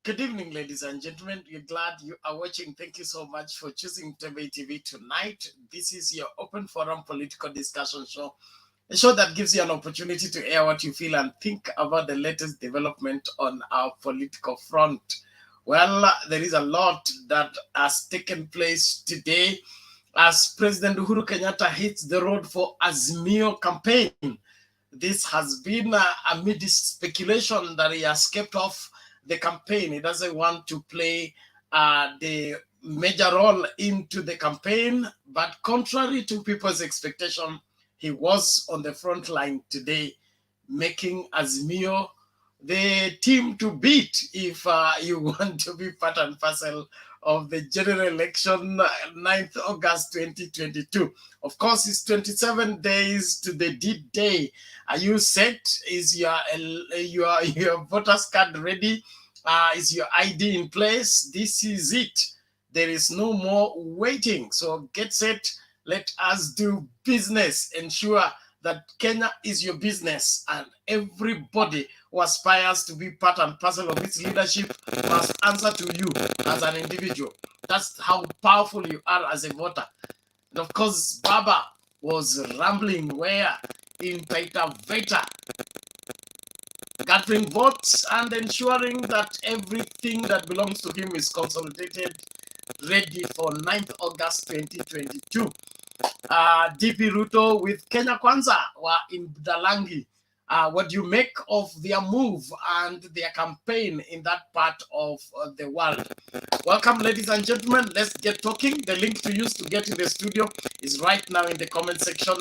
Good evening, ladies and gentlemen. We're glad you are watching. Thank you so much for choosing Taita TV tonight. This is your open forum political discussion show, a show that gives you an opportunity to air what you feel and think about the latest development on our political front. Well, there is a lot that has taken place today as President Uhuru Kenyatta hits the road for Azimio campaign. This has been amid speculation that he has kept off the campaign. He doesn't want to play the major role into the campaign, but contrary to people's expectation, he was on the front line today, making Azimio the team to beat if you want to be part and parcel of the general election 9th August 2022. Of course, it's 27 days to the deed day. Are you set? Is your voter's card ready? Is your ID in place? This is it. There is no more waiting. So get set. Let us do business. Ensure that Kenya is your business, and everybody who aspires to be part and parcel of its leadership must answer to you as an individual. That's how powerful you are as a voter. And of course, Baba was rambling where in Taita Taveta, gathering votes and ensuring that everything that belongs to him is consolidated, ready for 9th August 2022. DP Ruto with Kenya Kwanza were in Budalangi. What do you make of their move and their campaign in that part of the world? Welcome, ladies and gentlemen. Let's get talking. The link to use to get in the studio is right now in the comment section.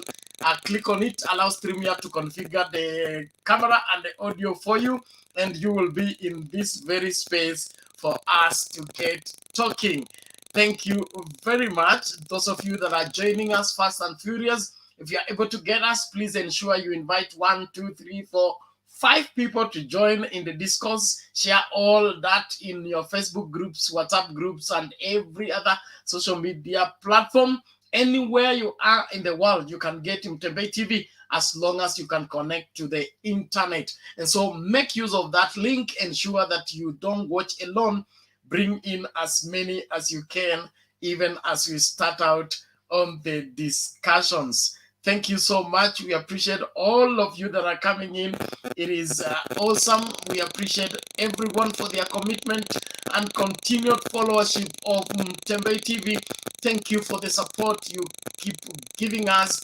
Click on it, allow StreamYard to configure the camera and the audio for you, and you will be in this very space for us to get talking. Thank you very much. Those of you that are joining us fast and furious, if you are able to get us, please ensure you invite 1, 2, 3, 4, 5 people to join in the discourse. Share all that in your Facebook groups, WhatsApp groups, and every other social media platform. Anywhere you are in the world, you can get Taita TV as long as you can connect to the internet. And so make use of that link. Ensure that you don't watch alone. Bring in as many as you can, even as we start out on the discussions. Thank you so much. We appreciate all of you that are coming in. It is awesome. We appreciate everyone for their commitment and continued followership of Taita TV. Thank you for the support you keep giving us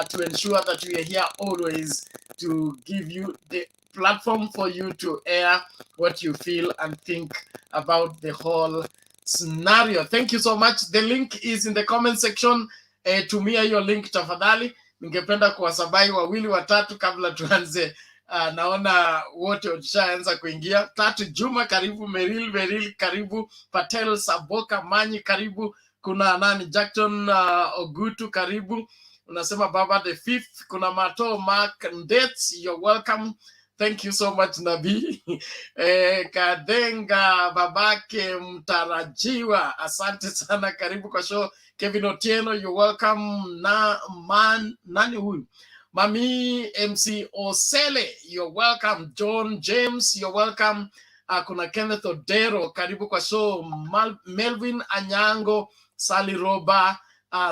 to ensure that we are here always to give you the platform for you to air what you feel and think about the whole scenario. Thank you so much. The link is in the comment section. Tumia hiyo link tafadhali. Ningependa kuwasabai wawili watatu kabla tuanze. Naona wote tushaanza kuingia. Tatu Juma karibu, Meril karibu, Patel Saboka Manyi karibu, kuna nani Jackson Ogutu karibu, unasema Baba the Fifth, kuna Mato Mark Ndets, you're welcome. Thank you so much, Nabi. Kadenga babake mtarajiwa, asante sana, karibu kwa show. Kevin Otieno, you're welcome. Nani huyu? Mami MC Osele, you're welcome. John James, you're welcome. Kuna Kenneth Odero, karibu kwa show. Melvin Anyango, Sally Roba,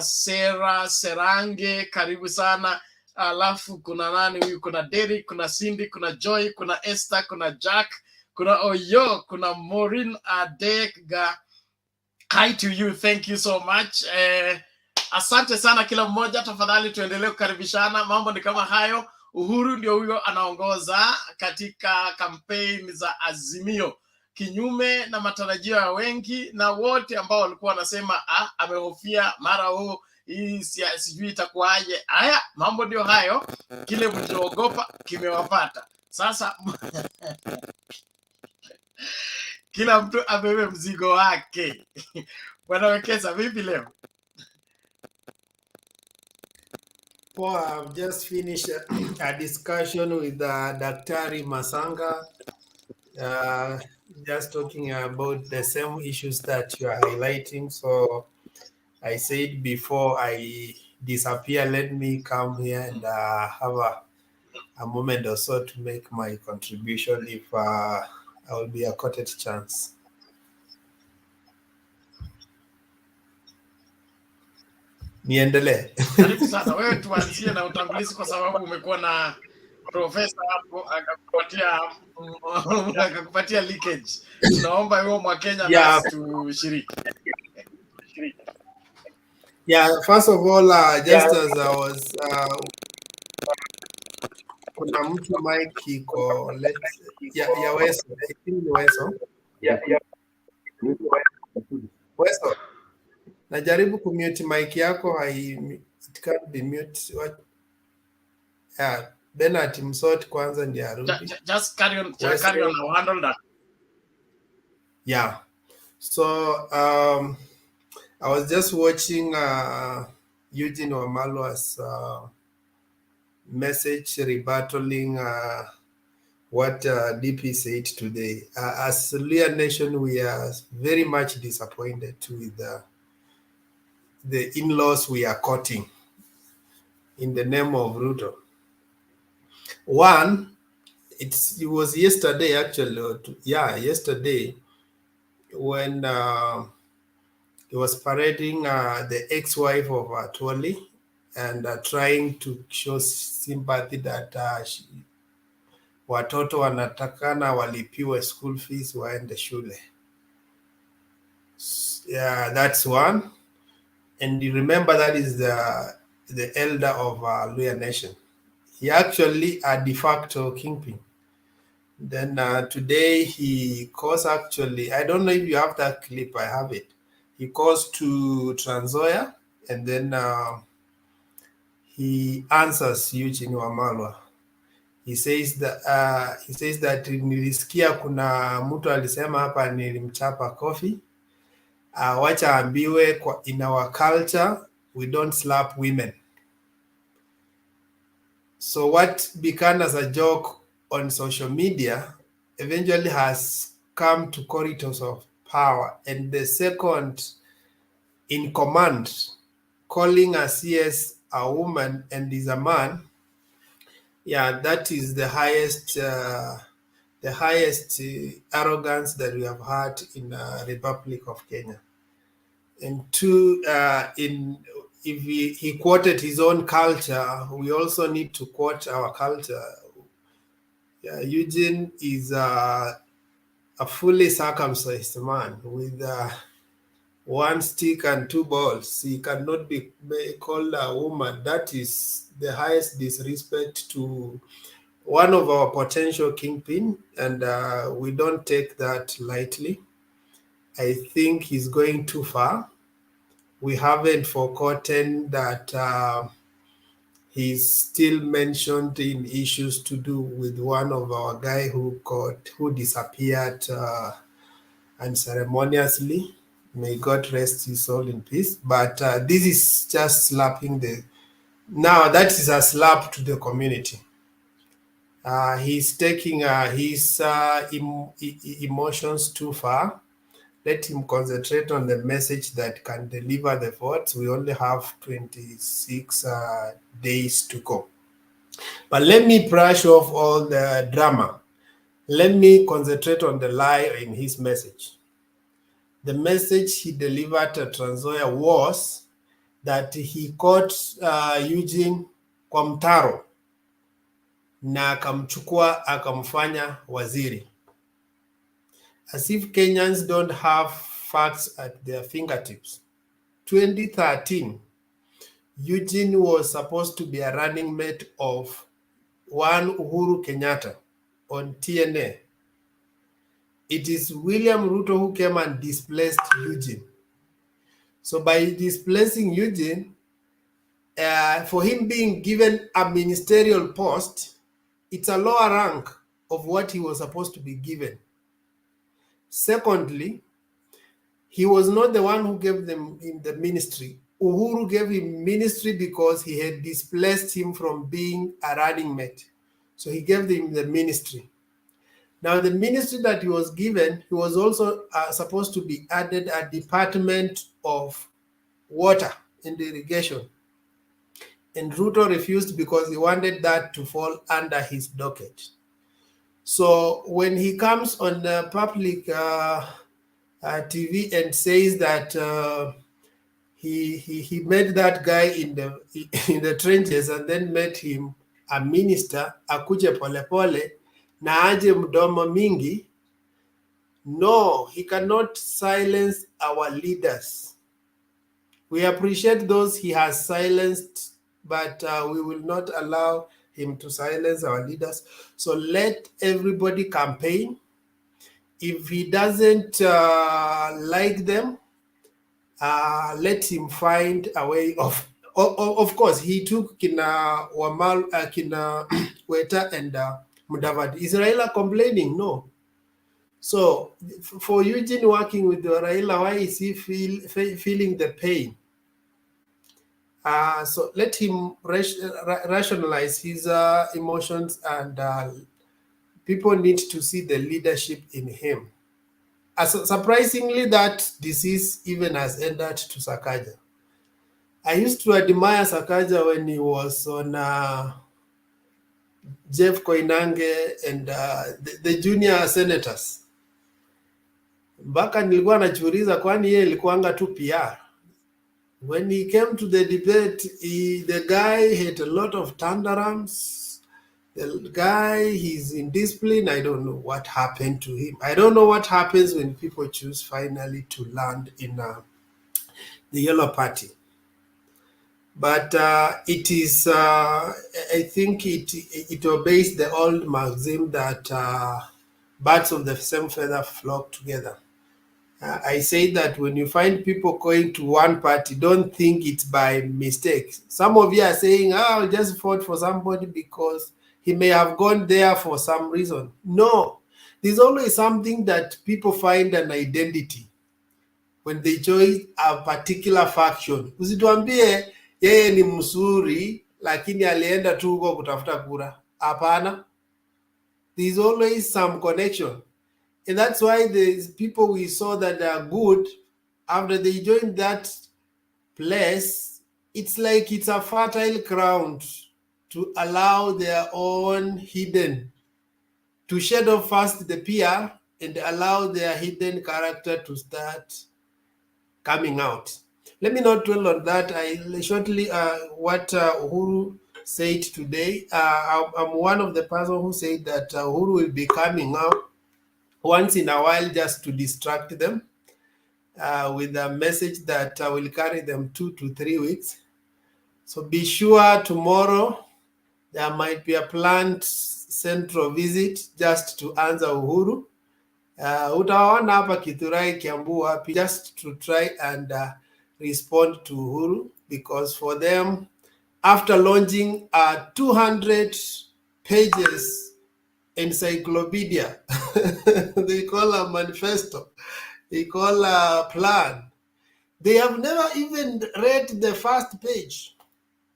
Sarah Serange, karibu sana. Alafu kuna nani huyu? Kuna Derek, kuna Cindy, kuna Joy, kuna Esther, kuna Jack, kuna Oyo, kuna Maureen Adega. Hi to you, thank you so much. Asante sana kila mmoja, tafadhali tuendelee kukaribishana. Mambo ni kama hayo. Uhuru ndio huyo anaongoza katika kampeni za Azimio, kinyume na matarajio ya wengi na wote ambao walikuwa wanasema amehofia mara hii sijui itakuwaje. Haya, mambo ndio hayo. Kile mliogopa kimewapata. Sasa kila mtu abebe mzigo wake. Bwana Wekesa, vipi leo? Well, I've just finished a discussion with Daktari Masanga, just talking about the same issues that you are highlighting. So I said before I disappear, let me come here and have a moment or so to make my contribution if I will be accorded chance. Niendelee. Karibu sana. Wewe tuanzie na utangulizi, kwa sababu umekuwa na profesa hapo akakupatia leakage. Tunaomba wewe Mwakenya Yeah, nasi tushiriki. yeah. First of all, just as I was, kuna mtu mic iko ya Weso. I think ni Weso. Weso. Najaribu kumute mic yako, it can't be mute. What? Yeah, Bernard msort kwanza ndiye arudi. Just carry on, I'll handle that. Yeah. So I was just watching Eugene Wamalwa's message rebattling what DP said today. As Luhya Nation, we are very much disappointed with the in-laws we are courting in the name of Ruto. One, it was yesterday actually, yesterday, when he was parading the ex-wife of Twali and trying to show sympathy that watoto wanatakana walipiwe school fees waende shule. Yeah, that's one. And you remember that is the elder of Luhya Nation. He actually a de facto kingpin. Then today he calls actually, I don't know if you have that clip, I have it. He calls to Trans Nzoia and then he answers Eugene Wamalwa. He says that nilisikia kuna mtu alisema hapa nilimchapa kofi. Wacha ambiwe in our culture we don't slap women. So what began as a joke on social media eventually has come to corridors of power, and the second in command calling a CS a woman and is a man. Yeah, that is the highest arrogance that we have had in the Republic of Kenya. And two, if he quoted his own culture, we also need to quote our culture. Yeah, Eugene is a fully circumcised man with one stick and two balls. He cannot be called a woman. That is the highest disrespect to one of our potential kingpin, and we don't take that lightly. I think he's going too far. We haven't forgotten that he's still mentioned in issues to do with one of our guy who disappeared unceremoniously. May God rest his soul in peace. But this is just slapping now that is a slap to the community. He's taking his emotions too far. Let him concentrate on the message that can deliver the votes. We only have 26 days to go. But let me brush off all the drama. Let me concentrate on the lie in his message. The message he delivered at Trans Nzoia was that he caught Eugene kwa mtaro na akamchukua akamfanya waziri. As if Kenyans don't have facts at their fingertips. 2013, Eugene was supposed to be a running mate of one Uhuru Kenyatta on TNA. It is William Ruto who came and displaced Eugene. So by displacing Eugene, for him being given a ministerial post, it's a lower rank of what he was supposed to be given. Secondly, he was not the one who gave them in the ministry. Uhuru gave him ministry because he had displaced him from being a running mate. So he gave him the ministry. Now, the ministry that he was given, he was also supposed to be added a department of water and irrigation. And Ruto refused because he wanted that to fall under his docket. So when he comes on the public TV and says that he met that guy in the in the trenches and then met him a minister akuje polepole na aje mdomo mingi. No, he cannot silence our leaders. We appreciate those he has silenced, but we will not allow him to silence our leaders. So let everybody campaign. If he doesn't like them, let him find a way of. Of course, he took kina Wamal, kina Weta and Mudavadi. Is Raila complaining? No. So for Eugene working with Raila, why is he feeling the pain? So let him rationalize his emotions, and people need to see the leadership in him. Surprisingly, that disease even has entered to Sakaja. I used to admire Sakaja when he was on Jeff Koinange and the junior senators. Mpaka nilikuwa najiuliza kwani yeye ilikuanga tu PR. When he came to the debate, the guy had a lot of tantrums. The guy, he's indisciplined. I don't know what happened to him. I don't know what happens when people choose finally to land in the Yellow Party. But it is, I think it obeys the old maxim that birds of the same feather flock together. I say that when you find people going to one party, don't think it's by mistake. Some of you are saying, oh, I just fought for somebody because he may have gone there for some reason. No, there's always something that people find an identity when they join a particular faction. Usituambie yeye ni msuri lakini alienda tu huko kutafuta kura. Hapana. There's always some connection. And that's why the people we saw that are good, after they join that place, it's like it's a fertile ground to allow their own hidden, to shed off first the PR and allow their hidden character to start coming out. Let me not dwell on that. I shortly what Uhuru said today. I'm one of the person who said that Uhuru will be coming out once in a while just to distract them with a message that will carry them 2 to 3 weeks. So be sure tomorrow there might be a planned central visit just to answer Uhuru. Utaona hapa Kithurai Kiambu wapi just to try and respond to Uhuru, because for them, after launching a 200 pages encyclopedia, they call a manifesto, they call a plan. They have never even read the first page,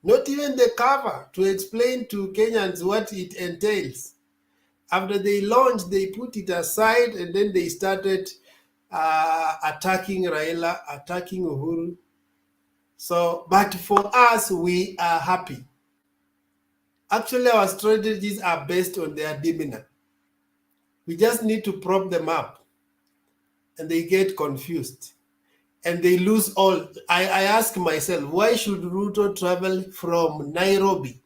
not even the cover, to explain to Kenyans what it entails. After they launched, they put it aside and then they started attacking Raila, attacking Uhuru. So, but for us, we are happy. Actually, our strategies are based on their demeanor. We just need to prop them up and they get confused and they lose all. I ask myself, why should Ruto travel from Nairobi,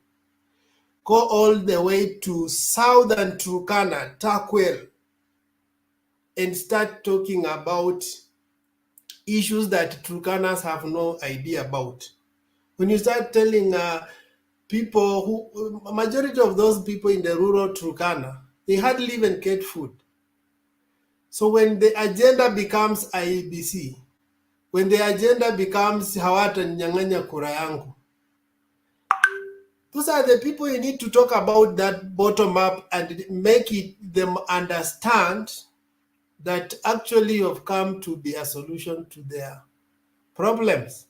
go all the way to southern Turkana, Takwel, and start talking about issues that Turkanas have no idea about? When you start telling people who, majority of those people in the rural Turkana, they hardly even get food. So when the agenda becomes IEBC, when the agenda becomes hawataninyang'anya kura yangu, those are the people you need to talk about that bottom up and make them understand that actually you have come to be a solution to their problems.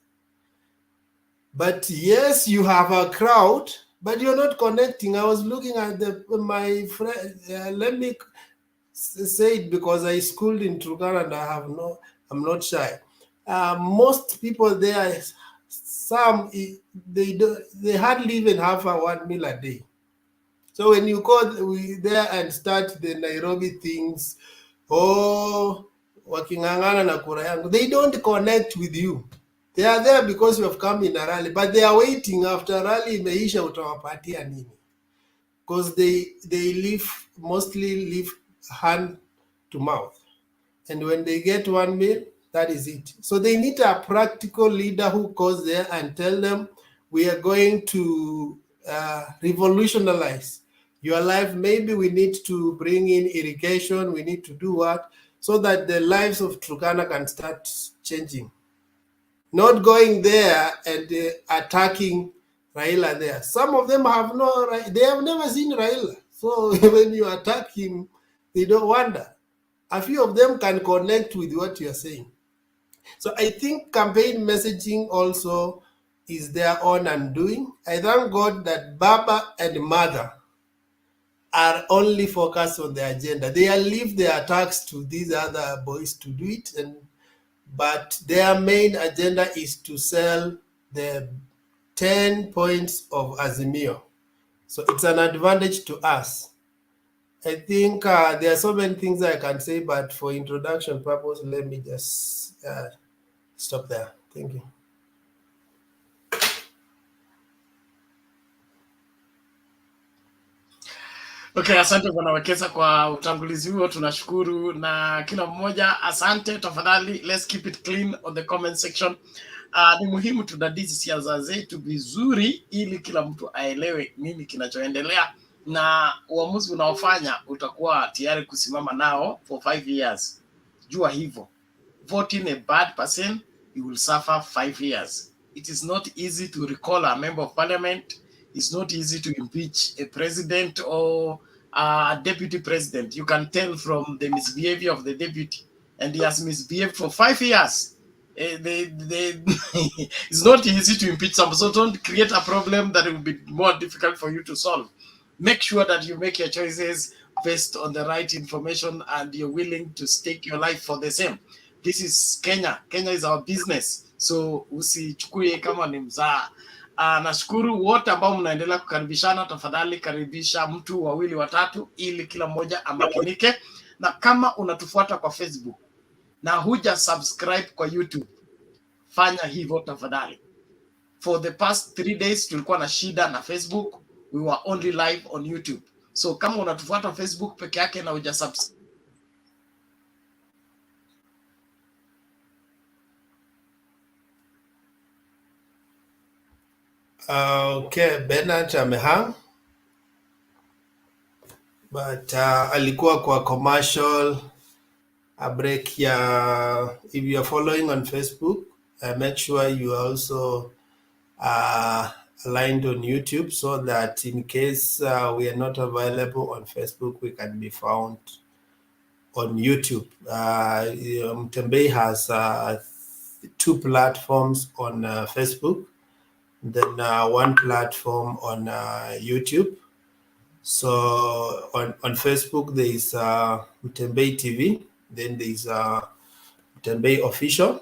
But yes, you have a crowd, but you're not connecting. I was looking at my friend. Let me say it because I schooled in Turkana and I'm not shy. Most people there, some they hardly even have a 1 meal a day. So when you go there and start the Nairobi things, wakingangana na kura yangu, they don't connect with you. They are there because you have come in a rally, but they are waiting after rally imeisha utawapatia nini? Because they mostly live hand to mouth. And when they get 1 meal, that is it. So they need a practical leader who goes there and tell them, we are going to revolutionize your life. Maybe we need to bring in irrigation. We need to do what? So that the lives of Turkana can start changing. Not going there and attacking Raila there. Some of them they have never seen Raila. So when you attack him, they don't wonder. A few of them can connect with what you are saying. So I think campaign messaging also is their own undoing. I thank God that Baba and Mother are only focused on the agenda. They leave their attacks to these other boys to do it, but their main agenda is to sell the 10 points of Azimio. So it's an advantage to us. I think there are so many things I can say, but for introduction purpose, let me just stop there. Thank you. Okay, asante Bwana Wekesa kwa utangulizi huo, tunashukuru na kila mmoja asante. Tafadhali let's keep it clean on the comment section. Ni muhimu tudadisi siasa zetu vizuri ili kila mtu aelewe nini kinachoendelea na uamuzi unaofanya utakuwa tayari kusimama nao for 5 years. Jua hivyo. Voting a bad person, you will suffer 5 years. It is not easy to recall a member of parliament. It's not easy to impeach a president or a deputy president. You can tell from the misbehavior of the deputy, and he has misbehaved for 5 years. It's not easy to impeach someone, so don't create a problem that will be more difficult for you to solve. Make sure that you make your choices based on the right information and you're willing to stake your life for the same. This is Kenya. Kenya is our business. So usichukue kama ni mzaa. Nashukuru wote ambao mnaendelea kukaribishana. Tafadhali karibisha mtu, wawili, watatu ili kila mmoja amakinike. Na kama unatufuata kwa Facebook na huja subscribe kwa YouTube, fanya hivyo tafadhali. For the past 3 days tulikuwa na shida na Facebook. We were only live on YouTube. So kama unatufuata Facebook peke yake na huja subscribe, okay, Bernard amehang, but alikuwa kwa commercial a break ya. If you are following on Facebook, make sure you are also aligned on YouTube so that in case we are not available on Facebook, we can be found on YouTube. Mtembei has 2 platforms on Facebook, then 1 platform on YouTube. So on Facebook, there is Mtembei TV, then there is Mtembei Official,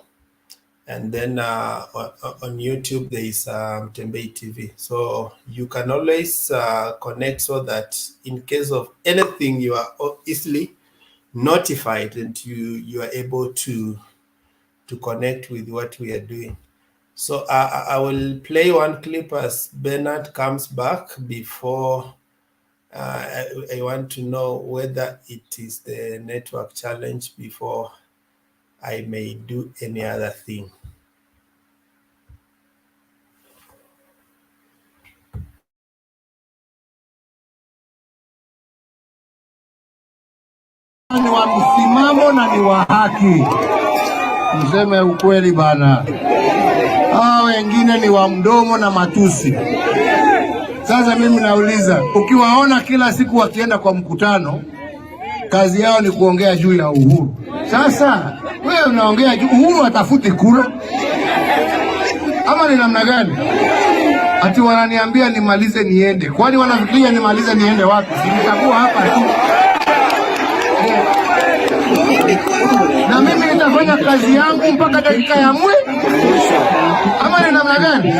and then on YouTube, there is Mtembei TV. So you can always connect so that in case of anything, you are easily notified and you are able to connect with what we are doing. So I will play 1 clip as Bernard comes back before I want to know whether it is the network challenge before I may do any other thing. Ni wa msimamo na ni wa haki. Mseme ukweli bana. Hawa wengine ni wa mdomo na matusi. Sasa mimi nauliza, ukiwaona kila siku wakienda kwa mkutano, kazi yao ni kuongea juu ya Uhuru. Sasa wewe unaongea juu Uhuru atafuti kura? Ama ni namna gani? Ati wananiambia nimalize niende. Kwani wanafikiria nimalize niende wapi? Nitakuwa hapa tu. Na mimi nitafanya kazi yangu mpaka dakika ya mwisho. Ama ni namna gani?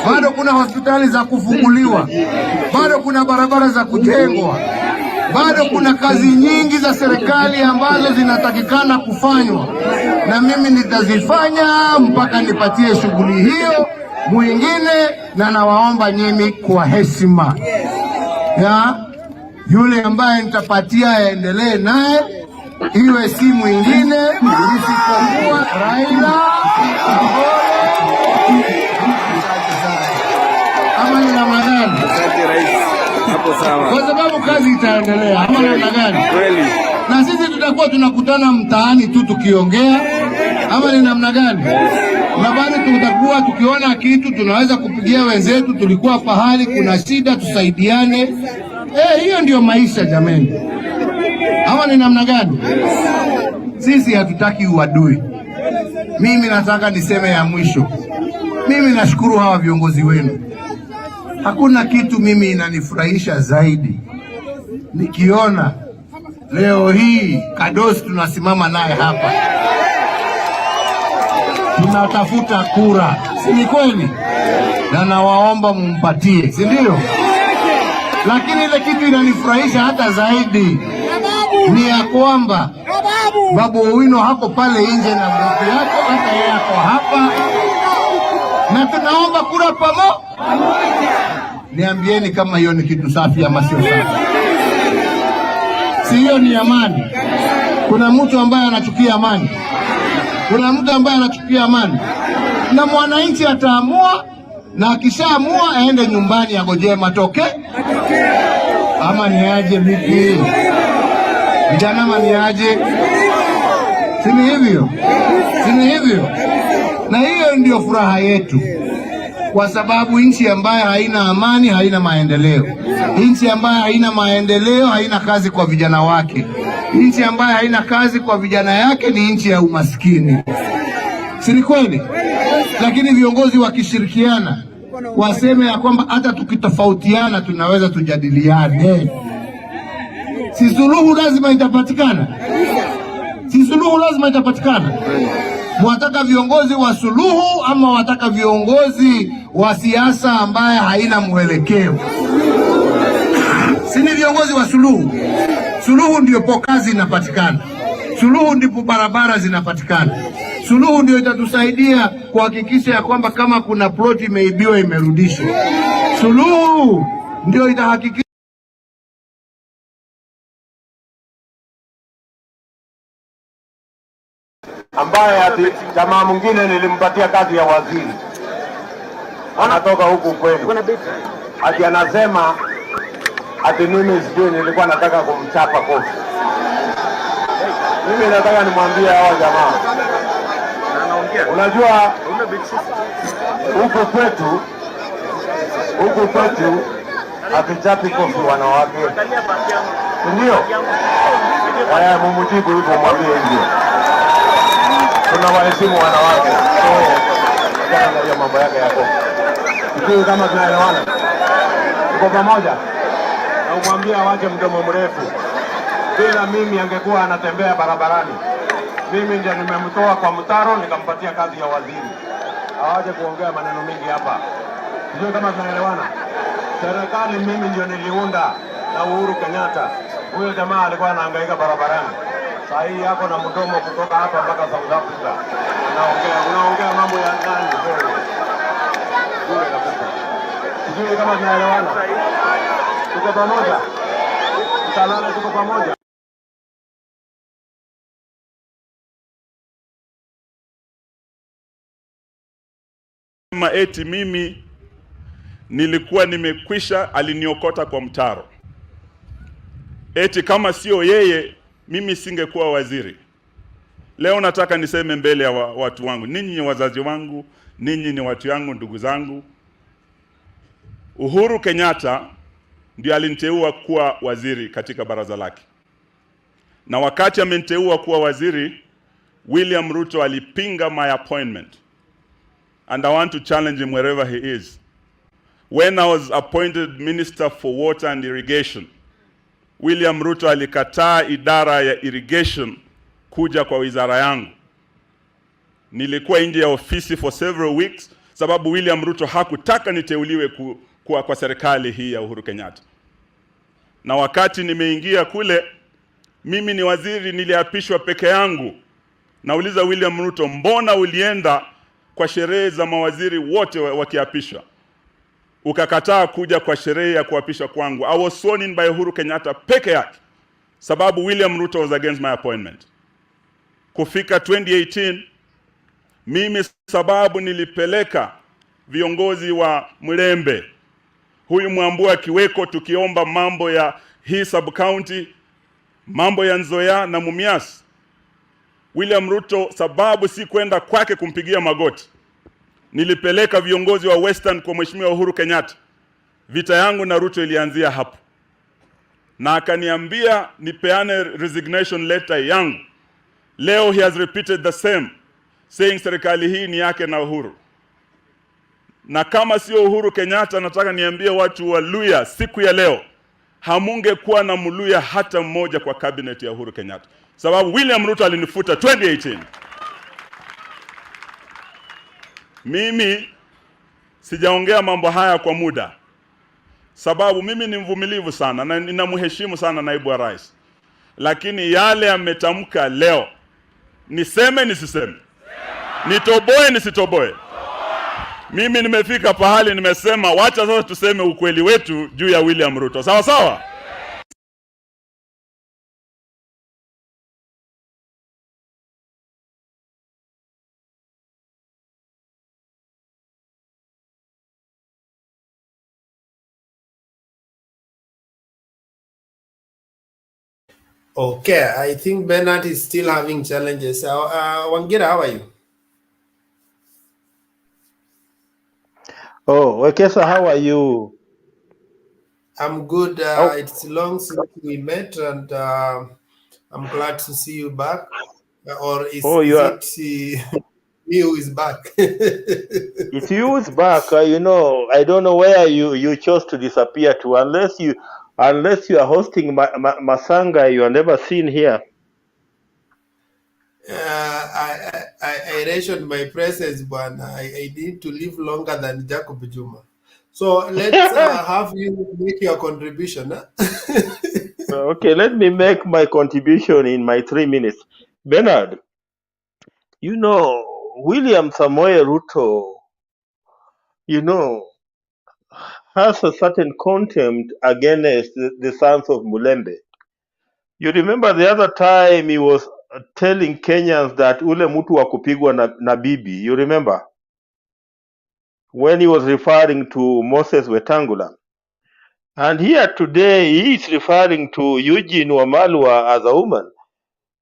Bado kuna hospitali za kufunguliwa, bado kuna barabara za kujengwa, bado kuna kazi nyingi za serikali ambazo zinatakikana kufanywa, na mimi nitazifanya mpaka nipatie shughuli hiyo mwingine, na nawaomba nyinyi kwa heshima ya yule ambaye nitapatia aendelee naye, iwe si mwingine isipokuwa Raila. Ama ni namna gani? Kwa sababu kazi itaendelea. Ama ni namna gani? Kweli. Na sisi tutakuwa tunakutana mtaani tu tukiongea. Ama ni namna gani? Na bado tutakuwa tukiona kitu tunaweza kupigia wenzetu, tulikuwa pahali kuna shida tusaidiane. Hiyo ndio maisha jameni. Ama ni namna gani? Sisi hatutaki uadui. Mimi nataka niseme ya mwisho. Mimi nashukuru hawa viongozi wenu. Hakuna kitu mimi inanifurahisha zaidi nikiona leo hii Kadosi tunasimama naye hapa, tunatafuta kura, si ni kweli? Na nawaomba mumpatie, si ndio? Lakini ile kitu inanifurahisha hata zaidi ni ya kwamba Babu Owino hako pale nje na mgombea yako, hata yeye ako hapa, na tunaomba kura pamoja. Niambieni kama hiyo ni kitu safi ama sio safi? Si hiyo ni amani? Kuna mtu ambaye anachukia amani? Kuna mtu ambaye anachukia amani? Na mwananchi ataamua, na akishaamua aende nyumbani agojee matokeo. Ama ni aje vipi? Vijana, ama ni aje? Si ni hivyo? Si ni hivyo? Na hiyo ndio furaha yetu, kwa sababu nchi ambayo haina amani haina maendeleo. Nchi ambayo haina maendeleo haina kazi kwa vijana wake. Nchi ambayo haina kazi kwa vijana yake ni nchi ya umaskini. Si ni kweli? Lakini viongozi wakishirikiana waseme ya kwamba hata tukitofautiana tunaweza tujadiliane. Si suluhu lazima itapatikana? Si suluhu lazima itapatikana? Mwataka viongozi wa suluhu ama wataka viongozi wa siasa ambaye haina mwelekeo? Si ni viongozi wa suluhu? Suluhu ndio po kazi inapatikana. Suluhu ndipo barabara zinapatikana. Suluhu ndio itatusaidia kuhakikisha ya kwamba kama kuna ploti imeibiwa imerudishwa. Suluhu ndio itahakikisha ambaye ati jamaa mwingine nilimpatia kazi ya waziri, anatoka huku kwenu, ati anasema ati mimi sijui nilikuwa nataka kumchapa kofi. Mimi nataka nimwambie hao jamaa, unajua huku kwetu hatuchapi kofi wanawake, ndio? Mumujibu hivyo, mwambie hivyo. Tunawaheshimu wanawake. Hiyo mambo yake yako. Sijui kama tunaelewana. Tuko pamoja. Na umwambie awache mdomo mrefu. Bila mimi angekuwa anatembea barabarani. Mimi ndiye nimemtoa kwa mtaro nikampatia kazi ya waziri. Awache kuongea maneno mengi hapa. Sijui kama tunaelewana. Serikali mimi ndio niliunda na Uhuru Kenyatta. Huyo jamaa alikuwa anahangaika barabarani. Saa hii yako na mdomo kutoka hapa mpaka South Africa. Unaongea mambo ya ndani wewe. Bure kabisa. Sijui kama tunaelewana. Tuko pamoja. Tutalala, tuko pamoja. Eti mimi nilikuwa nimekwisha, aliniokota kwa mtaro. Eti kama sio yeye mimi singekuwa waziri. Leo nataka niseme mbele ya watu wangu, ninyi ni wazazi wangu, ninyi ni watu yangu, ndugu zangu. Uhuru Kenyatta ndiye aliniteua kuwa waziri katika baraza lake. Na wakati ameniteua kuwa waziri, William Ruto alipinga my appointment. And I want to challenge him wherever he is. When I was appointed Minister for Water and Irrigation, William Ruto alikataa idara ya irrigation kuja kwa wizara yangu. Nilikuwa nje ya ofisi for several weeks sababu William Ruto hakutaka niteuliwe kwa serikali hii ya Uhuru Kenyatta. Na wakati nimeingia kule, mimi ni waziri, niliapishwa peke yangu. Nauliza William Ruto, mbona ulienda kwa sherehe za mawaziri wote wakiapishwa, ukakataa kuja kwa sherehe ya kuapishwa kwangu? I was sworn in by Uhuru Kenyatta peke yake sababu William Ruto was against my appointment. Kufika 2018, mimi sababu nilipeleka viongozi wa Mlembe, huyu Mwambua Kiweko, tukiomba mambo ya hii sub county, mambo ya Nzoia na Mumias. William Ruto sababu si kwenda kwake kumpigia magoti, nilipeleka viongozi wa Western kwa Mheshimiwa Uhuru Kenyatta. Vita yangu na Ruto ilianzia hapo, na akaniambia nipeane resignation letter yangu. Leo he has repeated the same, saying serikali hii ni yake na Uhuru. Na kama sio Uhuru Kenyatta, nataka niambie watu wa Luya siku ya leo, hamungekuwa na Mluya hata mmoja kwa cabinet ya Uhuru Kenyatta, sababu William Ruto alinifuta 2018. Mimi sijaongea mambo haya kwa muda sababu mimi ni mvumilivu sana na ninamheshimu sana naibu wa rais, lakini yale ametamka leo, niseme nisiseme, nitoboe nisitoboe, mimi nimefika pahali nimesema wacha sasa tuseme ukweli wetu juu ya William Ruto. Sawa sawa? Okay, I think Bernard is still having challenges. Wangira, how are you? Oh, Wekesa, how are you? I'm good. It's long since we met, and I'm glad to see you back. Or is it me who is back? It's you who's back. You know, I don't know where you chose to disappear to, unless you are hosting Masanga. You are never seen here. I rationed my presence, but I need to live longer than Jacob Juma. So let's have you make your contribution. Huh? Okay, let me make my contribution in my 3 minutes. Bernard, you know, William Samoei Ruto, you know, has a certain contempt against the sons of Mulembe. You remember the other time he was telling Kenyans that ule mtu wa kupigwa na bibi, you remember? When he was referring to Moses Wetangula. And here today he is referring to Eugene Wamalwa as a woman.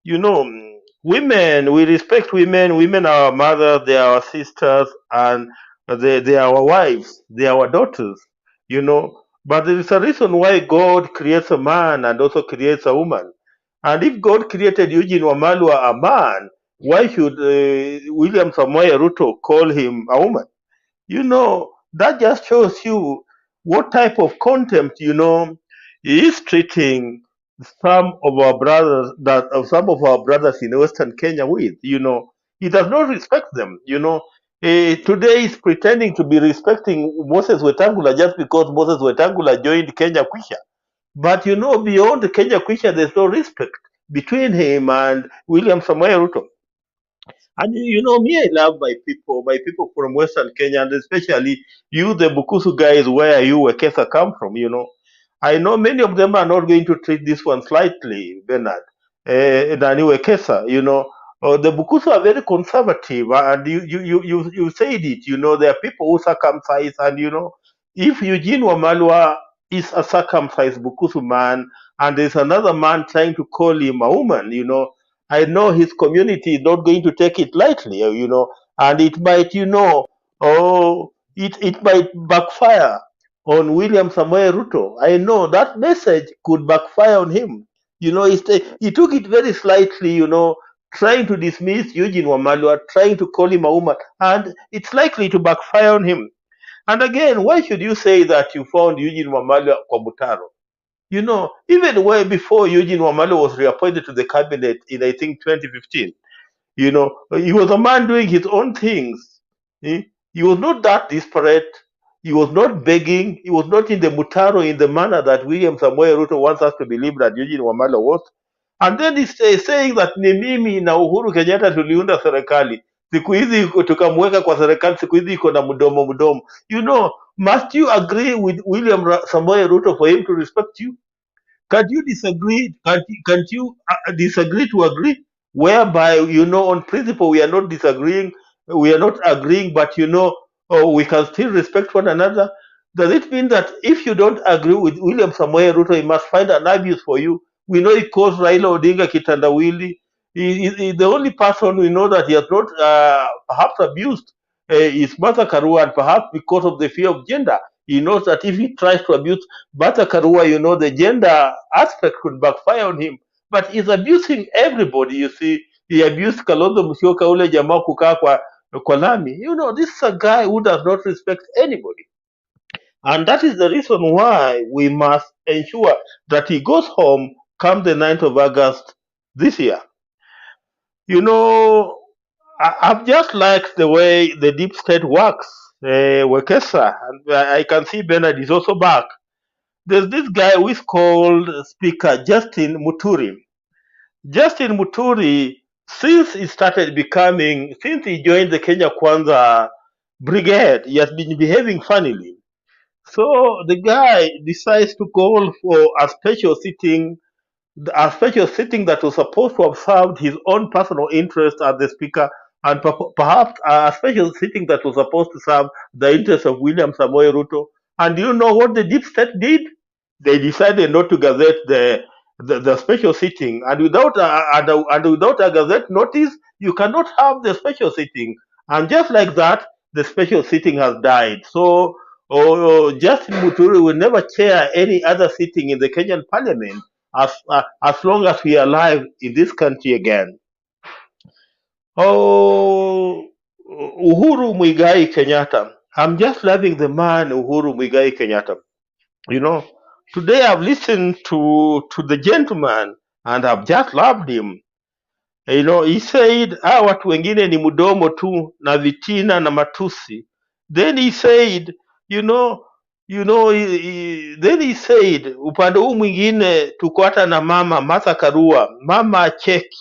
You know, women, we respect women. Women are our mothers, they are our sisters, and they are our wives, they are our daughters, you know. But there is a reason why God creates a man and also creates a woman. And if God created Eugene Wamalwa a man, why should William Samoei Ruto call him a woman? You know, that just shows you what type of contempt, you know, he is treating some of our brothers in Western Kenya with. You know, he does not respect them. You know, today he's pretending to be respecting Moses Wetangula just because Moses Wetangula joined Kenya Kwisha. But you know, beyond Kenya Kwisha, there's no respect between him and William Samoei Ruto. And you know, me, I love my people from Western Kenya, and especially you, the Bukusu guys, where you, Wekesa, come from, you know. I know many of them are not going to treat this one slightly, Bernard. Nani Wekesa, you know. The Bukusu are very conservative, and you said it, you know, there are people who circumcise, and you know, if Eugene Wamalwa is a circumcised Bukusu man, and there's another man trying to call him a woman, you know, I know his community is not going to take it lightly, you know, and it might, you know, it might backfire on William Samoei Ruto. I know that message could backfire on him. You know, he took it very slightly, you know, trying to dismiss Eugene Wamalwa, trying to call him a woman, and it's likely to backfire on him. And again, why should you say that you found Eugene Wamalwa kwa Mutaro? You know, even way before Eugene Wamalwa was reappointed to the cabinet in, I think, 2015, He was a man doing his own things. Eh? He was not that desperate. He was not begging. He was not in the mutaro in the manner that William Samoei Ruto wants us to believe that Eugene Wamalwa was. And then he's saying that ni mimi na Uhuru Kenyatta tuliunda serikali. Siku hizi tukamweka kwa serikali, siku hizi iko na mdomo mdomo. Must you agree with William Samoei Ruto for him to respect you? Can't you disagree? Can't you disagree to agree? Whereby, on principle, we are not disagreeing, we are not agreeing, but we can still respect one another. Does it mean that if you don't agree with William Samoei Ruto, he must find an abuse for you? We know he calls Raila Odinga Kitandawili. He's the only person we know that he has not perhaps abused is Martha Karua, and perhaps because of the fear of gender. He knows that if he tries to abuse Martha Karua, the gender aspect could backfire on him. But he's abusing everybody, you see. He abused Kalonzo Musyoka, ule jamaa kukaa kwa lami. This is a guy who does not respect anybody. And that is the reason why we must ensure that he goes home come the 9th of August this year. I've just liked the way the deep state works. Wekesa, and I can see Bernard is also back. There's this guy who is called Speaker Justin Muturi. Justin Muturi, since he joined the Kenya Kwanza brigade, he has been behaving funnily. So the guy decides to call for a special sitting that was supposed to have served his own personal interest as the speaker, and perhaps a special sitting that was supposed to serve the interest of William Samoei Ruto. And do you know what the deep state did? They decided not to gazette the special sitting, and without a gazette notice, you cannot have the special sitting. And just like that, the special sitting has died. So Justin Muturi will never chair any other sitting in the Kenyan parliament as long as we are alive in this country again. Uhuru Muigai Kenyatta. I'm just loving the man Uhuru Muigai Kenyatta. Today I've listened to the gentleman and I've just loved him. He said watu wengine ni mudomo tu na vitina na matusi. Then he said, then he said upande huu mwingine tuko hata na mama Martha Karua, mama cheki.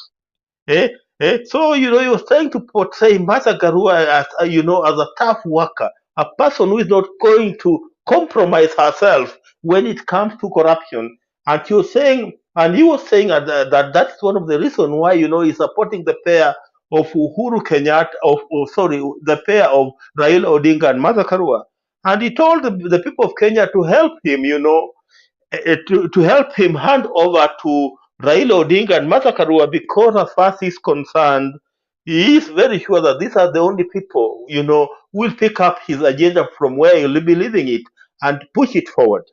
So he was trying to portray Martha Karua as a tough worker, a person who is not going to compromise herself when it comes to corruption. And he was saying that that's one of the reasons why he's supporting the pair of Uhuru Kenyatta, the pair of Raila Odinga and Martha Karua. And he told the people of Kenya to help him, to help him hand over to Raila Odinga and Martha Karua, because as far as he's concerned, he is very sure that these are the only people, who will pick up his agenda from where he'll be leaving it and push it forward.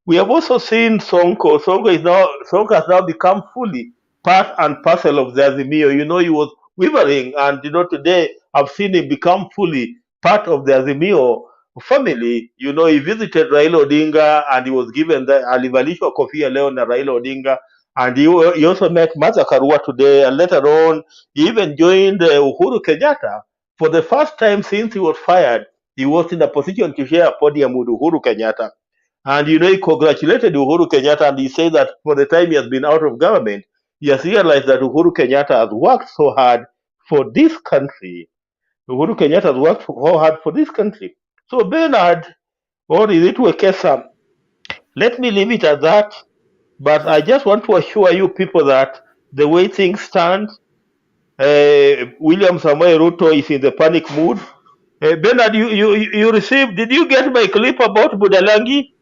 We have also seen Sonko. Sonko has now become fully part and parcel of the Azimio. He was wavering, and today I've seen him become fully part of the Azimio family. He visited Raila Odinga and he was given the alivalishwa kofia leo na Raila Odinga, and he also met Martha Karua today, and later on he even joined Uhuru Kenyatta. For the first time since he was fired, he was in a position to share a podium with Uhuru Kenyatta. And he congratulated Uhuru Kenyatta, and he said that for the time he has been out of government, he has realized that Uhuru Kenyatta has worked so hard for this country. Uhuru Kenyatta has worked so hard for this country. So Bernard, or is it Wekesa? Let me leave it at that. But I just want to assure you people that the way things stand, William Samoei Ruto is in the panic mood. Bernard, you received, did you get my clip about Budalangi?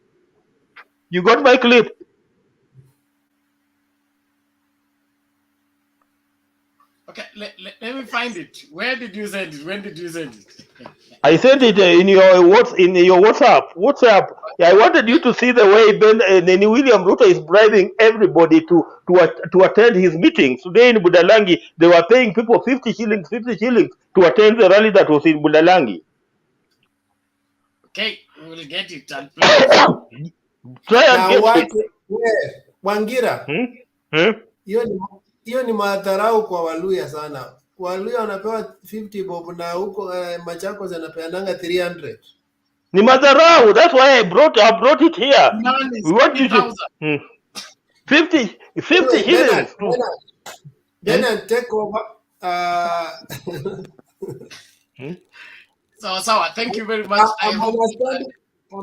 You got my clip? Okay, let me find it. Where did you send it? When did you send it? I sent it in your WhatsApp. I wanted you to see the way William Ruto is bribing everybody to attend his meetings. Today in Budalangi, they were paying people 50 shillings to attend the rally that was in Budalangi. Okay, we will get it and play it. Try and get it. Wangira. Hiyo ni madharau kwa Waluya sana. Waluya wanapewa 50 bob na huko Machakos anapeananga 300. Ni madharau. That's why I brought it here. None is We want you to 50,000. 50 Anyway, shillings. Bernard, take over. So thank you very much. I'm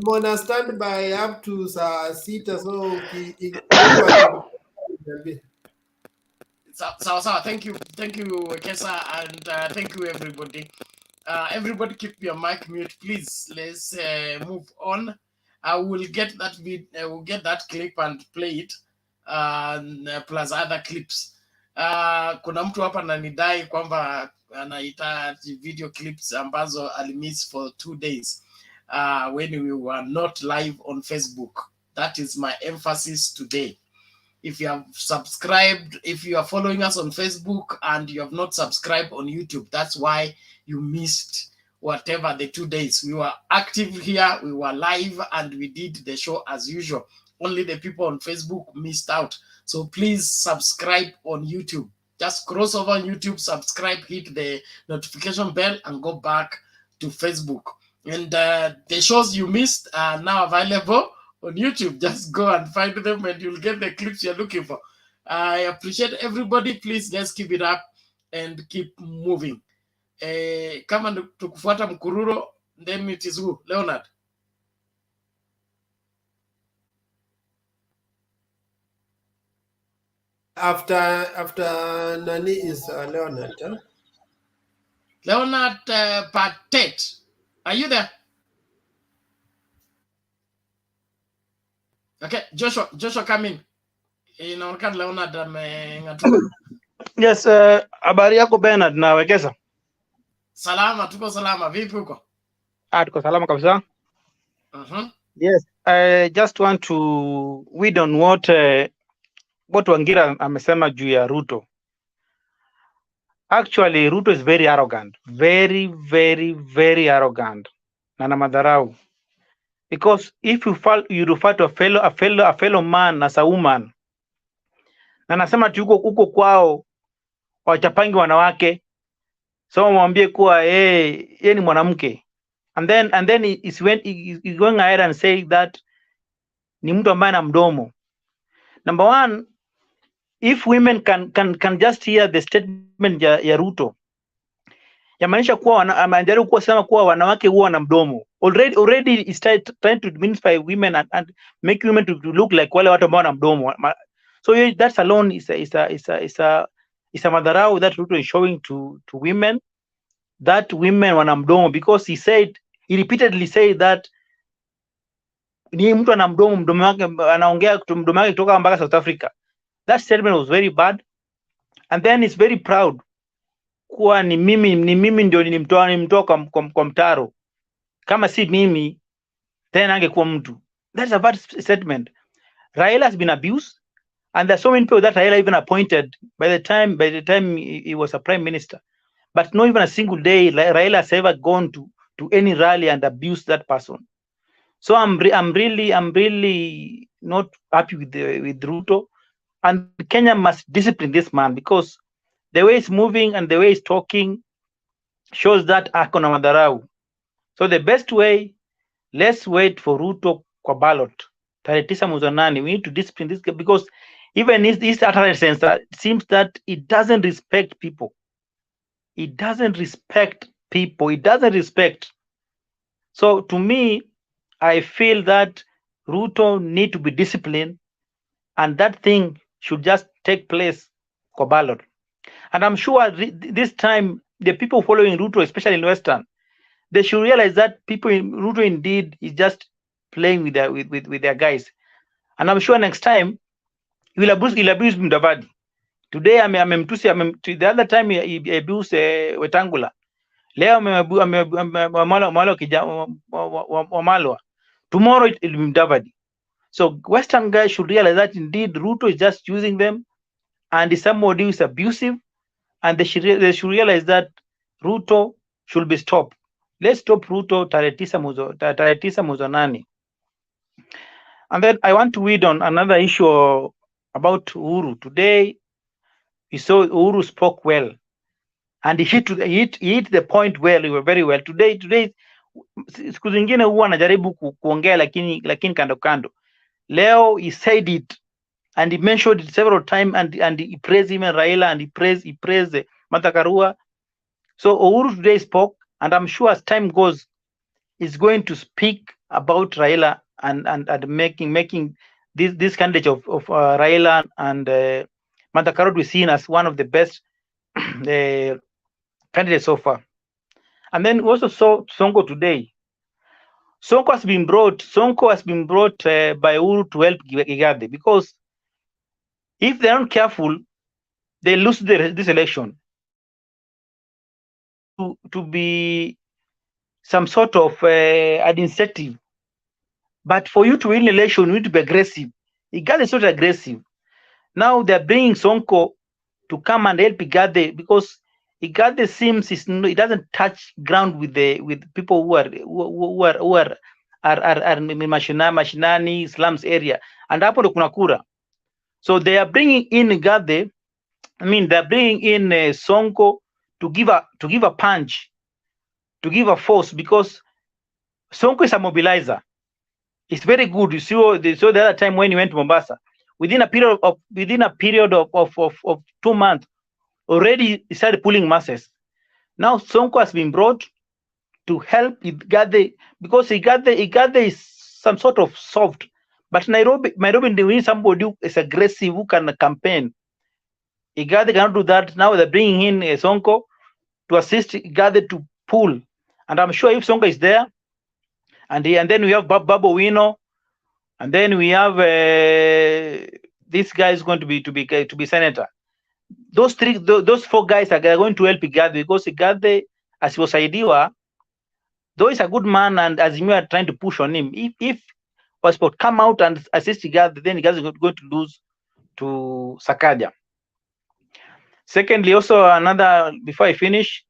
on a standby up to saa sita, so so thank you Kesa, and thank you everybody. Everybody keep your mic mute, please. Let's move on. I will get that we'll get that clip and play it, plus other clips. Kuna mtu hapa ananidai kwamba anaita video clips ambazo alimiss for 2 days when we were not live on Facebook. That is my emphasis today. If you have subscribed, if you are following us on Facebook and you have not subscribed on YouTube, that's why you missed whatever the 2 days. We were active here, we were live, and we did the show as usual. Only the people on Facebook missed out. So please subscribe on YouTube. Just cross over on YouTube, subscribe, hit the notification bell, and go back to Facebook. And the shows you missed are now available on YouTube. Just go and find them and you'll get the clips you're looking for. I appreciate everybody. Please just keep it up and keep moving. Kama tukufuata Mkururo, then it is who? Leonard. After Nani is Leonard. Huh? Leonard Patet. Are you there? Okay, Joshua come in. Inaonekana Leonard ameng'atuka. Yes, habari yako Bernard na Wekesa? Salama, tuko salama. Vipi huko? Tuko salama kabisa. Yes, I just want to read on what Wangira amesema juu ya Ruto. Actually, Ruto is very arrogant. Very, very, very arrogant. Na madharau. Because if you refer to a fellow man as a woman, na nasema tu huko kwao wachapangi wanawake, so mwambie kuwa yeye ni mwanamke, and then he's going ahead and say that ni mtu ambaye ana mdomo. Number one, if women can just hear the statement ya Ruto, yamaanisha kuwa anajaribu kusema kuwa wanawake huwa na mdomo. Already is trying to diminish women and make women to look like wale watu ambao wana mdomo. So that's alone is a madharau that Ruto is showing to women, that women wana mdomo, because he repeatedly said that ni mtu ana mdomo wake anaongea mdomo wake kutoka mpaka South Africa. That statement was very bad, and then it's very proud kuwa ni mimi ndio nimtoa kwa mtaro. Kama si mimi tena angekuwa mtu. That's a bad statement. Raila has been abused, and there's so many people that Raila even appointed by the time he was a prime minister, but not even a single day Raila has ever gone to any rally and abused that person. So I'm really not happy with Ruto, and Kenya must discipline this man, because the way he's moving and the way he's talking shows that akona madharau. So the best way, let's wait for Ruto kwa ballot. Tarehe 9 mwezi wa 8, we need to discipline this guy, because even his utterance seems that it doesn't respect people. It doesn't respect people. It doesn't respect. So to me, I feel that Ruto need to be disciplined, and that thing should just take place kwa ballot. And I'm sure this time the people following Ruto, especially in Western, they should realize that people in Ruto indeed is just playing with their guys. And I'm sure next time he will abuse Mudavadi. Today the other time he abused Wetangula. Leo Wamalwa. Tomorrow it will be Mudavadi. So Western guys should realize that indeed Ruto is just using them, and is somebody who is abusive, and they should realize that Ruto should be stopped. Let's stop Ruto tarehe 9 mwezi wa 8. And then I want to read on another issue about Uhuru. Today we saw Uhuru spoke well. and he hit the point very well. Today siku zingine huwa anajaribu kuongea lakini kando kando. Leo he said it and he mentioned it several times and he praised even Raila and he praised Martha Karua. So Uhuru today spoke, and I'm sure as time goes, he's going to speak about Raila and making this candidate of Raila and Martha Karua to be seen as one of the best candidates so far. And then we also saw Sonko today. Sonko has been brought by Uhuru to help Igade, because if they're not careful, they lose this election. To be some sort of an incentive, but for you to win election, you need to be aggressive. Igade is not aggressive. Now they're bringing Sonko to come and help Igade, because Igade seems it doesn't touch ground with people who are mashinani slums area, and hapo ndo kuna kura. So they are bringing in Igade. I mean, they're bringing in Sonko to give a punch, to give a force, because Sonko is a mobilizer. It's very good. You saw the other time when he went to Mombasa, within a period of 2 months, already he started pulling masses. Now Sonko has been brought to help Igade, because Igade is some sort of soft, but Nairobi they need somebody who is aggressive, who can campaign. Igade cannot do that. Now they're bringing in Sonko to assist Igade to pull, and I'm sure if Sonko is there, and then we have Babu Wino, and then we have this guy is going to be senator. Those 4 guys are going to help Igade, because Igade, as he was Saidiwa, though he's a good man, and Azimio are trying to push on him, if Passport come out and assist Igade, then Igade is going to lose to Sakaja. Secondly, also another, before I finish,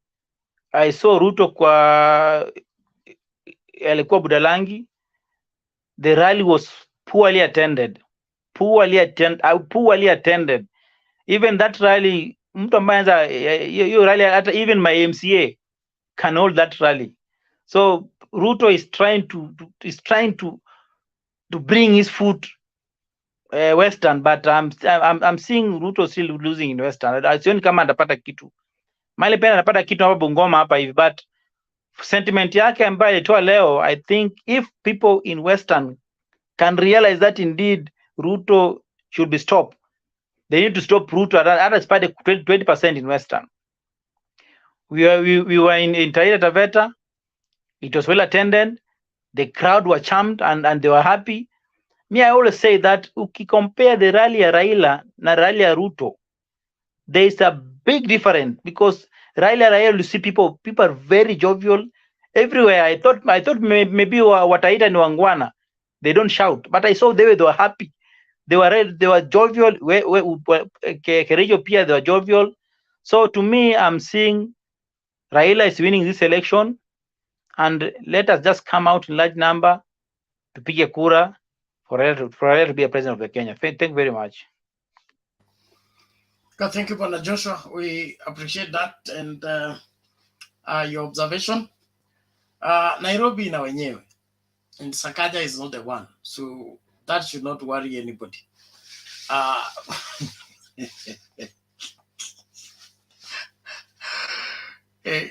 I saw Ruto alikuwa Budalangi. The rally was poorly attended. Even that rally, mtu ambaye hiyo rally, hata even my MCA can hold that rally. So Ruto is trying to bring his foot Western, but I'm seeing Ruto still losing in Western. Sioni kama atapata kitu. Mali pena anapata kitu hapa Bungoma hapa hivi, but sentiment yake ambayo alitoa leo, I think if people in Western can realize that indeed Ruto should be stopped, they need to stop Ruto at least 20% in Western. We were in Taita Taveta. It was well attended. The crowd were charmed and they were happy. Me, I always say that compare the rally ya Raila na rally ya Ruto, there is a big difference, because Raila, you see people are very jovial everywhere. I thought maybe Wataita ni wangwana, they don't shout, but I saw they were happy. They were jovial. Kerejo pia, they were jovial. So to me, I'm seeing Raila is winning this election, and let us just come out in large number to pick a kura for Raila to be a president of the Kenya. Thank you very much. Thank you, Bwana Joshua. We appreciate that and your observation. Nairobi na wenyewe, and Sakaja is not the one, so that should not worry anybody.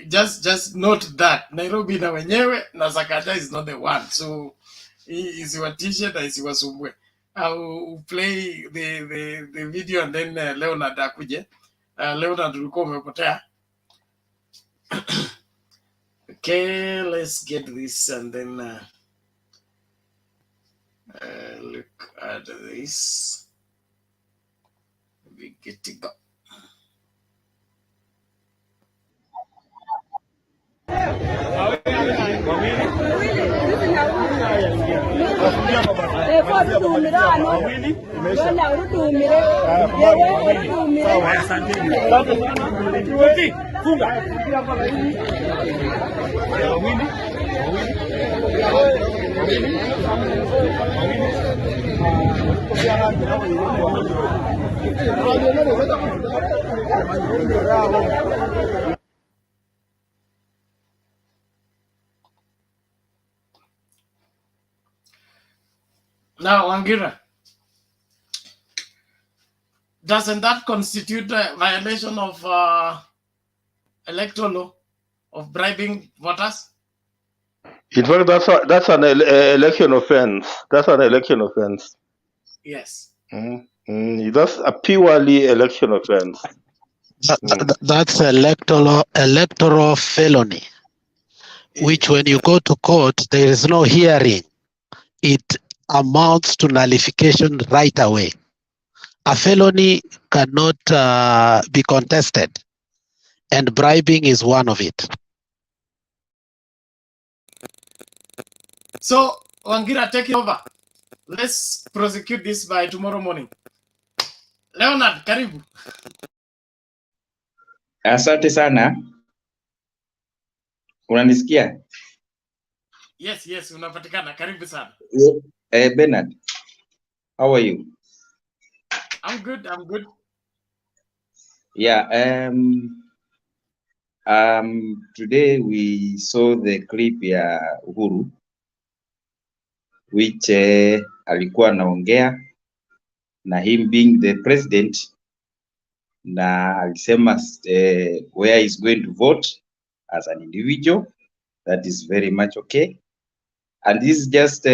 Just note that Nairobi na wenyewe na Sakaja is not the one, so isiwatishe na isiwasumbue. I'll play the video and then Leonard akuje. Leonard ulikuwa umepotea. Okay, let's get this and then look at this. We get to go. Now, Wangira, doesn't that constitute a violation of electoral law of bribing voters? In fact, that's an election offense. That's an election offense. Yes. That's a purely election offense. That's electoral felony, which when you go to court, there is no hearing. It amounts to nullification right away. A felony cannot be contested, and bribing is one of it. So, Wangira, take it over. Let's prosecute this by tomorrow morning. Leonard, karibu. Asante sana. Unanisikia? Yes, unapatikana. Karibu sana. Bernard, how are you? I'm good. Yeah, today we saw the clip ya Uhuru which alikuwa anaongea na him being the president, na alisema where he's going to vote as an individual. That is very much okay, and this is just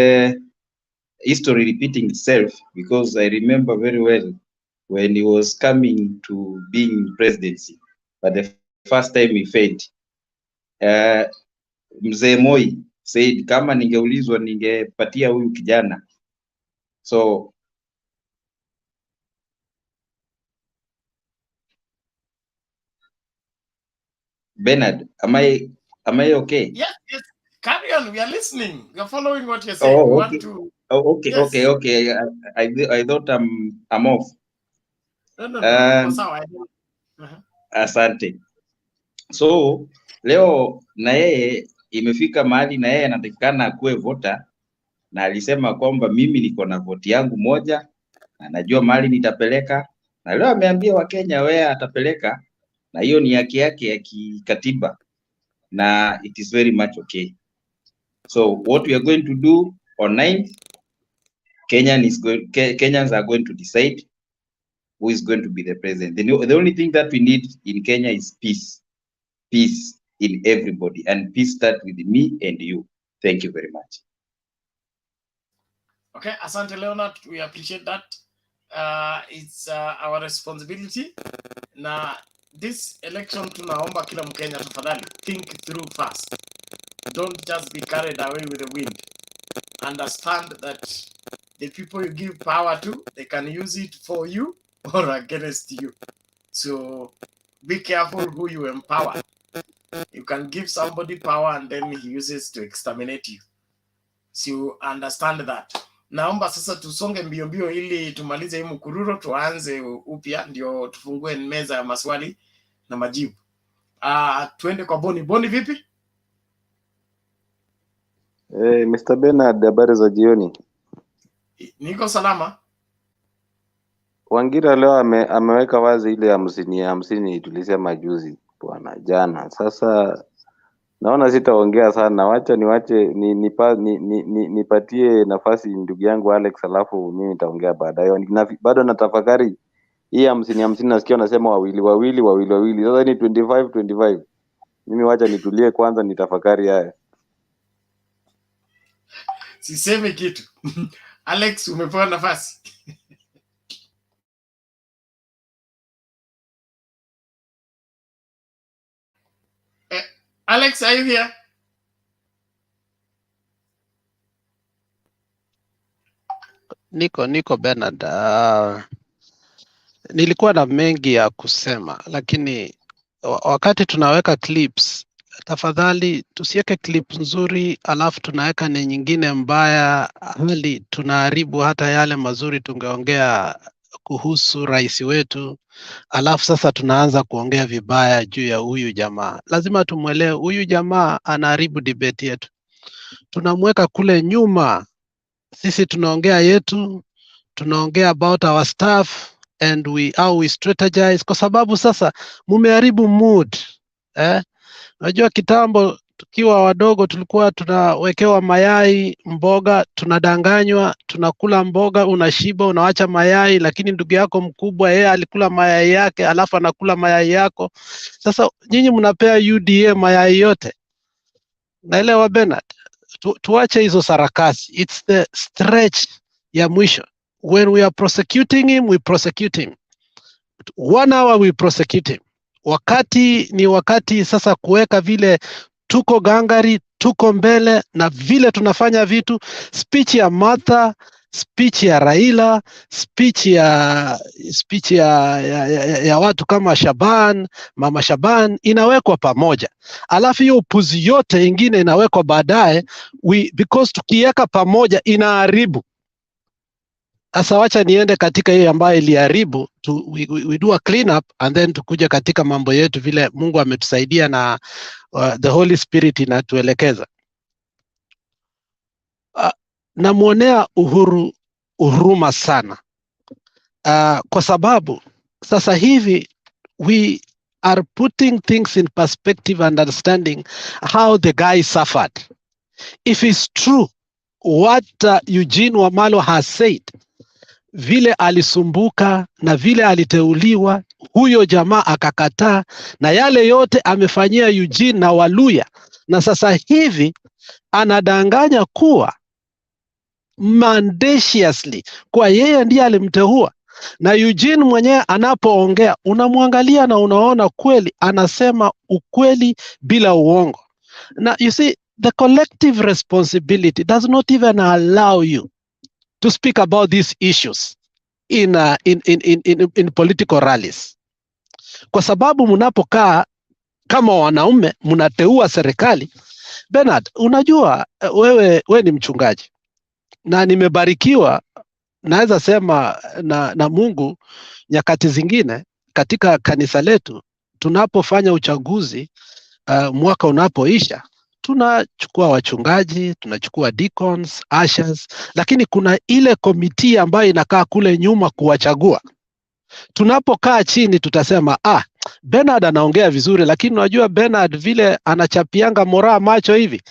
history repeating itself, because I remember very well when he was coming to being presidency, but the first time he failed. Mzee Moi said kama ningeulizwa ningepatia huyu kijana. So Bernard, am I okay? Yes, carry on. We are listening. We are following what you're saying. Oh, okay. Okay. I thought I'm off. No. Asante. So leo na yeye imefika mahali na yeye anatakikana akuwe voter, na alisema kwamba mimi niko na voti yangu moja na najua mahali nitapeleka, na leo ameambia Wakenya wewe atapeleka, na hiyo ni haki yake ya kikatiba, na it is very much okay. So what we are going to do on 9th, Kenyans are going to decide who is going to be the president. The only thing that we need in Kenya is peace. Peace in everybody, and peace start with me and you. Thank you very much. Okay, asante Leonard, we appreciate that. It's our responsibility. Na this election tunaomba kila Mkenya tafadhali think through first. Don't just be carried away with the wind. Understand that the people you give power to, they can use it for you or against you. So be careful who you empower. You can give somebody power and then he uses to exterminate you. So you understand that. Naomba sasa tusonge mbio ili tumalize hii mkururo, tuanze upya ndio tufungue meza ya maswali na majibu. Tuende kwa Boni. Boni vipi? Mr. Bernard, habari za jioni. Niko salama. Wangira leo ameweka wazi ile 50 tulisema juzi bwana jana. Sasa naona sitaongea sana, wacha nipatie nafasi ndugu yangu Alex, alafu mimi nitaongea baadaye. Bado natafakari hii 50 nasikia nasema wawili. Sasa ni 25. Mimi wacha nitulie kwanza nitafakari haya. Sisemi kitu. Alex, umepewa nafasi. Alex, are you here? Niko Bernard. Nilikuwa na mengi ya kusema, lakini wakati tunaweka clips, tafadhali tusiweke clip nzuri alafu tunaweka ni nyingine mbaya, hali tunaharibu hata yale mazuri tungeongea kuhusu rais wetu, alafu sasa tunaanza kuongea vibaya juu ya huyu jamaa. Lazima tumuelewe huyu jamaa anaharibu debate yetu. Tunamweka kule nyuma, sisi tunaongea yetu, tunaongea about our staff and how we strategize, kwa sababu sasa mumeharibu mood. Unajua kitambo tukiwa wadogo tulikuwa tunawekewa mayai, mboga, tunadanganywa, tunakula mboga, unashiba, unawacha mayai, lakini ndugu yako mkubwa yeye alikula mayai yake, alafu anakula mayai yako. Sasa nyinyi mnapea UDA mayai yote. Naelewa Bernard. Tuache hizo sarakasi. It's the stretch ya mwisho. When we are prosecuting him, we prosecute him. 1 hour we prosecute him. Wakati ni wakati sasa kuweka vile tuko gangari, tuko mbele na vile tunafanya vitu. Speech ya Martha, speech ya Raila, speech ya watu kama Shaban, Mama Shaban inawekwa pamoja. Alafu hiyo upuzi yote ingine inawekwa baadaye, because tukiweka pamoja inaharibu. Asa wacha niende katika hiyo ambayo iliharibu, we do a clean up and then tukuja katika mambo yetu vile Mungu ametusaidia na the Holy Spirit inatuelekeza. Namuonea Uhuru huruma sana. Kwa sababu sasa hivi we are putting things in perspective and understanding how the guy suffered. If it's true what Eugene Wamalwa has said, vile alisumbuka na vile aliteuliwa, huyo jamaa akakataa, na yale yote amefanyia Eugene na Waluya, na sasa hivi anadanganya kuwa mendaciously kwa yeye ndiye alimteua. Na Eugene mwenyewe anapoongea unamwangalia na unaona kweli anasema ukweli bila uongo. Na you see, the collective responsibility does not even allow you to speak about these issues in political rallies. Kwa sababu mnapokaa kama wanaume mnateua serikali. Bernard, unajua wewe ni mchungaji na nimebarikiwa, naweza sema na Mungu nyakati zingine katika kanisa letu tunapofanya uchaguzi, mwaka unapoisha tunachukua wachungaji, tunachukua deacons, ushers, lakini kuna ile komiti ambayo inakaa kule nyuma kuwachagua. Tunapokaa chini tutasema Bernard anaongea vizuri, lakini unajua Bernard vile anachapianga moraa macho hivi,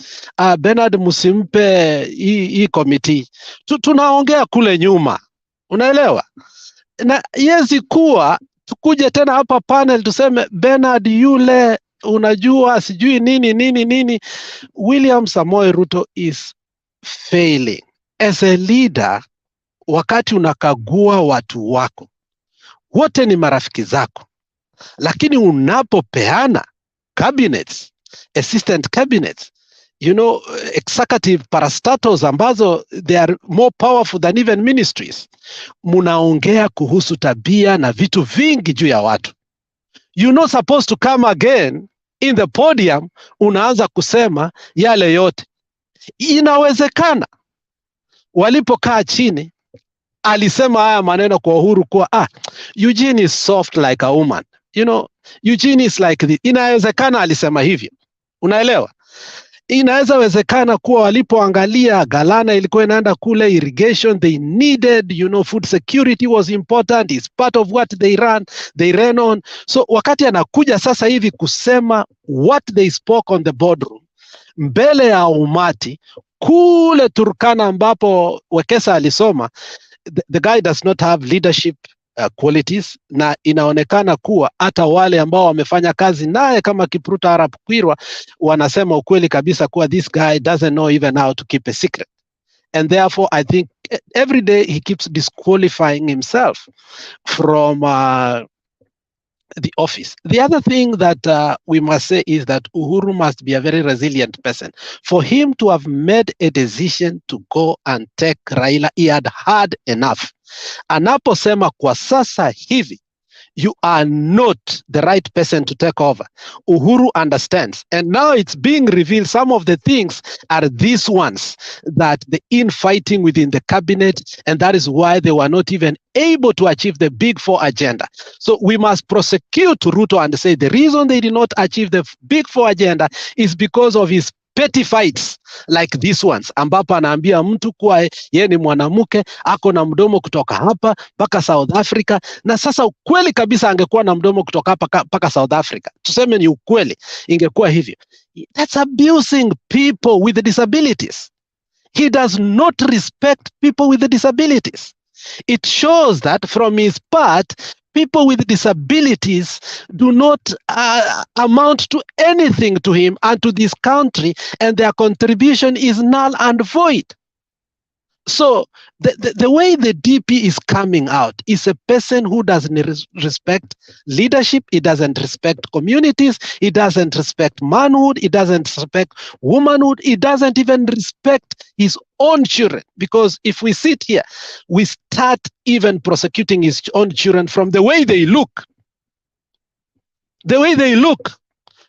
Bernard msimpe hii komiti. Tunaongea kule nyuma, unaelewa? Na yezi kuwa tukuje tena hapa panel tuseme Bernard yule unajua sijui nini. William Samoei Ruto is failing as a leader. Wakati unakagua watu wako wote ni marafiki zako, lakini unapopeana cabinets, assistant cabinets, executive parastatals ambazo they are more powerful than even ministries, munaongea kuhusu tabia na vitu vingi juu ya watu. You're not supposed to come again in the podium unaanza kusema yale yote. Inawezekana walipokaa chini alisema haya maneno kwa Uhuru kuwa Eugene is soft like a woman. Eugene is like this. Inawezekana alisema hivyo. Unaelewa? Inawezekana kuwa walipoangalia Galana ilikuwa inaenda kule irrigation, they needed, food security was important, is part of what they ran on. So wakati anakuja sasa hivi kusema what they spoke on the boardroom mbele ya umati kule Turkana ambapo Wekesa alisoma, the guy does not have leadership qualities, na inaonekana kuwa hata wale ambao wamefanya kazi naye kama Kipruta Arap Kwirwa wanasema ukweli kabisa kuwa this guy doesn't know even how to keep a secret, and therefore I think every day he keeps disqualifying himself from the office. The other thing that we must say is that Uhuru must be a very resilient person. For him to have made a decision to go and take Raila, he had had enough. Anaposema kwa sasa hivi, you are not the right person to take over, Uhuru understands. And now it's being revealed some of the things are these ones that the infighting within the cabinet, and that is why they were not even able to achieve the Big Four agenda. So we must prosecute Ruto and say the reason they did not achieve the Big Four agenda is because of his petty fights like these ones, ambapo anaambia mtu kuwa yeye ni mwanamke, ako na mdomo kutoka hapa mpaka South Africa. Na sasa ukweli kabisa, angekuwa na mdomo kutoka hapa mpaka South Africa, tuseme ni ukweli, ingekuwa hivyo. That's abusing people with disabilities. He does not respect people with disabilities. It shows that from his part, people with disabilities do not amount to anything to him and to this country, and their contribution is null and void. So the way the DP is coming out is a person who doesn't respect leadership, he doesn't respect communities, he doesn't respect manhood, he doesn't respect womanhood, he doesn't even respect his own children. Because if we sit here, we start even prosecuting his own children from the way they look. The way they look.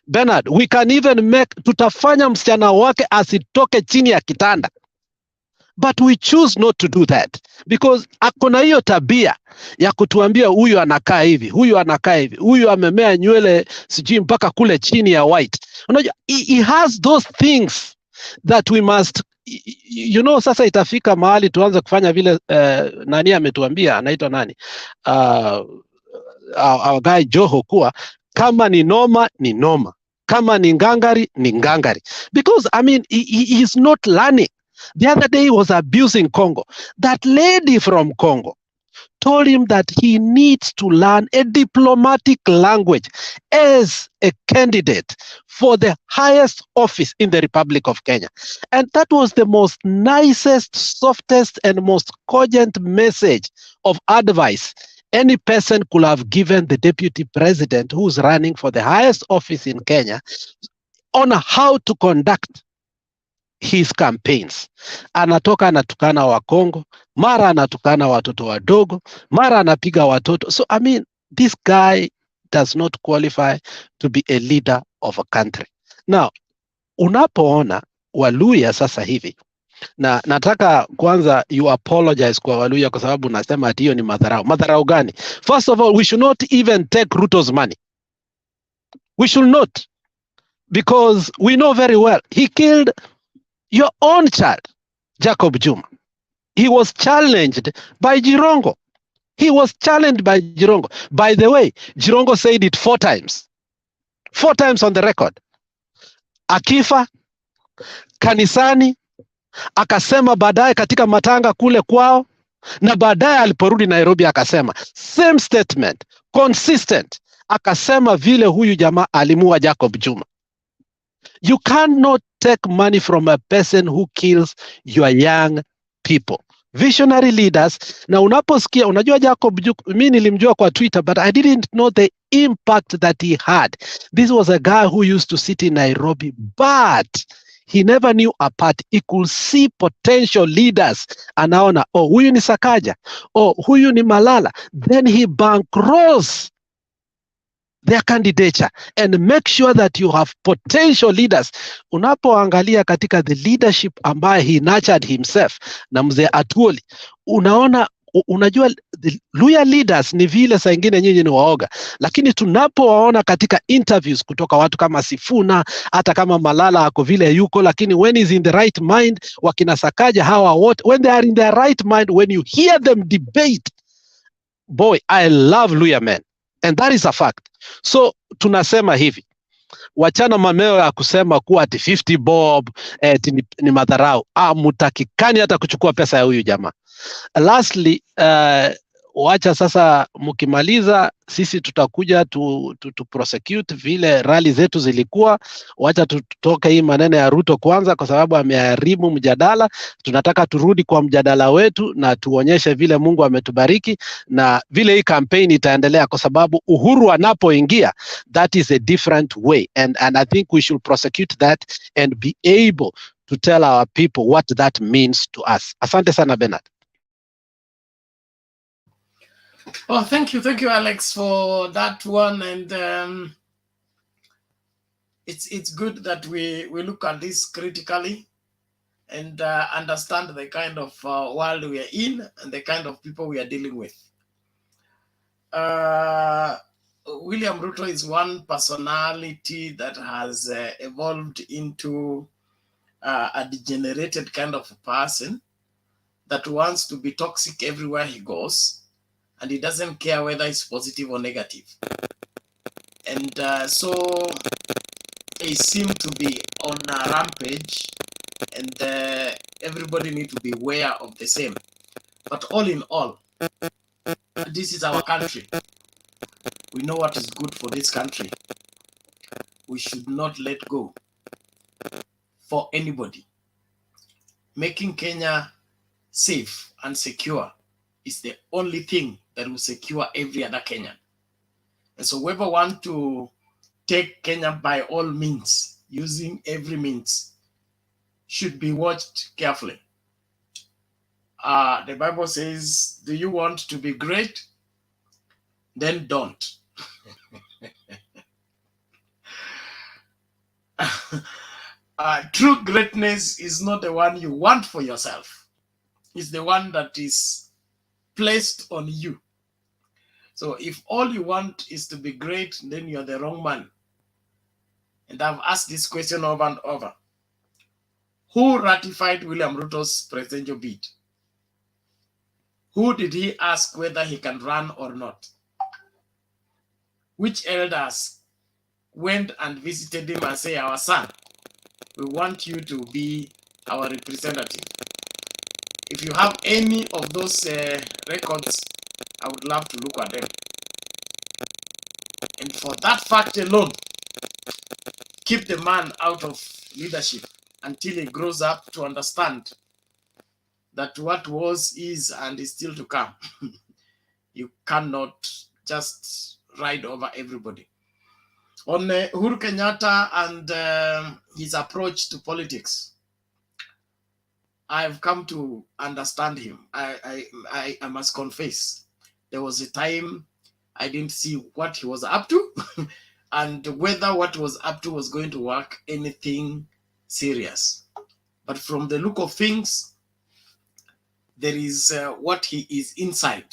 Bernard, we can even tutafanya msichana wake asitoke chini ya kitanda. But we choose not to do that because akona hiyo tabia ya kutuambia huyu anakaa hivi, huyu anakaa hivi, huyu amemea nywele sijui mpaka kule chini ya white. Unajua, he has those things that we must, you know. Sasa itafika mahali tuanze kufanya vile nani ametuambia, anaitwa nani, our guy Joho, kuwa kama ni noma ni noma, kama ni ngangari ni ngangari, because I mean he is not learning. The other day he was abusing Congo. That lady from Congo told him that he needs to learn a diplomatic language as a candidate for the highest office in the Republic of Kenya. And that was the most nicest, softest, and most cogent message of advice any person could have given the deputy president who's running for the highest office in Kenya on how to conduct his campaigns. Anatoka anatukana wa Congo, mara anatukana watoto wadogo, mara anapiga watoto. So I mean, this guy does not qualify to be a leader of a country. Now, unapoona Waluya sasa hivi, na nataka kwanza you apologize kwa Waluya kwa sababu nasema ati hiyo ni madharau. Madharau gani? First of all, we should not even take Ruto's money. We should not, because we know very well he killed your own child, Jacob Juma. He was challenged by Jirongo. He was challenged by Jirongo. By the way, Jirongo said it 4 times. 4 times on the record. Akifa, kanisani, akasema baadaye katika matanga kule kwao, na baadaye aliporudi Nairobi akasema same statement, consistent. Akasema vile huyu jamaa alimua Jacob Juma. You cannot take money from a person who kills your young people. Visionary leaders. Na unaposikia, unajua Jacob Juma, mimi nilimjua kwa Twitter, but I didn't know the impact that he had. This was a guy who used to sit in Nairobi, but he never knew a party. He could see potential leaders. Anaona, oh, huyu ni Sakaja. Oh, huyu ni Malala. Then he bankrolls their candidature and make sure that you have potential leaders. Unapoangalia katika the leadership ambaye he nurtured himself na mzee Atuoli, unaona, unajua the Luya leaders ni vile saa ingine nyinyi ni waoga, lakini tunapowaona katika interviews kutoka watu kama Sifuna, hata kama Malala ako vile yuko, lakini when is in the right mind, wakina Sakaja hawa wote, when they are in their right mind, when you hear them debate, boy, I love Luya men. And that is a fact. So tunasema hivi, wachana mameo ya kusema kuwa ati 50 bob ni madharau. Mutakikani hata kuchukua pesa ya huyu jamaa. Lastly, wacha sasa mkimaliza, sisi tutakuja tu prosecute vile rally zetu zilikuwa. Wacha tutoke hii maneno ya Ruto kwanza, kwa sababu ameharibu mjadala. Tunataka turudi kwa mjadala wetu na tuonyeshe vile Mungu ametubariki na vile hii campaign itaendelea, kwa sababu Uhuru anapoingia, that is a different way, and I think we should prosecute that and be able to tell our people what that means to us. Asante sana Bernard. Oh, thank you, Alex, for that one. And it's good that we look at this critically and understand the kind of world we are in and the kind of people we are dealing with. William Ruto is one personality that has evolved into a degenerated kind of a person that wants to be toxic everywhere he goes, and he doesn't care whether it's positive or negative. And so he seemed to be on a rampage, and everybody need to be aware of the same. But all in all, this is our country. We know what is good for this country. We should not let go for anybody. Making Kenya safe and secure is the only thing that will secure every other Kenyan. And so whoever wants to take Kenya by all means, using every means, should be watched carefully. The Bible says, do you want to be great? Then don't. True greatness is not the one you want for yourself. It's the one that is placed on you. So if all you want is to be great, then you're the wrong man. And I've asked this question over and over. Who ratified William Ruto's presidential bid? Who did he ask whether he can run or not? Which elders went and visited him and said, our son, we want you to be our representative? If you have any of those records, I would love to look at them. And for that fact alone, keep the man out of leadership until he grows up to understand that what was, is, and is still to come. You cannot just ride over everybody. On Uhuru Kenyatta and his approach to politics, I've come to understand him. I must confess, there was a time I didn't see what he was up to and whether what he was up to was going to work anything serious. But from the look of things, there is what he is inside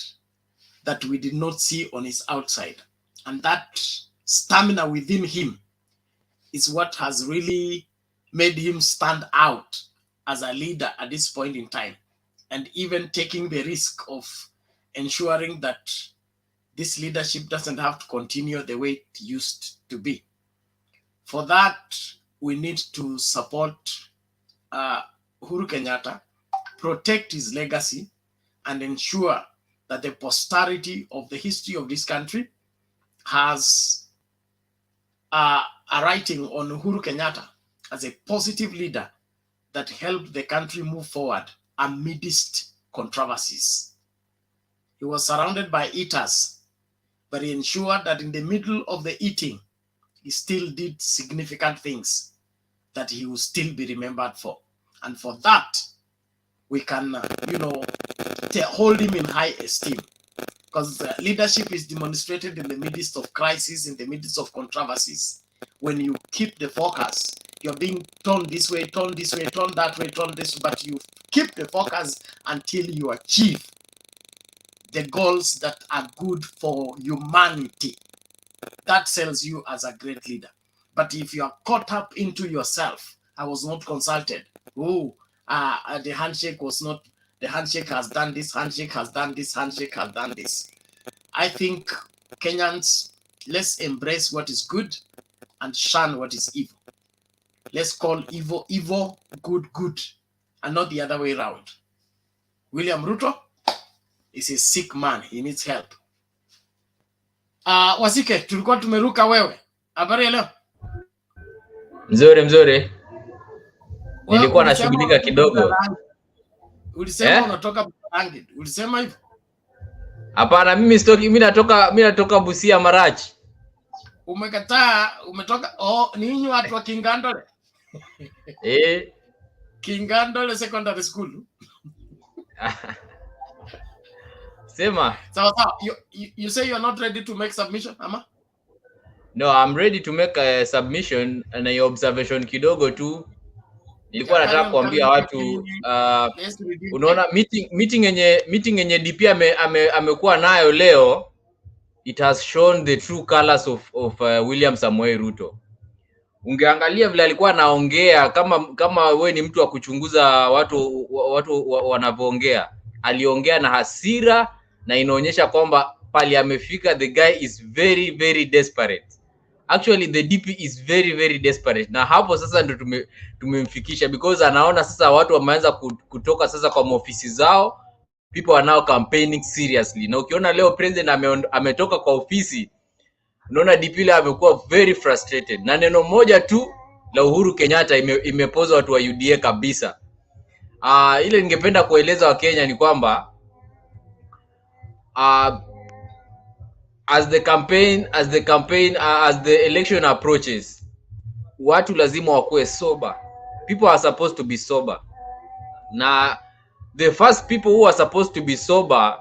that we did not see on his outside. And that stamina within him is what has really made him stand out as a leader at this point in time, and even taking the risk of ensuring that this leadership doesn't have to continue the way it used to be. For that, we need to support Uhuru Kenyatta, protect his legacy, and ensure that the posterity of the history of this country has a writing on Uhuru Kenyatta as a positive leader that helped the country move forward amidst controversies. He was surrounded by eaters, but he ensured that in the middle of the eating, he still did significant things that he will still be remembered for. And for that, we can, hold him in high esteem, because leadership is demonstrated in the midst of crisis, in the midst of controversies. When you keep the focus, you're being turned this way, turned this way, turned that way, turned this way, but you keep the focus until you achieve the goals that are good for humanity. That sells you as a great leader. But if you are caught up into yourself, I was not consulted. The handshake was not, the handshake has done this, handshake has done this, handshake has done this. I think Kenyans, let's embrace what is good and shun what is evil. Let's call evil, evil, good, good, and not the other way around. William Ruto is a sick man. He needs help. Wasike, tulikuwa tumeruka wewe. Habari ya leo? Mzuri. Nilikuwa nashughulika kidogo. Ulisema unatoka Budalangi. Ulisema hivyo? Hapana, mimi natoka Busia Marachi. Umekataa, umetoka ninyi watu wa Kingandole. Kingandole Secondary School. Sema. So you say you're not ready to make submission, ama? No, I'm ready to make a submission and a observation kidogo tu. Nilikuwa nataka kuambia watu unaona meeting yenye DP amekuwa nayo leo, it has shown the true colors of William Samoei Ruto. ungeangalia vile alikuwa anaongea, kama we ni mtu wa kuchunguza watu wanavyoongea, aliongea na hasira, na inaonyesha kwamba pali amefika, the guy is very very desperate. Actually the DP is very very desperate, na hapo sasa ndo tumemfikisha, because anaona sasa watu wameanza kutoka sasa kwa maofisi zao, people are now campaigning seriously. Na ukiona leo president ametoka kwa ofisi, unaona DP leo amekuwa very frustrated, na neno moja tu la Uhuru Kenyatta imepoza watu wa UDA kabisa. Ile ningependa kueleza wa Kenya ni kwamba as the election approaches, watu lazima wakuwe sober. People are supposed to be sober. Na the first people who are supposed to be sober,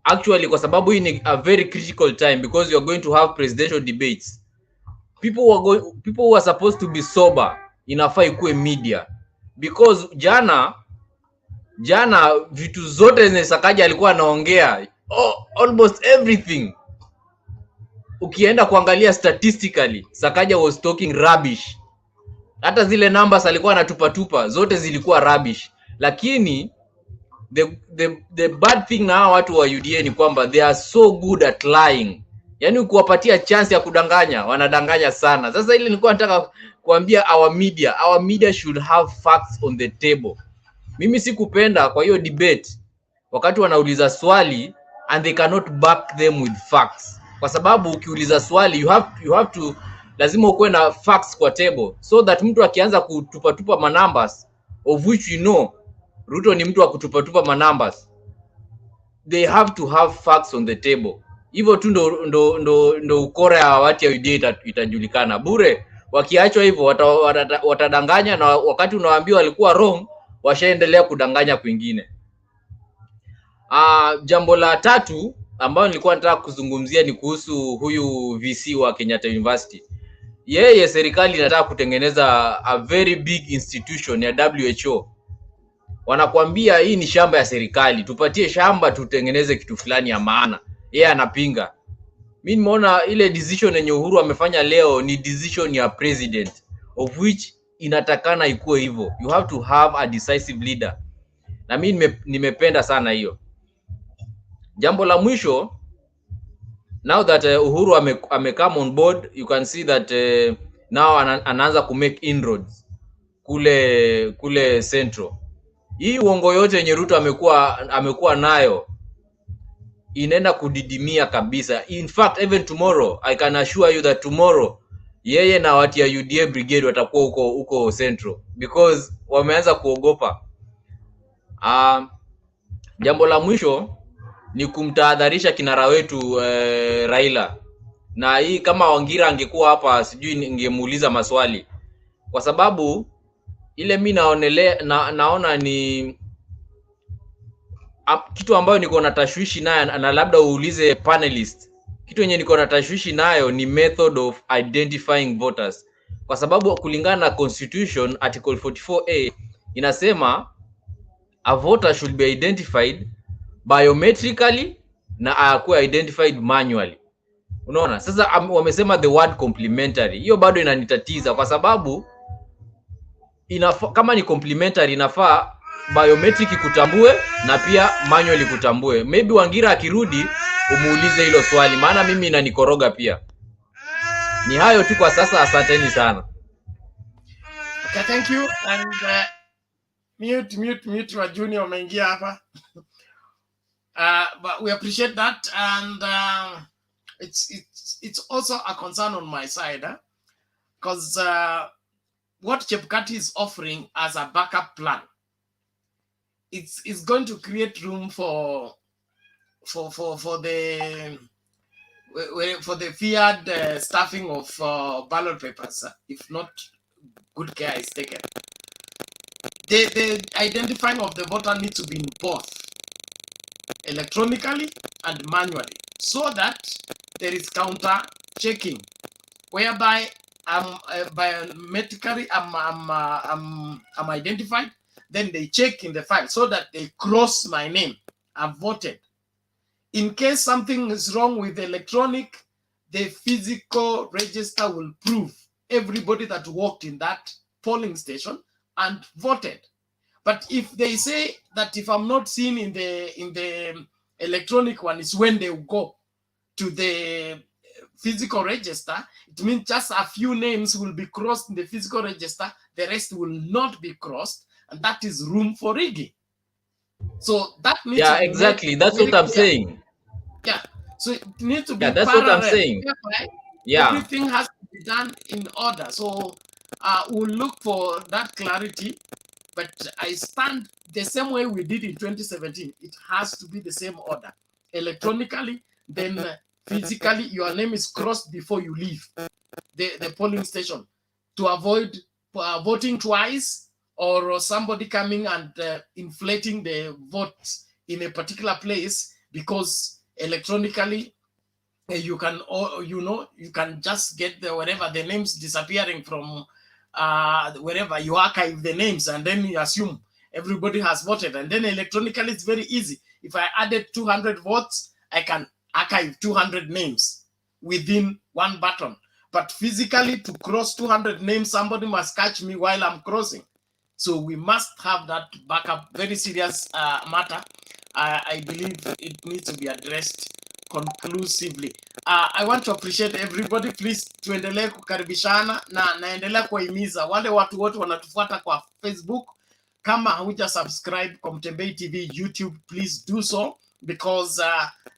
actually, kwa sababu hii ni a very critical time, because you are going to have presidential debates. People who are supposed to be sober, inafaa ikuwe media, because jana vitu zote zenye Sakaja alikuwa anaongea, almost everything, ukienda kuangalia statistically, Sakaja was talking rubbish. Hata zile numbers alikuwa anatupa zote zilikuwa rubbish. Lakini the bad thing na watu wa UDA ni kwamba they are so good at lying. Yani ukiwapatia chance ya kudanganya, wanadanganya sana. Sasa ile nilikuwa nataka kuambia our media should have facts on the table. Mimi sikupenda kwa hiyo debate wakati wanauliza swali and they cannot back them with facts, kwa sababu ukiuliza swali you have to, lazima ukuwe na facts kwa table, so that mtu akianza kutupa manumbers, of which you know Ruto ni mtu wa kutupa manumbers, they have to have facts on the table. Hivyo tu ndo ukora ya watu ya UDA itajulikana. Bure wakiachwa hivyo watadanganya, na wakati unawaambia walikuwa wrong, washaendelea kudanganya kwingine. Jambo la tatu ambayo nilikuwa nataka kuzungumzia ni kuhusu huyu VC wa Kenyatta University. Yeye serikali inataka kutengeneza a very big institution ya WHO. Wanakuambia hii ni shamba ya serikali, tupatie shamba tutengeneze kitu fulani ya maana. Yeye anapinga. Mimi nimeona ile decision yenye Uhuru amefanya leo ni decision ya president, of which inatakana ikuwe hivyo. You have to have a decisive leader. Na mimi nimependa sana hiyo. Jambo la mwisho, now that Uhuru come on board, you can see that now anaanza ku make inroads kule Central. Hii uongo yote yenye Ruto amekuwa nayo inaenda kudidimia kabisa. In fact, even tomorrow, I can assure you that tomorrow yeye na watu ya UDA brigade watakuwa huko Central, because wameanza kuogopa. Jambo la mwisho ni kumtahadharisha kinara wetu Raila. Na hii kama Wangira angekuwa hapa, sijui ningemuuliza maswali, kwa sababu ile mimi naona ni kitu ambayo niko na tashwishi nayo, na labda uulize panelist. Kitu yenye niko na tashwishi nayo ni method of identifying voters, kwa sababu kulingana na constitution article 44A inasema a voter should be identified biometrically na akuwe identified manually. Unaona? Sasa wamesema the word complementary. Hiyo bado inanitatiza, kwa sababu kama ni complementary inafaa biometric kutambue na pia manually kutambue. Maybe Wangira akirudi umuulize hilo swali, maana mimi inanikoroga pia. Ni hayo tu kwa sasa, asanteni sana. Okay, thank you. And mute wa junior umeingia hapa. But we appreciate that, and it's also a concern on my side, because what Chebukati is offering as a backup plan, it's going to create room for the feared stuffing of ballot papers if not good care is taken. The identifying of the voter needs to be in both electronically and manually, so that there is counter checking, whereby biometrically I'm identified, then they check in the file so that they cross my name, I've voted. In case something is wrong with the electronic, the physical register will prove everybody that walked in that polling station and voted. But if they say that if I'm not seen in the electronic one, is when they go to the physical register, it means just a few names will be crossed in the physical register, the rest will not be crossed, and that is room for rigging. So that needs to be exactly. That's what I'm saying. Yeah. So it needs to be that's parallel. what I'm saying. Everything has to be done in order. So we'll look for that clarity. But I stand the same way we did in 2017. It has to be the same order. Electronically, then physically, your name is crossed before you leave the polling station to avoid voting twice or somebody coming and inflating the votes in a particular place, because electronically you can, you can just get the wherever the names disappearing from wherever you archive the names, and then you assume everybody has voted, and then electronically it's very easy. If I added 200 votes, I can archive 200 names within one button. But physically, to cross 200 names, somebody must catch me while I'm crossing. So we must have that backup. Very serious matter. I believe it needs to be addressed conclusively. I want to appreciate everybody. Please tuendelee kukaribishana na naendelea kuwahimiza wale watu wote wanatufuata kwa Facebook, kama hauja subscribe kwa Mtembei TV YouTube, please do so, because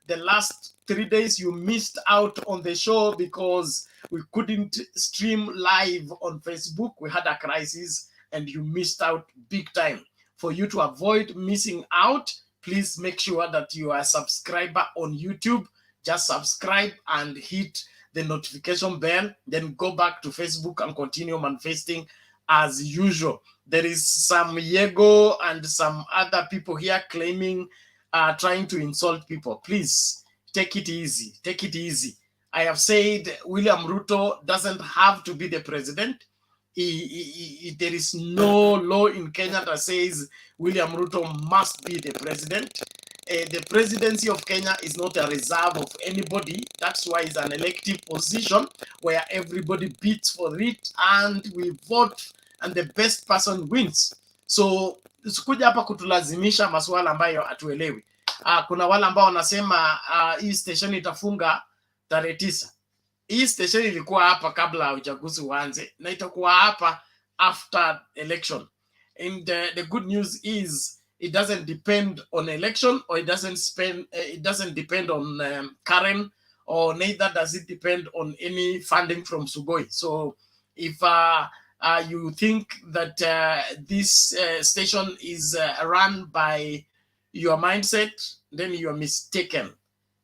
the last 3 days you missed out on the show because we couldn't stream live on Facebook. We had a crisis and you missed out big time. For you to avoid missing out, please make sure that you are a subscriber on YouTube. Just subscribe and hit the notification bell, then go back to Facebook and continue manifesting as usual. There is some Yego and some other people here claiming, trying to insult people. Please take it easy. Take it easy. I have said William Ruto doesn't have to be the president. There is no law in Kenya that says William Ruto must be the president. The presidency of Kenya is not a reserve of anybody. That's why it's an elective position where everybody bids for it and we vote and the best person wins. So sikuja hapa kutulazimisha masuala ambayo hatuelewi. Kuna wale ambao wanasema hii station itafunga tarehe 9. Hii station ilikuwa hapa kabla uchaguzi uanze na itakuwa hapa after election. And the good news is it doesn't depend on election, or it doesn't depend on Karen, or neither does it depend on any funding from Sugoi. So if you think that this station is run by your mindset, then you're mistaken.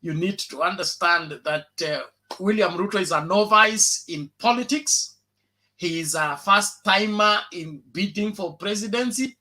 You need to understand that William Ruto is a novice in politics. He is a first timer in bidding for presidency.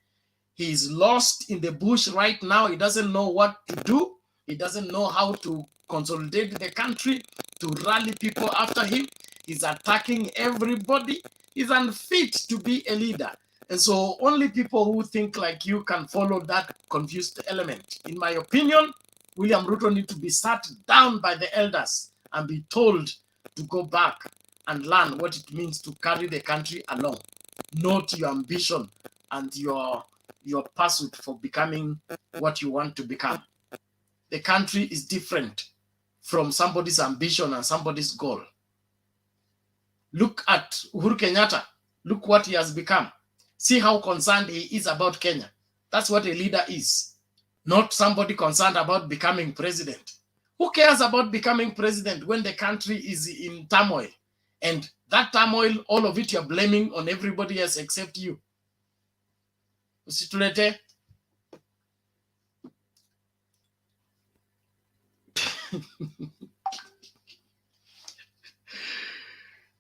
He is lost in the bush right now. He doesn't know what to do. He doesn't know how to consolidate the country, to rally people after him. He's attacking everybody. He's unfit to be a leader. And so only people who think like you can follow that confused element. In my opinion, William Ruto needs to be sat down by the elders and be told to go back and learn what it means to carry the country along, not your ambition and your pursuit for becoming what you want to become. The country is different from somebody's ambition and somebody's goal. Look at Uhuru Kenyatta. Look what he has become. See how concerned he is about Kenya. That's what a leader is. Not somebody concerned about becoming president. Who cares about becoming president when the country is in turmoil? And that turmoil, all of it you're blaming on everybody else except you. Usitulete.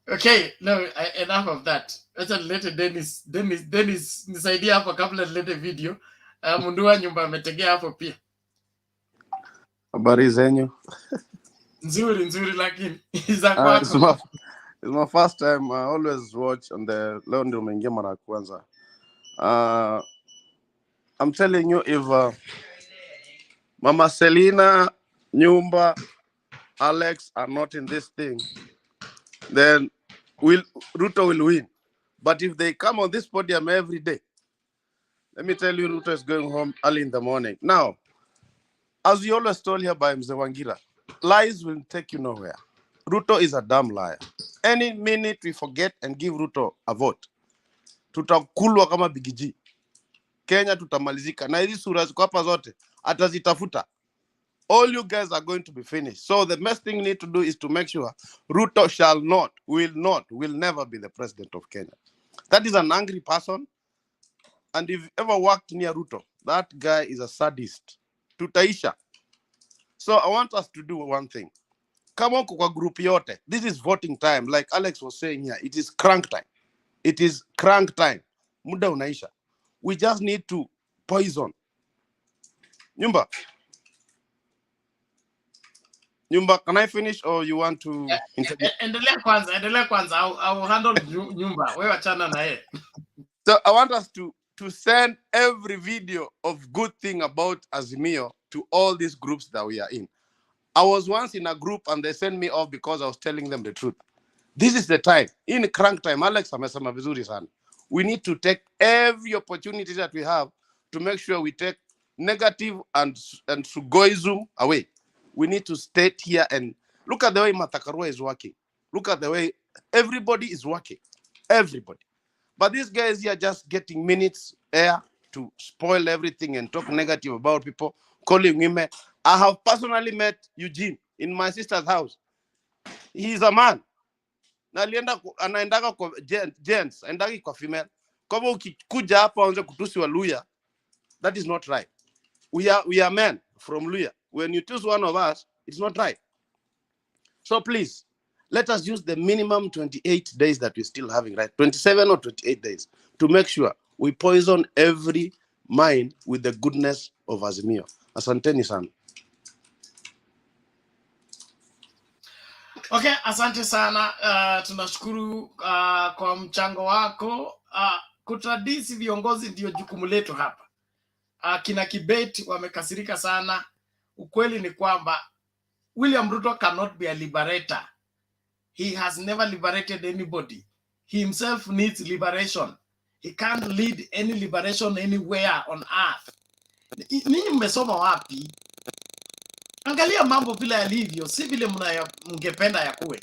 Okay, no, enough of that. Acha nilete Dennis nisaidia hapo kabla nilete video. Mundua nyumba ametegea hapo pia. Habari zenyu? Nzuri lakini za kwako. It's my first time. I always watch on the leo ndio umeingia mara ya kwanza. I'm telling you, if Mama Selina, Nyumba, Alex are not in this thing, then Ruto will win. But if they come on this podium every day, let me tell you, Ruto is going home early in the morning. Now, as we always told here by Mzee Wangira, lies will take you nowhere. Ruto is a damn liar. Any minute we forget and give Ruto a vote, tutakulwa kama bigiji. Kenya tutamalizika. Na hizi sura ziko hapa zote atazitafuta. All you guys are going to be finished. So the best thing you need to do is to make sure Ruto will never be the president of Kenya. That is an angry person. And if you ever worked near Ruto, that guy is a sadist. Tutaisha. So I want us to do one thing. Come on, kwa group yote. This is voting time. Like Alex was saying here, it is crank time. It is crank time. Muda unaisha. We just need to poison. Nyumba, can I finish or you want to interview? Endelea kwanza. I will handle Nyumba. Wewe achana na yeye. So I want us to send every video of good thing about Azimio to all these groups that we are in. I was once in a group and they sent me off because I was telling them the truth. This is the time. In crank time, Alex amesema vizuri sana. We need to take every opportunity that we have to make sure we take negative and sugoism away. We need to stay here and look at the way Matakarua is working. Look at the way everybody is working. Everybody. But these guys here just getting minutes air to spoil everything and talk negative about people, calling women. I have personally met Eugene in my sister's house. He is a man. Anaendaga kwa gents, aendagi kwa female. Kama ukikuja hapa uanze kutusi wa Luya, that is not right. We are men from Luya. When you choose one of us, it's not right. So please, let us use the minimum 28 days that we're still having, right? 27 or 28 days to make sure we poison every mind with the goodness of Azimio. Asanteni sana. Okay, asante sana. Tunashukuru kwa mchango wako. Kutradisi viongozi ndio jukumu letu hapa. Kina Kibet wamekasirika sana. Ukweli ni kwamba William Ruto cannot be a liberator. He has never liberated anybody. He himself needs liberation. He can't lead any liberation anywhere on earth. Ninyi mmesoma wapi? Angalia mambo vile yalivyo, si vile mngependa yakuwe.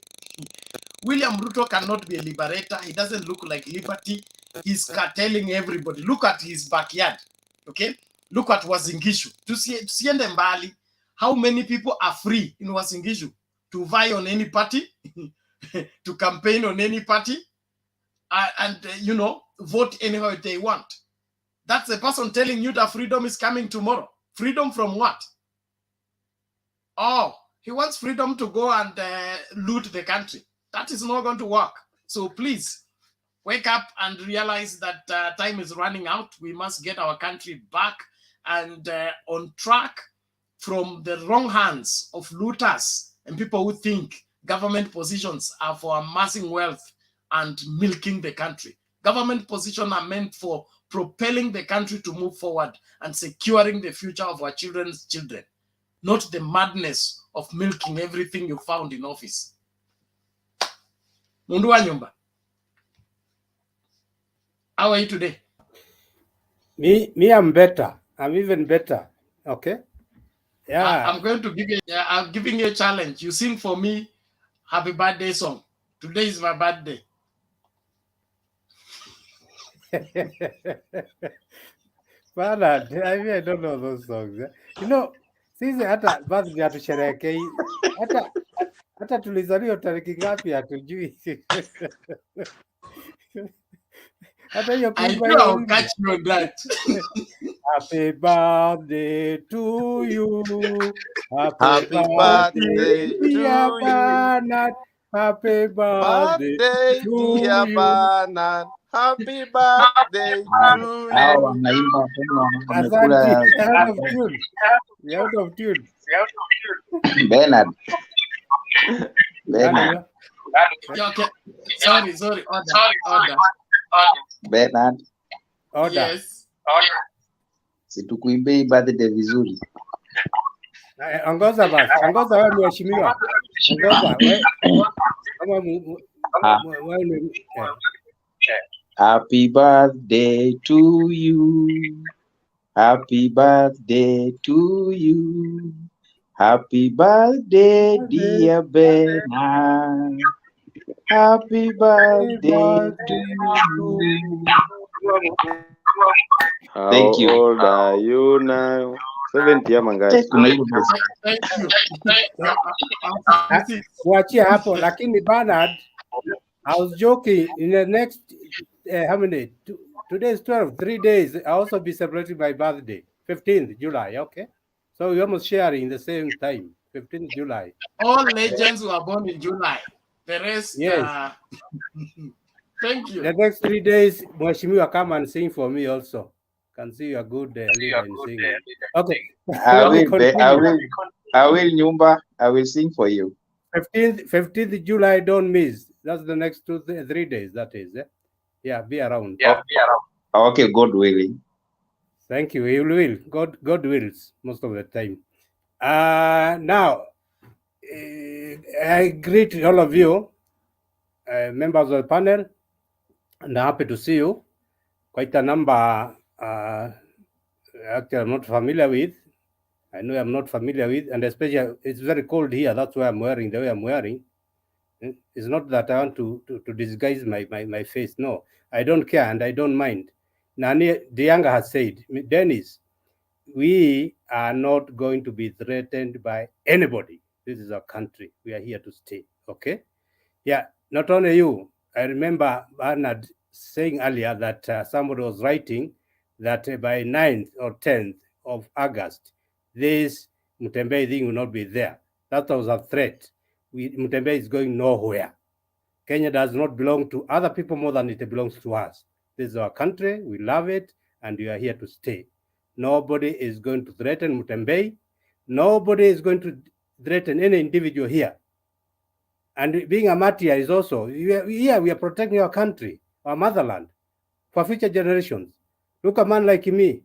William Ruto cannot be a liberator. He doesn't look like liberty. He's telling everybody. Look at his backyard. Okay? Look at Wazingishu. Tusiende mbali. How many people are free in Wazingishu to vie on any party, to campaign on any party, and vote anyhow they want? That's the person telling you that freedom is coming tomorrow. Freedom from what? Oh, he wants freedom to go and loot the country. That is not going to work. So please, wake up and realize that time is running out. We must get our country back and on track from the wrong hands of looters and people who think government positions are for amassing wealth and milking the country. Government positions are meant for propelling the country to move forward and securing the future of our children's children, not the madness of milking everything you found in office. Mundu wa Nyumba, how are you today? Me, I'm better. I'm even better. Okay. Yeah. I'm going to give you. I'm giving you a challenge. You sing for me, happy birthday song. Today is my birthday. Bana, I don't know those songs. You know, sisi hata birthday hatusherehekei. Hata tulizaliwa tariki ngapi hatujui. Hata hiyo I know I'll catch you on that. Happy birthday to you. Happy birthday to dear you. Bernard. Happy birthday to dear you. Bernard. Happy birthday to you. Asante, out of tune. You're out of tune. Bernard. Okay. Sorry. Order. Bernard. Order. Yes. Situkuimbei birthday vizuri. Ongoza basi. Ongoza wewe mheshimiwa. Ongoza wewe. Kama Happy birthday to you. Happy birthday to you. Happy birthday, dear Bernard. Happy birthday to you. How Thank you. old are you now? 70 ama ngapi? Thank you. Kuachia hapo, lakini Bernard, I was joking. In the next, how many? Today is 12, 3 days. I also be celebrating my birthday, 15th July. Okay, so we're almost sharing the same time, 15th July. All legends were born in July. The rest, yes. Thank you. The next 3 days, Mweshimiwa come and sing for me also. Can see you a good leader in singing. Okay, I will, Nyumba. I will sing for you. 15th July, don't miss. That's the next 3 days. That is, yeah, be around. Yeah, be around. Okay, God willing. Thank you. He will. God wills most of the time. Now, I greet all of you, members of the panel, and I'm happy to see you. Quite a number. Actually, I'm not familiar with. I know I'm not familiar with, and especially it's very cold here. That's why I'm wearing the way I'm wearing. It's not that I want to disguise my face. No, I don't care and I don't mind. Nani Dianga has said, Dennis, we are not going to be threatened by anybody. This is our country. We are here to stay. Okay? Yeah, not only you. I remember Bernard saying earlier that somebody was writing that by 9th or 10th of August, this Mutembei thing will not be there. That was a threat. Mutembei is going nowhere. Kenya does not belong to other people more than it belongs to us. This is our country. We love it, and we are here to stay. Nobody is going to threaten Mutembei. Nobody is going to threaten any individual here. And being a martyr is also, we are protecting our country, our motherland, for future generations. Look, a man like me,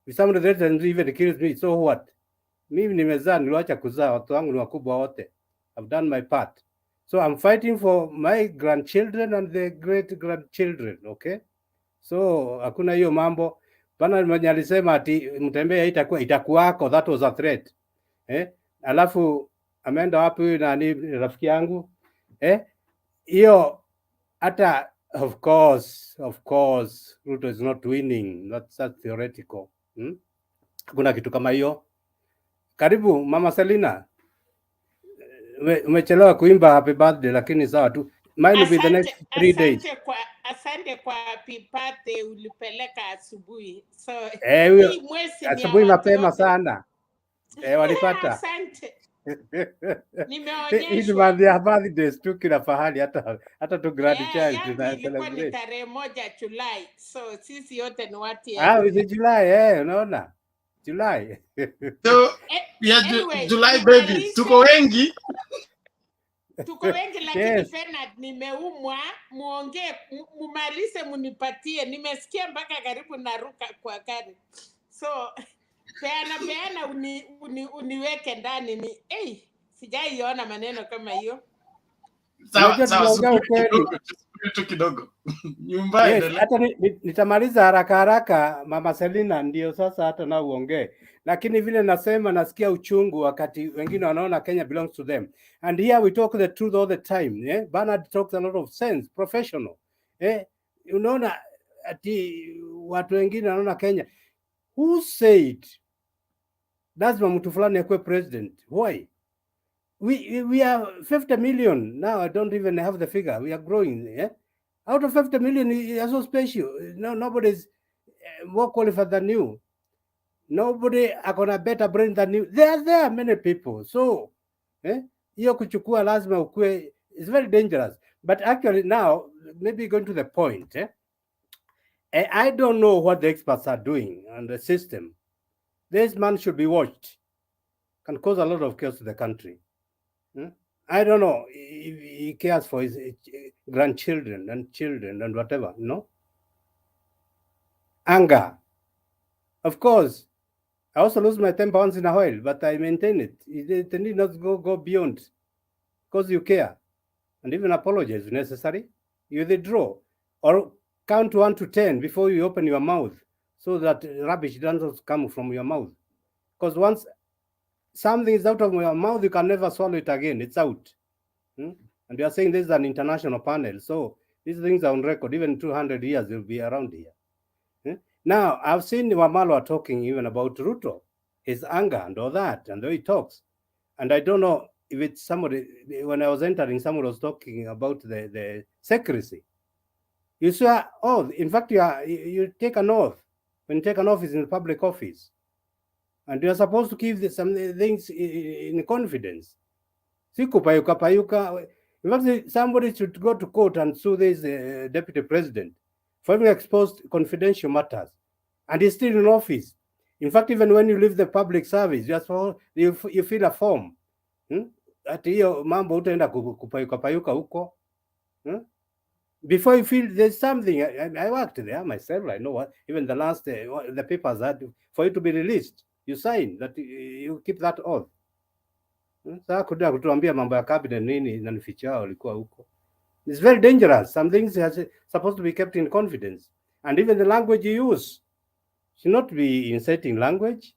if somebody threatens even kills me, so what? Mimi nimezaa, niliwacha kuzaa, watu wangu ni wakubwa wote. I've done my part. So I'm fighting for my grandchildren and the great grandchildren, okay? So hakuna hiyo mambo. Bana mwenye alisema ati Mtembea itakuwako, that was a threat. Alafu ameenda wapi huyu nani rafiki yangu? Hiyo hata of course Ruto is not winning. That's theoretical. Hakuna kitu kama hiyo. Karibu Mama Selina. Umechelewa kuimba happy birthday lakini sawa tu. Mine will be the next 3 days. Asante kwa happy birthday ulipeleka asubuhi. So hii mwezi asubuhi mapema sana. Walipata. Asante. Hii ni ya birthdays tu kila fahali hata tu grandchild tuna celebrate. Ni tarehe 1 Julai. So sisi yote ni watu ni July unaona? July. So anyway, July baby. Tuko wengi lakini Bernard nimeumwa, muongee mumalize munipatie. Nimesikia mpaka karibu naruka kwa gari. So peana uniweke ndani ni sijaiona maneno kama hiyo. Sawa kidogo. Nyumbani hata nitamaliza haraka Mama Selina, ndio sasa hata na uongee. Lakini vile nasema nasikia uchungu wakati wengine wanaona Kenya belongs to them. And here we talk the truth all the time. Bernard talks a lot of sense, professional. Unaona ati watu wengine wanaona Kenya. Who said lazima mtu fulani akuwe president? Why? We are 50 million now. I don't even have the figure. We are growing. Out of 50 million, you are so special. No, nobody's more qualified than you. Nobody are gonna better brain than you. There are many people. So, hiyo kuchukua lazima ukue is very dangerous. But actually now, maybe going to the point. I don't know what the experts are doing on the system. This man should be watched. Can cause a lot of chaos to the country. I don't know if he cares for his grandchildren and children and whatever, no? Anger. Of course, I also lose my temper once in a while, but I maintain it. It need not go beyond because you care. and even apologize if necessary. You withdraw or count 1 to 10 before you open your mouth so that rubbish doesn't come from your mouth. Because once something is out of your mouth, you can never swallow it again. It's out. And you are saying this is an international panel. So these things are on record. Even 200 years, they'll be around here. Now, I've seen Wamalwa talking even about Ruto, his anger and all that, and the way he talks. And I don't know if it's somebody, when I was entering, someone was talking about the secrecy. You swear oath. In fact, you take an oath. When you take an office in public office, and you're supposed to keep some things in confidence. Si kupayuka. In fact, somebody should go to court and sue this deputy president for having exposed confidential matters. And he's still in office. In fact, even when you leave the public service, you fill a form. Ati hiyo mambo utaenda kupayuka huko. Before you feel there's something, I worked there myself. I know what, even the last, the papers had, for you to be released, you sign that you keep that oath. Sasa kuja kutuambia mambo ya cabinet nini na nificha walikuwa huko. It's very dangerous. Some things are supposed to be kept in confidence. And even the language you use should not be inciting language.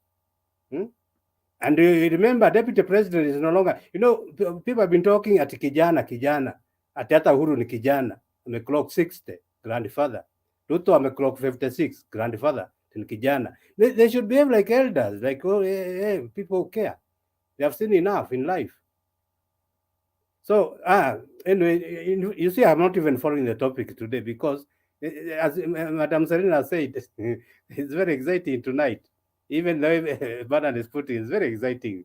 And you remember, deputy president is no longer, people have been talking at kijana, at hata Uhuru ni kijana, clock 60, grandfather. Ruto clock 56, grandfather, ni kijana. They should behave like elders, like, oh, hey, people care. They have seen enough in life. So, anyway, you see, I'm not even following the topic today because, as Madam Serena said, it's very exciting tonight. Even though Bernard is putting, it's very exciting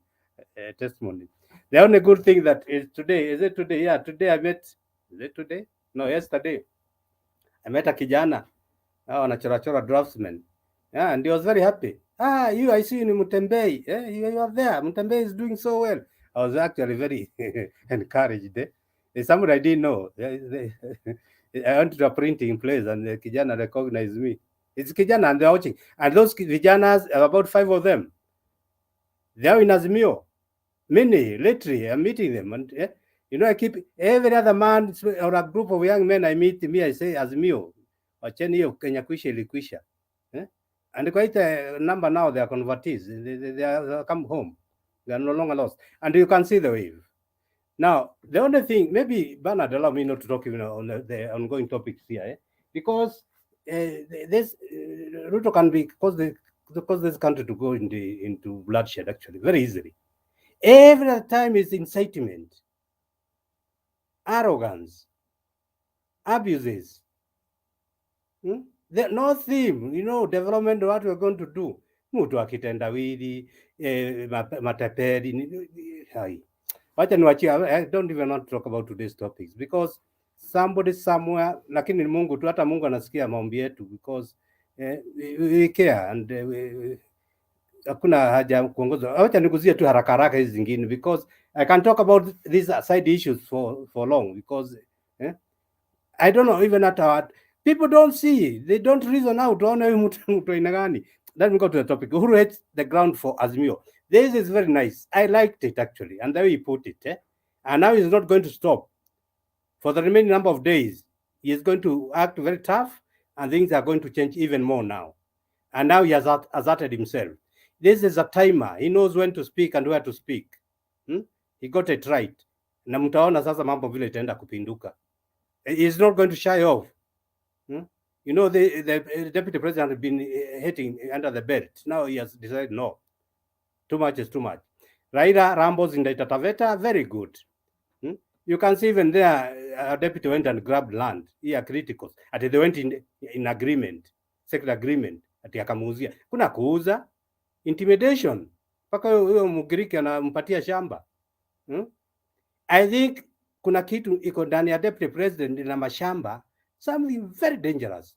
testimony. The only good thing that is today, is it today? Yeah, today I met, is it today? No, yesterday. I met a kijana, wanachorachora draftsman. Yeah, and he was very happy. I see you in Mutembei. You are there. Mutembei is doing so well. I was actually very encouraged. Somebody I didn't know. I went to a printing place and the kijana recognized me. It's kijana and they're watching. And those vijanas, about 5 of them, they're in Azimio. Many, literally, I'm meeting them. And I keep every other man or a group of young men I meet, I say Azimio. Wacheni hiyo Kenya kuisha ilikwisha. And quite a number now, they are convertees. They are come home. They are no longer lost. And you can see the wave. Now, the only thing, maybe Bernard, allow me not to talk even on the ongoing topics here, because this Ruto can be cause this country to go into bloodshed actually very easily. Every time is incitement, arrogance, abuses. No theme, development, what we're going to do. Mtu akitendawili, matapeli, wacha niwachie. I don't even want to talk about today's topics because somebody somewhere, lakini Mungu tu, hata Mungu anasikia maombi yetu because we care and hakuna haja kuongoza. Wacha niguzie tu haraka hizi zingine because I can talk about these side issues for long because I don't know even at our people don't see, they don't reason out. Let me go to the topic. Uhuru hates the ground for Azimio. This is very nice. I liked it actually, and the way he put it. And now he's not going to stop for the remaining number of days. He is going to act very tough, and things are going to change even more now. And now he has asserted himself. This is a timer. He knows when to speak and where to speak. He got it right. Na mtaona sasa mambo vile itaenda kupinduka. He's not going to shy off. The deputy president has been hitting under the belt. Now he has decided no. Too much is too much. Raila rambles in Taita Taveta, very good. You can see even there, a deputy went and grabbed land. Here critical. They went in agreement, secret agreement. Akamuuzia. Kuna kuuza, intimidation. Paka huyo Mgiriki anampatia shamba. I think kuna kitu iko ndani ya deputy president na mashamba, something very dangerous.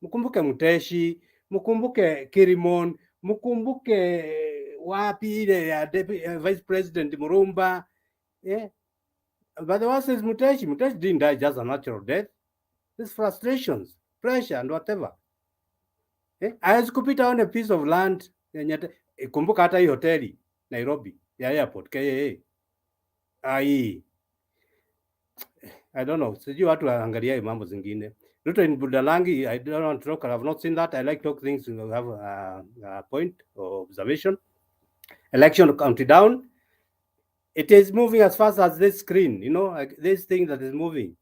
Mkumbuke Muteshi, mkumbuke Kirimon, mkumbuke wapi ile ya vice president Murumba. But the worst is Muteshi. Muteshi didn't die just a natural death. These frustrations, pressure and whatever. Hawezi kupita on a piece of land. Kumbuka hata hii hoteli Nairobi ya airport KAA. I don't know, sijui watu waangalia mambo zingine. Ruto in Budalangi, I don't want to talk, I have not seen that. I like talk things to have a point or observation. Election counted down. It is moving as fast as this screen, you know, like this thing that is moving.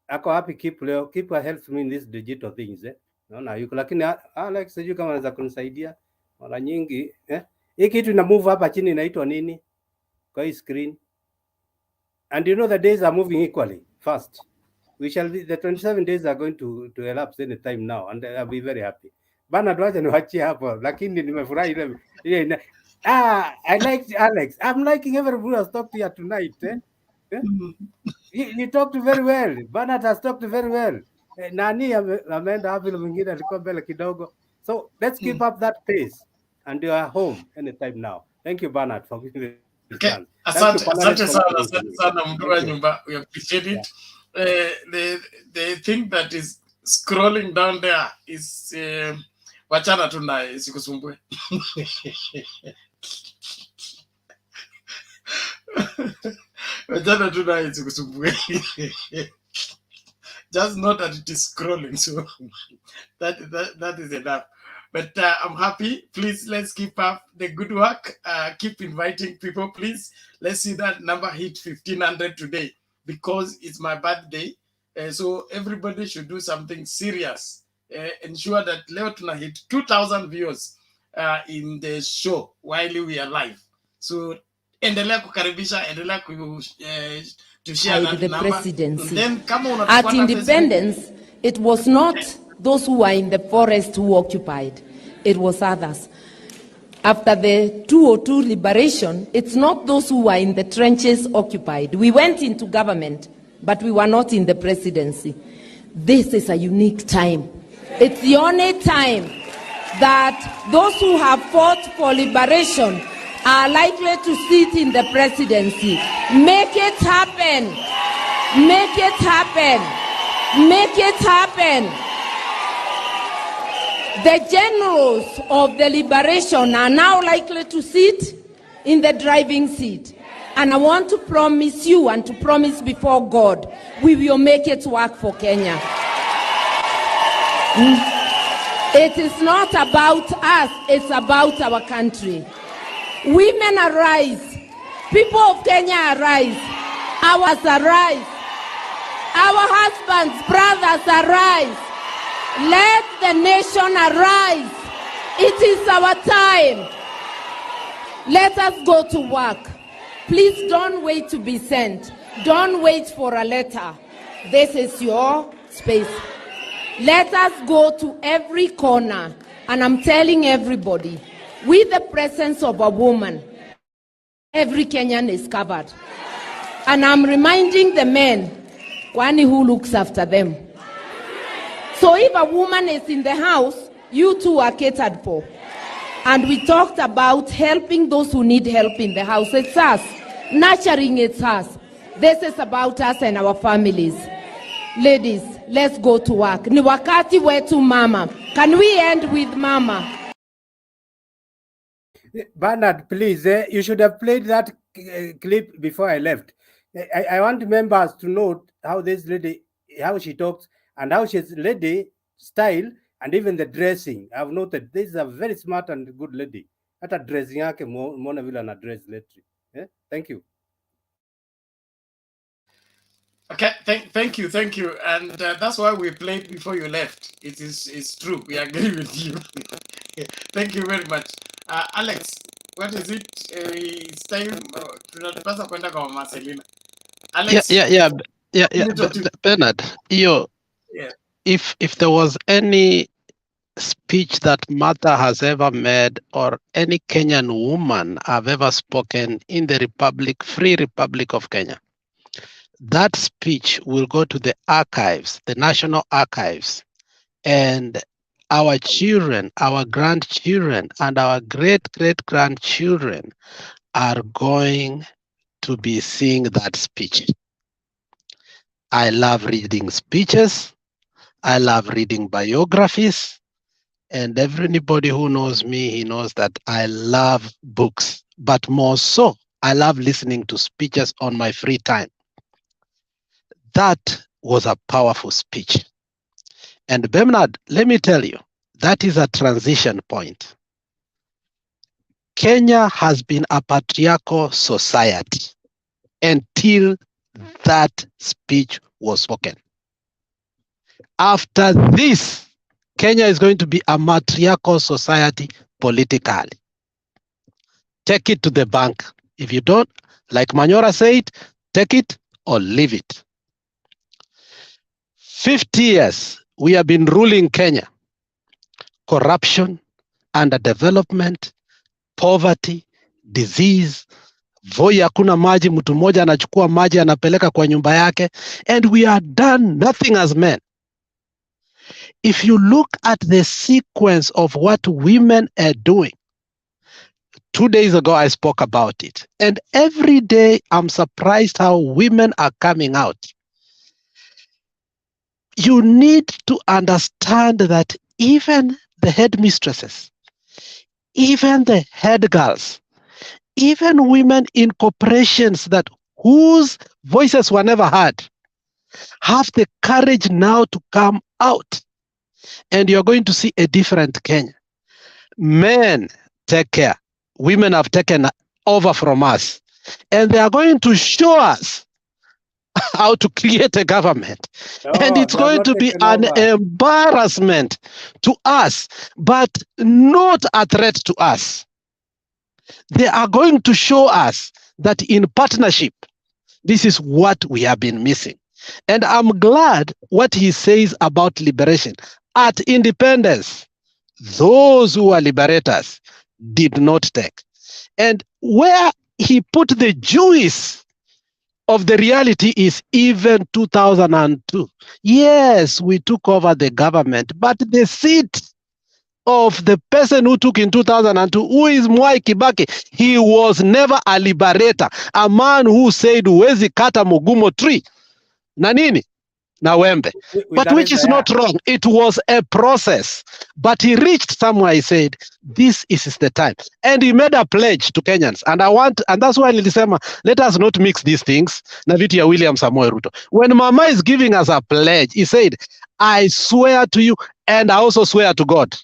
Ako happy keep helps me in these digital things. Naona yuko, lakini Alex sijui kama anaweza kunisaidia. Mara nyingi hii kitu ina move hapa chini inaitwa nini kwa hii screen? And you know the days are moving equally fast. We shall be, the 27 days are going to elapse any time now, and I'll be very happy. Bana tuache niwachie hapo, lakini nimefurahi ile I like Alex. I'm liking everybody who has talked here tonight. You talked very well. Bernard has talked very well. Nani ameenda hapo, mwingine alikuwa mbele kidogo. So let's keep up that pace, and you are home anytime now. Thank you, Bernard, for giving me this chance. Asante sana mtu wa nyumba. We appreciate it. The thing that is scrolling down there is wachana tu naye, sikusumbue. Wachana tu naye, sikusumbue. Just know that it is scrolling, so that is enough. But I'm happy. Please, let's keep up the good work. Keep inviting people, please. Let's see that number hit 1,500 today, because it's my birthday. So everybody should do something serious. Ensure that leo tuna hit 2,000 viewers in the show while we are live. So endelea kukaribisha, endelea to share that the number. presidency. And then, At independence, it was not those who were in the forest who occupied, it was others. After the 202 liberation, it's not those who were in the trenches occupied. We went into government, but we were not in the presidency. This is a unique time. It's the only time that those who have fought for liberation are likely to sit in the presidency. Make it happen. Make it happen. Make it happen. The generals of the liberation are now likely to sit in the driving seat. And I want to promise you and to promise before God, we will make it work for Kenya. It is not about us, it's about our country. Women arise. People of Kenya arise. Ours arise. Our husbands, brothers arise. Let the nation arise. It is our time. Let us go to work. Please don't wait to be sent. Don't wait for a letter. This is your space. Let us go to every corner. And I'm telling everybody, with the presence of a woman, every Kenyan is covered. And I'm reminding the men, Kwani who looks after them? So if a woman is in the house, you two are catered for. And we talked about helping those who need help in the house. It's us. Nurturing, it's us. This is about us and our families. Ladies, let's go to work. Ni wakati wetu mama. Can we end with mama? Bernard, please, you should have played that clip before I left. I want members to note how this lady, how she talks, and how she's lady style, and even the dressing. I've noted this is a very smart and good lady. Hata dressing yake muone vile ana dress lately. Thank you. Okay, thank you. And that's why we played before you left. It's true. We agree with you. Thank you very much. Alex, what is it? It's time tunapaswa kwenda kwa Mama Selina. Alex. Yeah. Bernard, if there was any speech that Martha has ever made or any Kenyan woman have ever spoken in the Free Republic of Kenya, that speech will go to the archives, the National Archives, and our children, our grandchildren, and our great-great-grandchildren are going to be seeing that speech. I love reading speeches. I love reading biographies. And everybody who knows me, he knows that I love books. But more so, I love listening to speeches on my free time. That was a powerful speech. And Bernard, let me tell you, that is a transition point. Kenya has been a patriarchal society until that speech was spoken. After this, Kenya is going to be a matriarchal society politically. Take it to the bank. If you don't, like Manyora said, take it or leave it. 50 years, we have been ruling Kenya. Corruption, underdevelopment, poverty, disease, Voi hakuna maji, mtu mmoja anachukua maji anapeleka kwa nyumba yake, and we are done nothing as men. If you look at the sequence of what women are doing, 2 days ago I spoke about it, and every day I'm surprised how women are coming out. You need to understand that even the headmistresses, even the head girls, even women in corporations that whose voices were never heard, have the courage now to come out. And you're going to see a different Kenya. Men, take care. Women have taken over from us. And they are going to show us how to create a government. No, and it's they have going not to be taken an over. embarrassment to us, but not a threat to us. They are going to show us that in partnership, this is what we have been missing. And I'm glad what he says about liberation. At independence, those who are liberators did not take. And where he put the juice of the reality is even 2002. Yes, we took over the government, but the seat of the person who took in 2002, who is Mwai Kibaki, he was never a liberator, a man who said, "Huwezi kata mugumo tree." Na nini? Na wembe. But which is not wrong. It was a process. But he reached somewhere, he said, this is the time. And he made a pledge to Kenyans. And that's why nilisema, let us not mix these things. Na vitu ya William Samoei Ruto. When Mama is giving us a pledge, he said, I swear to you, and I also swear to God,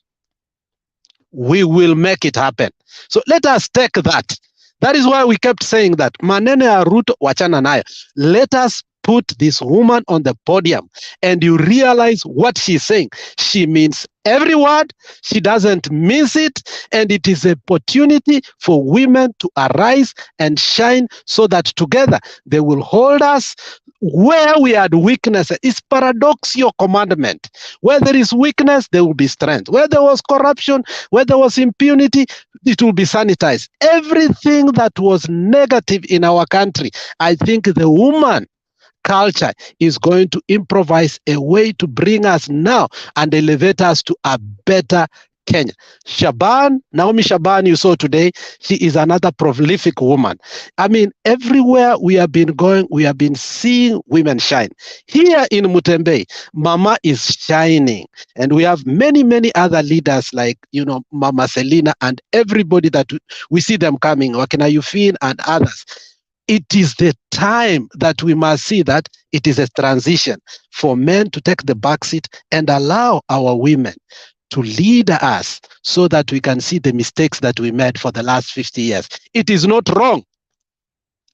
we will make it happen. So let us take that. That is why we kept saying that maneno ya Ruto wachana nayo. Let us put this woman on the podium and you realize what she's saying. She means every word. She doesn't miss it. And it is an opportunity for women to arise and shine so that together they will hold us where we had weakness. It's paradoxical commandment. Where there is weakness, there will be strength. Where there was corruption, where there was impunity, it will be sanitized. Everything that was negative in our country, I think the woman culture is going to improvise a way to bring us now and elevate us to a better Kenya. Naomi Shaban, you saw today, she is another prolific woman. I mean, everywhere we have been going, we have been seeing women shine. Here in Mutembei, Mama is shining. And we have many, many other leaders like, Mama Selina and everybody that we see them coming, Wakina Yufin and others. It is the time that we must see that it is a transition for men to take the backseat and allow our women to lead us so that we can see the mistakes that we made for the last 50 years. It is not wrong.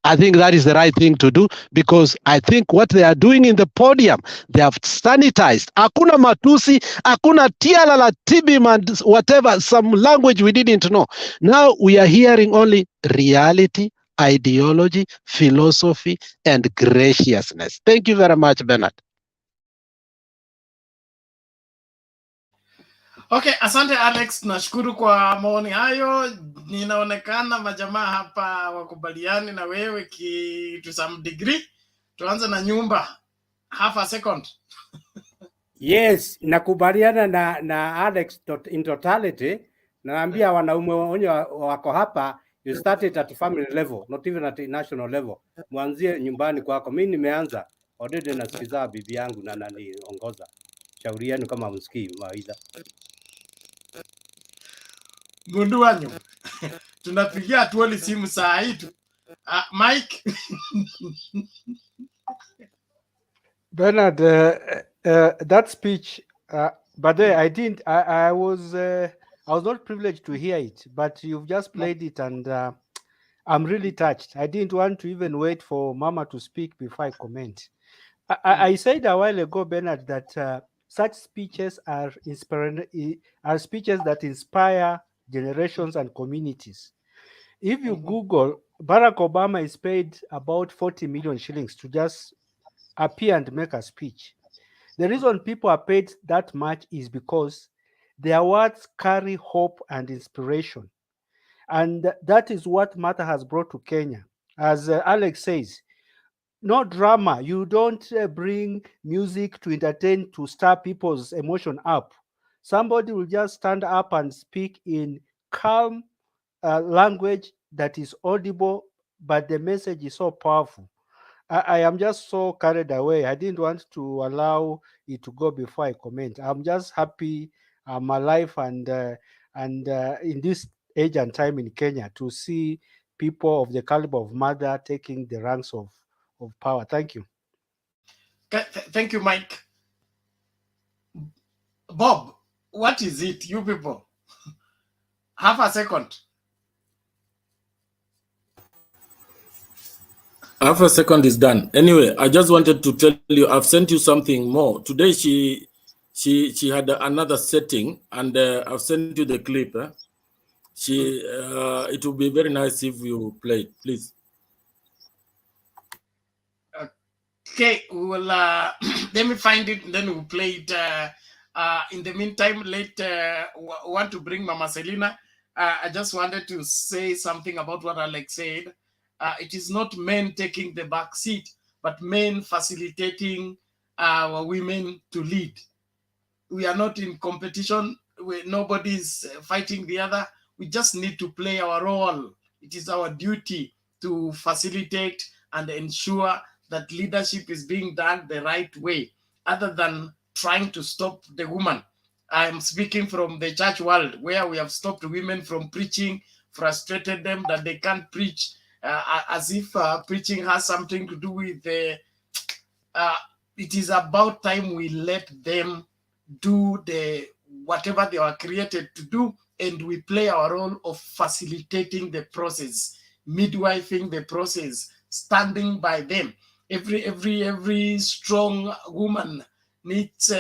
I think that is the right thing to do because I think what they are doing in the podium, they have sanitized. Hakuna matusi, hakuna tialala, tibim and whatever, some language we didn't know. Now we are hearing only reality, ideology, philosophy, and graciousness. Thank you very much, Bernard. Okay, asante Alex, nashukuru kwa maoni hayo. Ninaonekana majamaa hapa wakubaliani na wewe to some degree. Tuanze na Nyumba. Half a second. Yes, nakubaliana na Alex in totality. Naambia wanaume wenye wako hapa, you started at family level, not even at national level. Mwanzie nyumbani kwako. Mimi nimeanza already nasikiza bibi yangu na naniongoza. Shauri yenu kama msikii mawaidha. Mundu wanyu. Tunapigia atuoli simu saa hii tu. Mike. Bernard, that speech, by the way, I was not privileged to hear it, but you've just played it, and I'm really touched. I didn't want to even wait for Mama to speak before I comment. I said a while ago, Bernard, that such speeches are speeches that inspire generations and communities. If you Google, Barack Obama is paid about 40 million shillings to just appear and make a speech. The reason people are paid that much is because their words carry hope and inspiration. And that is what Martha has brought to Kenya. As Alex says, no drama. You don't bring music to entertain, to stir people's emotion up. Somebody will just stand up and speak in calm language that is audible, but the message is so powerful. I am just so carried away. I didn't want to allow it to go before I comment. I'm just happy I'm alive and in this age and time in Kenya to see people of the caliber of Mother taking the ranks of power. Thank you. Thank you, Mike. Bob, what is it, you people? Half a second. Half a second is done. Anyway, I just wanted to tell you, I've sent you something more. Today she had another setting, and I've sent you the clip. It would be very nice if you play it, please. Okay, we will let me find it, and then we'll play it. In the meantime, want to bring Mama Selina. I just wanted to say something about what Alex said. It is not men taking the back seat, but men facilitating our women to lead. We are not in competition. Nobody's fighting the other. We just need to play our role. It is our duty to facilitate and ensure that leadership is being done the right way, other than trying to stop the woman. I'm speaking from the church world, where we have stopped women from preaching, frustrated them that they can't preach, as if preaching has something to do with it is about time we let them do whatever they were created to do, and we play our role of facilitating the process, midwifing the process, standing by them. Every strong woman needs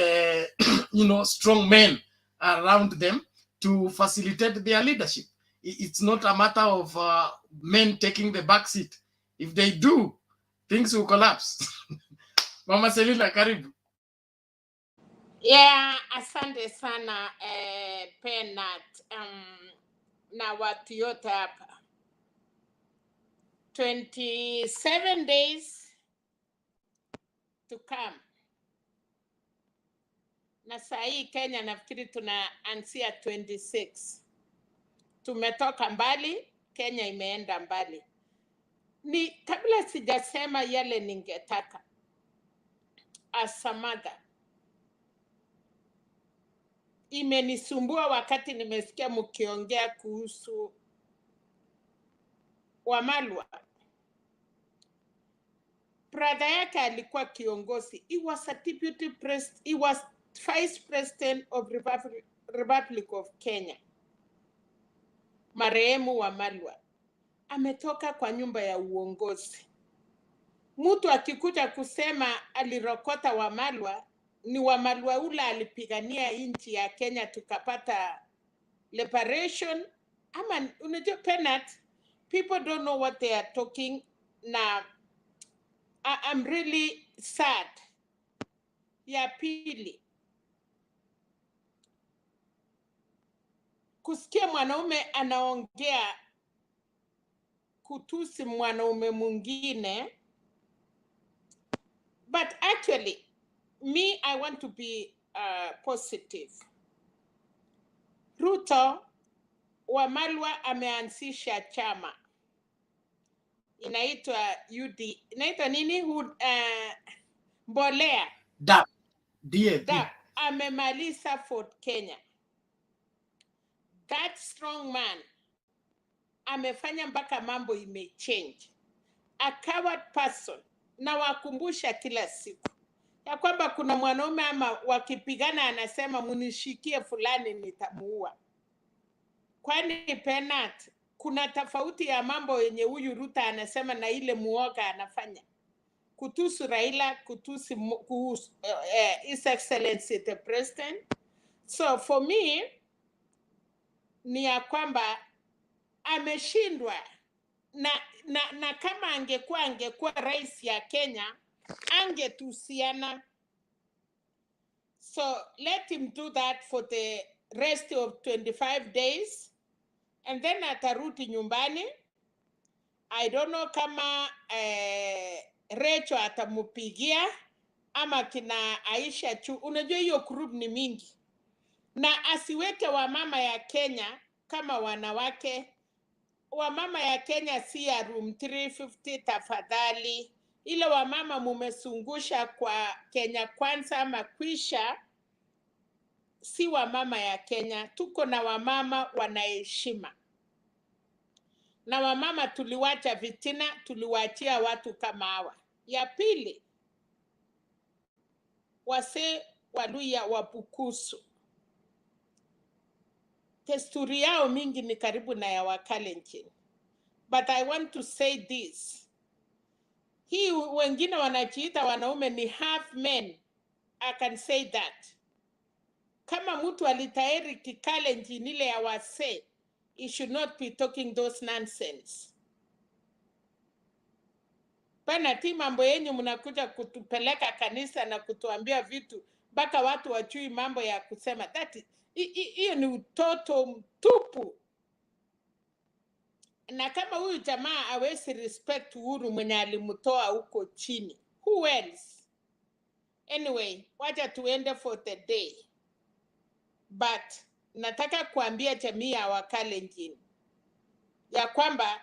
strong men around them to facilitate their leadership. It's not a matter of men taking the back seat. If they do, things will collapse. Mama Selina, karibu. Yeah, asante sana Penat na watu yote hapa. 27 days to come. Na saa hii Kenya nafikiri tunaanzia 26. Tumetoka mbali, Kenya imeenda mbali. Ni kabla sijasema yale ningetaka. As a mother, imenisumbua wakati nimesikia mkiongea kuhusu Wamalwa. Brother yake alikuwa kiongozi. He was a deputy president. He was vice president of Republic of Kenya. Marehemu Wamalwa ametoka kwa nyumba ya uongozi. Mtu akikuja kusema alirokota Wamalwa, ni Wamalwa ule alipigania nchi ya Kenya tukapata liberation. Ama unajua Penat, people don't know what they are talking. Na I'm really sad. Ya pili, kusikia mwanaume anaongea kutusi mwanaume mwingine. But actually, me, I want to be positive. Ruto Wamalwa ameanzisha chama. Inaitwa UD. Inaitwa nini? Mbolea. DAP. Amemaliza Fort Kenya. That strong man amefanya mpaka mambo imechange. A coward person, na wakumbusha kila siku. ya kwamba kuna mwanaume ama wakipigana anasema munishikie fulani nitamuua. Kwani Penat, kuna tofauti ya mambo yenye huyu Ruto anasema na ile muoga anafanya. Kutusi Raila, kutusi His Excellency the President. So for me, ni ya kwamba ameshindwa na kama angekuwa rais ya Kenya, angetusiana. So let him do that for the rest of 25 days. And then atarudi nyumbani. I don't know kama Recho atamupigia ama kina Aisha Chu. Unajua hiyo group ni mingi. Na asiweke wamama ya Kenya kama wanawake. Wamama ya Kenya si ya room 350 tafadhali. Ile wamama mumesungusha kwa Kenya Kwanza ama Kwisha, si wamama ya Kenya. Tuko na wamama wanaheshima. Na wamama tuliwacha vitina, tuliwachia watu kama hawa. Ya pili, wase Waluya Wabukusu. Desturi yao mingi ni karibu na ya Wakalenjin. But I want to say this. Hii wengine wanajiita wanaume ni half men. I can say that. Kama mtu alitairi Kikalenjin ile ya wase, he should not be talking those nonsense. Pana ti mambo yenyu mnakuja kutupeleka kanisa na kutuambia vitu mpaka watu wajui mambo ya kusema. Hiyo ni utoto mtupu. Na kama huyu jamaa hawezi respect Uhuru mwenye alimtoa huko chini, who else? Anyway, wacha tuende for the day. But nataka kuambia jamii ya Wakalenjin ya kwamba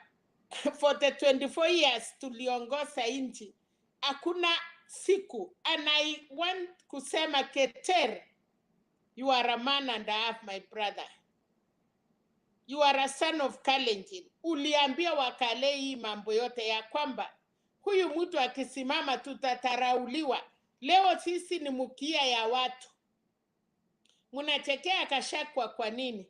for the 24 years tuliongoza nchi, hakuna siku, and I want kusema Keter, you are a man and a half, my brother. You are a son of Kalenjin. Uliambia Wakale hii mambo yote ya kwamba huyu mtu akisimama tutatarauliwa. Leo sisi ni mkia ya watu. Munachekea Kashakwa kwa nini?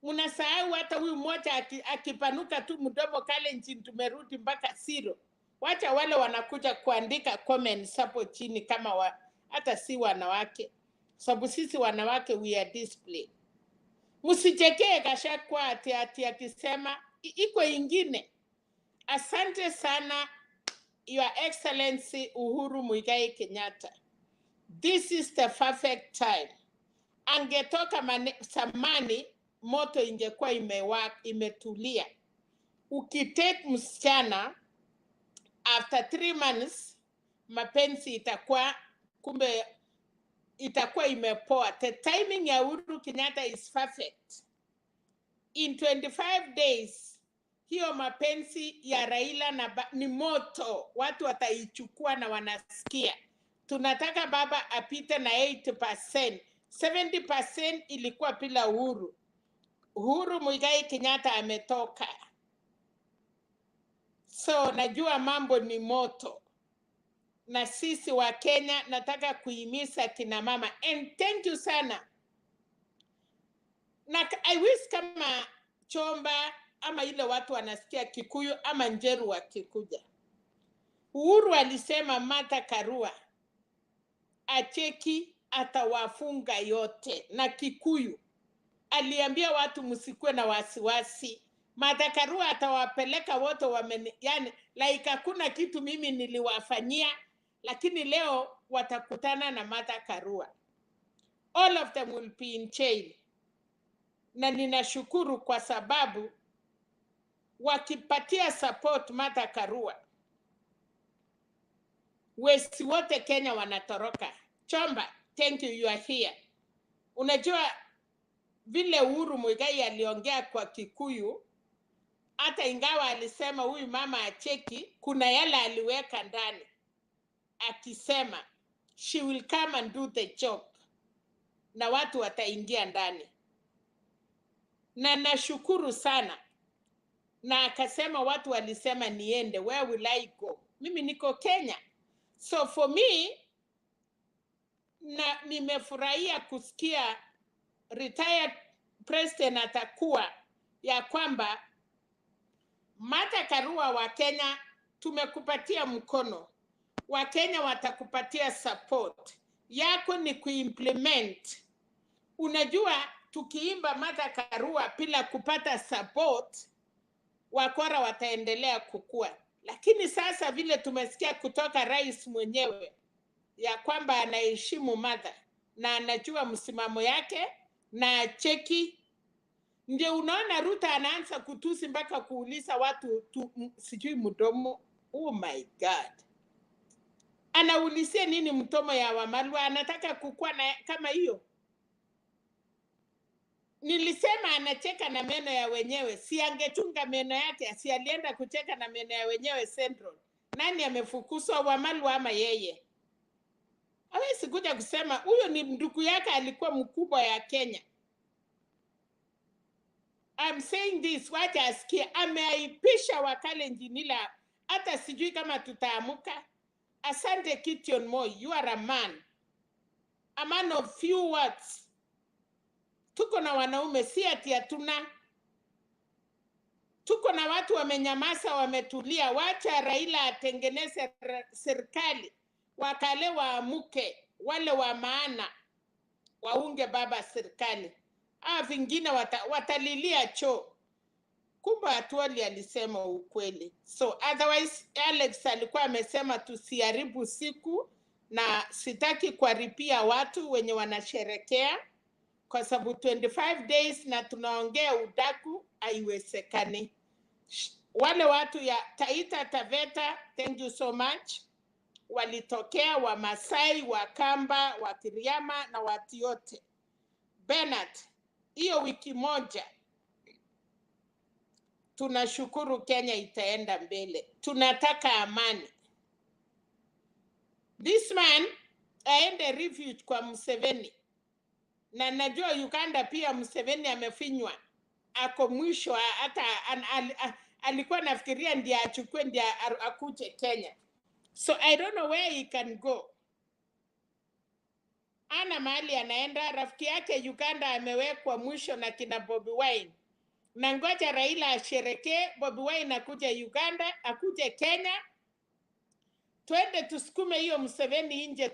Munasahau hata huyu mmoja akipanuka tu mdomo Kalenjin tumerudi mpaka zero. Wacha wale wanakuja kuandika comments hapo chini kama hata si wanawake. Sababu sisi wanawake we are displayed. Musichekee Kashakwa ati akisema iko ingine. Asante sana Your Excellency Uhuru Muigai Kenyatta. This is the perfect time. Angetoka samani moto ingekuwa imetulia. Ukitake msichana after 3 months mapenzi itakuwa kumbe itakuwa imepoa. The timing ya Uhuru Kenyatta is perfect. In 25 days hiyo mapenzi ya Raila ni moto, watu wataichukua na wanasikia. Tunataka baba apite na 80%. 70% ilikuwa bila Uhuru. Uhuru Muigai Kenyatta ametoka. So najua mambo ni moto. Na sisi wa Kenya nataka kuhimiza kina mama. And thank you sana. Na I wish kama Chomba ama ile watu wanasikia Kikuyu ama Njeru wakikuja. Uhuru alisema Martha Karua acheki atawafunga yote, na Kikuyu aliambia watu msikuwe na wasiwasi. Martha Karua atawapeleka wote yani like hakuna kitu mimi niliwafanyia, lakini leo watakutana na Martha Karua. All of them will be in jail. Na ninashukuru kwa sababu wakipatia support Martha Karua, wesi wote Kenya wanatoroka. Chomba, thank you, you are here. Unajua vile Uhuru Muigai aliongea kwa Kikuyu, hata ingawa alisema huyu mama acheki, kuna yale aliweka ndani. Akisema, she will come and do the job. Na watu wataingia ndani. Na nashukuru sana. Na akasema watu walisema niende, where will I go? Mimi niko Kenya. So for me, na nimefurahia kusikia retired president atakuwa ya kwamba Martha Karua wa Kenya tumekupatia mkono. Wa Kenya watakupatia support. Yako ni kuimplement. Unajua tukiimba Martha Karua bila kupata support, wakora wataendelea kukua. Lakini sasa vile tumesikia kutoka rais mwenyewe ya kwamba anaheshimu Martha na anajua msimamo yake na cheki, ndio unaona Ruto anaanza kutusi mpaka kuuliza watu sijui mdomo. Oh my God. Anaulizia nini mtomo ya Wamalwa? Anataka kukua na kama hiyo? Nilisema anacheka na meno ya wenyewe. Si angechunga meno yake, si alienda kucheka na meno ya wenyewe Central. Nani amefukuzwa, Wamalwa ama yeye? Hawezi kuja kusema huyo ni ndugu yake alikuwa mkubwa ya Kenya. I'm saying this, wacha asikie. Ameaipisha Wakalenjin, ila hata sijui kama tutaamuka. Asante Kition Moi, you are a man of few words. Tuko na wanaume, si ati hatuna. Tuko na watu wamenyamaza, wametulia. Wacha Raila atengeneze serikali, Wakale waamuke, wale wa maana waunge baba serikali. Vingine watalilia choo. Kumba Atuoli alisema ukweli. So otherwise Alex alikuwa amesema tusiharibu siku, na sitaki kuharibia watu wenye wanasherekea kwa sababu 25 days na tunaongea udaku, haiwezekani. Wale watu ya Taita Taveta, thank you so much. Walitokea wa Masai, wa Kamba, wa Kiriama na watu yote. Bernard, hiyo wiki moja tunashukuru Kenya itaenda mbele. Tunataka amani. This man aende refuge kwa Museveni. Na najua Uganda pia Museveni amefinywa. Ako mwisho, hata alikuwa nafikiria ndiye achukue ndiye akuje Kenya. So I don't know where he can go. Ana mahali anaenda. Rafiki yake Uganda amewekwa mwisho na kina Bobi Wine. Na ngoja Raila asherekee, Bobi Wine akuje Uganda, akuje Kenya. Twende tusukume hiyo Museveni nje,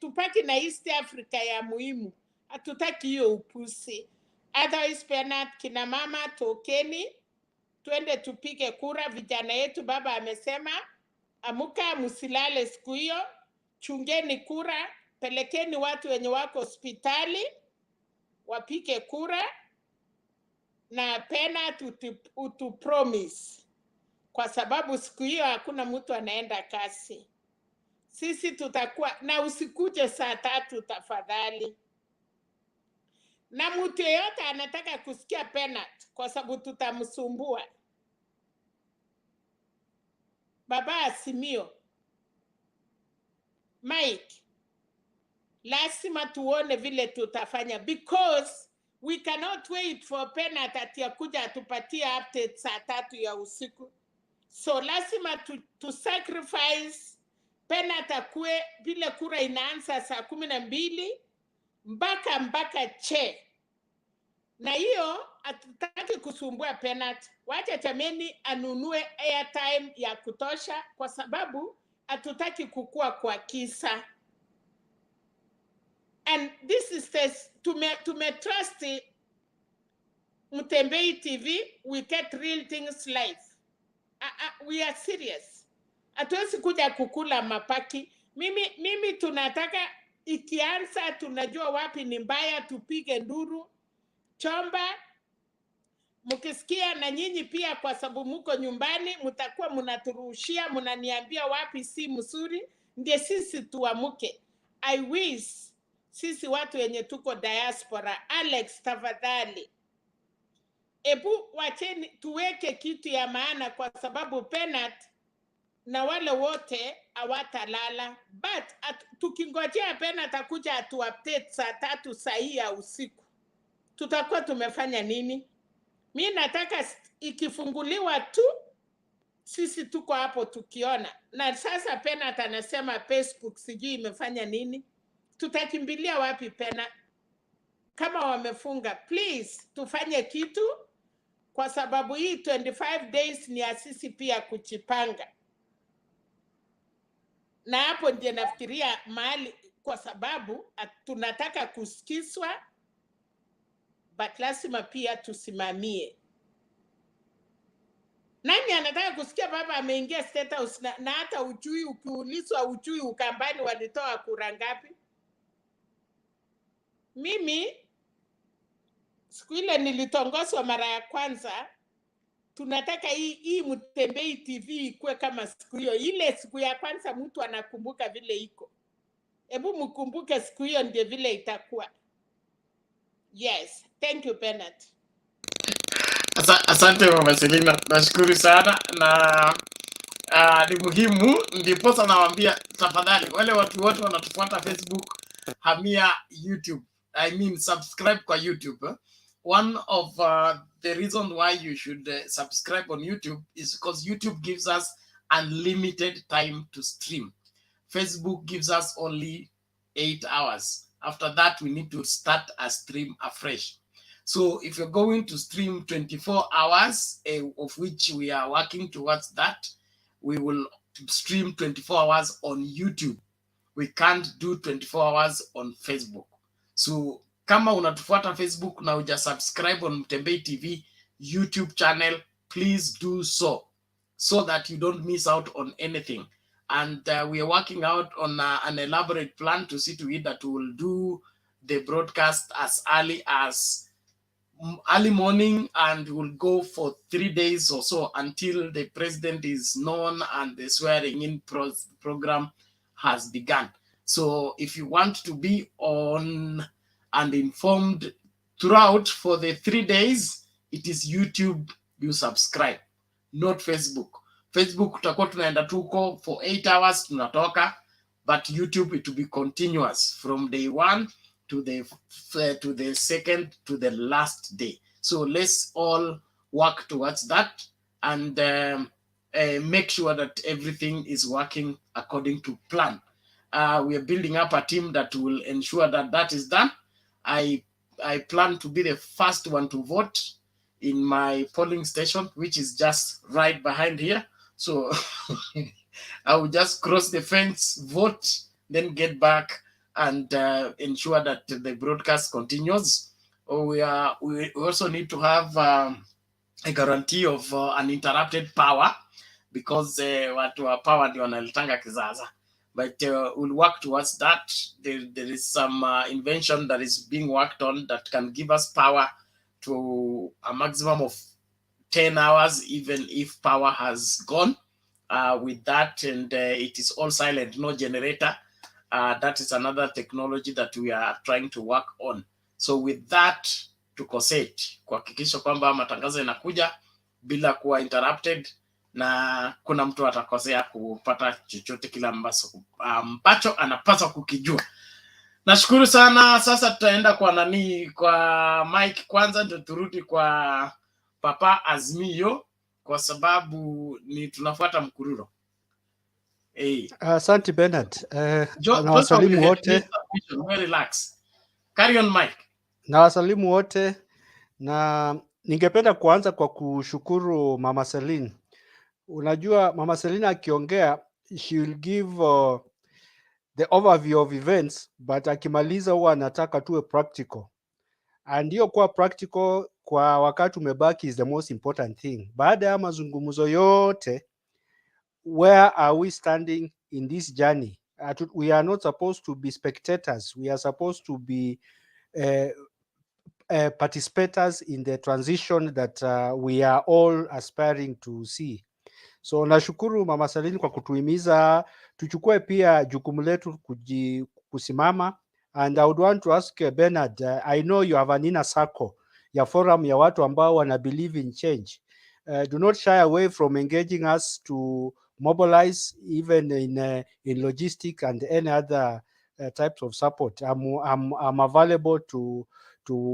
tupaki na East Africa ya muhimu. Hatutaki hiyo upusi. Otherwise Bernard, kina mama tokeni, twende tupige kura. Vijana yetu baba amesema, amuka msilale siku hiyo, chungeni kura, pelekeni watu wenye wako hospitali wapige kura, na pena utu promise, kwa sababu siku hiyo hakuna mtu anaenda kasi. Sisi tutakuwa na, usikuje saa 3 tafadhali. Na mtu yeyote anataka kusikia penat, kwa sababu tutamsumbua. Baba Azimio, Mike, lazima tuone vile tutafanya, because we cannot wait for penat ati akuja atupatie update saa 3 ya usiku. So lazima tu sacrifice penat akue vile kura inaanza saa 12 mpaka che. Na hiyo hatutaki kusumbua penat. Wacha chameni anunue airtime ya kutosha, kwa sababu hatutaki kukua kwa kisa. And this is tume trust Mtembei TV, we get real things live. We are serious. Hatuwezi kuja kukula mapaki. Mimi tunataka ikianza tunajua wapi ni mbaya, tupige nduru. Chomba, mkisikia na nyinyi pia, kwa sababu mko nyumbani, mtakuwa mnaturushia, mnaniambia wapi si mzuri, ndiye sisi tuamuke. I wish sisi watu wenye tuko diaspora. Alex, tafadhali, ebu wacheni tuweke kitu ya maana, kwa sababu penat na wale wote hawatalala. But tukingojea penat akuja atu update saa 3 saa hii ya usiku, tutakuwa tumefanya nini? Mimi nataka ikifunguliwa tu, sisi tuko hapo tukiona. Na sasa penat anasema Facebook sijui imefanya nini. tutakimbilia wapi Pena? Kama wamefunga, please tufanye kitu, kwa sababu hii 25 days ni ya sisi pia kuchipanga. Na hapo ndiye nafikiria mahali, kwa sababu tunataka kusikizwa, but lazima pia tusimamie. Nani anataka kusikia baba ameingia State House na hata ujui, ukiulizwa ujui Ukambani walitoa kura ngapi? Mimi siku ile nilitongozwa mara ya kwanza, tunataka hii Mtembei TV ikuwe kama siku hiyo. Ile siku ya kwanza mtu anakumbuka vile iko. Hebu mkumbuke siku hiyo ndio vile itakuwa. Yes, thank you Bernard. Asante Mama Selina, nashukuru sana, na ni muhimu, ndiposa nawaambia tafadhali wale watu wote wanatufuata Facebook, hamia YouTube. I mean subscribe kwa YouTube. One of the reason why you should subscribe on YouTube is because YouTube gives us unlimited time to stream. Facebook gives us only 8 hours. After that, we need to start a stream afresh. So if you're going to stream 24 hours, of which we are working towards that, we will stream 24 hours on YouTube. We can't do 24 hours on Facebook. So kama unatufuata Facebook na uja subscribe on Mtembei TV YouTube channel, please do so that you don't miss out on anything. And we are working out on an elaborate plan to see to it that we will do the broadcast as early morning, and we'll go for 3 days or so until the president is known and the swearing in program has begun. So if you want to be on and informed throughout for the 3 days, it is YouTube you subscribe, not Facebook. Facebook tutakuwa tunaenda tuko for 8 hours tunatoka, but YouTube it will be continuous from day 1 to the second to the last day. So let's all work towards that and make sure that everything is working according to plan. We are building up a team that will ensure that that is done. I plan to be the first one to vote in my polling station, which is just right behind here. So I will just cross the fence, vote, then get back and ensure that the broadcast continues. We also need to have a guarantee of uninterrupted power, because watu wa power ndio wanalitanga kizaza. But we'll work towards that. There is some invention that is being worked on that can give us power to a maximum of 10 hours, even if power has gone. With that, and it is all silent, no generator. That is another technology that we are trying to work on. So with that, tuko set kuhakikisha kwamba matangazo yanakuja bila kuwa interrupted, na kuna mtu atakosea kupata chochote kila ambacho anapaswa kukijua. Nashukuru sana. Sasa tutaenda kwa Mike kwanza, ndio turudi kwa Papa Azimio, kwa sababu ni tunafuata mkururo. Asante Bernard. Na wasalimu wote. Relax. Carry on Mike. Na wasalimu wote, na ningependa kuanza kwa kushukuru Mama Celine. Unajua Mama Celine akiongea, she will give the overview of events, but akimaliza huwa anataka tuwe practical. And hiyo kuwa practical kwa wakati umebaki is the most important thing. Baada ya mazungumzo yote, where are we standing in this journey? We are not supposed to be spectators. We are supposed to be participators in the transition that we are all aspiring to see. So nashukuru Mama Celine kwa kutuhimiza tuchukue pia jukumu letu kusimama. And I would want to ask Bernard, I know you have an inner circle ya forum ya watu ambao wana believe in change. Do not shy away from engaging us to mobilize, even in logistic and any other types of support. I'm available to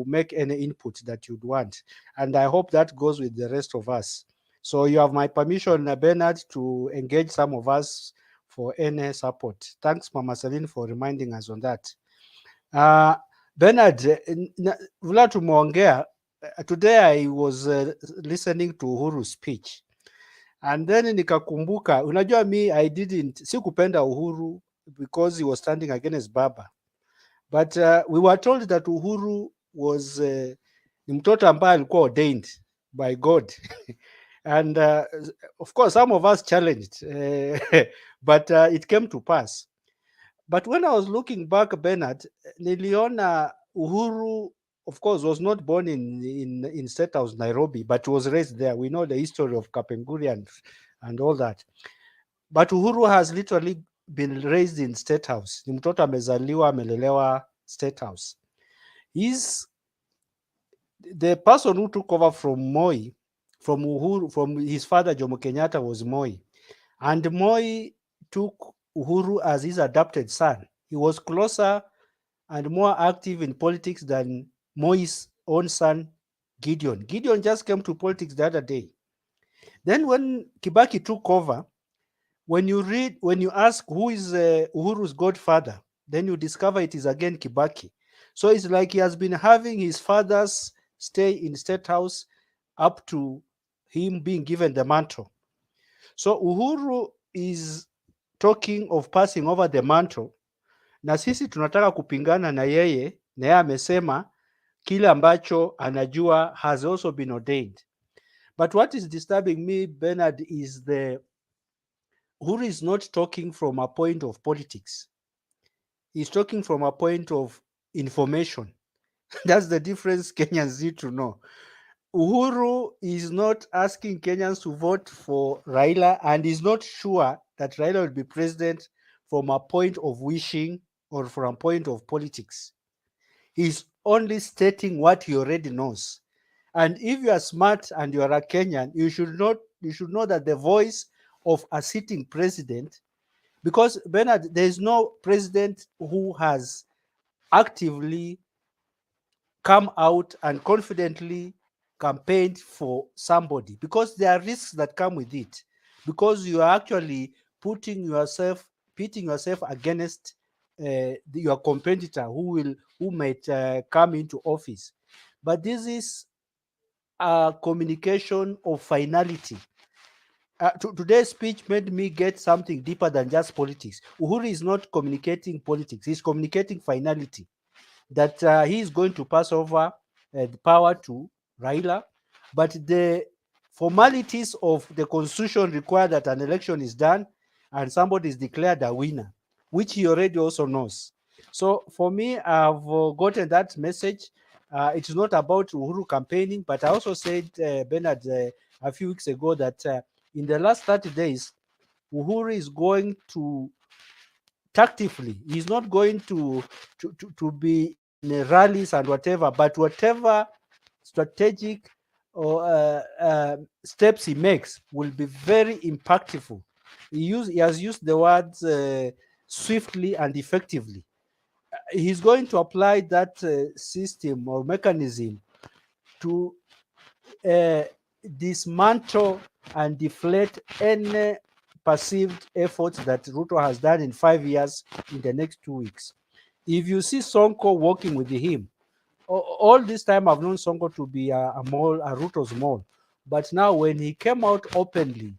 make any input that you'd want, and I hope that goes with the rest of us. So you have my permission, Bernard, to engage some of us for any support. Thanks, Mama Celine, for reminding us on that. Bernard, vile tumeongea, today I was listening to Uhuru's speech and then nikakumbuka, unajua I sikupenda Uhuru because he was standing against Baba, but we were told that Uhuru was ni mtoto ambaye alikuwa ordained by God and of course some of us challenged but it came to pass. But when I was looking back, Bernard, niliona Uhuru, of course, was not born in State House, Nairobi, but was raised there. We know the history of Kapenguri and all that. But Uhuru has literally been raised in State House. Ni mtoto amezaliwa, amelelewa State House. He's the person who took over from Moi, from Uhuru, from his father Jomo Kenyatta was Moi. And Moi took Uhuru as his adopted son. He was closer and more active in politics than Moi's own son, Gideon. Gideon just came to politics the other day. Then when Kibaki took over, when you ask who is Uhuru's godfather, then you discover it is again Kibaki. So it's like he has been having his father's stay in State House up to him being given the mantle. So Uhuru is talking of passing over the mantle, na sisi tunataka kupingana na yeye amesema kile ambacho anajua has also been ordained. But what is disturbing me, Bernard, is Uhuru is not talking from a point of politics. He's talking from a point of information. That's the difference Kenyans need to know. Uhuru is not asking Kenyans to vote for Raila and is not sure that Raila will be president from a point of wishing or from a point of politics. He's only stating what he already knows. And if you are smart and you are a Kenyan, you should know that the voice of a sitting president, because Bernard, there is no president who has actively come out and confidently campaigned for somebody, because there are risks that come with it, because you are actually pitting yourself against your competitor who might come into office. But this is a communication of finality. Today's speech made me get something deeper than just politics. Uhuru is not communicating politics, he's communicating finality, that he is going to pass over the power to Raila, but the formalities of the constitution require that an election is done and somebody is declared a winner, which he already also knows. So for me, I've gotten that message. It is not about Uhuru campaigning, but I also said, Bernard, a few weeks ago that in the last 30 days, Uhuru is going to tactically, he's not going to be in rallies and whatever, but whatever strategic or steps he makes will be very impactful. He has used the words swiftly and effectively. He's going to apply that system or mechanism to dismantle and deflate any perceived efforts that Ruto has done in 5 years in the next 2 weeks. If you see Sonko working with him, all this time I've known Sonko to be a Ruto's mole. But now when he came out openly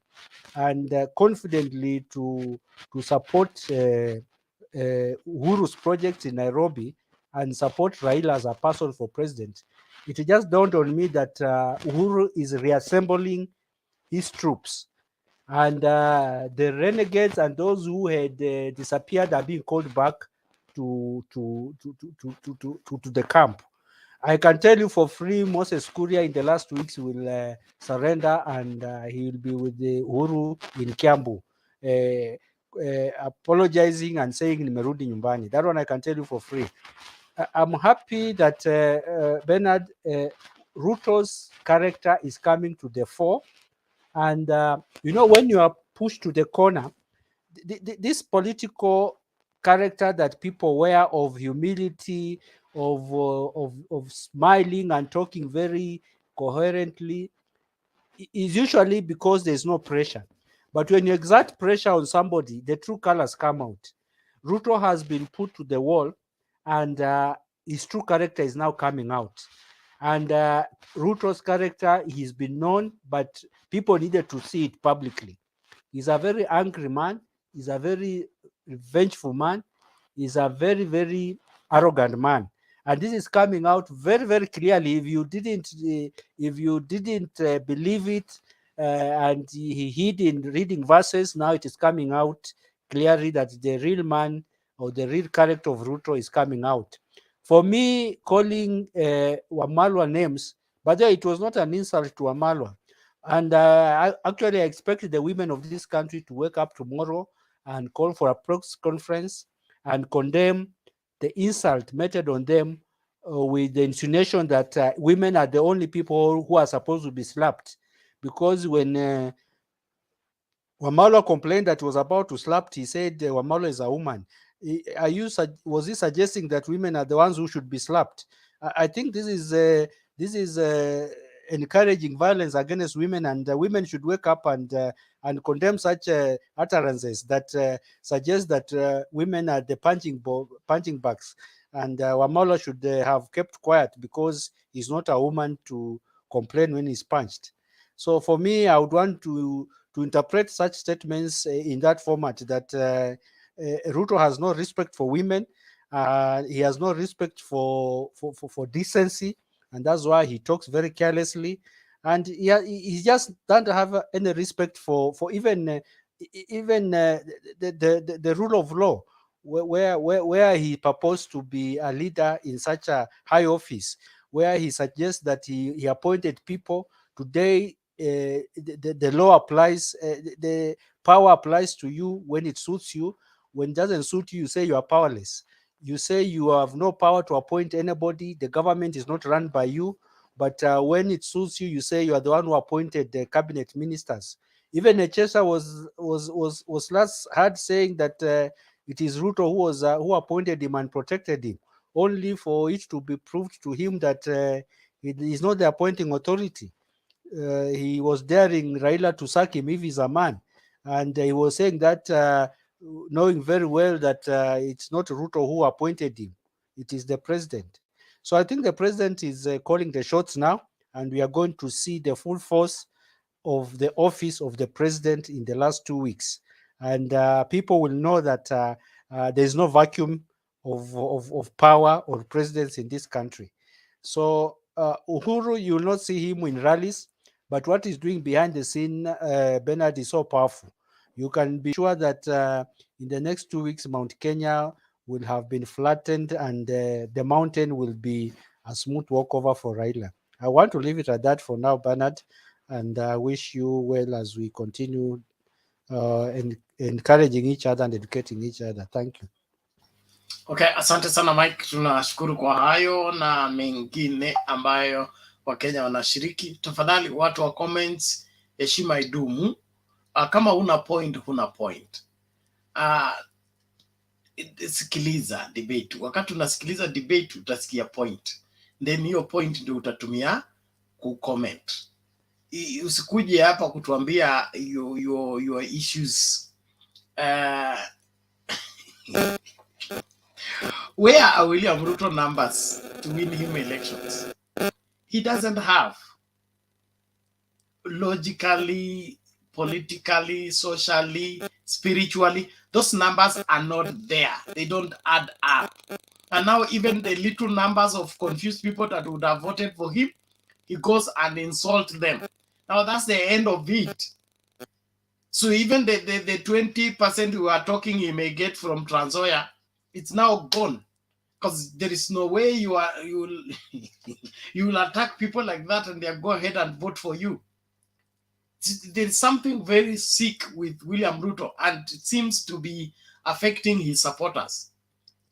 and confidently to support Uhuru's projects in Nairobi and support Raila as a person for president, it just dawned on me that Uhuru is reassembling his troops. And the renegades and those who had disappeared are being called back to the camp. I can tell you for free, Moses Kuria in the last 2 weeks will surrender and he will be with the Uhuru in Kiambu, apologizing and saying nimerudi nyumbani. That one I can tell you for free. I'm happy that Bernard, Ruto's character is coming to the fore. And, when you are pushed to the corner, this political character that people wear of humility, of smiling and talking very coherently is usually because there's no pressure. But when you exert pressure on somebody, the true colors come out. Ruto has been put to the wall, and his true character is now coming out. And Ruto's character, he's been known, but people needed to see it publicly. He's a very angry man. He's a very vengeful man. He's a very, very arrogant man. And this is coming out very, very clearly. If you didn't believe it, and he hid in reading verses, now it is coming out clearly that the real man or the real character of Ruto is coming out. For me, calling Wamalwa names, but it was not an insult to Wamalwa. And I expect the women of this country to wake up tomorrow and call for a press conference and condemn the insult meted on them with the insinuation that women are the only people who are supposed to be slapped. Because when Wamalwa complained that he was about to slap, he said Wamalwa is a woman. Was he suggesting that women are the ones who should be slapped? I think this is encouraging violence against women, and women should wake up and condemn such utterances that suggest that women are the punching bags. And Wamalwa should have kept quiet because he's not a woman to complain when he's punched. So for me, I would want to interpret such statements in that format, that Ruto has no respect for women. He has no respect for decency, and that's why he talks very carelessly. And he just doesn't have any respect for even the rule of law, where he proposed to be a leader in such a high office, where he suggests that he appointed people. Today, the law applies, the power applies to you when it suits you. When it doesn't suit you, you say you are powerless. You say you have no power to appoint anybody. The government is not run by you. But when it suits you, you say you are the one who appointed the cabinet ministers. Even Echesa was last heard saying that it is Ruto who appointed him and protected him, only for it to be proved to him that he is not the appointing authority. He was daring Raila to sack him if he's a man. And he was saying that knowing very well that it's not Ruto who appointed him, it is the president. So I think the president is calling the shots now, and we are going to see the full force of the office of the president in the last 2 weeks. And people will know that there's no vacuum of power or presidents in this country. So Uhuru, you will not see him in rallies, but what he's doing behind the scene, Bernard, is so powerful. You can be sure that in the next 2 weeks, Mount Kenya will have been flattened, and the mountain will be a smooth walkover for Raila. I want to leave it at that for now, Bernard, and I wish you well as we continue encouraging each other and educating each other. Thank you. Okay, asante sana Mike, tunashukuru kwa hayo na mengine ambayo Wakenya wanashiriki. Tafadhali watu wa comments, heshima idumu. Kama una point, huna point. Sikiliza debate. Wakati unasikiliza debate utasikia point. Then hiyo point ndio utatumia kucomment. Usikuje hapa kutuambia your issues. Where are William Ruto numbers to win him elections? He doesn't have. Logically, politically, socially, spiritually, those numbers are not there. They don't add up. And now even the little numbers of confused people that would have voted for him, he goes and insults them. Now that's the end of it. So even the 20% we are talking he may get from Trans Nzoia, it's now gone. Because there is no way you will attack people like that and they'll go ahead and vote for you. There's something very sick with William Ruto, and it seems to be affecting his supporters.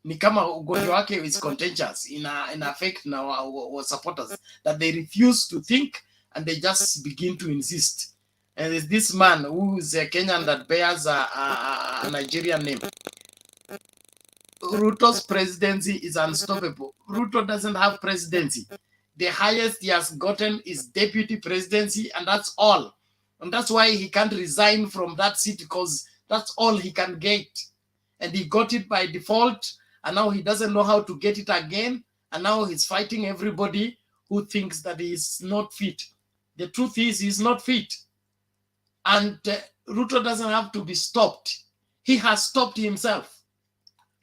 Ni kama ugonjwa wake is contagious, in affect our supporters, that they refuse to think and they just begin to insist. And there's this man who is a Kenyan that bears a Nigerian name. Ruto's presidency is unstoppable. Ruto doesn't have presidency. The highest he has gotten is deputy presidency, and that's all. And that's why he can't resign from that seat, because that's all he can get. And he got it by default, and now he doesn't know how to get it again, and now he's fighting everybody who thinks that he's not fit. The truth is he's not fit. And Ruto doesn't have to be stopped. He has stopped himself.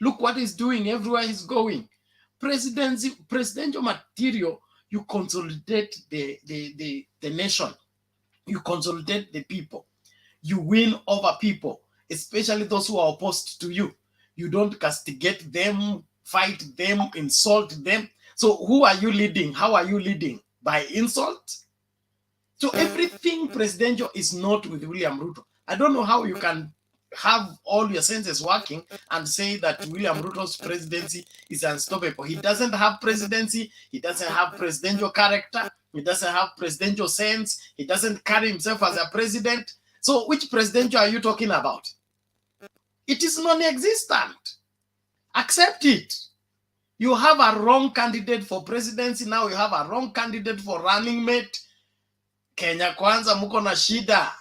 Look what he's doing everywhere he's going. Presidential material, you consolidate the nation. You consolidate the people. You win over people, especially those who are opposed to you. You don't castigate them, fight them, insult them. So who are you leading? How are you leading? By insult? So everything presidential is not with William Ruto. I don't know how you can have all your senses working and say that William Ruto's presidency is unstoppable. He doesn't have presidency. He doesn't have presidential character. He doesn't have presidential sense. He doesn't carry himself as a president. So which presidential are you talking about? It is non-existent. Accept it. You have a wrong candidate for presidency. Now you have a wrong candidate for running mate. Kenya kwanza muko na shida.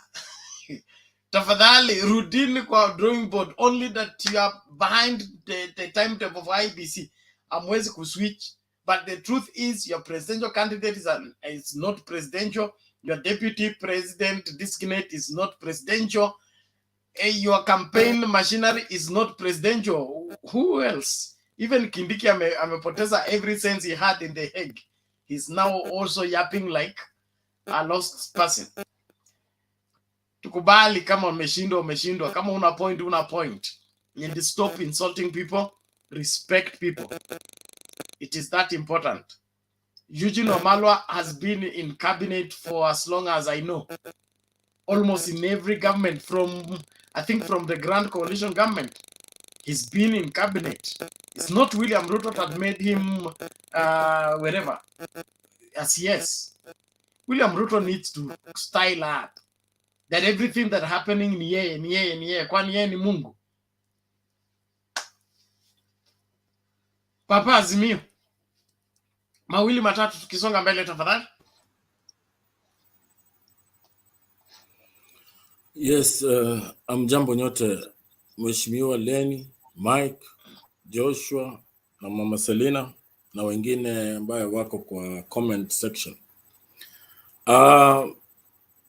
Tafadhali rudini kwa drawing board, only that you are behind the timetable of IBC. Amwezi kuswitch. But the truth is your presidential candidate is not presidential. Your deputy president designate is not presidential. Your campaign machinery is not presidential. Who else? Even Kindiki amepoteza every sense he had in the Hague. He's now also yapping like a lost person. Tukubali kama umeshindwa. Kama una point. And stop insulting people. Respect people. It is that important. Eugene Wamalwa has been in cabinet for as long as I know. Almost in every government I think from the Grand Coalition government. He's been in cabinet. It's not William Ruto that made him wherever. As yes. William Ruto needs to style up that everything that happening ni yeye, kwani yeye ni Mungu. Papa Azimio. Mawili matatu tukisonga mbele tafadhali. Yes, amjambo nyote, Mheshimiwa Leni, Mike, Joshua na Mama Selina na wengine ambayo wako kwa comment section.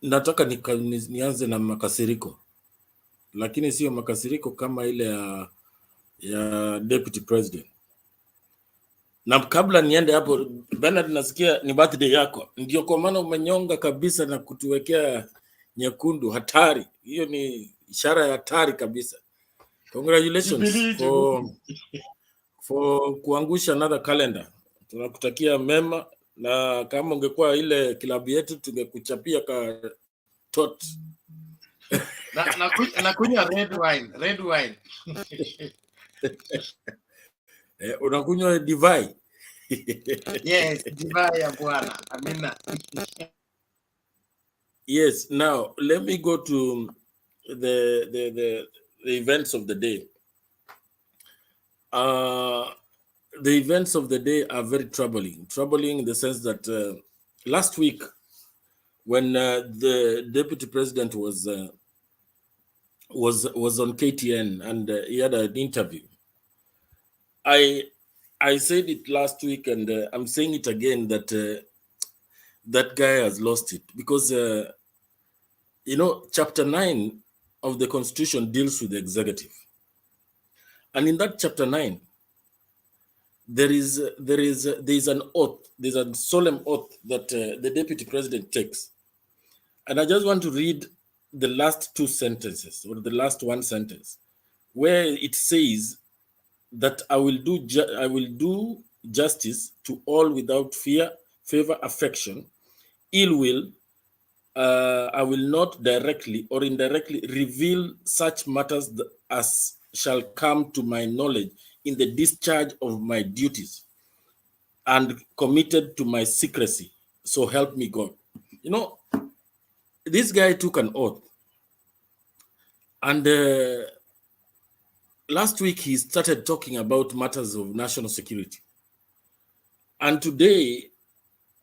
Nataka nianze na makasiriko, lakini sio makasiriko kama ile ya deputy president. Na kabla niende hapo, Bernard, nasikia ni birthday yako, ndio kwa maana umenyonga kabisa na kutuwekea nyekundu. Hatari hiyo, ni ishara ya hatari kabisa. Congratulations for kuangusha another calendar. Tunakutakia mema, na kama ungekuwa ile klabu yetu tungekuchapia ka tot. na kunywa red wine. Unakunywa divai? Yes, divai ya bwana. Amina. Yes, now let me go to the events of the day. The events of the day are very troubling. Troubling in the sense that last week, when the deputy president was on KTN and he had an interview, I said it last week, and I'm saying it again, that that guy has lost it, because Chapter 9 of the Constitution deals with the executive, and in that Chapter 9, there is an oath, there's a solemn oath that the deputy president takes, and I just want to read the last two sentences, or the last one sentence, where it says that I will do justice to all without fear, favor, affection, ill will. I will not directly or indirectly reveal such matters as shall come to my knowledge in the discharge of my duties and committed to my secrecy. So help me God. This guy took an oath, and last week he started talking about matters of national security, and today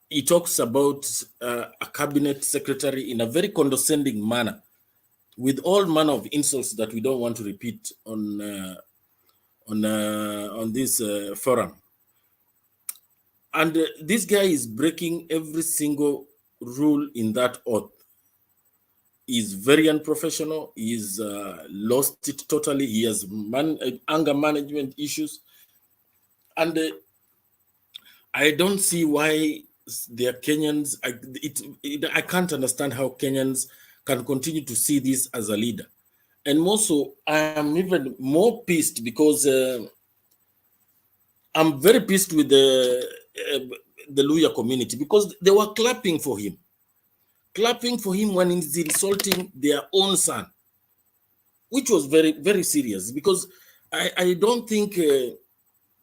he talks about a cabinet secretary in a very condescending manner, with all manner of insults that we don't want to repeat on on this forum. And this guy is breaking every single rule in that oath. He's very unprofessional. He's lost it totally. He has anger management issues. And I don't see why the Kenyans, I can't understand how Kenyans can continue to see this as a leader. And more so, I am even more pissed because I'm very pissed with the Luya community because they were clapping for him when he's insulting their own son, which was very, very serious because I don't think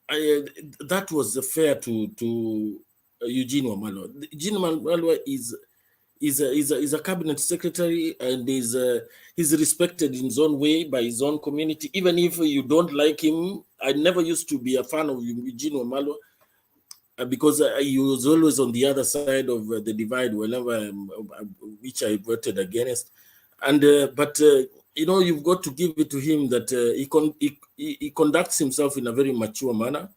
that was fair to Eugene Wamalwa. Eugene Wamalwa is a cabinet secretary and he's respected in his own way by his own community. Even if you don't like him, I never used to be a fan of Eugene Wamalwa because he was always on the other side of the divide whenever which I voted against. And but you know, you've got to give it to him that he conducts himself in a very mature manner.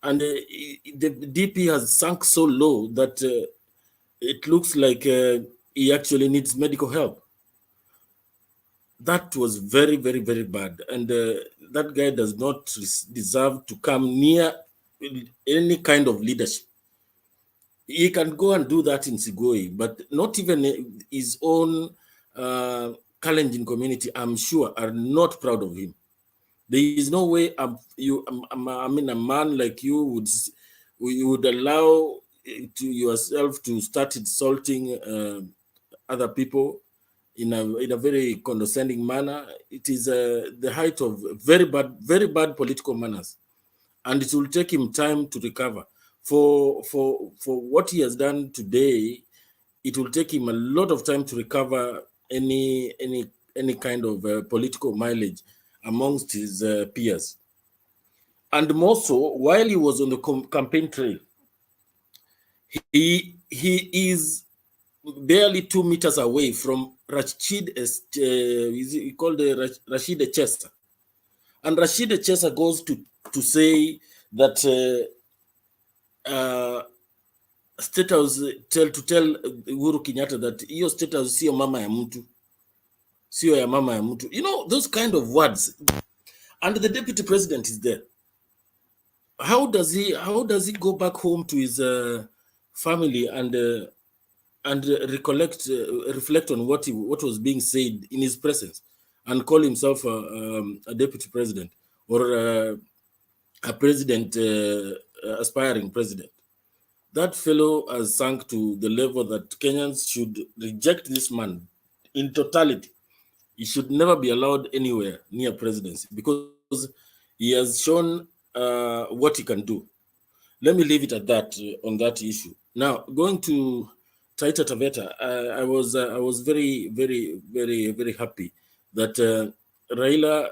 And the DP has sunk so low that it looks like he actually needs medical help. That was very, very, very bad. And that guy does not deserve to come near any kind of leadership. He can go and do that in Sigoi, but not even his own Kalenjin community, I'm sure, are not proud of him. There is no way I mean, a man like you would allow to yourself to start insulting other people in a very condescending manner. It is the height of very bad political manners, and it will take him time to recover. For what he has done today, it will take him a lot of time to recover any kind of political mileage amongst his peers. And more so, while he was on the campaign trail, he is barely 2 meters away from Rashid, he called Rashid Echesa. And Rashid Echesa goes to say that State House tell Uhuru Kenyatta that hiyo State House sio mama ya mtu, sio ya mama ya mtu. You know, those kind of words. And the deputy president is there. How does he go back home to his family and reflect on what was being said in his presence and call himself a deputy president or a president, aspiring president? That fellow has sunk to the level that Kenyans should reject this man in totality. He should never be allowed anywhere near presidency because he has shown what he can do. Let me leave it at that on that issue. Now, going to Taita Taveta, I was very, very, very, very happy that Raila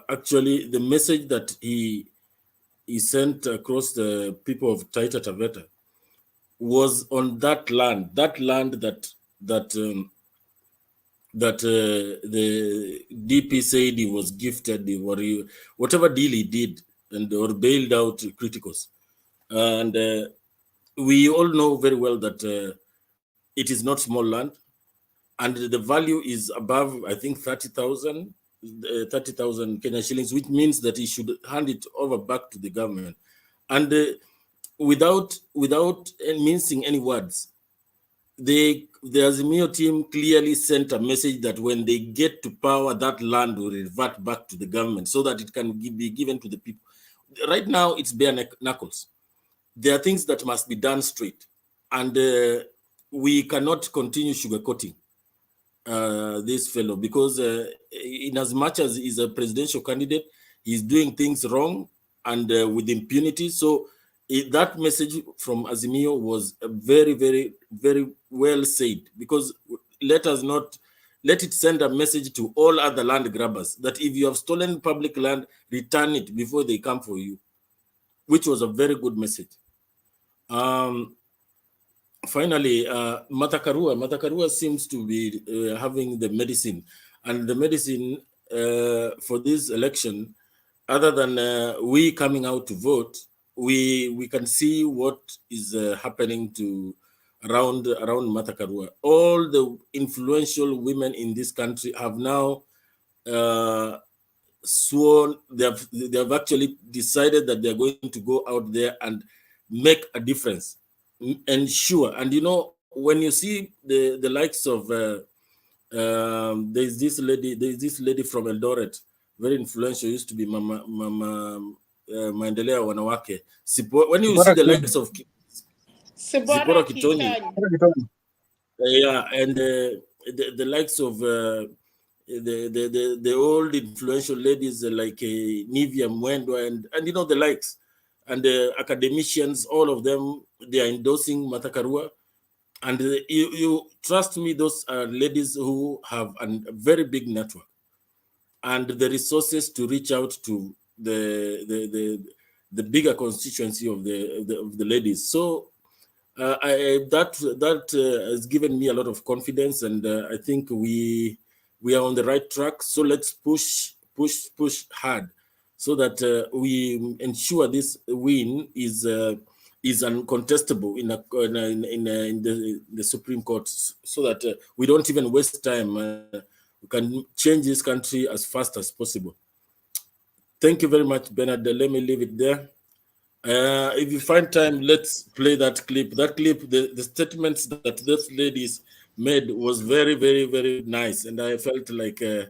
actually, the message that he sent across the people of Taita Taveta was on that land that the DP said he was gifted, whatever deal he did, and or bailed out criticals. And we all know very well that it is not small land, and the value is above, I think, 30,000 Kenya shillings, which means that he should hand it over back to the government. And without mincing any words, the Azimio team clearly sent a message that when they get to power, that land will revert back to the government so that it can be given to the people. Right now, it's bare knuckles. There are things that must be done straight, and we cannot continue sugarcoating this fellow because in as much as he's a presidential candidate, he's doing things wrong and with impunity. So that message from Azimio was very, very, very well said, because let it send a message to all other land grabbers that if you have stolen public land, return it before they come for you, which was a very good message. Finally, Martha Karua seems to be having the medicine, and the medicine for this election, other than we coming out to vote, we can see what is happening to around Martha Karua. All the influential women in this country have now sworn, they have actually decided that they are going to go out there and make a difference, ensure. And you know, when you see the likes of there's this lady from Eldoret, very influential, used to be Mama Maendeleo Wanawake. When you see the likes of Zipporah Kitonyi, yeah, and the likes of the old influential ladies like Nivia Mwendwa and you know the likes, and the academicians, all of them, they are endorsing Martha Karua. And you trust me, those are ladies who have a very big network and the resources to reach out to the bigger constituency of the ladies. So that has given me a lot of confidence, and I think we are on the right track. So let's push hard so that we ensure this win is uncontestable in the Supreme Court, so that we don't even waste time. We can change this country as fast as possible. Thank you very much, Bernard. Let me leave it there. If you find time, let's play that clip. That clip, the statements that those ladies made was very, very, very nice, and I felt like I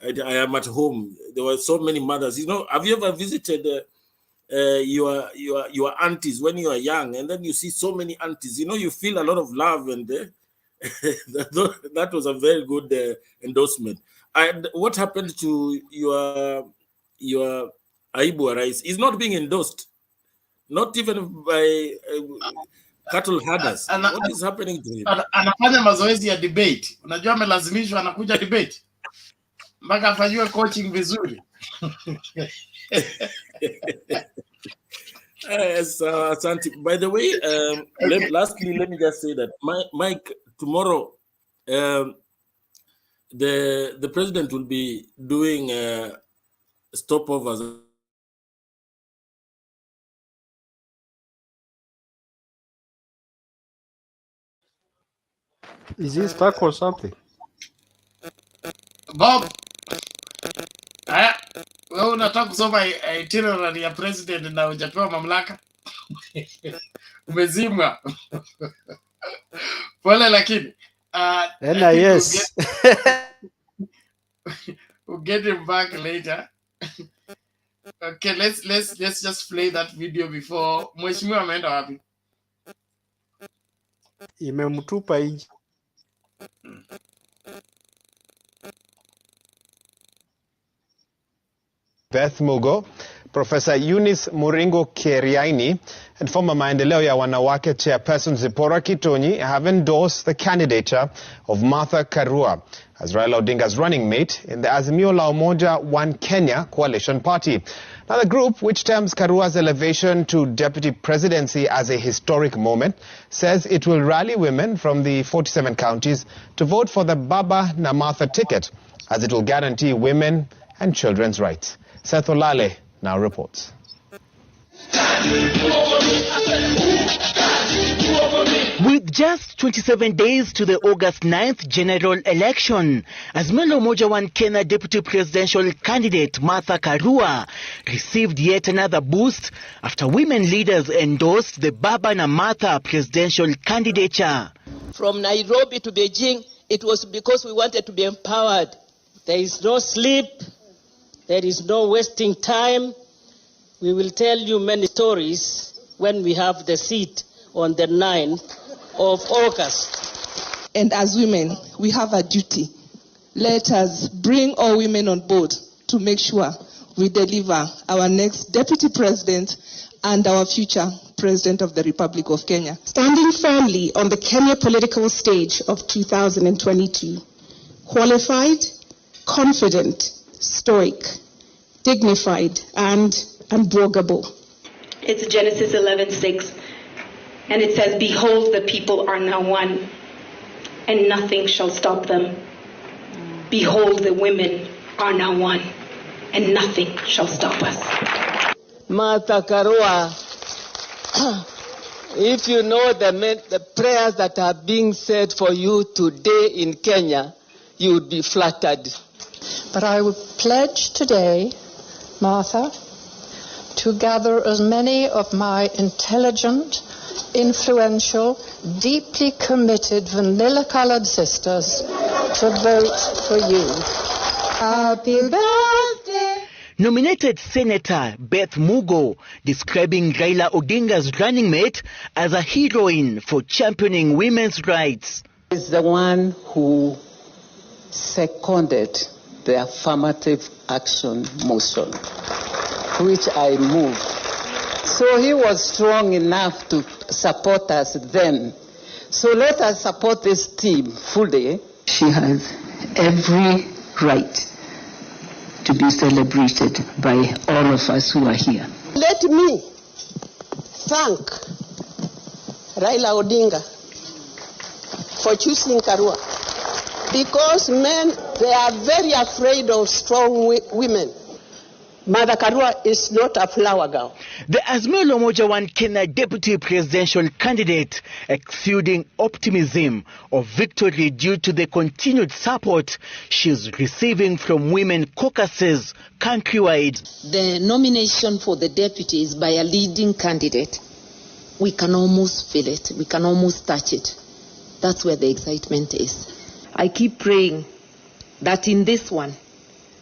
am at home. There were so many mothers. You know, have you ever visited your aunties when you are young, and then you see so many aunties? You know, you feel a lot of love, and that was a very good endorsement. And what happened to your Aibu Rice is not being endorsed. Not even by cattle herders. What is happening to him? Anafanya mazoezi ya debate. Unajua amelazimishwa anakuja debate. Mpaka afanyiwe coaching vizuri. Yes, Asante. By the way, lastly, let me just say that Mike, tomorrow, the president will be doing stopovers. Is he stuck or something? Bob, wewe unataka kusoma itinerary ya president na hujapewa mamlaka? Umezimwa. Pole lakini. Yes. We'll get him back later. Okay, let's just play that video before. Mheshimiwa ameenda wapi? Imemtupa nje. Beth Mugo, Professor Eunice Muringo Keriaini, and former Maendeleo ya Wanawake chairperson Zipporah Kitonyi have endorsed the candidature of Martha Karua as Raila Odinga's running mate in the Azimio la Umoja One Kenya coalition party. Now, the group, which terms Karua's elevation to deputy presidency as a historic moment, says it will rally women from the 47 counties to vote for the Baba na Martha ticket, as it will guarantee women and children's rights. Seth Olale now reports. With just 27 days to the August 9th general election, Azimio la Umoja One Kenya deputy presidential candidate Martha Karua received yet another boost after women leaders endorsed the Baba na Martha presidential candidature. From Nairobi to Beijing, it was because we wanted to be empowered. There is no sleep. There is no wasting time. We will tell you many stories when we have the seat on the 9th of August. And as women, we have a duty. Let us bring all women on board to make sure we deliver our next deputy president and our future president of the Republic of Kenya. Standing firmly on the Kenya political stage of 2022, qualified, confident, stoic, dignified, and unbogable. It's Genesis 11:6, and it says, "Behold, the people are now one, and nothing shall stop them. Behold, the women are now one, and nothing shall stop us. Martha Karua, if you know the prayers that are being said for you today in Kenya, you would be flattered. But I would pledge today, Martha, to gather as many of my intelligent, influential, deeply committed, vanilla-colored sisters to vote for you. Happy birthday. Nominated Senator Beth Mugo describing Raila Odinga's running mate as a heroine for championing women's rights. Is the one who seconded the affirmative action motion, which I moved. So he was strong enough to support us then. So let us support this team fully. She has every right to be celebrated by all of us who are here. Let me thank Raila Odinga for choosing Karua, because men, they are very afraid of strong women. Mother Karua is not a flower girl. The Azimio la Umoja One Kenya deputy presidential candidate exuding optimism of victory due to the continued support she's receiving from women caucuses countrywide. The nomination for the deputy is by a leading candidate. We can almost feel it. We can almost touch it. That's where the excitement is. I keep praying that in this one,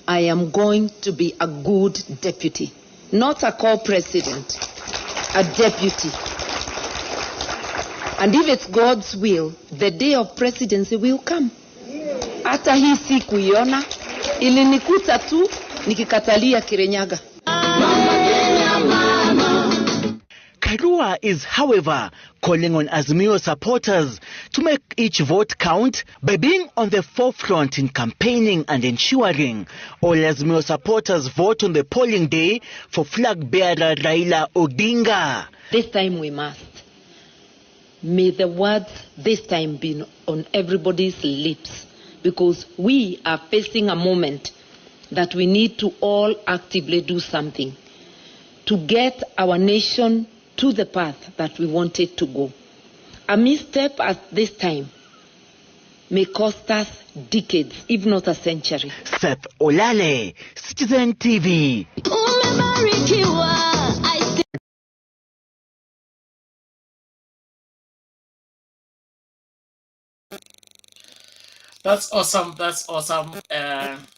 I am going to be a good deputy, not a co-president, a deputy. And if it's God's will, the day of presidency will come. Hata hii sikuiona, ilinikuta tu nikikatalia Kirinyaga. Karua is, however, calling on Azimio supporters to make each vote count by being on the forefront in campaigning and ensuring all Azimio supporters vote on the polling day for flag bearer Raila Odinga. This time we must. May the words this time be on everybody's lips, because we are facing a moment that we need to all actively do something to get our nation to the path that we want it to go. A misstep at this time may cost us decades, if not a century. Seth Olale, Citizen TV. That's awesome. That's awesome.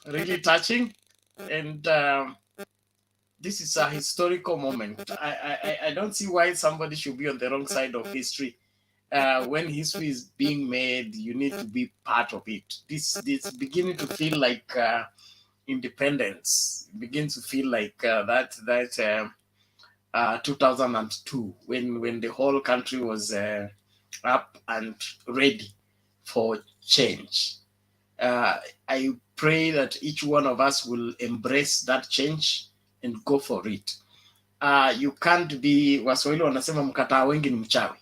Really touching. And this is a historical moment. I don't see why somebody should be on the wrong side of history. When history is being made, you need to be part of it. This beginning to feel like independence. It begins to feel like 2002, when the whole country was up and ready for change. I pray that each one of us will embrace that change and go for it. You can't be, Waswahili wanasema mkataa wengi ni mchawi.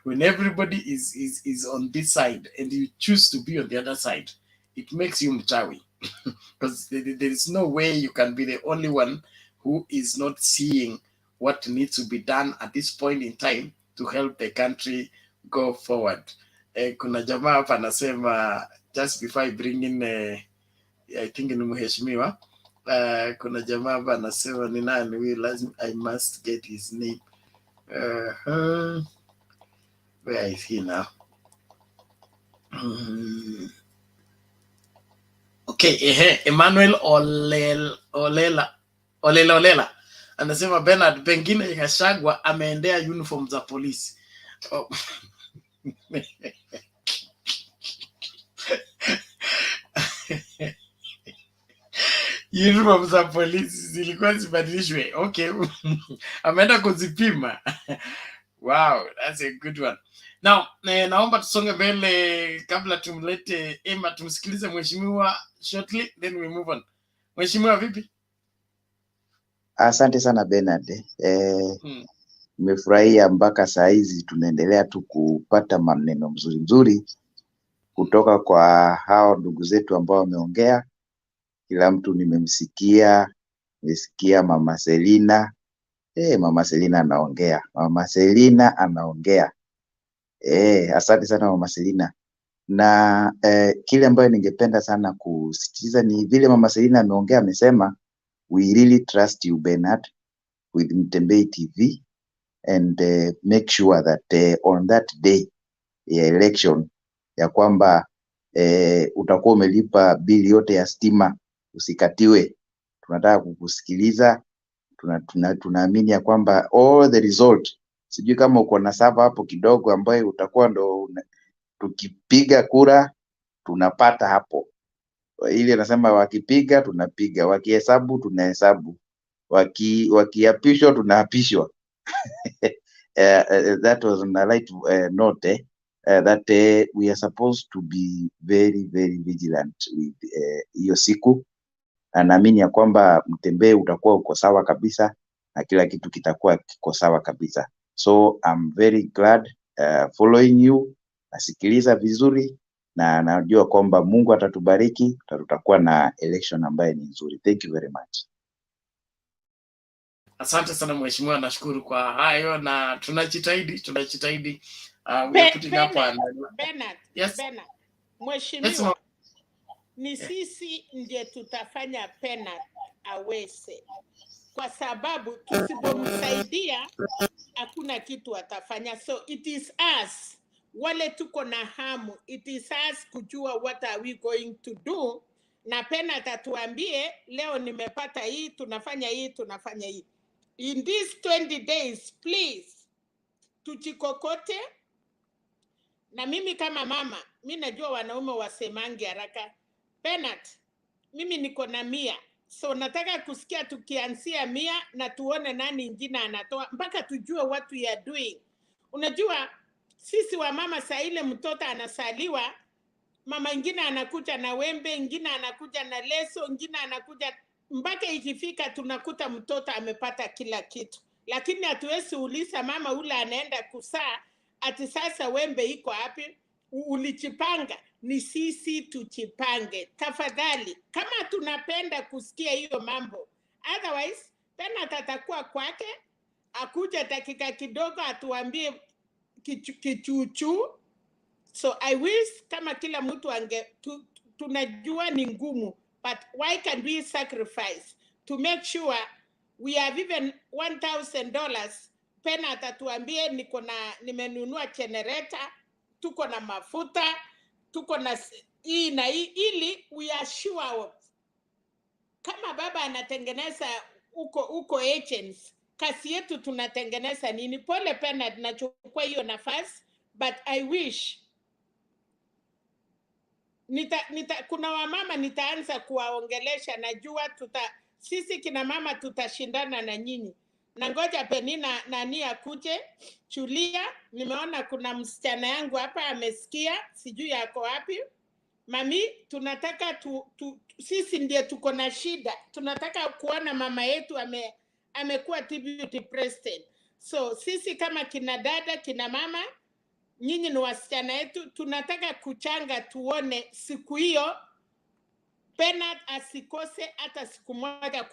When everybody is on this side and you choose to be on the other side, it makes you mchawi. Because there is no way you can be the only one who is not seeing what needs to be done at this point in time to help the country go forward. Kuna jamaa hapa anasema, just before I bring in I think ni mheshimiwa, kuna jamaa hapa anasema ni nani huyu, I must get his name. Where is he now? Okay, Emmanuel Olela anasema Bernard, pengine Gachagua ameendea uniform za polisi. Oh. Uniform za polisi zilikuwa zibadilishwe. Okay. Ameenda kuzipima. Wow, that's a good one. Now, naomba tusonge mbele kabla tumlete Emma, tumsikilize mheshimiwa shortly, then we move on. Mheshimiwa vipi? Asante sana Bernard. Nimefurahia mpaka saa hizi tunaendelea tu kupata maneno mzuri kutoka kwa hao ndugu zetu ambao wameongea. Kila mtu nimemsikia, nimesikia Mama Selina. Mama Selina anaongea. Mama Selina anaongea. Asante sana Mama Selina. Na kile ambayo ningependa sana kusisitiza ni vile Mama Selina ameongea, amesema we really trust you Bernard with Mtembei TV and make sure that on that day ya election ya kwamba utakuwa umelipa bili yote ya stima, usikatiwe. Tunataka kukusikiliza. Tunaamini ya kwamba all the result, sijui kama uko na sava hapo kidogo ambayo utakuwa ndo tukipiga kura tunapata hapo. Ile anasema wakipiga tunapiga, wakihesabu tunahesabu, wakiapishwa tunaapishwa. That was on a light note that we are supposed to be very very vigilant with hiyo siku, na naamini ya kwamba Mtembei utakuwa uko sawa kabisa na kila kitu kitakuwa kiko sawa kabisa. So I'm very glad following you, nasikiliza vizuri na najua kwamba Mungu atatubariki, tutakuwa na election ambayo ni nzuri. Thank you very much. Asante sana mheshimiwa, nashukuru kwa hayo na tunajitahidi. We are putting up Bernard, yes. Bernard. Mheshimiwa, ni sisi ndiye tutafanya Bernard aweze, kwa sababu tusipomsaidia hakuna kitu atafanya. So it is us, wale tuko na hamu, it is us kujua what are we going to do, na Bernard atuambie leo nimepata hii, tunafanya hii, tunafanya hii. In these 20 days, please, tuchikokote. Na mimi kama mama, mimi najua wanaume wasemangi haraka. Bernard, mimi niko na 100. So nataka kusikia tukianzia 100 na tuone nani ingine anatoa mpaka tujue what we are doing. Unajua sisi wa mama saa ile mtoto anasaliwa, mama ingine anakuja na wembe, ingine anakuja na leso, ingine anakuja mpaka ikifika tunakuta mtoto amepata kila kitu. Lakini hatuwezi uliza mama ule anaenda kusaa ati sasa wembe iko wapi? Ulichipanga. Ni sisi tuchipange. Tafadhali, kama tunapenda kusikia hiyo mambo. Otherwise, Bernard atakuwa kwake, akuja dakika kidogo atuambie kichuchu. So I wish kama kila mtu tunajua ni ngumu, but why can we sacrifice to make sure we have even $1,000? Bernard atuambie nimenunua generator, tuko na mafuta, tuko na hii na hii, ili we are sure kama baba anatengeneza uko agents, kazi yetu tunatengeneza nini. Pole Bernard, nachukua hiyo nafasi, but I wish kuna wamama nitaanza kuwaongelesha, najua sisi kina mama tutashindana na nyinyi. Na ngoja Penina nani akuje Chulia. Nimeona kuna msichana yangu hapa amesikia, sijui yako wapi. Mami, tunataka sisi ndiye tuko na shida. Tunataka kuona mama yetu amekuwa deputy president. So sisi kama kina dada, kina mama, nyinyi ni wasichana yetu, tunataka kuchanga tuone siku hiyo Bernard asikose hata siku moja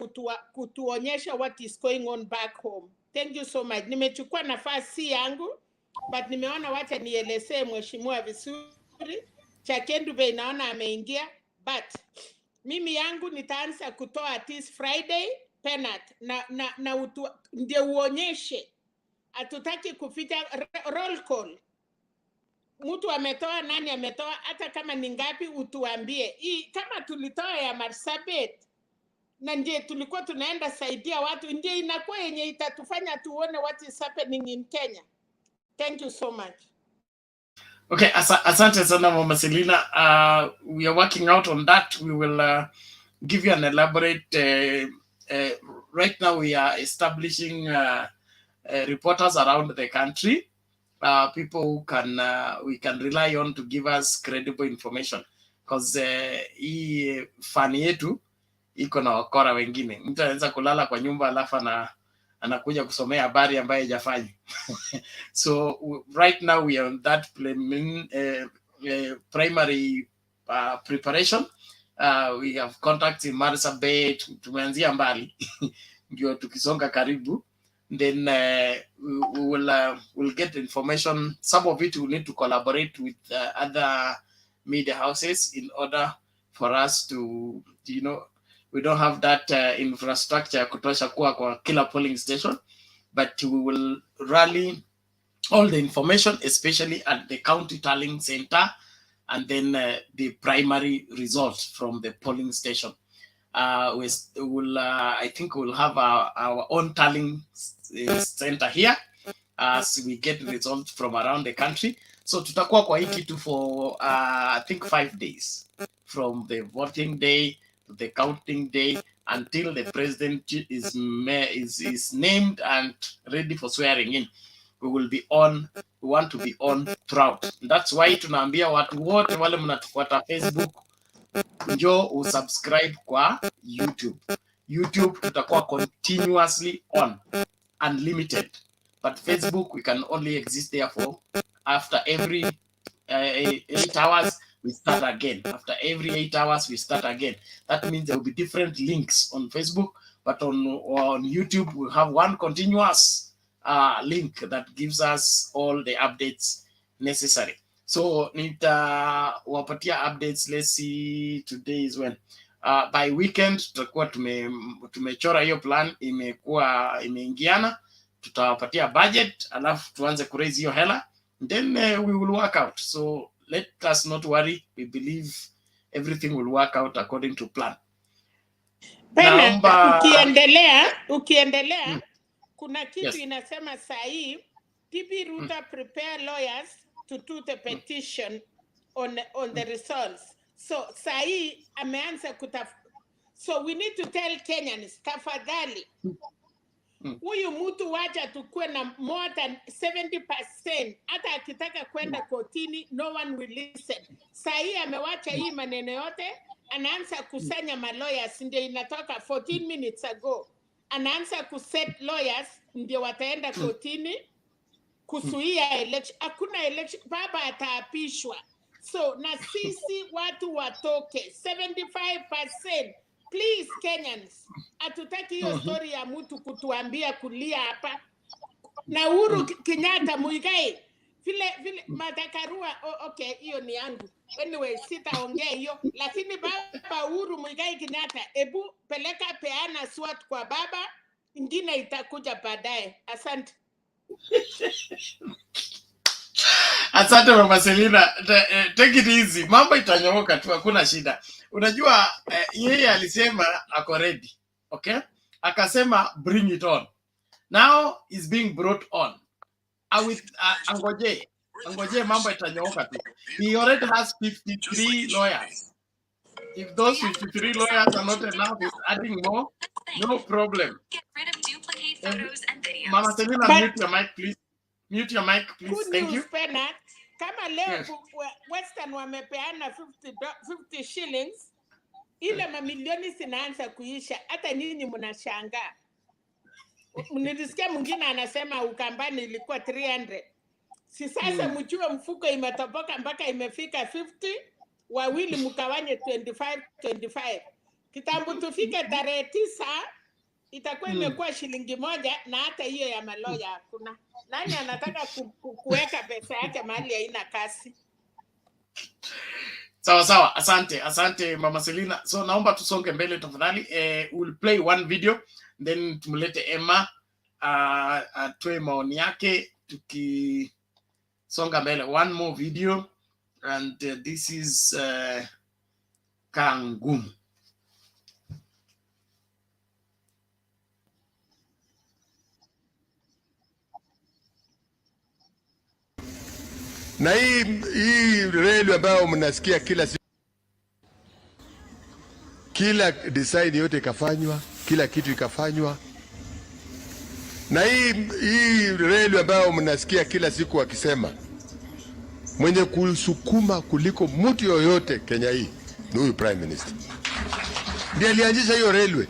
kutuonyesha what is going on back home. Thank you so much. Nimechukua nafasi yangu, but nimeona wacha nielezee mheshimiwa vizuri. Chakendube naona ameingia, but mimi yangu nitaanza kutoa at least Friday Bernard na ndio uonyeshe. Hatutaki kuficha roll call. Mtu ametoa, nani ametoa, hata kama ni ngapi utuambie. Kama tulitoa ya Marsabit na ndiye tulikuwa tunaenda saidia watu, ndiye inakuwa yenye itatufanya tuone what is happening in Kenya. Thank you so much. Okay, asante sana Mama Selina. We are working out on that. We will give you an elaborate right now we are establishing reporters around the country. People who we can rely on to give us credible information, because hii fani yetu iko na wakora wengine. Mtu anaweza kulala kwa nyumba alafu anakuja kusomea habari ambayo haijafanya. So right now we are on that primary preparation. We have contacts in Marsabit, tumeanzia mbali ndio tukisonga karibu. Then we'll get information. Some of it will need to collaborate with other media houses in order for us to, we don't have that infrastructure kutosha kuwa kwa kila polling station, but we will rally all the information, especially at the county tallying center, and then the primary results from the polling station. I think we'll have our own tallying center here as we get results from around the country. So tutakuwa kwa hii kitu for I think 5 days, from the voting day to the counting day until the president is named and ready for swearing in. We will be on. We want to be on throughout. That's why tunaambia watu wote wale mnatufuata Facebook, njoo usubscribe kwa YouTube. YouTube tutakuwa continuously on, unlimited. But Facebook, we can only exist there for after every 8 hours, we start again. After every 8 hours, we start again. That means there will be different links on Facebook, but on YouTube, we have one continuous link that gives us all the updates necessary. So nitawapatia updates. Let's see, today is when by weekend tutakuwa tumechora hiyo plan, imeingiana, tutawapatia budget, alafu tuanze kuraise hiyo hela, then we will work out. So let us not worry, we believe everything will work out according to plan. Pena, ukiendelea kuna kitu inasema sahi DP Ruto prepare lawyers to do the petition on the results. So sahi ameanza so we need to tell Kenyans, tafadhali huyu mtu wacha tukue na more than 70%, hata akitaka kwenda kotini no one will listen. Sahi amewacha hii maneno yote, anaanza kusanya lawyers, ndio inatoka 14 minutes ago. Anaanza kuset lawyers ndio wataenda kotini kusuia election. Hakuna election, baba ataapishwa. So na sisi watu watoke 75%. Please Kenyans, atutaki hiyo story ya mtu kutuambia kulia hapa. Na Uhuru Kenyatta Muigai vile Matakarua, okay, hiyo ni yangu. Anyway, sitaongea hiyo, lakini baba Uhuru Muigai Kenyatta, ebu peleka peana SWAT kwa baba, ingine itakuja baadaye. Asante. Asante Mama Selina, take it easy, mambo itanyooka tu, hakuna shida. Unajua yeye alisema ako ready, okay? Akasema bring it on. Now is being brought on. Angoje mambo itanyooka tu. He already has 53 lawyers. If those 53 lawyers are not enough, he's adding more. No problem. Get rid of duplicate photos and videos. Mama Selina, mute your mic, please. Mute your mic, please. Good Thank news, you. Pena. Kama leo Western wamepeana 50 shillings, ile mamilioni zinaanza kuisha, hata nyinyi mnashangaa. Nilisikia mwingine anasema Ukambani ilikuwa 300. Si sasa mjue mfuko imetoboka mpaka imefika 50, wawili mkawanye 25. Kitambo tufike tarehe 9 itakuwa imekuwa shilingi moja, na hata hiyo ya maloya hakuna. Nani anataka kuweka pesa yake mahali haina kasi? Sawa, asante Mama Selina. So naomba tusonge mbele tafadhali. We'll play one video, then tumlete Emma atoe maoni yake tukisonga mbele. One more video, and this is Kangum. Na hii reli ambayo mnasikia kila siku, kila design yote ikafanywa, kila kitu ikafanywa. Na hii reli ambayo mnasikia kila siku wakisema mwenye kusukuma kuliko mtu yoyote Kenya hii ni huyu Prime Minister. Ndiye alianzisha hiyo railway.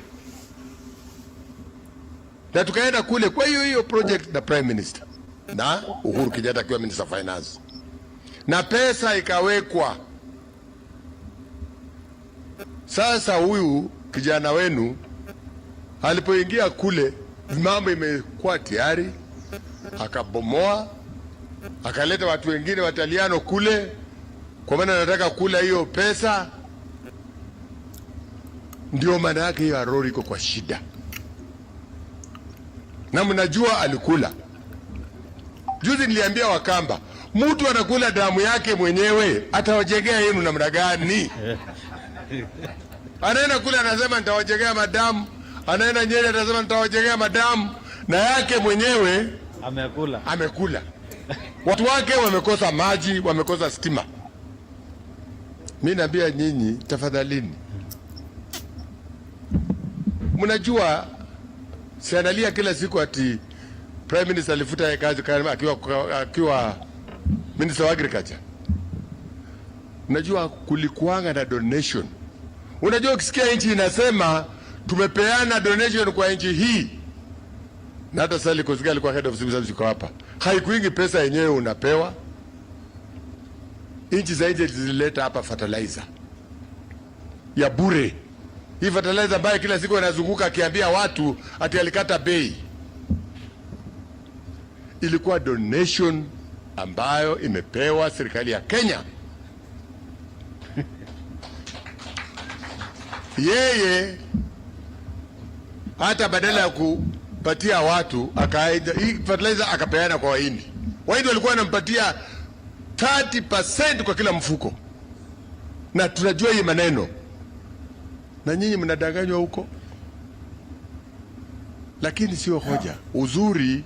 Na tukaenda kule kwa hiyo project na Prime Minister na Uhuru Kenyatta akiwa Minister of Finance. na pesa ikawekwa. Sasa huyu kijana wenu alipoingia kule, mambo imekuwa tayari, akabomoa, akaleta watu wengine Wataliano kule, kwa maana anataka kula hiyo pesa. Ndio maana yake hiyo Arori iko kwa shida, na mnajua alikula. Juzi niliambia Wakamba, mtu anakula damu yake mwenyewe, atawajegea yenu namna gani? Anaenda kule anasema nitawajegea madamu, anaenda Nyeri anasema nitawajegea madamu, na yake mwenyewe amekula. Watu wake wamekosa maji, wamekosa stima. Mimi naambia nyinyi, tafadhalini, mnajua sianalia kila siku ati Prime Minister alifuta yeye kazi akiwa Minister wa Agriculture. Unajua kulikuanga na donation. Unajua ukisikia nchi inasema tumepeana donation kwa nchi hii, na hata sasa Likosika alikuwa head of civil service yuko hapa, haikuingi pesa yenyewe unapewa. Nchi za nje zilileta hapa fertilizer ya bure. Hii fertilizer ambayo kila siku anazunguka akiambia watu ati alikata bei, ilikuwa donation ambayo imepewa serikali ya Kenya. Yeye hata badala ya kupatia watu akaenda hii fertilizer akapeana kwa Wahindi. Wahindi walikuwa wanampatia 30% kwa kila mfuko, na tunajua hii maneno, na nyinyi mnadanganywa huko, lakini sio hoja. Uzuri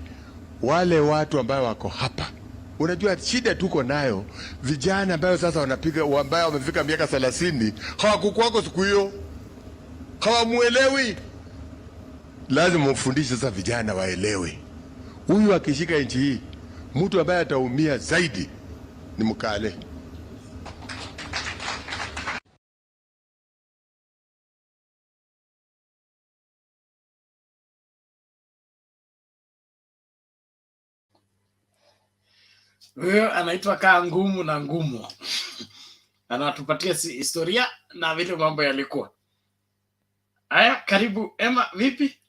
wale watu ambao wako hapa, unajua shida tuko nayo, vijana ambao sasa wanapiga, ambao wamefika miaka 30 hawakukuwako siku hiyo, hawamuelewi. Lazima mfundishe sasa vijana waelewe. Huyu akishika nchi hii, mtu ambaye ataumia zaidi ni Mkale. Huyo anaitwa Kaa Ngumu na Ngumu. Anatupatia historia na vile mambo yalikuwa. Aya, karibu Emma, vipi?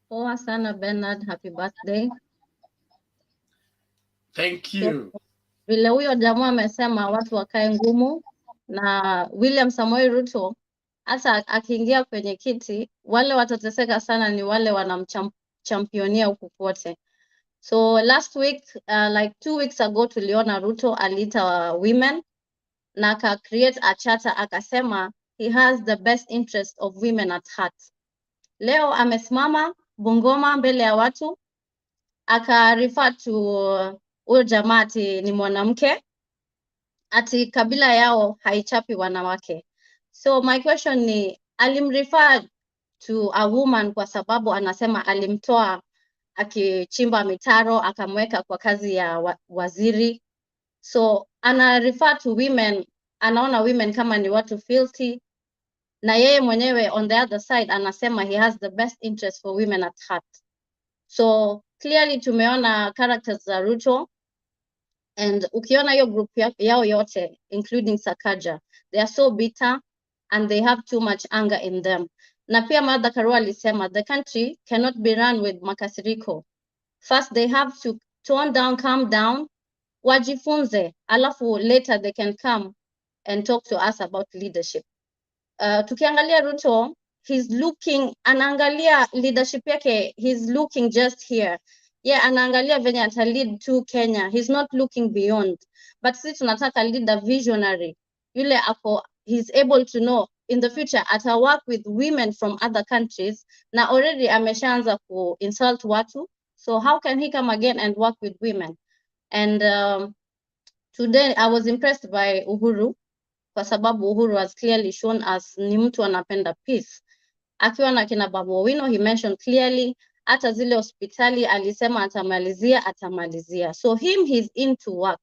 Poa sana Bernard, happy birthday. Thank you. So, vile huyo jamaa amesema watu wakae ngumu, na William Samoei Ruto hata akiingia kwenye kiti, wale watateseka sana ni wale wanamchampionia huku kote. So last week, like 2 weeks ago, tuliona Ruto aliita women na aka create a charter, akasema he has the best interest of women at heart. Leo amesimama Bungoma mbele ya watu aka refer to huyo jamaa ati ni mwanamke, ati kabila yao haichapi wanawake. So my question ni, alimrefer to a woman kwa sababu anasema alimtoa akichimba mitaro akamweka kwa kazi ya waziri. So ana refer to women, anaona women kama ni watu filthy, na yeye mwenyewe on the other side anasema he has the best interest for women at heart. So clearly tumeona characters za Ruto, and ukiona hiyo group yao yote including Sakaja, they are so bitter and they have too much anger in them. Na pia Martha Karua alisema the country cannot be run with makasiriko. First they have to tone down, calm down, wajifunze, alafu later they can come and talk to us about leadership. Tukiangalia Ruto, he's looking, anaangalia leadership yake, he's looking just here. Yeah, anaangalia venye ata lead to Kenya. He's not looking beyond. But sisi tunataka leader visionary. Yule ako, he's able to know in the future ata work with women from other countries, na already ameshaanza ku insult watu. So how can he come again and work with women? And today I was impressed by Uhuru, kwa sababu Uhuru has clearly shown us ni mtu anapenda peace. Akiwa na kina Babu Owino, he mentioned clearly, hata zile hospitali alisema atamalizia. So he's into work.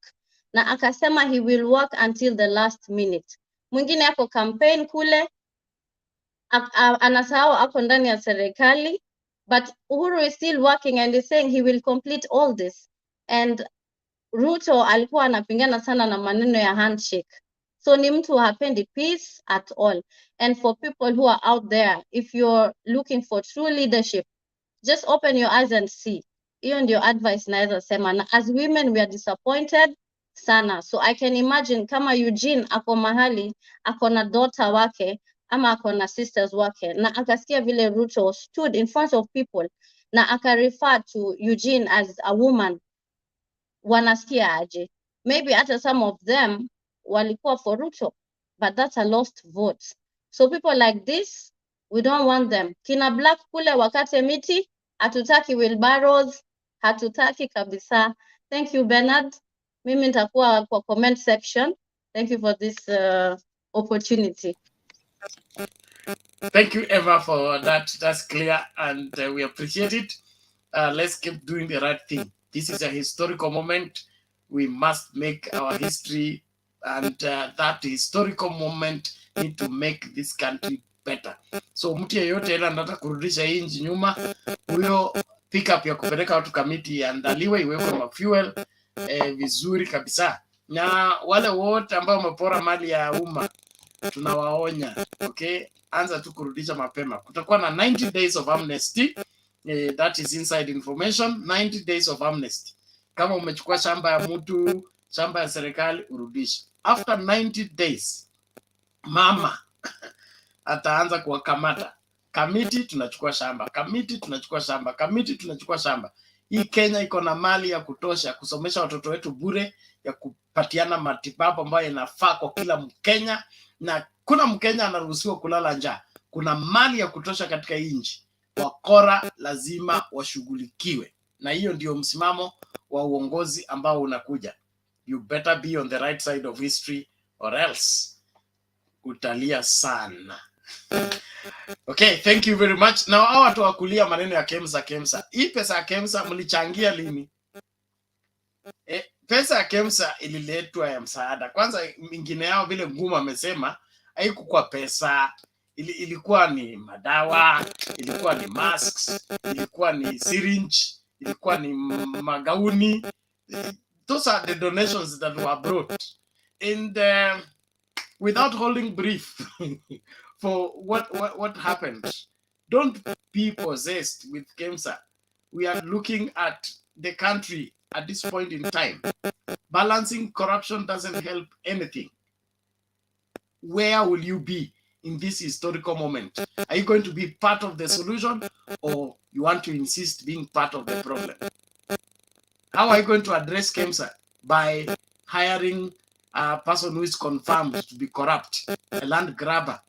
Na akasema he will work until the last minute. Mwingine ako campaign kule, anasahau ako ndani ya serikali, but Uhuru is still working and is saying he will complete all this. And Ruto alikuwa anapingana sana na maneno ya handshake. So ni mtu hapendi peace at all. And for people who are out there, if you're looking for true leadership, just open your eyes and see. Hiyo ndio advice naweza sema. Na as women we are disappointed sana. So I can imagine kama Eugene ako mahali, ako na daughter wake, ama ako na sisters wake, na akasikia vile Ruto stood in front of people, na aka refer to Eugene as a woman, wanasikia aje? Maybe hata some of them walikuwa for Ruto, but that's a lost vote. So people like this, we don't want them. Kina Black kule wakate miti, hatutaki wheelbarrows, hatutaki kabisa. Thank you, Bernard. Mimi nitakuwa kwa comment section. Thank you for this opportunity. Thank you, Eva, for that. That's clear, and we appreciate it. Let's keep doing the right thing. This is a historical moment. We must make our history, and that historical moment need to make this country better. So mtu yeyote ila anataka kurudisha hii nchi nyuma, huyo pickup ya kupeleka watu kamiti andaliwe, iwekwe mafuel vizuri kabisa. Na wale wote ambao wamepora mali ya umma tunawaonya, okay? Anza tu kurudisha mapema. Kutakuwa na 90 days of amnesty. That is inside information. 90 days of amnesty. Kama umechukua shamba ya mtu, shamba ya serikali, urudishe. After 90 days, mama ataanza kuwakamata. Kamiti tunachukua shamba, kamiti tunachukua shamba, kamiti tunachukua shamba. Hii Kenya iko na mali ya kutosha kusomesha watoto wetu bure, ya kupatiana matibabu ambayo inafaa kwa kila Mkenya, na kuna Mkenya anaruhusiwa kulala njaa. Kuna mali ya kutosha katika hii nchi. Wakora lazima washughulikiwe, na hiyo ndio msimamo wa uongozi ambao unakuja. You better be on the right side of history or else utalia sana. Okay, thank you very much. Now hawa watu wakulia maneno ya KEMSA. Hii pesa ya KEMSA mlichangia lini? Pesa ya KEMSA ililetwa ya msaada. Kwanza mingine yao vile Nguma amesema haikuwa pesa, ilikuwa ni madawa, ilikuwa ni masks, ilikuwa ni syringe, ilikuwa ni magauni. Those are the donations that were brought. And without holding brief for what happened, don't be possessed with KEMSA. We are looking at the country at this point in time. Balancing corruption doesn't help anything. Where will you be in this historical moment? Are you going to be part of the solution, or you want to insist being part of the problem? How are you going to address KEMSA? By hiring a person who is confirmed to be corrupt, a land grabber,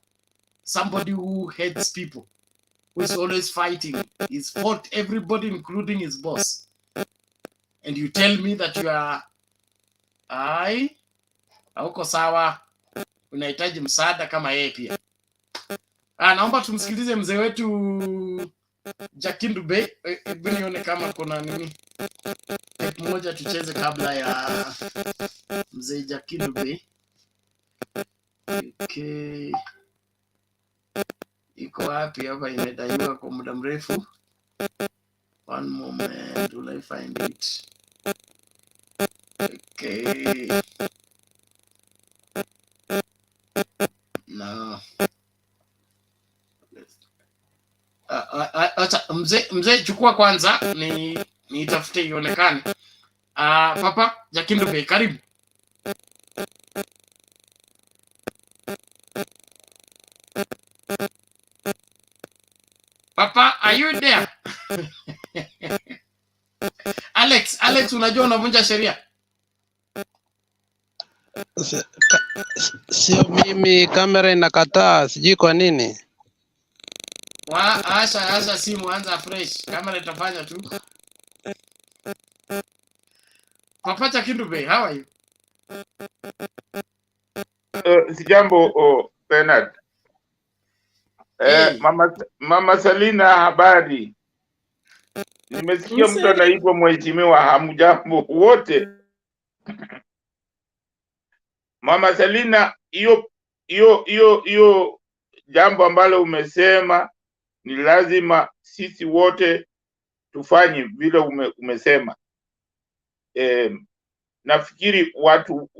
somebody who hates people, who is always fighting. He's fought everybody, including his boss. And you tell me that you are hauko sawa, unahitaji msaada kama yeye pia. Naomba tumsikilize mzee wetu Jakindu Bey. Hebu nione kama kuna nini moja tucheze kabla ya mzee Jakindu Bey. Okay. Iko wapi hapa? Imedaiwa kwa muda mrefu. One moment, will I find it? Okay. No. Mzee chukua kwanza ni itafute ionekane. Papa Jakindu Bey, karibu. Papa, are you there? Alex, unajua unavunja sheria. Sio mimi, kamera inakataa, sijui kwa nini. Asha simu, anza fresh. Kamera itafanya tu. Papa Jakindu Bey, how are you? Sijambo Bernard. Hey. Mama Salina, habari? Nimesikia mtu anaitwa mheshimiwa. Hamjambo wote. Mama Salina, hiyo jambo ambalo umesema ni lazima sisi wote tufanye vile umesema. nafikiri watu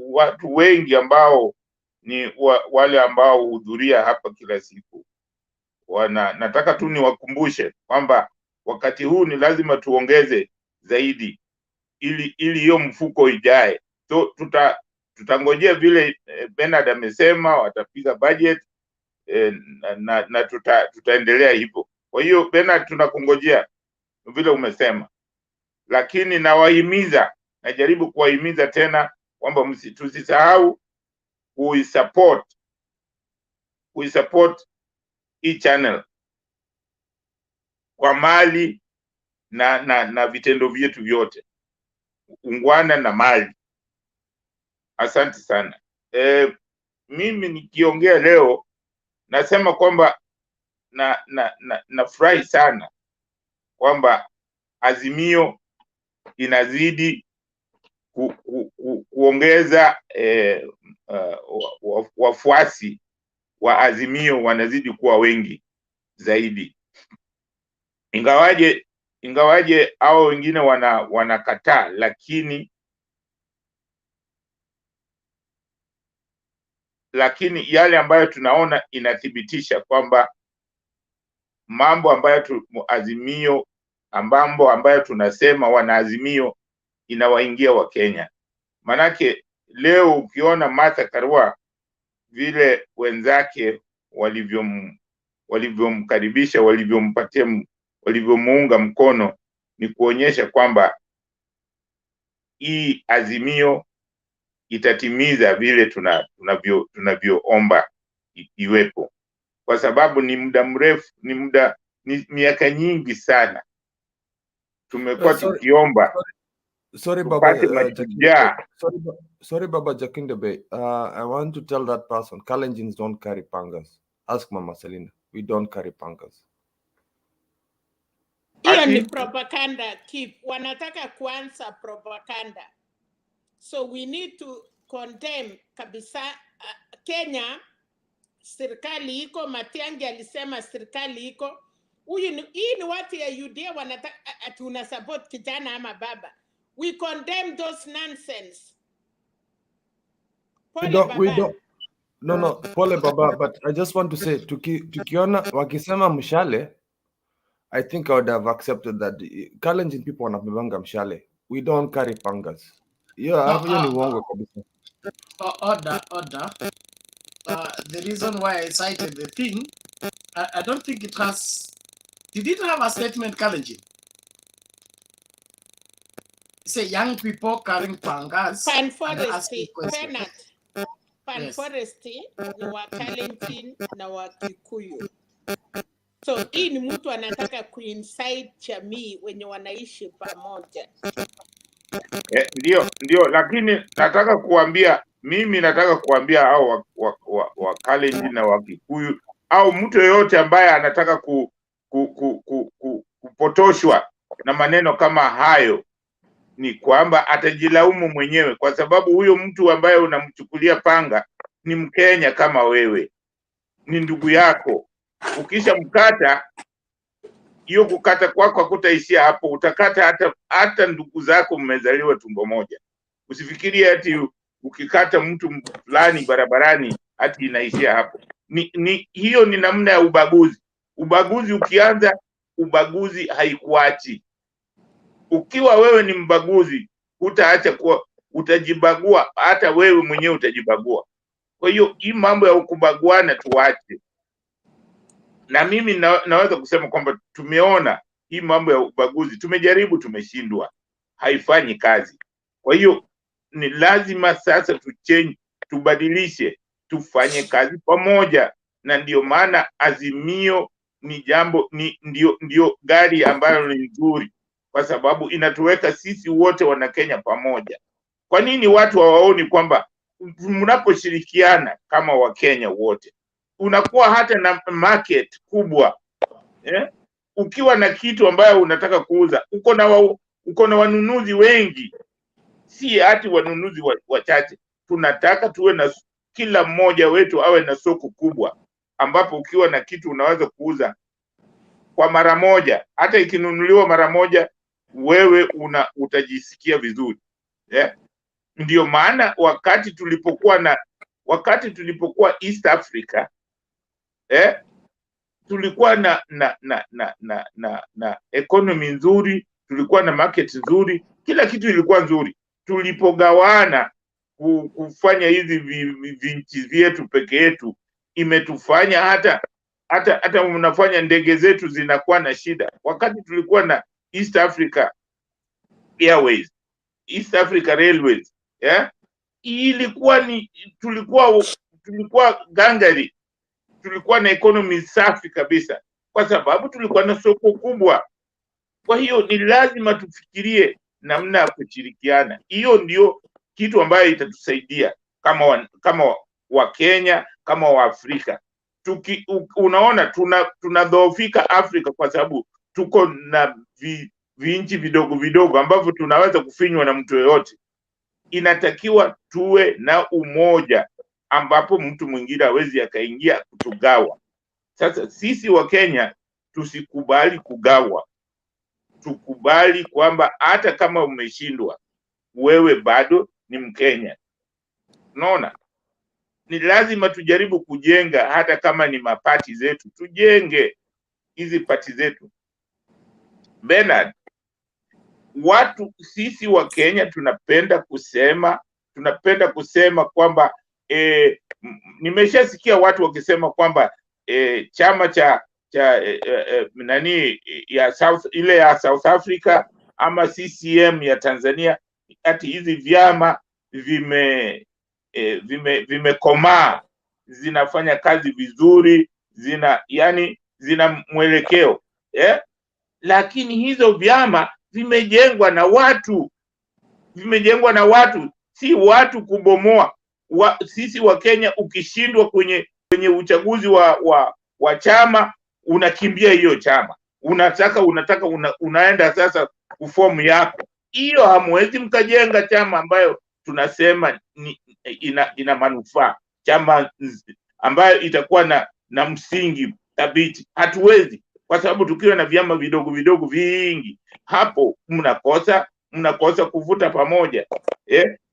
wengi ambao ni wale ambao hudhuria hapa kila siku nataka tu niwakumbushe kwamba wakati huu ni lazima tuongeze zaidi ili hiyo mfuko ijae. So tutangojea vile Bernard amesema watapiga budget na tutaendelea hivyo. Kwa hiyo Bernard, tunakungojea vile umesema, lakini najaribu kuwahimiza tena kwamba tusisahau kuisupport hii channel kwa mali na vitendo vyetu vyote, ungwana na mali. Asante sana. Mimi nikiongea leo nasema kwamba nafurahi sana kwamba Azimio inazidi kuongeza wafuasi wa Azimio wanazidi kuwa wengi zaidi, ingawaje hao wengine wanakataa, lakini yale ambayo tunaona inathibitisha kwamba mambo ambayo Azimio ambayo tunasema wana Azimio inawaingia wa Kenya. Manake leo ukiona Martha Karua vile wenzake walivyomkaribisha, walivyomuunga mkono, ni kuonyesha kwamba hii Azimio itatimiza vile tunavyoomba iwepo, kwa sababu ni muda mrefu, ni miaka nyingi sana tumekuwa tukiomba. Sorry, Baba Jakindebe. Sorry, Baba Jakindebe. I want to tell that person, Kalenjins don't carry pangas. Ask Mama Selina. We don't carry pangas. Hiyo ni propaganda, Kip. Wanataka kuanza propaganda. So we need to condemn kabisa. Kenya, serikali iko. Matiang'i alisema serikali iko. Hii ni watu ya UDA wanataka tuna support kijana ama baba. We condemn those nonsense. We don't. No, Pole Baba, but I just want to say, tukiona wakisema mshale, I think I would have accepted that. Kalenjin people wanabebanga mshale. We don't carry pangas. Hiyo ni uongo kabisa. Order. The reason why I cited the thing, I don't think it has. Did it have a statement, Kalenjin? Say young people carrying pangas. Panforesti, Panforesti ni wa Kalenjin na wa Kikuyu. So hii ni mtu anataka kuincite jamii wenye wanaishi pamoja. Ndio, lakini nataka kuambia hao wa Kalenjin na wa Kikuyu au mtu yeyote ambaye anataka kupotoshwa na maneno kama hayo, ni kwamba atajilaumu mwenyewe, kwa sababu huyo mtu ambaye unamchukulia panga ni Mkenya kama wewe, ni ndugu yako. Ukisha mkata, hiyo kukata kwako hakutaishia hapo, utakata hata ndugu zako mmezaliwa tumbo moja. Usifikirie ati ukikata mtu fulani barabarani ati inaishia hapo. Hiyo ni namna ya ubaguzi. Ubaguzi ukianza, ubaguzi haikuachi. Ukiwa wewe ni mbaguzi, utaacha kuwa, utajibagua, hata wewe mwenyewe utajibagua. Kwa hiyo hii mambo ya kubaguana tuache. Na mimi naweza kusema kwamba tumeona hii mambo ya ubaguzi, tumejaribu, tumeshindwa, haifanyi kazi. Kwa hiyo ni lazima sasa tubadilishe, tufanye kazi pamoja, na ndio maana Azimio ni ndio gari ambayo ni nzuri, kwa sababu inatuweka sisi wote wana Kenya pamoja. Kwa nini watu hawaoni kwamba mnaposhirikiana kama Wakenya wote unakuwa hata na market kubwa, ukiwa na kitu ambayo unataka kuuza, uko na wanunuzi wengi, si hati wanunuzi wachache. Tunataka tuwe na kila mmoja wetu awe na soko kubwa, ambapo ukiwa na kitu unaweza kuuza kwa mara moja, hata ikinunuliwa mara moja, wewe utajisikia vizuri. Ndio maana wakati tulipokuwa East Africa tulikuwa na economy nzuri, tulikuwa na market nzuri, kila kitu ilikuwa nzuri. Tulipogawana kufanya hizi vinchi vyetu peke yetu, imetufanya hata mnafanya ndege zetu zinakuwa na shida. Wakati tulikuwa na East Africa Airways, East Africa Railways, tulikuwa gangari, tulikuwa na economy safi kabisa, kwa sababu tulikuwa na soko kubwa. Kwa hiyo ni lazima tufikirie namna ya kushirikiana. Hiyo ndio kitu ambayo itatusaidia kama wa Kenya, kama wa Afrika. Unaona tunadhoofika Afrika kwa sababu tuko na vinchi vidogo vidogo ambavyo tunaweza kufinywa na mtu yoyote. Inatakiwa tuwe na umoja ambapo mtu mwingine hawezi akaingia kutugawa. Sasa sisi wa Kenya tusikubali kugawa. Tukubali kwamba hata kama umeshindwa, wewe bado ni Mkenya. Unaona? Ni lazima tujaribu kujenga, hata kama ni mapati zetu, tujenge hizi pati zetu. Bernard, sisi wa Kenya tunapenda kusema kwamba nimeshasikia watu wakisema kwamba chama cha ile ya South Africa ama CCM ya Tanzania, ati hizi vyama vimekomaa, zinafanya kazi vizuri, zina mwelekeo, lakini hizo vyama vimejengwa na watu, si watu kubomoa. Sisi wa Kenya, ukishindwa kwenye uchaguzi wa chama, unakimbia hiyo chama, unaenda sasa kufomu yako. Hiyo hamwezi mkajenga chama ambayo tunasema ina manufaa, chama ambayo itakuwa na msingi thabiti. Hatuwezi, kwa sababu tukiwa na vyama vidogo vidogo vingi, hapo mnakosa kuvuta pamoja.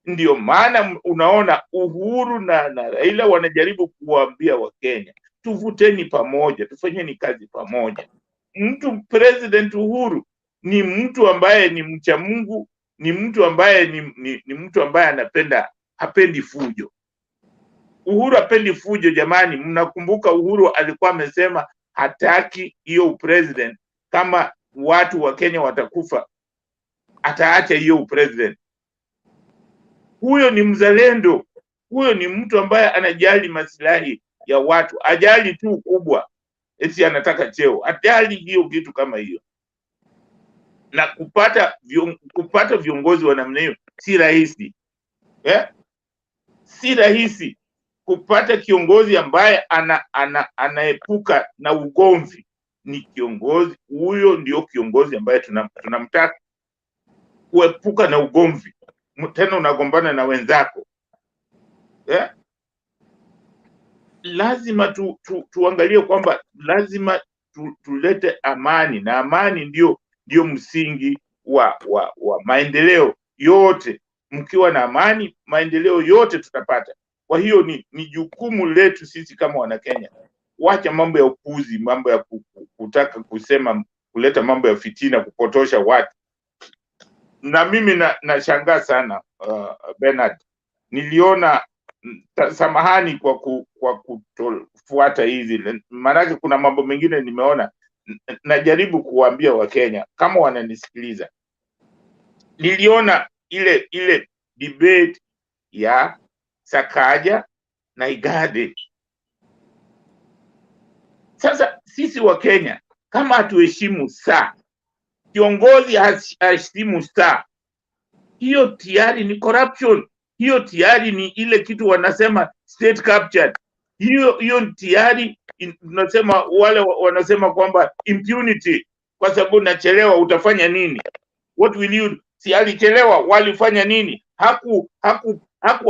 Ndio maana unaona Uhuru na Raila wanajaribu kuwaambia Wakenya, tuvuteni pamoja, tufanyeni kazi pamoja. President Uhuru ni mtu ambaye ni mcha Mungu, ni mtu ambaye ni mtu ambaye hapendi fujo. Uhuru hapendi fujo, jamani. Mnakumbuka Uhuru alikuwa amesema hataki hiyo president, kama watu wa Kenya watakufa ataacha hiyo president. Huyo ni mzalendo, huyo ni mtu ambaye anajali maslahi ya watu, ajali tu kubwa eti anataka cheo, ajali hiyo kitu kama hiyo. Na kupata viongozi wa namna hiyo si rahisi. Si rahisi kupata kiongozi ambaye anaepuka na ugomvi. Ni kiongozi huyo, ndio kiongozi ambaye tunamtaka, kuepuka na ugomvi. Tena unagombana na wenzako. Lazima tuangalie kwamba lazima tulete amani, na amani ndio msingi wa maendeleo yote. Mkiwa na amani, maendeleo yote tutapata. Kwa hiyo ni jukumu letu sisi kama Wanakenya. Wacha mambo ya upuzi, mambo ya kutaka kuleta mambo ya fitina, kupotosha watu. Na mimi nashangaa sana Bernard, niliona, samahani kwa kutofuata hizi, maanake kuna mambo mengine nimeona, najaribu kuwaambia Wakenya kama wananisikiliza. Niliona ile debate ya Sakaja na Igade. Sasa sisi wa Kenya kama hatuheshimu saa, kiongozi haheshimu saa, hiyo tayari ni corruption. Hiyo tayari ni ile kitu wanasema state captured. Hiyo tayari tunasema, wale wanasema kwamba impunity, kwa sababu nachelewa, utafanya nini? What will you? Si alichelewa, walifanya nini? Haku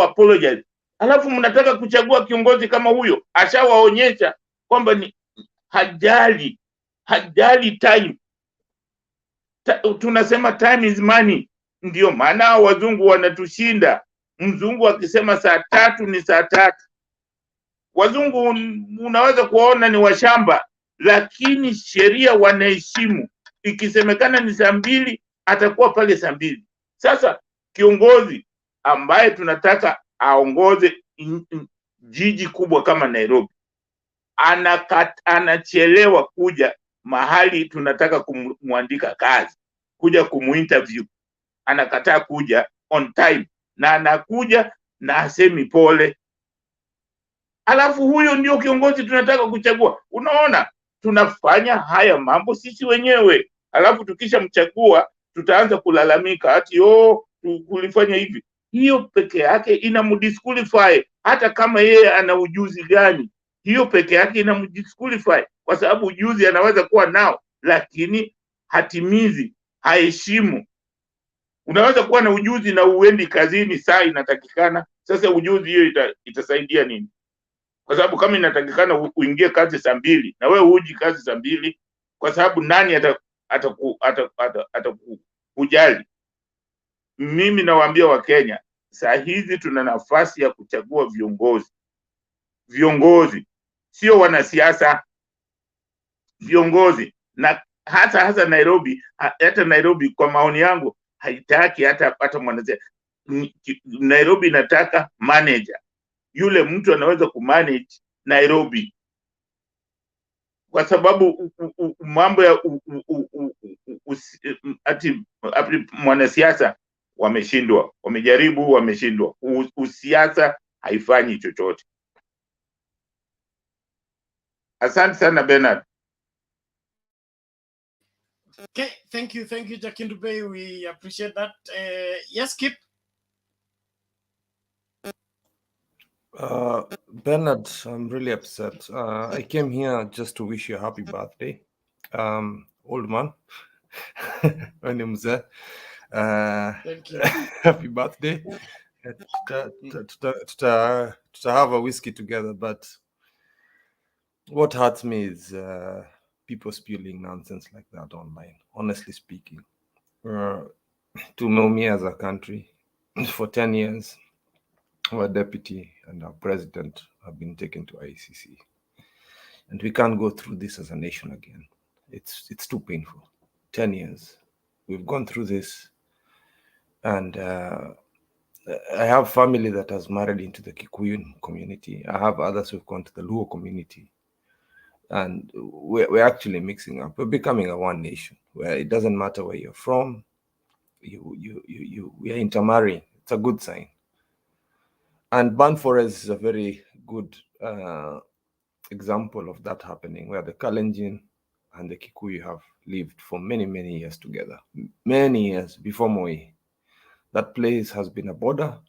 apologize. Alafu mnataka kuchagua kiongozi kama huyo, ashawaonyesha kwamba ni hajali time. Tunasema time is money. Ndio maana wazungu wanatushinda. mzungu akisema saa tatu ni saa tatu. Wazungu unaweza kuwaona ni washamba, lakini sheria wanaheshimu. Ikisemekana ni saa mbili, atakuwa pale saa mbili. Sasa kiongozi ambaye tunataka aongoze jiji kubwa kama Nairobi anachelewa kuja mahali tunataka kumwandika kazi, kuja kumuinterview, anakataa kuja on time, na anakuja na asemi pole. Alafu huyo ndio kiongozi tunataka kuchagua. Unaona, tunafanya haya mambo sisi wenyewe, alafu tukishamchagua tutaanza kulalamika ati kulifanya hivi. Hiyo peke yake inamdisqualify, hata kama yeye ana ujuzi gani. Hiyo peke yake inamdisqualify, kwa sababu ujuzi anaweza kuwa nao, lakini hatimizi, haheshimu. Unaweza kuwa na ujuzi na uendi kazini saa inatakikana. Sasa ujuzi hiyo itasaidia nini? Kwa sababu kama inatakikana uingie kazi saa mbili na wewe huji kazi saa mbili, kwa sababu nani atakujali? Mimi nawaambia Wakenya, saa hizi tuna nafasi ya kuchagua viongozi, sio wanasiasa, viongozi. Na hasa Nairobi, hata Nairobi kwa maoni yangu haitaki hata mwanasiasa. Nairobi inataka manager, yule mtu anaweza kumanage Nairobi, kwa sababu mambo ya ati mwanasiasa wameshindwa, wamejaribu, wameshindwa. Usiasa haifanyi chochote. Asante sana Bernard. Okay, thank you, Jacinto Bay. We appreciate that. Yes, Kip. Bernard, I'm really upset. I came here just to wish you a happy birthday, old man. My name's Thank you. happy birthday. To have a whiskey together, but what hurts me is people spewing nonsense like that online. Honestly speaking, to know me as a country for 10 years. Our deputy and our president have been taken to ICC, and we can't go through this as a nation again. It's too painful. 10 years we've gone through this, and I have family that has married into the Kikuyu community. I have others who've gone to the Luo community, and we're actually mixing up. We're becoming a one nation where it doesn't matter where you're from. We are intermarrying. It's a good sign. And Ban Forest is a very good example of that happening, where the Kalenjin and the Kikuyu have lived for many, many years together. Many years before Moi. That place has been a border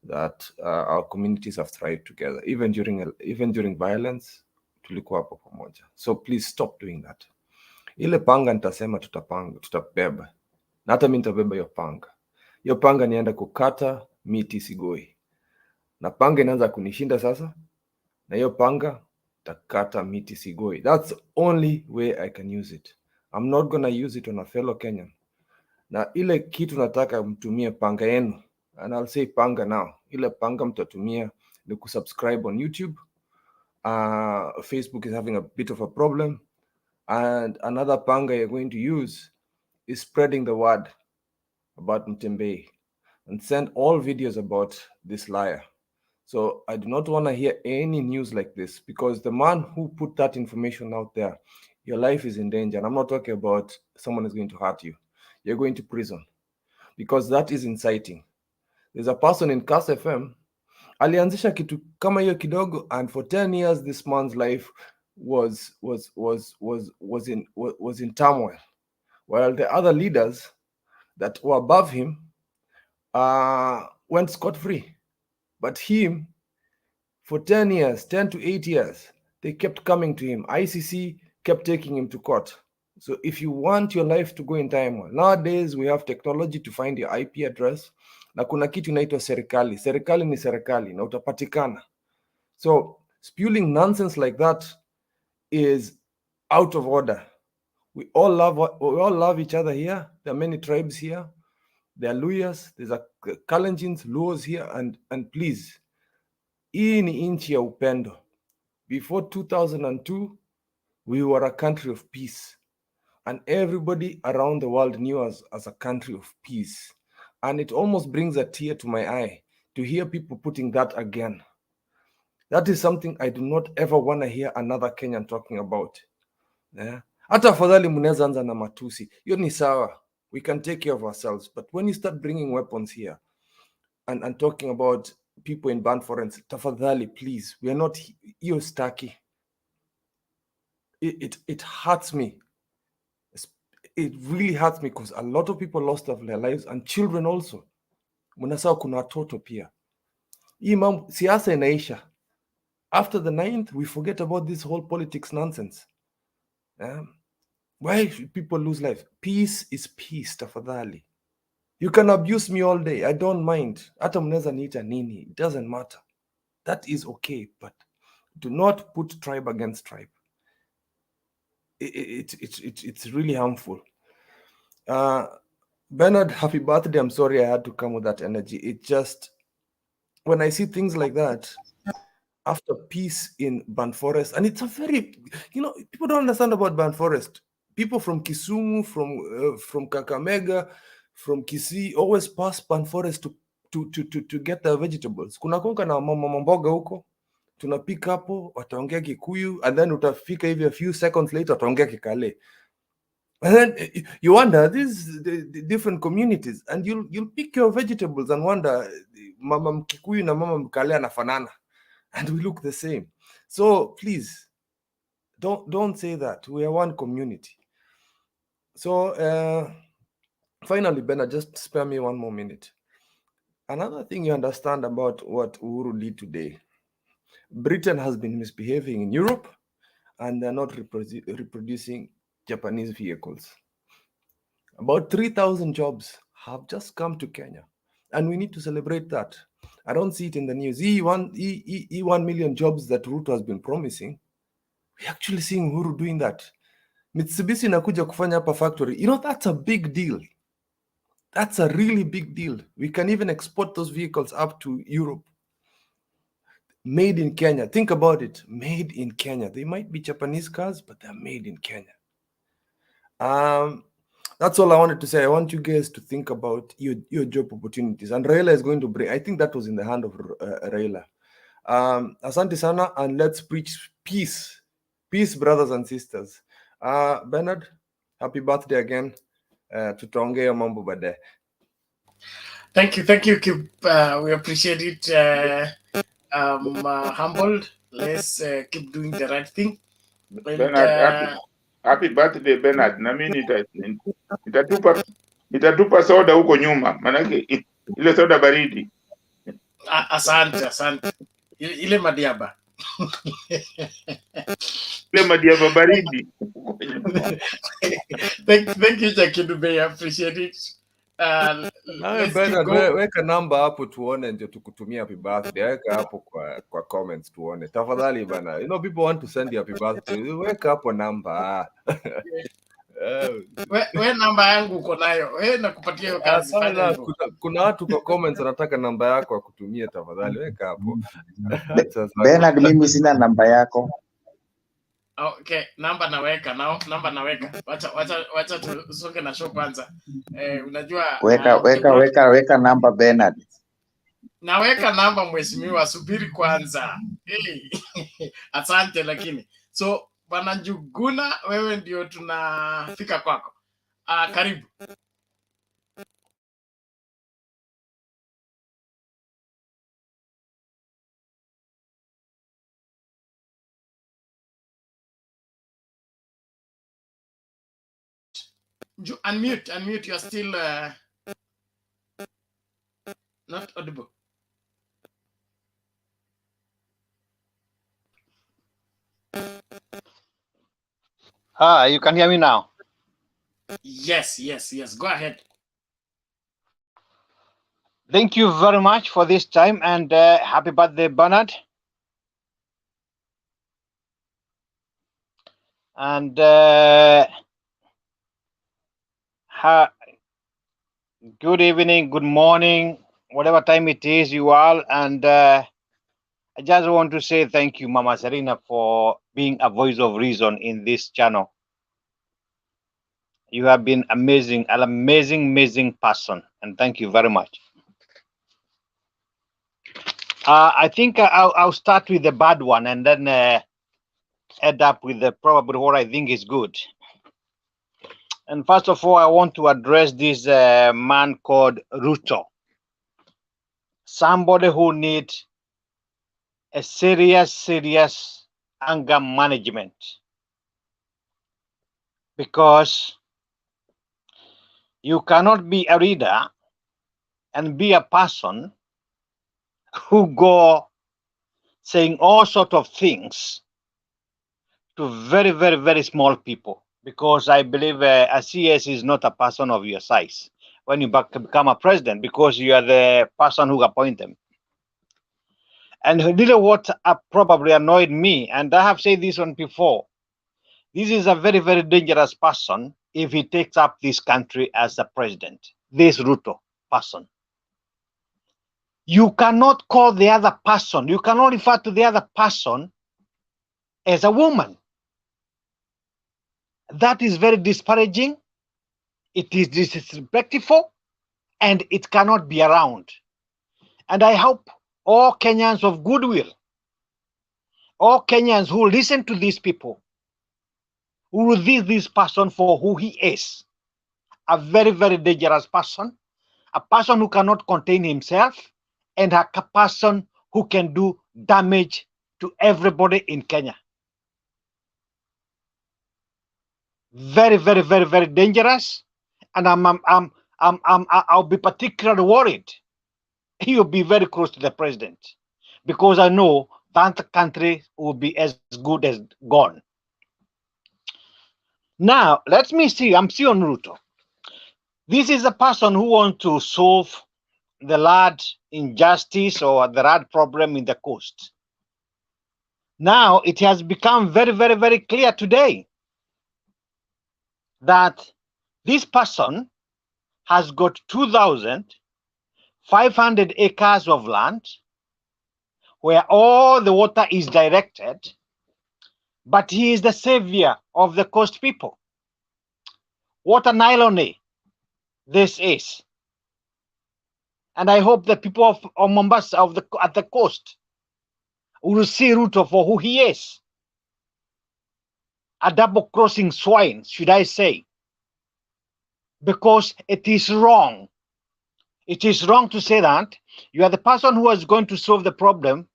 that our communities have thrived together. Even during violence, tulikuwa hapo pamoja. So please stop doing that. Ile panga nitasema tutabeba. Na hata mimi nitabeba hiyo panga. Hiyo panga nienda kukata miti Sigoi. Na panga inaanza kunishinda sasa, na hiyo panga takata miti Sigoi. That's the only way I can use it. I'm not gonna use it on a fellow Kenyan. Na ile kitu nataka mtumie panga yenu, and I'll say panga now. Ile panga mtatumia ni kusubscribe on YouTube. Facebook is having a bit of a problem, and another panga you're going to use is spreading the word about Mtembei and send all videos about this liar. So I do not want to hear any news like this, because the man who put that information out there, your life is in danger. And I'm not talking about someone is going to hurt you. You're going to prison, because that is inciting. There's a person in Kass FM, alianzisha kitu kama hiyo kidogo, and for 10 years this man's life was in turmoil, while the other leaders that were above him went scot-free. But him, for 10 years, 10 to 8 years, they kept coming to him. ICC kept taking him to court. So if you want your life to go in time, nowadays we have technology to find your IP address. Na kuna kitu inaitwa serikali. Serikali ni serikali na utapatikana. So spewing nonsense like that is out of order. We all love each other here. There are many tribes here, there are Luyas, there's a Kalenjins, Luos here, and please, hii ni inchi ya upendo. Before 2002, we were a country of peace, and everybody around the world knew us as a country of peace. And it almost brings a tear to my eye to hear people putting that again. That is something I do not ever want to hear another Kenyan talking about. Yeah. Hata afadhali mnaweza anza na matusi. Hiyo ni sawa. We can take care of ourselves. But when you start bringing weapons here and talking about people in banned forests, tafadhali, please, we are not hiyo staki. It hurts me. It really hurts me because a lot of people lost their lives and children also. Mnasahau kuna watoto pia. Hii mambo siasa inaisha. After the 9th, we forget about this whole politics nonsense. Why should people lose life? Peace is peace, tafadhali. You can abuse me all day. I don't mind. Hata mnaweza niita nini. It doesn't matter. That is okay, but do not put tribe against tribe. It's really harmful. Bernard, happy birthday. I'm sorry I had to come with that energy. It just, when I see things like that, after peace in Ban Forest, and it's a very, people don't understand about Ban Forest. People from Kisumu, from Kakamega, from Kisii always pass Ban Forest to get their vegetables. Kuna konka na mama mboga huko, tunapika hapo, wataongea Kikuyu, and then utafika hivi a few seconds later wataongea Kikale. And then you wonder, these the different communities, and you'll pick your vegetables and wonder, mama Mkikuyu na mama Mkale anafanana, and we look the same. So please, don't say that. We are one community. So finally, Bernard, just spare me one more minute. Another thing you understand about what Uhuru did today, Britain has been misbehaving in Europe, and they're not reproducing Japanese vehicles. About 3,000 jobs have just come to Kenya, and we need to celebrate that. I don't see it in the news. E1 million jobs that Ruto has been promising, we're actually seeing Uhuru doing that. Mitsubishi inakuja kufanya hapa factory. That's a big deal. That's a really big deal. We can even export those vehicles up to Europe. Made in Kenya. Think about it. Made in Kenya. They might be Japanese cars, but they're made in Kenya. That's all I wanted to say. I want you guys to think about your job opportunities. And Raila is going to bring, I think that was in the hand of Raila. Asante sana, and let's preach peace. Peace, brothers and sisters. Bernard, happy birthday again. Tutaongea mambo baadaye. Thank you, Kip. We appreciate it. Humbled. Let's keep doing the right thing. Bernard, happy birthday Bernard. Na mimi nitatupa soda huko nyuma, manake ile soda baridi. Asante. Ile madiaba. Ile madiaba baridi. Thank you, Jackie Dube. I appreciate it. Bernard, weka namba hapo tuone ndio tukutumia happy birthday. Weka hapo kwa comments tuone. Tafadhali bana. People want to send you happy birthday. Weka hapo namba. We namba yangu uko nayo. Nakupatia hiyo kazi. Kuna watu kwa comments wanataka namba yako akutumie, tafadhali weka hapo. Bernard, mimi sina namba yako. Okay, namba naweka. Wacha tusonge na show kwanza. Unajua weka namba Bernard. Naweka namba mheshimiwa, subiri kwanza. Asante lakini. So Bwana Njuguna, wewe ndio tunafika kwako. Karibu. Unmute. You're still not audible. You can hear me now? Yes. Go ahead. Thank you very much for this time, and happy birthday, Bernard. And good evening, good morning, whatever time it is, you all. And I just want to say thank you, Mama Serena, for being a voice of reason in this channel. You have been amazing, an amazing person. And thank you very much. I think I'll start with the bad one and then end up with the probably what I think is good. And first of all, I want to address this man called Ruto. Somebody who needs a serious anger management. Because you cannot be a leader and be a person who go saying all sort of things to very small people. Because I believe a CS is not a person of your size when you become a president, because you are the person who appoint them. And really what probably annoyed me, and I have said this one before, this is a very dangerous person if he takes up this country as a president, this Ruto person. You cannot call the other person, you cannot refer to the other person as a woman. That is very disparaging, it is disrespectful, and it cannot be around. And I hope all Kenyans of goodwill, all Kenyans who listen to these people, who will see this person for who he is, a very dangerous person, a person who cannot contain himself, and a person who can do damage to everybody in Kenya. Very dangerous, and I'll be particularly worried. He'll be very close to the president, because I know that country will be as good as gone. Now, let me see. I'm still on Ruto. This is a person who wants to solve the land injustice or the land problem in the coast. Now, it has become very clear today that this person has got 2,500 acres of land where all the water is directed, but he is the savior of the coast people. What an irony this is. And I hope the people of Mombasa at the coast will see Ruto for who he is. A double-crossing swine, should I say. Because it is wrong. It is wrong to say that you are the person who is going to solve the problem,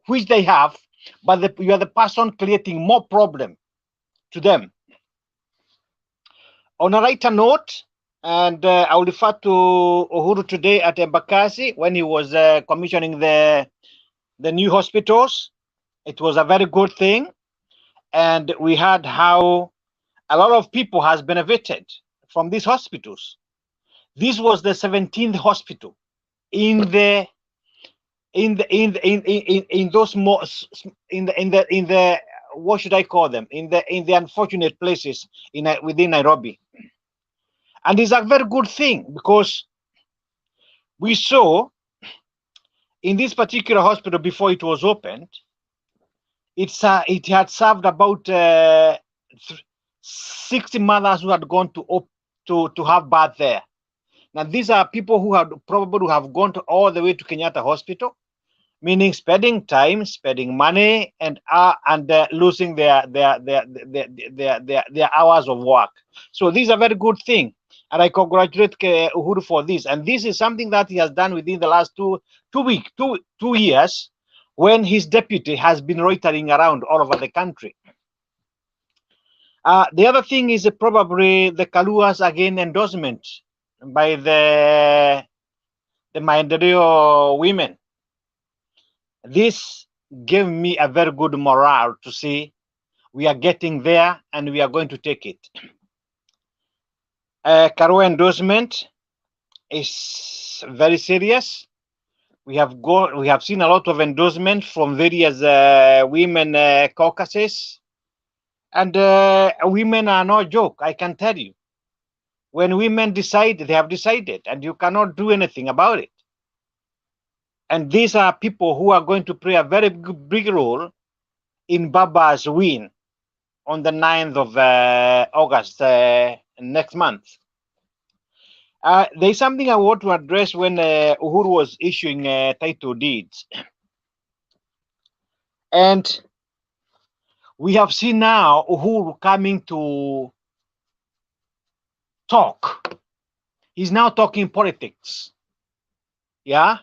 which they have, but you are the person creating more problem to them. On a lighter note, and I will refer to Uhuru today at Embakasi when he was commissioning the new hospitals. It was a very good thing, and we heard how a lot of people has benefited from these hospitals. This was the 17th hospital in the what should I call them, in the unfortunate places within Nairobi. And it's a very good thing, because we saw in this particular hospital before it was opened, it had served about 60 mothers who had gone to have birth there. Now these are people who had probably have gone all the way to Kenyatta Hospital, meaning spending time, spending money, and losing their hours of work. So these are very good thing, and I congratulate Uhuru for this. And this is something that he has done within the last two years, when his deputy has been loitering around all over the country. The other thing is probably the Kalua's again endorsement by the Maendeleo women. This gave me a very good morale to see we are getting there and we are going to take it. Karua endorsement is very serious. We have seen a lot of endorsement from various women caucuses, and women are no joke, I can tell you. When women decide, they have decided, and you cannot do anything about it. And these are people who are going to play a very big role in Baba's win on the 9th of August next month. There's something I want to address when Uhuru was issuing title deeds. And we have seen now Uhuru coming to talk. He's now talking politics. Yeah?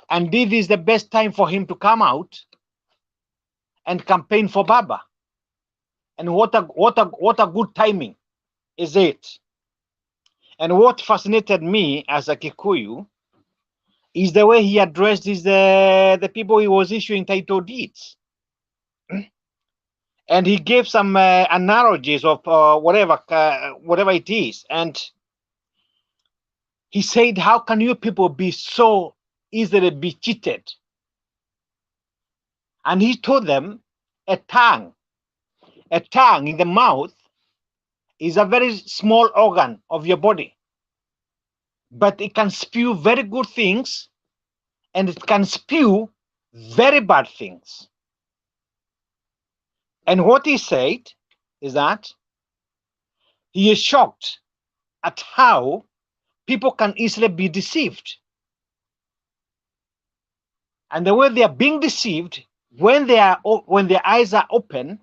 And this is the best time for him to come out and campaign for Baba. And what a good timing is it? And what fascinated me as a Kikuyu is the way he addressed the people he was issuing title deeds. And he gave some analogies of whatever it is. And he said, how can you people be so easily be cheated? And he told them a tongue in the mouth is a very small organ of your body, but it can spew very good things and it can spew very bad things. And what he said is that he is shocked at how people can easily be deceived. And the way they are being deceived when their eyes are open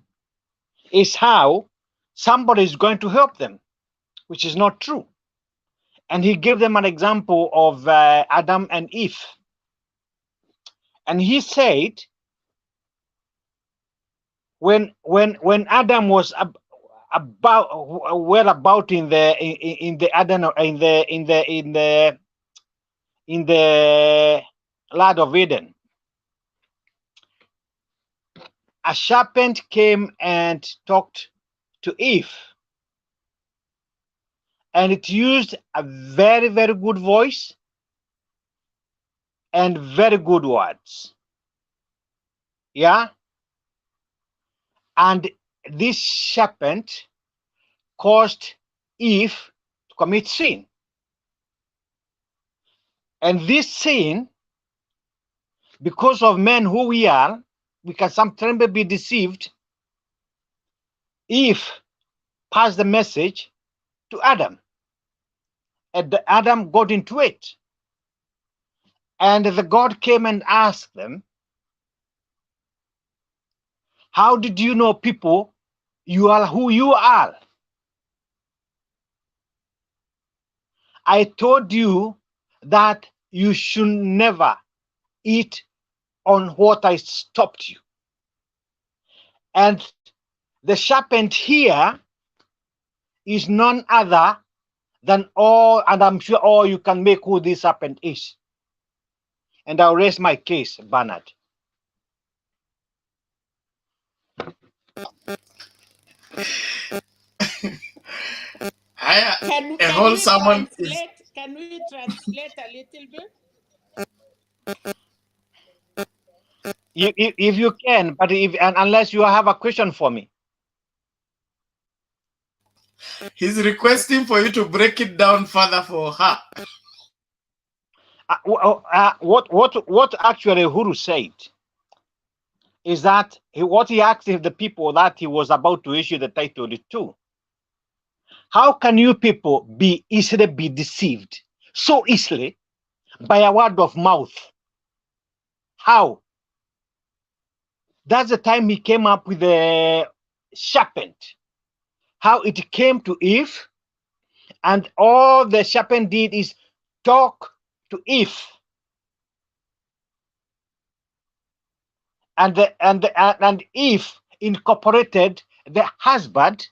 is how somebody is going to help them, which is not true. And he gave them an example of Adam and Eve. And he said, when Adam was about in the land of Eden, a serpent came and talked to Eve, and it used a very, very good voice and very good words. Yeah. And this serpent caused Eve to commit sin. And this sin, because of men who we are, we can sometimes be deceived. Eve passed the message to Adam, and Adam got into it. And the God came and asked them, how did you know, people, you are who you are? I told you that you should never eat on what I stopped you. And the serpent here is none other than all, and I'm sure all you can make who this serpent is. And I'll raise my case, Bernard. Can a whole we sermon is translate? Can we translate a little bit? If you can, but unless you have a question for me. He's requesting for you to break it down further for her. What actually Uhuru said is that what he asked the people that he was about to issue the title to. How can you people be easily be deceived so easily by a word of mouth? How? That's the time he came up with the serpent. How it came to Eve, and all the serpent did is talk to Eve. And Eve incorporated the husband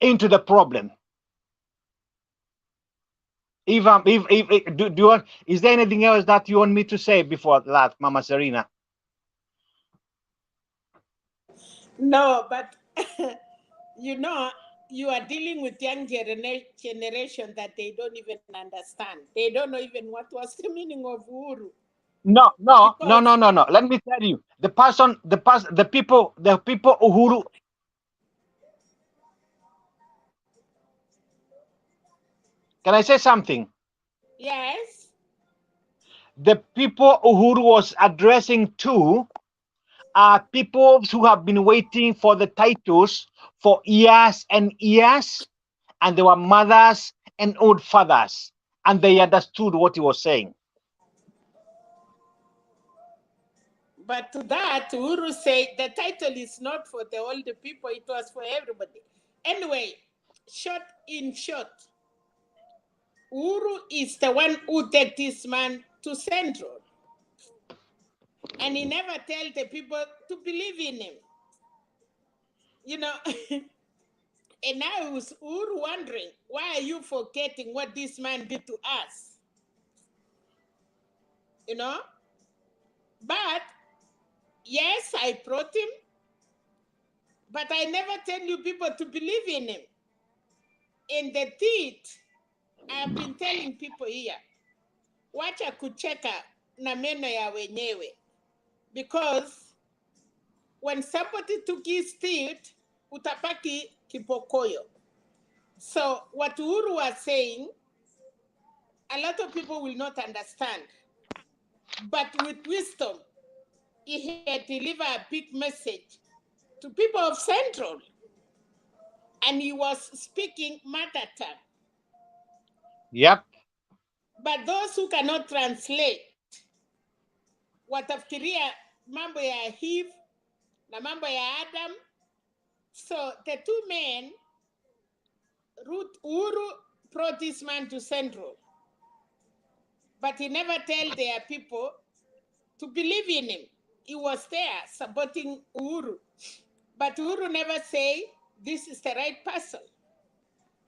into the problem. Is there anything else that you want me to say before that, Mama Serena? No, but you know, you are dealing with young generation that they don't even understand. They don't know even what was the meaning of Uhuru. No. Let me tell you, the people Uhuru. Can I say something? Yes. The people Uhuru was addressing to are people who have been waiting for the titles for years and years, and they were mothers and old fathers, and they understood what he was saying. But to that, Uhuru said the title is not for the older people, it was for everybody. Anyway, in short, Uhuru is the one who take this man to Central. And he never tell the people to believe in him. You know, and now was Uhuru wondering, why are you forgetting what this man did to us? You know? But, yes, I brought him, but I never tell you people to believe in him. In the teeth, I've been telling people here, wacha kucheka na meno ya wenyewe. Because when somebody took his teeth, utapaki kipokoyo. So what Uhuru was saying, a lot of people will not understand. But with wisdom, he had delivered a big message to people of Central. And he was speaking mother tongue. Yep. But those who cannot translate, watafikiria mambo ya Eve na mambo ya Adam. So the two men, Uhuru brought this man to Central. But he never tell their people to believe in him. He was there supporting Uhuru. But Uhuru never say, this is the right person.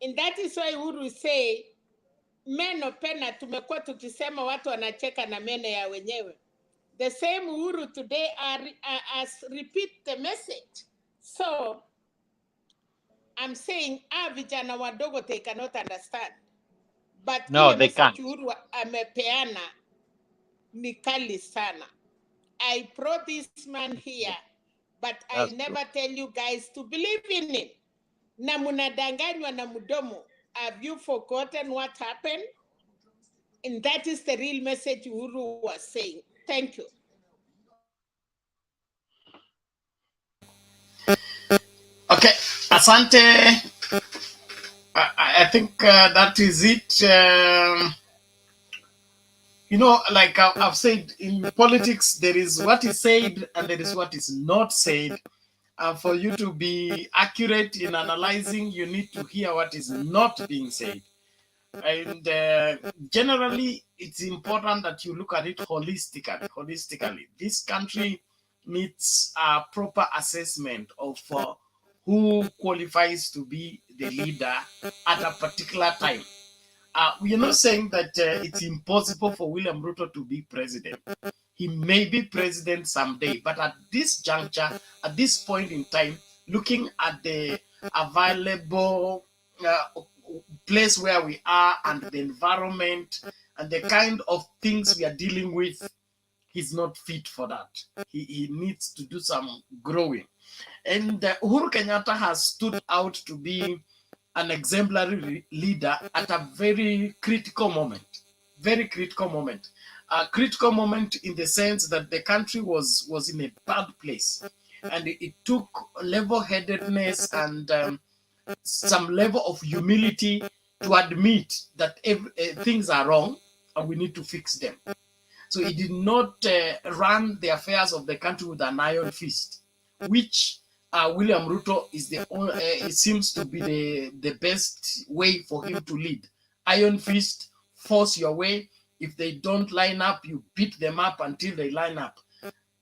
And that is why Uhuru say, meno pena tumekuwa tukisema watu wanacheka na meno ya wenyewe. The same Uhuru today has repeat the message. So, I'm saying, vijana wadogo they cannot understand. But No, ile they message can't. Uhuru amepeana ni kali sana. I brought this man here, but That's I never tell you guys to believe in him. Na munadanganywa na mudomo. Have you forgotten what happened? And that is the real message Uhuru was saying. Thank you. Okay, asante. I think that is it. You know, like I've said, in politics, there is what is said and there is what is not said. For you to be accurate in analyzing, you need to hear what is not being said. And generally, it's important that you look at it holistically. This country needs a proper assessment of who qualifies to be the leader at a particular time. We are not saying that it's impossible for William Ruto to be president. He may be president someday, but at this juncture, at this point in time, looking at the available place where we are and the environment and the kind of things we are dealing with, he's not fit for that. He needs to do some growing. And Uhuru Kenyatta has stood out to be an exemplary leader at a very critical moment. Very critical moment. A critical moment in the sense that the country was in a bad place. And it took level-headedness and some level of humility to admit that things are wrong and we need to fix them. So he did not run the affairs of the country with an iron fist, which William Ruto is it seems to be the best way for him to lead. Iron fist, force your way. If they don't line up, you beat them up until they line up.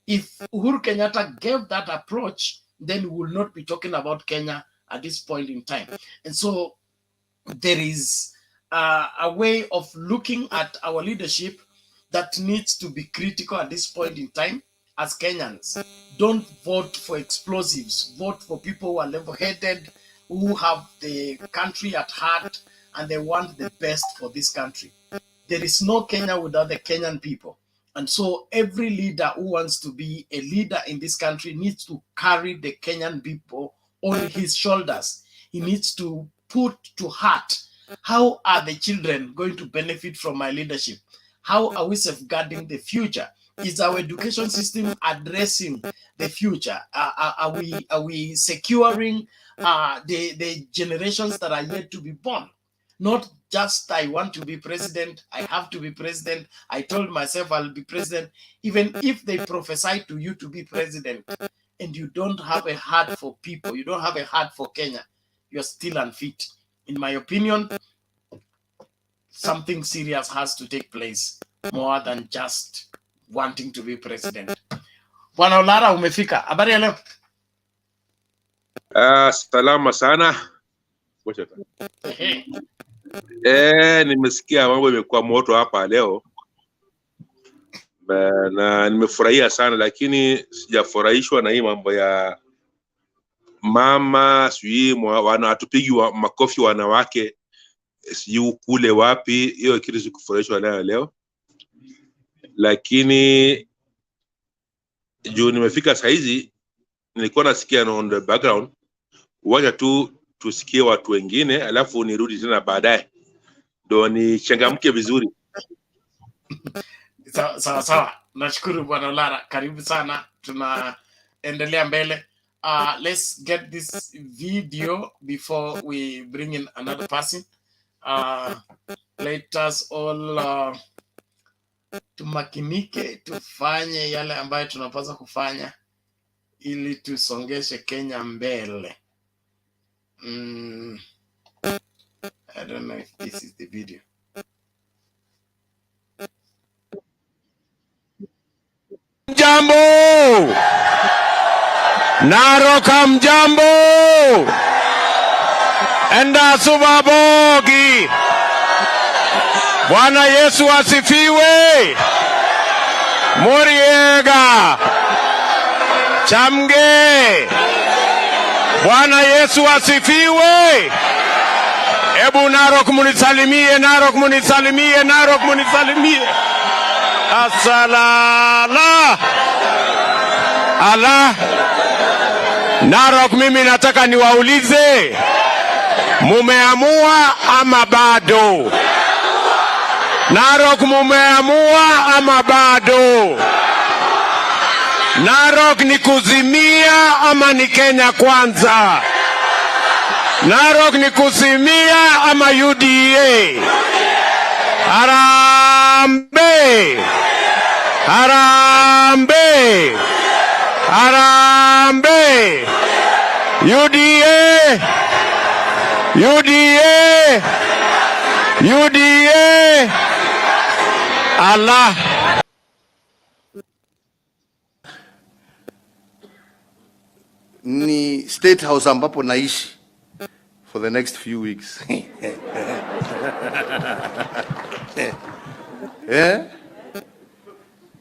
If Uhuru Kenyatta gave that approach, then we will not be talking about Kenya at this point in time. And so there is a way of looking at our leadership that needs to be critical at this point in time. As Kenyans, don't vote for explosives. Vote for people who are level-headed, who have the country at heart, and they want the best for this country. There is no Kenya without the Kenyan people. And so every leader who wants to be a leader in this country needs to carry the Kenyan people on his shoulders. He needs to put to heart How are the children going to benefit from my leadership? How are we safeguarding the future? Is our education system addressing the future? Are we securing the generations that are yet to be born? Not just I want to be president, I have to be president, I told myself I'll be president. Even if they prophesy to you to be president and you don't have a heart for people, you don't have a heart for Kenya, you're still unfit. In my opinion, something serious has to take place more than just wanting to be president. Bwana Olara, umefika. Habari ya leo? Salama sana. Nimesikia mambo imekuwa moto hapa leo na nimefurahia sana, lakini sijafurahishwa na hii mambo ya mama sijui wanatupigi makofi wanawake sijui kule wapi. Hiyo kitu sikufurahishwa nayo leo, lakini juu nimefika saizi nilikuwa nasikia on the background. Wacha tu tusikie watu wengine alafu nirudi tena baadaye ndo nichangamke vizuri. Sawa. Nashukuru Bwana Olara. Karibu sana. Tunaendelea mbele. Let's get this video before we bring in another person. Let us all tumakinike, tufanye yale ambayo tunapaswa kufanya ili tusongeshe Kenya mbele. I don't know if this is the video. Mjambo Narok, mjambo enda subabogi. Bwana Yesu asifiwe. Muriega Chamge. Bwana Yesu asifiwe. Ebu Narok munisalimie, Narok munisalimie, Narok munisalimie. Asalala. Ala. Narok, mimi nataka niwaulize, mumeamua ama bado? Narok, mumeamua ama bado? Narok ni kuzimia ama ni Kenya kwanza? Narok ni kuzimia ama UDA? Harambe! Harambe! Harambe! UDA! UDA! UDA! Allah! Ni State House ambapo naishi for the next few weeks.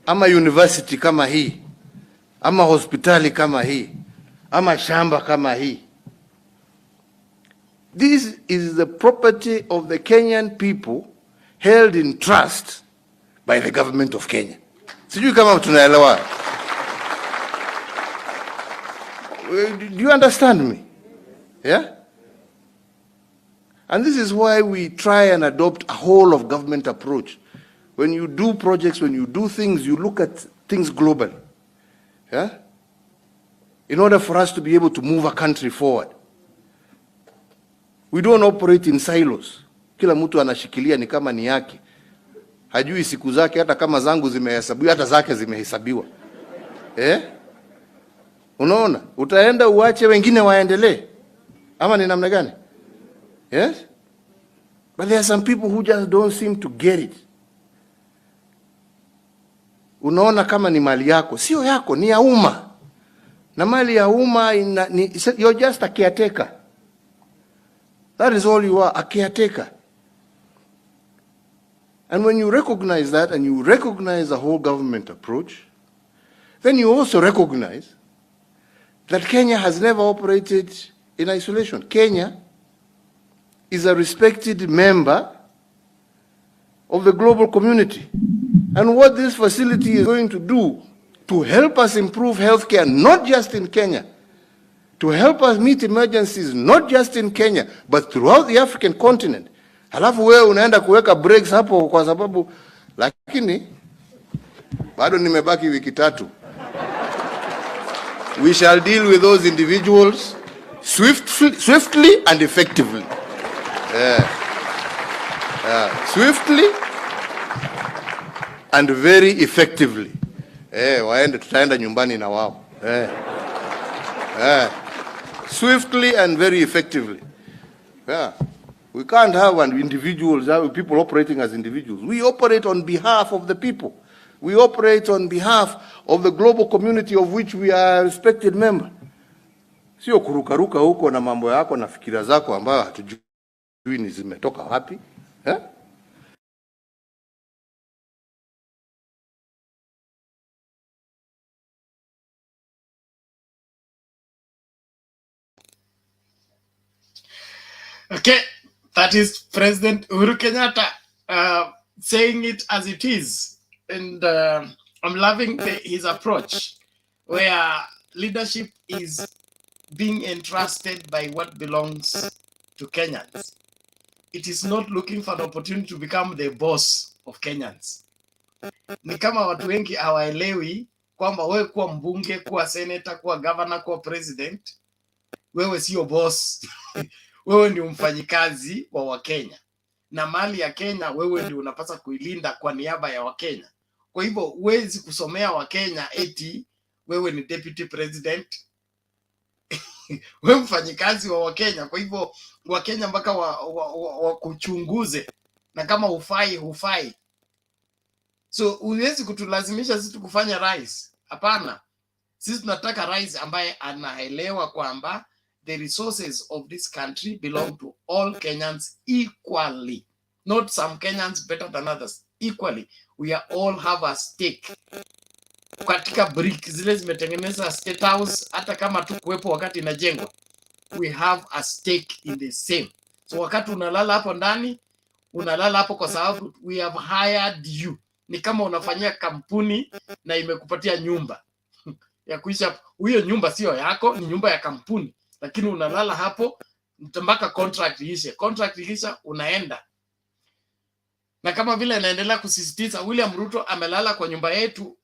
Ama university kama hii, ama hospitali kama hii, ama shamba kama hii. This is the property of the Kenyan people held in trust by the government of Kenya. Sijui kama tunaelewa. Do you understand me? Yeah? And this is why we try and adopt a whole of government approach. When you do projects, when you do things, you look at things globally. Yeah? In order for us to be able to move a country forward. We don't operate in silos. Kila mtu anashikilia ni kama ni yake. Hajui siku zake, hata kama zangu zimehesabiwa, hata zake zimehesabiwa. Unaona? Utaenda uache wengine waendelee. Ama ni namna gani? Yes? But there are some people who just don't seem to get it. Unaona kama ni mali yako, sio yako, ni ya umma. Na mali ya umma you're just a caretaker. That is all you are, a caretaker. And when you recognize that and you recognize the whole government approach, then you also recognize that Kenya has never operated in isolation. Kenya is a respected member of the global community. And what this facility is going to do to help us improve healthcare, not just in Kenya, to help us meet emergencies, not just in Kenya, but throughout the African continent, Halafu wewe unaenda kuweka breaks hapo kwa sababu, lakini bado nimebaki wiki 3. We shall deal with those individuals swiftly and effectively. Swiftly and very effectively. Waende, tutaenda nyumbani na wao. Swiftly and very effectively. We can't have individuals, people operating as individuals. We operate on behalf of the people. We operate on behalf of the global community of which we are a respected member. Sio kurukaruka huko na mambo yako na fikira zako ambayo hatujui ni zimetoka wapi. Okay, that is President Uhuru Kenyatta saying it as it is. And I'm loving his approach, where leadership is being entrusted by what belongs to Kenyans. It is not looking for an opportunity to become the boss of Kenyans. Ni kama watu wengi hawaelewi kwamba wewe kuwa mbunge, kuwa senator, kuwa governor, kuwa president, wewe sio boss. Wewe ni mfanyikazi wa Wakenya. Na mali ya Kenya wewe ndio unapaswa kuilinda kwa niaba ya Wakenya. Kwa hivyo huwezi kusomea Wakenya eti wewe ni deputy president. Wewe mfanyikazi wa Wakenya. Kwa hivyo Wakenya mpaka wakuchunguze, na kama hufai. So huwezi kutulazimisha sisi kufanya rais. Hapana. Sisi tunataka rais ambaye anaelewa kwamba the resources of this country belong to all Kenyans equally. Not some Kenyans better than others. Equally. We all have a stake. Katika brick zile zimetengeneza State House, hata kama tu kuwepo wakati inajengwa, we have a stake in the same. So wakati unalala hapo ndani, unalala hapo kwa sababu we have hired you. Ni kama unafanyia kampuni na imekupatia nyumba ya kuishi hapo. Hiyo nyumba sio yako, ni nyumba ya kampuni, lakini unalala hapo mpaka contract iishe. Contract iisha unaenda. Na kama vile anaendelea kusisitiza, William Ruto amelala kwa nyumba yetu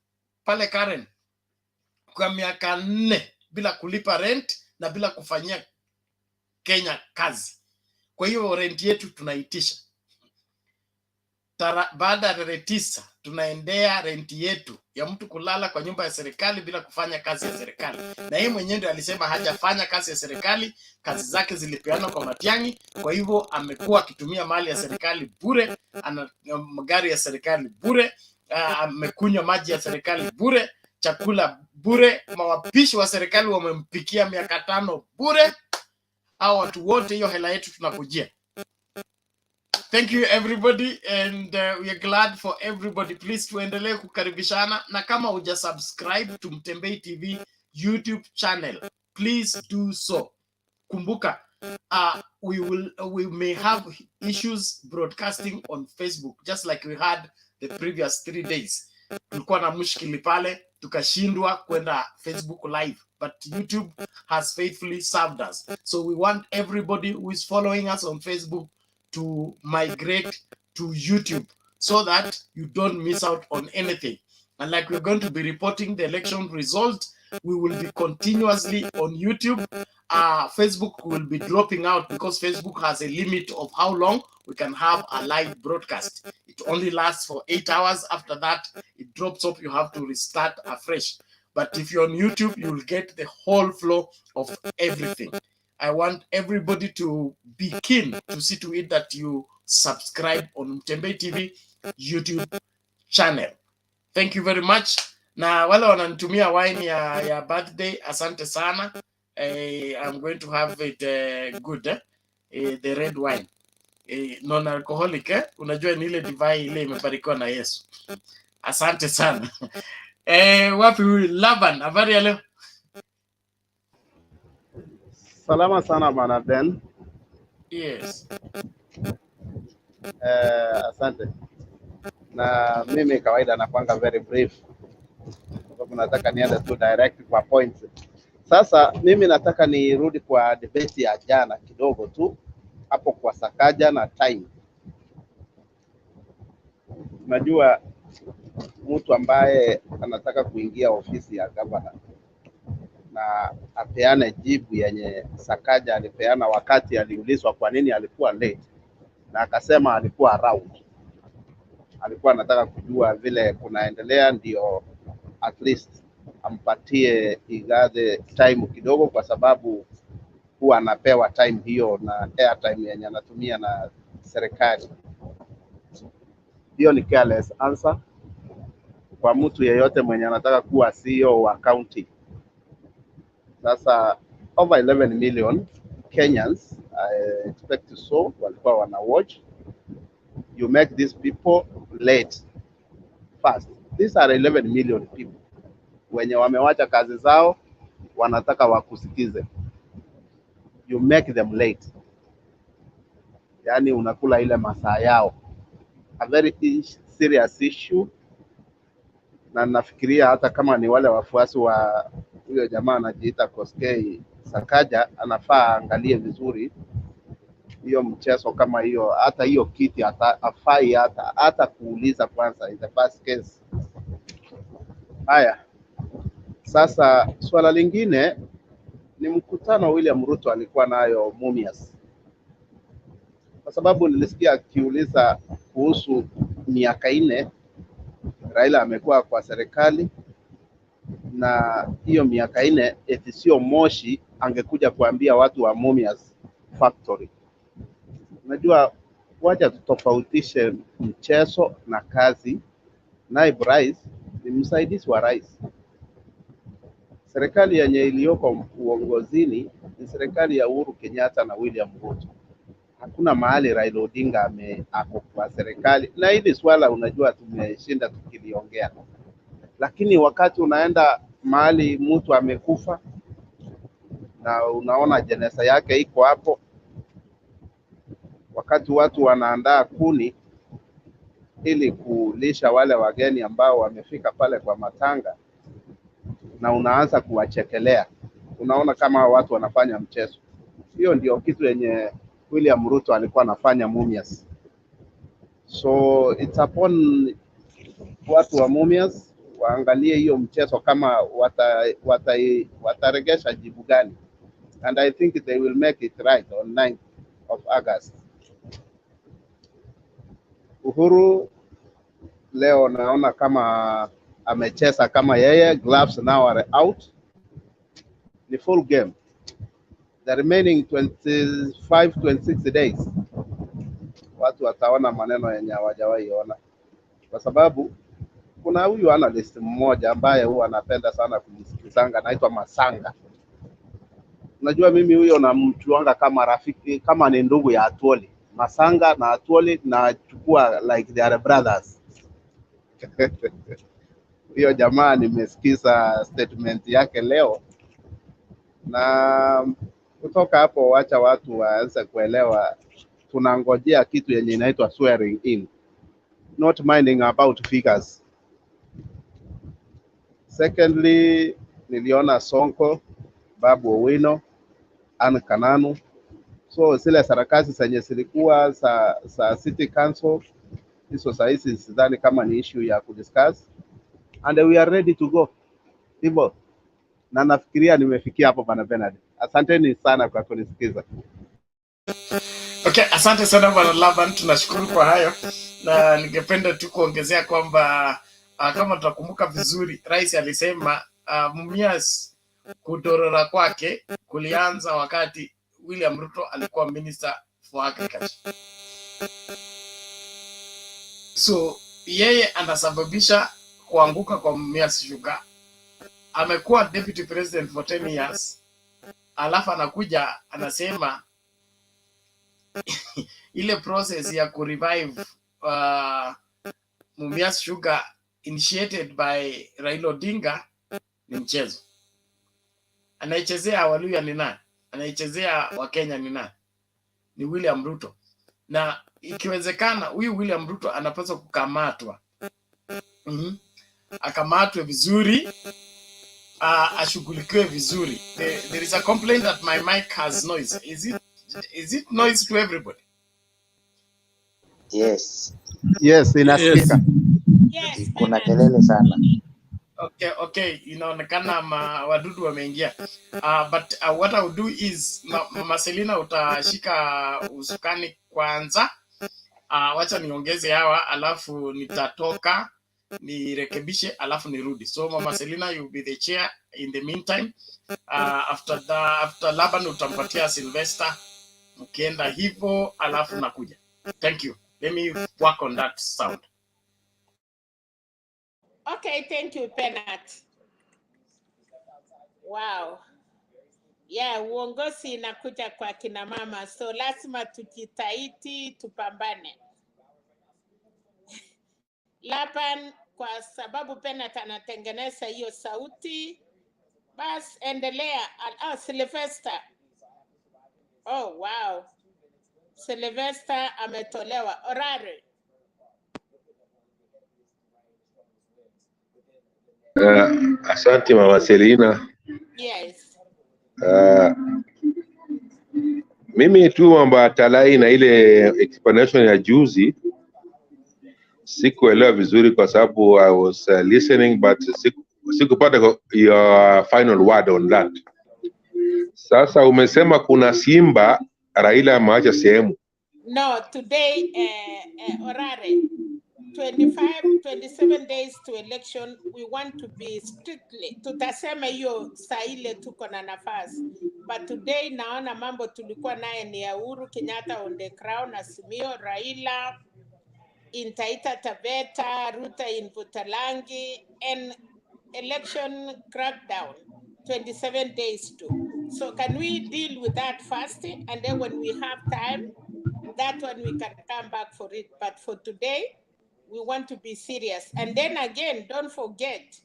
pale Karen kwa miaka 4 bila kulipa rent na bila kufanyia Kenya kazi. Kwa hiyo rent yetu tunaitisha. Baada ya tarehe 9 tunaendea rent yetu ya mtu kulala kwa nyumba ya serikali bila kufanya kazi ya serikali. Na yeye mwenyewe ndiye alisema hajafanya kazi ya serikali, kazi zake zilipeanwa kwa Matiang'i. Kwa hivyo amekuwa akitumia mali ya serikali bure, ana magari ya serikali bure, amekunywa maji ya serikali bure, chakula bure, mawapishi wa serikali wamempikia miaka 5 bure. Hao watu wote hiyo hela yetu tunakujia. Thank you everybody, and we are glad for everybody. Please tuendelee kukaribishana, na kama huja subscribe to Mtembei TV YouTube channel, please do so. Kumbuka, we may have issues broadcasting on Facebook, just like we had the previous 3 days. Tulikuwa na mushkili pale, tukashindwa kwenda Facebook live, but YouTube has faithfully served us. So we want everybody who is following us on Facebook to migrate to YouTube so that you don't miss out on anything. And like we're going to be reporting the election result, we will be continuously on YouTube. Facebook will be dropping out because Facebook has a limit of how long we can have a live broadcast. It only lasts for 8 hours. After that, it drops off. You have to restart afresh. But if you're on YouTube, you will get the whole flow of everything. I want everybody to be keen to see to it that you subscribe on Mtembei TV YouTube channel. Thank you very much. Na wale wananitumia wine ya birthday, asante sana. I'm going to have it good, the red wine. Non-alcoholic, unajua ni ile divai ile imebarikiwa na Yesu. Asante sana. Wapi huyu Laban, habari ya leo? Salama sana bana Ben. Yes. Asante. Na mimi kawaida napanga very brief. Sababu nataka niende tu direct kwa points. Sasa mimi nataka nirudi kwa debate ya jana kidogo tu hapo kwa Sakaja na time. Najua mtu ambaye anataka kuingia ofisi ya gavana na apeane jibu yenye Sakaja alipeana wakati aliulizwa kwa nini alikuwa late, na akasema alikuwa around. Alikuwa anataka kujua vile kunaendelea, ndio at least ampatie Igathe time kidogo, kwa sababu huwa anapewa time hiyo na airtime yenye anatumia na serikali. Hiyo ni careless answer kwa mtu yeyote mwenye anataka kuwa CEO wa county. Sasa over 11 million Kenyans, I expect to so walikuwa wana watch. You make these people late fast. These are 11 million people wenye wamewacha kazi zao, wanataka wakusikize. You make them late, yani unakula ile masaa yao. A very serious issue, na nafikiria hata kama ni wale wafuasi wa huyo jamaa anajiita Koskei Sakaja, anafaa angalie vizuri hiyo mchezo kama hiyo. Hata hiyo kiti afai hata kuuliza kwanza in the first case. Haya, sasa swala lingine ni mkutano William Ruto alikuwa nayo Mumias, kwa sababu nilisikia akiuliza kuhusu miaka 4 Raila amekuwa kwa serikali, na hiyo miaka 4 eti sio moshi angekuja kuambia watu wa Mumias factory. Unajua, wacha tutofautishe mchezo na kazi. Naibu rais ni msaidizi wa rais. Serikali yenye iliyoko uongozini ni serikali ya Uhuru Kenyatta na William Ruto. Hakuna mahali Raila Odinga ako kwa serikali, na hili swala unajua tumeshinda tukiliongea. Lakini wakati unaenda mahali mtu amekufa na unaona jeneza yake iko hapo, wakati watu wanaandaa kuni ili kulisha wale wageni ambao wamefika pale kwa matanga, na unaanza kuwachekelea, unaona kama watu wanafanya mchezo. Hiyo ndio kitu yenye William Ruto alikuwa anafanya Mumias. So it's upon watu wa Mumias waangalie hiyo mchezo kama wataregesha jibu gani, and I think they will make it right on 9th of August. Uhuru leo naona kama amecheza kama yeye, gloves now are out. Ni full game. The remaining 26 days watu wataona maneno yenye hawajawahi ona, kwa sababu kuna huyu analyst mmoja ambaye huwa anapenda sana kumsikizanga, anaitwa Masanga. Unajua mimi huyo namchuanga kama rafiki, kama ni ndugu ya Atwoli. Masanga na Atwoli nachukua like they are brothers. Hiyo jamaa nimesikiza statement yake leo, na kutoka hapo wacha watu waanze kuelewa. Tunangojea kitu yenye inaitwa swearing in, not minding about figures. Secondly, niliona Sonko, Babu Owino, Anne Kananu. So zile sarakasi zenye zilikuwa sa city council, hizo sahizi sidhani kama ni issue ya kudiscuss, and we are ready to go. Hivyo, na nafikiria nimefikia hapo Bwana Bernard. Asanteni sana kwa kunisikiza. Okay, asante sana Bwana Laban, tunashukuru kwa hayo, na ningependa tu kuongezea kwamba kama tutakumbuka vizuri, rais alisema Mumias kudorora kwake kulianza wakati William Ruto alikuwa Minister for Agriculture. So yeye anasababisha kuanguka kwa Mumias Sugar. Amekuwa deputy president for 10 years, alafu anakuja anasema ile process ya kurevive Mumias Sugar initiated by Raila Odinga ni mchezo. Anaichezea Waluya ni nani? Anaichezea Wakenya ni nani? Ni William Ruto. Na ikiwezekana huyu William Ruto anapaswa kukamatwa. Akamatwe vizuri, ashughulikiwe vizuri. There is a complaint that my mic has noise. Is it noise to everybody? Yes, inasikika. Yes, kuna kelele sana. Okay, inaonekana wadudu wameingia. But what I will do is Mama Selina utashika usukani kwanza. Wacha niongeze hawa alafu nitatoka nirekebishe alafu nirudi. So Mama Selina, you be the chair in the meantime. After Laban utampatia Sylvester, mkienda hivyo alafu nakuja. Thank you. Let me work on that sound. Okay, thank you, Penat. Wow. Yeah, uongozi inakuja kwa kina mama, so lazima tujitahidi, tupambane. Laban, kwa sababu Penat anatengeneza hiyo sauti, bas endelea. Sylvester. Oh, wow. Sylvester ametolewa. Orare. Asante Mama Selina. Yes. Mimi tu mambo talai na ile explanation ya juzi sikuelewa vizuri kwa sababu I was listening but sikupata your final word on that. Sasa umesema kuna Simba Raila ameacha sehemu. No, today, Orare, 27 days to election, we want to be strictly, tutasema hiyo saa ile tuko na nafasi. But today naona mambo tulikuwa naye ni ya Uhuru Kenyatta on the crown, Azimio, Raila in Taita Taveta, Ruto in Budalangi, and election crackdown, 27 days too. So can we deal with that first? And then when we have time, that one we can come back for it. But for today, we want to be serious. And then again, don't forget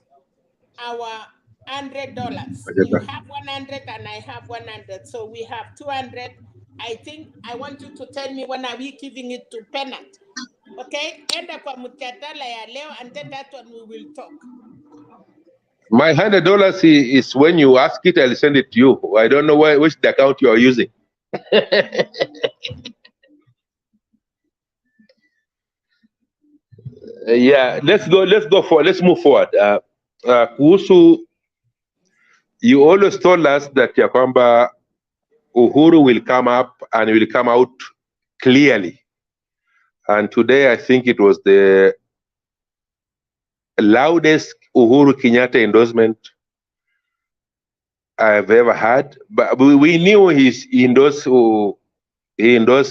our $100. You have 100 and I have 100. So we have 200. I think I want you to tell me when are we giving it to Penat. Okay? Enda kwa mjadala ya leo, and then that one we will talk. My $100 is when you ask it, I'll send it to you. I don't know which account you are using. Yeah, let's move forward. Kuhusu, you always told us that ya kwamba Uhuru will come up and will come out clearly. And today I think it was the loudest Uhuru Kenyatta endorsement I've ever had. But we knew he endorsed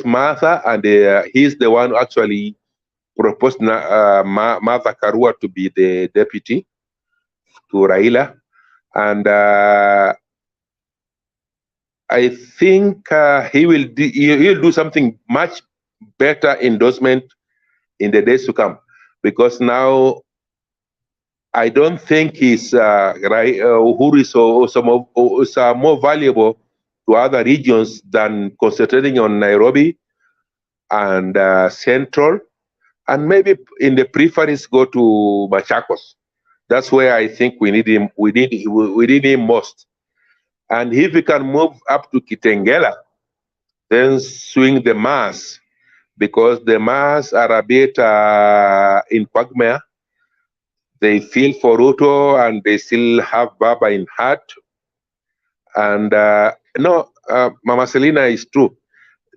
Martha, and he's the one who actually proposed Martha Karua to be the deputy to Raila. And I think he'll do something much better endorsement in the days to come, because now I don't think Uhuru is more valuable to other regions than concentrating on Nairobi and Central, and maybe in the preference go to Machakos. That's where I think we need him. We need him most. And if we can move up to Kitengela, then swing the mass, because the mass are a bit in quagmire. They feel for Ruto and they still have Baba in heart. And Mama Selina is true.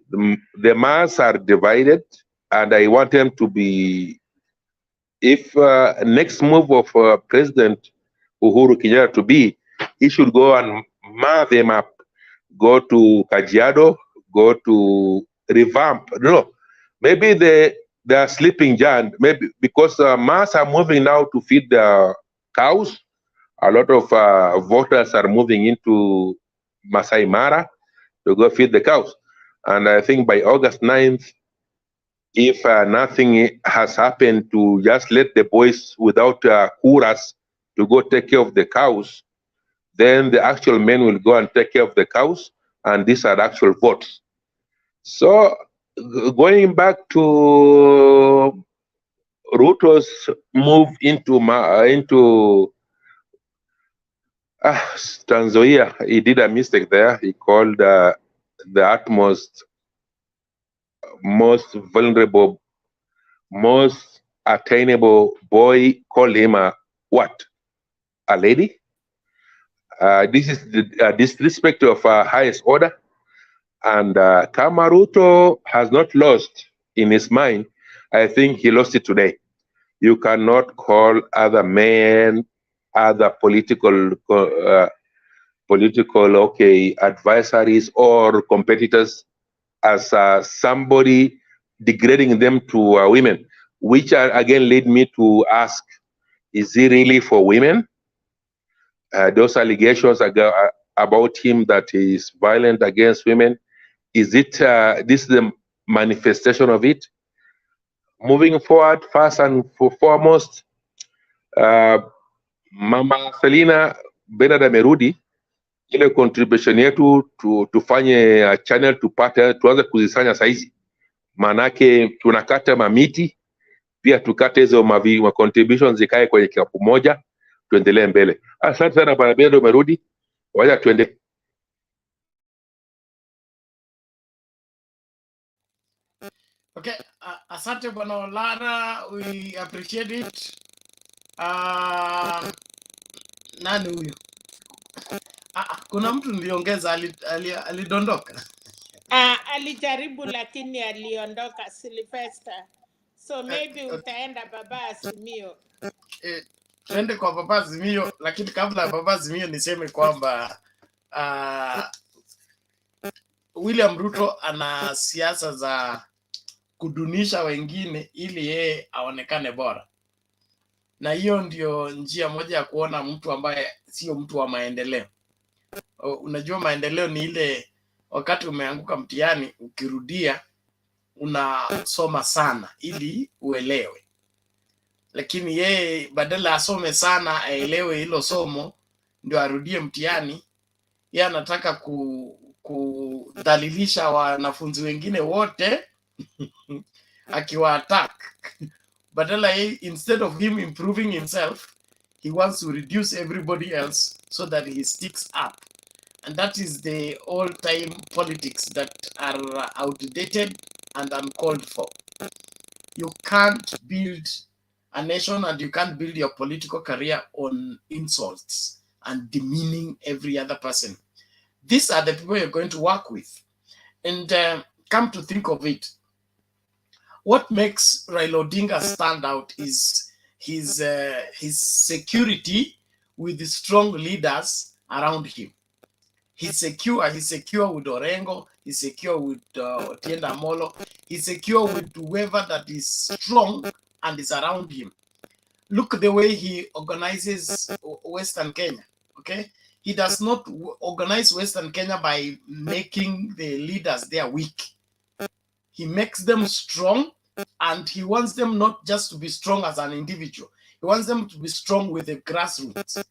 The mass are divided, and I want them to be, if next move of President Uhuru Kenyatta to be, he should go and mark them up, go to Kajiado, go to revamp. No, maybe they are sleeping giant, maybe because mass are moving now to feed the cows. A lot of voters are moving into Masai Mara to go feed the cows. And I think by August 9th, if nothing has happened to just let the boys without kuras to go take care of the cows, then the actual men will go and take care of the cows, and these are actual votes. So going back to Ruto's move into Trans Nzoia, he did a mistake there. He called the utmost, most vulnerable, most attainable boy called him a what? A lady? This is the disrespect of highest order. And kama Ruto has not lost in his mind, I think he lost it today. You cannot call other men, other political adversaries or competitors as somebody degrading them to women, which again led me to ask, is he really for women? Those allegations about him that he is violent against women, is it this the manifestation of it? Moving forward, first and foremost, Mama Selina Bernard amerudi, ile contribution yetu tufanye channel tuanze kuzisanya saizi, maanake tunakata mamiti pia tukate hizo ma contributions zikae kwenye kikapu moja, tuendelee mbele. Asante sana bwana Bernard, umerudi, wacha tuende. Okay, asante bwana Olara, we appreciate it. Nani huyu? Kuna mtu niliongeza alidondoka. Alijaribu lakini aliondoka, Sylvester. So maybe utaenda baba Azimio. Tuende kwa baba Azimio, lakini kabla ya baba Azimio niseme kwamba William Ruto ana siasa za kudunisha wengine ili yeye aonekane bora, na hiyo ndio njia moja ya kuona mtu ambaye sio mtu wa maendeleo. Unajua maendeleo ni ile wakati umeanguka mtihani, ukirudia unasoma sana ili uelewe, lakini yeye badala asome sana aelewe hilo somo ndio arudie mtihani, yeye anataka kudhalilisha wanafunzi wengine wote akiwa attack. Badala instead of him improving himself, he wants to reduce everybody else so that he sticks up. And that is the all-time politics that are outdated and uncalled for. You can't build a nation and you can't build your political career on insults and demeaning every other person. These are the people you're going to work with. And come to think of it, what makes Raila Odinga stand out is his security with the strong leaders around him. He's secure with Orengo, he's secure with Otienda Molo, he's secure with whoever that is strong and is around him. Look the way he organizes Western Kenya, okay? He does not organize Western Kenya by making the leaders there weak. He makes them strong, and he wants them not just to be strong as an individual. He wants them to be strong with the grassroots,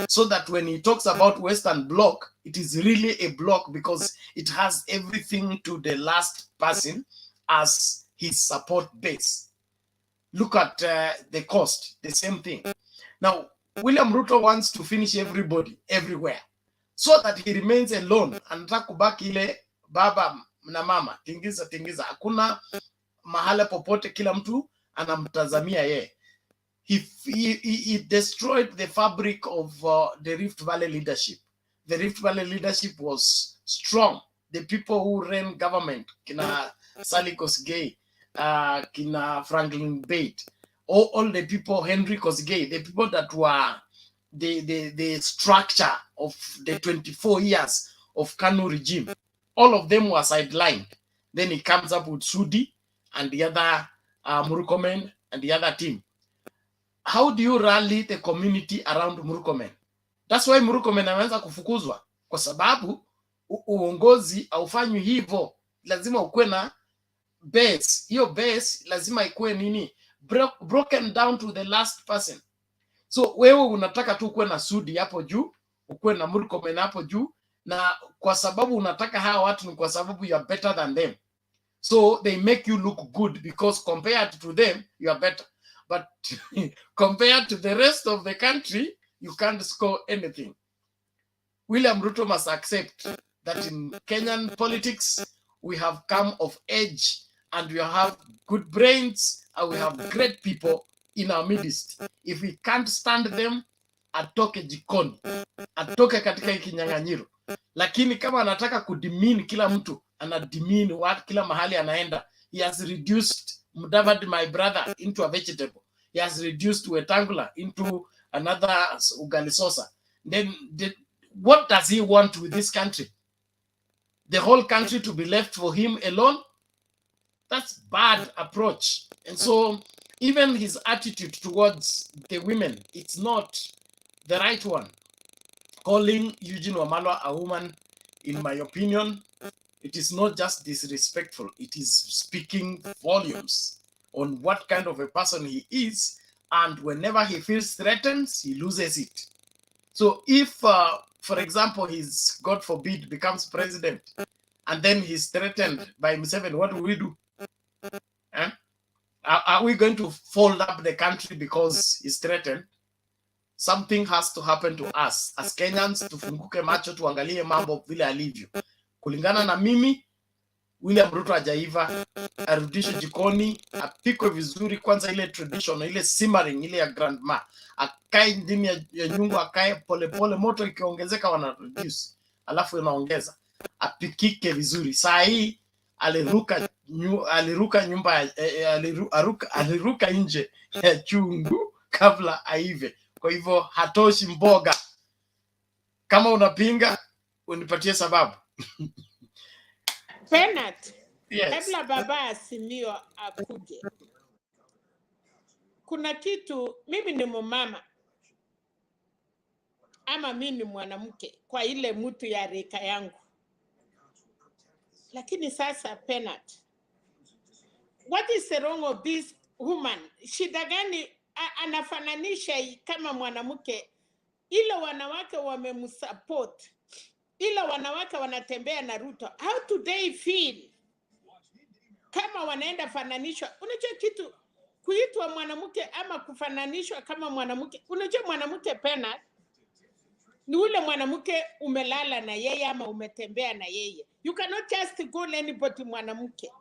so that when he talks about Western Bloc, it is really a bloc because it has everything to the last person as his support base. Look at the cost, the same thing. Now, William Ruto wants to finish everybody, everywhere, so that he remains alone. Anataka kubaki ile baba na mama, tingiza. Hakuna mahala popote, kila mtu anamtazamia yeye. He destroyed the fabric of the Rift Valley leadership. The Rift Valley leadership was strong. The people who ran government, kina Sally Kosgei, kina Franklin Bate, all the people, Henry Kosgei, the people that were the structure of the 24 years of Kanu regime, all of them were sidelined. Then he comes up with Sudi and the other Murkomen and the other team. How do you rally the community around Murkomen? That's why Murkomen ameanza kufukuzwa, kwa sababu uongozi haufanywi hivyo. Lazima ukuwe na base. Hiyo base lazima ikuwe nini? Broken down to the last person. So wewe unataka tu ukuwe na Sudi hapo juu, ukuwe na Murkomen hapo juu, na kwa sababu unataka hawa watu ni kwa sababu you are better than them. So they make you look good because compared to them, you are better. But compared to the rest of the country, you can't score anything. William Ruto must accept that in Kenyan politics, we have come of age and we have good brains, and we have great people in our midst. If we can't stand them, atoke jikoni, atoke katika hiki kinyang'anyiro. Lakini kama anataka kudemean kila mtu, anademean watu kila mahali anaenda. He has reduced Mudavadi, my brother, into a vegetable. He has reduced Wetangula into another ugali sosa. Then what does he want with this country? The whole country to be left for him alone? That's bad approach. And so even his attitude towards the women, it's not the right one. Calling Eugene Wamalwa a woman, in my opinion, it is not just disrespectful, it is speaking volumes on what kind of a person he is, and whenever he feels threatened, he loses it. So if, for example, he's, God forbid, becomes president, and then he's threatened by Museveni, what do we do? Are we going to fold up the country because he's threatened? Something has to happen to us as Kenyans. Tufunguke macho, tuangalie mambo vile alivyo. Kulingana na mimi, William Ruto hajaiva, arudishe jikoni, apikwe vizuri, kwanza ile traditional, ile simmering, ile ya grandma. Akae ndani ya nyungu, akae polepole, moto ikiongezeka wana reduce, alafu inaongeza. Apikike vizuri. Saa hii aliruka nje ya chungu kabla aive. Kwa hivyo hatoshi mboga. Kama unapinga, unipatie sababu. Bernard, Yes. kabla baba Azimio akuje, kuna kitu, mimi ni mama ama mimi ni mwanamke kwa ile mtu ya rika yangu. Lakini sasa Bernard, what is the wrong of this woman? Shida gani anafananisha kama mwanamke? Ile wanawake wamemsupport, ile wanawake wanatembea na Ruto. How do they feel kama wanaenda fananishwa? Unajua kitu kuitwa mwanamke ama kufananishwa kama mwanamke? Unajua mwanamke Bernard ni ule mwanamke umelala na yeye ama umetembea na yeye. You cannot just go anybody mwanamke.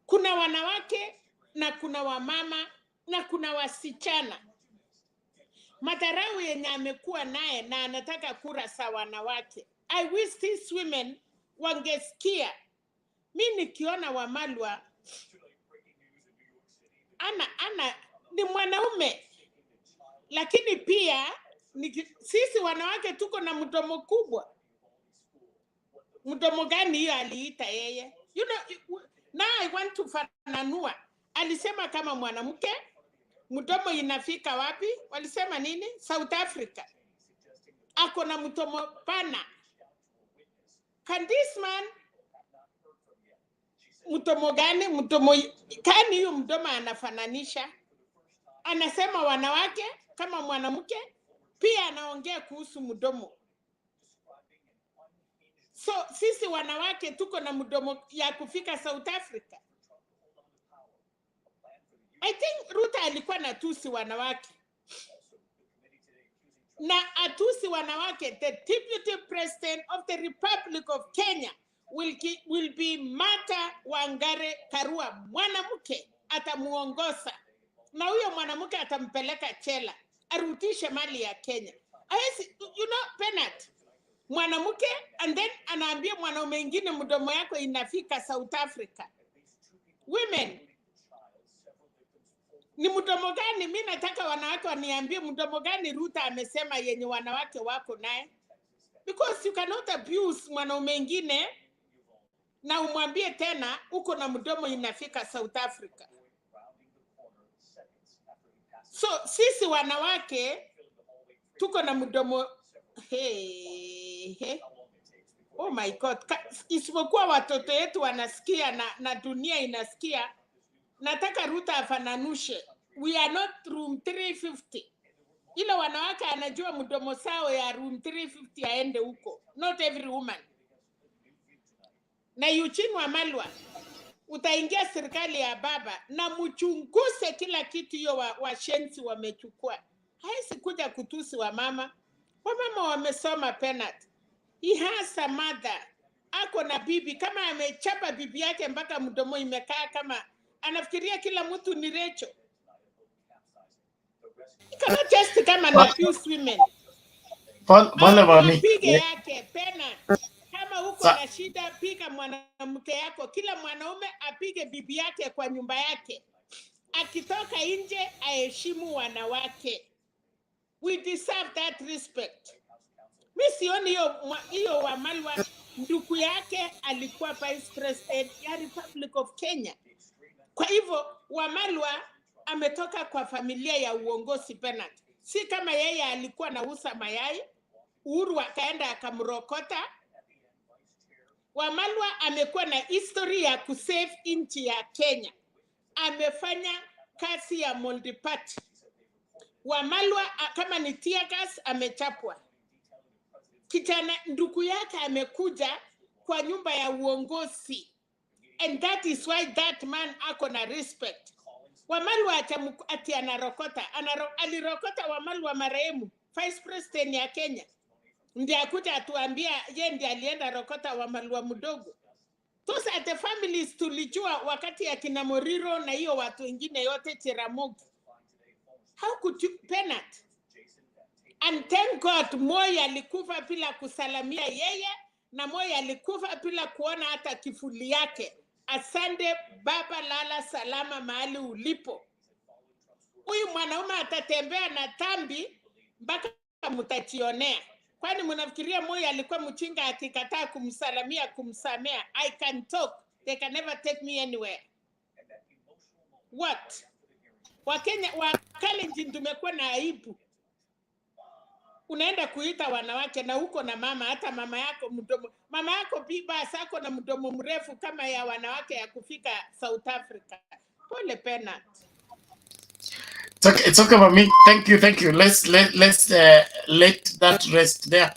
Kuna wanawake na kuna wamama na kuna wasichana. Madharau yenye amekuwa naye na anataka kura sa wanawake. I wish these women wangesikia. Mimi nikiona Wamalwa ana ni mwanaume, lakini pia sisi wanawake tuko na mdomo kubwa. Mdomo gani hiyo aliita yeye? You know, now I want to fananua. Alisema kama mwanamke, mdomo inafika wapi? Walisema nini? South Africa. Ako na mdomo pana. Can this man mdomo gani? Mdomo kani hiyo mdomo anafananisha? Anasema wanawake kama mwanamke, pia anaongea kuhusu mdomo. So sisi wanawake tuko na mdomo ya kufika South Africa. I think Ruto alikuwa na tusi wanawake. Na atusi wanawake, the deputy president of the Republic of Kenya will be Martha Wangare Karua. Mwanamke atamuongoza. Na huyo mwanamke atampeleka chela. Arudishe mali ya Kenya. You know, Bernard, mwanamke and then anaambia mwanaume mwingine mdomo yako inafika South Africa. Women, ni mdomo gani? Mimi nataka wanawake waniambie mdomo gani Ruto amesema yenye wanawake wako naye. Because you cannot abuse mwanaume mwingine na umwambie tena uko na mdomo inafika South Africa. So sisi wanawake tuko na mdomo oh my God, isipokuwa watoto wetu wanasikia na dunia inasikia. Nataka Ruto afananushe. We are not room 350. Ile wanawake anajua mdomo sao ya room 350 aende huko. Not every woman. Na Eugene Wamalwa, utaingia serikali ya baba na mchunguze kila kitu hiyo washenzi wamechukua. Haisi kuja kutusi wa mama. Wamama wamesoma Bernard. He has a mother. ako na bibi, kama amechapa bibi yake mpaka mdomo imekaa, kama anafikiria kila mtu ni Recho. You cannot just come and accuse women. Apige yake pena. Kama uko na shida, piga mwanamke yako. Kila mwanaume apige bibi yake kwa nyumba yake. Akitoka nje aheshimu wanawake. We deserve that respect. Mimi sioni hiyo Wamalwa, ndugu yake alikuwa vice president ya Republic of Kenya. Kwa hivyo Wamalwa ametoka kwa familia ya uongozi Bernard. Si kama yeye alikuwa anauza mayai, Uhuru akaenda akamrokota. Wamalwa amekuwa na history ya kusave nchi ya Kenya. Amefanya kazi ya multi-party. Wamalwa kama ni tear gas amechapwa. Kijana ndugu yake amekuja kwa nyumba ya uongozi. And that is why that man ako na respect. Wamalwa ati anarokota. Alirokota Wamalwa marehemu, vice president ya Kenya. Ndiye akuja atuambia yeye ndiye alienda rokota Wamalwa mdogo. Those are the families tulijua wakati ya kina Moriro na hiyo watu wengine yote Chiramogi. How could you Bernard? And thank God Moi alikufa bila kusalamia yeye, na Moi alikufa bila kuona hata kifuli yake. Asante baba, lala salama mahali ulipo. Huyu mwanaume atatembea na tambi mpaka mtajionea. Kwani mnafikiria Moi alikuwa mchinga akikataa kumsalamia kumsamea? I can talk. They can never take me anywhere. What? Wakenya Wakalenjin tumekuwa na aibu. Unaenda kuita wanawake na huko na mama, hata mama yako biba sako na mdomo mrefu kama ya wanawake ya kufika South Africa. Pole Bernard. It's okay for me. Thank you. Let's let that rest there.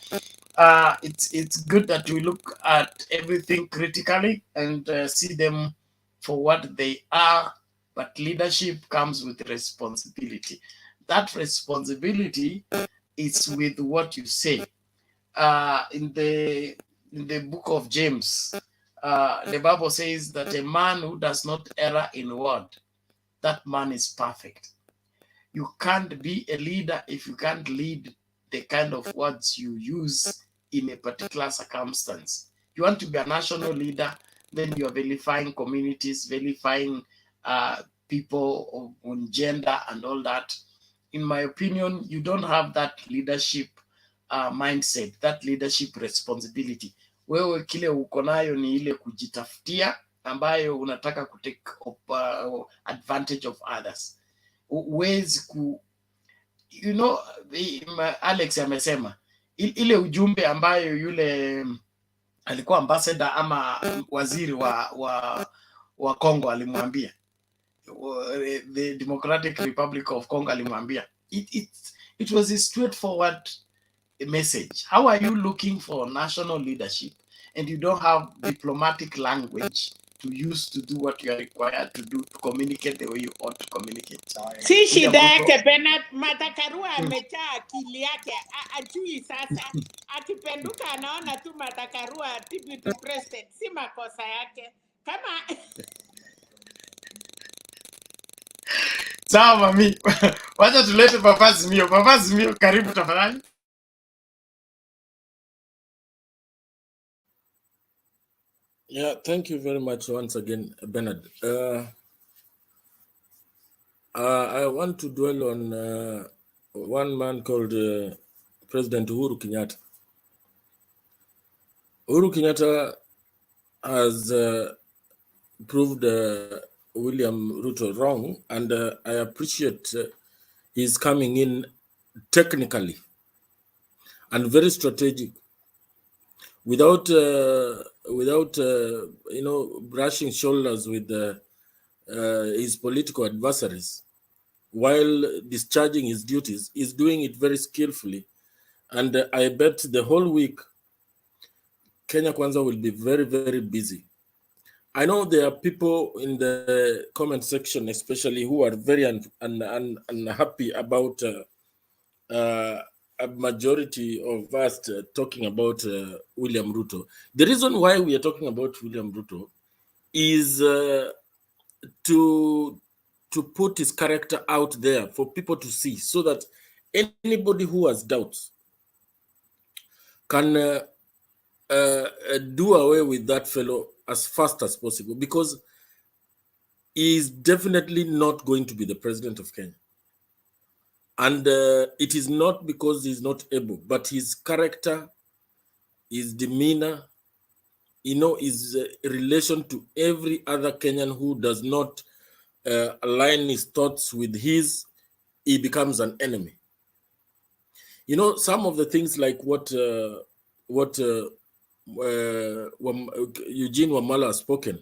It's good that we look at everything critically and see them for what they are. But leadership comes with responsibility. That responsibility is with what you say. In the book of James, the Bible says that a man who does not err in word, that man is perfect. You can't be a leader if you can't lead the kind of words you use in a particular circumstance. You want to be a national leader, then you are vilifying communities, vilifying people on gender and all that. In my opinion, you don't have that leadership mindset, that leadership responsibility. Wewe kile uko nayo ni ile kujitafutia ambayo unataka kutake advantage of others. Uwezi Alex amesema ile ujumbe ambayo yule alikuwa ambassador ama waziri wa Congo alimwambia, the Democratic Republic of Congo alimwambia, it was a straightforward message. How are you looking for national leadership and you don't have diplomatic language to use to do what you are required to do, to communicate the way you ought to communicate? Si shida yake Bernard, Matakarua amejaa akili yake, ajui sasa. Akipenduka anaona tu Matakarua deputy president, si makosa yake. Kama sawa mami. Wacha tulete Papa Azimio. Papa Azimio, karibu tafadhali. Yeah, thank you very much once again, Bernard. I want to dwell on one man called President Uhuru Kenyatta. Uhuru Kenyatta has proved William Ruto wrong, and I appreciate his coming in technically and very strategic, without brushing shoulders with his political adversaries, while discharging his duties. He's doing it very skillfully, and I bet the whole week Kenya Kwanza will be very, very busy. I know there are people in the comment section, especially, who are very unhappy about a majority of us talking about William Ruto. The reason why we are talking about William Ruto is to put his character out there for people to see, so that anybody who has doubts can do away with that fellow as fast as possible, because he is definitely not going to be the president of Kenya. And it is not because he's not able, but his character, his demeanor, his relation to every other Kenyan who does not align his thoughts with his, he becomes an enemy. Some of the things like what Eugene Wamala has spoken,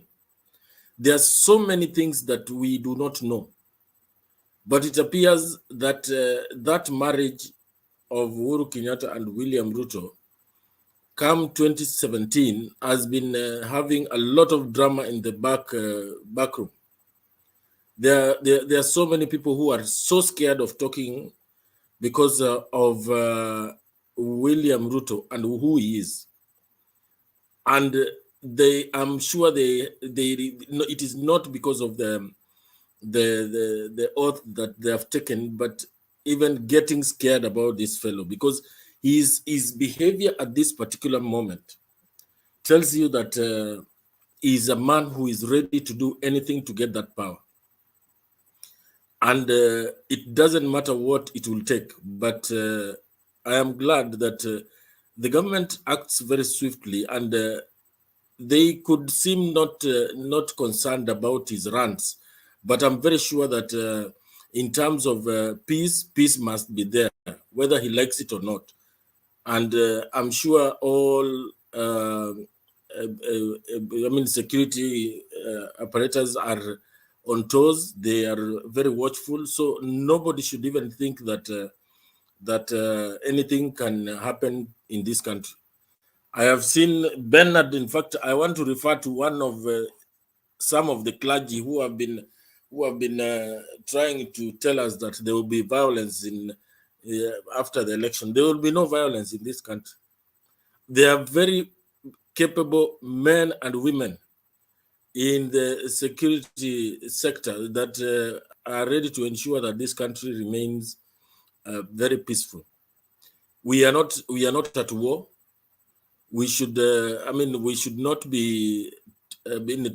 there are so many things that we do not know. But it appears that that marriage of Uhuru Kenyatta and William Ruto, come 2017, has been having a lot of drama in the back room. There are so many people who are so scared of talking because of William Ruto and who he is. And I'm sure it is not because of the oath that they have taken, but even getting scared about this fellow, because his behavior at this particular moment tells you that he's a man who is ready to do anything to get that power. And it doesn't matter what it will take, but I am glad that the government acts very swiftly, and they could seem not concerned about his rants, but I'm very sure that in terms of peace must be there, whether he likes it or not. And I'm sure all security apparatus are on toes. They are very watchful, so nobody should even think that anything can happen in this country. I have seen Bernard. In fact, I want to refer to one of some of the clergy who have been trying to tell us that there will be violence after the election. There will be no violence in this country. They are very capable men and women in the security sector that are ready to ensure that this country remains very peaceful. We are not at war. We should, we should not be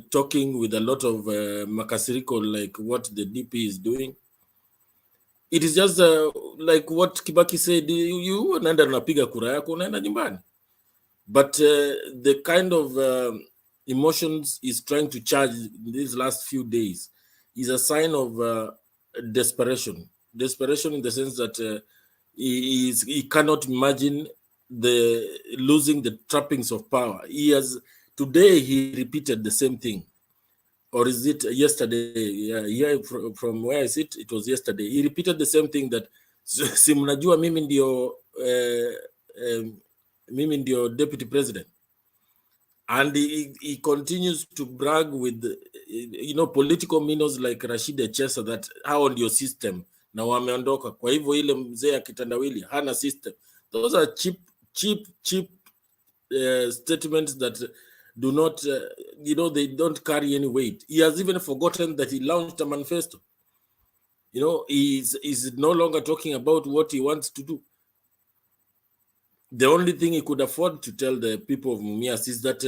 talking with a lot of makasiriko like what the DP is doing. It is just like what Kibaki said, you unaenda unapiga kura yako unaenda nyumbani. But the kind of emotions he's trying to charge in these last few days is a sign of desperation. Desperation in the sense that he cannot imagine losing the trappings of power. Today he repeated the same thing, or is it yesterday? Yeah, from where I sit, it was yesterday. He repeated the same thing that si mnajua mimi ndio deputy president, and he continues to brag with political minnows like Rashid Echesa that hao ndio system na wameondoka. Kwa hivyo ile mzee ya kitandawili hana system. Those are cheap statements that do not, they don't carry any weight. He has even forgotten that he launched a manifesto. He's no longer talking about what he wants to do. The only thing he could afford to tell the people of Mumias is that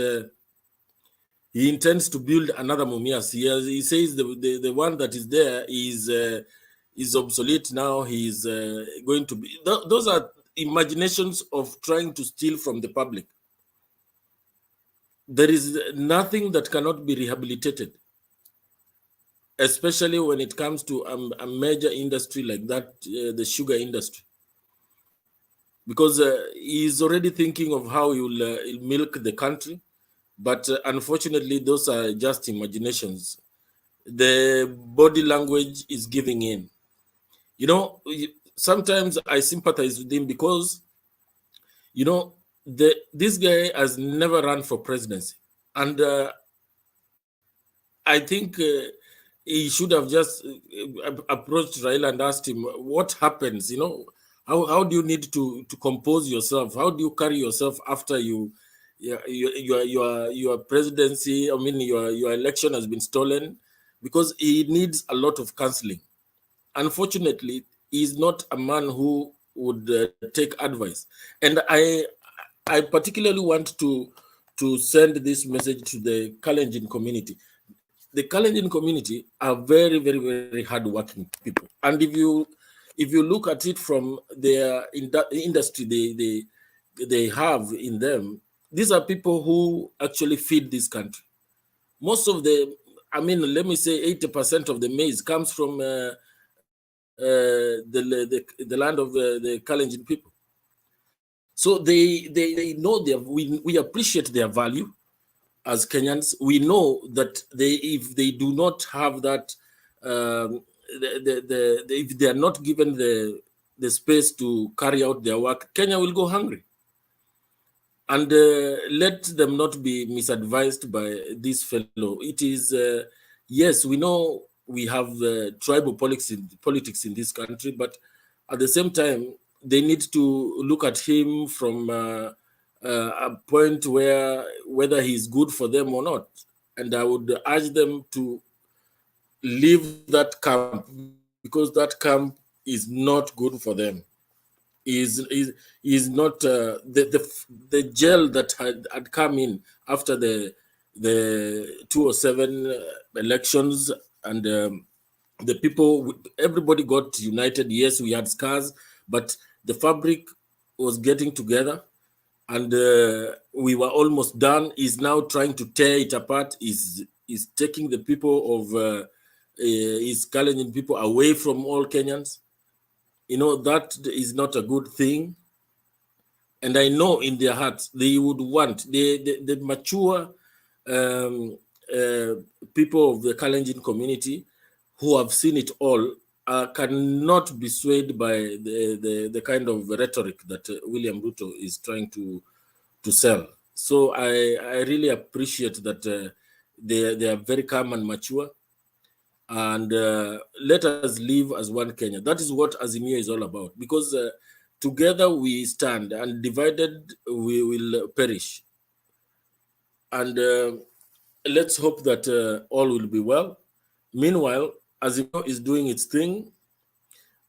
he intends to build another Mumias. He says the one that is there is obsolete now. He's going to be. Those are imaginations of trying to steal from the public. There is nothing that cannot be rehabilitated, especially when it comes to a major industry like that, the sugar industry. Because he's already thinking of how he will milk the country. But unfortunately, those are just imaginations. The body language is giving in. Sometimes I sympathize with him because, this guy has never run for presidency. And I think he should have just approached Raila and asked him what happens, How do you need to compose yourself? How do you carry yourself after your presidency? I mean, your election has been stolen, because he needs a lot of counseling. Unfortunately, he's not a man who would take advice, and I particularly want to send this message to the Kalenjin community. The Kalenjin community are very, very, very hardworking people, and if you look at it from their industry they have in them, these are people who actually feed this country. Most of the, I mean, let me say 80% of the maize comes from the land of the Kalenjin people. So they know we appreciate their value as Kenyans. We know that if they do not have that, if they are not given the space to carry out their work, Kenya will go hungry. And let them not be misadvised by this fellow. It is, yes, we know we have tribal politics in this country, but at the same time, they need to look at him from a point where whether he's good for them or not. And I would urge them to leave that camp, because that camp is not good for them. Is not the jail that had come in after the 2007 elections, and the people, everybody got united. Yes, we had scars, but the fabric was getting together, and we were almost done. Is now trying to tear it apart. Is taking the people of is Kalenjin people away from all Kenyans. You know, that is not a good thing. And I know in their hearts they would want the mature people of the Kalenjin community who have seen it all cannot be swayed by the kind of rhetoric that William Ruto is trying to sell. So I really appreciate that they are very calm and mature. And let us live as one Kenya. That is what Azimio is all about. Because together we stand, and divided we will perish. And let's hope that all will be well. Meanwhile, Azimio is doing its thing,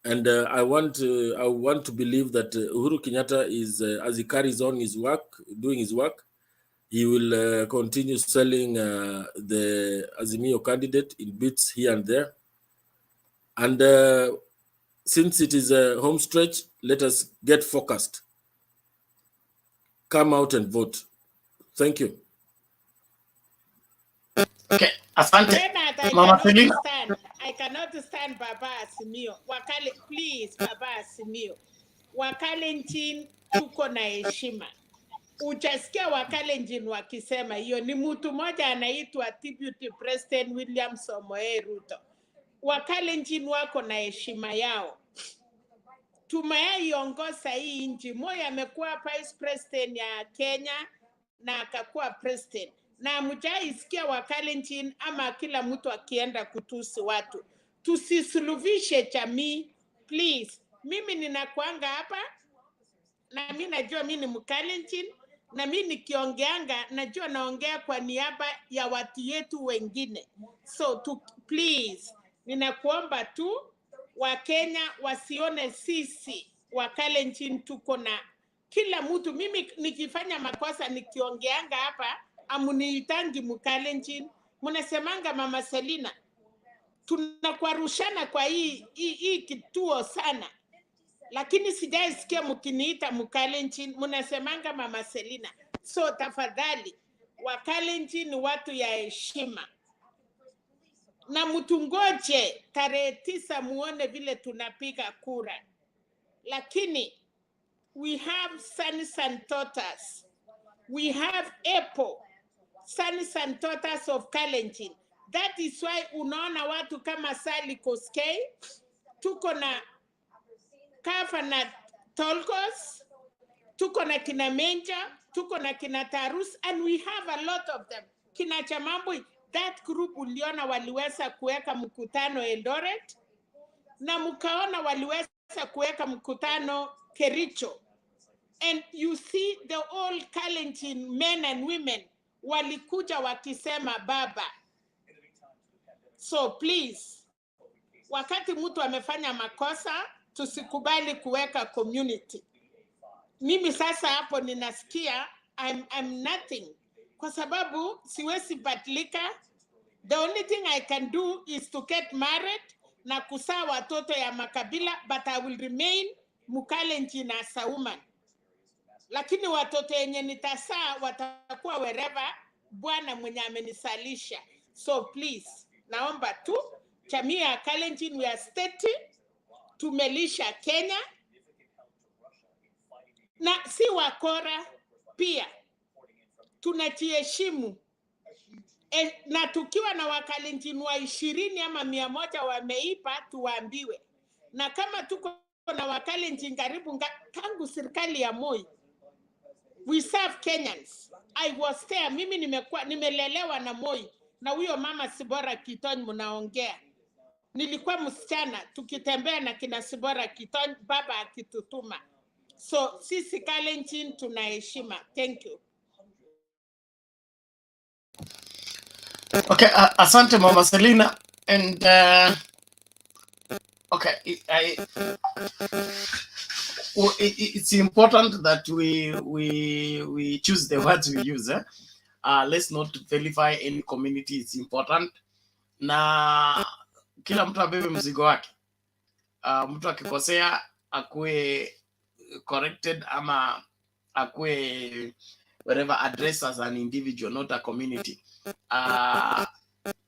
and I want to believe that Uhuru Kenyatta is, as he carries on his work, doing his work, he will continue selling the Azimio candidate in bits here and there. And since it is a home stretch, let us get focused. Come out and vote. Thank you. Okay, asante. Bernard, Mama Selina. I cannot stand Baba Azimio. Wakale, please, Baba Azimio. Wakalenjin tuko na heshima. Ujasikia Wakalenjin wakisema hiyo. Ni mtu moja anaitwa Deputy President William Samoei Ruto. Wakalenjin wako na heshima yao. Tumeiongoza hii nchi. Moi amekuwa vice president ya Kenya na akakuwa president. Na mjaisikia Wakalenjin ama kila mtu akienda kutusi watu. Tusisuluvishe jamii, please. Mimi ninakuanga hapa na mimi najua mimi ni Mkalenjin, na mimi nikiongeanga najua naongea kwa niaba ya watu yetu wengine. So please, ninakuomba tu Wakenya wasione sisi Wakalenjin tuko na kila mtu. Mimi nikifanya makosa nikiongeanga hapa amuniitangi Mkalenjin, mnasemanga Mama Selina. Tunakwarushana kwa hii kituo sana. Lakini sijaisikia mkiniita Mkalenjin, mnasemanga Mama Selina. So tafadhali, Wakalenjin ni watu ya heshima. Na mtungoje tarehe 9 muone vile tunapiga kura. Lakini we have sons and daughters. We have Apple, sons and daughters of Kalenjin. That is why unaona watu kama Sally Koskei, tuko na Kafa na Tolgos, tuko na kina Menja, tuko na kina Tarus, and we have a lot of them. Kina Chamambo, that group uliona waliweza kuweka mkutano Eldoret, na mkaona waliweza kuweka mkutano Kericho. And you see the old Kalenjin men and women walikuja wakisema baba. So please, wakati mtu amefanya makosa, tusikubali kuweka community. Mimi sasa hapo ninasikia I'm nothing. Kwa sababu siwezi badilika. The only thing I can do is to get married na kuzaa watoto ya makabila, but I will remain Mkalenjin as a woman. Lakini watoto yenye nitazaa watakuwa wherever Bwana mwenye amenisalisha. So please, naomba tu jamii ya Kalenjin we are steady, tumelisha Kenya na si wakora pia, tunajiheshimu. Na tukiwa na Wakalenjin wa 20 ama 100 wameipa, tuwaambiwe. Na kama tuko na Wakalenjin karibu tangu serikali ya Moi, we serve Kenyans. I was there. Mimi nimelelewa na Moi na huyo mama Sibora Kitony mnaongea. Nilikuwa msichana tukitembea na kina Sibora Kitony, baba akitutuma. So sisi Kalenjin tunaheshima. Thank you. Okay, asante Mama Selina. And okay, it's important that we choose the words we use. Let's not vilify any community. It's important. Na kila mtu abebe mzigo wake. Mtu akikosea akue corrected ama akue whatever, addressed as an individual, not a community.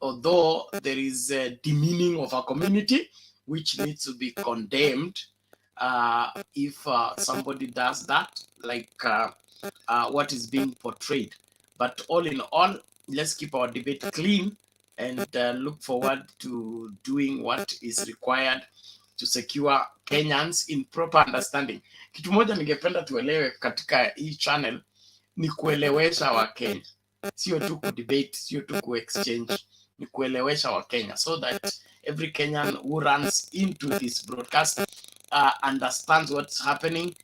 Although there is a demeaning of a community which needs to be condemned if somebody does that, like what is being portrayed. But all in all, let's keep our debate clean and look forward to doing what is required to secure Kenyans in proper understanding. Kitu moja ningependa tuelewe katika hii channel ni kuelewesha wa Kenya. Sio tu ku debate, sio tu ku exchange, ni kuelewesha wa Kenya so that every Kenyan who runs into this broadcast understands what's happening,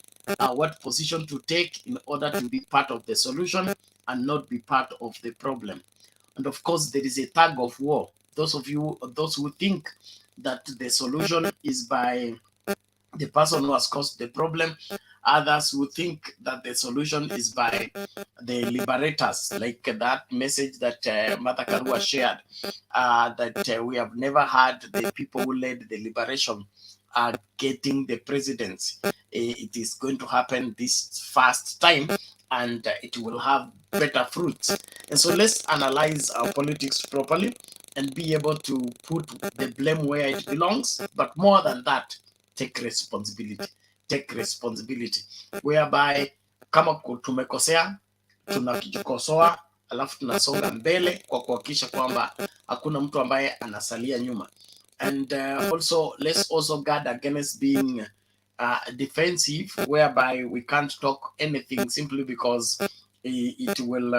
what position to take in order to be part of the solution and not be part of the problem. And of course, there is a tug of war. Those who think that the solution is by the person who has caused the problem, others who think that the solution is by the liberators, like that message that Martha Karua shared, that we have never had the people who led the liberation getting the presidency. It is going to happen this first time, and it will have better fruits. And so let's analyze our politics properly and be able to put the blame where it belongs. But more than that, take responsibility. Take responsibility. Whereby, kama tumekosea, tunakijikosoa, alafu tunasonga mbele kwa kuhakikisha kwamba hakuna mtu ambaye anasalia nyuma. And also, let's also guard against being defensive, whereby we can't talk anything simply because it will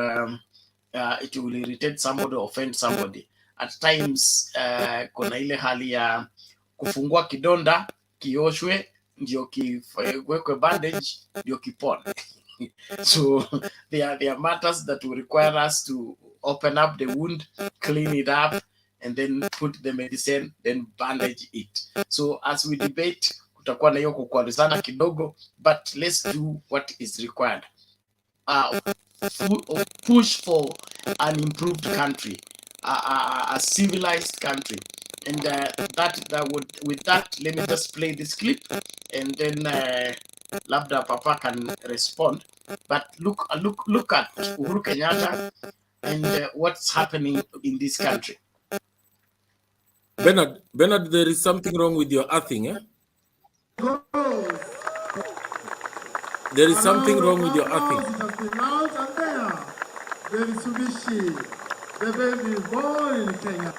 irritate somebody or offend somebody. At times, kuna ile hali ya kufungua kidonda, kioshwe, ndio kiwekwe bandage, ndio kipone. So there are matters that will require us to open up the wound, clean it up, and then put the medicine, then bandage it. So as we debate, kutakuwa na hiyo kukwaruzana kidogo, but let's do what is required. Push for an improved country, a civilized country. And with that, let me just play this clip, and then Labda Papa can respond. But look at Uhuru Kenyatta and what's happening in this country. Bernard, there is something wrong with your earthing, eh? There is something wrong with your earthing. The Mitsubishi, the baby born in Kenya.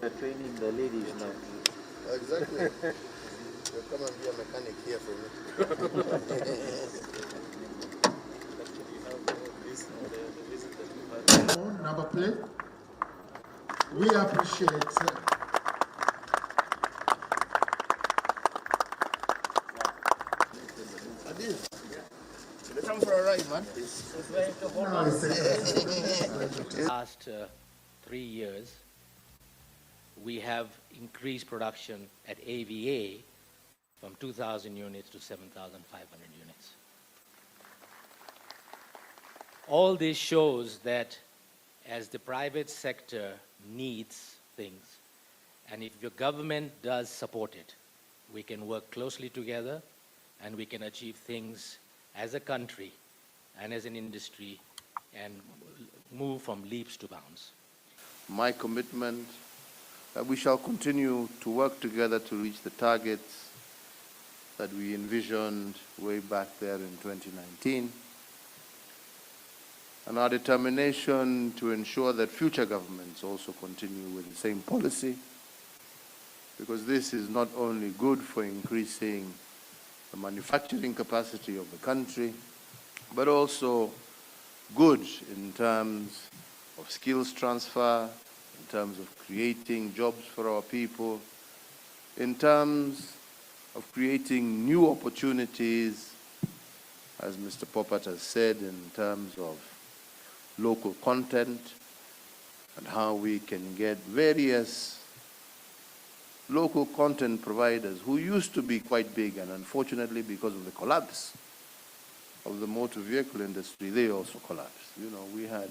They're training the ladies now. Exactly. You'll come and be a mechanic here for me. appreciate, sir. Come for a ride, man. No, it's Last 3 years, we have increased production at AVA from 2,000 units to 7,500 units. All this shows that as the private sector needs things, and if your government does support it, we can work closely together and we can achieve things as a country and as an industry and move from leaps to bounds. My commitment that we shall continue to work together to reach the targets that we envisioned way back there in 2019, and our determination to ensure that future governments also continue with the same policy, because this is not only good for increasing the manufacturing capacity of the country, but also good in terms of skills transfer, in terms of creating jobs for our people, in terms of creating new opportunities, as Mr. Popat has said, in terms of local content and how we can get various local content providers who used to be quite big, and unfortunately because of the collapse of the motor vehicle industry, they also collapsed. You know, we had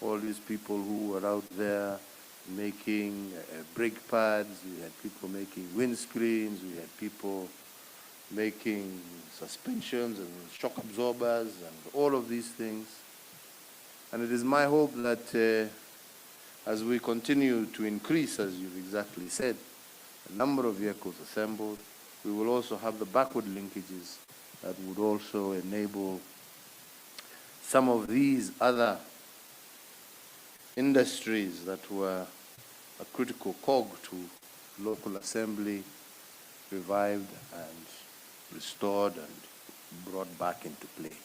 all these people who were out there making brake pads, we had people making windscreens, we had people making suspensions and shock absorbers and all of these things. And it is my hope that as we continue to increase, as you've exactly said, the number of vehicles assembled, we will also have the backward linkages that would also enable some of these other industries that were a critical cog to local assembly revived and restored and brought back into play.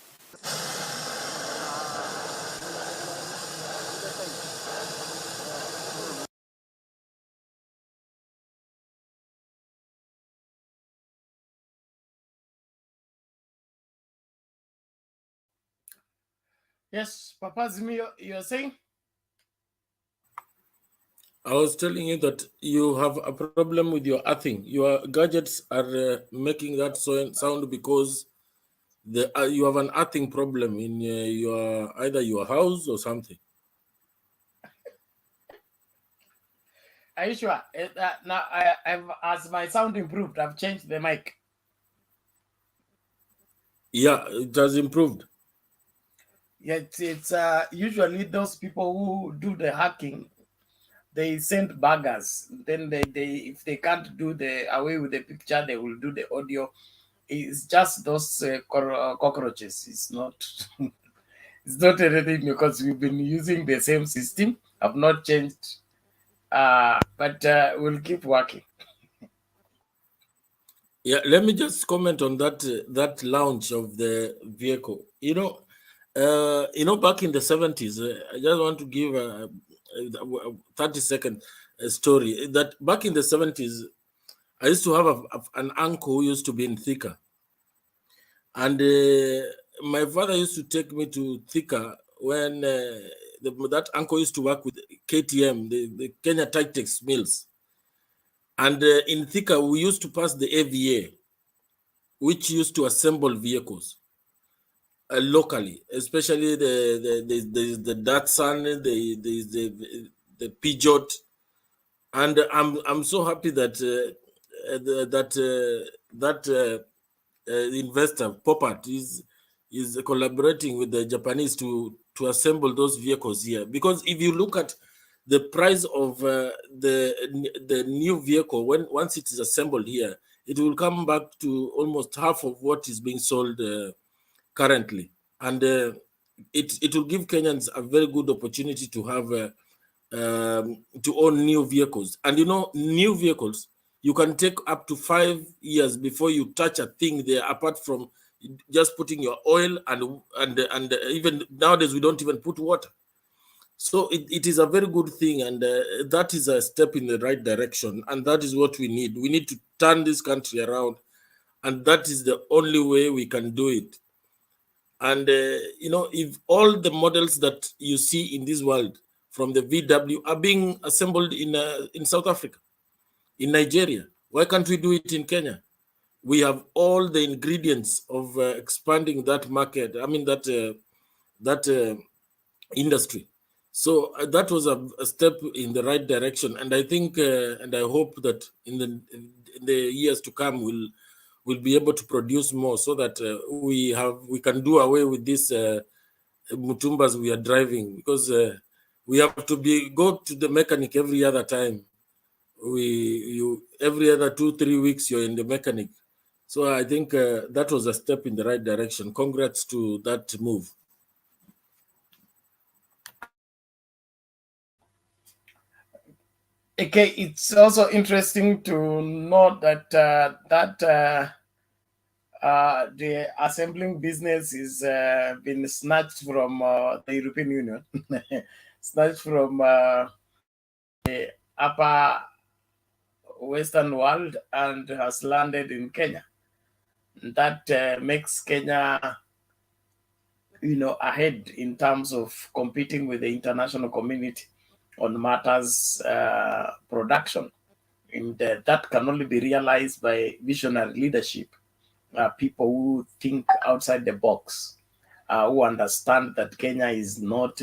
Yes, Papa Azimio, you're saying? I was telling you that you have a problem with your earthing. Your gadgets are making that sound because you have an earthing problem in your either your house or something. Are you sure? Now, as my sound improved, I've changed the mic. Yeah, it has improved. Yeah, it's usually those people who do the hacking, they send buggers. Then they if they can't do the away with the picture, they will do the audio. It's just those cockroaches. It's not. It's not anything because we've been using the same system. I've not changed, but we'll keep working. Yeah, let me just comment on that that launch of the vehicle. You know, back in the 70s, I just want to give a 30-second story. That back in the 70s, I used to have an uncle who used to be in Thika, and my father used to take me to Thika when that uncle used to work with KTM, the Kenya Titex mills. And in Thika, we used to pass the AVA, which used to assemble vehicles locally, especially the Datsun, the Peugeot. And I'm so happy that investor Popat is collaborating with the Japanese to assemble those vehicles here. Because if you look at the price of the new vehicle, once it is assembled here, it will come back to almost half of what is being sold currently, and it will give Kenyans a very good opportunity to have to own new vehicles. And you know, new vehicles, you can take up to 5 years before you touch a thing there, apart from just putting your oil and even nowadays we don't even put water. So it is a very good thing, and that is a step in the right direction, and that is what we need. We need to turn this country around, and that is the only way we can do it. And if all the models that you see in this world from the VW are being assembled in South Africa, in Nigeria, why can't we do it in Kenya? We have all the ingredients of expanding that market. I mean that industry. So that was a step in the right direction, and I think and I hope that in the years to come we'll be able to produce more, so that we can do away with these mutumbas we are driving, because we have to go to the mechanic every other time. Every other 2-3 weeks you're in the mechanic. So I think that was a step in the right direction. Congrats to that move. Okay, it's also interesting to note that the assembling business is been snatched from the European Union, snatched from the upper Western world, and has landed in Kenya. That makes Kenya, ahead in terms of competing with the international community on matters production. And that can only be realized by visionary leadership, people who think outside the box, who understand that Kenya is not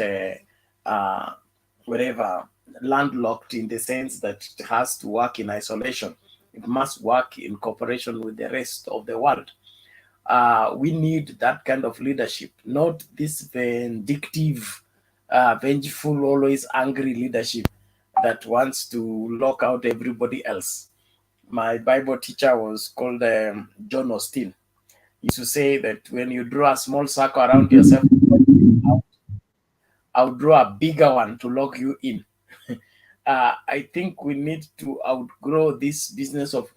whatever landlocked, in the sense that it has to work in isolation. It must work in cooperation with the rest of the world. We need that kind of leadership, not this vindictive, vengeful, always angry leadership that wants to lock out everybody else. My Bible teacher was called John Austin. He used to say that when you draw a small circle around yourself, I'll draw a bigger one to lock you in. I think we need to outgrow this business of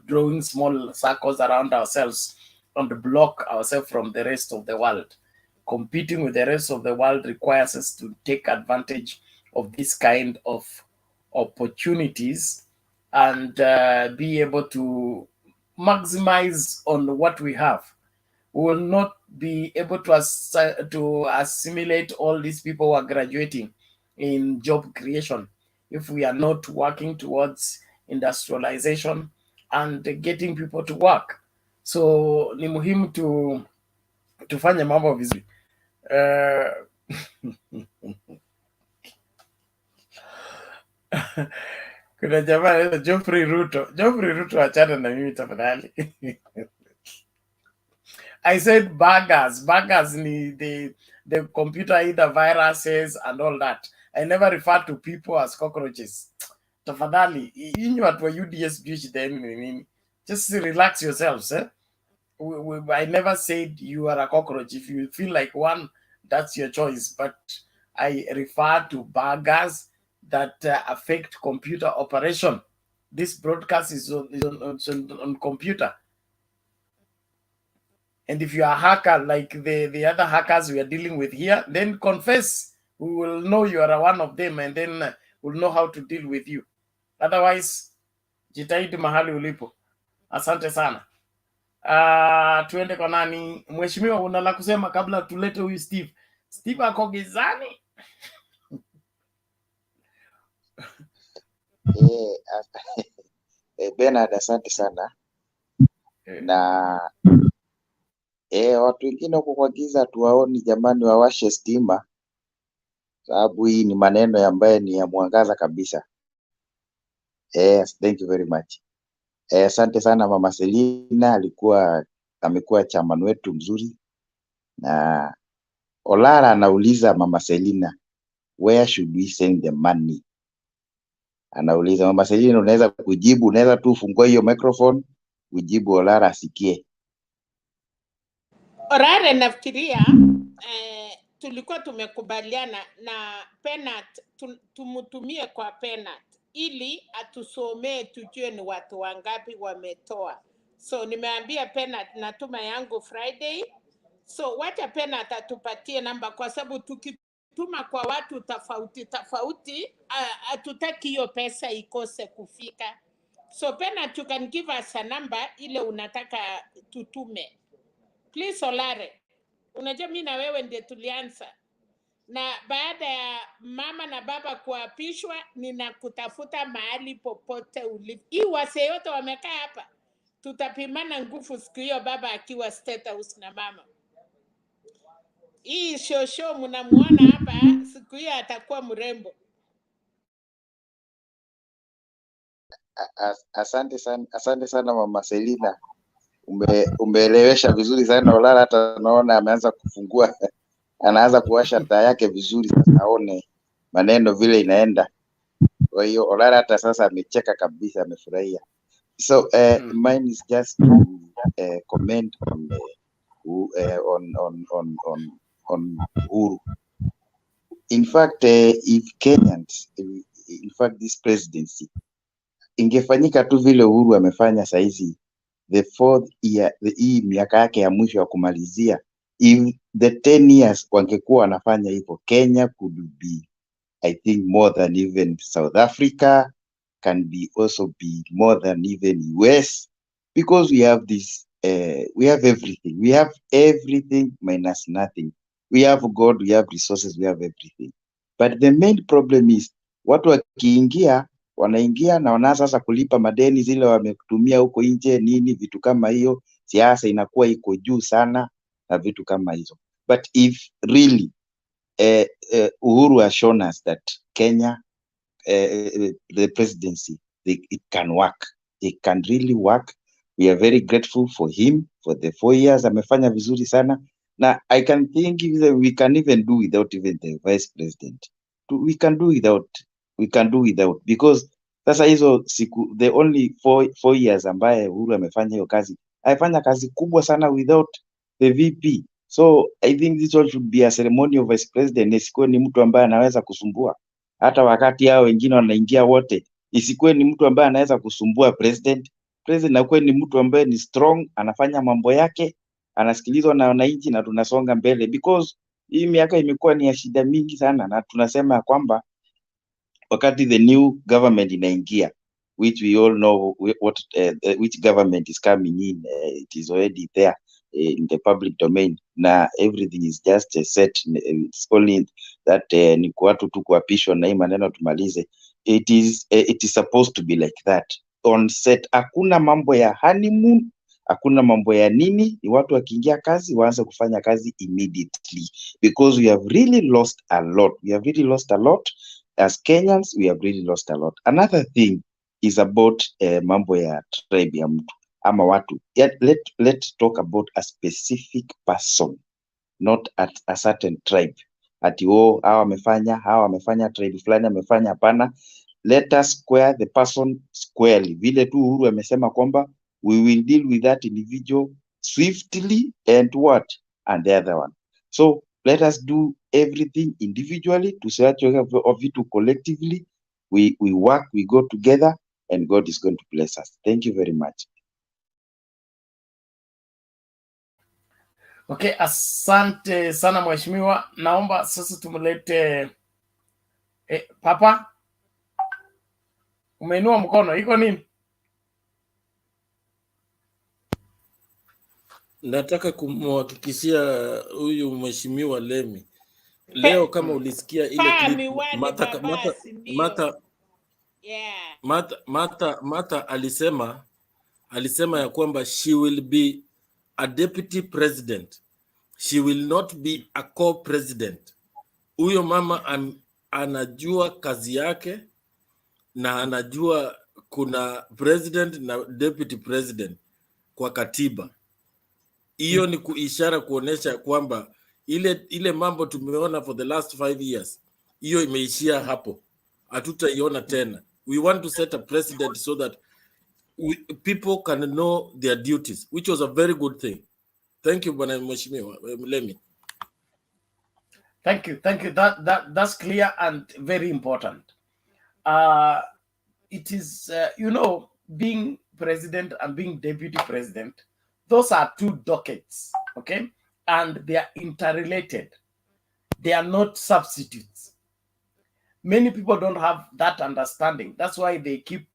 drawing small circles around ourselves and block ourselves from the rest of the world. Competing with the rest of the world requires us to take advantage of this kind of opportunities and be able to maximize on what we have. We will not be able to assimilate all these people who are graduating in job creation if we are not working towards industrialization and getting people to work. So ni muhimu tufanye mambo vizuri. Kuna jamaa anaitwa Geoffrey Ruto. Geoffrey Ruto, achana na mimi tafadhali. I said buggers. Buggers need the computer either viruses and all that. I never refer to people as cockroaches. Tafadhali, inyi watu wa UDS beach then, just relax yourselves. I never said you are a cockroach. If you feel like one, that's your choice. But I refer to buggers that affect computer operation. This broadcast is on computer. And if you are a hacker like the other hackers we are dealing with here, then confess. We will know you are one of them, and then we'll know how to deal with you. Otherwise, jitahidi mahali ulipo. Asante sana. Tuende kwa nani? Mheshimiwa, una la kusema kabla tulete huyu Steve? Steve ako gizani? Bernard, asante sana. Na watu wengine huko kwa giza tuwaoni, jamani, wawashe stima, sababu hii ni maneno ambayo ni ya mwangaza kabisa. Thank you very much. Asante sana Mama Selina, amekuwa chairman wetu mzuri. Na Olara anauliza Mama Selina, where should we send the money? Anauliza Mama Selina, unaweza kujibu, unaweza tu fungua hiyo microphone ujibu Olara asikie. Orare, nafikiria tulikuwa tumekubaliana na Penat tumutumie kwa Penat ili atusomee tujue ni watu wangapi wametoa. So nimeambia Penat natuma yangu Friday. So wacha Penat atupatie namba, kwa sababu kutuma kwa watu tofauti tofauti, hatutaki hiyo pesa ikose kufika. So Pena, you can give us a number ile unataka tutume. Please Olare. Unajua mimi na wewe ndiye tulianza. Na baada ya mama na baba kuapishwa, ninakutafuta mahali popote ulipo. Hii wase yote wamekaa hapa. Tutapimana nguvu siku hiyo baba akiwa State House na mama. Hii shosho mnamuona hapa, siku hiyo atakuwa mrembo. Asante sana Mama Selina, umeelewesha vizuri sana Olala, hata naona ameanza kufungua anaanza kuwasha taa yake vizuri, sasa aone maneno vile inaenda. Kwa hiyo Olala hata sasa amecheka kabisa, amefurahia. So mine is just to comment on Uhuru. In fact, if Kenyans, in fact this presidency ingefanyika tu vile Uhuru amefanya saizi, the 4th year, hii miaka yake ya mwisho ya kumalizia, if the 10 years wangekuwa wanafanya hivyo, Kenya could be, I think, more than even South Africa, can be also be more than even US, because we have this, we have everything. We have everything minus nothing. We have God, we have resources, we have everything. But the main problem is, watu wakiingia, wanaingia na wanaanza sasa kulipa madeni zile wametumia huko nje, nini, vitu kama hiyo, siasa inakuwa iko juu sana na vitu kama hizo. But if really Uhuru has shown us that Kenya, the presidency, it can work. It can really work. We are very grateful for him for the 4 years. Amefanya vizuri sana. Now, I can think we can even do without even the vice president. We can do without, because sasa hizo siku, the only 4 years ambaye Uhuru amefanya hiyo kazi, amefanya kazi kubwa sana without the VP. So I think this all should be a ceremony of vice president. Isikuwe ni mtu ambaye anaweza kusumbua hata wakati hao wengine wanaingia wote, isikuwe ni mtu ambaye anaweza kusumbua president. President akuwe ni mtu ambaye ni strong, anafanya mambo yake, anasikilizwa na wananchi na tunasonga mbele, because hii miaka imekuwa ni ya shida mingi sana, na tunasema kwamba wakati the new government inaingia, which we all know what which government is coming in, it is already there in the public domain, na everything is just set. It's only that ni kwa watu tu kuapishwa na hii maneno tumalize. It is supposed to be like that on set. Hakuna mambo ya honeymoon, hakuna mambo ya nini. Ni watu wakiingia kazi waanze kufanya kazi immediately, because we have really lost a lot. We have really lost a lot as Kenyans. We have really lost a lot. Another thing is about mambo ya tribe ya mtu ama watu. Let's talk about a specific person, not at a certain tribe. Ati hawa wamefanya tribe fulani amefanya. Hapana, let us square the person squarely. Vile tu Uhuru amesema kwamba we will deal with that individual swiftly and the other one. So let us do everything individually, tusiache vitu collectively. We work, we go together, and God is going to bless us. Thank you very much. Okay, asante sana mheshimiwa. Naomba sasa tumlete Papa. Umeinua mkono, iko nini? Nataka kumhakikishia huyu mheshimiwa Lemi leo, kama ulisikia ile clip Martha alisema ya kwamba she will be a deputy president, she will not be a co-president. Huyo mama anajua kazi yake na anajua kuna president na deputy president kwa katiba. Hiyo ni kuishara kuonesha kwamba ile mambo tumeona for the last 5 years, hiyo imeishia hapo, hatutaiona tena. We want to set a precedent so that people can know their duties, which was a very good thing. Thank you, Bwana Mheshimiwa Lemi. Thank you. That's clear and very important. It is, being president and being deputy president, those are two dockets, okay? And they are interrelated. They are not substitutes. Many people don't have that understanding. That's why they keep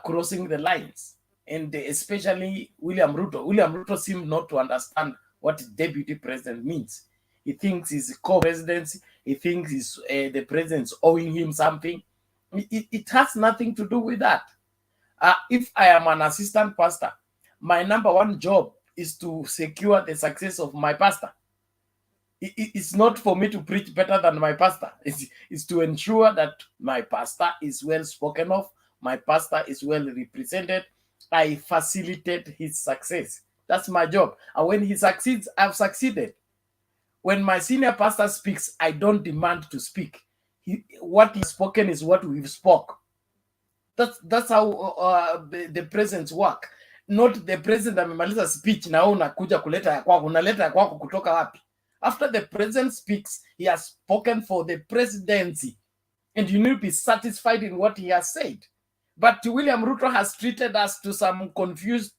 crossing the lines. And especially William Ruto. William Ruto seems not to understand what deputy president means. He thinks he's co-presidency. He thinks the president's owing him something. It has nothing to do with that. If I am an assistant pastor, my number one job is to secure the success of my pastor. It's not for me to preach better than my pastor. It's to ensure that my pastor is well spoken of, my pastor is well represented. I facilitate his success. That's my job. And when he succeeds, I've succeeded. When my senior pastor speaks, I don't demand to speak. What he's spoken is what we've spoke. That's how the presidents work. Not the president amemaliza speech na unakuja kuleta ya kwako, unaleta ya kwako kutoka wapi? After the president speaks, he has spoken for the presidency, and you need to be satisfied in what he has said. But William Ruto has treated us to some confused,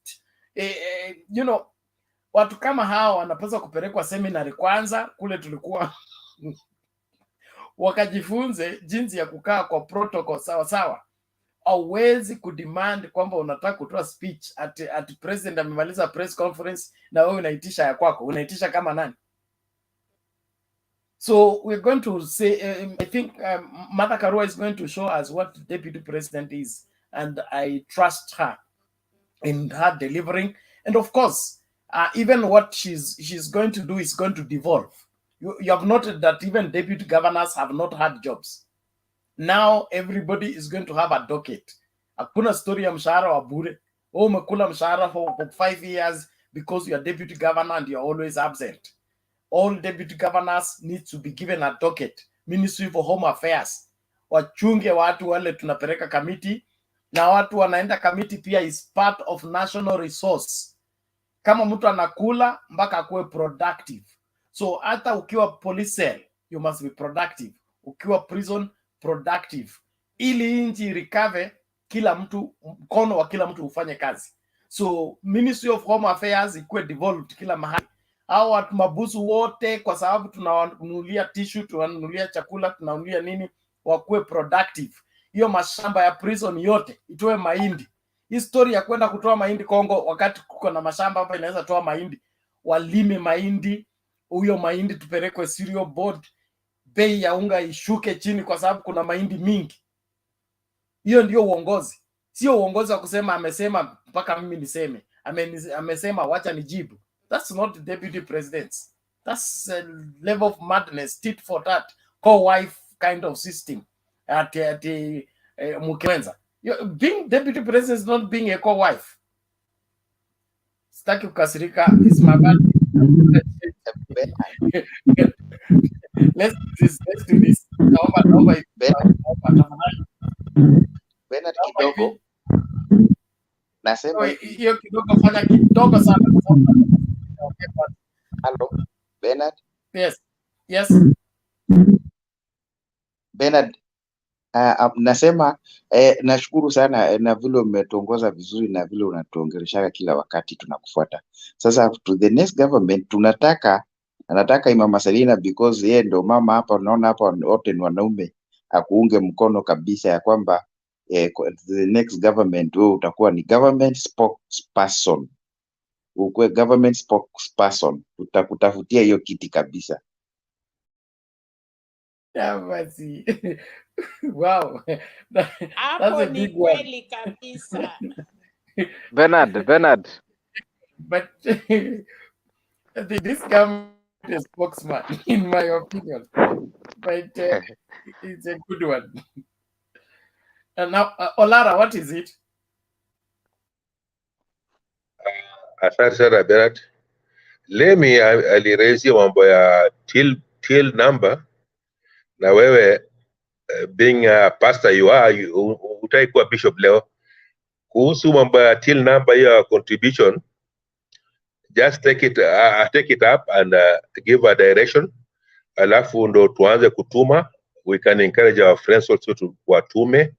watu kama hao wanapaswa kupelekwa seminary kwanza, kule tulikuwa wakajifunze jinsi ya kukaa kwa protocol sawa sawa. Hauwezi kudemand kwamba unataka kutoa speech at president amemaliza press conference na wewe unaitisha ya kwako. Unaitisha kama nani? So we're going to say, I think Martha Karua is going to show us what the deputy president is, and I trust her in her delivering. And of course, even what she's going to do is going to devolve. You have noted that even deputy governors have not had jobs. Now everybody is going to have a docket. Hakuna story ya mshahara wa bure. Umekula mshahara for 5 years because you are deputy governor and you're always absent. All deputy governors need to be given a docket. Ministry for Home Affairs wachunge watu wale tunapeleka committee, na watu wanaenda committee pia is part of national resource. Kama mtu anakula mpaka akuwe productive. So hata ukiwa police cell you must be productive, ukiwa prison productive, ili nchi recover, kila mtu, mkono wa kila mtu ufanye kazi. So Ministry of Home Affairs ikuwe devolved kila mahali. Hao watu mabusu wote, kwa sababu tunawanunulia tissue, tunawanunulia chakula, tunawanunulia nini, wakuwe productive. Hiyo mashamba ya prison yote itoe mahindi. History ya kwenda kutoa mahindi Kongo wakati kuko na mashamba hapa inaweza toa mahindi. Walime mahindi, huyo mahindi tupelekwe cereal board, bei ya unga ishuke chini kwa sababu kuna mahindi mingi. Hiyo ndio uongozi. Sio uongozi wa kusema amesema mpaka mimi niseme. Amesema wacha nijibu. That's not deputy presidents. That's a level of madness, tit for tat, co-wife kind of system. Mukwenza. Being deputy president is not being a co-wife. Staki kukasirika is my bad. Let's do this. Naomba Bernard kidogo. Nasema hiyo kidogo, fanya kidogo sana. Hello, Bernard. Yes. Bernard, nasema nashukuru sana na vile umetuongoza vizuri na vile unatuongelesha kila wakati tunakufuata. Sasa to the next government nataka Mama Selina, because yeye ndo mama hapa, unaona hapa wote ni wanaume, akuunge mkono kabisa ya kwamba the next government wewe utakuwa ni government spokesperson. Ukwe government spokesperson, utakutafutia hiyo kiti kabisa. Basi. Wow. Hapo ni kweli kabisa. Bernard. But this government is spokesman, in my opinion. But it's a good one. And now, Olara, what is it? Asante sana Bernard. Lemi aliraise mambo ya till number, na wewe being a pastor utaikuwa bishop leo. Kuhusu mambo ya till number ya contribution, just take it up and give a direction, alafu ndo tuanze kutuma. We can encourage our friends also to watume.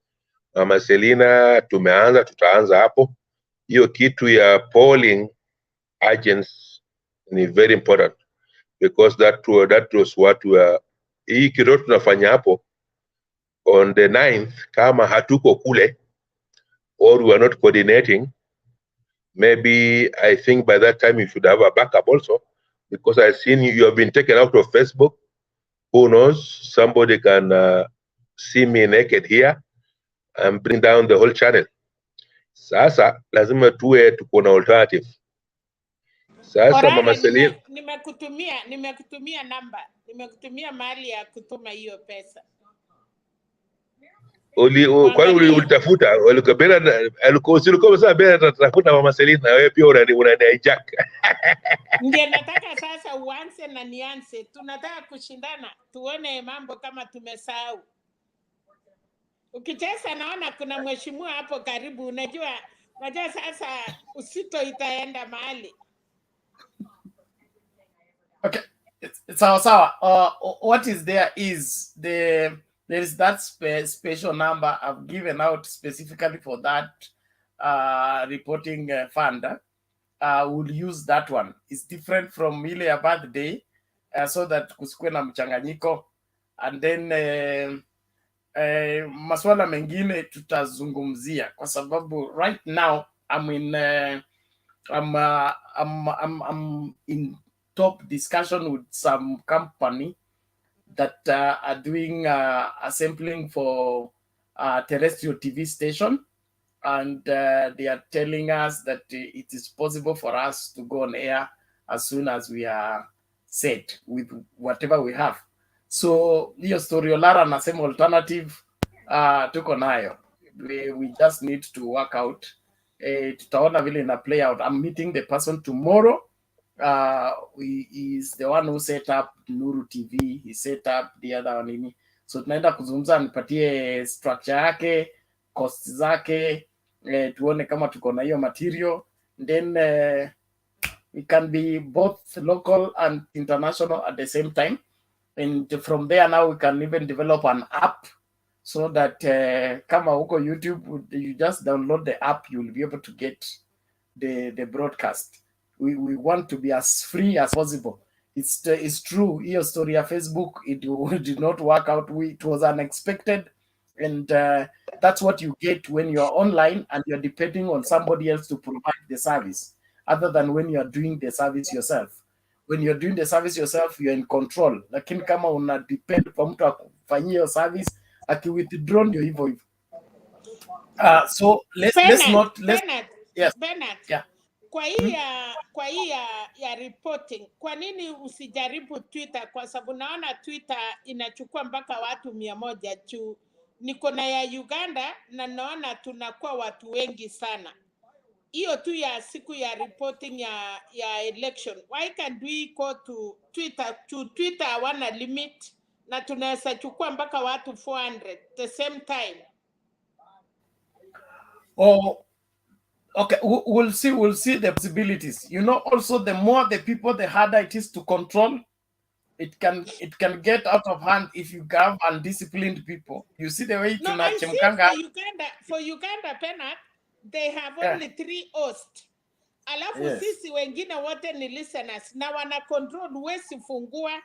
Mama Selina tutaanza hapo. Hiyo kitu ya polling agents ni very important, because that was what we are hii kitu tunafanya hapo on the 9th, kama hatuko kule or we are not coordinating, maybe I think by that time you should have a backup also, because I've seen you have been taken out of Facebook. Who knows? Somebody can see me naked here and bring down the whole channel. Sasa lazima tuko na alternative. Sasa Orara, Mama Celine, nimekutumia namba, nimekutumia mahali ya kutuma hiyo pesa. kwani ulitafuta ulikuwa sasa bila tafuta Mama Celine, na wewe pia unani hijack. Ndio nataka sasa uanze na nianze. Tunataka kushindana, tuone mambo kama tumesahau. Ukicheza naona kuna mheshimiwa hapo karibu, unajua sasa usito itaenda mahali. Okay, sawa. What is there is there is that special number I've given out specifically for that reporting fund. We'll use that one. It's different from ile ya birthday, so that kusikwe na mchanganyiko, and then maswala mengine tutazungumzia kwa sababu right now I'm in top discussion with some company that are doing a sampling for terrestrial TV station, and they are telling us that it is possible for us to go on air as soon as we are set with whatever we have. So hiyo story Olara anasema alternative tuko nayo. We just need to work out. Tutaona vile ina play out. I'm meeting the person tomorrow. He is the one who set up Nuru TV. He set up the other one. So tunaenda kuzungumza, nipatie structure yake, cost zake, tuone kama tuko na hiyo material. Then it can be both local and international at the same time. And from there now we can even develop an app so that kama huko YouTube, you just download the app, you'll be able to get the broadcast. We want to be as free as possible. It's true, hiyo story ya Facebook, it did not work out. It was unexpected, and that's what you get when you're online and you're depending on somebody else to provide the service, other than when you're doing the service yourself. When you're doing the service yourself, you're in control. Lakini kama una depend kwa mtu akufanyia hiyo service, akiwithdraw ndio hivyo hivyo. So let's yes. Bernard. Yeah. Kwa hii ya reporting, kwa nini usijaribu Twitter? Kwa sababu naona Twitter inachukua mpaka watu 100 juu. Niko na ya Uganda na naona tunakuwa watu wengi sana. Hiyo tu ya siku ya reporting ya election. Why can't we go to Twitter? To Twitter hawana limit na tunaweza chukua mpaka watu 400 the same time. Oh, okay, we'll see the possibilities. You know, also the more the people, the harder it is to control. It can get out of hand if you have undisciplined people. You see the way No, I see for Uganda, Penat, they have only 3 hosts. Alafu Yes. sisi wengine wote ni listeners na wana control, huwezi fungua.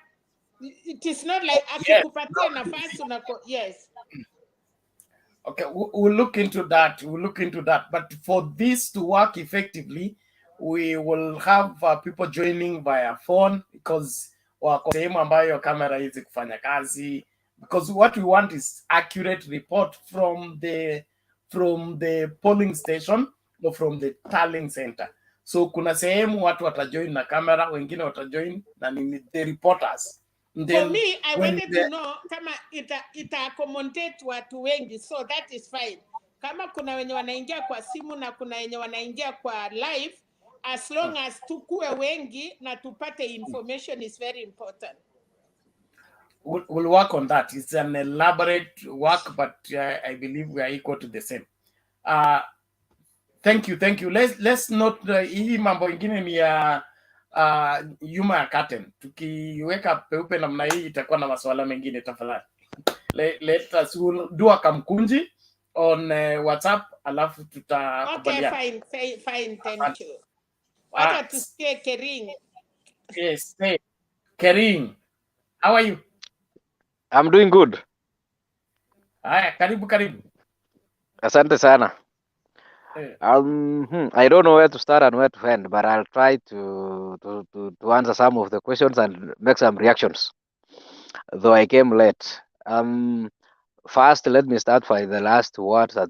It is not like akikupatia nafasi unako. Yes. Okay, we'll look into that. But for this to work effectively, we will have people joining via phone, because wako sehemu ambayo kamera hizi kufanya kazi, because what we want is accurate report from the polling station or from the tallying center. So kuna sehemu watu watajoin na kamera, wengine watajoin na nini, the reporters. For me, I wanted to know kama ita accommodate watu wengi, so that is fine. Kama kuna wenye wanaingia kwa simu na kuna wenye wanaingia kwa live, as long as tukue wengi na tupate information is very important. We'll work on that. It's an elaborate work, but I believe we are equal to the same. Thank you. Let's not hii mambo ingine ni ya nyuma ya curtain. Tukiweka peupe namna hii itakuwa na masuala mengine, tafadhali. Let us do a kamkunji on WhatsApp, alafu tutakubaliana. Okay, fine, thank you. Wacha tusikie Kering. Yes, hey. Kering, how are you? I'm doing good. Haya, karibu karibu. Asante sana. Eh, I don't know where to start and where to end, but I'll try to answer some of the questions and make some reactions. Though I came late. First, let me start by the last words that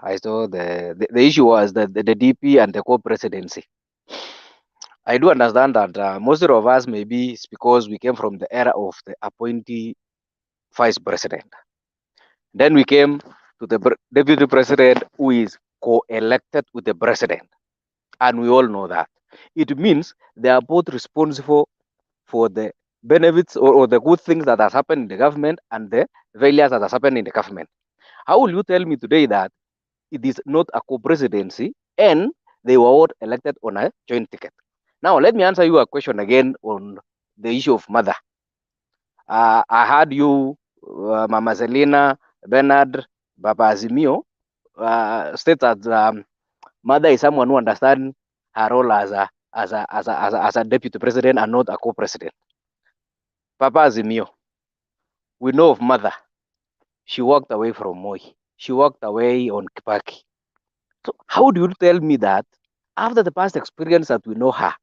I saw. The issue was the DP and the co-presidency. I do understand that most of us maybe it's because we came from the era of the appointee vice president. Then we came to the deputy president who is co-elected with the president. And we all know that. It means they are both responsible for the benefits or the good things that has happened in the government and the failures that has happened in the government. How will you tell me today that it is not a co-presidency and they were all elected on a joint ticket? Now, let me answer you a question again on the issue of mother. I heard you, Mama Selina, Bernard, Baba Azimio, state that mother is someone who understands her role as a deputy president and not a co-president. Papa Azimio, we know of mother. She walked away from Moi. She walked away on Kibaki. So how do you tell me that after the past experience that we know her,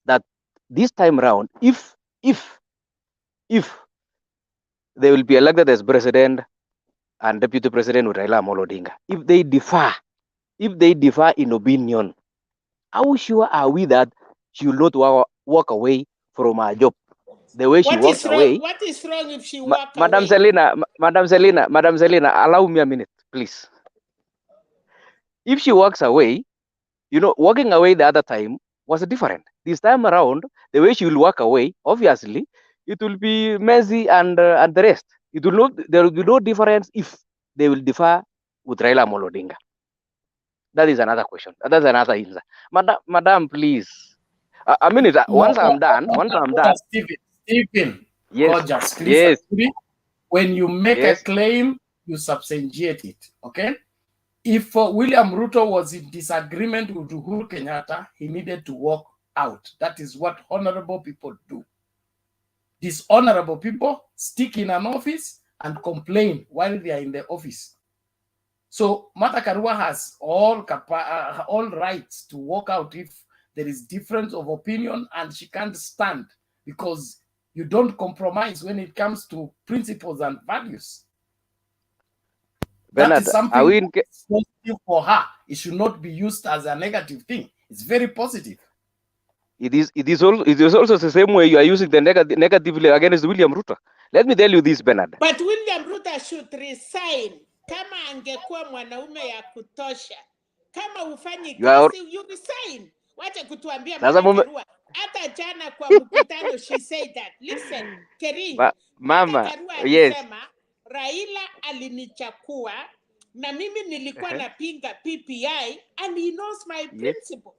that this time around, if they will be elected as president and deputy president with Raila Amolo Odinga, if they differ in opinion, how sure are we that she will not walk away from her job the way she walked away? What is wrong if she walk Madam away? Madam Selina, allow me a minute, please. If she walks away, walking away the other time was different. This time around, the way she will walk away, obviously, it will be messy and the rest. There will be no difference if they will differ with Raila Amolo Odinga. That is another question. That's another answer. Madam, please. A minute. Once I'm done. Stephen, Yes. Gorgeous, please Yes. agree. When you make Yes. a claim, you substantiate it. Okay? If William Ruto was in disagreement with Uhuru Kenyatta, he needed to walk out. That is what honorable people do. Dishonorable people stick in an office and complain while they are in the office. So Martha Karua has all rights to walk out if there is difference of opinion, and she can't stand because you don't compromise when it comes to principles and values. Bernard, that is something positive for her. It should not be used as a negative thing. It's very positive. It is also the same way you are using the negatively against William Ruto. Let me tell you this, Bernard. But William Ruto should resign. Kama angekuwa mwanaume ya kutosha. Kama ufanyi kazi, you resign. Wacha kutuambia Martha Karua. Hata jana kwa mkutano she said that. Listen, Kering. Mama, Martha Karua yes. alisema Raila alinichakua na mimi nilikuwa napinga PPI and he knows my principle.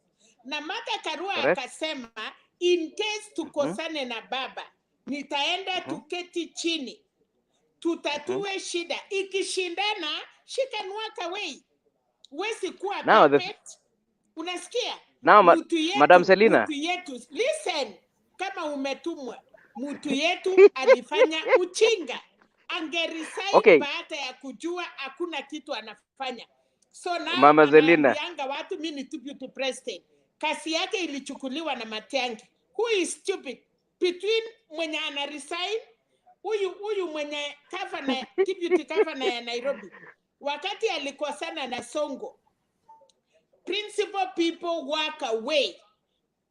Na Martha Karua akasema in case tukosane na baba, nitaenda tuketi chini. Tutatue shida. Ikishindana, she can walk away. Wesi kuwa puppet. Unasikia? Madam Selina. Mutu yetu. Listen. Kama umetumwa. Mutu yetu alifanya uchinga. Angeresign baada ya kujua hakuna kitu anafanya. So now anaambianga watu mimi ni deputy president. Kasi yake ilichukuliwa na Matiang'i. Who is stupid? Between mwenye ana resign huyu mwenye deputy governor ya Nairobi wakati alikosana na Songo, principal people walk away,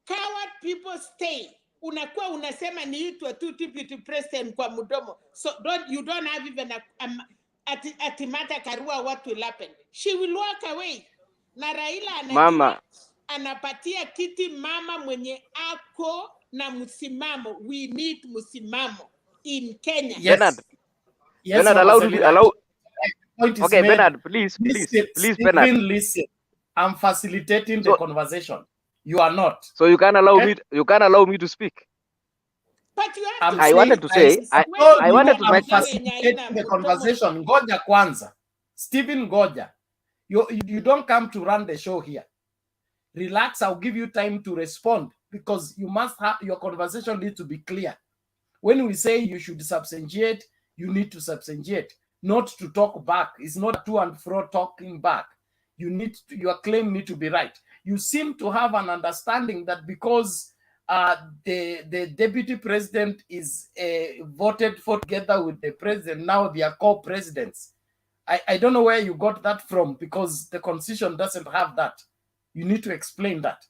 coward people stay. Unakuwa unasema niitwa tu deputy president kwa mdomo, so you don't have even ati Martha Karua what will happen. She will walk away. Na Raila anajua anapatia kiti mama mwenye ako na msimamo. We need msimamo in Kenya. Yes. Bernard, allow. Okay, made. Bernard, please, Bernard. Listen. I'm facilitating the conversation. You are not. So you can't allow me. You can't allow me to speak. But you have I wanted to say. I wanted to make facilitating the conversation. Ngoja kwanza, Stephen Ngoja. You don't come to run the show here. Relax. I'll give you time to respond because you must have your conversation needs to be clear. When we say you should substantiate, you need to substantiate, not to talk back. It's not to and fro talking back. Your claim need to be right. You seem to have an understanding that because the deputy president is voted for together with the president, now they are co-presidents. I don't know where you got that from, because the constitution doesn't have that. You need to explain that.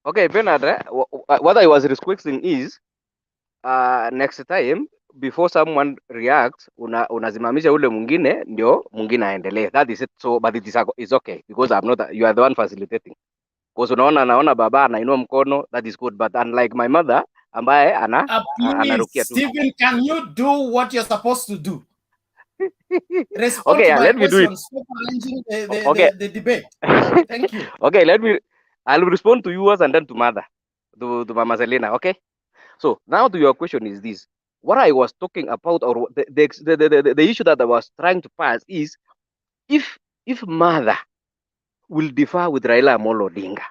Okay, Bernard, what I was requesting is next time before someone reacts, unazimamisha ule mwingine ndio mwingine aendelee. That is it. So but it's okay because I'm not, you are the one facilitating. Because naona baba anainua mkono, that is good, but unlike my mother ambaye anarukia tu. Stephen, can you do what you're supposed to do? Respond okay, to my let me do it. Stop arranging the debate. Thank you. Okay, I'll respond to yours and then to mother, to Mama Selena. Okay. So now to your question is this: what I was talking about, or the issue that I was trying to pass is, if mother will differ with Raila Amolo Odinga,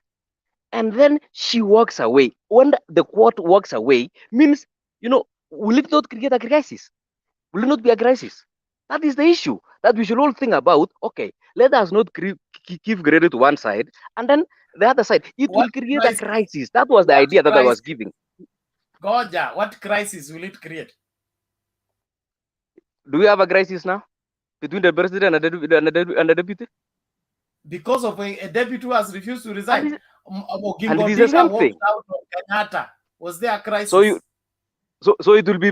and then she walks away, when the court walks away, means, will it not create a crisis? Will it not be a crisis? That is the issue that we should all think about. Okay, let us not give credit to one side, and then the other side, it will create a crisis. That was the idea that I was giving. Goja, what crisis will it create? Do we have a crisis now between the president and the deputy? Because of a deputy who has refused to resign. And it is the same thing. Out of Kenyatta. Was there a crisis? So it will be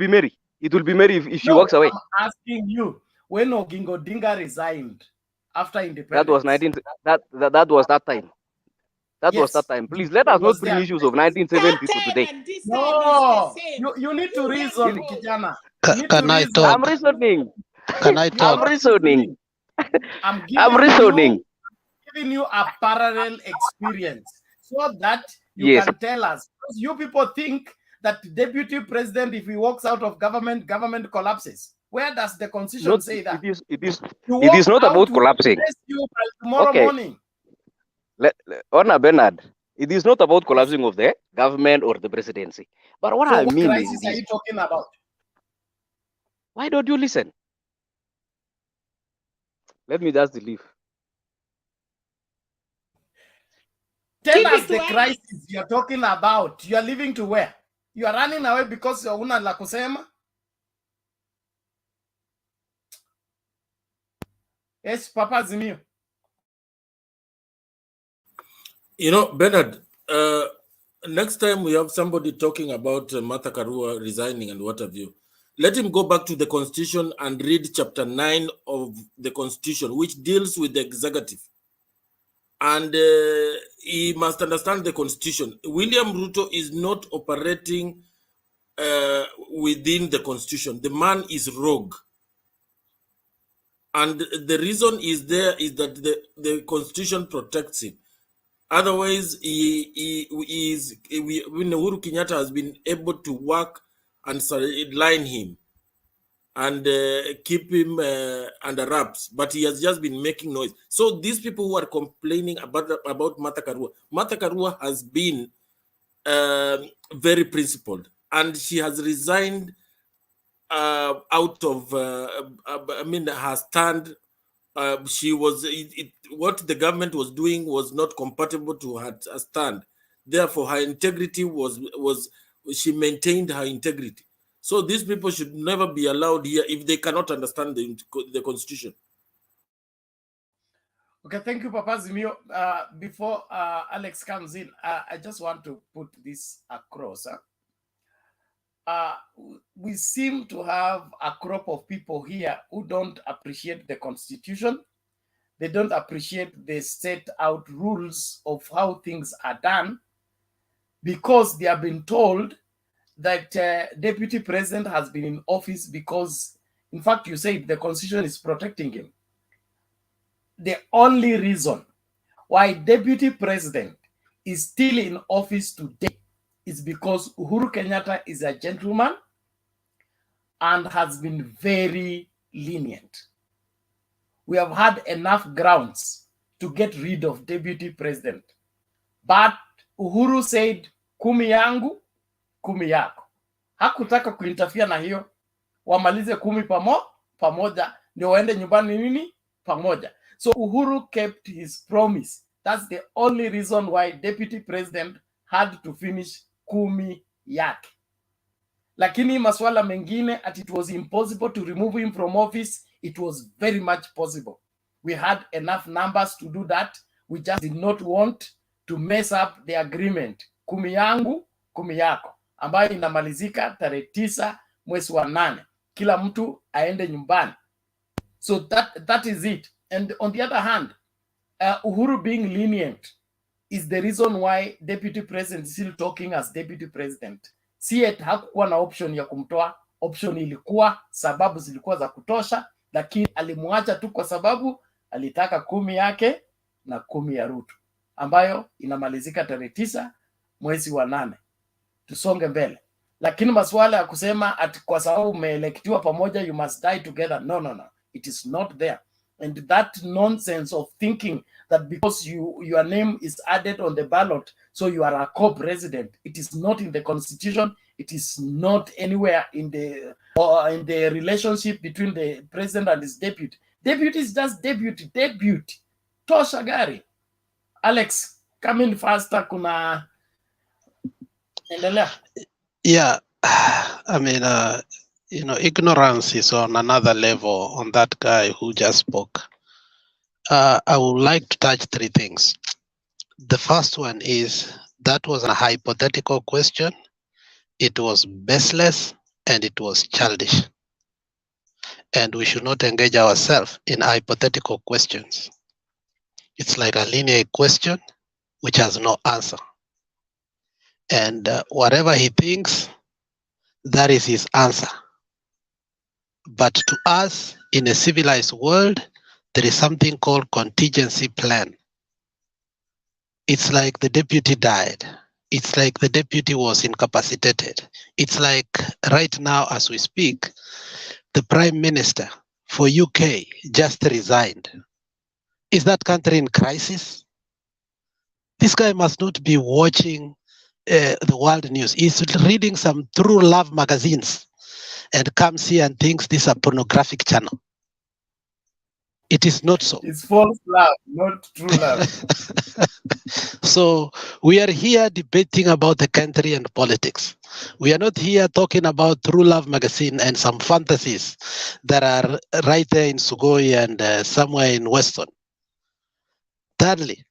Mary. It will be Mary if she walks away. I'm asking you, when Oginga Odinga resigned after independence. That was that was that time. That was that time. Please let us not bring issues of 1970 to today. No, you need to reason, Kijana. Can I talk? I'm reasoning. Can I talk? I'm reasoning. I'm giving you a parallel experience so that you can tell us. Because you people think that the deputy president, if he walks out of government collapses. Where does the constitution say that? It is not about collapsing. Tomorrow morning. Honor Bernard, it is not about collapsing of the government or the presidency. But what I mean crisis is this. Are you talking about? Why don't you listen? Let me just leave. Tell us the crisis you're talking about. You are leaving to where? You are running away because you're una la kusema? Yes, Papa Azimio. Bernard, next time we have somebody talking about Martha Karua resigning and what have you, let him go back to the Constitution and read chapter 9 of the Constitution, which deals with the executive. And he must understand the Constitution. William Ruto is not operating within the Constitution. The man is rogue. And the reason is that the Constitution protects him. Otherwise, Uhuru Kenyatta has been able to work and sideline him and keep him under wraps, but he has just been making noise. So these people who are complaining about Martha Karua has been very principled, and she has resigned out of her stand. What the government was doing was not compatible to her stand. Therefore, her integrity she maintained her integrity. So these people should never be allowed here if they cannot understand the Constitution. Okay, thank you, Papa Azimio. Before Alex comes in, I just want to put this across. We seem to have a crop of people here who don't appreciate the Constitution. They don't appreciate the set out rules of how things are done, because they have been told that deputy president has been in office because, in fact, you said the Constitution is protecting him. The only reason why deputy president is still in office today is because Uhuru Kenyatta is a gentleman and has been very lenient. We have had enough grounds to get rid of deputy president. But Uhuru said, kumi yangu, kumi yako. Hakutaka kuinterfere na hiyo, wamalize 10 pamoja ndio waende nyumbani nini pamoja. So Uhuru kept his promise. That's the only reason why deputy president had to finish 10 yake. Lakini masuala mengine at it was impossible to remove him from office, it was very much possible. We had enough numbers to do that. We just did not want to mess up the agreement 10 yangu 10 yako, ambayo inamalizika tarehe 9 mwezi wa 8. Kila mtu aende nyumbani. So that is it. And on the other hand, Uhuru being lenient is the reason why deputy president is still talking as deputy president. Si hakukuwa na option ya kumtoa. Option ilikuwa, sababu zilikuwa za kutosha, lakini alimwacha tu kwa sababu alitaka 10 yake na 10 ya Ruto, ambayo inamalizika tarehe 9 mwezi wa 8. Tusonge mbele. Lakini masuala ya kusema ati kwa sababu umeelektiwa pamoja you must die together, no, it is not there. And that nonsense of thinking that because your name is added on the ballot so you are a co-president, it is not in the constitution, it is not anywhere in the relationship between the president and his deputy. Deputy is just deputy. Tosha gari. Alex, come in faster, kuna endelea. Yeah, I mean, ignorance is on another level on that guy who just spoke. I would like to touch 3 things. The first one is that was a hypothetical question. It was baseless and it was childish. And we should not engage ourselves in hypothetical questions. It's like a linear question which has no answer. And whatever he thinks, that is his answer. But to us, in a civilized world, there is something called contingency plan. It's like the deputy died. It's like the deputy was incapacitated. It's like right now as we speak, the Prime Minister for UK just resigned. Is that country in crisis? This guy must not be watching the world news. He's reading some True Love magazines and comes here and thinks this is a pornographic channel. It is not so. It's false love, not true love. So we are here debating about the country and politics. We are not here talking about True Love magazine and some fantasies that are right there in Sugoi and somewhere in Weston. Thirdly,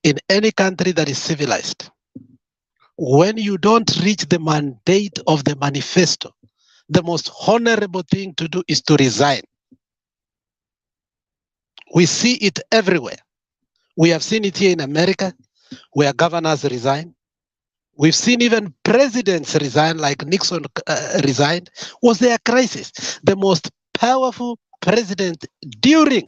in any country that is civilized, when you don't reach the mandate of the manifesto, the most honorable thing to do is to resign. We see it everywhere. We have seen it here in America, where governors resign. We've seen even presidents resign, like Nixon resigned. Was there a crisis? The most powerful president during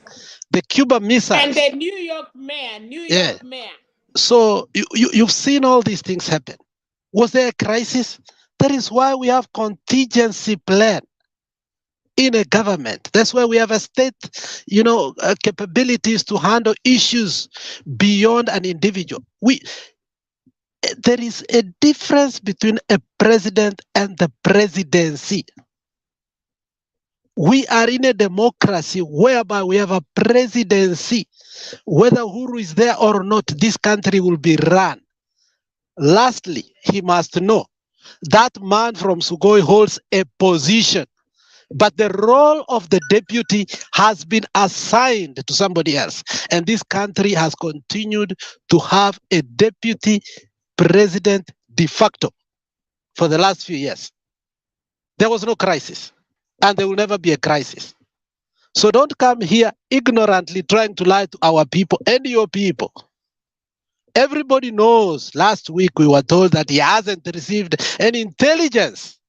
the Cuba missiles. And the New York mayor. So you've seen all these things happen. Was there a crisis? That is why we have contingency plan in a government. That's why we have a state, capabilities to handle issues beyond an individual. There is a difference between a president and the presidency. We are in a democracy whereby we have a presidency. Whether Uhuru is there or not, this country will be run. Lastly, he must know that man from Sugoi holds a position, but the role of the deputy has been assigned to somebody else. And this country has continued to have a deputy president de facto for the last few years. There was no crisis, and there will never be a crisis. So don't come here ignorantly trying to lie to our people and your people. Everybody knows last week we were told that he hasn't received any intelligence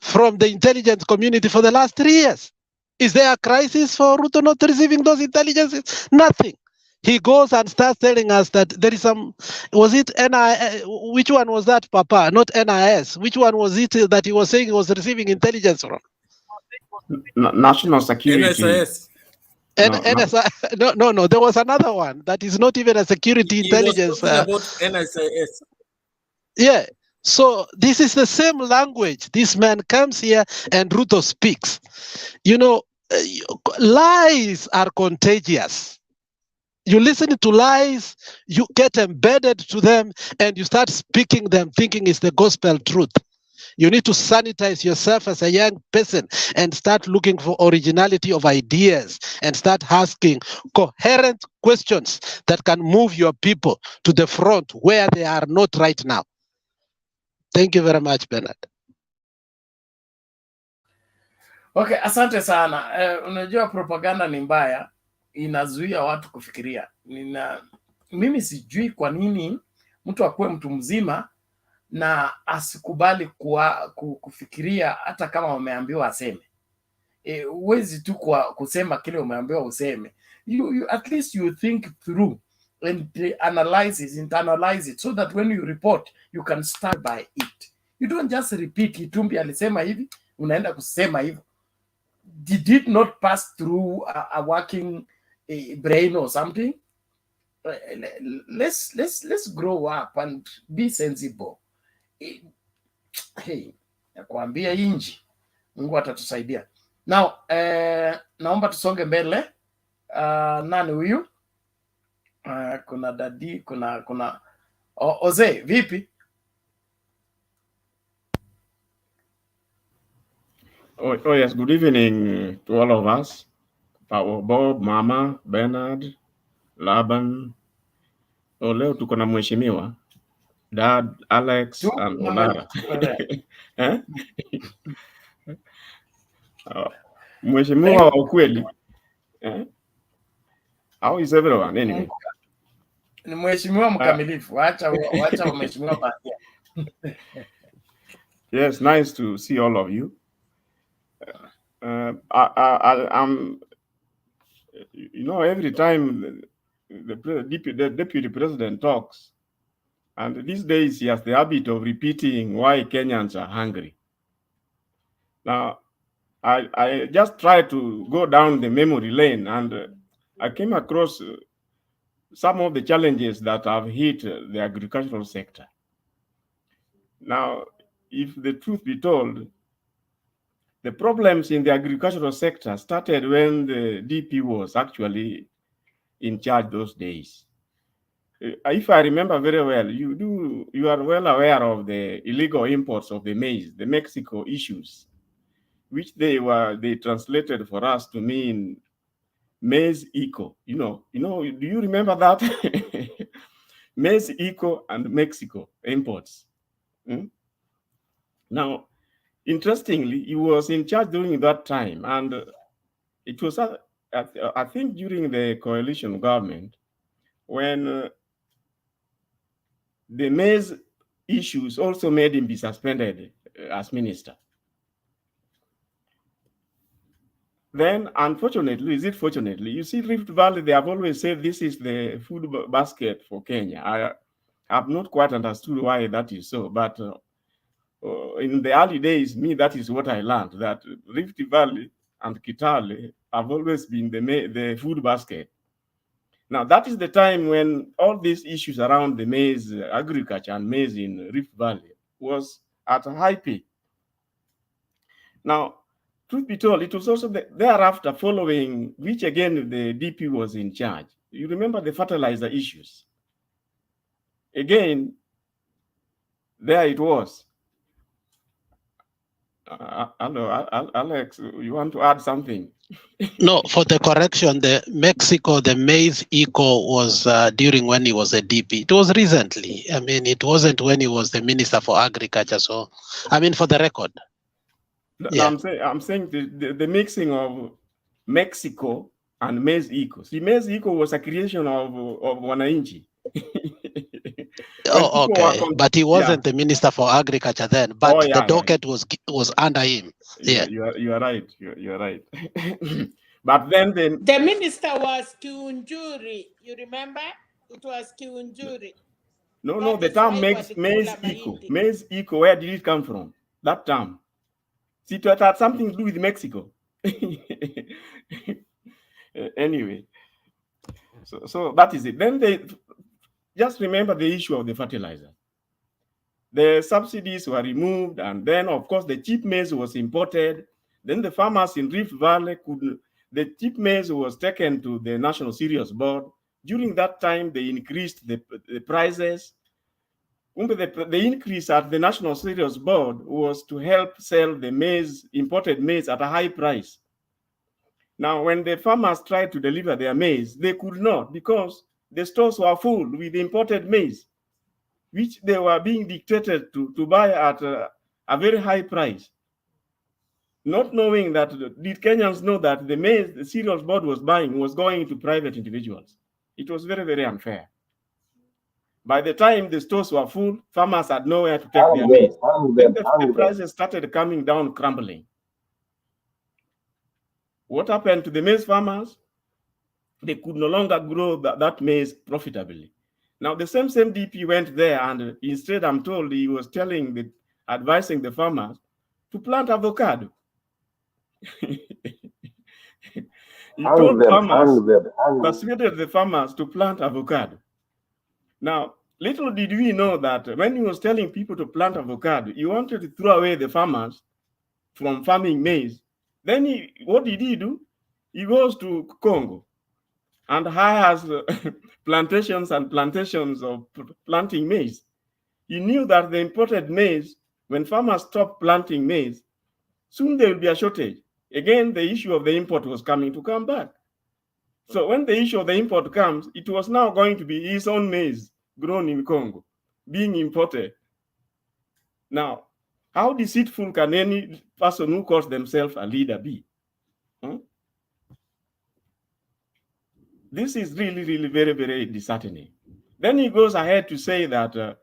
from the intelligence community for the last 3 years. Is there a crisis for Ruto not receiving those intelligences? Nothing. He goes and starts telling us that there is some, was it NIS? Which one was that, Papa? Not NIS. Which one was it that he was saying he was receiving intelligence from? National Security. NSIS. No. There was another one that is not even a security intelligence. He was talking about NSIS. Yeah. So this is the same language. This man comes here and Ruto speaks. You know, lies are contagious. You listen to lies, you get embedded to them, and you start speaking them thinking it's the gospel truth. You need to sanitize yourself as a young person and start looking for originality of ideas and start asking coherent questions that can move your people to the front where they are not right now. Thank you very much, Bernard. Okay, asante sana. Unajua propaganda ni mbaya, inazuia watu kufikiria. Mimi sijui kwa nini mtu akuwe mtu mzima na asikubali kufikiria hata kama umeambiwa aseme. Huwezi tu kusema kile umeambiwa useme. You at least you think through and internalize it so that when you report you can stand by it. You don't just repeat Itumbi alisema hivi, unaenda kusema hivyo. Did it not pass through a working brain or something? Let's grow up and be sensible. Hey, nakwambia inji, Mungu atatusaidia. Now, naomba tusonge mbele. Nani huyu? Kuna dadi, kuna Oze, vipi? Oh yes, good evening to all of us. Bob, Mama, Bernard, Laban. Leo tuko na mheshimiwa Dad, Alex and Olara. Eh? Mheshimiwa wa ukweli. Eh? How is everyone anyway? Ni mheshimiwa mkamilifu. Wacha mheshimiwa baadhi. Yes, nice to see all of you. I'm, you know, every time the deputy president talks, and these days he has the habit of repeating why Kenyans are hungry. Now, I just tried to go down the memory lane, and I came across some of the challenges that have hit the agricultural sector. Now, if the truth be told, the problems in the agricultural sector started when the DP was actually in charge those days. If I remember very well, you are well aware of the illegal imports of the maize, the Mexico issues, which they translated for us to mean maize eco. You know, do you remember that? Maize eco and Mexico imports. Now, interestingly, he was in charge during that time, and it was, I think, during the coalition government when the maize issues also made him be suspended as minister. Then, unfortunately, you see, Rift Valley, they have always said this is the food basket for Kenya. I have not quite understood why that is so, but in the early days, that is what I learned, that Rift Valley and Kitale have always been the food basket. Now, that is the time when all these issues around the maize agriculture and maize in Rift Valley was at a high peak. Now, truth be told, it was also thereafter following, which again the DP was in charge. You remember the fertilizer issues. Again, there it was. Hello, Alex, you want to add something? No, for the correction, the maize eco was during when he was a DP. It was recently. I mean, it wasn't when he was the Minister for Agriculture. So, I mean, for the record. Yeah. I'm saying the mixing of Mexico and maize eco. See, maize eco was a creation of Wananchi. Oh, okay. But he wasn't the Minister for Agriculture then. But the docket was under him. Yeah. You are right. You're right. But then the minister was Kiunjuri. You remember? It was Kiunjuri. No, the term maize eco. Maize eco, where did it come from? That term. See, it had something to do with Mexico. Anyway, so that is it. Then they just remember the issue of the fertilizer. the subsidies were removed, and then, of course, the cheap maize was imported. Then the farmers in Rift Valley the cheap maize was taken to the National Cereals Board. During that time, they increased the prices. The increase at the National Cereals Board was to help sell the maize, imported maize, at a high price. Now, when the farmers tried to deliver their maize, they could not, because the stores were full with imported maize, which they were being dictated to buy at a very high price. Not knowing that, did Kenyans know that the maize the cereals board was buying was going to private individuals? It was very, very unfair. By the time the stores were full, farmers had nowhere to take their maize. Then the prices started coming down, crumbling. What happened to the maize farmers? They could no longer grow that maize profitably. Now, the same DP went there, and instead, I'm told he was advising the farmers to plant avocado. He told farmers, persuaded the farmers to plant avocado. Now, little did we know that when he was telling people to plant avocado, he wanted to throw away the farmers from farming maize. Then what did he do? He goes to Congo and hires plantations and plantations of planting maize. He knew that the imported maize, when farmers stopped planting maize, soon there will be a shortage. Again, the issue of the import was come back. So when the issue of the import comes, it was now going to be his own maize grown in Congo being imported. Now, how deceitful can any person who calls themselves a leader be? This is really, really very, very disheartening. Then he goes ahead to say that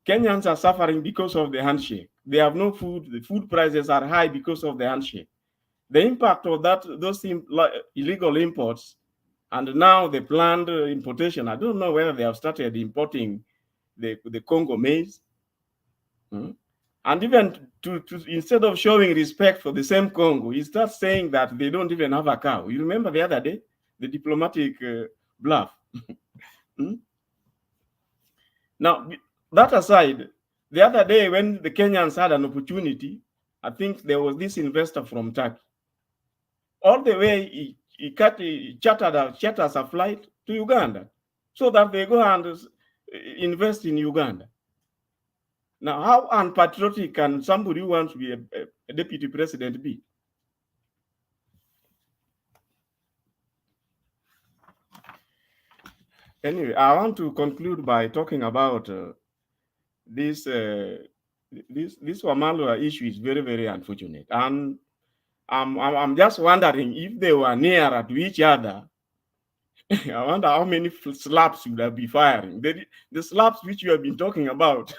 Kenyans are suffering because of the handshake. They have no food. The food prices are high because of the handshake. The impact of those illegal imports, and now the planned importation, I don't know whether they have started importing the Congo maize. And even instead of showing respect for the same Congo, he starts saying that they don't even have a cow. You remember the other day, the diplomatic bluff. Now, that aside, the other day when the Kenyans had an opportunity, I think there was this investor from Turkey. All the way he charters a flight to Uganda so that they go and invest in Uganda. Now, how unpatriotic can somebody who wants to be a deputy president be? Anyway, I want to conclude by talking about this Wamalwa issue is very, very unfortunate. And I'm just wondering if they were nearer to each other. I wonder how many slaps would have been firing. The slaps which you have been talking about.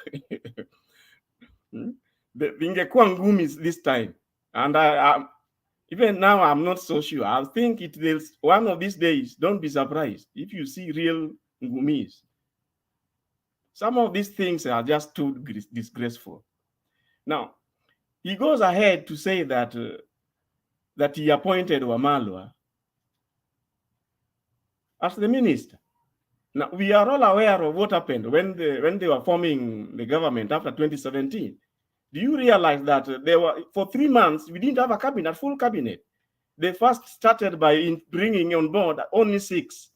The ingekuwa ngumi this time. And even now, I'm not so sure. I think one of these days, don't be surprised if you see real ngumis. Some of these things are just too disgraceful. Now, he goes ahead to say that that he appointed Wamalwa as the minister. Now, we are all aware of what happened when they were forming the government after 2017. Do you realize that for 3 months, we didn't have a cabinet, full cabinet? They first started by bringing on board only 6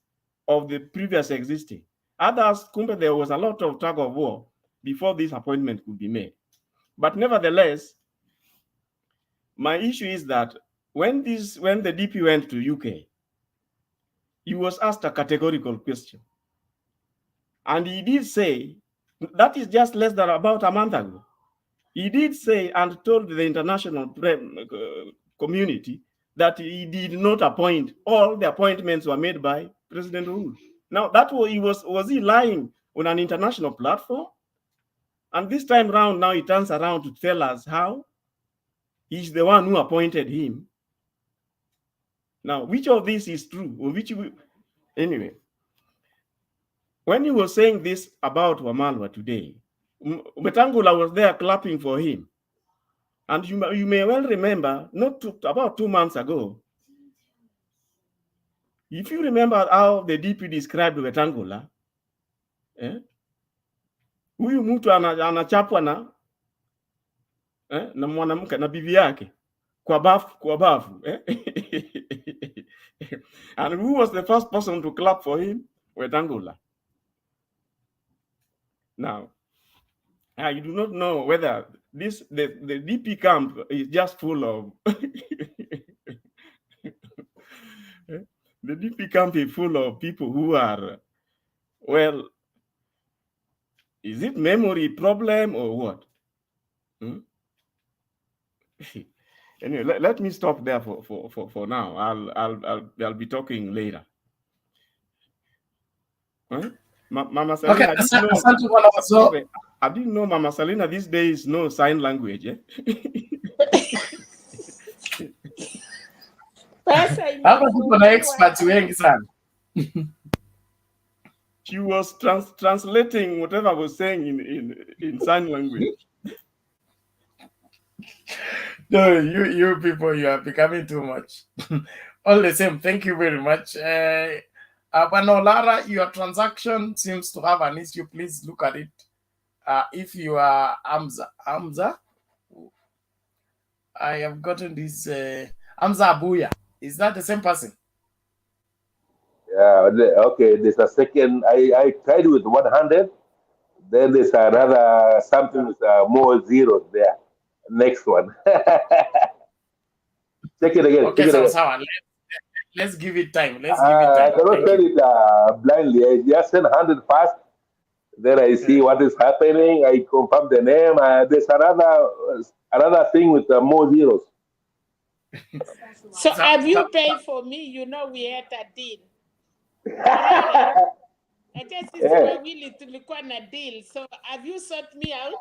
of the previous existing. Others, there was a lot of tug of war before this appointment could be made. But nevertheless, my issue is that when the DP went to UK, he was asked a categorical question. And he did say, that is just less than about a month ago. He did say and told the international community that he did not appoint. All the appointments were made by President Uhuru. Now, was he lying on an international platform? And this time around, now he turns around to tell us how he's the one who appointed him. Now, which of this is true? Or anyway, when he was saying this about Wamalwa today, Wetangula was there clapping for him. And you may well remember, about 2 months ago, if you remember how the DP described Wetangula, Huyu mtu anachapwa na mwanamke na bibi yake kwa bafu. And who was the first person to clap for him? Wetangula. Now, I do not know whether the DP camp is just full of the DP camp is full of people who are, well, is it memory problem or what? Anyway, let me stop there for now. I'll be talking later. Mama Selina, Okay, I didn't know Mama Selina these days knows sign language. Hapa tuko na experts wengi sana. She was translating whatever I was saying in sign language. No, you people, you are becoming too much. All the same, thank you very much. Lara, your transaction seems to have an issue. Please look at it. If you are Hamza, I have gotten this Hamza Abuya. Is that the same person? Yeah, okay, there's a second. I tried with 100. Then there's another something with more zeros there. Next one. Check it again. Okay, so let's give it time. Let's give it time. I cannot tell it blindly. I just send 100 first. Then I see what is happening. I confirm the name. There's another thing with more zeros. So have you paid for me? You know we had a deal. I guess it's really tulikuwa na deal. So have you sought me out?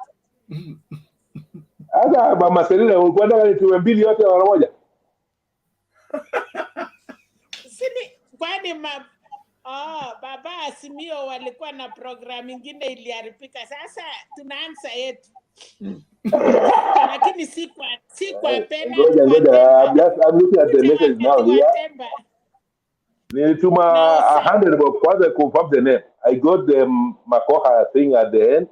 Asa Mama Selina ulikuwa nataka nituwe mbili yote mara moja. Sini kwani baba Azimio walikuwa na program nyingine iliharibika. Sasa tunaanza yetu. Lakini si kwa pena. Ngoja. I'm looking at the message now here. Nilituma 100 but kwanza confirm the name. I got the Makoha thing at the end.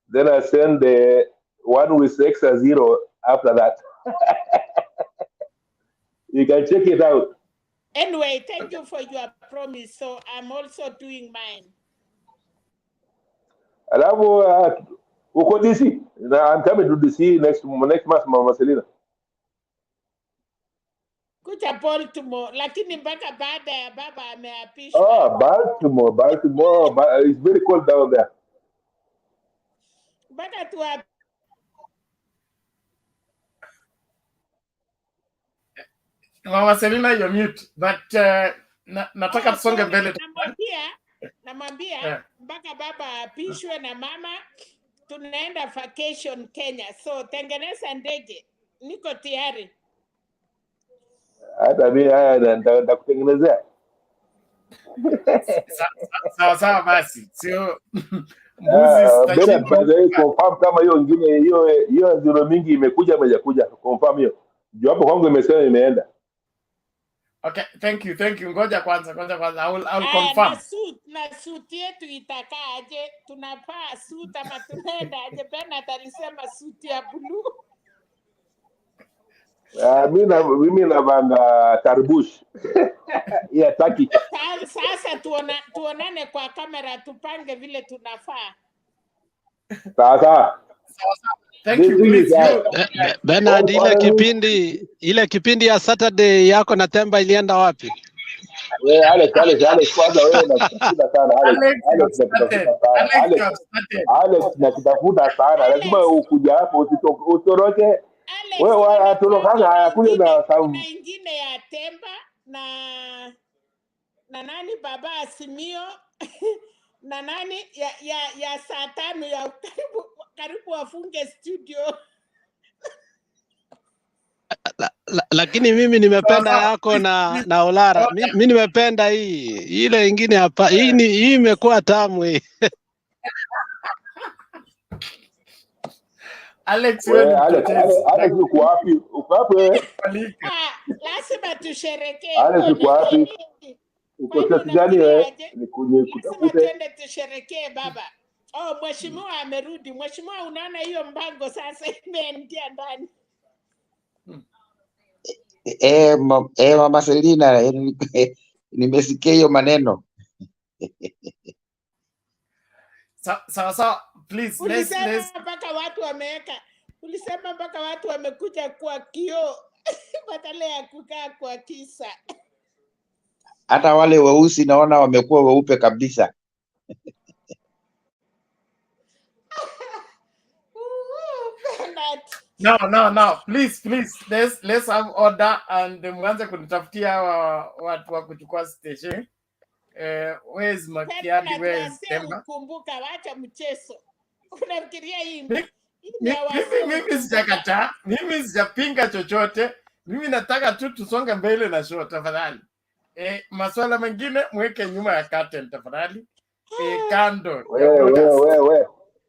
Then I send the one with extra zero after that. You can check it out. Anyway, thank you for your promise. So I'm also doing mine. Alafu uko DC. I'm coming to DC next month, Mama Selina. Kuja Baltimore, lakini mpaka baada ya baba ameapishwa. Baltimore. It's very cold down there. Mpaka tu Mama Selina, you're mute. But nataka tusonge mbele. Namwambia mpaka baba apishwe na mama tunaenda vacation Kenya. So tengeneza ndege. Niko tayari. Hata mimi haya nitakutengenezea. Sawa basi. Sio mbuzi confirm kama hiyo nyingine hiyo zero mingi imekuja hajakuja. Confirm hiyo. Juu hapo kwangu imesema imeenda. Okay, thank you. Ngoja kwanza. I'll confirm. Na suit yetu itakaaje? Tunapaa suit ama tunaenda aje? Bernard alisema suit ya blue. Mimi navanga tarbush. Yeah, taki. Sasa tuonane kwa kamera tupange vile tunafaa. Sawa. Thank you. Bernard, ile kipindi ya Saturday yako na Temba ilienda wapi? Alex kwanza wewe nakutafuta sana Alex nakutafuta sana. Lazima ukuja hapo usitoroke. Wewe atoroka kule na kuna ingine ya Temba na nani baba Azimio na nani ya saa 5 ya karibu wafunge studio. Lakini mimi nimependa yako na Olara. Mimi nimependa hii. Ile ingine hapa. Hii imekuwa tamu hii. Alex uko wapi? Lazima tusherekee. Alex uko wapi? Uko sasa gani wewe? Lazima tuende tusherekee baba. Oh, mheshimiwa amerudi. Mheshimiwa, unaona hiyo mpango sasa imeingia ndani. Mama Selina, nimesikia hiyo maneno. Sawa, please, Ulisema mpaka watu wameweka. Ulisema mpaka watu wamekuja kwa kioo badala ya kukaa kwa kisa. Hata wale weusi naona wamekuwa weupe kabisa. No, please, let's have order and mwanze kunitafutia watu wa kuchukua station. Where is Makiadi? Where is Temba? Kumbuka, wacha mchezo. Unafikiria hii? Mimi sijakataa, mimi sijapinga chochote. Mimi nataka tu tusonge mbele na show tafadhali. Masuala mengine mweke nyuma ya curtain tafadhali. Kando. Wewe.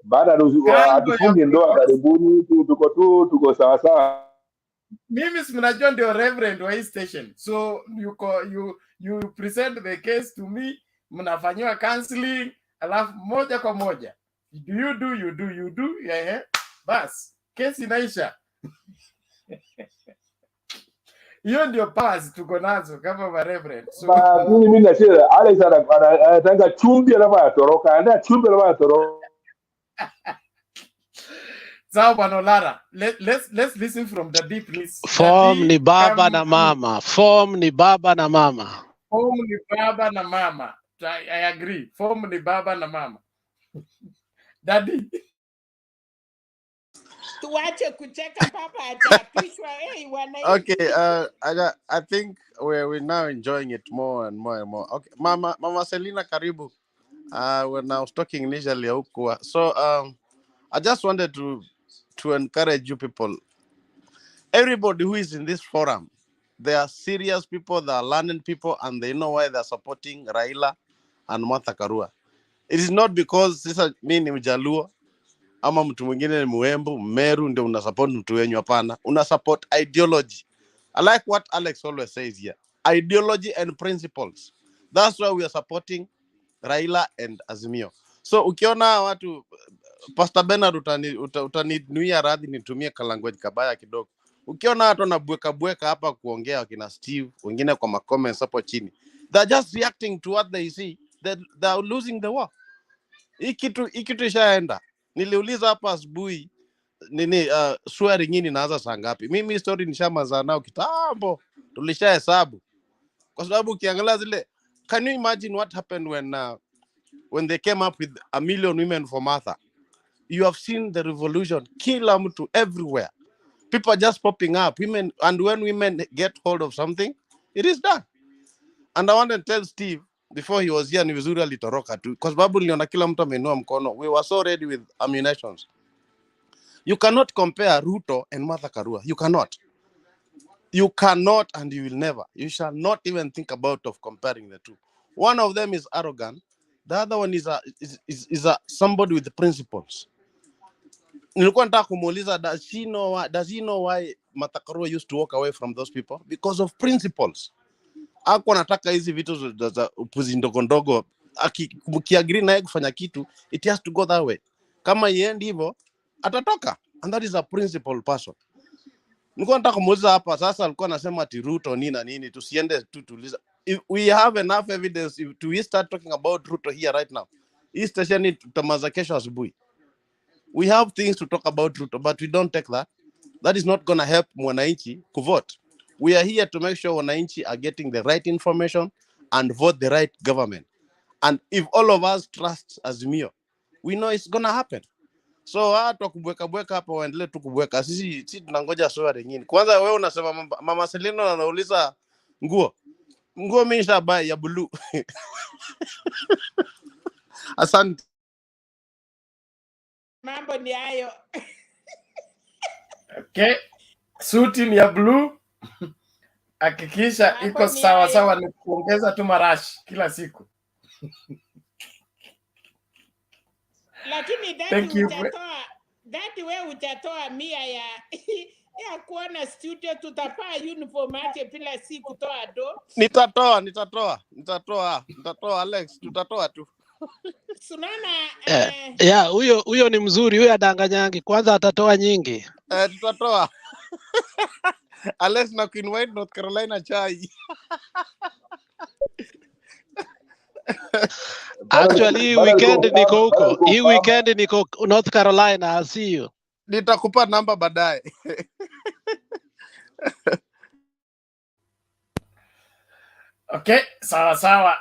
Baada hatufungi ndoa karibuni, tuko sawa. Mimi si mnajua ndio reverend wa hii station. So you present the case to me, mnafanyiwa counseling, alafu moja kwa moja. You do. Yeah. Bas, kesi inaisha. Hiyo ndio powers tuko nazo kama ma reverend. So mimi nasema Alex anataka chumbi alafu atoroka. Anataka chumbi alafu atoroka. Sawa bwana Lara. Let's listen from the deep list. Form ni baba na mama. Form ni baba na mama. Form ni baba na mama. I agree. Form ni baba na mama. Daddy. Tuache kucheka papa atapishwa. Okay, I think we're now enjoying it more and more and more. Okay, Mama Selina karibu. When I was talking initially, so I just wanted to encourage you people. Everybody who is in this forum, they are serious people, they are learning people, and they know why they are supporting Raila and Martha Karua. It is not because sasa mimi ni Mjaluo ama mtu mwingine ni Mwembu, Meru ndio una support mtu wenyu, hapana. Una support ideology. I like what Alex always says here. Ideology and principles. That's why we are supporting Raila and Azimio. So ukiona watu Pastor Bernard utaninuia radhi nitumie language kabaya kidogo. Ukiona watu wanabweka hapa kuongea wakina Steve, wengine kwa comments hapo chini. They're just reacting to what they see. They're losing the war. Hii kitu ishaenda. Niliuliza hapa asubuhi nini swearing nini naanza saa ngapi? Mimi story nishamaza nao kitambo. Tulishahesabu. Kwa sababu ukiangalia zile, can you imagine what happened when they came up with 1 million women for Martha? You have seen the revolution, kila mtu everywhere. People are just popping up, women, and when women get hold of something, it is done. And I want to tell Steve, before he was here, ni vizuri alitoroka tu, kwa sababu niliona kila mtu ameinua mkono. We were so ready with ammunitions. You cannot compare Ruto and Martha Karua. You cannot. You cannot, and you will never. You shall not even think about of comparing the two. One of them is arrogant. The other one is somebody with the principles. Nilikuwa nataka kumuuliza, does he know why Martha Karua used to walk away from those people? Because of principles. Hakuwa anataka hizi vitu za upuzi ndogo ndogo. Mkiagree naye kufanya kitu, it has to go that way. Kama iendi hivyo, atatoka. And that is a principled person. Nilikuwa nataka kumuuliza hapa sasa, alikuwa anasema ati Ruto nini na nini, tusiende tu tuliza. If we have enough evidence, if we start talking about Ruto here right now, hii station tutamaza kesho asubuhi. We have things to talk about Ruto, but we don't take that. That is not going to help mwananchi kuvote. We are here to make sure wananchi are getting the right information and vote the right government. And if all of us trust Azimio, we know it's going to happen. So watu kubweka hapa waendelee tu kubweka. Sisi tunangoja swali nyingine. Kwanza wewe unasema Mama Selina anauliza nguo mimi nishabai ya blue. Asante. Mambo ni hayo. Okay. Suti ni ya blue. Hakikisha iko sawa ni kuongeza tu marashi kila siku. Lakini dati wewe utatoa 100 ya kuona studio, tutapaa uniform ate pila siku toa do. Nitatoa Alex, tutatoa tu. Sunana huyo ni mzuri, huyo adanganyangi. Kwanza atatoa nyingi. Tutatoa. Unless na kuinvite North Carolina chai. Actually, hii weekend niko huko. Hii weekend niko North Carolina. I'll see you. Nitakupa namba baadaye. Okay, sawa sawa.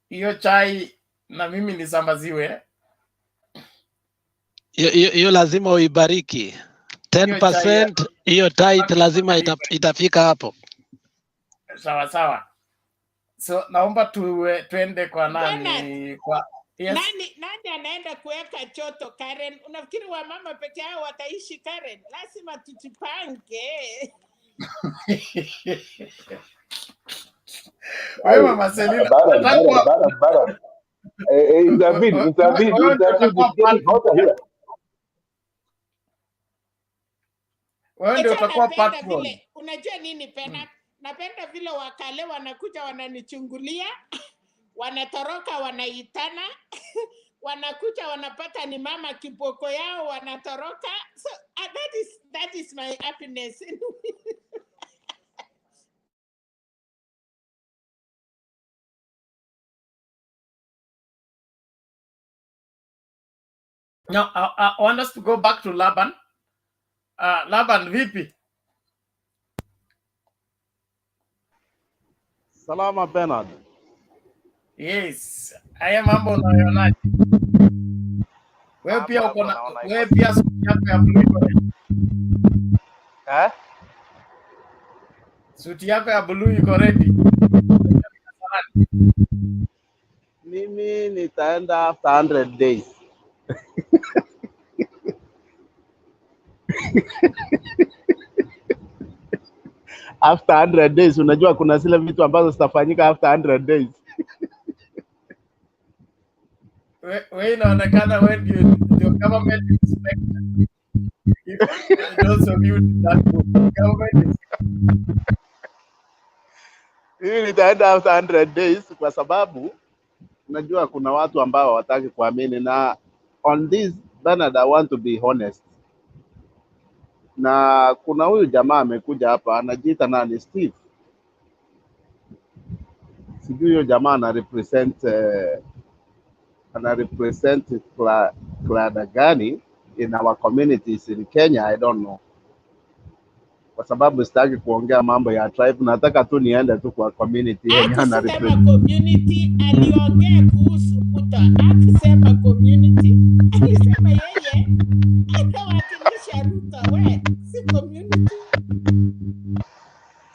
Hiyo chai na mimi nisambaziwe. Hiyo lazima uibariki. 10% hiyo tithe lazima itafika hapo. Sawa sawa. So naomba tuende kwa nani? Kwa yes. Nani anaenda kuweka choto Karen? Unafikiri wamama peke yao wataishi Karen? Lazima tujipange. Wewe Mama Selina, Bara. Intervene. Wewe ndio utakuwa patron. Unajua nini pena? Napenda vile wakale wanakuja wananichungulia, wanatoroka wanaitana, wanakuja wanapata ni mama kiboko yao wanatoroka. So that is my happiness. Now, I want us to go back to Laban. Laban, vipi? Salama Bernard. Yes, haya mambo unayonaje? Wewe pia uko na wewe pia suti yako ya blue iko ready. Suti yako ya blue iko ready. Mimi nitaenda after 100 days. After 100 days, unajua kuna zile vitu ambazo zitafanyika after 100 days. Wewe inaonekana wewe ndio government inspector. Those of you that government. Mimi nitaenda after 100 days kwa sababu unajua kuna watu ambao hawataki kuamini, na on this Bernard, I want to be honest. Na kuna huyu jamaa amekuja hapa anajiita nani, Steve. Sijui huyo jamaa ana represent clada gani in our communities in Kenya, I don't know. Kwa sababu sitaki kuongea mambo ya tribe, nataka tu niende tu kwa community yenye ana represent. Community aliongea kuhusu Ruto, akisema community, alisema yeye atawakilisha Ruto, wewe si community.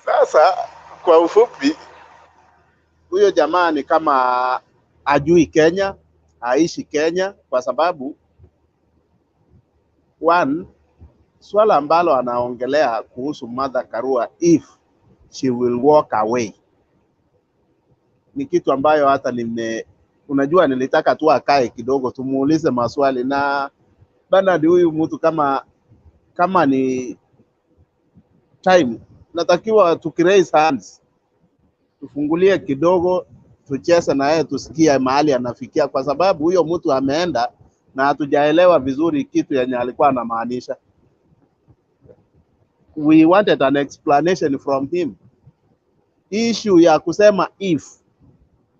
Sasa kwa ufupi, huyo jamaa ni kama ajui Kenya, aishi Kenya, kwa sababu one, swala ambalo anaongelea kuhusu Martha Karua, if she will walk away, ni kitu ambayo hata unajua nilitaka tu akae kidogo tumuulize maswali. Na Bernard, huyu mtu kama ni time, natakiwa tukiraise hands, tufungulie kidogo, tucheze na yeye, tusikie mahali anafikia, kwa sababu huyo mtu ameenda na hatujaelewa vizuri kitu yenye alikuwa anamaanisha. We wanted an explanation from him. Issue ya kusema if,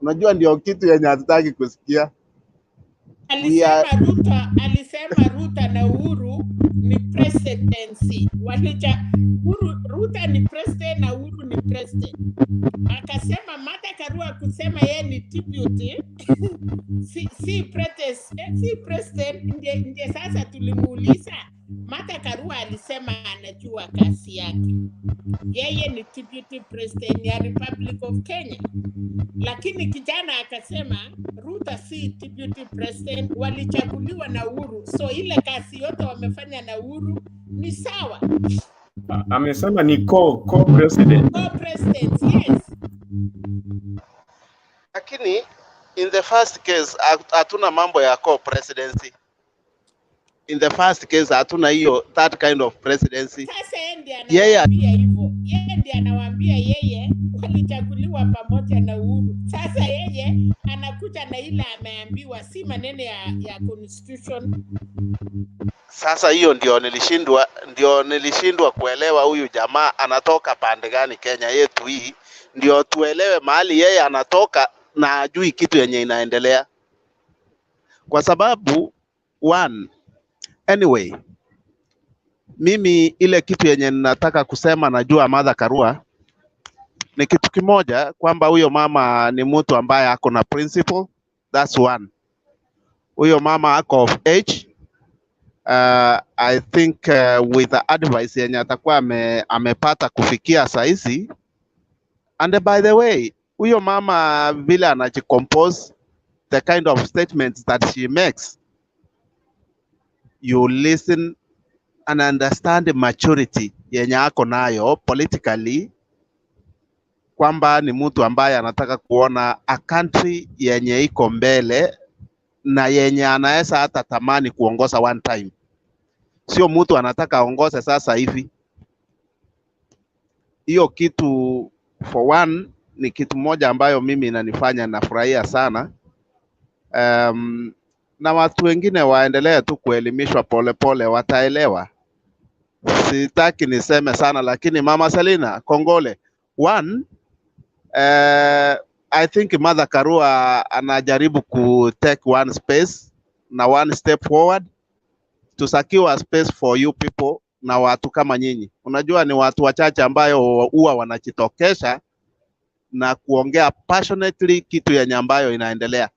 unajua ndio kitu yenye hatutaki kusikia. Alisema Ruto na Uhuru ni presidency. Ruto ni president na Uhuru ni president. Akasema Martha Karua kusema yeye ni deputy si president. Ndiye sasa tulimuuliza. Martha Karua alisema anajua kazi yake. Yeye ni deputy president ya Republic of Kenya. Lakini kijana akasema Ruto si deputy president, walichaguliwa na Uhuru. So ile kazi yote wamefanya na Uhuru ni sawa. Amesema ni co-president. Co-president, yes. Lakini in the first case hatuna mambo ya co-presidency. In the first case hatuna hiyo that kind of presidency. Sasa yeye yeye ndiye anawaambia yeye walichaguliwa pamoja na Uhuru. Sasa yeye anakuja na ile ameambiwa, si maneno ya constitution. Sasa hiyo ndio nilishindwa kuelewa huyu jamaa anatoka pande gani Kenya yetu hii, ndio tuelewe mahali yeye anatoka na ajui kitu yenye inaendelea, kwa sababu anyway, mimi ile kitu yenye ninataka kusema, najua Martha Karua ni kitu kimoja, kwamba huyo mama ni mtu ambaye ako na principle. That's one. Huyo mama ako of age. I think with the advice yenye atakuwa amepata kufikia saizi, and by the way, huyo mama vile anajicompose, the kind of statements that she makes, you listen and understand the maturity yenye ako nayo politically, kwamba ni mtu ambaye anataka kuona a country yenye iko mbele na yenye anaweza hata tamani kuongoza one time. Sio mtu anataka aongoze sasa hivi. Hiyo kitu for one ni kitu moja ambayo mimi inanifanya nafurahia sana. Na watu wengine waendelee tu kuelimishwa polepole, wataelewa. Sitaki niseme sana, lakini Mama Selina, kongole. One, I think Martha Karua anajaribu ku take one space na one step forward to secure a space for you people na watu kama nyinyi. Unajua ni watu wachache ambayo huwa wanajitokesha na kuongea passionately kitu yenye ambayo inaendelea,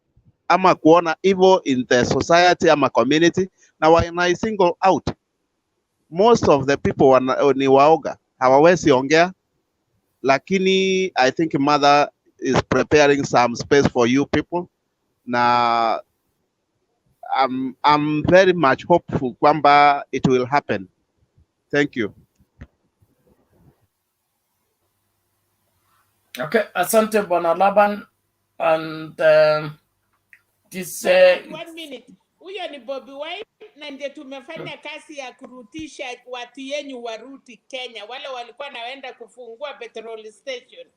ama kuona evil in the society ama community, na wana single out. Most of the people ni waoga, hawawezi ongea, lakini I think Mother is preparing some space for you people, na I'm very much hopeful kwamba it will happen. Thank you. Okay, asante Bwana Laban, and this 1 minute. Huyo ni Bobi Wine, na ndiye tumefanya kazi ya kurutisha watu yenyu waruti Kenya, wale walikuwa naenda kufungua petrol station.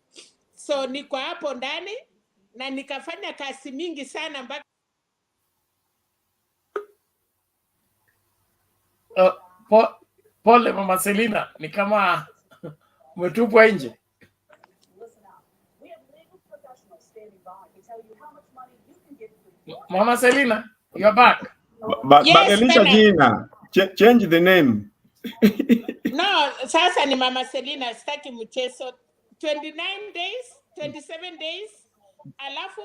So niko hapo ndani na nikafanya kazi mingi sana mpaka pole Mama Selina, ni kama umetupwa nje. Mama Selina, you're back. Badilisha jina. Change the name. No, sasa ni Mama Selina, sitaki mchezo. 29 days, 27 days, alafu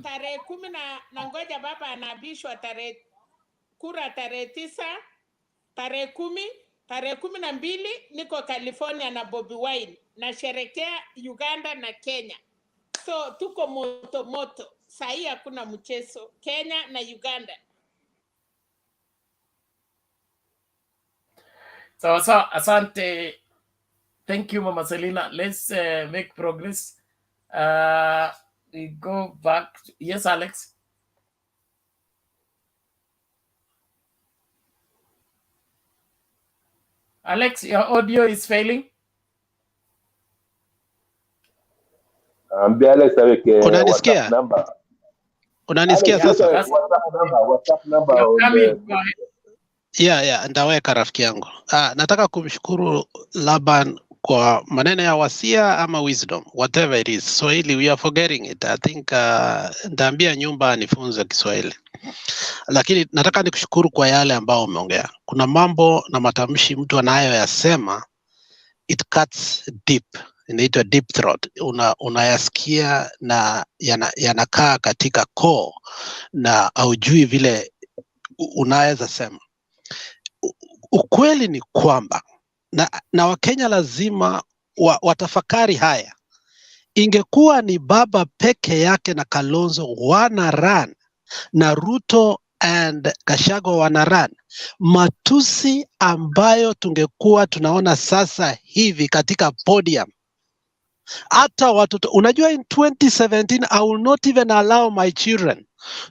tarehe 10 na ngoja baba anaabishwa tarehe 9, tarehe 10, tarehe 12 niko California na Bobi Wine, na sherekea Uganda na Kenya. So tuko moto moto. Sahi hakuna mchezo, Kenya na Uganda. So asante. Thank you, Mama Selina. Let's make progress. We go back. Yes, Alex. Alex, your audio is failing. Alex avec Unanisikia? WhatsApp number. Unanisikia sasa? WhatsApp number Yeah, ndaweka rafiki yangu. Nataka kumshukuru Laban kwa maneno ya wasia ama wisdom, whatever it is. Swahili, we are forgetting it. I think ndaambia nyumba nifunze Kiswahili. Lakini nataka nikushukuru kwa yale ambao umeongea. Kuna mambo na matamshi mtu anayoyasema, it cuts deep. Inaitwa deep throat. Unayasikia na yanakaa katika core na haujui vile unaweza sema. Ukweli ni kwamba na Wakenya lazima watafakari haya. Ingekuwa ni baba peke yake na Kalonzo wana run na Ruto and Gachagua wana run, matusi ambayo tungekuwa tunaona sasa hivi katika podium, hata watoto. Unajua, in 2017 I will not even allow my children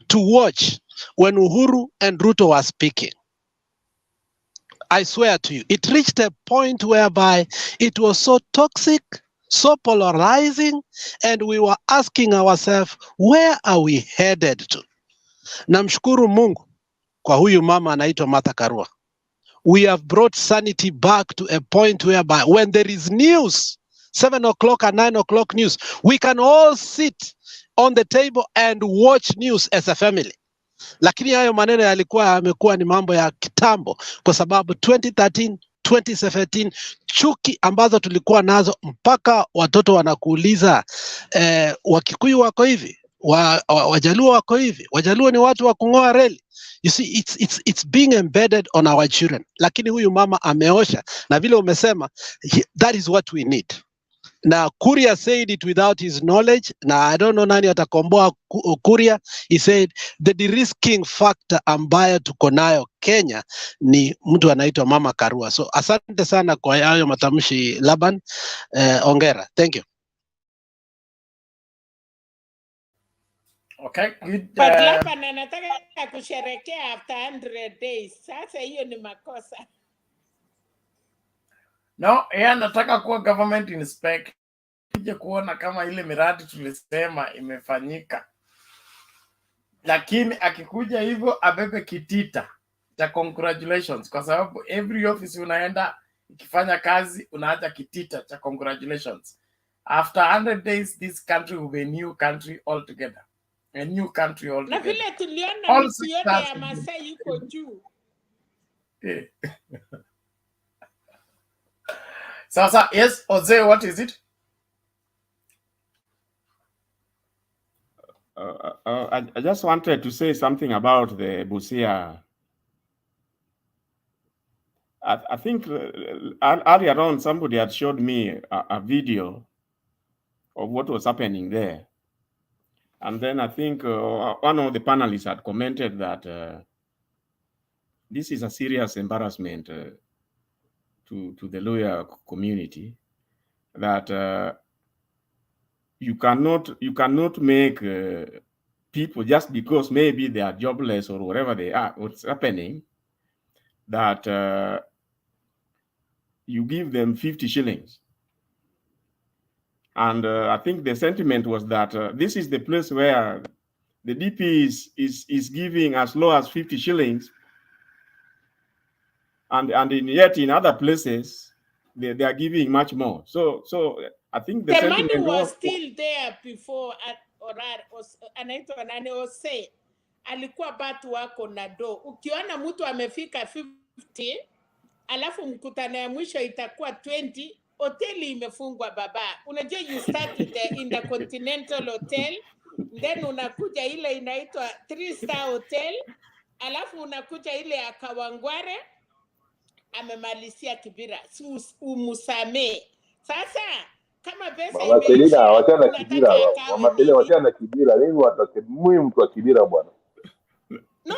to watch when Uhuru and Ruto were speaking. I swear to you, it reached a point whereby it was so toxic, so polarizing, and we were asking ourselves, where are we headed to? Namshukuru Mungu kwa huyu mama anaitwa Martha Karua. We have brought sanity back to a point whereby when there is news, 7 o'clock and 9 o'clock news, we can all sit on the table and watch news as a family. Lakini hayo maneno yamekuwa ni mambo ya kitambo, kwa sababu 2013, 2017 chuki ambazo tulikuwa nazo, mpaka watoto wanakuuliza Wakikuyu wako hivi, Wajaluo wako hivi. Wajaluo ni watu wa kung'oa reli. You see, it's being embedded on our children. Lakini huyu mama ameosha, na vile umesema, that is what we need. Na Kuria said it without his knowledge. Na I don't know nani atakomboa Kuria. He said the de-risking factor ambayo tuko nayo Kenya ni mtu anaitwa Mama Karua. So asante sana kwa hayo matamshi Laban. Ongera. Thank you. Okay, good. But Laban anataka kusherekea after 100 days. Sasa hiyo ni makosa. No, yeye anataka kuwa government inspector, kuja kuona kama ile miradi tulisema imefanyika. Lakini akikuja hivyo abebe kitita cha congratulations, kwa sababu every office unaenda ikifanya kazi unaacha kitita cha congratulations. After 100 days this country will be a new country altogether. A new country altogether. Na vile tuliona miti yote ya Masai yuko juu. Sasa, yes, Jose, what is it? I just wanted to say something about the Busia. I think earlier on somebody had showed me a video of what was happening there. And then I think one of the panelists had commented that this is a serious embarrassment to the lawyer community, that you cannot make people, just because maybe they are jobless or whatever they are, what's happening, that you give them 50 shillings. And I think the sentiment was that this is the place where the DP is giving as low as 50 shillings, and yet in other places they are giving much more. So I think the money was still there before anaitwa nani Ose alikuwa batu wako na do. Ukiona mtu amefika 50 alafu mkutano ya mwisho itakuwa 20, hoteli imefungwa baba. Unajua you start in the Continental Hotel, then unakuja ile inaitwa 3-star hotel, alafu unakuja ile ya Kawangware, amemalizia Kibira. Umusame. Sasa kama pesa Mama Selina wachana Kibira. Mama Selina wachana Kibira. Nini watoke mtu wa Kibira bwana? No,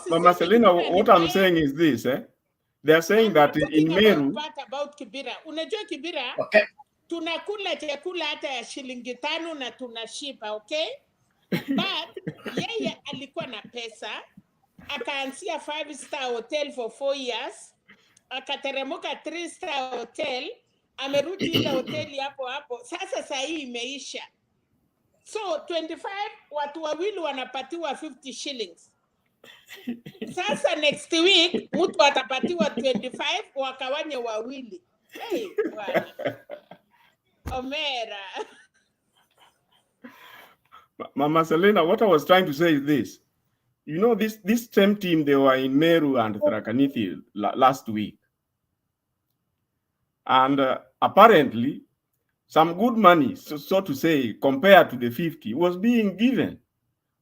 Mama Selina, what I'm saying is this, they are saying that in Meru. About Kibira. Unajua Kibira? Okay. Tunakula chakula hata ya shilingi 5 na tunashiba, okay? But yeye alikuwa na pesa, akaanzia 5-star hotel for 4 years, akateremuka 3-star hotel, amerudi ile hoteli hapo hapo. Sasa saa hii imeisha. So 25 watu wawili wanapatiwa 50 shillings. Sasa next week mtu atapatiwa 25 wakawanye wawili. Hey, bwana. Omera. Mama Selina, what I was trying to say is this. You know, this same team, they were in Meru and Tharaka Nithi last week. And apparently, some good money, so to say, compared to the 50, was being given.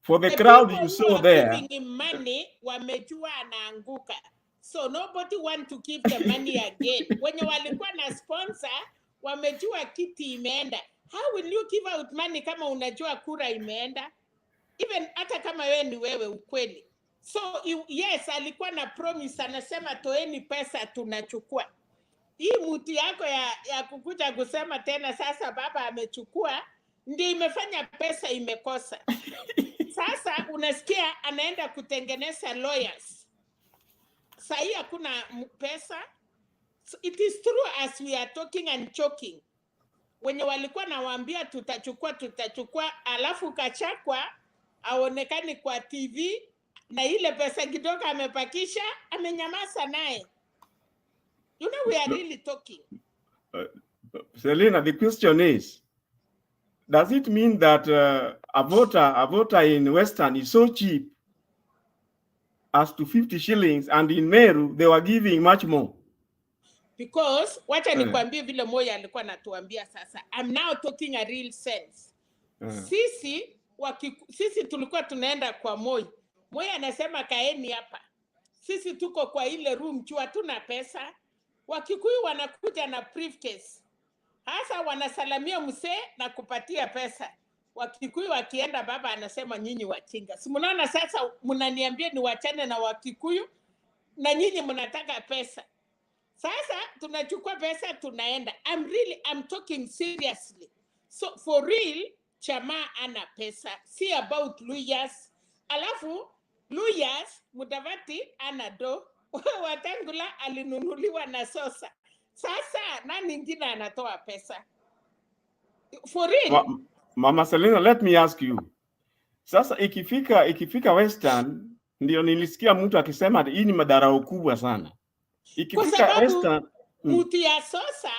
For the crowd you saw there. Giving him money, wamejua anaanguka. So nobody want to give the money again. When you walikuwa na sponsor, wamejua kiti imeenda. How will you give out money kama unajua kura imeenda? Even hata kama wewe ni wewe ukweli. So yes, alikuwa na promise, anasema toeni pesa tunachukua. Hii muti yako ya kukuja kusema tena sasa baba amechukua, ndio imefanya pesa imekosa. Sasa unasikia anaenda kutengeneza lawyers. Sahi hakuna pesa. So it is true as we are talking and choking. Wenye walikuwa nawaambia tutachukua, alafu Kachakwa aonekani kwa TV na ile pesa kidogo amepakisha, amenyamaza naye. You know, we are really talking. Selena, the question is, does it mean that a voter in Western is so cheap as to 50 shillings, and in Meru they were giving much more? Because wacha nikwambie vile Moya alikuwa anatuambia sasa. I'm now talking a real sense. Sisi tulikuwa tunaenda kwa Moi. Moi anasema kaeni hapa. Sisi tuko kwa ile room juu hatuna pesa. Wakikuyu wanakuja na briefcase. Hasa wanasalamia mzee na kupatia pesa. Wakikuyu wakienda, baba anasema nyinyi wachinga. Si mnaona sasa mnaniambia ni wachane na Wakikuyu na nyinyi mnataka pesa. Sasa tunachukua pesa tunaenda. I'm talking seriously. So for real, chama ana pesa. See about Luyas. Alafu Luyas Mudavati ana do. Watangula alinunuliwa na Sosa. Sasa nani ingine anatoa pesa? For real. Mama Selena, let me ask you. Sasa ikifika Western, ndio nilisikia mtu akisema hii ni madarau kubwa sana. Kwa sababu mtu ya Sosa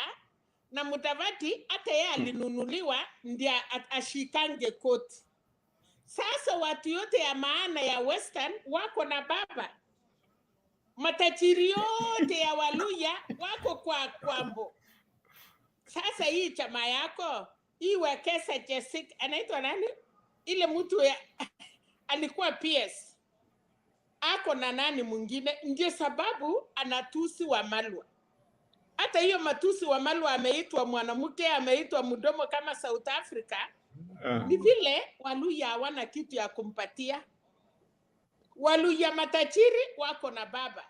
na Mudavati hata yeye alinunuliwa ndio ashikange koti. Sasa watu yote ya maana ya Western wako na baba. Matajiri yote ya Waluya wako kwa Kwambo. Sasa hii chama yako, hii Wekesa Jessica, anaitwa nani? Ile mtu ya alikuwa PS. Ako na nani mwingine? Ndio sababu anatusi wa Malwa. Hata hiyo matusi wa Malwa ameitwa mwanamke, ameitwa mdomo kama South Africa. Ni vile Waluya hawana kitu ya kumpatia. Waluya matajiri wako na baba.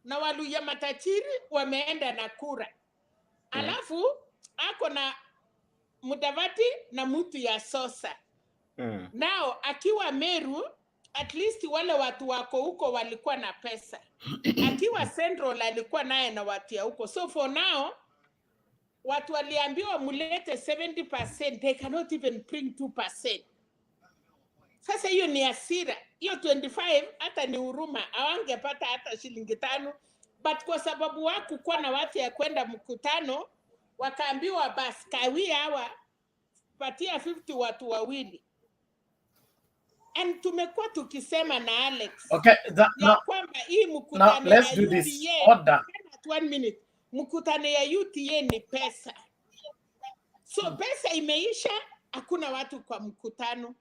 Na Waluya matajiri wameenda na kura. Alafu ako na Mudavati na mtu ya Sosa. Nao akiwa Meru, at least wale watu wako huko walikuwa na pesa. Akiwa Central alikuwa naye na watu ya huko. So for now, watu waliambiwa mulete 70%, they cannot even bring 2%. Sasa hiyo ni hasira. Hiyo 25 hata ni huruma. Hawangepata hata shilingi 5. But kwa sababu hakukuwa na watu ya kwenda mkutano, wakaambiwa basi kawia hawa patia 50 watu wawili. And tumekuwa tukisema na Alex. Okay, kwamba hii mkutano let's ya do UDA, this. Order. 1 minute. Mkutano ya UDA ni pesa. So pesa imeisha, hakuna watu kwa mkutano.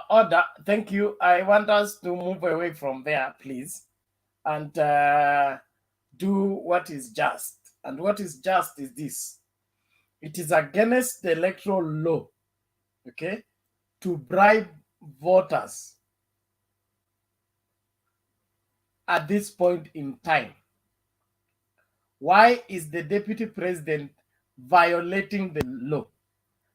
Order. Thank you. I want us to move away from there, please, and do what is just. And what is just is this. It is against the electoral law, okay, to bribe voters at this point in time. Why is the deputy president violating the law?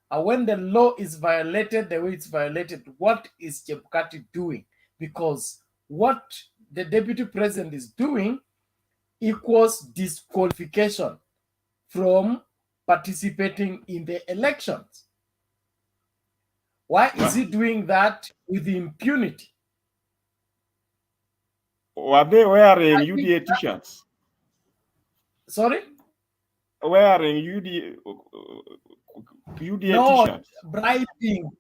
And when the law is violated the way it's violated, what is Chebukati doing? Because what the deputy president is doing equals disqualification from participating in the elections. Why is he doing that with impunity? Were they wearing UDA t-shirts? Sorry? Wearing UDA no, t-shirts?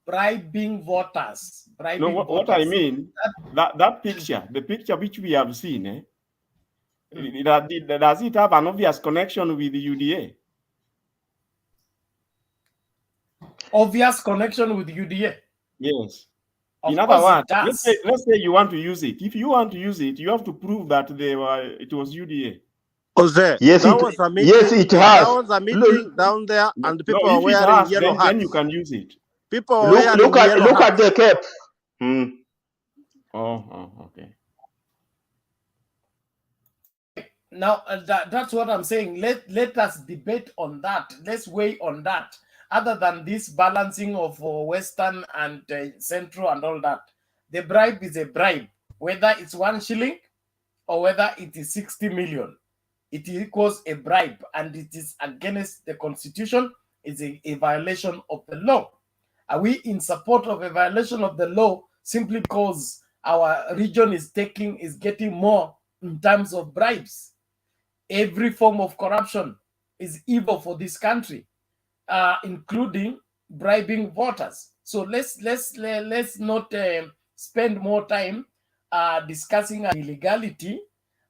bribing voters. No, what I mean, that picture, the picture which we have seen, does it have an obvious connection with the UDA? Obvious connection with UDA? Yes. Of In other words, let's say you want to use it. If you want to use it, you have to prove that it was UDA. Jose, Yes, that it was a meeting. yes, it has. That was a meeting down there, and the people No, were if it wearing has, yellow hats. then you can use it. People were wearing Look at yellow hats. the cap. Oh, okay. Now that's what I'm saying. Let us debate on that. Let's weigh on that. other than this balancing of Western and Central and all that. The bribe is a bribe, whether it's 1 shilling or whether it is 60 million. It equals a bribe, and it is against the Constitution. It's a violation of the law. Are we in support of a violation of the law simply because our region is getting more in terms of bribes? Every form of corruption is evil for this country, including bribing voters. So let's not spend more time discussing illegality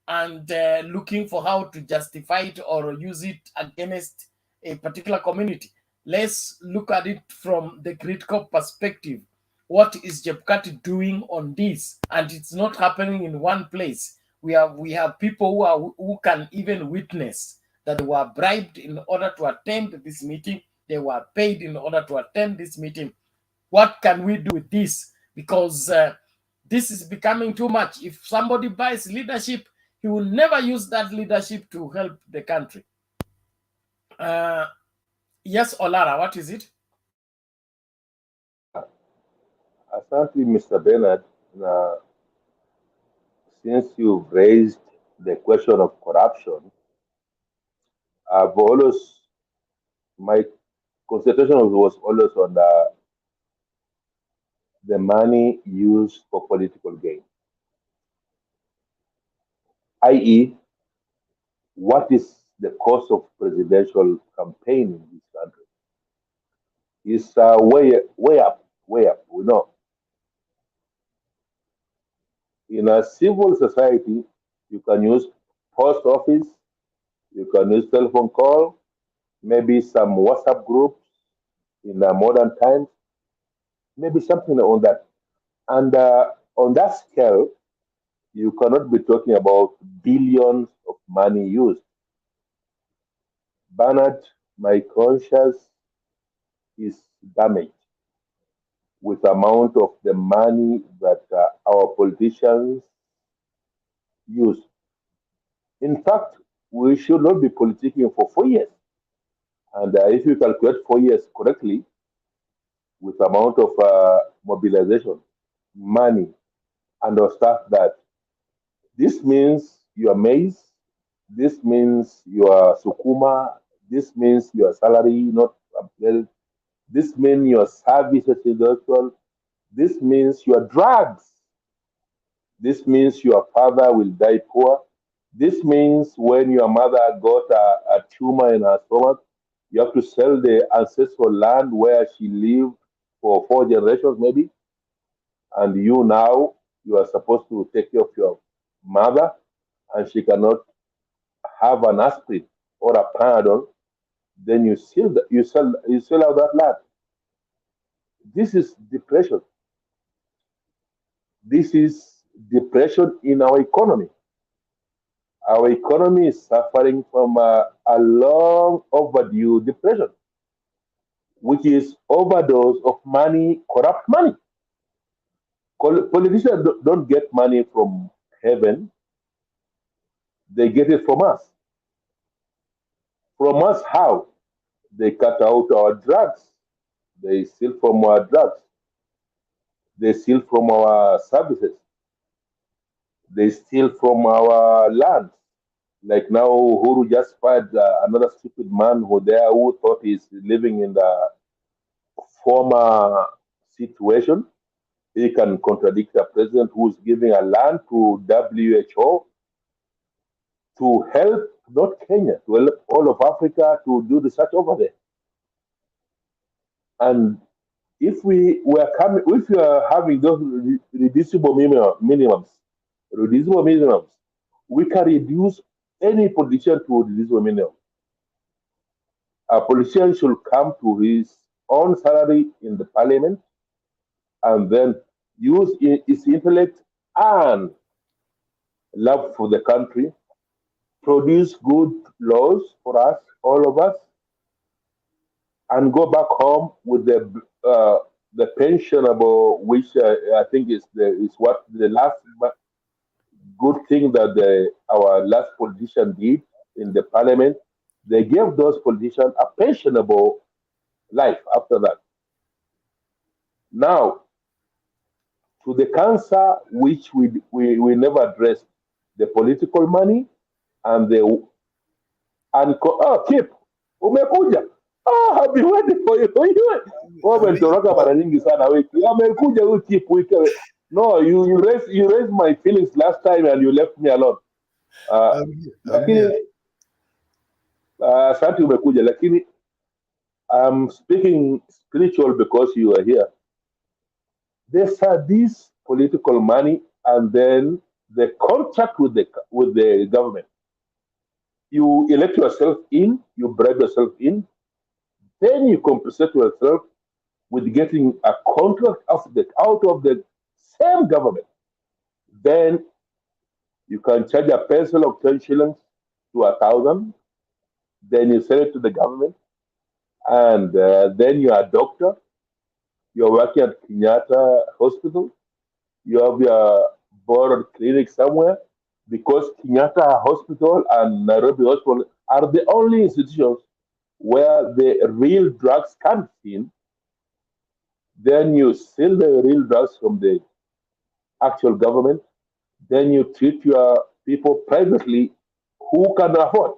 and looking for how to justify it or use it against a particular community. Let's look at it from the critical perspective. What is Jebkati doing on this? And it's not happening in one place. We have people who can even witness that they were bribed in order to attend this meeting. They were paid in order to attend this meeting. What can we do with this? Because this is becoming too much. If somebody buys leadership, he will never use that leadership to help the country. Yes, Olara, what is it? Asante, Mr. Bernard. Since you've raised the question of corruption, my concentration was always on the money used for political gain, i.e., what is the cost of presidential campaign in this country? It's way up. We know. In a civil society, you can use post office, you can use telephone call, maybe some WhatsApp groups in the modern times, maybe something on that. And on that scale, you cannot be talking about billions of money used. Bernard, my conscience is damaged with the amount of the money that our politicians use. In fact, we should not be politicking for 4 years. And if you calculate 4 years correctly, with the amount of mobilization, money, and the stuff that, this means your maize, this means your sukuma, this means your salary not updated, this means your services industrial, this means your drugs, this means your father will die poor, this means when your mother got a tumor in her stomach, you have to sell the ancestral land where she lived for 4 generations maybe, and you now, you are supposed to take care of your mother, and she cannot have an aspirin or a Panadol, then you sell out that land. This is depression. This is depression in our economy. Our economy is suffering from a long overdue depression, which is overdose of money, corrupt money. Politicians don't get money from heaven. They get it from us. From us, how? They cut out our drugs. They steal from our drugs. They steal from our services. They steal from our land. Like now, Uhuru just fired another stupid man who thought he's living in the former situation. He can contradict a president who's giving a land to WHO to help, not Kenya, to help all of Africa to do research over there. And if we are having those reducible minimums, we can reduce any politician to reducible minimum. A politician should come to his own salary in the parliament and then use his intellect and love for the country, produce good laws for us, all of us, and go back home with the pensionable, which I think is what the last good thing that our last politician did in the parliament. They gave those politicians a pensionable life after that. Now, to the cancer which we never addressed, the political money and the Kip, umekuja. I've been waiting for you. Umetoroka mara nyingi sana wiki. Amekuja huyu Kip wiki. No, you raised my feelings last time and you left me alone. Lakini asante umekuja, lakini I'm speaking spiritual because you are here. There's this political money and then the contract with the government. You elect yourself in, you bribe yourself in, then you compensate yourself with getting a contract out of the same government. Then you can charge a pencil of 10 shillings to 1,000. Then you sell it to the government. And then you're a doctor. You're working at Kenyatta Hospital. You have your borrowed clinic somewhere because Kenyatta Hospital and Nairobi Hospital are the only institutions where the real drugs come in. Then you sell the real drugs from the actual government. Then you treat your people privately who can afford.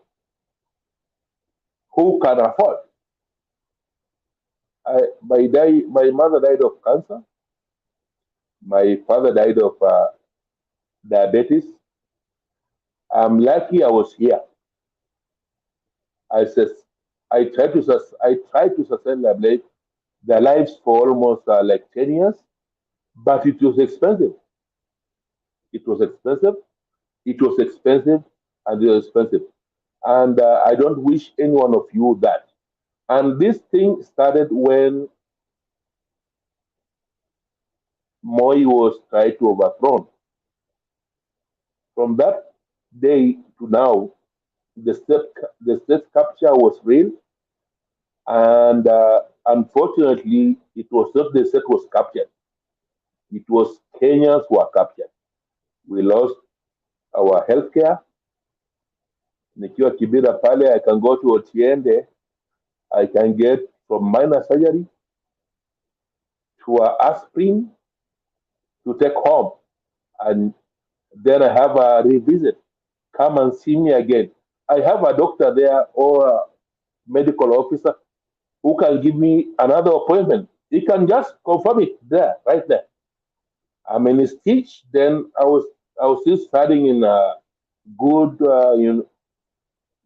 Who can afford? My mother died of cancer. My father died of diabetes. I'm lucky I was here. I tried to sustain their lives for almost like 10 years, but it was expensive. It was expensive. It was expensive, and it was expensive. And I don't wish any one of you that. And this thing started when Moi was tried to overthrown. From that day to now, the state capture was real, and unfortunately, it was not the state was captured. It was Kenyans who were captured. We lost our healthcare. Nikiwa Kibera pale, I can go to Otiende. I can get from minor surgery to aspirin to take home, and then I have a revisit. Come and see me again. I have a doctor there or a medical officer who can give me another appointment. He can just confirm it there, right there. I'm in a stitch. Then I was still studying in a good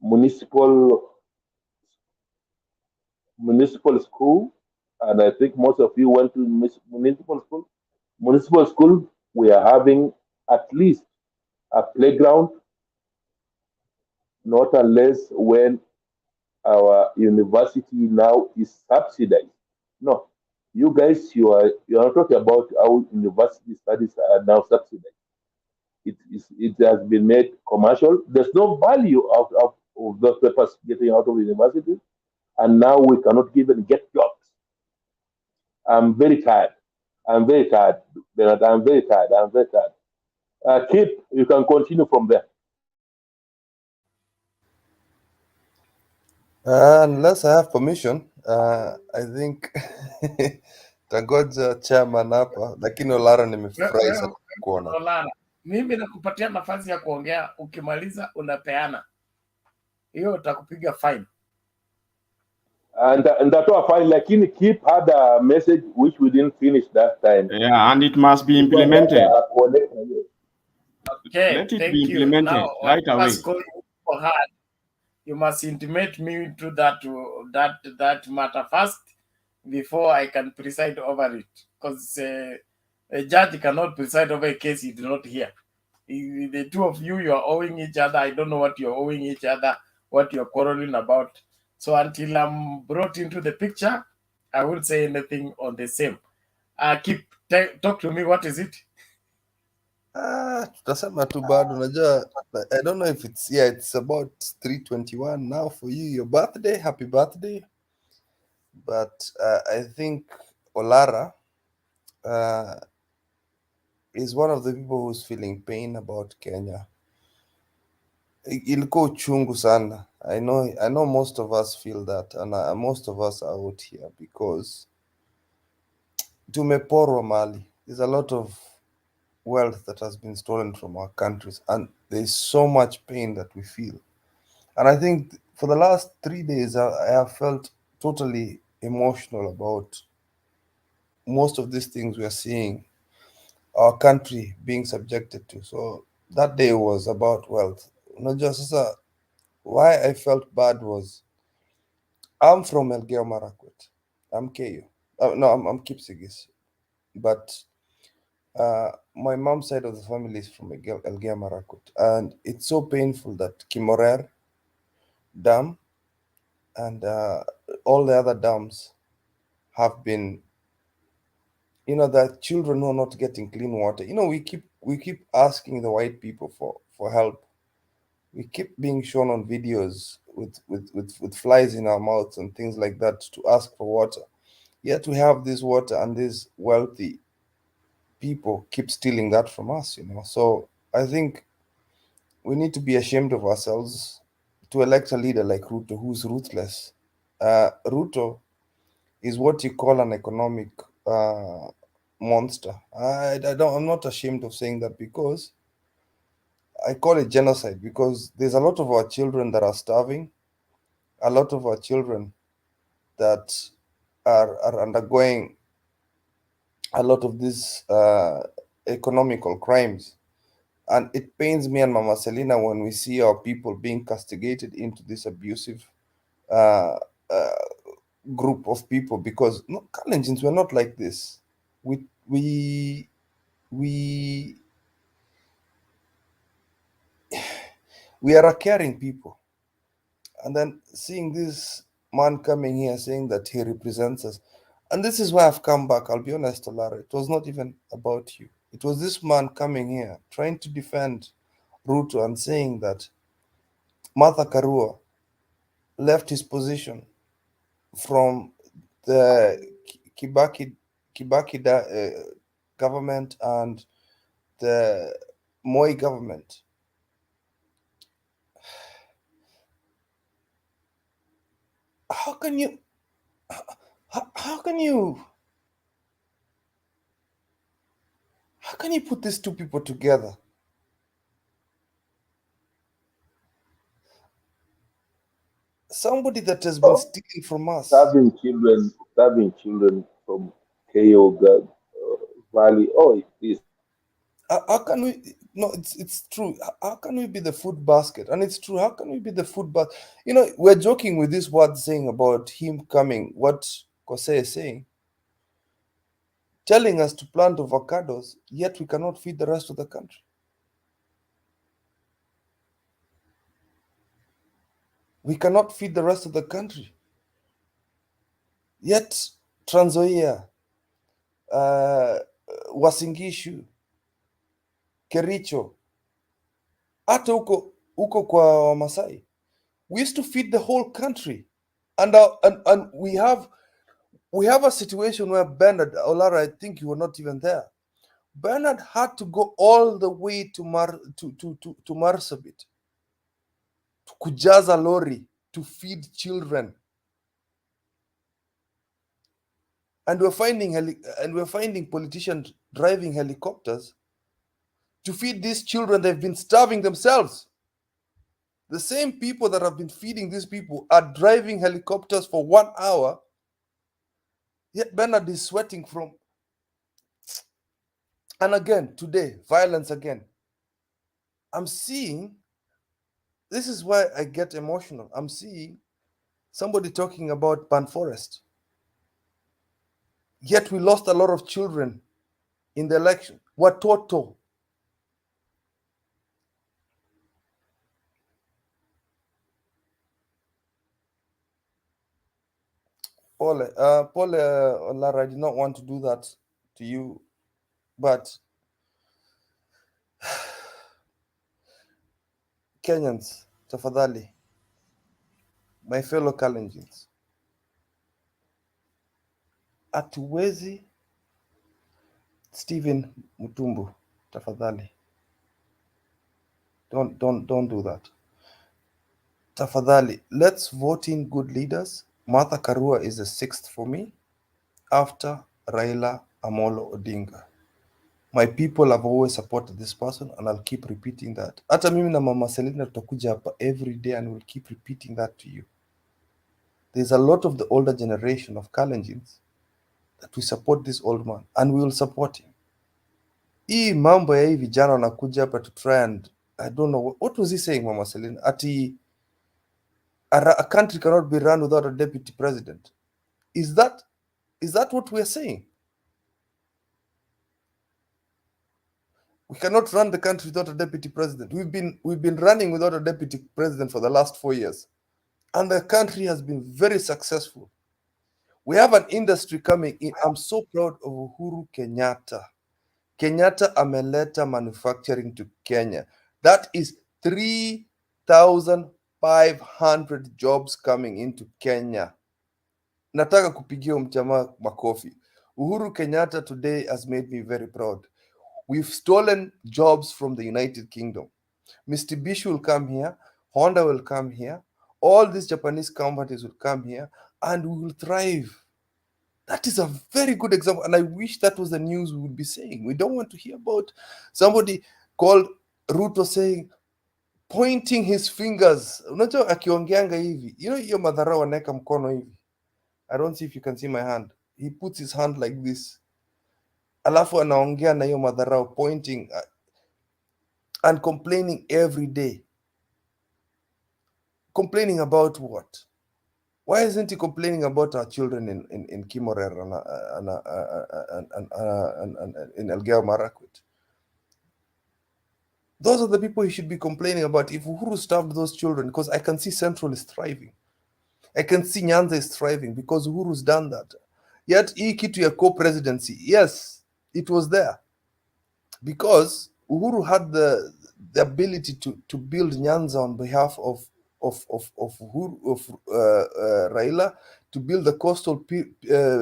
municipal school, and I think most of you went to municipal school. Municipal school, we are having at least a playground, not unless when our university now is subsidized. No, you guys, you're not talking about how university studies are now subsidized. It has been made commercial. There's no value of those papers getting out of university, and now we cannot even get jobs. I'm very tired. I'm very tired, Bernard. I'm very tired. I'm very tired. Kip, you can continue from there. Unless I have permission, I think tangoja chairman hapa, lakini Olara nimefurahi sana kuona. Olara, mimi nakupatia nafasi ya kuongea, ukimaliza unapeana. Hiyo utakupiga fine. And that was fine. Lakini Kip had a message which we didn't finish that time. Yeah, and it must be implemented. Okay, let it thank be implemented you. Now, right away. must call you for hard. You must intimate me to that matter first before I can preside over it. Because a judge cannot preside over a case he did not hear. The two of you are owing each other. I don't know what you're owing each other, what you're quarreling about. So until I'm brought into the picture, I won't say anything on the same. Talk to me. What is it? Tutasema tu bado, unajua, I don't know if it's about 3:21 now for you, your birthday, happy birthday. But I think Olara is one of the people who's feeling pain about Kenya. ilikuwa uchungu sana. I know most of us feel that, and most of us are out here because tumeporwa mali. There's a lot of wealth that has been stolen from our countries, and there's so much pain that we feel. And I think for the last 3 days, I have felt totally emotional about most of these things we are seeing our country being subjected to. So that day was about wealth. Not just why I felt bad was I'm from Elgeyo Marakwet. I'm KU. No, I'm Kipsigis. But my mom's side of the family is from Elgeyo Marakwet. And it's so painful that Kimorer Dam and all the other dams have been, the children who are not getting clean water. We keep asking the white people for help. We keep being shown on videos with flies in our mouths and things like that to ask for water. Yet we have this water, and these wealthy people keep stealing that from us. So I think we need to be ashamed of ourselves to elect a leader like Ruto, who's ruthless. Ruto is what you call an economic monster. I'm not ashamed of saying that, because I call it genocide, because there's a lot of our children that are starving, a lot of our children that are undergoing a lot of these economical crimes. And it pains me and Mama Selina when we see our people being castigated into this abusive uh, uh, group of people, because no, Kalenjins were not like this. We we we we are a caring people, and then seeing this man coming here saying that he represents us, and this is why I've come back. I'll be honest, Lara, it was not even about you. It was this man coming here trying to defend Ruto and saying that Martha Karua left his position from the Kibaki government and the Moi government. How can you? How can you? How can you put these two people together? Somebody that has been stealing from us. Starving children from Keyoga Valley. Oh, please. How can we? No, it's true. How can we be the food basket? And it's true. How can we be the food basket? We're joking with this word saying about him coming. What Kose is saying, telling us to plant avocados, yet we cannot feed the rest of the country. We cannot feed the rest of the country. Yet Trans Nzoia, Wasingishu, Kericho, hata huko kwa Wamasai, we used to feed the whole country, and we have a situation where Bernard Olara, I think you were not even there. Bernard had to go all the way to Marsabit to kujaza lorry to feed children, and we're finding politicians driving helicopters to feed these children. They've been starving themselves. The same people that have been feeding these people are driving helicopters for 1 hour, yet Bernard is sweating from. And again, today, violence again. I'm seeing, this is why I get emotional. I'm seeing somebody talking about Pan Forest. Yet we lost a lot of children in the election. Watoto. Paul, Lara, I did not want to do that to you, but Kenyans, tafadhali, my fellow Kalenjins, hatuwezi. Stephen Mutumbu, tafadhali, don't do that. tafadhali, let's vote in good leaders. Martha Karua is the 6th for me after Raila Amolo Odinga. My people have always supported this person and I'll keep repeating that. Hata mimi na Mama Selina tutakuja hapa every day and we'll keep repeating that to you. There's a lot of the older generation of Kalenjins that we support this old man and we will support him. Hii mambo ya hii vijana wanakuja hapa to try and I don't know what was he saying, Mama Selina? Ati a country cannot be run without a deputy president. Is that what we are saying? We cannot run the country without a deputy president. We've been running without a deputy president for the last 4 years, and the country has been very successful. We have an industry coming in. I'm so proud of Uhuru Kenyatta. Kenyatta ameleta manufacturing to Kenya. That is 3,500 jobs coming into Kenya. Nataka kupigia mjamaa makofi. Uhuru Kenyatta today has made me very proud. We've stolen jobs from the United Kingdom. Mitsubishi will come here, Honda will come here, all these Japanese companies will come here, and we will thrive. That is a very good example, and I wish that was the news we would be saying. We don't want to hear about somebody called Ruto saying, pointing his fingers. Unajua akiongeanga hivi, hiyo madharau anaweka mkono hivi. I don't see if you can see my hand. He puts his hand like this. Alafu anaongea na hiyo madharau, pointing and complaining every day. Complaining about what? Why isn't he complaining about our children in Kimorer and in Elgeyo Marakwet? Those are the people he should be complaining about. If Uhuru starved those children, because I can see Central is thriving. I can see Nyanza is thriving because Uhuru's done that. Yet, hii kitu ya co-presidency, yes, it was there. Because Uhuru had the ability to build Nyanza on behalf of Raila, to build the coastal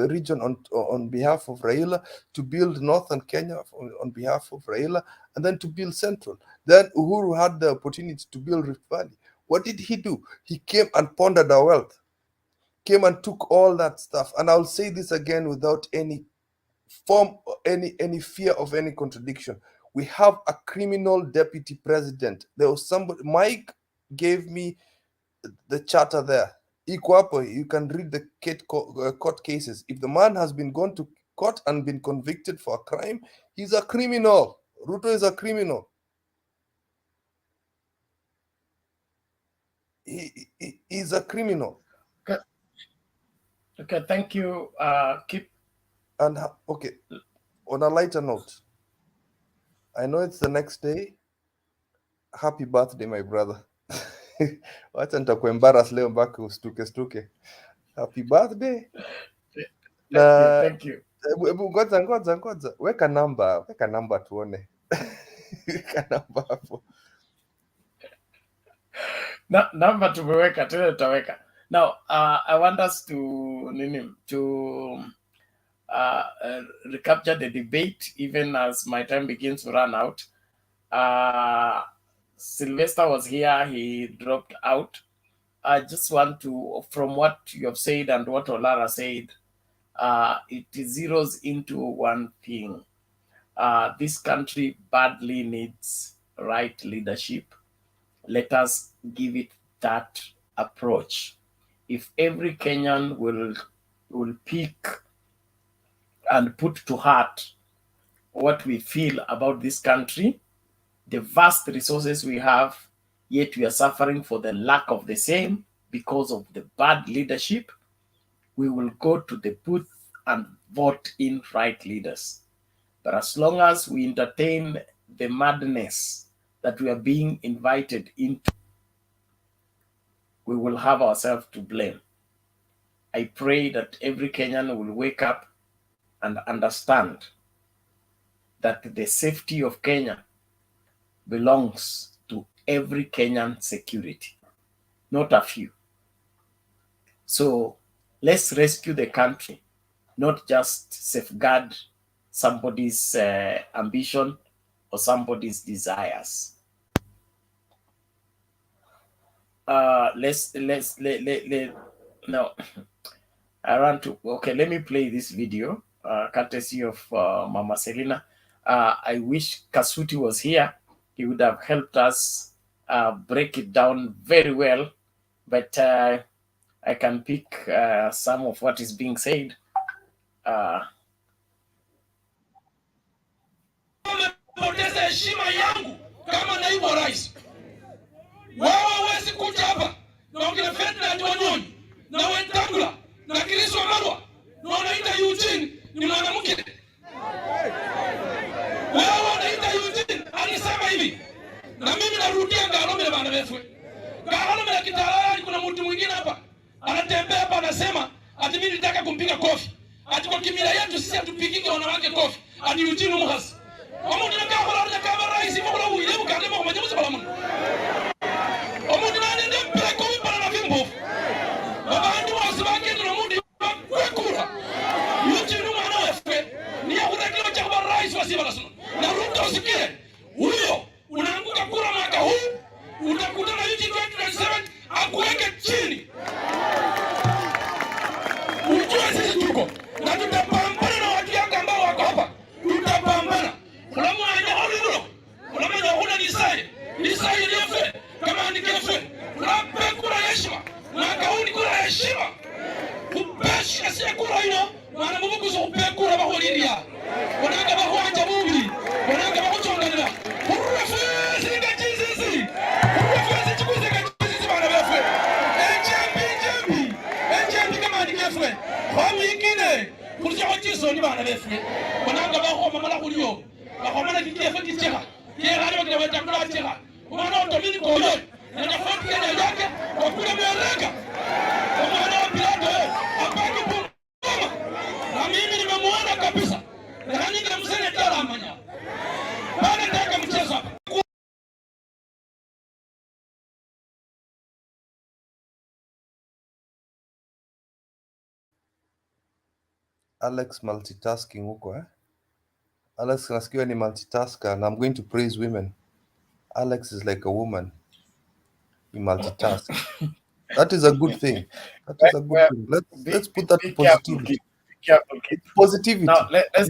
region on behalf of Raila, to build northern Kenya on behalf of Raila, and then to build central. Then Uhuru had the opportunity to build Rift Valley. What did he do? He came and pondered our wealth, came and took all that stuff. And I'll say this again without any fear of any contradiction. We have a criminal deputy president. There was somebody, Mike gave me the charter there. Iko hapo, you can read the court cases. If the man has been gone to court and been convicted for a crime, he's a criminal. Ruto is a criminal. He's a criminal. Okay, thank you. Okay, on a lighter note, I know it's the next day. Happy birthday, my brother. Wacha nitakuembarrass leo mpaka ustuke. Happy birthday. Thank you. Hebu ngoja. Weka namba tuone. Weka namba hapo. Namba tumeweka, tena tutaweka. Now, I want us to recapture the debate even as my time begins to run out. Sylvester was here, he dropped out. I just want to, from what you have said and what Olara said, it zeroes into one thing. This country badly needs right leadership. Let us give it that approach. If every Kenyan will pick and put to heart what we feel about this country, the vast resources we have, yet we are suffering for the lack of the same because of the bad leadership, we will go to the booth and vote in right leaders. But as long as we entertain the madness that we are being invited into, we will have ourselves to blame. I pray that every Kenyan will wake up and understand that the safety of Kenya belongs to every Kenyan security, not a few. So let's rescue the country, not just safeguard somebody's ambition or somebody's desires. No, I want to. Okay, let me play this video, courtesy of Mama Selina. I wish Kasuti was here. He would have helped us break it down very well. But I can pick some of what is being said. Poteza heshima yangu kama naibu wa rais. Wewe huwezi kuja hapa na ongea Ferdinand Wanyonyi na Wetangula na Chris Wamalwa na unaita Eugene ni mwanamke. Wewe unaita Eugene alisema hivi. Na mimi narudia Ngalombe bana wewe. Ngalombe na Kitalala kuna mtu mwingine hapa anatembea hapa anasema ati mimi nitaka kumpiga kofi. Ati kwa kimila yetu sisi hatupigiki wanawake kofi. Ati Eugene muhasi. Omuntu nakakhola kama rais mukula uile bukande mukhomanyi musibala muno. Omuntu nanende mpeko wimbala na vimbofu. Babandu bose bagendela omuntu bakwekula. Eugene mwana wefwe niye khurekera chakuba rais wasibala sino. Na Ruto usikie. Huyo unaanguka kura mwaka huu utakutana Eugene 2027 akuweke chini. Ujue sisi tuko na tutapambana na watu yangu ambao wako hapa. Tutapambana. Kuna mwanya holo. Kuna mwanya huna nisai nyefe. Kama nikefe. Kuna kura heshima. Mwaka huu ni kura heshima. Kupeshi asiye kura hino. Mwana mubuku so kura baholiria. Wananga bahwanja bubili. Wananga bahuchonganira. Kurufezi nga jizisi. Kurufezi chikuzi nga jizisi bana befe. Ejembi kama nikefe. Kwa mwingine. Kurusha wachiso ni bana befe. Wananga bahoma mala hulio. Bakomana kikiyefe kicheka. Kiyehari wakina Wetangula cheka. Umwana otomini koyo. Na nafoti kenya yake. Wakuna mwereka. Umwana wa Pilato. Apaki pungoma. Na mimi nimemuona kabisa. Na nyingi na msene tala amanya. Bana ndaka mchezo hapa. Alex multitasking huko Alex nasikia ni multitasker and I'm going to praise women. Alex is like a woman. He multitasks. That is a good thing. That is a good thing. Let's put that positivity. Be careful, kid. Positivity. Now let's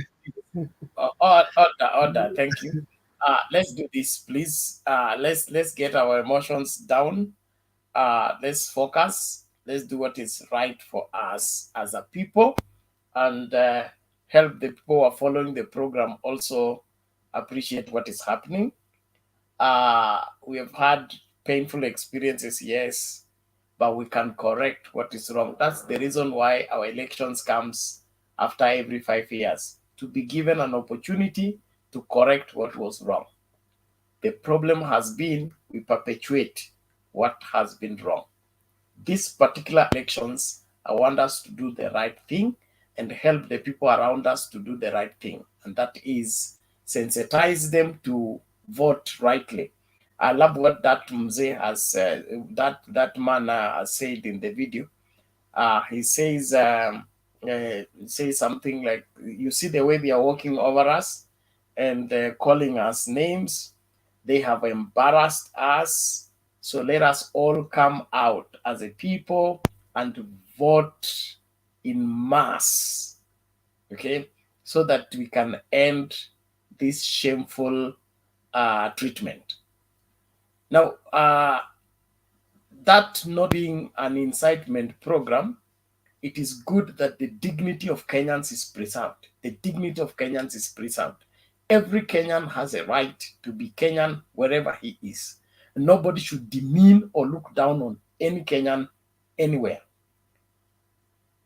order. Thank you. Let's do this, please. Let's get our emotions down. Let's focus. Let's do what is right for us as a people, and help the people who are following the program also appreciate what is happening. We have had painful experiences, yes, but we can correct what is wrong. That's the reason why our elections comes after every 5 years, to be given an opportunity to correct what was wrong. The problem has been we perpetuate what has been wrong. These particular elections, I want us to do the right thing and help the people around us to do the right thing. And that is sensitize them to vote rightly. I love what that Mzee has, that man has said in the video. He says something like, you see the way they are walking over us and calling us names. They have embarrassed us. So let us all come out as a people and vote in mass, okay, so that we can end this shameful treatment. Now, that not being an incitement program, it is good that the dignity of Kenyans is preserved. The dignity of Kenyans is preserved. Every Kenyan has a right to be Kenyan wherever he is. Nobody should demean or look down on any Kenyan anywhere.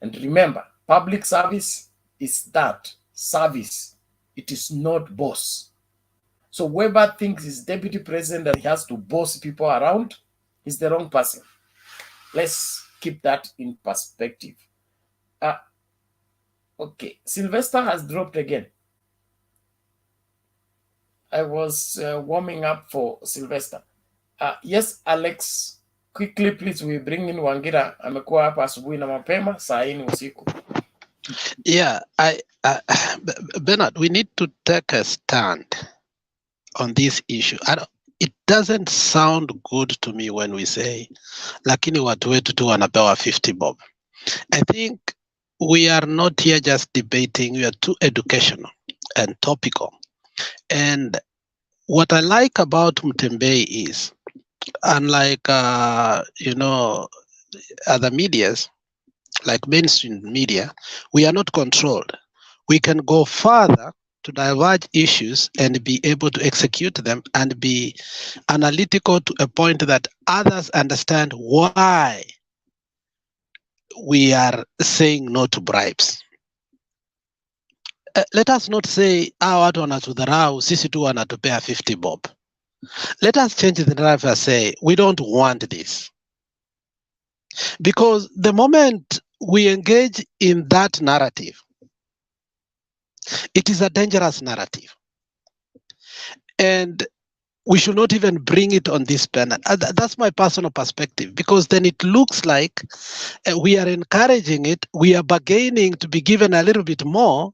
And remember, public service is that service. It is not boss. So whoever thinks he's deputy president and he has to boss people around is the wrong person. Let's keep that in perspective. Okay, Sylvester has dropped again. I was warming up for Sylvester. Yes, Alex, quickly please, we bring in Wangira. Amekuwa hapa asubuhi na mapema, saa hii ni usiku. Yeah, Bernard, we need to take a stand on this issue. doesn't sound good to me when we say, lakini watu wetu tu wanapewa 50 bob. I think we are not here just debating, we are too educational and topical. And what I like about Mtembei is, unlike, other medias, like mainstream media, we are not controlled. We can go further to diverge issues and be able to execute them and be analytical to a point that others understand why we are saying no to bribes. Let us not say, watu wanatudharau, sisi tu wanatupea 50 bob. Let us change the narrative and say, we don't want this. Because the moment we engage in that narrative, it is a dangerous narrative. And we should not even bring it on this panel. That's my personal perspective, because then it looks like we are encouraging it. We are bargaining to be given a little bit more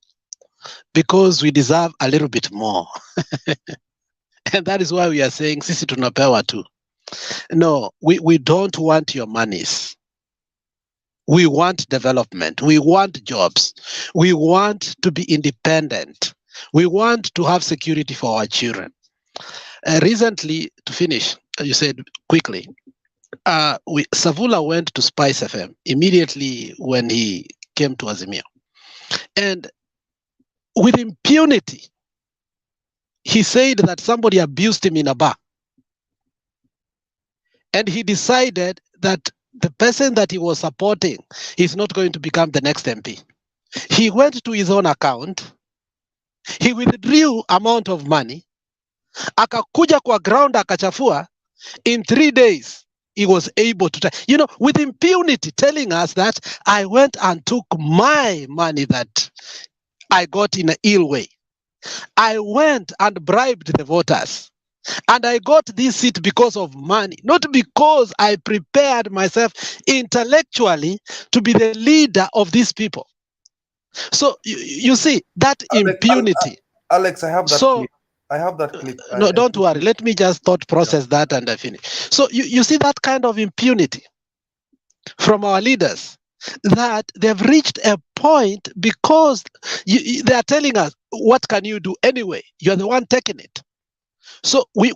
because we deserve a little bit more. And that is why we are saying, sisi tunapewa tu. No, we don't want your monies. We want development. We want jobs. We want to be independent. We want to have security for our children. Recently, to finish, as you said quickly, Savula went to Spice FM immediately when he came to Azimio. And with impunity, he said that somebody abused him in a bar. And he decided that the person that he was supporting is not going to become the next MP. He went to his own account. He withdrew amount of money. Akakuja kwa ground akachafua. In 3 days, he was able to, with impunity, telling us that I went and took my money that I got in an ill way. I went and bribed the voters. And I got this seat because of money, not because I prepared myself intellectually to be the leader of these people. So you see that impunity. Alex, I have that clip. I have that clip. No, don't worry. Let me just thought process that and I finish. So you see that kind of impunity from our leaders, that they've reached a point because they are telling us, what can you do anyway? You're the one taking it. So we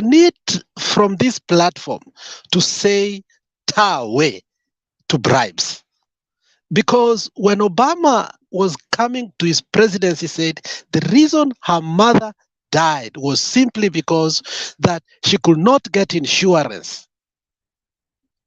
need from this platform to say tawe to bribes. Because when Obama was coming to his presidency, he said the reason her mother died was simply because that she could not get insurance.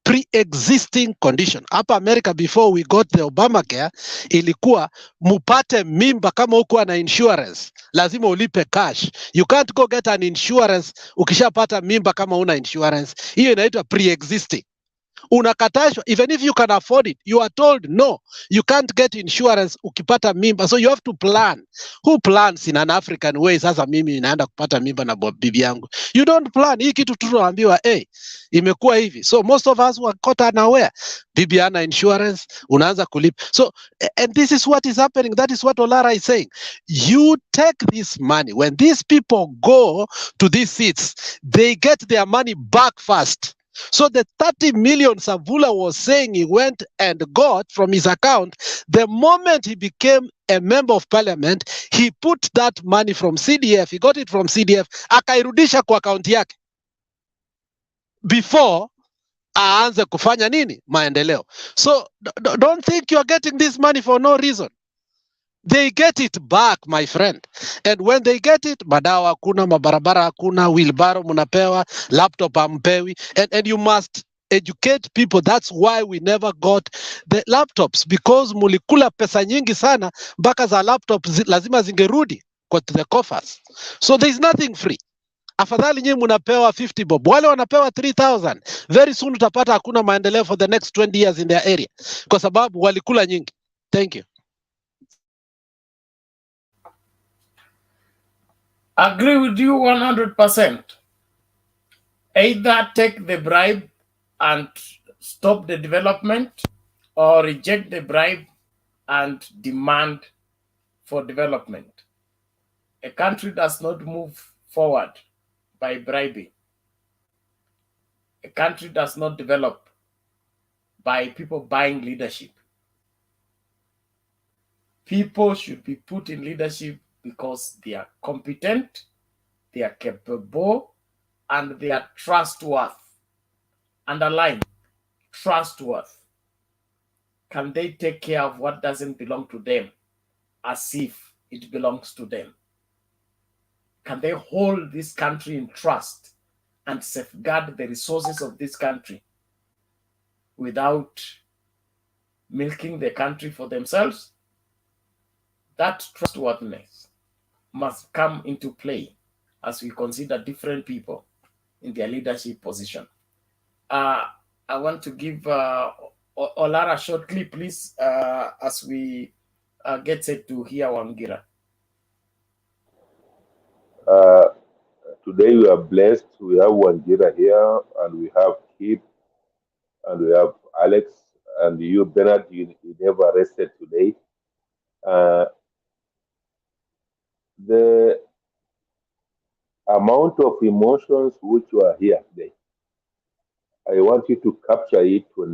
Pre-existing condition. Hapa America, before we got the Obamacare, ilikuwa mupate mimba kama hukuwa na insurance. Lazima ulipe cash. You can't go get an insurance ukishapata mimba kama una insurance. Hiyo inaitwa pre-existing. Unakatashwa, even if you can afford it, you are told no, you can't get insurance ukipata mimba. So you have to plan. Who plans in an African way? Sasa mimi naenda kupata mimba na bibi yangu. You don't plan. Hii kitu tunaambiwa imekuwa hivi. So most of us were caught unaware. Bibi ana insurance, unaanza kulipa. So, and this is what is happening. That is what Olara is saying. You take this money. When these people go to these seats, they get their money back fast. So the 30 million Savula was saying he went and got from his account, the moment he became a member of parliament, he put that money from CDF, he got it from CDF, akairudisha kwa account yake before aanze kufanya nini? Maendeleo. So don't think you're getting this money for no reason. They get it back, my friend. And when they get it, madawa hakuna, mabarabara hakuna, wheelbarrow munapewa, laptop ampewi. And you must educate people. That's why we never got the laptops, because mulikula pesa nyingi sana, mpaka za laptops lazima zingerudi kwa the coffers. So there's nothing free. Afadhali nyinyi munapewa 50 bob. Wale wanapewa 3,000. Very soon utapata hakuna maendeleo for the next 20 years in their area. Kwa sababu walikula nyingi. Thank you. Agree with you 100%. Either take the bribe and stop the development, or reject the bribe and demand for development. A country does not move forward by bribing. A country does not develop by people buying leadership. People should be put in leadership because they are competent, they are capable, and they are trustworthy. Underline, trustworthy. Can they take care of what doesn't belong to them as if it belongs to them? Can they hold this country in trust and safeguard the resources of this country without milking the country for themselves? That trustworthiness must come into play as we consider different people in their leadership position. I want to give Olara a short clip, please, as we get set to hear Wangira. Today we are blessed. We have Wanjira here, and we have Kip, and we have Alex, and you, Bernard. You never rested today. The amount of emotions which you are here today, I want you to capture it to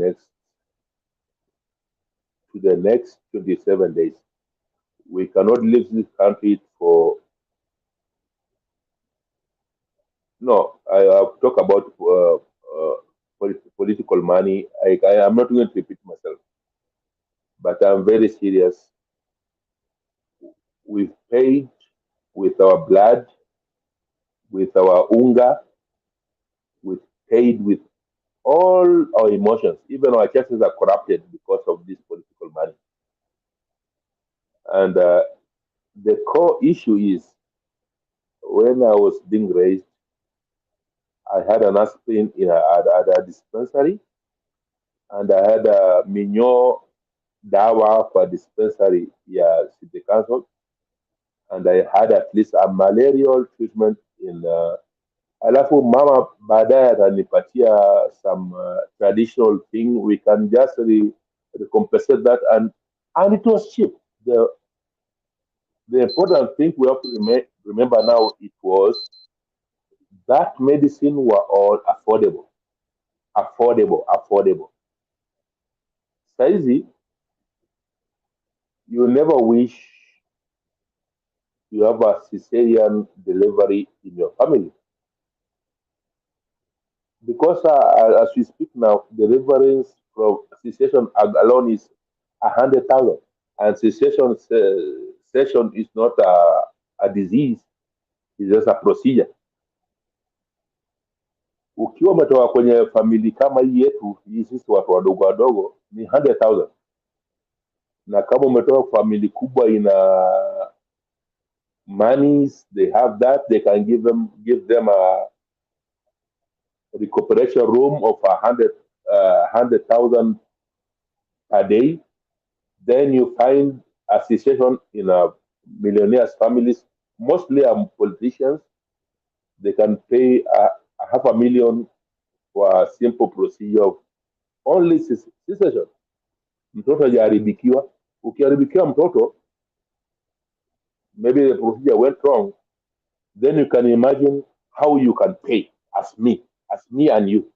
the next 27 days. We cannot leave this country for. No, I've talked about political money. I am not going to repeat myself, but I'm very serious. We've paid with our blood, with our hunger, we've paid with all our emotions. Even our churches are corrupted because of this political money. And the core issue is when I was being raised, I had an aspirin at a dispensary, and I had a Mignon dawa for dispensary, city council, and I had at least a malarial treatment in. Alafu mama baadaye atanipatia some traditional thing. We can just recompensate that, and it was cheap. The important thing we have to remember now, it was that medicine were all affordable. Saizi, you never wish you have a cesarean delivery in your family. Because as we speak now, deliverance from cessation alone is 100,000, and cessation session is not a disease; it's just a procedure. Ukiwa umetoka kwenye famili kama hii yetu, hii sisi watu wadogo wadogo, ni 100,000, na kama umetoka famili kubwa ina monies, they have that, they can give them a recuperation room of 100,000 a day. Then you find a situation in a millionaires' families, mostly politicians. They can pay a $500,000 for a simple procedure of only cessation. Mtoto hajaharibikiwa. Ukiharibikiwa mtoto, maybe the procedure went wrong, then you can imagine how you can pay as me and you.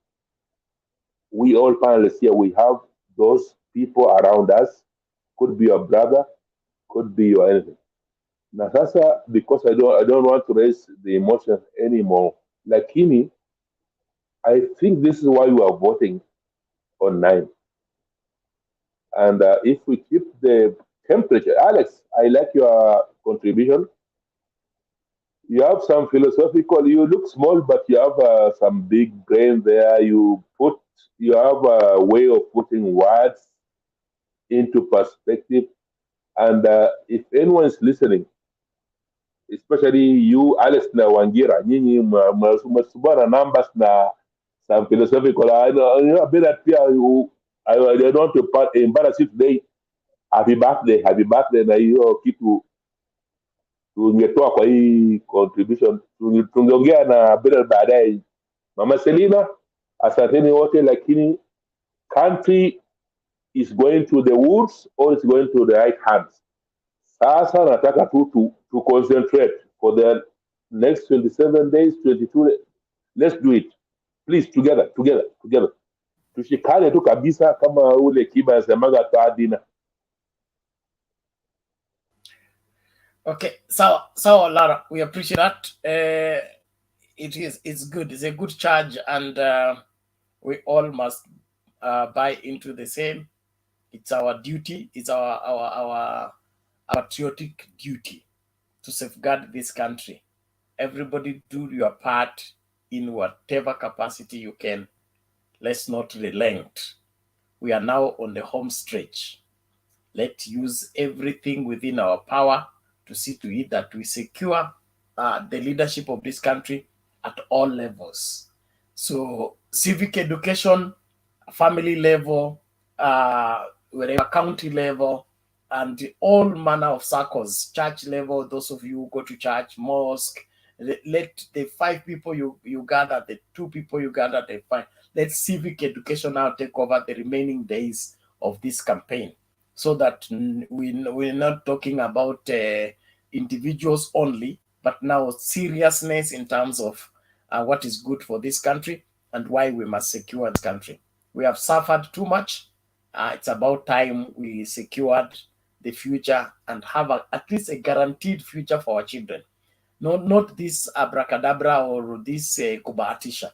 We all panelists here, we have those people around us. Could be your brother, could be your anything. Na sasa, because I don't want to raise the emotions anymore, lakini I think this is why we are voting on 9. And if we keep the temperature, Alex, I like your contribution. You have some philosophical, you look small, but you have some big brain there. You have a way of putting words into perspective. And if anyone is listening, especially you, Alex na Wangira, nyinyi mnasubana numbers na some philosophical. I know a bit that I don't want to embarrass you today. Happy birthday na hiyo kitu tungetoa kwa hii contribution. Tungeongea na Bernard baadaye. Mama Selina, asanteni wote, lakini country is going to the woods or it's going to the right hands. Sasa nataka tu to concentrate for the next 27 days, 22 days. Let's do it. Please, together. Tushikane tu kabisa kama ule Kiba yasemaga taadina. Okay, so Lara, we appreciate that. It's good. It's a good charge, and we all must buy into the same. It's our duty. It's our patriotic duty to safeguard this country. Everybody do your part in whatever capacity you can. Let's not relent. We are now on the home stretch. Let's use everything within our power to see to it that we secure the leadership of this country at all levels. So civic education, family level, wherever county level, and all manner of circles, church level, those of you who go to church, mosque, let the 5 people you gather, the 2 people you gather, the 5. Let civic education now take over the remaining days of this campaign, so that we're not talking about individuals only, but now seriousness in terms of what is good for this country and why we must secure this country. We have suffered too much. It's about time we secured the future and have at least a guaranteed future for our children. Not this abracadabra or this kubahatisha.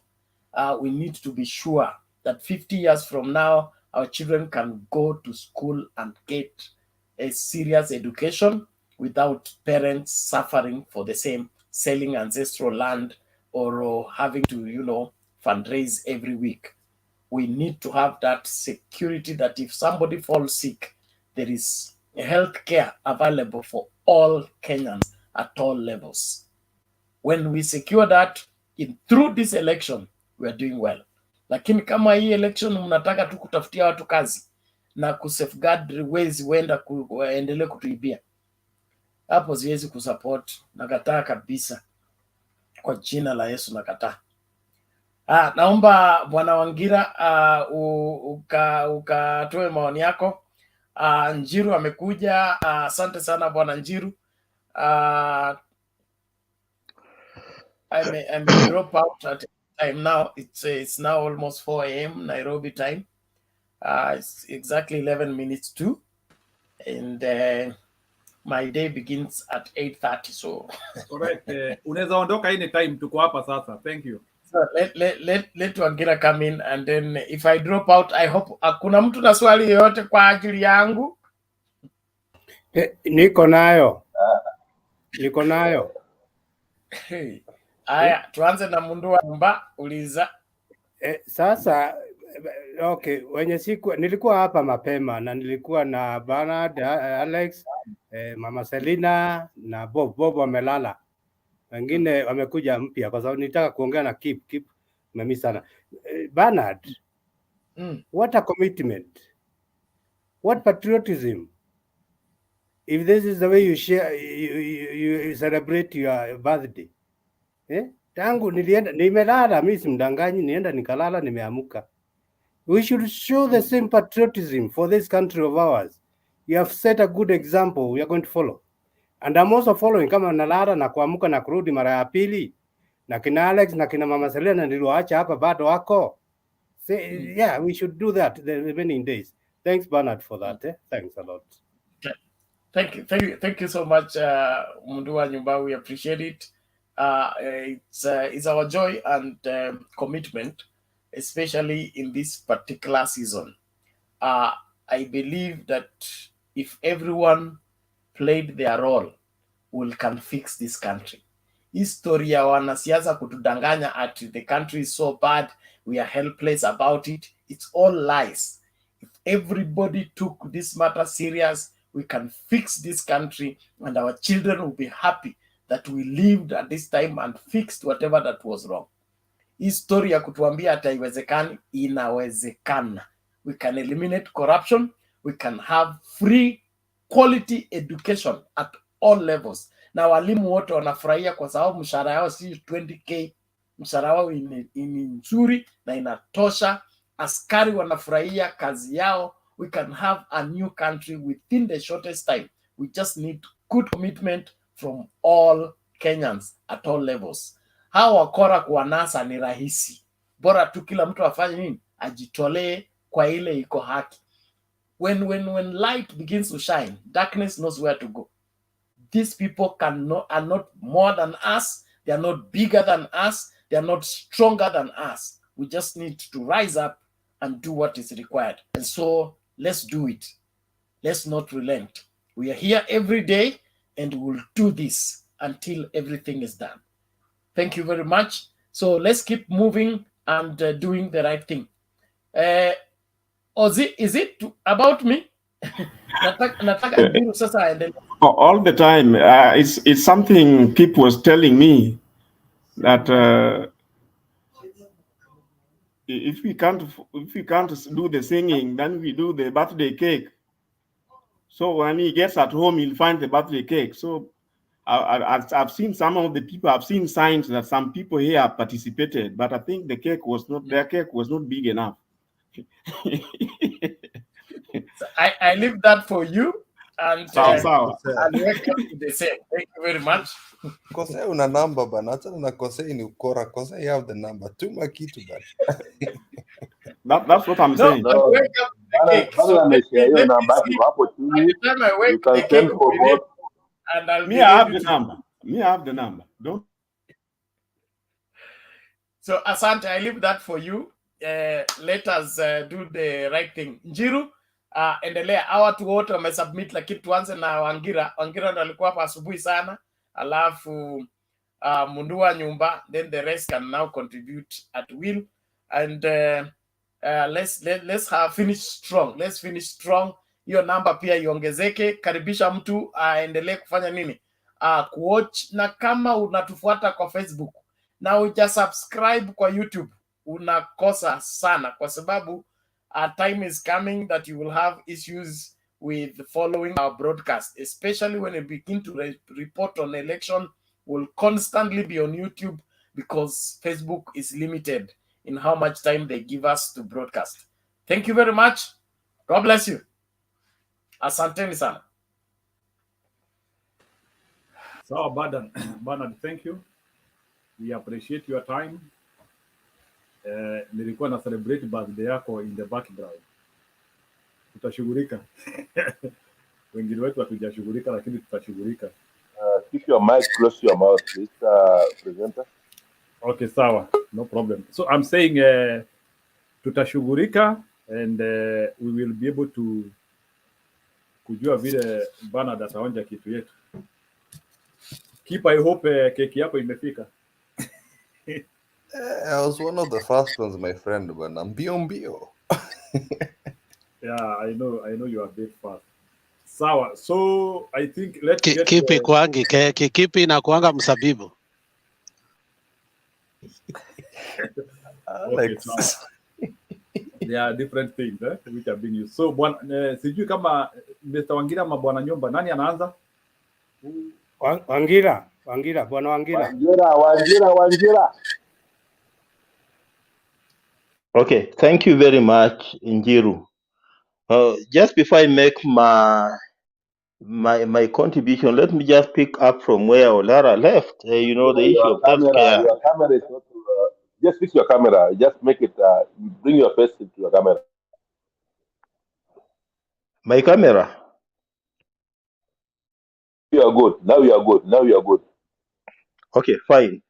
We need to be sure that 50 years from now, our children can go to school and get a serious education without parents suffering for the same, selling ancestral land or having to, fundraise every week. We need to have that security that if somebody falls sick, there is health care available for all Kenyans at all levels. When we secure that through this election, we are doing well. Lakini kama hii election mnataka tu kutafutia watu kazi na kusafeguard ways waendelee kutuibia, hapo siwezi kusupport. Nakataa kabisa, kwa jina la Yesu nakataa. Naomba Bwana Wangira ukatoe maoni yako. Njiru amekuja. Asante sana Bwana Njiru. I may drop out at time now. It's now almost 4 a.m. Nairobi time. It's exactly 11 minutes to, and my day begins at 8:30. So correct. Unaweza ondoka anytime, tuko hapa sasa. Thank you. So let Wangira come in, and then if I drop out, I hope kuna mtu na swali yoyote kwa ajili yangu. Niko nayo. Aya, tuanze na Mundu wa Nyumba, uliza. Sasa okay, wenye nilikuwa hapa mapema na nilikuwa na Bernard, Alex, Mama Selina na Bob wamelala. Wengine wamekuja mpya kwa sababu nitaka kuongea na Keep mimi sana. Bernard, what a commitment. What patriotism. If this is the way you share, you celebrate your birthday. Tangu nimelala, mimi simdanganyi, nienda nikalala, nimeamuka. We should show the same patriotism for this country of ours. You have set a good example, we are going to follow. And I'm also following, kama nalala na kuamuka na kurudi mara ya pili, na kina Alex na kina Mama Selena niliwaacha hapa bado wako. Yeah, we should do that the remaining days. Thanks Bernard for that. Thanks a lot. Thank you so much, Mundu wa Nyumba. We appreciate it. It's our joy and commitment, especially in this particular season. I believe that if everyone played their role, we can fix this country. History ya wanasiasa kutudanganya at the country is so bad, we are helpless about it. It's all lies. If everybody took this matter serious, we can fix this country and our children will be happy that we lived at this time and fixed whatever that was wrong. History ya kutuambia hata iwezekani, inawezekana. We can eliminate corruption. We can have free quality education at all levels. Na walimu wote wanafurahia kwa sababu mshahara yao si 20k. Mshahara wao ni nzuri na inatosha. Askari wanafurahia kazi yao. We can have a new country within the shortest time. We just need good commitment from all Kenyans at all levels. Hawa wakora kuwanasa ni rahisi. bora tu kila mtu afanye nini, ajitolee kwa ile iko haki. When light begins to shine, darkness knows where to go. These people are not more than us. They are not bigger than us. They are not stronger than us. We just need to rise up and do what is required. And so let's do it. Let's not relent. We are here every day and we'll do this until everything is done. Thank you very much. So let's keep moving and doing the right thing. Is it about me? Nataka Njiru sasa aendelee. All the time, it's something people was telling me that if we can't do the singing, then we do the birthday cake. So when he gets at home, he'll find the birthday cake. So I've seen some of the people. I've seen signs that some people here have participated, but I think the cake was not. Their cake was not big enough. So I leave that for you, and sawa. and welcome to the same. Thank you very much. Kose una number bana, achana na kose ni ukora. Kose you have the number. Tuma kitu bana. That's what I'm saying. No, wake up the cake. So let me see. By the time I wake the cake will be ready, and I'll me, I have the number. Me, I have the number. Don't. So Asante, I leave that for you. Let us do the right thing. Njiru, endelea. Hawa watu wote wamesubmit, lakini tuanze na Wangira. Wangira ndo alikuwa hapa asubuhi sana. Alafu Mundua Nyumba, then the rest can now contribute at will. And let's finish strong. Let's finish strong. Hiyo namba pia iongezeke. Karibisha mtu aendelee kufanya nini? Kuwatch, na kama unatufuata kwa Facebook na uja subscribe kwa YouTube, unakosa sana, kwa sababu time is coming that you will have issues with following our broadcast, especially when you begin to report on election. Will constantly be on YouTube because Facebook is limited in how much time they give us to broadcast. Thank you very much. God bless you. Asanteni sana. So, Bernard, thank you. We appreciate your time. Nilikuwa na celebrate birthday yako in the background. Tutashughulika. Wengine wetu hatujashughulika, lakini tutashughulika. Keep your mic close to your mouth, please, presenter. Okay, sawa. No problem. So I'm saying tutashughulika and we will be able to kujua vile Bernard ataonja kitu yetu. Keep, I hope keki yako imefika. I was one of the first ones, my friend, but I'm mbio. Yeah, I know you are a bit fast. Sawa. So I think let's get kipi kwangi kipi inakuanga msabibu. Okay, there are different things which are being used. So bwana, sijui kama Mr. Wangira ama bwana Nyumba, nani anaanza? Wangira, bwana Wangira. Wangira. Okay, thank you very much, Njiru. Just before I make my contribution, let me just pick up from where Olara left. The issue of healthcare. Your camera is not. Just fix your camera. Just make it. Bring your face into your camera. My camera. You are good. Now you are good. Okay, fine.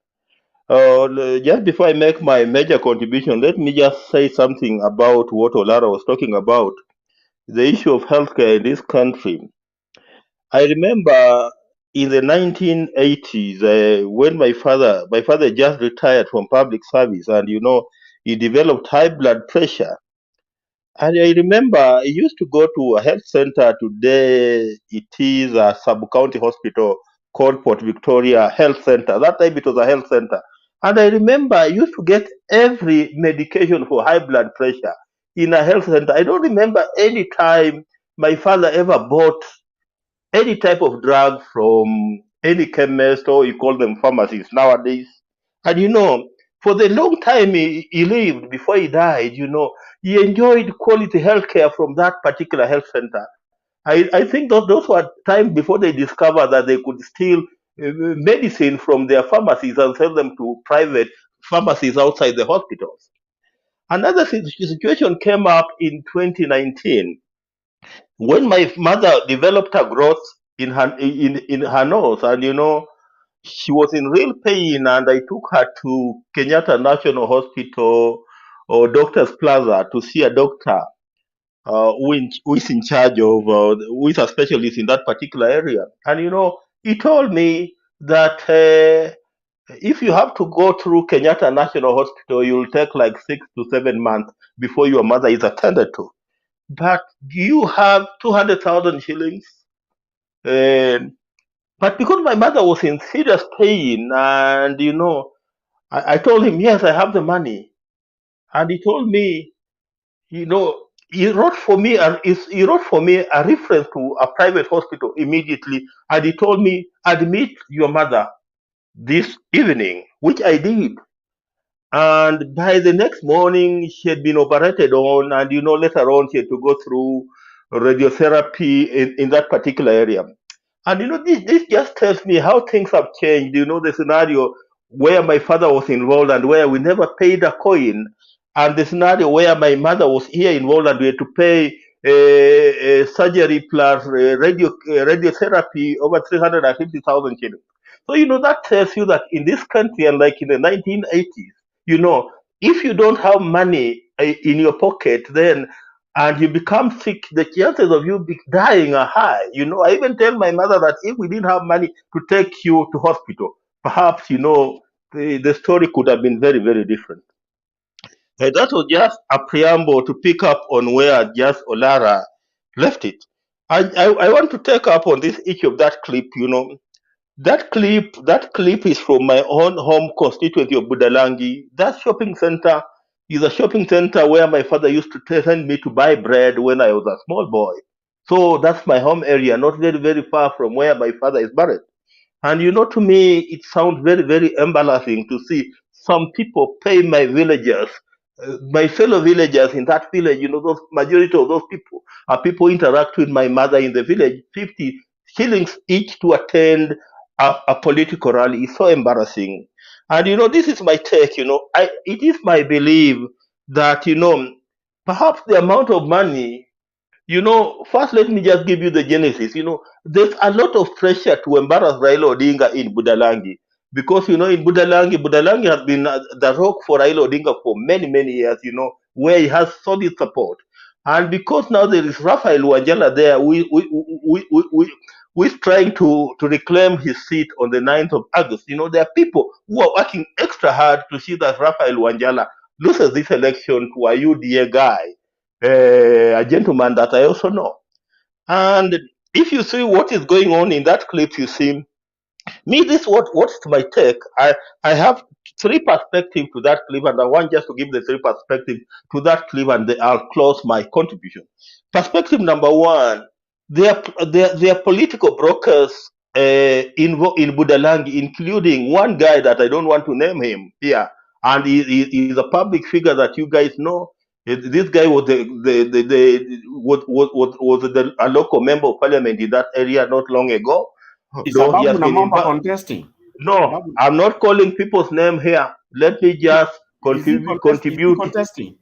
Just before I make my major contribution, let me just say something about what Olara was talking about, the issue of healthcare in this country. I remember in the 1980s, when my father just retired from public service, and he developed high blood pressure. And I remember he used to go to a health center. Today it is a sub-county hospital called Port Victoria Health Center. That time it was a health center. And I remember I used to get every medication for high blood pressure in a health center. I don't remember any time my father ever bought any type of drug from any chemist, or you call them pharmacies nowadays. And for the long time he lived before he died, he enjoyed quality healthcare from that particular health center. I think those were times before they discovered that they could steal medicine from their pharmacies and sell them to private pharmacies outside the hospitals. Another situation came up in 2019 when my mother developed a growth in her nose, and she was in real pain, and I took her to Kenyatta National Hospital or Doctor's Plaza to see a doctor who is in charge of, who is a specialist in that particular area. And he told me that if you have to go through Kenyatta National Hospital, you'll take like 6 to 7 months before your mother is attended to. But you have 200,000 shillings. But because my mother was in serious pain, and I told him, yes, I have the money. And he told me, he wrote for me a reference to a private hospital immediately, and he told me, admit your mother this evening, which I did. And by the next morning, she had been operated on, and later on, she had to go through radiotherapy in that particular area. And this just tells me how things have changed. The scenario where my father was involved and where we never paid a coin, and the scenario where my mother was here involved and we had to pay surgery plus radiotherapy over 350,000 shillings. So that tells you that in this country, and like in the 1980s, if you don't have money in your pocket, then and you become sick, the chances of you dying are high. I even tell my mother that if we didn't have money to take you to hospital, perhaps, the story could have been very, very different. That was just a preamble to pick up on where just Olara left it. I want to take up on this issue of that clip. That clip is from my own home constituency of Budalangi. That shopping center is a shopping center where my father used to send me to buy bread when I was a small boy. So that's my home area, not very, very far from where my father is buried. And to me, it sounds very, very embarrassing to see some people pay my villagers, my fellow villagers in that village. Those majority of those people are people interact with my mother in the village, 50 shillings each to attend a political rally. It's so embarrassing. And this is my take. It is my belief that perhaps the amount of money, first let me just give you the genesis. There's a lot of pressure to embarrass Raila Odinga in Budalangi. Because, in Budalangi has been the rock for Raila Odinga for many, many years, where he has solid support. And because now there is Raphael Wanjala there, we're trying to reclaim his seat on the 9th of August. There are people who are working extra hard to see that Raphael Wanjala loses this election to a UDA guy, a gentleman that I also know. And if you see what is going on in that clip, you see, me, this what's my take. I have three perspectives to that clip, and I want just to give the three perspectives to that clip, and I'll close my contribution. Perspective number one, there are political brokers in Budalangi, including one guy that I don't want to name him here, and he's a public figure that you guys know. This guy was a local member of parliament in that area not long ago. It's Though he has Ababu been Namamba involved. contesting. No, I'm not calling people's name here. Let me just Is he contribute. contesting?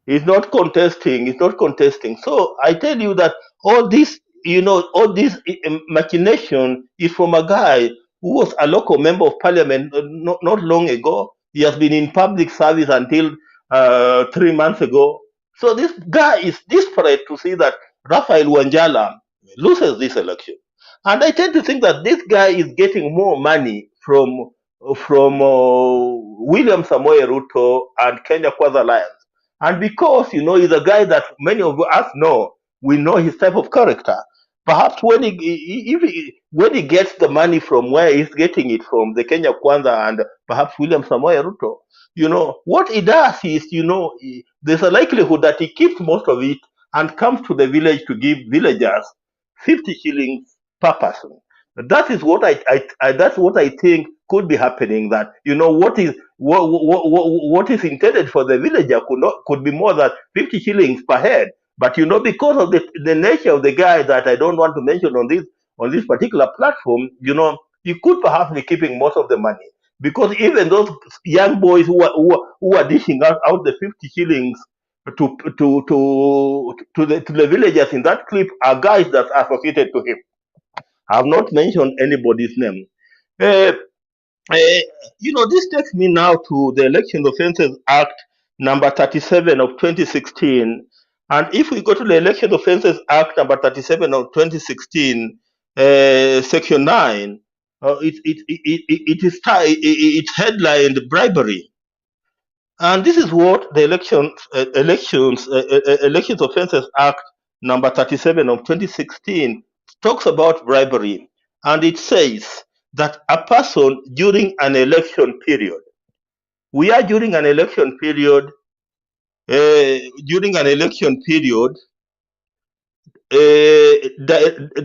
It's not contesting. It's not contesting. So I tell you that all this, all this machination is from a guy who was a local member of parliament not long ago. He has been in public service until 3 months ago. So this guy is desperate to see that Raphael Wanjala loses this election. And I tend to think that this guy is getting more money from William Samoei Ruto and Kenya Kwanza Alliance. And because, he's a guy that many of us know, we know his type of character. Perhaps when when he gets the money from where he's getting it from, the Kenya Kwanza and perhaps William Samoei Ruto, what he does is, there's a likelihood that he keeps most of it and comes to the village to give villagers 50 shillings per person. That is what that's what I think could be happening. That what is intended for the villager could be more than 50 shillings per head. But because of the nature of the guy that I don't want to mention on this particular platform, he could perhaps be keeping most of the money. because even those young boys who are dishing out the 50 shillings to the villagers in that clip are guys that are associated to him. I have not mentioned anybody's name. Uh, uh, this takes me now to the Election Offences Act number 37 of 2016. And if we go to the Election Offences Act number 37 of 2016, section 9, it's headlined bribery. And this is what the Elections Offences Act number 37 of 2016 talks about bribery. And it says that a person during an election period, we are during an election period,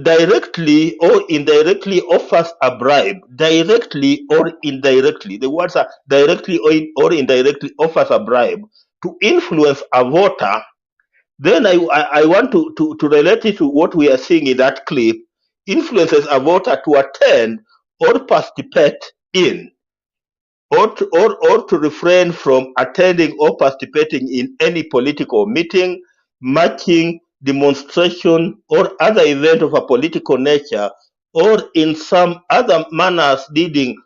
directly or indirectly offers a bribe, directly or indirectly, the words are directly or indirectly offers a bribe to influence a voter. Then I want to relate it to what we are seeing in that clip, influences a voter to attend or participate in, or to refrain from attending or participating in any political meeting, marching, demonstration, or other event of a political nature, or in some other manners leading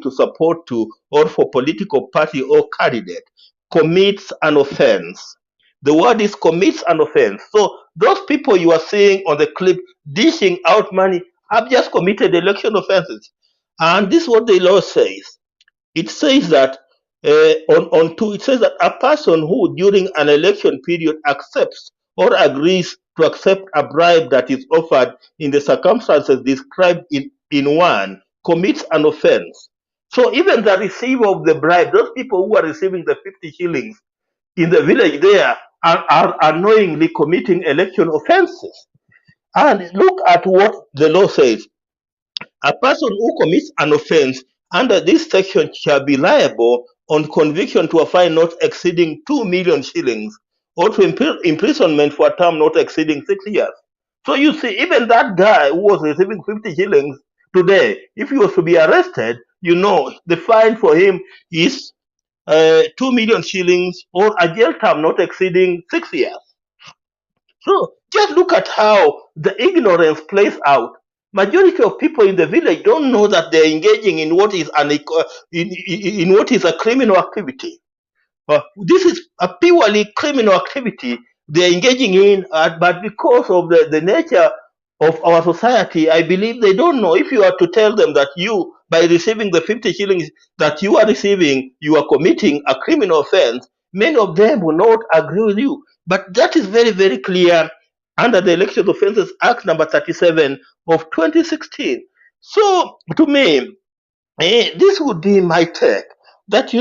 to support to or for political party or candidate, commits an offense. The word is commits an offense. So those people you are seeing on the clip dishing out money have just committed election offenses. And this is what the law says. It says that it says that a person who during an election period accepts or agrees to accept a bribe that is offered in the circumstances described in one commits an offense. So even the receiver of the bribe, those people who are receiving the 50 shillings in the village there are unknowingly committing election offenses. And look at what the law says. A person who commits an offense under this section shall be liable on conviction to a fine not exceeding 2 million shillings or to imprisonment for a term not exceeding 6 years. So you see, even that guy who was receiving 50 shillings today, if he was to be arrested, the fine for him is 2 million shillings or a jail term not exceeding 6 years. So just look at how the ignorance plays out. Majority of people in the village don't know that they're engaging in what is in what is a criminal activity. This is a purely criminal activity they're engaging in, but because of the nature of our society, I believe they don't know. If you are to tell them that you, by receiving the 50 shillings that you are receiving, you are committing a criminal offense, many of them will not agree with you. But that is very, very clear under the Election Offences Act number 37 of 2016. So, to me, this would be my take. That,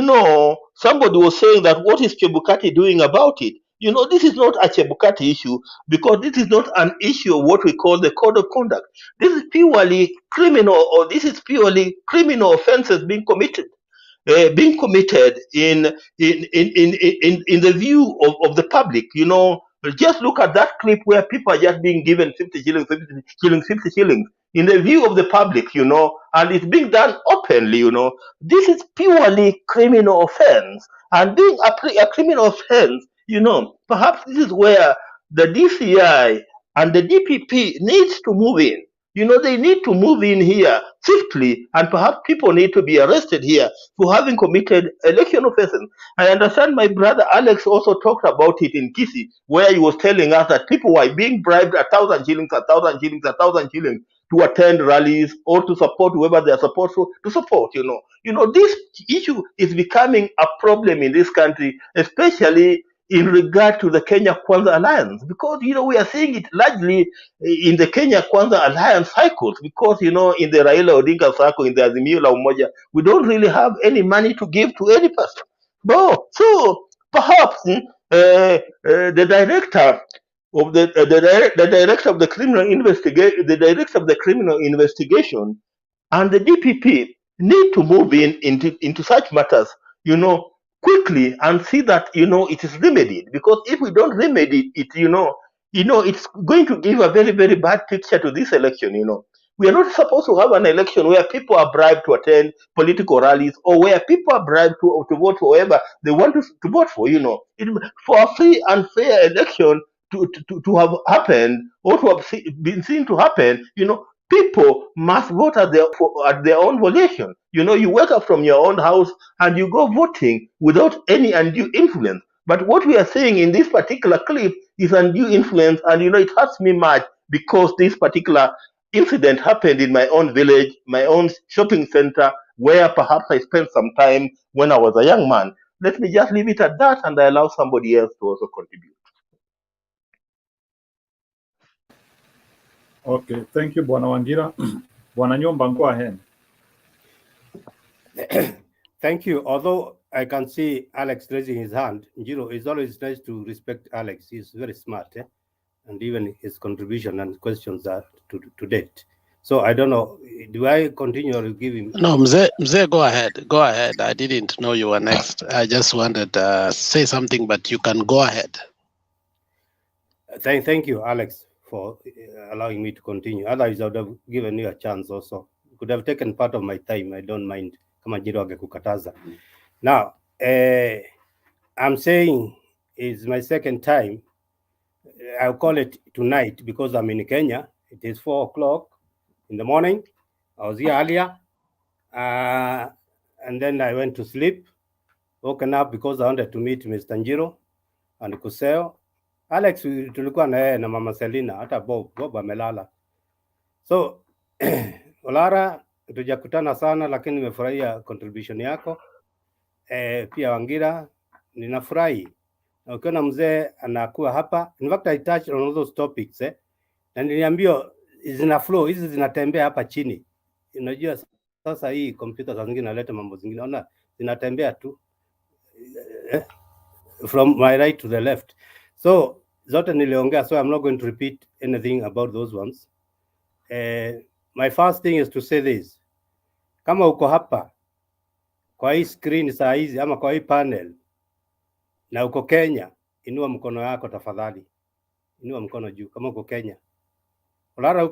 somebody was saying that what is Chebukati doing about it? This is not a Chebukati issue because this is not an issue of what we call the code of conduct. This is purely criminal offenses being committed in the view of the public. Just look at that clip where people are just being given 50 shillings, 50 shillings, 50 shillings in the view of the public, and it's being done openly. This is purely criminal offense, and being a criminal offense, perhaps this is where the DCI and the DPP needs to move in. They need to move in here swiftly, and perhaps people need to be arrested here for having committed election offenses. I understand my brother Alex also talked about it in Kisi, where he was telling us that people were being bribed 1,000 shillings, 1,000 shillings, 1,000 shillings to attend rallies or to support whoever they are supposed to support. This issue is becoming a problem in this country, especially in regard to the Kenya Kwanza Alliance, because we are seeing it largely in the Kenya Kwanza Alliance cycles, because in the Raila Odinga circle, in the Azimio la Umoja, we don't really have any money to give to any person. No, so perhaps the director of the director of the criminal investigation, and the DPP need to move into such matters, quickly, and see that it is remedied. Because if we don't remedy it, it's going to give a very, very bad picture to this election. We are not supposed to have an election where people are bribed to attend political rallies or where people are bribed to vote for whoever they want to vote for. For a free and fair election to have happened or to have been seen to happen, people must vote at their own volition. You wake up from your own house and you go voting without any undue influence. But what we are seeing in this particular clip is undue influence, and it hurts me much because this particular incident happened in my own village, my own shopping center, where perhaps I spent some time when I was a young man. Let me just leave it at that, and I allow somebody else to also contribute. Okay, thank you, Bwana Wangira. Bwana Nyomba, go ahead. Thank you. Although I can see Alex raising his hand, it's always nice to respect Alex. He's very smart, and even his contribution and questions are to date. So I don't know, do I continue or give him? No, Mzee, go ahead. Go ahead. I didn't know you were next. I just wanted to say something, but you can go ahead. Thank you, Alex, for allowing me to continue. Otherwise, I would have given you a chance also. You could have taken part of my time. I don't mind. Kama Njiro angekukataza. Now, I'm saying it's my second time. I'll call it tonight because I'm in Kenya. It is 4 o'clock in the morning. I was here earlier. And then I went to sleep. Woken up because I wanted to meet Mr. Njiro and Kuseo. Alex tulikuwa na yeye na Mama Selina, hata Bob amelala. So Olara, tujakutana sana lakini nimefurahia contribution yako. Pia Wangira, ninafurahi. Na ukiona mzee anakuwa hapa, in fact I touched on all those topics na niliambiwa zina flow, hizi zinatembea hapa chini. Unajua sasa hii kompyuta saa zingine inaleta mambo zingine, ona zinatembea tu from my right to the left. So zote niliongea, so I'm not going to repeat anything about those ones. My first thing is to say this. Kama uko hapa kwa hii screen saa hizi ama kwa hii panel na uko Kenya, inua mkono yako tafadhali. Inua mkono juu kama uko Kenya. Olara,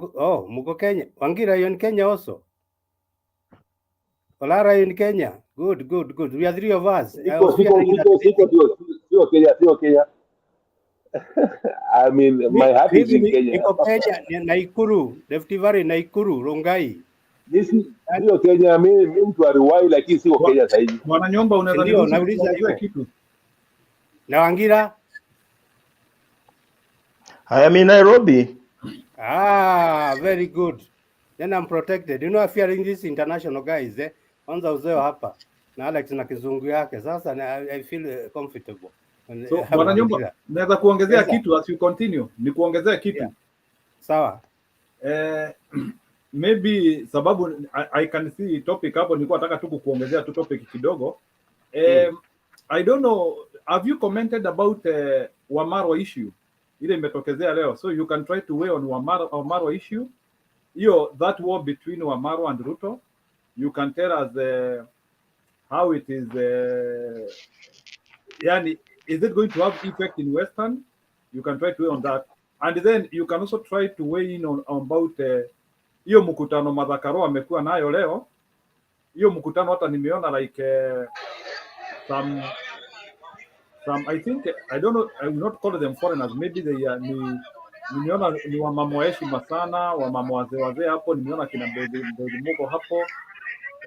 mko Kenya. Wangira, you're in Kenya also. Olara, you're in Kenya. Good. We are 3 of us. Sio Kenya. I mean, my heart is in Kenya. Niko Kenya, Naikuru, Rift Valley, Naikuru, Rongai. Sio Kenya, mimi mtu aliwahi lakini sio Kenya sasa hivi. Bwana Nyomba, unaweza nauliza kitu. Na Wangira? I am in Nairobi. Very good. Then I'm protected. You know, if you are in this international guys, kwanza uzeo hapa na Alex na kizungu yake. Sasa I feel comfortable. So, Bwana Nyomba, naweza kuongezea kitu as you continue. Ni kuongezea kitu. Yeah. Sawa. Maybe sababu I can see topic hapo, nilikuwa nataka tu kuongezea tu topic kidogo. I don't know, have you commented about Wamarwa issue? Ile imetokezea leo. So you can try to weigh on Wamarwa issue. That war between Wamarwa and Ruto. You can tell us how it is, is it going to have effect in Western? You can try to weigh on that. And then you can also try to weigh in on about hiyo mkutano Madhakaro amekuwa nayo leo. Hiyo mkutano hata nimeona like some I think, I don't know, I will not call them foreigners, maybe they are nimeona ni wamama wa heshima sana, wamama wazee hapo, nimeona kina Mbezi Mugo hapo,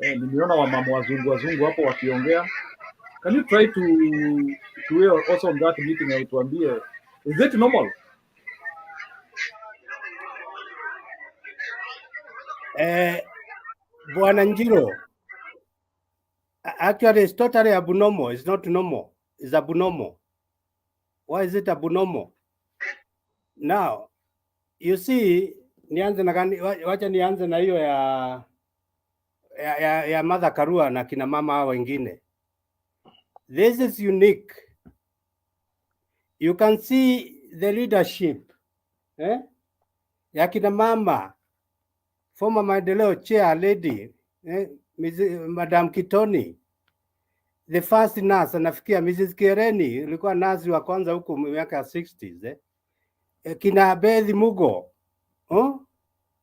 nimeona wamama wazungu hapo wakiongea. Can you try to weigh also on that meeting na utuambie, is it normal? Bwana Njiro, actually it's totally abnormal. It's not normal. It's abnormal. Why is it abnormal? Now, you see, wacha nianze na hiyo ya Martha Karua na kina mama wengine. This is unique. You can see the leadership ya kina mama, former Maendeleo chair lady, Madam Kitoni, the first nurse, nafikia Mrs. Kereni, ilikuwa nurse wa kwanza huko miaka 60s. Kina Bethi Mugo,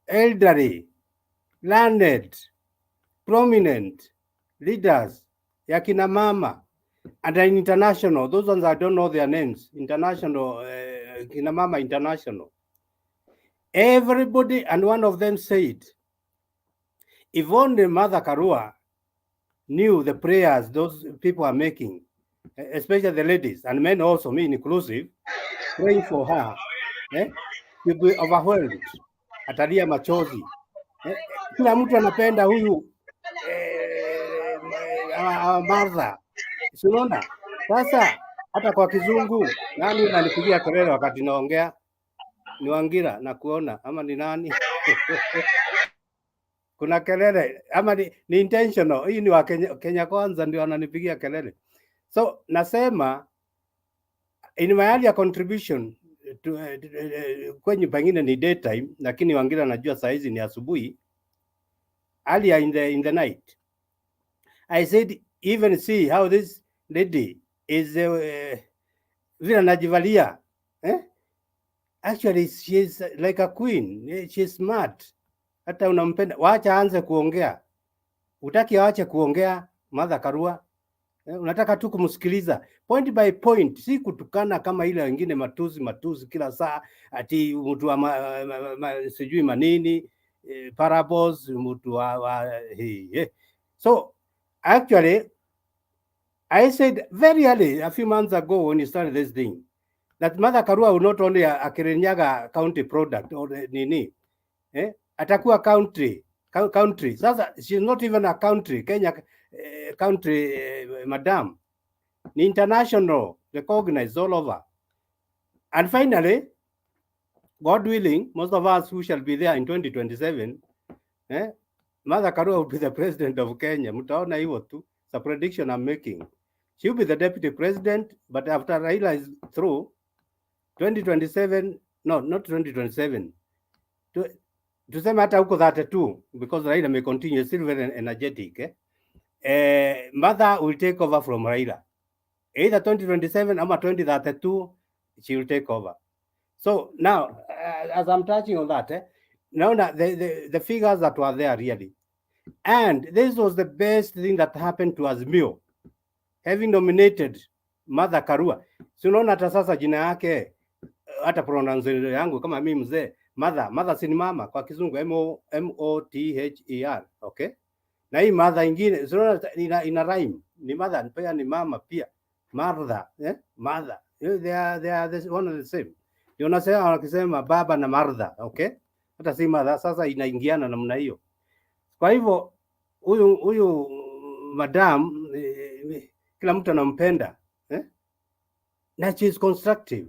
Elderly, learned, prominent leaders, ya kina mama, and then international. Those ones I don't know their names. International, kina mama international. Everybody, and one of them said, if only Mother Karua knew the prayers those people are making, especially the ladies and men also, me inclusive, praying for her, you'll be overwhelmed. Atalia machozi. Kila mtu anapenda huyu Martha. Unaona? Sasa hata kwa kizungu nani unanipigia kelele wakati naongea? Ni Wangira na kuona ama ni nani? Kuna kelele ama ni intentional? Hii ni wa Kenya Kwanza ndio ananipigia kelele. So nasema in my earlier contribution kwenye pengine ni daytime, lakini Wangira anajua saa hizi ni asubuhi. Earlier in the night, I said even see how this lady is vile anajivalia. Actually she's like a queen. She's smart. Hata unampenda. Waacha aanze kuongea. Utaki aache kuongea Martha Karua. Unataka tu kumsikiliza point by point, si kutukana kama ile wengine matuzi kila saa, ati mtu wa sijui manini, parables, mtu wa So actually I said very early a few months ago when you started this thing that Martha Karua will not only a Kirinyaga county product or nini, atakuwa country. Sasa she's not even a country Kenya country, madam, ni international, recognized all over. And finally, God willing, most of us who shall be there in 2027, Martha Karua will be the president of Kenya. Mtaona hivyo tu. It's a prediction I'm making. She'll be the deputy president, but after Raila is through, 2027, no, not 2027, tuseme hata huko 32, because Raila may continue, still very energetic. Martha will take over from Raila. Either 2027 or 2032, she will take over. So now, as I'm touching on that, now the figures that were there really. And this was the best thing that happened to Azimio, having nominated Martha Karua. So unaona hata sasa jina yake, hata pronunciation yangu kama mimi mzee, Martha si ni mama kwa kizungu, M-O-T-H-E-R, okay? Na hii Martha ingine, so ina rhyme, ni Martha pia ni mama pia. Martha, Martha, they are one and the same. Ndio nasema wakisema baba na Martha, okay? Hata si Martha, sasa inaingiana namna hiyo. Kwa hivyo huyu madam kila mtu anampenda, na she is constructive.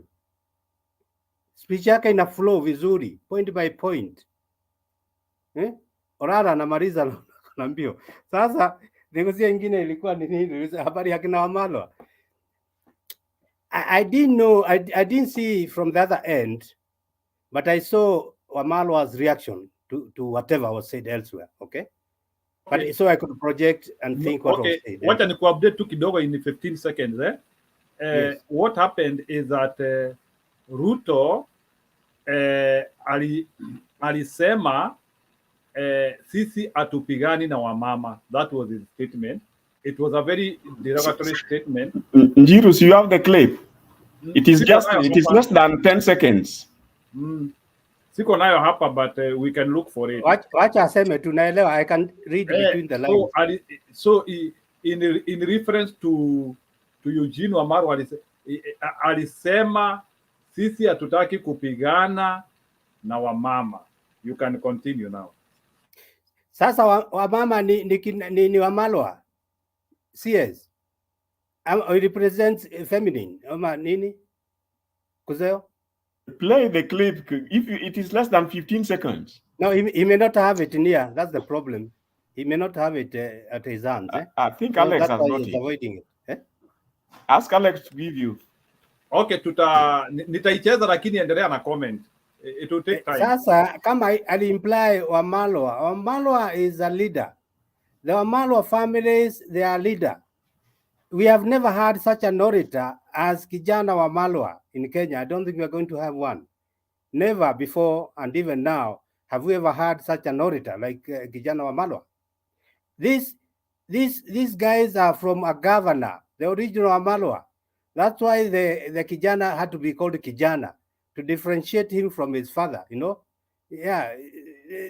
Speech yake ina flow vizuri, point by point. Orara anamaliza na mbio. Sasa negosia ingine ilikuwa ni nini? Habari ya kina Wamalwa. I didn't know, I didn't see from the other end, but I saw Wamalwa's reaction to whatever was said elsewhere, okay? But so I could project and think what was said. Wacha ni kuupdate tu kidogo in 15 seconds. Yes. What happened is that Ruto alisema sisi atupigani na wamama. That was his statement. It was a very derogatory statement. Njirus, you have the clip. It is less than 10 seconds. Siko nayo hapa, but we can look for it. Wacha aseme tunaelewa. I can read between the lines. So in reference to Eugene Wamalwa alisema sisi hatutaki kupigana na wamama. You can continue now. Sasa wamama ni Wamalwa. CS. It represents feminine. Ama nini? Kuzeo? Play the clip. If it is less than 15 seconds. No, he may not have it near. That's the problem. He may not have it at his hands. I think Alex has got it. Avoiding it. Ask Alex to give you. Okay, nitaicheza lakini endelea na comment. It will take time. Sasa kama ali-imply Wamalwa is a leader. The Wamalwa families, they are leader. We have never had such an orator as Kijana Wamalwa in Kenya. I don't think we are going to have one. Never before, and even now, Have we ever had such an orator like Kijana Wamalwa? These guys are from a governor, the original Wamalwa. That's why the Kijana had to be called Kijana, to differentiate him from his father, you know? Yeah,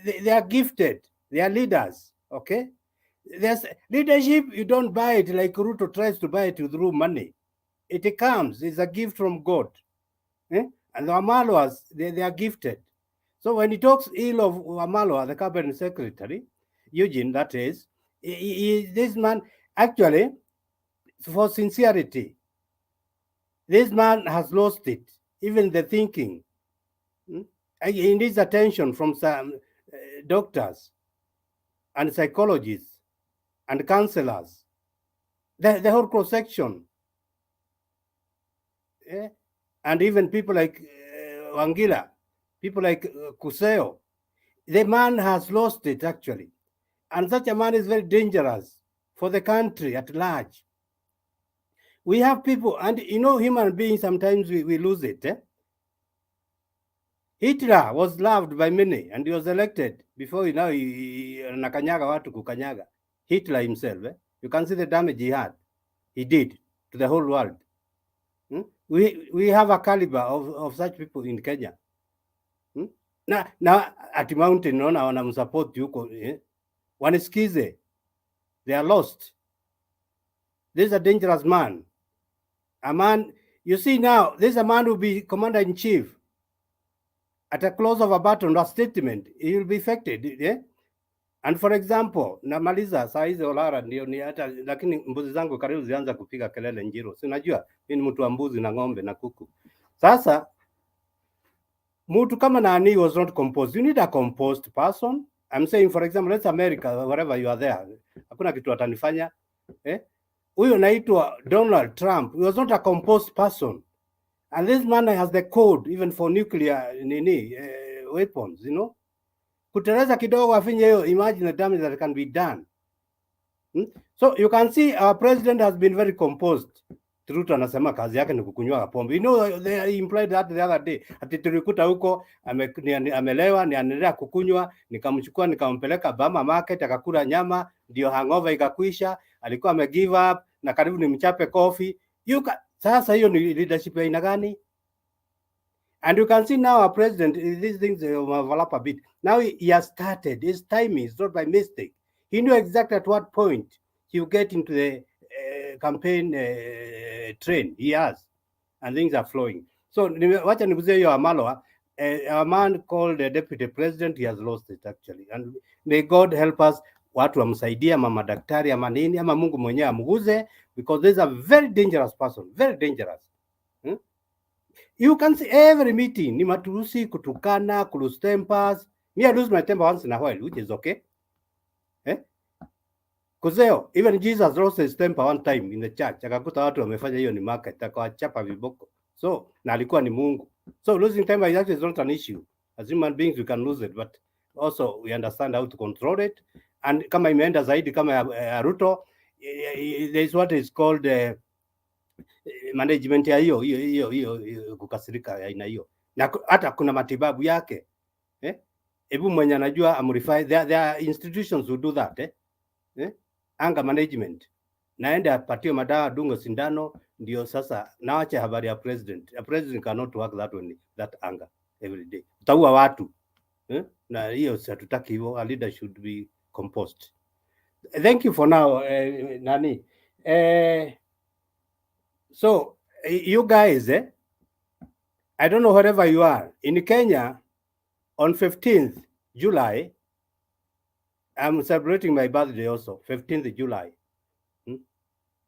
they are gifted. They are leaders, okay? There's leadership, you don't buy it like Ruto tries to buy it through money. It comes, it's a gift from God. And the Wamalwas, they are gifted. So when he talks ill of Wamalwa, the cabinet secretary, Eugene, that is, this man, actually, for sincerity, this man has lost it, even the thinking. He needs attention from some doctors and psychologists and counselors, the whole cross-section. Yeah? And even people like Wangila, people like Kuseo. The man has lost it, actually. And such a man is very dangerous for the country at large. We have people, and you know, human beings, sometimes we lose it. Hitler was loved by many, and he was elected before nakanyaga watu kukanyaga. Hitler himself, you can see the damage he did to the whole world. We have a caliber of such people in Kenya. Na at mountain naona wanamsupport huko, wanisikize, they are lost. This is a dangerous man. A man, you see now, this is a man who will be commander-in-chief. At a close of a battle or statement, he will be affected. Yeah? And for example, namaliza saa hizi Olara ndio ni hata, lakini mbuzi zangu karibu zianza kupiga kelele Njiro. Si unajua mimi ni mtu wa mbuzi na ng'ombe na kuku. Sasa mtu kama nani was not composed. You need a composed person. I'm saying, for example, let's America, wherever you are there. Hakuna kitu atanifanya. Huyo naitwa Donald Trump. He was not a composed person. And this man has the code even for nuclear weapons, you know. Kuteleza kidogo afinye hiyo, imagine the damage that can be done. So you can see our president has been very composed. Ruto anasema kazi yake ni kukunywa pombe. You know, they implied that the other day. Ati tulikuta huko amelewa, ni anaendelea kukunywa, nikamchukua nikampeleka Bama Market akakula nyama, ndio hangover ikakwisha, alikuwa give up na karibu ni mchape coffee. Sasa hiyo ni leadership ya aina gani? And you can see now our president, these things overlap a bit. Now he has started, his timing is not by mistake. He knew exactly at what point he will get into the campaign train he has, and things are flowing. So wacha niguzie hiyo Wamalwa, a man called the deputy president, he has lost it actually. And may God help us, watu wamsaidia, mama daktari ama nini, ama Mungu mwenyewe amguze, because this is a very dangerous person, very dangerous. You can see every meeting, ni matusi, kutukana, lose tempers. Me, I lose my temper once in a while, which is okay. Kuseo, even Jesus lost his temper one time in the church. Akakuta watu wamefanya hiyo ni market, akawachapa viboko. So, na alikuwa ni Mungu. So, losing temper is actually not an issue. As human beings, we can lose it, but also we understand how to control it. And kama imeenda zaidi, kama Ruto, there is what is called management ya hiyo kukasirika aina hiyo, na hata kuna matibabu yake. Hebu mwenye anajua amrify, there are institutions who do that. Anger management, naende apatiwe madawa, dungo sindano, ndio sasa naache habari ya president. A president cannot work that way, that anger every day. Utaua watu. Na hiyo hatutaki hivyo. A leader should be composed. Thank you for now, nani. So, you guys, I don't know wherever you are. In Kenya, on 15th July, I'm celebrating my birthday also, 15th July.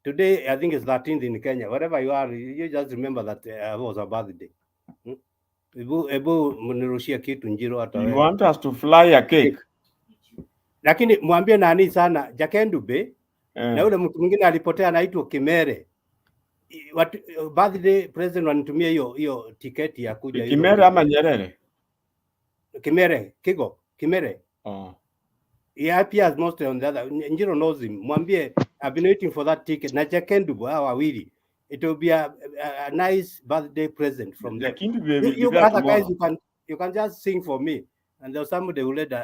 Today, I think it's 13th in Kenya. Wherever you are, you just remember that it was a birthday. Ebu mnirushia kitu Njiro hata wewe. You want us to fly a cake? Lakini mwambie nani sana, Jakendube, na yule mtu mwingine alipotea anaitwa Kimere. Birthday president wanitumia hiyo tiketi ya kuja hiyo. Kimere ama Nyerere? Kimere, Kimere. Oh. He appears mostly on the other. Njiro knows him. Mwambie, I've been waiting for that ticket. Na Jakendubu, hao wawili. It will be a nice birthday present from them. You other guys, you can just sing for me. and there was somebody who led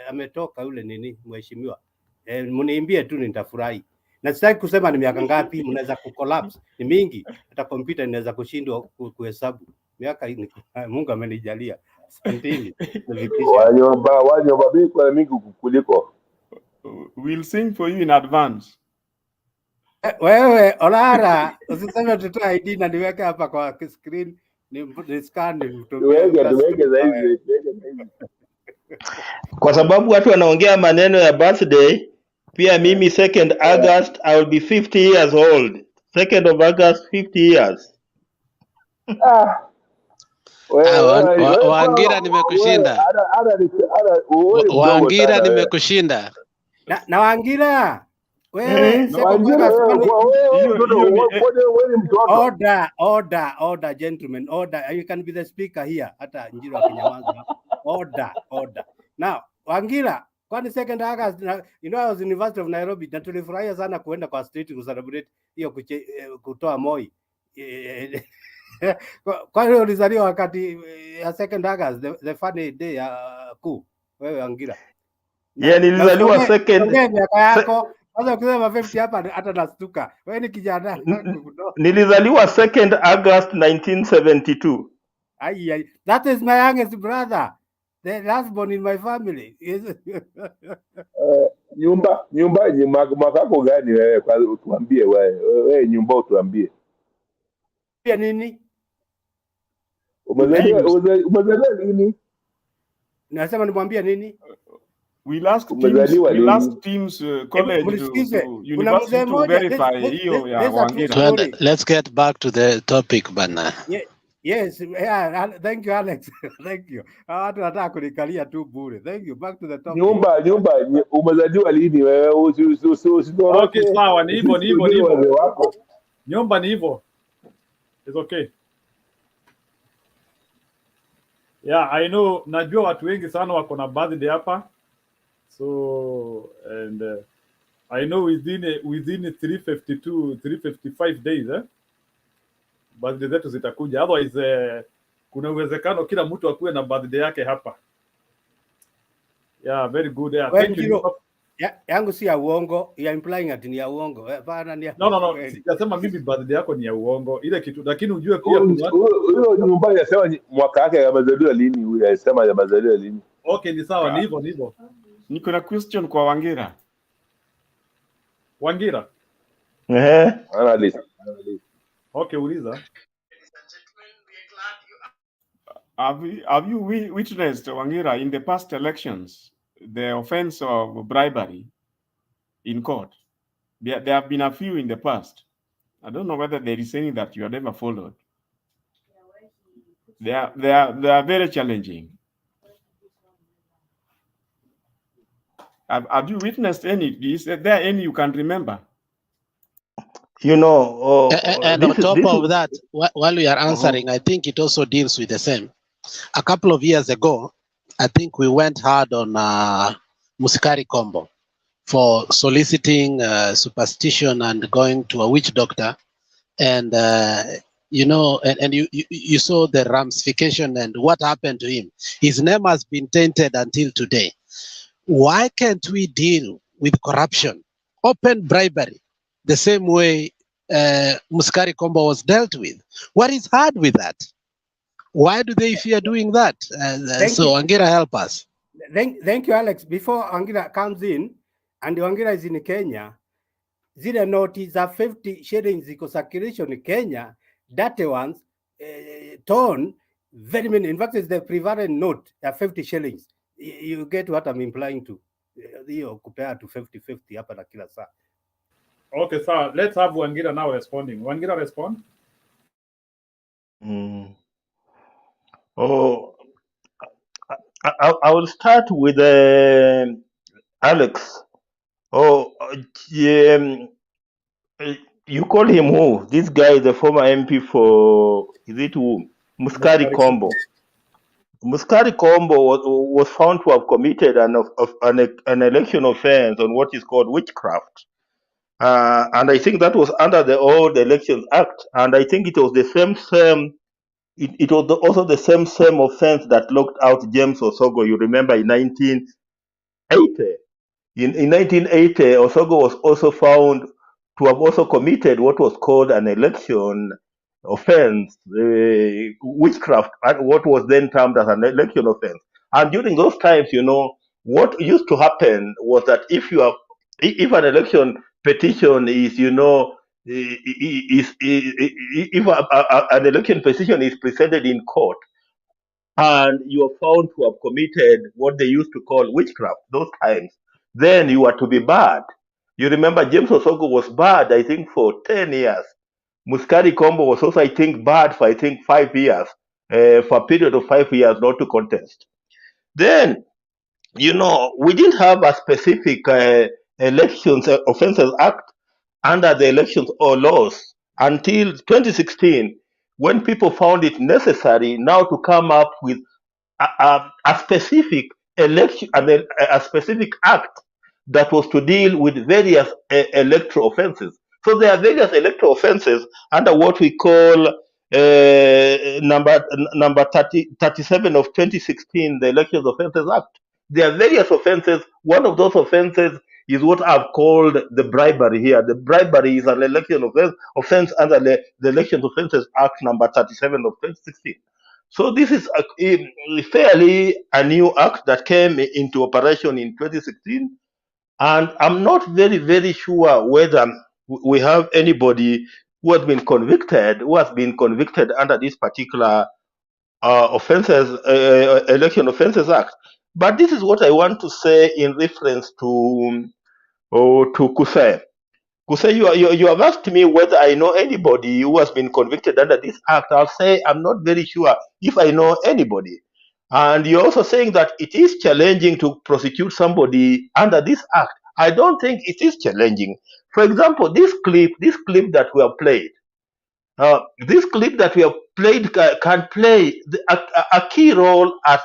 ametoka yule nini mheshimiwa. Mniimbie tu nitafurahi. Na sitaki kusema ni miaka ngapi mnaweza kucollapse. Ni mingi. Hata kompyuta inaweza kushindwa kuhesabu. Miaka hii Mungu amenijalia. Asanteni. Wanyomba biko mingi kuliko. We'll sing for you in advance. Wewe Olara, usiseme tutoa ID na niweke hapa kwa screen ni scan nimtumie. Tuweke zaidi. Kwa sababu watu wanaongea maneno ya birthday, pia mimi 2nd August I will be 50 years old. 2nd of August 50 years. Wangira nimekushinda. Wangira nimekushinda. Na Wangira wewe order gentlemen, order. You can be the speaker here. Hata Njiro akinyamaza. Order. Now, Wangira, kwani 2nd August, you know I was in University of Nairobi na tulifurahia sana kuenda kwa street ku celebrate hiyo kutoa Moi. Kwa hiyo ulizaliwa wakati ya 2nd August, the funny day ya kuu. Wewe Wangira. Yeah, nilizaliwa 2nd. Miaka yako sasa ukisema 50 hapa hata nastuka. Wewe ni kijana. Nilizaliwa 2nd August 1972. That is my youngest brother. The last born in my family. Nyumba mwaka gani wewe? Tuambie wewe nyumba utuambie. Pia nini? Umezaliwa nini? Nasema nimwambie nini? We ask teams college to university to verify hiyo ya Wangira. Let's get back to the topic bana. Yes, yeah, thank you Alex. Thank you. Watu wanataka kunikalia tu bure. Thank you. Back to the topic. Nyumba umezaliwa lini wewe? Okay, sawa, ni hivyo. Nyumba ni hivyo. It's okay. Yeah, I know, najua watu wengi sana wako na birthday hapa. So and I know within 355 days birthday zetu zitakuja. Otherwise kuna uwezekano kila mtu akuwe na birthday yake hapa. Yeah, very good. Yeah, thank you. Yangu si ya uongo, you are implying ati ni ya uongo. Bana ni. No. Sijasema mimi birthday yako ni ya uongo. Ile kitu lakini ujue pia huyo nyumba yasema mwaka wake amezaliwa lini, huyo anasema amezaliwa lini. Okay, ni sawa, ni hivyo. Niko na question kwa Wangira. Wangira? Analyst. Okay, uliza. Have you witnessed, Wangira, in the past elections, the offense of bribery in court? There have been a few in the past. I don't know whether there is any that you have ever followed. They are very challenging. Have you witnessed any? Is there any you can remember? And on top of that, while we are answering, I think it also deals with the same. A couple of years ago, I think we went hard on Musikari Kombo for soliciting superstition and going to a witch doctor. And, you saw the ramification and what happened to him. His name has been tainted until today. Why can't we deal with corruption, open bribery, the same way Musikari Kombo was dealt with? What is hard with that? Why do they fear doing that? So Wangira, help us. Thank you, Alex. Before Wangira comes in, and Wangira is in Kenya, zile noti za 50 shillings ziko circulation in Kenya, dirty ones, torn, very many. In fact, it's the prevalent note at 50 shillings. You get what I'm implying to. Compared to 50-50 hapa na kila saa. Okay, sir. Let's have Wangira now responding. Wangira, respond. I will start with Alex. You call him who? This guy is the former MP for, is it who? Musikari Kombo. Musikari Kombo was found to have committed an election offense on what is called witchcraft. And I think that was under the old Elections Act. And I think it was the same it was also the same offense that locked out James Osogo. You remember in 1980. In 1980, Osogo was also found to have also committed what was called an election offense, witchcraft, what was then termed as an election offense. And during those times, what used to happen was that if an election petition is, if an election petition is presented in court, and you are found to have committed what they used to call witchcraft those times, then you are to be barred. You remember James Osogo was barred, I think, for 10 years. Muskari Kombo was also, I think, barred for, 5 years, for a period of 5 years not to contest. Then, we didn't have a specific Elections Offences Act under the elections or laws until 2016, when people found it necessary now to come up with a specific election, a specific act that was to deal with various electoral offences. So there are various electoral offences under what we call number 37 of 2016, the Elections Offences Act. There are various offences. One of those offences is what I've called the bribery here. The bribery is an election offense under the Elections Offences Act number 37 of 2016. So this is a fairly a new act that came into operation in 2016, and I'm not very, very sure whether we have anybody who has been convicted under this particular Election Offences Act. But this is what I want to say in reference to Kuse. Kuse, you have asked me whether I know anybody who has been convicted under this act. I'll say I'm not very sure if I know anybody. And you're also saying that it is challenging to prosecute somebody under this act. I don't think it is challenging. For example, this clip that we have played, can play a key role as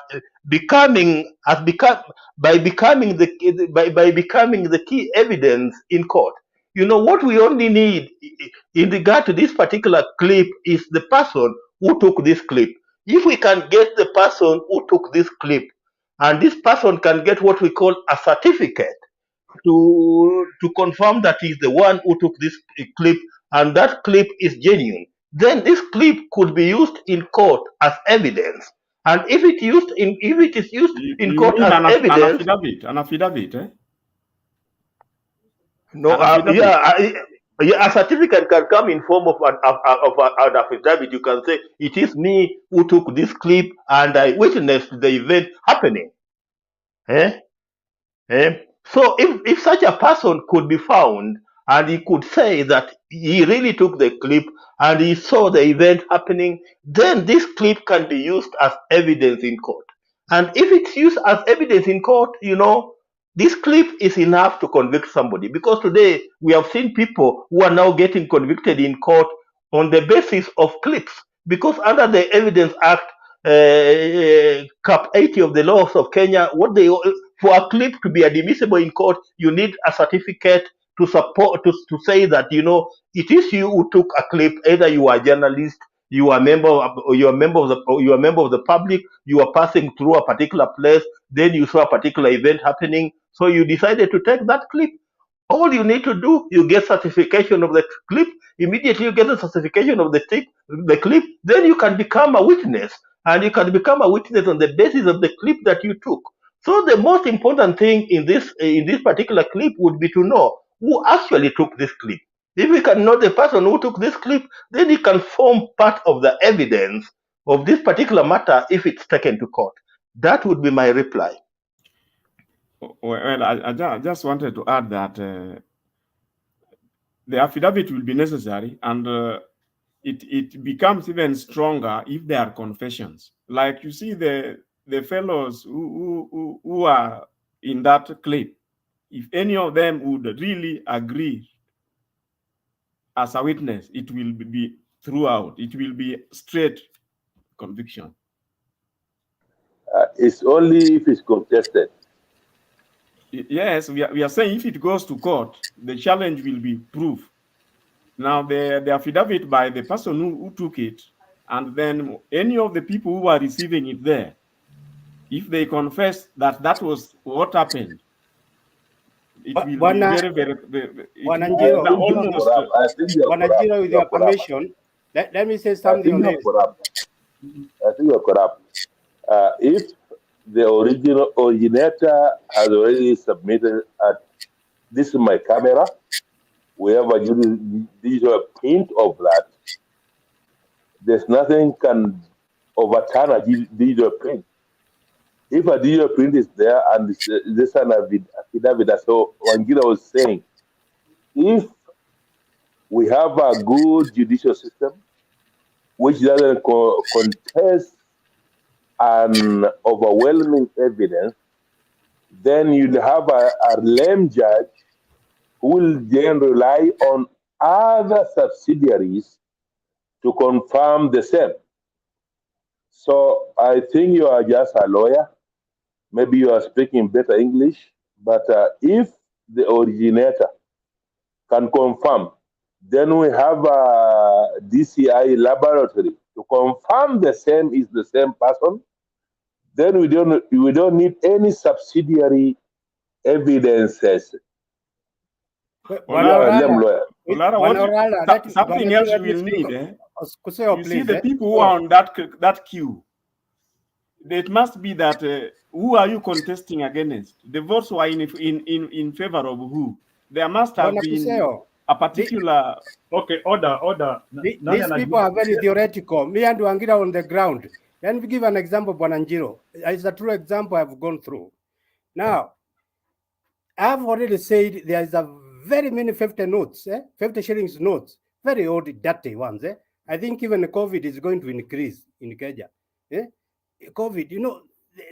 becoming the key evidence in court. What we only need in regard to this particular clip is the person who took this clip. If we can get the person who took this clip, and this person can get what we call a certificate to confirm that he's the one who took this clip, and that clip is genuine, then this clip could be used in court as evidence. And if it is used in court as evidence, an affidavit, eh? no, a certificate can come in form of an affidavit. You can say it is me who took this clip and I witnessed the event happening. So if such a person could be found and he could say that he really took the clip and he saw the event happening, then this clip can be used as evidence in court. And if it's used as evidence in court, this clip is enough to convict somebody. Because today we have seen people who are now getting convicted in court on the basis of clips. Because under the Evidence Act, Cap 80 of the laws of Kenya, for a clip to be admissible in court, you need a certificate to support to say that it is you who took a clip. Either you are a journalist, you are a member of the public, you are passing through a particular place, then you saw a particular event happening, so you decided to take that clip. All you need to do, you get certification of the clip. Immediately you get the certification of the clip, then you can become a witness, and you can become a witness on the basis of the clip that you took. So the most important thing in this particular clip would be to know who actually took this clip. If we can know the person who took this clip, then it can form part of the evidence of this particular matter if it's taken to court. That would be my reply. Well, I just wanted to add that the affidavit will be necessary, and it becomes even stronger if there are confessions. Like you see the fellows who are in that clip, if any of them would really agree as a witness, it will be throughout. It will be straight conviction. It's only if it's contested. Yes, we are saying if it goes to court, the challenge will be proof. Now, the affidavit by the person who took it and then any of the people who are receiving it there, if they confess that that was what happened, it will be very, very, it will be almost. I think you're corrupt. with your permission, let me say I something think on you're this. corrupt. I think you're corrupt. If the original originator has already submitted this is my camera, we have a digital print of that. There's nothing can overturn a digital print. If a digital print is there and this an affidavit, so Wangila was saying, if we have a good judicial system which doesn't contest an overwhelming evidence, then you'll have a lame judge who will then rely on other subsidiaries to confirm the same. So I think you are just a lawyer. Maybe you are speaking better English, but if the originator can confirm, then we have a DCI laboratory to confirm the same is the same person. Then we don't need any subsidiary evidences. Something else we will need. You see the people who are on that queue. It must be that who are you contesting against? The votes were in favor of who? There must have been a particular. Okay, order. These people are very theoretical. Me and Wangira on the ground. Let me give an example, Bwananjiro. It's a true example I've gone through. Now, I've already said there is a very many 50 notes, 50 shillings notes, very old, dirty ones. I think even the COVID is going to increase in Kenya. COVID, you know,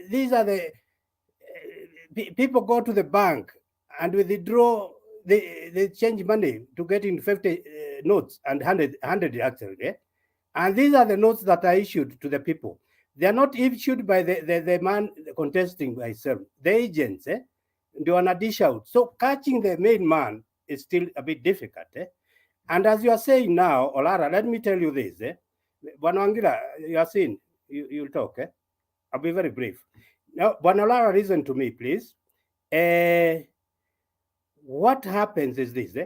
these are the people go to the bank and withdraw, they change money to get in 50 notes and 100 actually. And these are the notes that are issued to the people. They are not issued by the man contesting myself, the agents. They are not dish out. So catching the main man is still a bit difficult. And as you are saying now, Olara, let me tell you this. Bwanangira, you are saying, you'll talk. I'll be very brief. Now, Bwanolara, listen to me, please. What happens is this.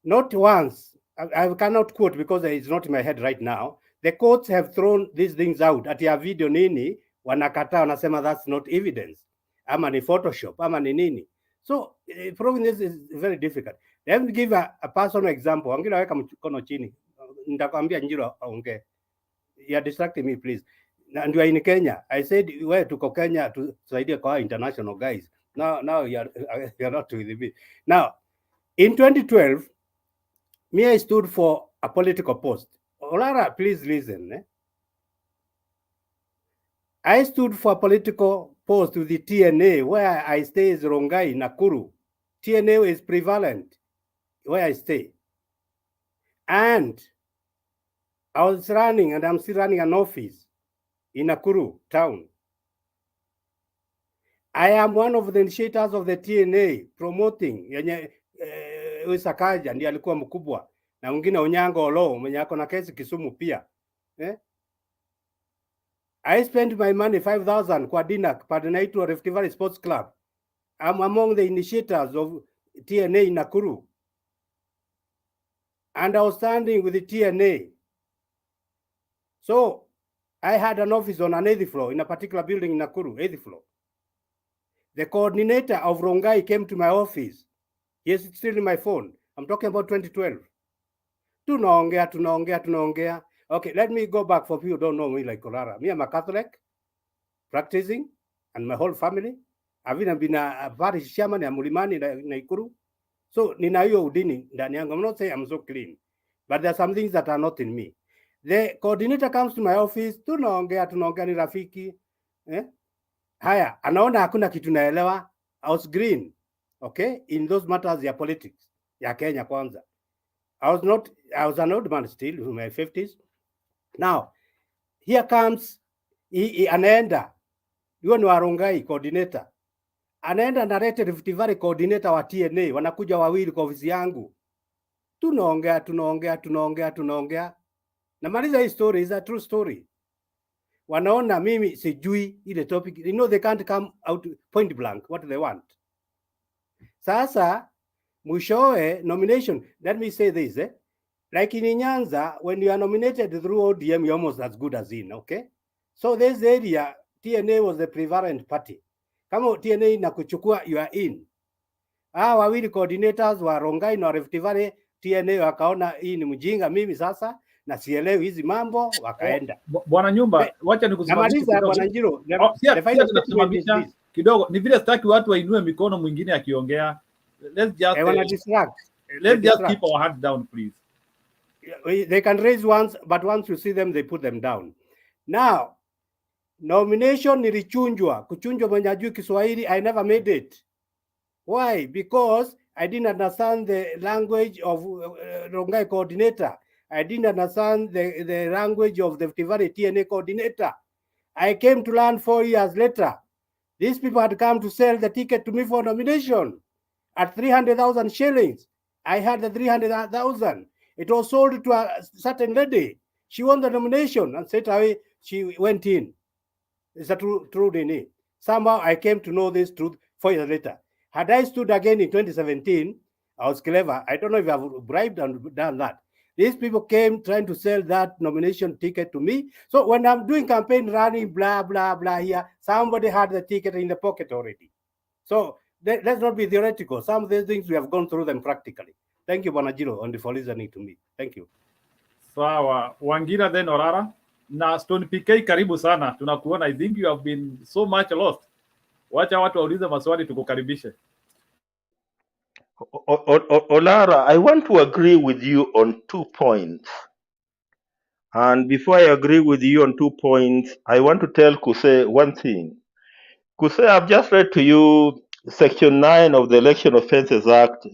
Not once, I cannot quote because it's not in my head right now. The courts have thrown these things out. At ya video nini, wanakata, wanasema that's not evidence. Ama ni Photoshop, ama ni nini. So, proving this is very difficult. Let me give a personal example. Angila weka mkono chini. Nitakwambia Njiro aongee. You're distracting me, please. And you are in Kenya. I said, where to Kenya to study international guys. Now you're not with me. Now, in 2012, me, I stood for a political post. Olara, please listen. I stood for a political post with the TNA, where I stay is Rongai, Nakuru. TNA is prevalent where I stay. And I was running, and I'm still running an office in Nakuru town. I am one of the initiators of the TNA promoting yenye Sakaja ndiye alikuwa mkubwa na mwingine Onyango Olo mwenye ako na kesi Kisumu pia. I spent my money 5,000 kwa dinner pale naitwa Rift Valley Sports Club. I'm among the initiators of TNA in Nakuru. And I was standing with the TNA. So I had an office on an 8th floor in a particular building in Nakuru, 8th floor. The coordinator of Rongai came to my office. Yes, it's still in my phone. I'm talking about 2012. Tunaongea. Okay, let me go back for people who don't know me like Olara. Me, I'm a Catholic, practicing, and my whole family. I've even been a parish chairman ya Mulimani Naikuru. So, nina hiyo udini ndani yangu. I'm not saying I'm so clean, but there are some things that are not in me. The coordinator comes to my office, tunaongea ni rafiki. Haya, anaona hakuna kitu naelewa. I was green, okay, in those matters ya politics, ya Kenya kwanza. I was an old man still, in my 50s. Now, here comes, anaenda, yuo ni Warongai coordinator. Anaenda narete Rift Valley coordinator wa TNA, wanakuja wawili kwa ofisi yangu. Tunaongea. Namaliza hii story is a true story. Wanaona mimi sijui ile topic. You know they can't come out point blank what they want. Sasa mwishowe nomination, let me say this, like in Nyanza, when you are nominated through ODM, you're almost as good as in, okay? So this area, TNA was the prevalent party. Kama TNA inakuchukua, you are in. Wawili coordinators wa Rongai na Rift Valley, TNA wakaona hii ni mjinga mimi sasa na sielewi hizi mambo, wakaenda. Bwana Nyumba, wacha nikusimamishe kidogo. Bwana Njiro, tunakusimamisha kidogo. Ni vile sitaki watu wainue mikono mwingine akiongea. Let's just keep our hands down, please. They can raise once, but once you see them, they put them down. Now, nomination nilichunjwa. Kuchunjwa mwenye hajui Kiswahili, I never made it. Why? Because I didn't understand the language of Rongai coordinator. I didn't understand the language of the Tivare TNA coordinator. I came to learn 4 years later. These people had come to sell the ticket to me for nomination at 300,000 shillings. I had the 300,000. It was sold to a certain lady. She won the nomination and straight away she went in. It's a true DNA. Somehow I came to know this truth 4 years later. Had I stood again in 2017, I was clever. I don't know if I've bribed and done that. These people came trying to sell that nomination ticket to me. So when I'm doing campaign running, blah, blah, blah here, somebody had the ticket in the pocket already. So let's not be theoretical. Some of these things we have gone through them practically. Thank you, Bonajiro, for listening to me. Thank you. Sawa. Wangira then Orara. Na Stone PK karibu sana. Tunakuona. I think you have been so much lost. Wacha watu waulize maswali tukukaribishe. Olara, I want to agree with you on 2 points. And before I agree with you on 2 points, I want to tell Kuse one thing. Kuse, I've just read to you Section 9 of the Election Offences Act,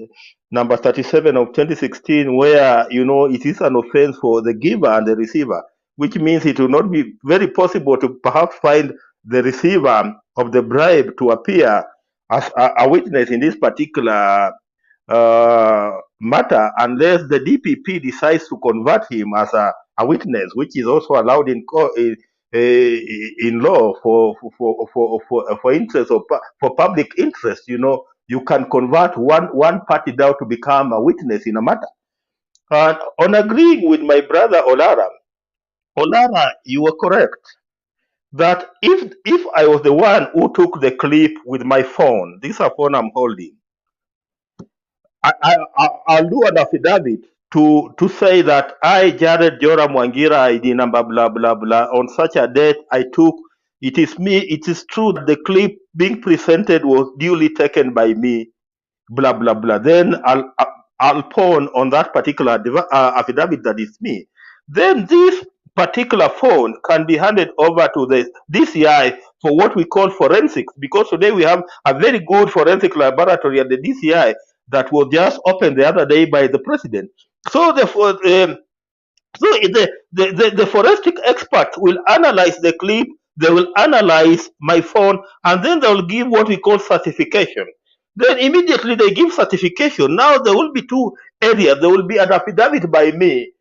number 37 of 2016, where, it is an offense for the giver and the receiver, which means it will not be very possible to perhaps find the receiver of the bribe to appear as a witness in this particular matter unless the DPP decides to convert him as a witness, which is also allowed in law for interest or for public interest. You can convert one party down to become a witness in a matter. And on agreeing with my brother Olara, you were correct that if I was the one who took the clip with my phone, this is a phone I'm holding, I'll do an affidavit to say that I, Jared Joram Wangira, ID number blah blah blah, on such a date I took. It is me. It is true that the clip being presented was duly taken by me. Blah blah blah. Then I'll pawn on that particular affidavit that is me. Then this particular phone can be handed over to the DCI for what we call forensics, because today we have a very good forensic laboratory at the DCI that was just opened the other day by the president. So the forensic experts will analyze the clip, they will analyze my phone, and then they will give what we call certification. Then immediately they give certification. Now there will be 2 areas. There will be an affidavit by me,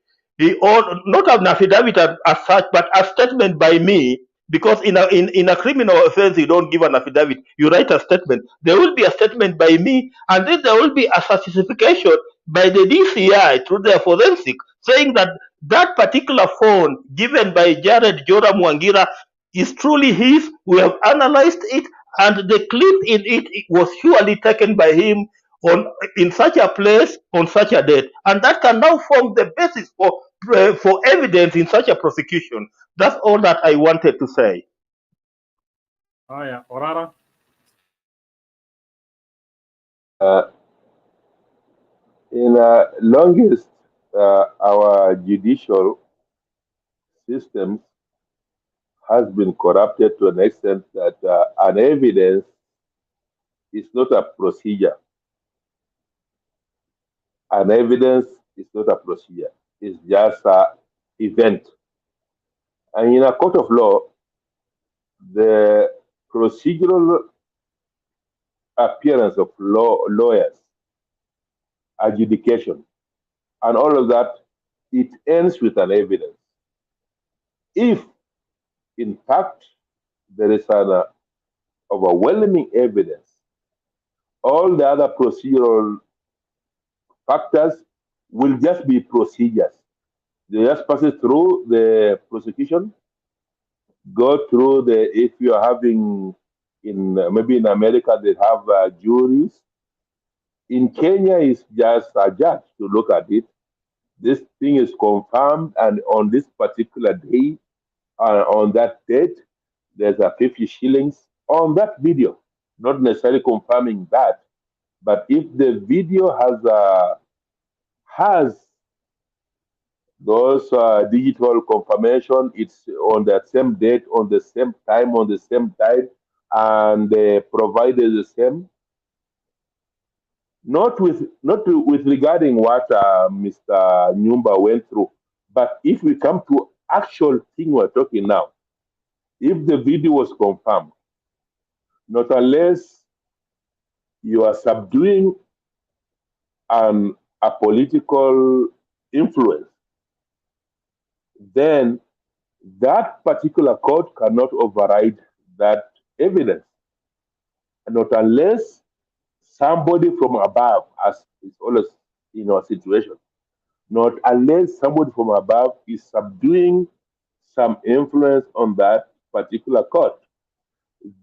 or not an affidavit as such, but a statement by me. Because in a criminal offense, you don't give an affidavit, you write a statement. There will be a statement by me, and then there will be a certification by the DCI through their forensic, saying that that particular phone given by Jared Joram Wangira is truly his. We have analyzed it, and the clip in it was surely taken by him in such a place on such a date, and that can now form the basis for evidence in such a prosecution. That's all that I wanted to say. Orara. In longest, our judicial system has been corrupted to an extent that an evidence is not a procedure. An evidence is not a procedure. It's just an event. And in a court of law, the procedural appearance of lawyers, adjudication, and all of that, it ends with an evidence. if in fact there is an overwhelming evidence, all the other procedural factors will just be procedures. They just pass it through the prosecution, go through if you are having maybe in America they have juries. In Kenya, it's just a judge to look at it. This thing is confirmed, and on this particular day, on that date, there's a 50 shillings on that video. Not necessarily confirming that, but if the video has those digital confirmation, it's on the same date, on the same time, and provided the same. Not with regarding what Mr. Nyumba went through, but if we come to actual thing we're talking now, if the video was confirmed, not unless you are subduing a political influence, then that particular court cannot override that evidence. Not unless somebody from above, as is always in our situation, not unless somebody from above is subduing some influence on that particular court,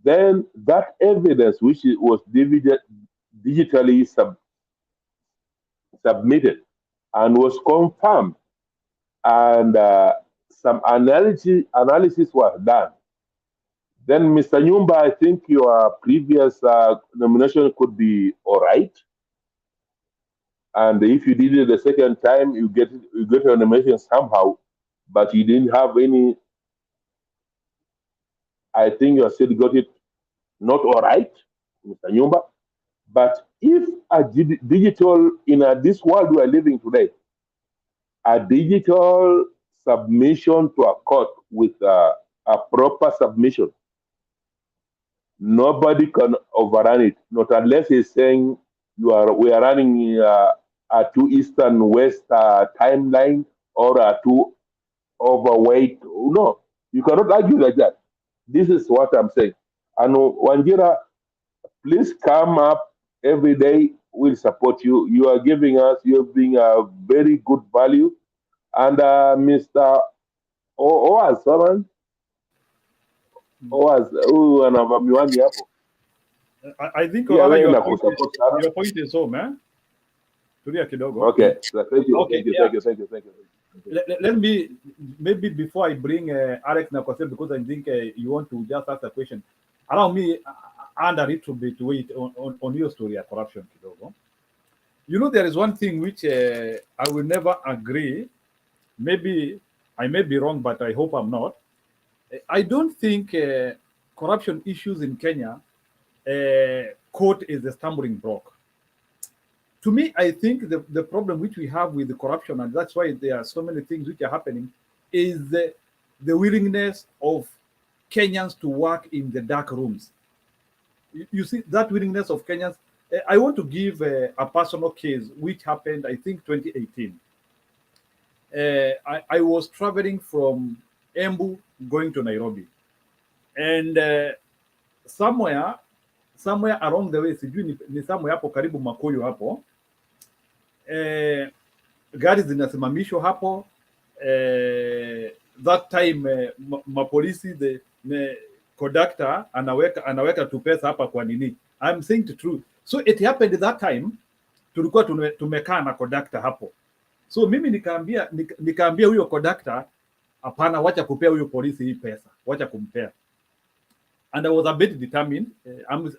then that evidence which was digitally submitted and was confirmed, and some analysis was done, then Mr. Nyumba, I think your previous nomination could be all right. And if you did it the second time, you get your nomination somehow, but you didn't have any. I think you still got it not all right, Mr. Nyumba. But if a digital, in this world we are living today, a digital submission to a court with a proper submission, nobody can overrun it, not unless he's saying we are running a two Eastern West timeline or a two overweight. No, you cannot argue like that. This is what I'm saying. And Wanjira, please come up every day. We'll support you. You are giving us, you're being a very good value. And Mr. Oaz, someone? Oaz, anava miwani hapo. I think Yeah, your point is so, man. Tulia kidogo. Okay, so thank you, Okay, thank you. Let me, maybe before I bring Alex Nakose, because I think you want to just ask a question. Allow me add a little bit to it on your story of corruption kidogo. You know, there is one thing which I will never agree. Maybe I may be wrong, but I hope I'm not. I don't think corruption issues in Kenya, court is a stumbling block. To me, I think the problem which we have with the corruption, and that's why there are so many things which are happening, is the willingness of Kenyans to work in the dark rooms. You see, that willingness of Kenyans. I want to give a personal case which happened, I think, 2018. I was traveling from Embu going to Nairobi. And somewhere along the way, sijui ni somewhere hapo karibu Makuyu hapo, gari zinasimamishwa hapo. That time mapolisi, the conductor anaweka tu pesa hapa kwa nini. I'm saying the truth. So it happened that time, tulikuwa tumekaa na conductor hapo. So mimi nikaambia huyo conductor, hapana, wacha kupea huyo polisi hii pesa, wacha kumpea. And I was a bit determined.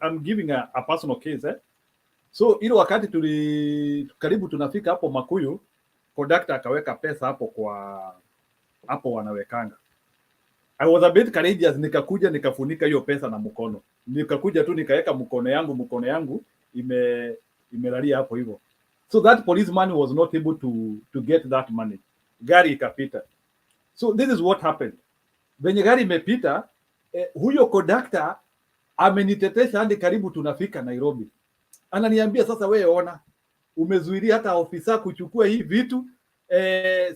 I'm giving a personal case. So ile wakati karibu tunafika hapo Makuyu, conductor akaweka pesa hapo wanawekanga. I was a bit courageous, nikakuja nikafunika hiyo pesa na mkono. Nikakuja tu nikaweka mkono yangu imelalia hapo hivyo. So that policeman was not able to get that money. Gari ikapita. So this is what happened. Venye gari imepita, huyo conductor amenitetesha hadi karibu tunafika Nairobi. Ananiambia, sasa wewe ona, umezuilia hata ofisa kuchukua hii vitu.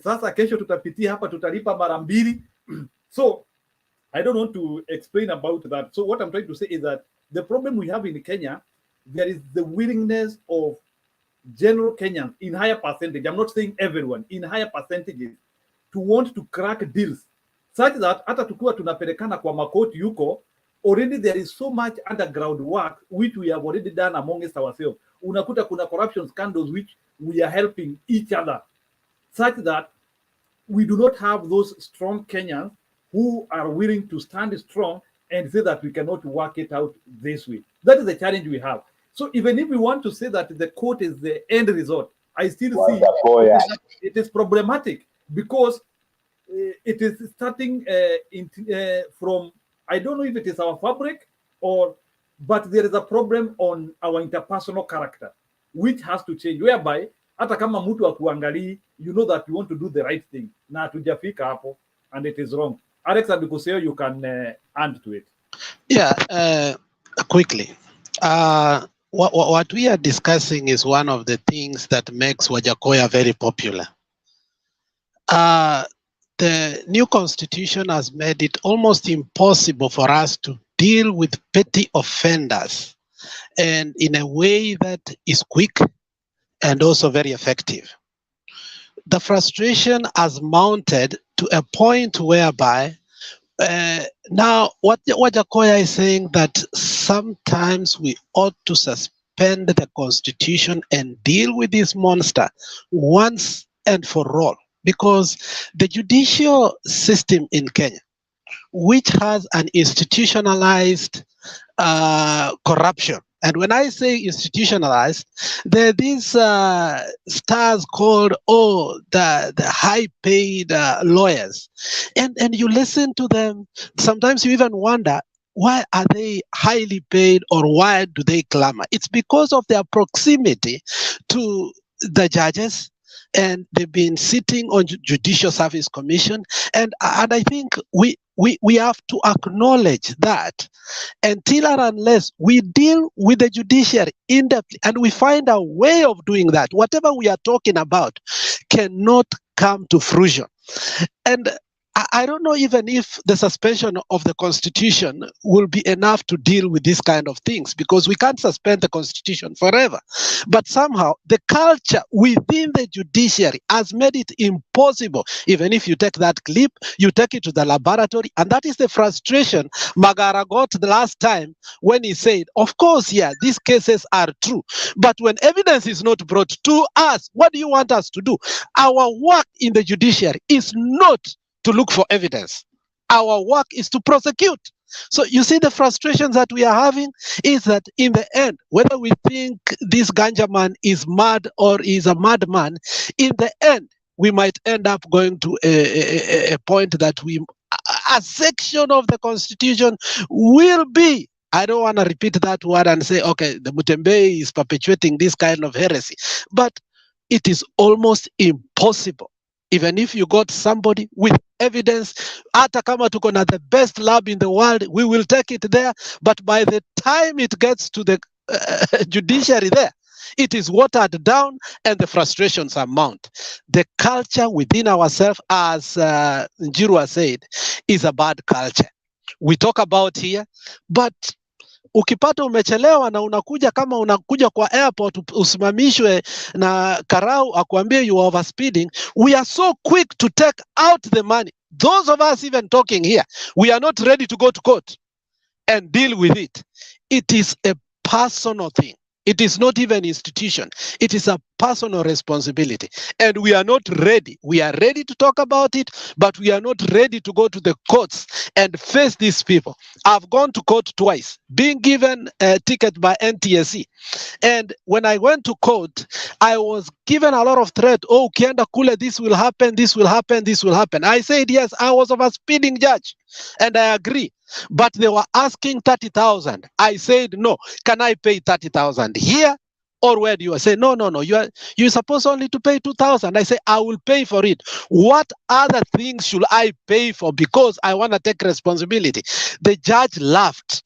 Sasa kesho tutapitia hapa, tutalipa mara mbili. So I don't want to explain about that. So what I'm trying to say is that the problem we have in Kenya, there is the willingness of general Kenyans in higher percentage, I'm not saying everyone, in higher percentages, to want to crack deals such that hata tukiwa tunapelekana kwa makoti yuko, already there is so much underground work which we have already done amongst ourselves. Unakuta kuna corruption scandals which we are helping each other, such that we do not have those strong Kenyans who are willing to stand strong and say that we cannot work it out this way. That is the challenge we have. So even if we want to say that the court is the end result, I still see it is problematic because it is starting from, I don't know if it is our fabric or, but there is a problem on our interpersonal character, which has to change, whereby hata kama mtu akuangalii, you know that you want to do the right thing, na hatujafika hapo, and it is wrong. Alex Abikuseo, you can add to it. Yeah, quickly. What we are discussing is one of the things that makes Wajakoya very popular. The new constitution has made it almost impossible for us to deal with petty offenders and in a way that is quick and also very effective. The frustration has mounted to a point whereby now what Wajakoya is saying that sometimes we ought to suspend the constitution and deal with this monster once and for all, because the judicial system in Kenya, which has an institutionalized corruption. And when I say institutionalized, there are these stars called, the high-paid lawyers. And you listen to them, sometimes you even wonder, why are they highly paid or why do they clamor? It's because of their proximity to the judges, and they've been sitting on Judicial Service Commission. And I think we have to acknowledge that until and unless we deal with the judiciary in depth and we find a way of doing that, whatever we are talking about cannot come to fruition. And I don't know even if the suspension of the constitution will be enough to deal with these kind of things, because we can't suspend the constitution forever. But somehow the culture within the judiciary has made it impossible. Even if you take that clip, you take it to the laboratory, and that is the frustration Magara got the last time when he said, of course, yeah, these cases are true. But when evidence is not brought to us, what do you want us to do? Our work in the judiciary is not to look for evidence. Our work is to prosecute. So you see, the frustrations that we are having is that in the end, whether we think this ganja man is mad or is a madman, in the end, we might end up going to a point that a section of the constitution will be, I don't want to repeat that word and say, okay, the Mutembe is perpetuating this kind of heresy, but it is almost impossible. Even if you got somebody with evidence, hata kama tuko na the best lab in the world, we will take it there. But by the time it gets to the judiciary there, it is watered down and the frustrations are mount. The culture within ourselves, as Njirwa said, is a bad culture. We talk about here, but ukipata umechelewa na unakuja kama unakuja kwa airport usimamishwe na karau akwambie you are overspeeding, we are so quick to take out the money. Those of us even talking here, we are not ready to go to court and deal with it. It is a personal thing. It is not even institution. It is a personal responsibility. And we are not ready. We are ready to talk about it, but we are not ready to go to the courts and face these people. I've gone to court twice, being given a ticket by NTSC. And when I went to court, I was given a lot of threat. Oh, Kienda Kule, this will happen, this will happen, this will happen. I said, yes, I was of a speeding judge. And I agree. But they were asking 30,000. I said, no, can I pay 30,000 here? Or where do you say, no, you're supposed only to pay 2,000. I say, I will pay for it. What other things should I pay for? Because I want to take responsibility. The judge laughed.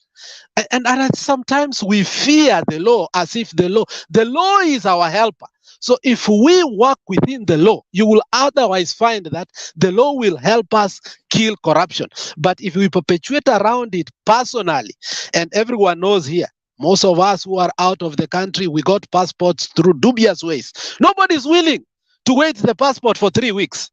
And sometimes we fear the law as if the law is our helper. So if we work within the law, you will otherwise find that the law will help us kill corruption. But if we perpetuate around it personally, and everyone knows here, most of us who are out of the country, we got passports through dubious ways. Nobody's willing to wait the passport for 3 weeks.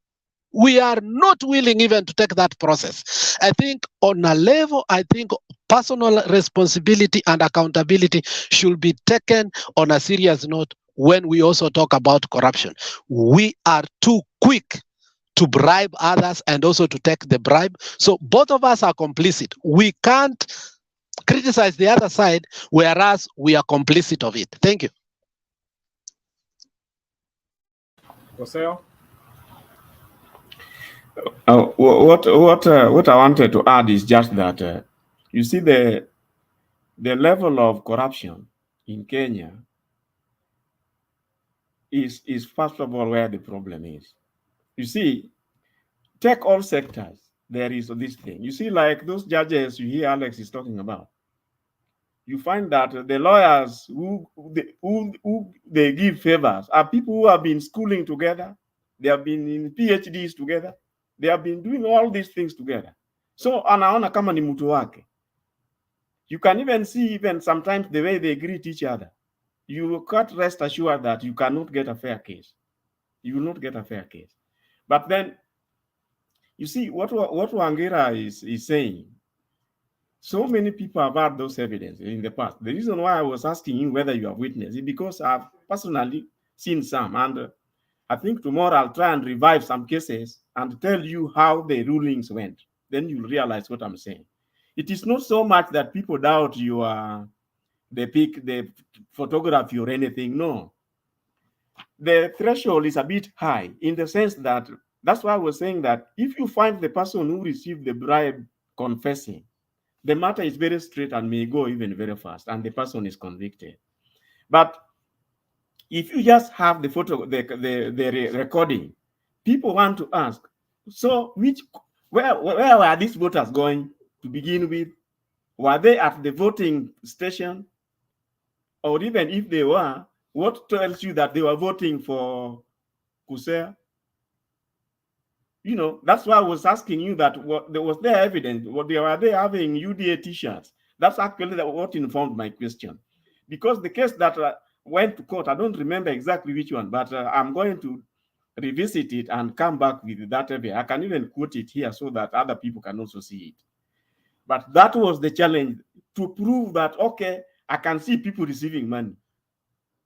We are not willing even to take that process. I think on a level, I think personal responsibility and accountability should be taken on a serious note when we also talk about corruption. We are too quick to bribe others and also to take the bribe. So both of us are complicit. We can't criticize the other side, whereas we are complicit of it. Thank you. Joseo? What I wanted to add is just that you see the level of corruption in Kenya is first of all where the problem is. You see, take all sectors. There is this thing. You see, like those judges you hear Alex is talking about. You find that the lawyers who they give favors are people who have been schooling together. They have been in PhDs together. They have been doing all these things together. So anaona kama ni mtu wake. You can even see even sometimes the way they greet each other. You can't rest assured that you cannot get a fair case. You will not get a fair case. But then, you see, what Wangira is saying, so many people have had those evidence in the past. The reason why I was asking you whether you have witnessed is because I've personally seen some. And I think tomorrow I'll try and revive some cases and tell you how the rulings went. Then you'll realize what I'm saying. It is not so much that people doubt the photography or anything. No. The threshold is a bit high in the sense that that's why I was saying that if you find the person who received the bribe confessing, the matter is very straight and may go even very fast, and the person is convicted. But if you just have the photo, the recording, people want to ask, so where were these voters going to begin with? Were they at the voting station? Or even if they were, what tells you that they were voting for Kusea? You know, that's why I was asking you that was there evidence? Were they having UDA t-shirts? That's actually what informed my question. Because the case that went to court, I don't remember exactly which one, but I'm going to revisit it and come back with that evidence. I can even quote it here so that other people can also see it. But that was the challenge, to prove that, okay, I can see people receiving money.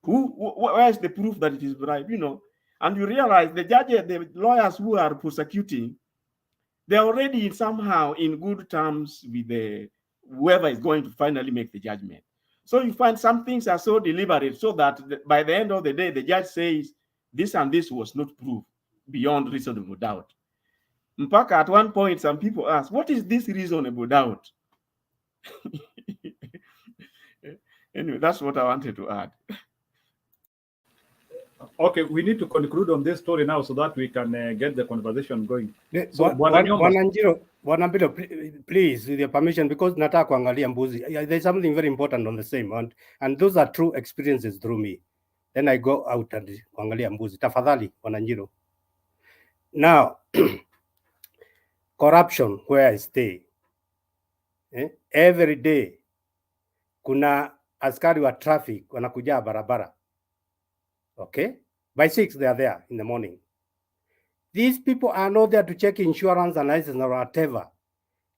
Where is the proof that it is bribe? You know, and you realize the judges, the lawyers who are prosecuting, they're already somehow in good terms with whoever is going to finally make the judgment. So you find some things are so deliberate so that by the end of the day, the judge says this and this was not proved beyond reasonable doubt. Mpaka at one point, some people ask, what is this reasonable doubt? Anyway, that's what I wanted to add. Okay, we need to conclude on this story now so that we can get the conversation going. So, Bwana Mbilo, please, with your permission, because nataka kuangalia mbuzi. There's something very important on the same, and those are true experiences through me. Then I go out and kuangalia mbuzi. Tafadhali, Bwana Njiro. Now, corruption where I stay. Every day, kuna askari wa traffic wanakuja barabara. Okay? By 6, they are there in the morning. These people are not there to check insurance and license or whatever.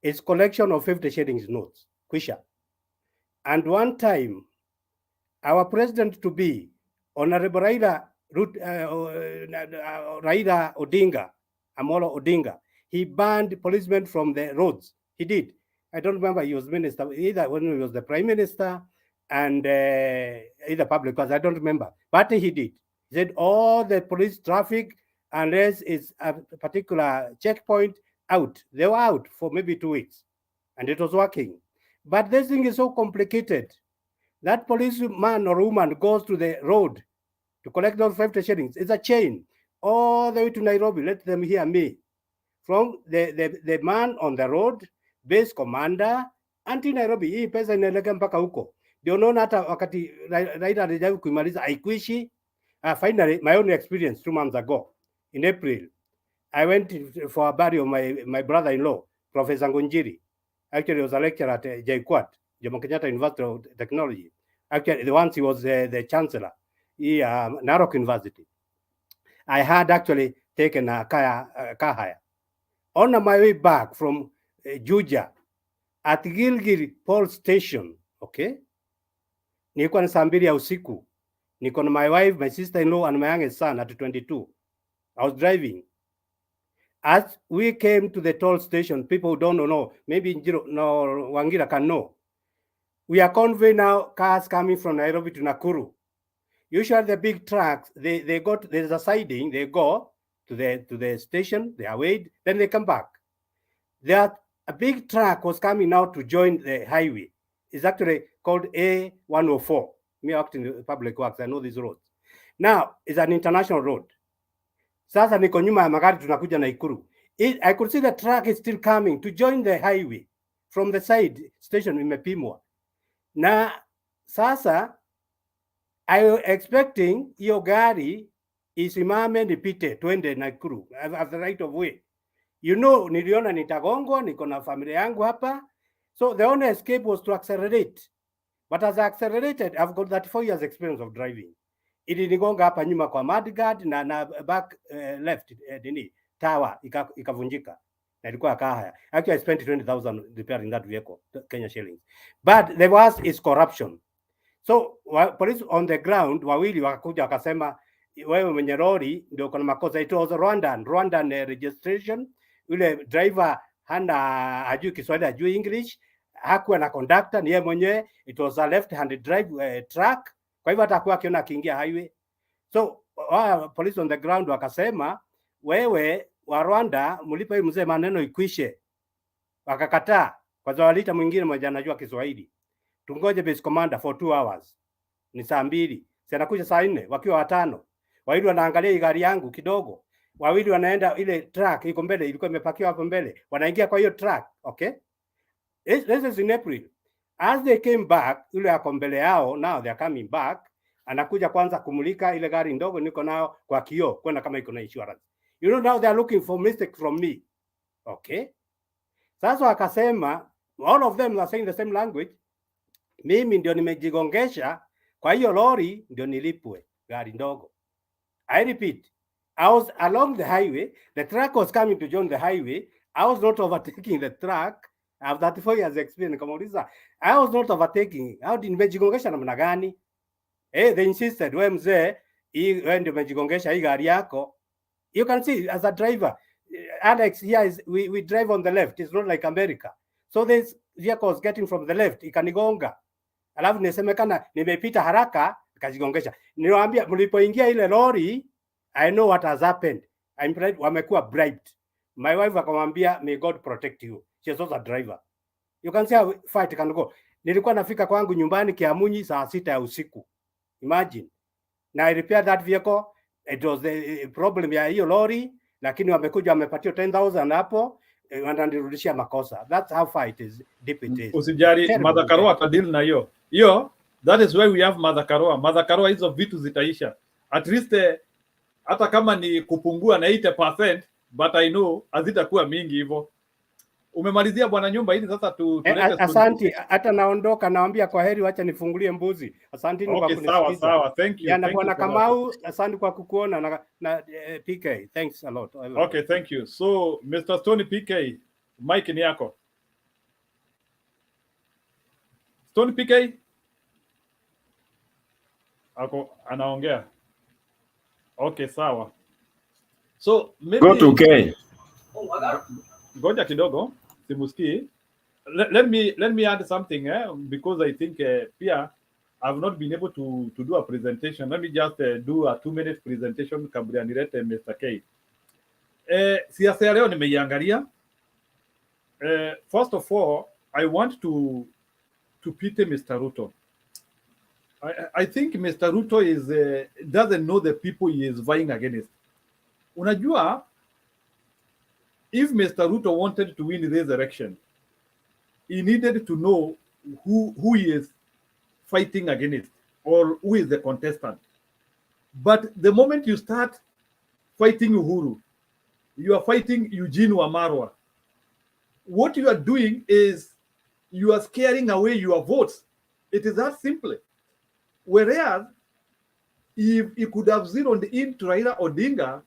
It's collection of 50 shillings notes. Kwisha. And one time, our president-to-be, Honorable Raila Odinga, Amolo Odinga, he banned policemen from the roads. He did. I don't remember he was minister, either when he was the prime minister and either public, because I don't remember. But he did. He said all the police traffic, unless it's a particular checkpoint, out. They were out for maybe 2 weeks, and it was working. But this thing is so complicated. That policeman or woman goes to the road to collect those 50 shillings. It's a chain all the way to Nairobi. Let them hear me. From the man on the road, base commander, until Nairobi. Hii pesa inaelekea mpaka huko. Ndio unaona hata wakati Raila alijaribu kuimaliza haikuishi. Finally, my own experience 2 months ago, in April, I went for a burial of my brother-in-law, Professor Ngunjiri. Actually, he was a lecturer at JKUAT, Jomo Kenyatta University of Technology. Actually, once he was the chancellor, Narok University. I had actually taken a car hire. On my way back from Juja, at Gilgil Pole Station, okay? Nilikuwa ni saa 2 ya usiku. Niko na my wife, my sister-in-law, and my youngest son at 22. I was driving. As we came to the toll station, people who don't know, maybe no Wangira can know. We are conveying now cars coming from Nairobi to Nakuru. Usually the big trucks, they go to, there's a siding, they go to the station, they are weighed, then they come back. A big truck was coming now to join the highway. It's actually called A104. Me acting in public works, I know these roads. Now, it's an international road. Sasa niko nyuma ya magari tunakuja Nakuru. I could see the truck is still coming to join the highway from the side station imepimwa. Na sasa I was expecting hiyo gari isimame nipite twende Nakuru at the right of way. You know, niliona nitagongwa, niko na familia yangu hapa. So the only escape was to accelerate. But as I accelerated, I've got 34 years experience of driving. Ilinigonga hapa nyuma kwa mudguard na back left tower ikavunjika. Na ilikuwa kahaya. Actually, I spent 20,000 repairing that vehicle, Kenya shillings. But the worst is corruption. So police on the ground wawili wakakuja wakasema wewe mwenye lori ndio kuna makosa. It was Rwandan registration. Yule driver hana ajui Kiswahili, ajui English, hakuwa na conductor, ni yeye mwenyewe. It was a left-handed drive truck, kwa hivyo atakuwa akiona akiingia highway. So police on the ground wakasema wewe wa Rwanda mlipa huyu mzee maneno ikwishe. Wakakataa kwa sababu walita mwingine mmoja anajua Kiswahili. Tungoje base commander for 2 hours. Ni saa 2. Si anakuja saa 4 wakiwa 5. Wawili wanaangalia gari yangu kidogo. Wawili wanaenda ile truck iko mbele, ilikuwa imepakiwa hapo mbele. Wanaingia kwa hiyo truck, okay? This is in April. As they came back, yule ako mbele yao, now they are coming back. Anakuja kwanza kumulika ile gari ndogo niko nao kwa kioo, kuona kama iko na insurance. You know, now they are looking for mistake from me. Okay? Sasa wakasema, all of them are saying the same language. Mimi ndio nimejigongesha, kwa hiyo lori ndio nilipwe gari ndogo. I repeat, I was along the highway, the truck was coming to join the highway, I was not overtaking the truck. I have 34 years experience, kamuuliza. I was not overtaking. How did nimejigongesha namna gani? They insisted, wewe mzee, wewe ndio umejigongesha hii gari yako. You can see as a driver, Alex, here is, we drive on the left. It's not like America. So this vehicle is getting from the left, ikanigonga. Alafu nisemekana nimepita haraka, ikajigongesha. Niwaambia mlipoingia ile lori, I know what has happened. Wamekuwa bribed. My wife akamwambia, may God protect you. She's also a driver. You can see how fight can go. Nilikuwa nafika kwangu nyumbani Kiamunyi saa 6 ya usiku. Imagine. Na I repaired that vehicle. It was the problem ya hiyo lori, lakini wamekuja wamepatia 10,000 hapo, wananirudishia makosa. That's how fight is deep it is. Usijali, Mother Karua atadeal na hiyo. Hiyo, that is why we have Mother Karua. Mother Karua hizo vitu zitaisha. At least hata kama ni kupungua na 80%, but I know hazitakuwa mingi hivyo. Umemalizia bwana nyumba hili sasa tulete asante, hata naondoka, naambia kwa heri, wacha nifungulie mbuzi. Asante kwa kunisikiza. Sawa, thank you. Na bwana Kamau, asante kwa kukuona na PK. Thanks a lot. Okay, thank you. So Mr. Stony PK, mic ni yako. Stony PK ako anaongea. Okay, sawa. So maybe go to K. Ngoja kidogo simusikii. Let me add something because I think pia I've not been able to do a presentation. Let me just do a 2-minute presentation kabla nilete Mr. K. Siasa leo nimeiangalia. First of all, I want to pity Mr. Ruto. I think Mr. Ruto doesn't know the people he is vying against. Unajua, if Mr. Ruto wanted to win this election, he needed to know who he is fighting against or who is the contestant. But the moment you start fighting Uhuru, you are fighting Eugene Wamalwa. What you are doing is you are scaring away your votes. It is that simple. Whereas if he could have zeroed in to Raila Odinga,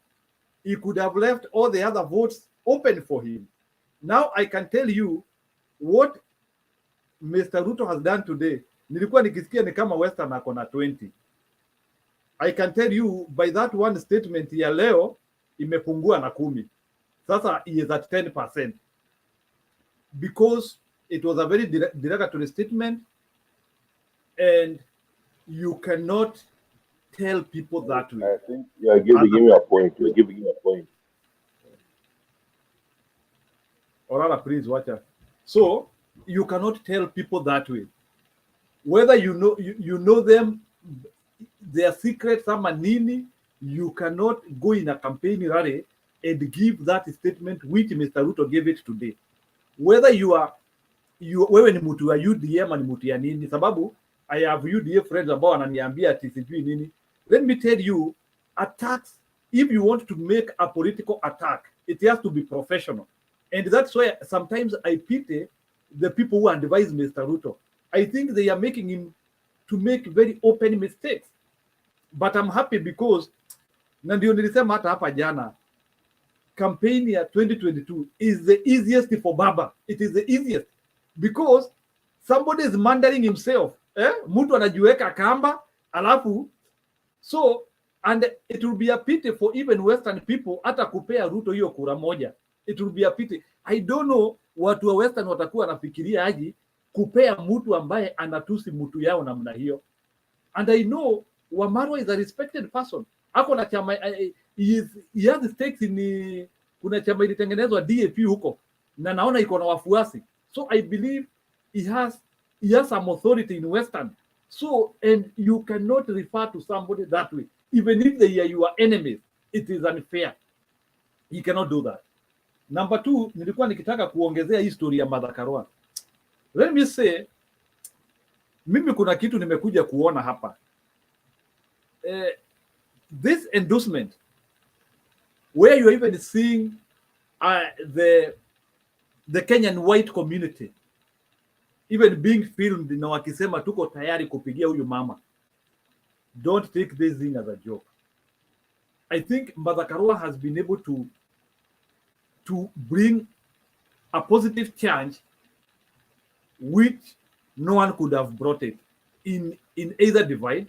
he could have left all the other votes open for him. Now I can tell you what Mr. Ruto has done today. Nilikuwa nikisikia ni kama Western ako na 20. I can tell you by that one statement ya leo imepungua na 10. Sasa he is at 10%. Because it was a very derogatory statement and you cannot tell people that way. I think you are giving him a point. You are giving him a point. Orala, please watch out. So you cannot tell people that way. Whether you know them, their secrets ama nini, you cannot go in a campaign rally and give that statement which Mr. Ruto gave it today. Whether wewe ni mtu wa UDA ama ni mtu ya nini, sababu I have UDA friends ambao wananiambia ati sijui nini. Let me tell you, attacks, if you want to make a political attack, it has to be professional. And that's why sometimes I pity the people who advise Mr. Ruto. I think they are making him to make very open mistakes. But I'm happy because, na ndio nilisema hata hapa jana, campaign ya 2022 is the easiest for Baba. It is the easiest because somebody is mandering himself. Mtu anajiweka kamba, alafu, so, and it will be a pity for even Western people hata kupea Ruto hiyo kura moja. It will be a pity. I don't know watu wa Western watakuwa nafikiria aje kupea mtu ambaye anatusi mtu yao namna hiyo. And I know Wamalwa is a respected person. Ako na chama, he has stakes in, kuna chama ilitengenezwa DAP huko na naona iko na wafuasi. So I believe he has some authority in Western. So, and you cannot refer to somebody that way. Even if they are your enemies, it is unfair. You cannot do that. Number 2, nilikuwa nikitaka kuongezea history ya Martha Karua. Let me say, mimi kuna kitu nimekuja kuona hapa. This endorsement, where you're even seeing the Kenyan white community even being filmed na wakisema tuko tayari kupigia huyu mama. Don't take this thing as a joke. I think Martha Karua has been able to bring a positive change which no one could have brought it in either divide.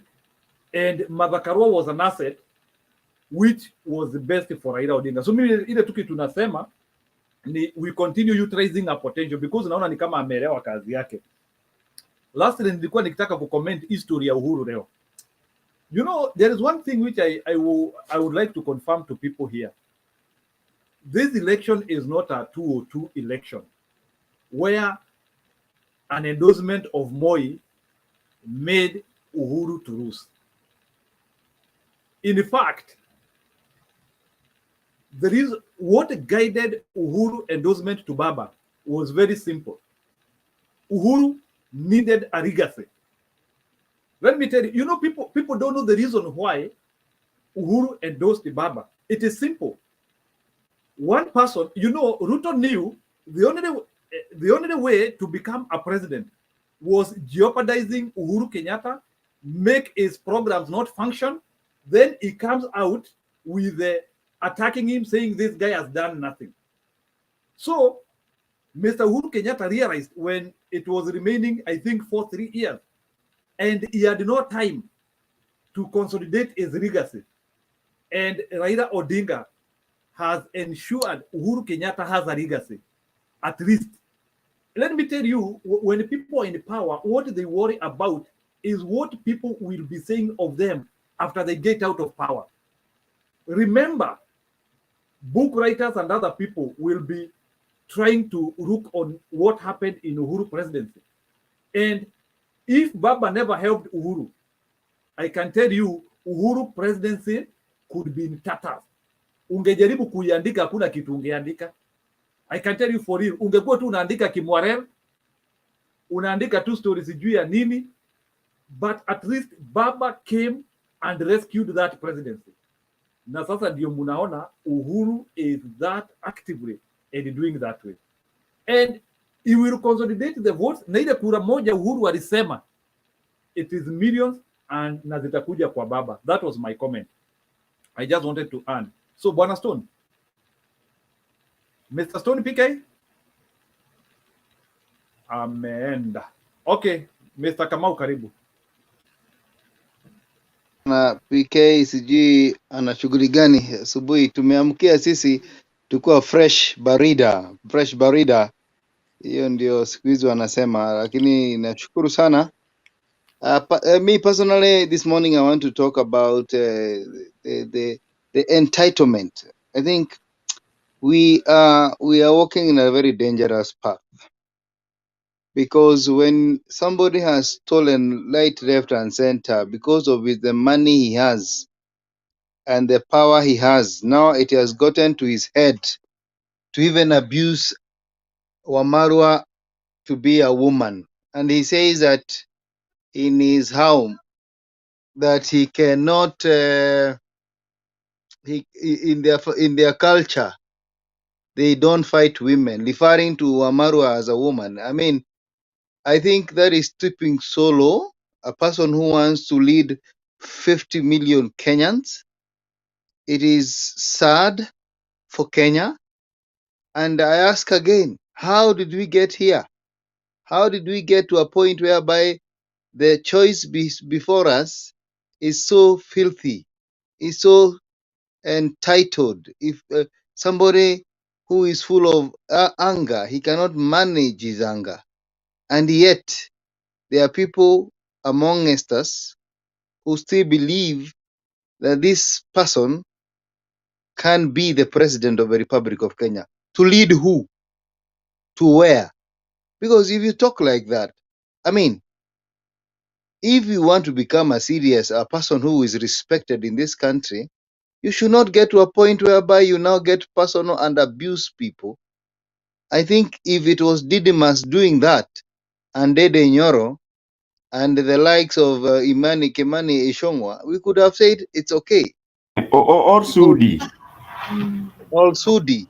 And Martha Karua was an asset which was the best for Raila Odinga. So mimi ile tuki tunasema ni we continue utilizing our potential because naona ni kama ameelewa kazi yake. Lastly, nilikuwa nikitaka kucomment history ya Uhuru leo. You know, there is one thing which I would like to confirm to people here. This election is not a 202 election where an endorsement of Moi made Uhuru to lose. In fact, there is what guided Uhuru endorsement to Baba was very simple. Uhuru needed a legacy. Let me tell you, you know, people don't know the reason why Uhuru endorsed Baba. It is simple. One person, you know, Ruto knew the only way to become a president was jeopardizing Uhuru Kenyatta, make his programs not function. Then he comes out with attacking him, saying this guy has done nothing. So Mr. Uhuru Kenyatta realized when it was remaining, I think, for 3 years, and he had no time to consolidate his legacy. And Raila Odinga has ensured Uhuru Kenyatta has a legacy, at least. Let me tell you, when people are in power, what they worry about is what people will be saying of them after they get out of power. Remember, book writers and other people will be trying to look on what happened in Uhuru presidency. And if Baba never helped Uhuru, I can tell you, Uhuru presidency could be in tatters. Ungejaribu kuiandika, hakuna kitu ungeandika. I can tell you for real, ungekuwa tu unaandika Kimwarel, unaandika tu stories juu ya nini, but at least Baba came and rescued that presidency. Na sasa ndio munaona Uhuru is that actively and doing that way. And he will consolidate the votes, na ile kura moja Uhuru alisema it is millions and na zitakuja kwa baba. That was my comment. I just wanted to add. So Bwana Stone, Mr. Stone PK ameenda. Okay, Mr. Kamau karibu. Na PK sijui ana shughuli gani asubuhi. Tumeamkia sisi tukuwa fresh barida, hiyo ndio siku hizi wanasema, lakini nashukuru sana. Me personally, this morning I want to talk about the entitlement. I think we are walking in a very dangerous path, because when somebody has stolen right, left, and center because of the money he has and the power he has, now it has gotten to his head to even abuse Wamarwa to be a woman. And he says that in his home that he cannot, in their culture, they don't fight women, referring to Wamarwa as a woman. I mean, I think that is stooping so low. A person who wants to lead 50 million Kenyans. It is sad for Kenya. And I ask again, how did we get here? How did we get to a point whereby the choice before us is so filthy, is so entitled? If somebody who is full of anger, he cannot manage his anger. And yet, there are people amongst us who still believe that this person can be the president of the Republic of Kenya. To lead who? To where? Because if you talk like that, I mean, if you want to become a person who is respected in this country, you should not get to a point whereby you now get personal and abuse people. I think if it was Didymus doing that, and Dede Nyoro, and the likes of Imani Kemani Ishongwa, we could have said it's okay. Or Sudi. Or Sudi.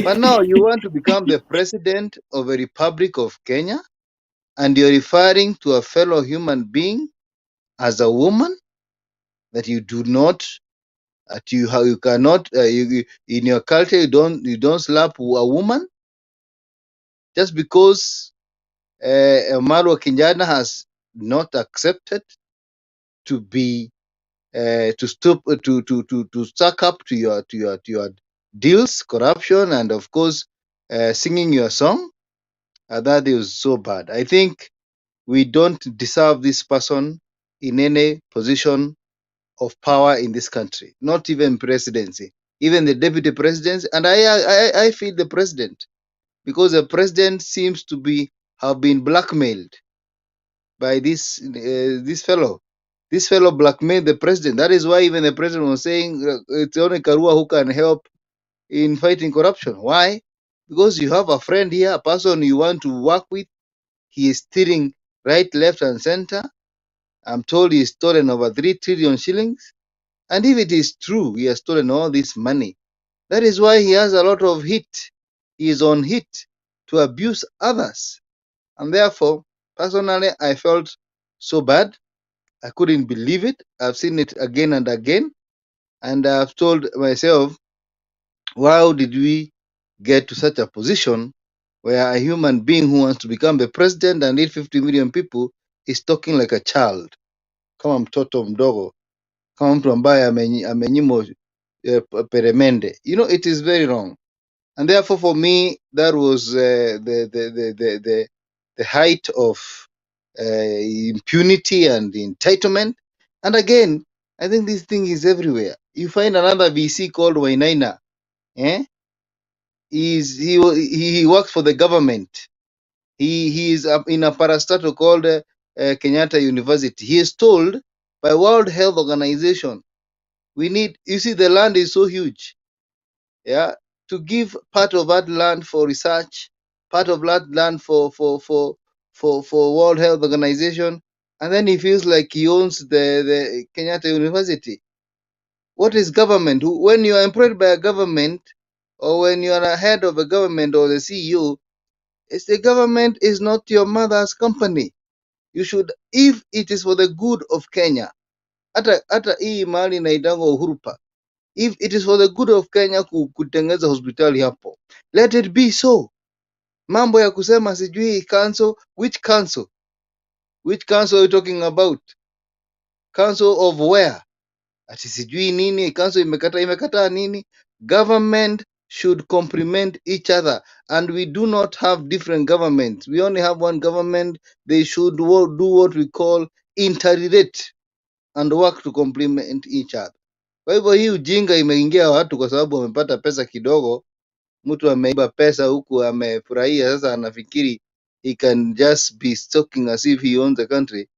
But now you want to become the president of a Republic of Kenya, and you're referring to a fellow human being as a woman that you do not, that you cannot, in your culture you don't slap a woman just because Marwa Kinjana has not accepted to be to stop to suck up to your deals, corruption, and of course singing your song. That is so bad. I think we don't deserve this person in any position of power in this country, not even presidency, even the deputy presidents. And I feel the president, because the president seems to have been blackmailed by this fellow. This fellow blackmailed the president. That is why even the president was saying it's only Karua who can help in fighting corruption. Why? Because you have a friend here, a person you want to work with. He is stealing right, left, and center. I'm told he's stolen over 3 trillion shillings. And if it is true, he has stolen all this money. That is why he has a lot of hit. He is on hit to abuse others. And therefore, personally, I felt so bad. I couldn't believe it. I've seen it again and again. And I've told myself, how did we get to such a position where a human being who wants to become the president and lead 50 million people is talking like a child? Kama mtoto mdogo, kama mtu ambaye amenyimwa peremende. You know, it is very wrong. And therefore, for me, that was the height of impunity and entitlement. And again, I think this thing is everywhere. You find another VC called Wainaina. Eh? He works for the government. He is in a parastatal called Kenyatta University. He is told by World Health Organization, we need, you see, the land is so huge. Yeah, to give part of that land for research, part of that land for World Health Organization, and then he feels like he owns the Kenyatta University. What is government? When you are employed by a government, or when you are a head of a government or the CEO, it's the government is not your mother's company. You should, if it is for the good of Kenya, hata hii mali inaitangwa Uhuru Park, if it is for the good of Kenya kutengeneza hospitali hapo, let it be so. Mambo ya kusema sijui council, which council? Which council are you talking about? Council of where? Ati sijui nini, council imekataa nini? Government should complement each other, and we do not have different governments. We only have one government. They should do what we call interrelate and work to complement each other. Kwa hivyo hii ujinga imeingia watu kwa sababu wamepata pesa kidogo. Mtu ameiba pesa huku amefurahia, sasa anafikiri he can just be talking as if he owns the country.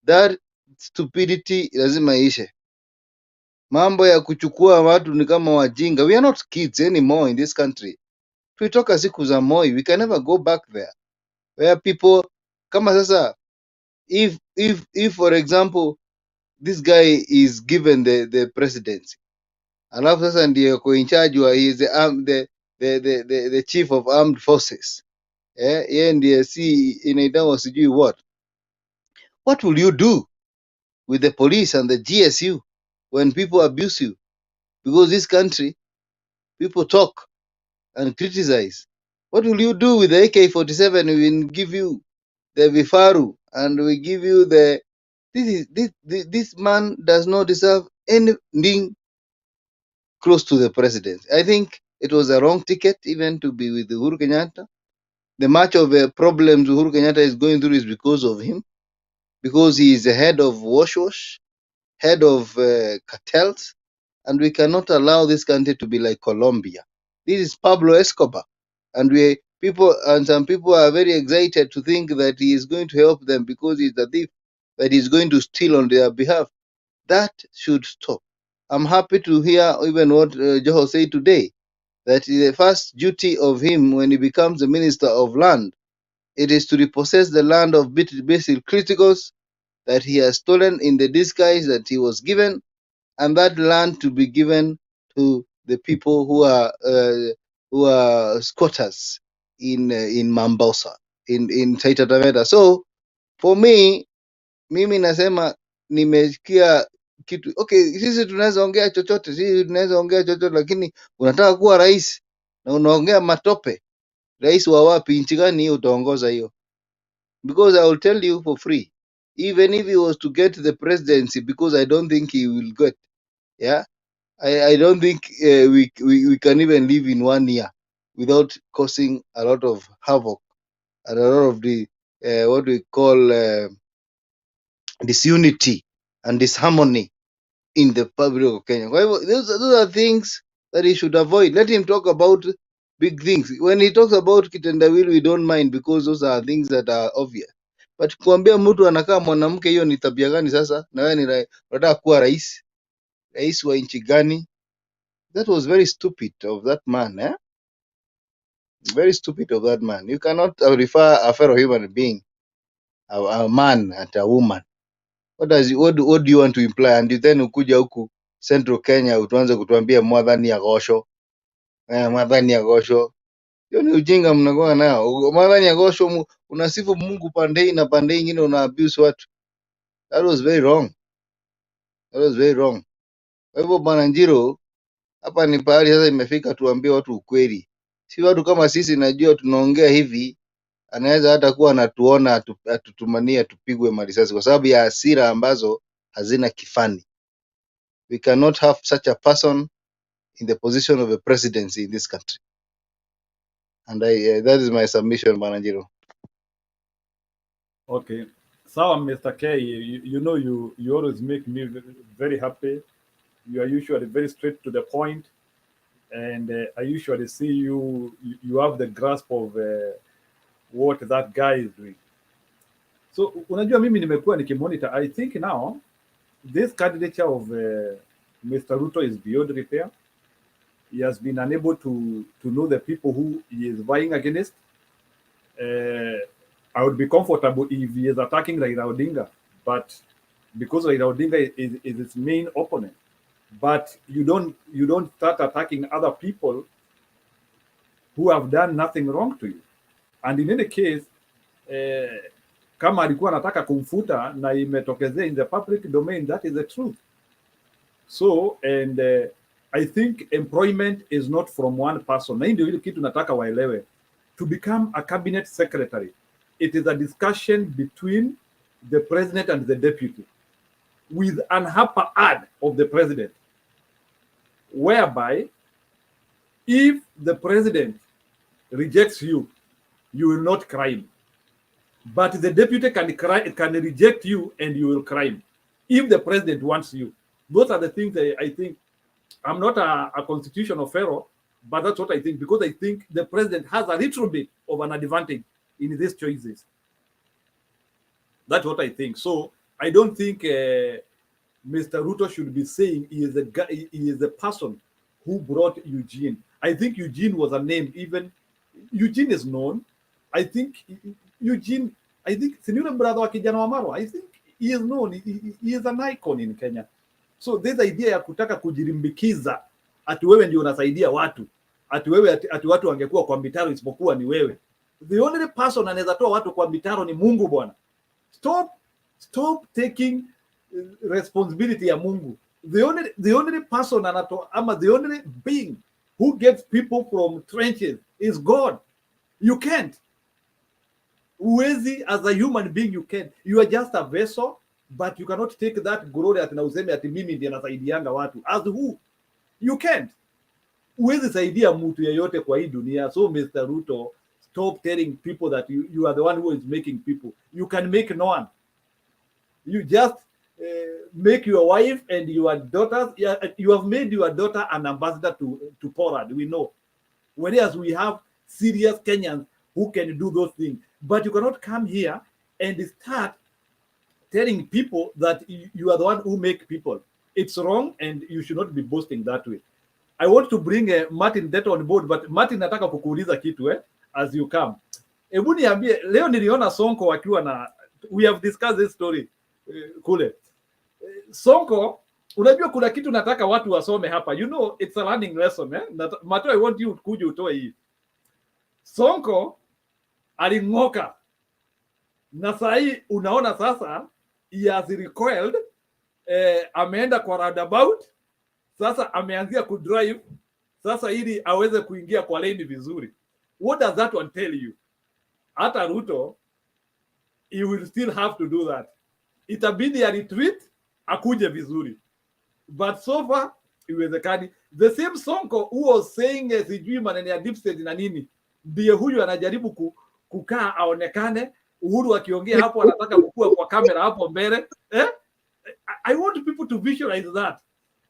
That stupidity lazima ishe. Mambo ya kuchukua watu ni kama wajinga. We are not kids anymore in this country. Tulitoka siku za Moi, we can never go back there. Where people kama sasa, if for example this guy is given the presidency, alafu sasa ndiye yuko in charge wa he is the chief of armed forces, yeye ndiye inaitwa sijui what will you do with the police and the GSU when people abuse you? Because this country, people talk and criticize. What will you do with the AK-47? We will give you the Vifaru and we give you the this man does not deserve anything close to the president. I think it was a wrong ticket even to be with Uhuru Kenyatta. The much of the problems Uhuru Kenyatta is going through is because of him, because he is the head of wash, head of cartels, and we cannot allow this country to be like Colombia. This is Pablo Escobar, and some people are very excited to think that he is going to help them because he's a thief, that he's going to steal on their behalf. That should stop. I'm happy to hear even what Joho said today, that the first duty of him when he becomes the minister of land, it is to repossess the land of basic criticals that he has stolen in the disguise that he was given, and that land to be given to the people who are squatters in Mombasa, in Taita Taveta. So for me, mimi nasema nimesikia kitu okay. Sisi tunaweza ongea chochote, lakini unataka kuwa rais na unaongea matope. Rais wa wapi? Nchi gani hiyo utaongoza hiyo? Because I will tell you for free, even if he was to get the presidency, because I don't think he will get, yeah, I don't think we can even live in 1 year without causing a lot of havoc and a lot of the what we call disunity and disharmony in the public of Kenya. Kwa hivyo, those are things that he should avoid. Let him talk about big things. When he talks about kitendawili, we don't mind because those are things that are obvious. But kuambia mtu anakaa mwanamke, hiyo ni tabia gani sasa? Na wewe ni unataka kuwa rais wa nchi gani? That was very stupid of that man, eh? Very stupid of that man. You cannot refer a fellow human being, a man, at a woman. What do you want to imply? And then ukuja huku Central Kenya utuanze kutuambia mwadhani ya gosho. Mwadhani ya gosho. Hiyo ni ujinga mnakuwa nao. Mwadhani ya gosho, unasifu Mungu pande hii na pande nyingine una abuse watu. That was very wrong. That was very wrong. Kwa hivyo Bwana Njiro, hapa ni pahali sasa imefika tuambie watu ukweli. Si watu kama sisi najua tunaongea hivi, anaweza hata kuwa anatuona atutumania tupigwe marisasi kwa sababu ya hasira ambazo hazina kifani. We cannot have such a person in the position of a presidency in this country. And that is my submission, Manajiro. Okay. So, Mr. K, you know, you always make me very happy. You are usually very straight to the point, and I usually see you have the grasp of what that guy is doing. So, unajua mimi nimekuwa nikimonitor. I think now this candidature of Mr. Ruto is beyond repair. He has been unable to know the people who he is vying against. I would be comfortable if he is attacking Raila Odinga but because Raila Odinga is its main opponent. But you don't start attacking other people who have done nothing wrong to you. And in any case, kama alikuwa anataka kumfuta na imetokezea in the public domain, that is the truth. So, and I think employment is not from one person. Na ndio ile kitu nataka waelewe. To become a cabinet secretary, it is a discussion between the president and the deputy, with an upper hand of the president, whereby if the president rejects you, you will not crime. But the deputy can reject you and you will crime if the president wants you. Those are the things that I think. I'm not a constitutional pharaoh, but that's what I think, because I think the president has a little bit of an advantage in these choices. That's what I think. So I don't think Mr. Ruto should be saying he is the person who brought Eugene. I think Eugene was a name. Even Eugene is known. I think Eugene. I think senior brother wa kijana wa Marwa. I think he is known. He is an icon in Kenya. So this idea ya kutaka kujirimbikiza ati wewe ndio unasaidia watu, ati watu wangekuwa kwa mitaro isipokuwa ni wewe. The only person anaweza toa watu kwa mitaro ni Mungu bwana. Stop taking responsibility ya Mungu. The only person ama the only being who gets people from trenches is God. You can't. Uwezi, as a human being, you can't. You are just a vessel, but you cannot take that glory ati na useme ati mimi ndiye nasaidianga watu. As who? You can't. Uwezi saidia mtu yeyote kwa hii dunia. So Mr. Ruto, stop telling people that you are the one who is making people. You can make no one. You just make your wife and your daughters. You have made your daughter an ambassador to Poland. We know. Whereas we have serious Kenyans who can do those things. But you cannot come here and start telling people that you are the one who make people. It's wrong, and you should not be boasting that way. I want to bring Martin Deta on board, but Martin, nataka kukuuliza kitu as you come. Hebu niambie, leo niliona Sonko wakiwa na, we have discussed this story kule. Sonko, unajua kuna kitu nataka watu wasome hapa. You know, it's a learning lesson. Mato, I want you kuja utoe hii. Sonko aling'oka. Na sahi unaona sasa he has recoiled, ameenda kwa roundabout, sasa ameanzia kudrive sasa ili aweze kuingia kwa lane vizuri. What does that one tell you? Hata Ruto, he will still have to do that. Itabidi ya retreat akuje vizuri. But so far iwezekani. The same Sonko who was saying sijui maneno ya deep state na nini, ndiye huyu anajaribu kukaa aonekane. Uhuru akiongea hapo anataka kukua kwa kamera hapo mbele. I want people to visualize that.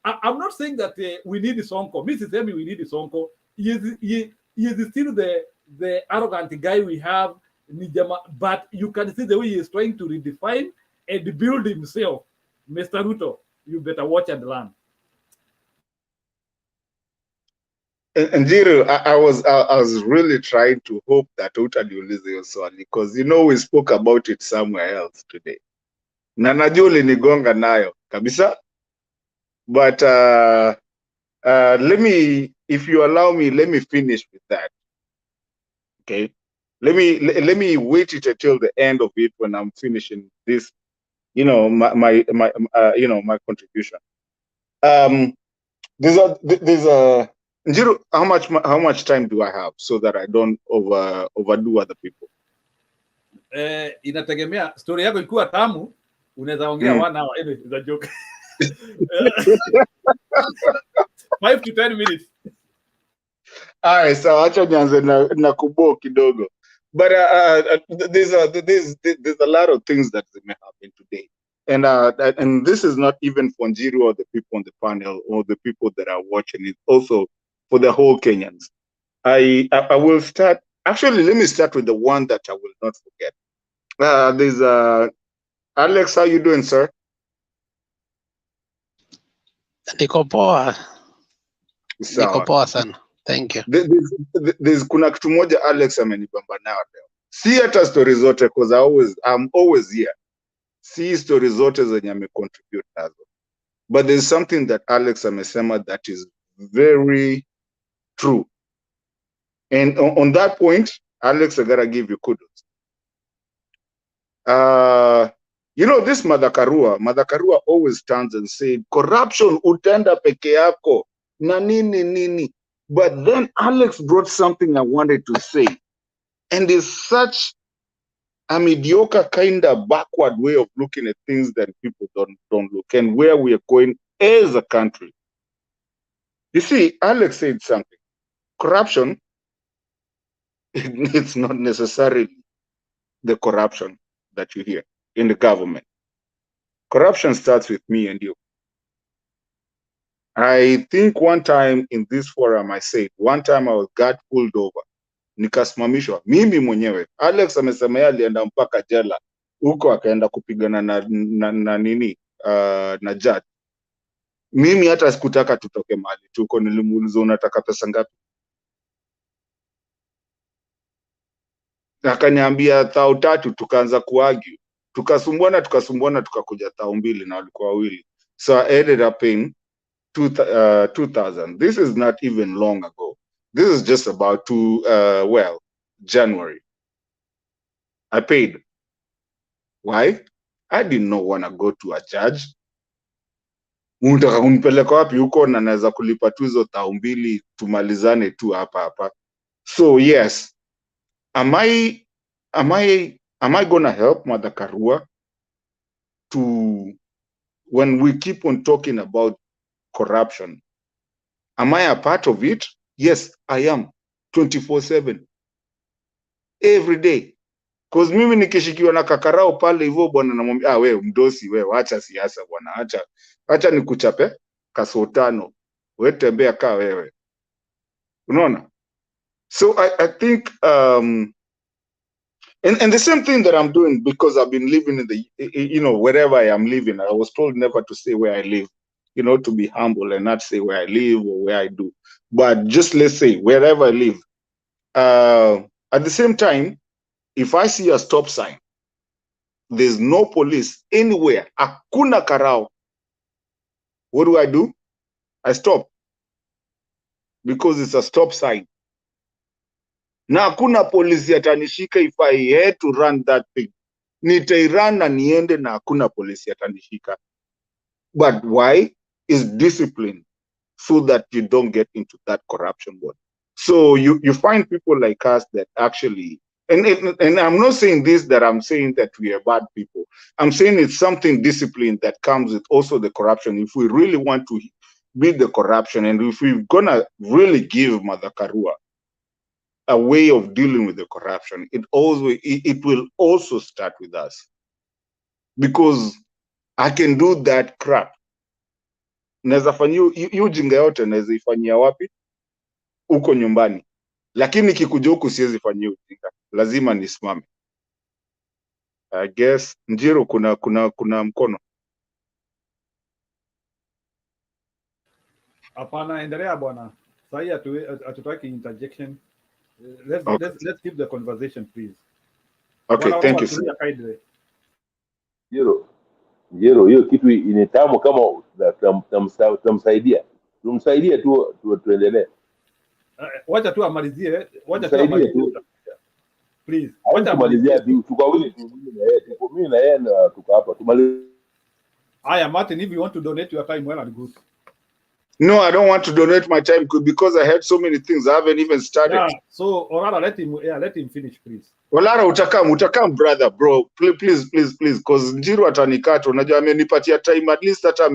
I'm not saying that we need Sonko. Mrs. Emi, we need Sonko. He is still the arrogant guy we have, but you can see the way he is trying to redefine and build himself. Mr. Ruto, you better watch and learn. And Jiro, I was really trying to hope that utaniulize hiyo swali, because you know we spoke about it somewhere else today. Na najua ulinigonga nayo kabisa. But let me, if you allow me, let me finish with that. Okay, let me wait it until the end of it when I'm finishing this. You know, my my contribution. There's a Njiro, how much time do I have so that I don't overdo other people? Inategemea story yako ikiwa tamu unaweza ongea 1 hour. Anyway, it's a joke. 5 to 10 minutes. All right, so acha nianze na kubo kidogo. But there's a lot of things that may happen today. And this is not even for Njiro or the people on the panel or the people that are watching. It's also for the whole Kenyans. I will start. Actually, let me start with the one that I will not forget. There's Alex. How you doing, sir? Niko poa. Niko poa sana. Thank you. There's kuna kitu moja Alex amenibamba nayo leo. Si hata stories zote, because I'm always here. si story zote zenye amecontribute nazo, but there's something that Alex amesema that is very true, and on that point, Alex, I gotta give you kudos. You know, this Madakarua always stands and said, corruption utenda peke yako, na nini. But then Alex brought something I wanted to say, and it's such a mediocre kind of backward way of looking at things that people don't look, and where we are going as a country. You see, Alex said something. Corruption, it's not necessarily the corruption that you hear in the government. Corruption starts with me and you. I think one time in this forum I said, one time I got pulled over, nikasimamishwa mimi mwenyewe. Alex amesema yeye alienda mpaka jela huko, akaenda kupigana na nini na judge. Mimi hata sikutaka tutoke mahali tuko, nilimuuliza unataka pesa ngapi? Akaniambia 3,000. Tukaanza kuargue, tukasumbuana tukakuja 2,000 na walikuwa wawili, so I ended up paying 2,000. This is not even long ago. This is just about January. I paid. Why? I did not want to go to a judge. Unataka kunipeleka wapi huko na naweza kulipa tu hizo 2,000 tumalizane tu hapa. So yes, am I gonna help Madakarua to, when we keep on talking about corruption, am I a part of it? Yes, I am. 24/7 every day. Cause mimi nikishikiwa na kakarao pale hivyo bwana, namwambia wewe mdosi, wewe acha siasa bwana, acha nikuchape kasotano, wewe tembea kaa wewe, unaona. So I think and the same thing that I'm doing, because I've been living in the, you know, wherever I am living, I was told never to say where I live, you know, to be humble and not say where I live or where I do, but just let's say wherever I live. At the same time, if I see a stop sign, there's no police anywhere, hakuna karao, what do? I stop, because it's a stop sign. Na hakuna polisi atanishika. If I had to run that thing, nitairan na niende na hakuna polisi atanishika. But why? Is discipline, so that you don't get into that corruption board. So you find people like us that actually, and I'm not saying this that I'm saying that we are bad people. I'm saying it's something discipline that comes with also the corruption. If we really want to beat the corruption, and if we're gonna really give Madakarua a way of dealing with the corruption, it will also start with us, because I can do that crap. Naweza fanyia hiyo jinga yote, naweza ifanyia wapi? Uko nyumbani, lakini kikuja huku siwezi fanyia ujinga, lazima nisimame. I guess Njiro, kuna mkono. Hapana, endelea bwana. Sahi hatutaki interjection. Let's keep the conversation, please. Okay, Bwana, thank you. Njiro, hiyo kitu ni tamu, kama tutamsaidia tu tuendelee. Wacha tu amalizie, please. Wacha amalizie tu, tukawili tu, mimi na yeye tuko hapa tumalizie. Aya, Martin, if you want to donate your time, well and good. No, I don't want to donate my time because I had so many things. I haven't even started. Yeah, so Olara, let him finish, please. Olara, utakam brother, bro. Please, because Njiro atanikata. Unajua amenipatia time, at least hata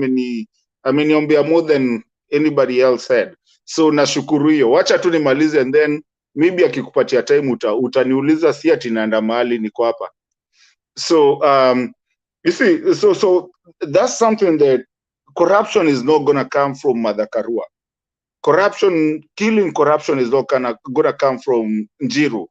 ameniombea more than anybody else said. So nashukuru hiyo. Wacha tu nimalize, and then maybe akikupatia time utaniuliza, si ati naenda mahali, niko hapa. So you see, so that's something that corruption is not gonna come from Madakarua. Killing corruption is not gonna come from Njiro.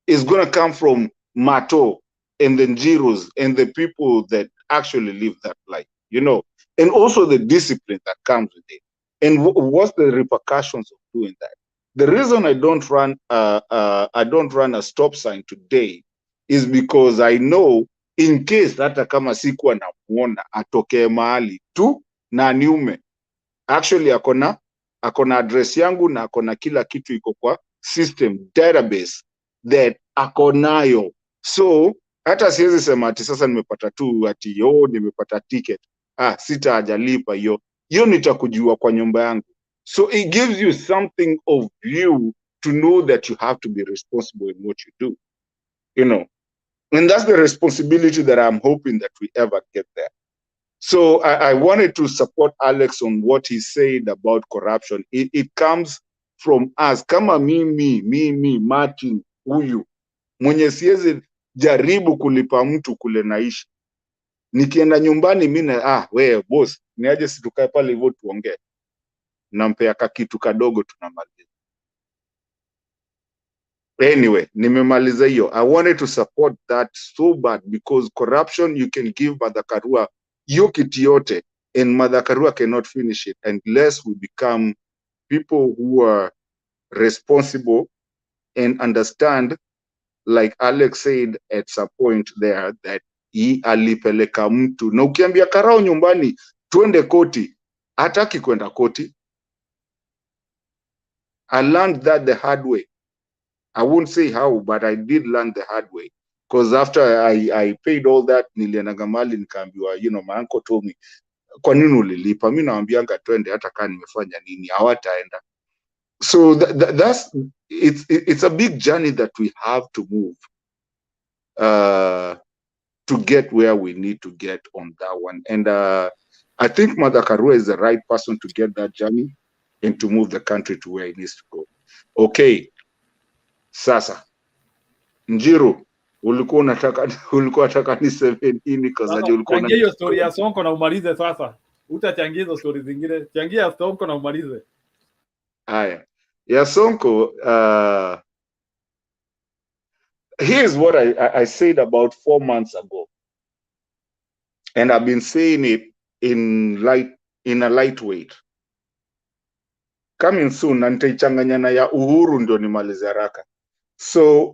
It's gonna come from Mato and the Njiros and the people that actually live that life, you know, and also the discipline that comes with it. And what's the repercussions of doing that? The reason I don't run a stop sign today is because I know in case hata kama sikuwa namuona atokee mahali tu na aniume. Actually akona address yangu na akona kila kitu iko kwa system database that akonayo. So hata siwezi sema ati sasa nimepata tu ati nimepata ticket. Sita hajalipa hiyo nitakujua kwa nyumba yangu. So it gives you something of you to know that you have to be responsible in what you do, you know. And that's the responsibility that I'm hoping that we ever get there. So I wanted to support Alex on what he said about corruption. It comes from us. Kama mimi Martin huyu mwenye siwezi jaribu kulipa mtu kule naishi, nikienda nyumbani mimi wewe boss, niaje situkae pale hivyo tuongee, nampea kitu kadogo tunamaliza. Anyway, nimemaliza hiyo. I wanted to support that so bad because corruption, you can give Mother Karua hiyo kitu yote and Mother Karua cannot finish it unless we become people who are responsible and understand, like Alex said at some point there, that hii alipeleka mtu. Na ukiambia Karao nyumbani tuende koti, hataki kwenda koti. I learned that the hard way. I won't say how, but I did learn the hard way. Because after I paid all that, nilienda mali nikaambiwa, you know, my uncle told me, kwa nini ulilipa? Mimi naambianga twende hata kama nimefanya nini, hawataenda. So it's a big journey that we have to move to get where we need to get on that one. And I think Mother Karua is the right person to get that journey and to move the country to where it needs to go. Okay. Sasa Njiru, ulikuwa unataka niseme nini? Kwa sababu ulikuwa changia hiyo story ya Sonko na umalize sasa. Utachangia hizo story zingine. Changia Sonko na umalize. Haya. Ya Sonko, here's what I said about 4 months ago. And I've been saying it in a lightweight. Coming soon, na nitaichanganya na ya Uhuru ndio nimalize haraka. So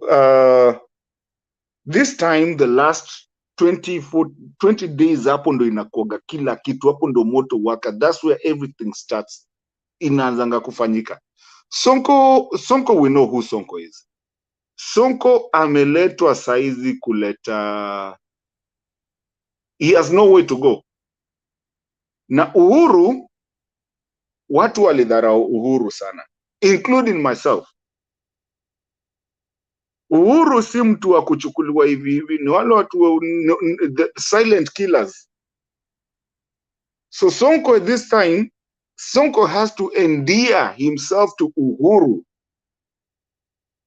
this time, the last 20 days, hapo ndo inakuaga kila kitu, hapo ndo moto waka. That's where everything starts. Inaanzanga kufanyika. Sonko, we know who Sonko is. Sonko ameletwa saizi kuleta, he has no way to go. Na Uhuru, watu walidharau Uhuru sana, including myself. Uhuru si mtu wa kuchukuliwa hivi hivi, ni wale watu the silent killers. So Sonko at this time, Sonko has to endear himself to Uhuru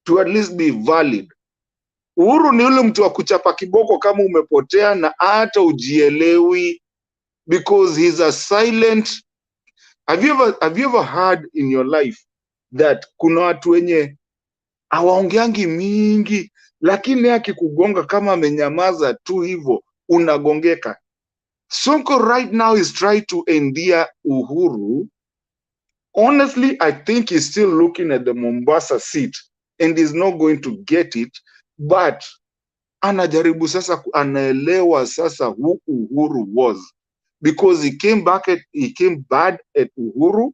to at least be valid. Uhuru ni yule mtu wa kuchapa kiboko kama umepotea na hata ujielewi, because he's a silent. Have you ever heard in your life that kuna watu wenye hawaongeangi mingi, lakini akikugonga kama amenyamaza tu hivyo unagongeka? Sonko right now is trying to endear Uhuru. Honestly, I think he's still looking at the Mombasa seat and is not going to get it, but anajaribu sasa, anaelewa sasa who Uhuru was, because he came bad at Uhuru.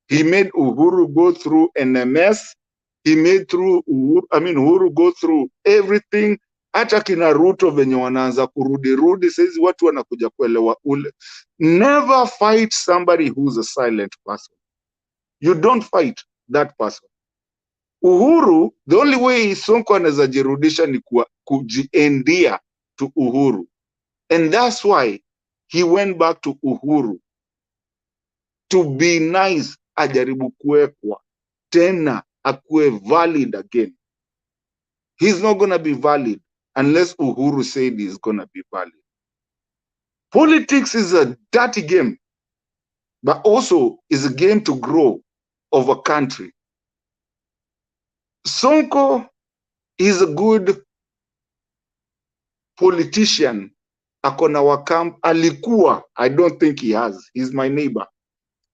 He made Uhuru go through NMS. He made Uhuru go through everything. Hata kina Ruto venye wanaanza kurudi saizi watu wanakuja kuelewa ule. Never fight somebody who's a silent person. You don't fight that person. Uhuru, the only way Sonko anaweza jirudisha ni kujiendia to Uhuru. And that's why he went back to Uhuru. To be nice, ajaribu kuwekwa tena, akuwe valid again. He's not going to be valid unless Uhuru said he's going to be valid. Politics is a dirty game, but also is a game to grow of a country. Sonko is a good politician. Akona wakamp, alikuwa, I don't think he has. He's my neighbor.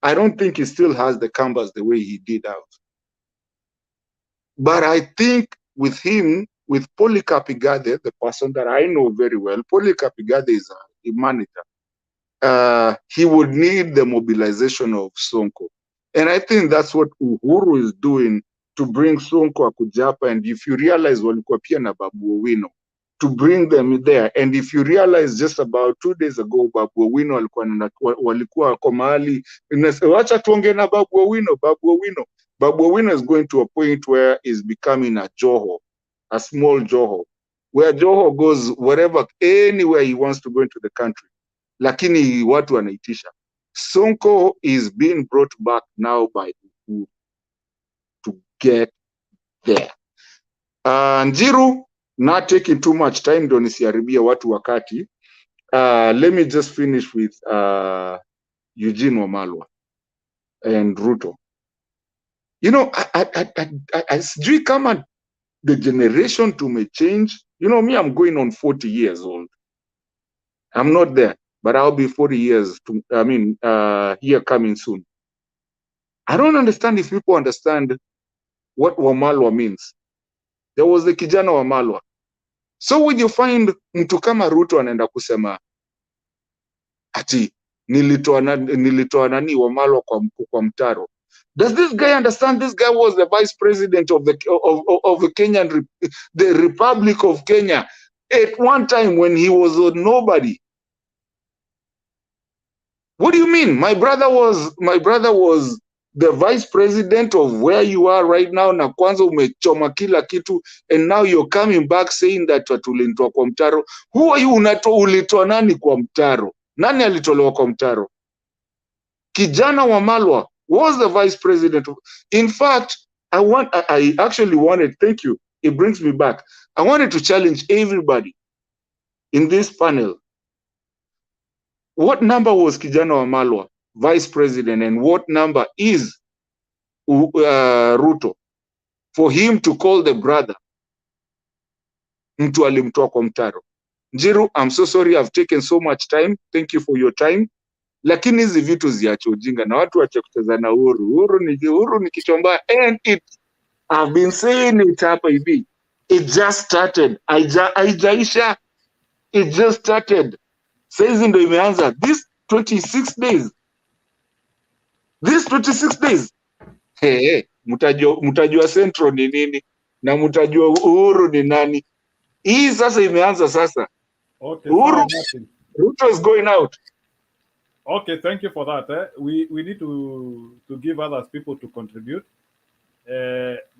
I don't think he still has the canvas the way he did out. But I think with him, with Polycarp Igathe, the person that I know very well. Polycarp Igathe is a manager. He would need the mobilization of Sonko. And I think that's what Uhuru is doing to bring Sonko Akujapa. And if you realize walikuwa pia na Babu Owino, to bring them there. And if you realize just about 2 days ago, Babu Owino walikuwa wako mahali, wacha tuongee na Babu Owino. Babu Owino is going to a point where is becoming a Joho, a small Joho, where Joho goes wherever, anywhere he wants to go into the country. Lakini watu wanaitisha. Sonko is being brought back now by Uhuru to get there. Njiru, not taking too much time, ndo nisiharibia watu wakati. Let me just finish with Eugene Wamalwa and Ruto. You know, I sijui kama the generation to may change. You know, me, I'm going on 40 years old. I'm not there, but I'll be 40 years, here coming soon. I don't understand if people understand what Wamalwa means. There was the kijana Wamalwa. So when you find mtu kama Ruto anaenda kusema ati nilitoa nani Wamalwa kwa mtaro. Does this guy understand this guy was the vice president of the Kenyan, the Republic of Kenya at one time when he was a nobody? What do you mean? My brother was the vice president of where you are right now, na kwanza umechoma kila kitu, and now you're coming back saying that tulitoa kwa mtaro. Who are you? Ulitoa nani kwa mtaro? Nani alitolewa kwa mtaro? Kijana Wamalwa was the vice president. In fact, I actually wanted, thank you, it brings me back. I wanted to challenge everybody in this panel. What number was Kijana Wamalwa vice president, and what number is Ruto for him to call the brother mtu alimtoa kwa mtaro? Njiru, I'm so sorry I've taken so much time. Thank you for your time. Lakini hizi vitu ziache ujinga na watu wache kucheza na Uhuru. Uhuru ni kichwa mbaya, and I've been saying it hapa hivi. It just started. Haijaisha. It just started. Saizi ndo imeanza. This 26 days. Hey, mtajua Central ni nini na mtajua Uhuru ni nani. Hii sasa imeanza sasa. Okay, Uhuru, Ruto is going out. Okay, thank you for that. We need to give others people to contribute.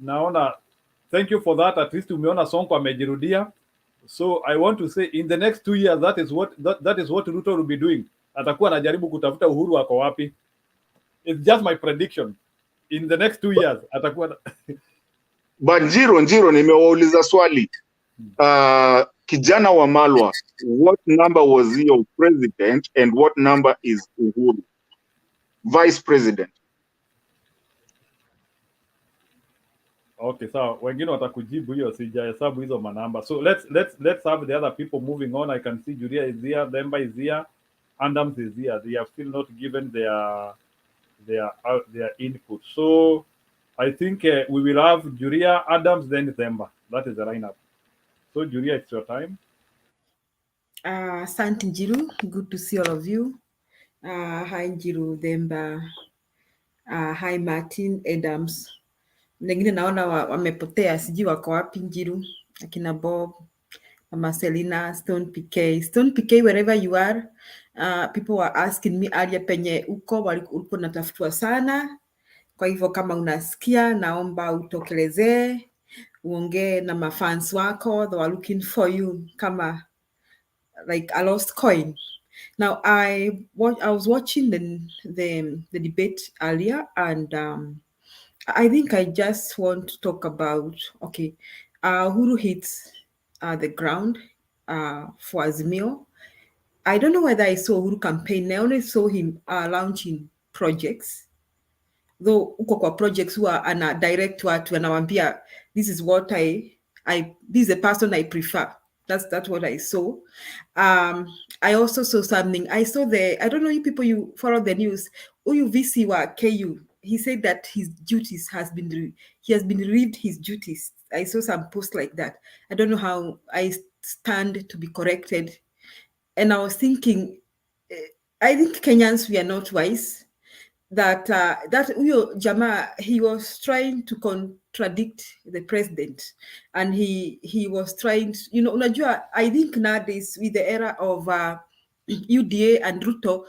Naona, thank you for that. At least umeona Sonko amejirudia. So I want to say in the next 2 years, that is what Ruto will be doing. Atakuwa anajaribu kutafuta Uhuru wako wapi. It's just my prediction. In the next 2 years, atakuwa But Njiro nimewauliza swali. Kijana Wamalwa, what number was he of president and what number is Uhuru? Vice president. Okay, so wengine watakujibu hiyo, sijahesabu hizo manamba. So let's have the other people moving on. I can see Julia is here, Demba is here, Adams is here. They have still not given their input. So I think we will have Julia, Adams, then Demba. That is the lineup. So Julia, it's your time. Asante Njiru, good to see all of you. Hi Njiru, Demba. Hi Martin, Adams. Wengine naona wamepotea, sijui wako wapi Njiru, akina Bob, Mama Selina, Stone PK, wherever you are. People were asking me earlier penye uko natafutwa sana. Kwa hivyo kama unasikia, naomba utokelezee, uongee na mafans wako, they were looking for you kama like a lost coin. Now I was watching the debate earlier, and I think I just want to talk about, okay, Uhuru hits the ground for Azimio. I don't know whether I saw Uhuru campaign. I only saw him launching projects. Though uko kwa projects huwa ana direct watu anawambia this is what this is the person I prefer. That's what I saw. I also saw something. I saw I don't know you people, you follow the news. Uyu VC wa KU, he said that his duties he has been relieved his duties I saw some posts like that. I don't know how I stand to be corrected. And I was thinking, I think Kenyans, we are not wise. That Uyo Jama, he was trying to contradict the president, and he was trying to, unajua, I think nowadays with the era of UDA and Ruto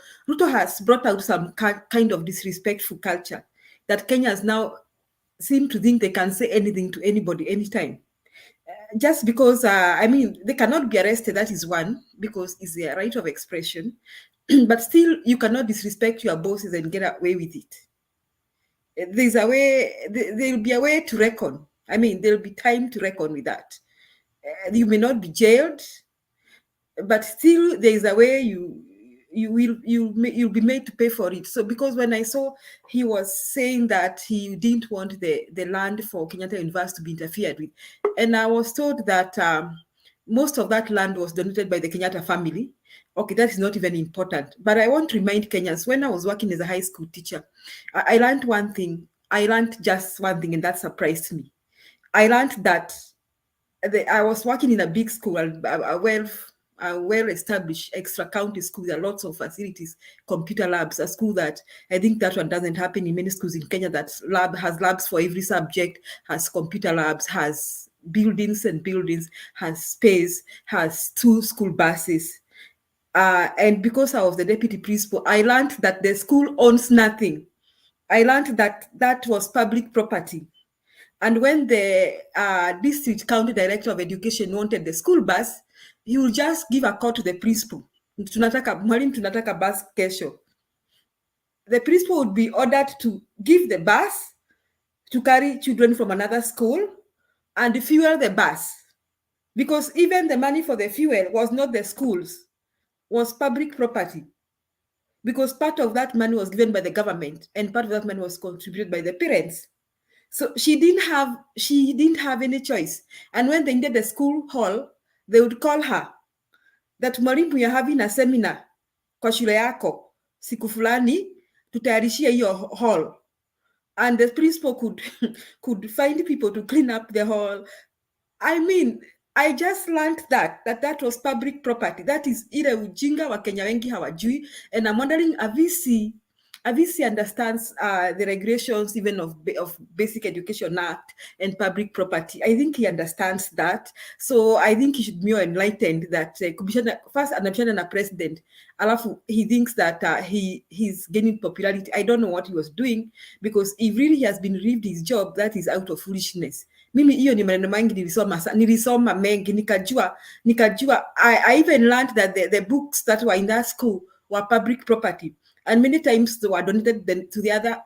has brought out some kind of disrespectful culture that Kenyans now seem to think they can say anything to anybody anytime. Just because, they cannot be arrested, that is one, because it's their right of expression. But still, you cannot disrespect your bosses and get away with it. There's a way, there'll be a way to reckon. There'll be time to reckon with that. You may not be jailed, but still there's a way you'll be made to pay for it. So because when I saw he was saying that he didn't want the land for Kenyatta University to be interfered with, and I was told that most of that land was donated by the Kenyatta family. Okay, that is not even important. But I want to remind Kenyans, when I was working as a high school teacher, I learned one thing. I learned just one thing, and that surprised me. I learned that I was working in a big school, a well-established extra-county school. There are lots of facilities, computer labs, a school that I think that one doesn't happen in many schools in Kenya, that has labs for every subject, has computer labs, has buildings and buildings, has space, has 2 school buses. And because I was the deputy principal, I learned that the school owns nothing. I learned that was public property. And when the district county director of education wanted the school bus, he will just give a call to the principal. Mwalimu, tunataka bus kesho. The principal would be ordered to give the bus to carry children from another school and fuel the bus. Because even the money for the fuel was not the school's, was public property. Because part of that money was given by the government and part of that money was contributed by the parents. So she didn't have any choice. And when they needed the school hall, they would call her that mwalimu, we are having a seminar kwa shule yako siku fulani, tutayarishie hiyo hall. And the principal could find people to clean up the hall. I just learned that was public property. That is ile ujinga wa Kenya wengi hawajui. And I'm wondering, Avisi understands the regulations even of Basic Education Act and public property. I think he understands that. So I think he should be more enlightened that first anabishana na president, alafu he thinks that he's gaining popularity. I don't know what he was doing, because if really he has been relieved his job, that is out of foolishness. Mimi hiyo ni maneno mengi nilisoma mengi nikajua I even learned that the books that were in that school were public property. And many times they were donated to the other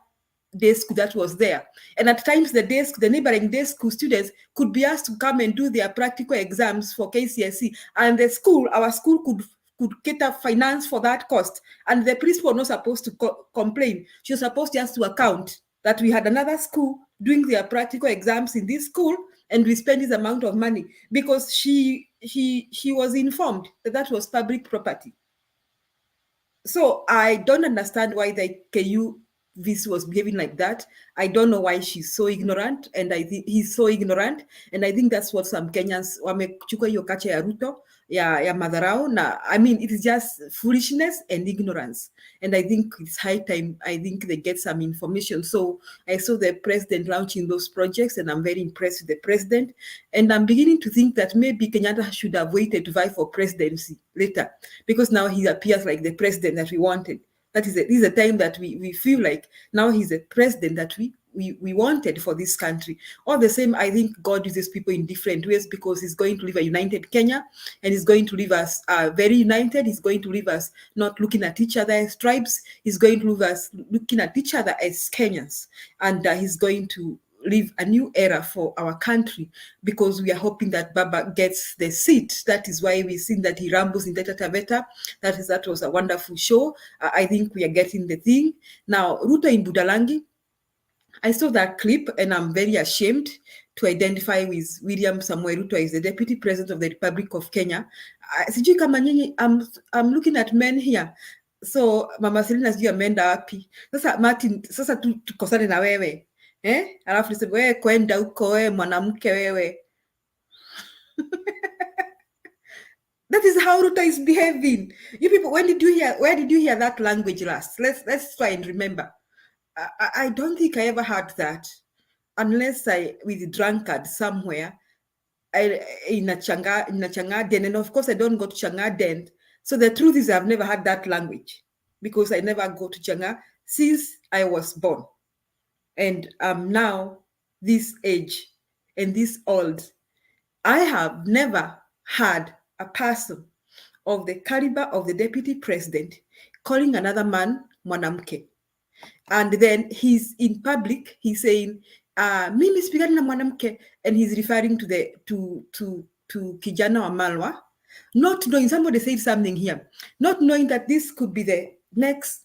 day school that was there. And at times the neighboring day school students could be asked to come and do their practical exams for KCSE. And our school could cater finance for that cost. And the principal was not supposed to complain. She was supposed just to account that we had another school doing their practical exams in this school, and we spent this amount of money, because she was informed that was public property. So I don't understand why the KU VC was behaving like that. I don't know why she's so ignorant, and I think he's so ignorant, and I think that's what some Kenyans wamechukua hiyo kacha ya Ruto ya madharau. Na it is just foolishness and ignorance, and I think it's high time they get some information. So I saw the president launching those projects, and I'm very impressed with the president, and I'm beginning to think that maybe Kenyatta should have waited to vie for presidency later, because now he appears like the president that we wanted. This is a time that we feel like now he's a president that we wanted for this country. All the same, I think God uses people in different ways, because he's going to leave a united Kenya, and he's going to leave us very united. He's going to leave us not looking at each other as tribes. He's going to leave us looking at each other as Kenyans, and he's going to leave a new era for our country, because we are hoping that Baba gets the seat. That is why we've seen that he rambles in Taita Taveta. That was a wonderful show. I think we are getting the thing. Now, Ruto in Budalangi, I saw that clip, and I'm very ashamed to identify with William Samoei Ruto as the Deputy President of the Republic of Kenya. Sijui kama nyinyi, I'm looking at men here. So Mama Selina sijui ameenda wapi. Sasa Martin, sasa tukosane na wewe. Alafu niseme wewe kwenda huko, wewe mwanamke wewe. That is how Ruto is behaving. You people, where did you hear that language last? Let's try and remember. I don't think I ever heard that, unless I with drunkard somewhere. In a Changaden, and of course I don't go to Changaden. So the truth is I've never had that language because I never go to Changa since I was born. And I'm now this age and this old. I have never had a person of the caliber of the deputy president calling another man mwanamke. And then he's in public, he's saying, mimi sipigani na mwanamke, and he's referring to the to kijana wa Malwa, not knowing, somebody said something here, not knowing that this could be the next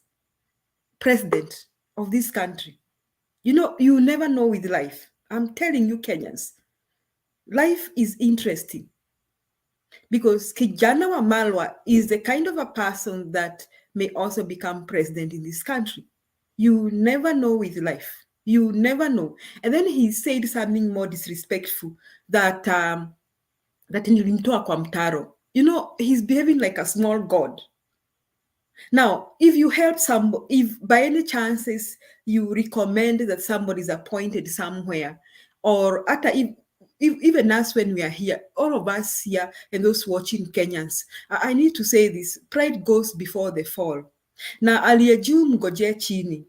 president of this country. You know, you never know with life. I'm telling you, Kenyans, life is interesting because kijana wa Malwa is the kind of a person that may also become president in this country. You never know with life. You never know. And then he said something more disrespectful that that nilimtoa kwa mtaro. You know, he's behaving like a small god. Now, if you help somebody, if by any chances you recommend that somebody is appointed somewhere, or if even us when we are here, all of us here and those watching Kenyans, I need to say this: pride goes before the fall. Na aliye juu mngojee chini.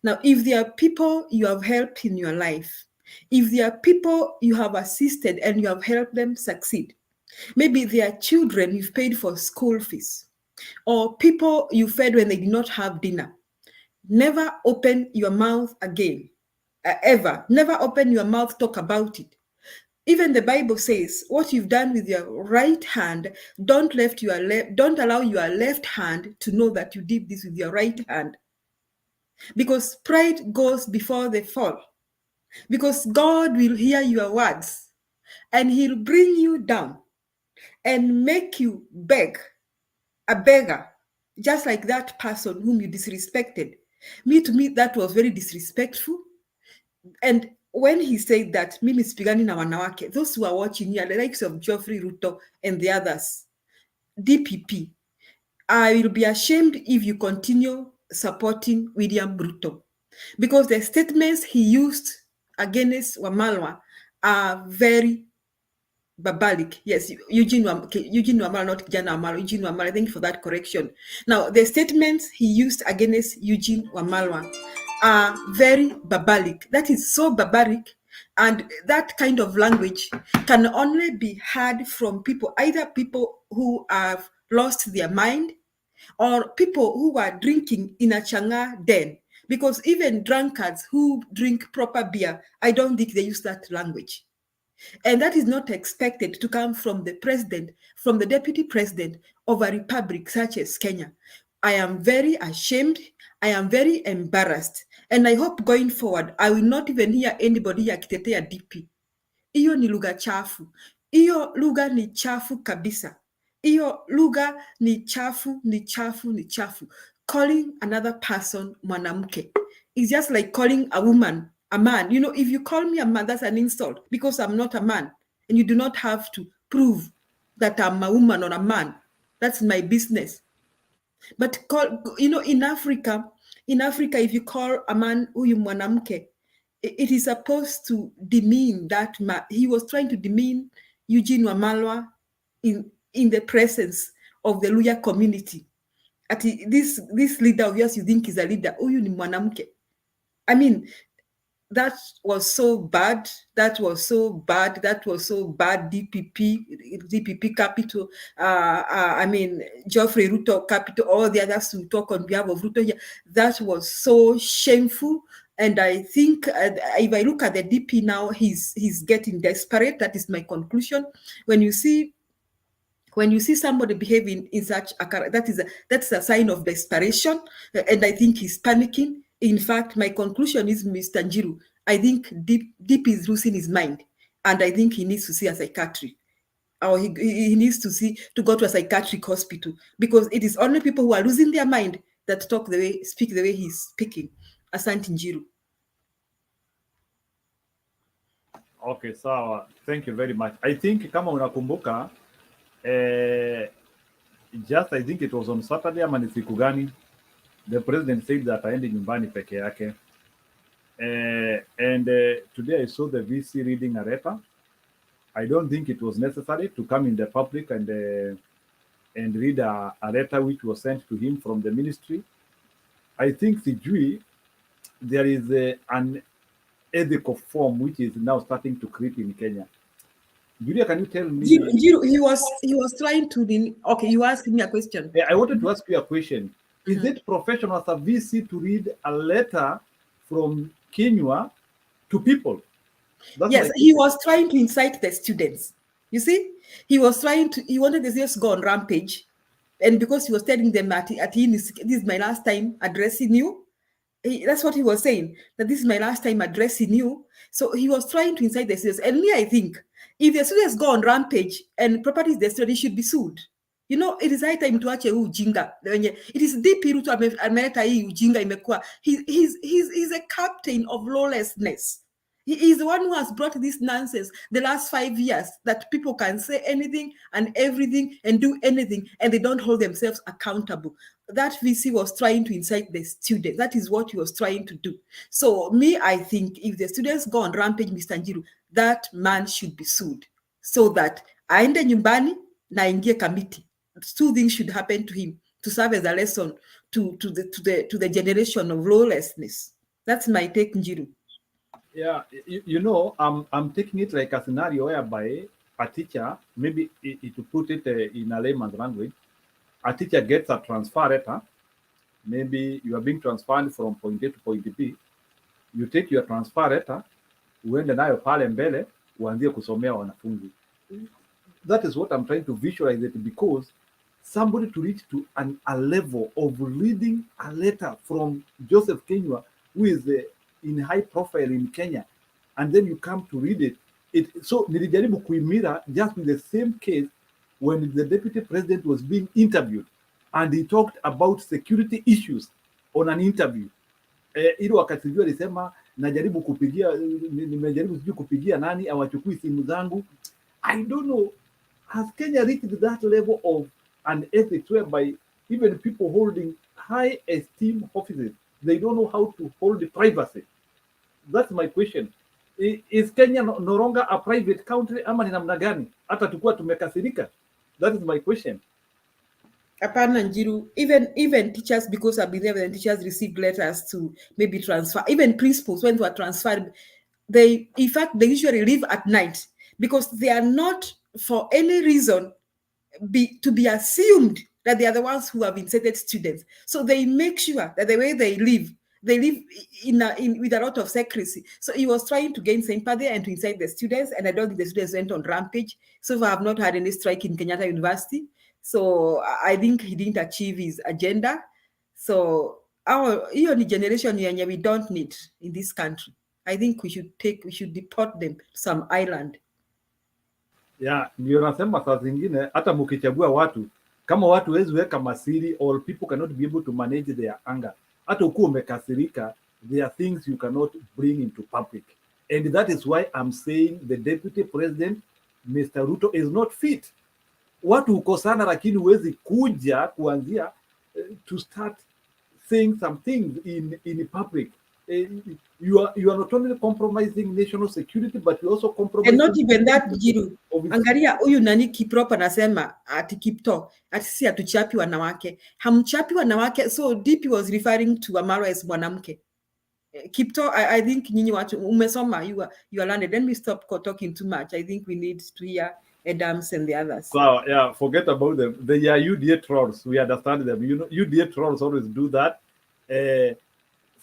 Now, if there are people you have helped in your life, if there are people you have assisted and you have helped them succeed, maybe they are children you've paid for school fees, or people you fed when they did not have dinner, never open your mouth again, ever. Never open your mouth, talk about it. Even the Bible says, what you've done with your right hand, don't allow your left hand to know that you did this with your right hand. Because pride goes before the fall. Because God will hear your words and he'll bring you down and make you beg, a beggar, just like that person whom you disrespected. To me, that was very disrespectful. And when he said that, mimi sipigani na wanawake, those who are watching here, the likes of Geoffrey Ruto and the others, DPP, I will be ashamed if you continue supporting William Ruto, because the statements he used against Wamalwa are very barbaric. Yes, Eugene Wamalwa, not Kijana Wamalwa, Eugene Wamalwa, thank you for that correction. Now, the statements he used against Eugene Wamalwa are very barbaric. That is so barbaric, and that kind of language can only be heard from people, either people who have lost their mind or people who are drinking in a changa den. Because even drunkards who drink proper beer, I don't think they use that language. And that is not expected to come from the president, from the deputy president of a republic such as Kenya. I am very ashamed. I am very embarrassed. And I hope going forward, I will not even hear anybody akitetea DP. Iyo ni lugha chafu. Iyo lugha ni chafu kabisa. Iyo lugha ni chafu, ni chafu, ni chafu. Calling another person mwanamke is just like calling a woman a man. You know, if you call me a man, that's an insult because I'm not a man. And you do not have to prove that I'm a woman or a man. That's my business. But in Africa, if you call a man huyu mwanamke, it is supposed to demean that man. He was trying to demean Eugene Wamalwa in the presence of the Luya community. This leader of yours you think is a leader, huyu ni mwanamke. I mean, that was so bad. That was so bad. That was so bad. DPP capital. I mean, Geoffrey Ruto capital. All the others who talk on behalf of Ruto here. That was so shameful. And I think if I look at the DP now, he's getting desperate. That is my conclusion. When you see somebody behaving in such a, that's a sign of desperation, and I think he's panicking. In fact, my conclusion is, Mr. Njiru, I think Deep is losing his mind, and I think he needs to see a psychiatrist, or he needs to go to a psychiatric hospital, because it is only people who are losing their mind that speak the way he's speaking. Asante Njiru. Okay, sawa. Thank you very much. I think kama unakumbuka just I think it was on Saturday ama ni siku gani, the president said that aende nyumbani peke yake. And today I saw the VC reading a letter. I don't think it was necessary to come in the public and read a letter which was sent to him from the ministry. I think there is an ethical form which is now starting to creep in Kenya. Julia, can you tell me? He was trying to. Okay, you asked me a question. I wanted to ask you a question. Is it professional as a VC to read a letter from Kenya to people? Yes, he was trying to incite the students. You see, he wanted to just go on rampage, and because he was telling them that this is my last time addressing you. That's what he was saying, that this is my last time addressing you. So he was trying to incite the students. And me, I think, if the students go on rampage and property is destroyed, he should be sued. You know, it is high time to ache ujinga. It is deep Ruto ameleta hii ujinga imekuwa. He's a captain of lawlessness. He is the one who has brought this nonsense the last 5 years, that people can say anything and everything and do anything and they don't hold themselves accountable. That VC was trying to incite the students. That is what he was trying to do. So me, I think if the students go on rampage, Mr. Njiru, that man should be sued so that aende nyumbani na ingie committee. 2 things should happen to him to serve as a lesson to the generation of lawlessness. That's my take, Njiru. Yeah, you know, I'm taking it like a scenario whereby a teacher, maybe to put it in a layman's language, a teacher gets a transfer letter. Maybe you are being transferred from point A to point B. You take your transfer letter, uende nayo pale mbele, uanzie kusomea wanafunzi. That is what I'm trying to visualize it, because somebody to reach to a level of reading a letter from Joseph Kenywa, who is in high profile in Kenya, and then you come to read it. So nilijaribu kuimira just with the same case when the deputy president was being interviewed and he talked about security issues on an interview. Ili wakati sijui alisema nimejaribu kupigia nani awachukui simu zangu. I don't know, has Kenya reached that level of an ethics whereby even people holding high esteem offices, they don't know how to hold the privacy? That's my question. Is Kenya no longer a private country ama ni namna gani? Hata tukua tumekasirika. That is my question. Apana Njiru, even teachers, because I believe that teachers received letters to maybe transfer, even principals when they were transferred, they usually leave at night because they are not for any reason to be assumed that they are the ones who have incited students. So they make sure that the way they live with a lot of secrecy. So he was trying to gain sympathy and to incite the students, and I don't think the students went on rampage. So far, I have not had any strike in Kenyatta University. So I think he didn't achieve his agenda. So our generation we don't need in this country. I think we should deport them to some island. Yeah, ndio nasema saa zingine hata mkichagua watu kama watu wezi weka masiri, or people cannot be able to manage their anger. Hata ukiwa umekasirika, there are things you cannot bring into public. And that is why I'm saying the deputy president, Mr. Ruto, is not fit. Watu ukosana lakini huwezi kuja kuanzia to start saying some things in public. You are not only compromising national security, but you also compromising. And not even that, Jiru. Angalia huyu nani Kiprop anasema ati Kipto ati si atuchapi wanawake. Hamchapi wanawake. So DP was referring to Amaro as mwanamke. Kipto, I think nyinyi watu umesoma, you are learned. Then we stop talking too much. I think we need to hear Adams and the others. So yeah, forget about them. They are UDA trolls. We understand them. You know, UDA trolls always do that.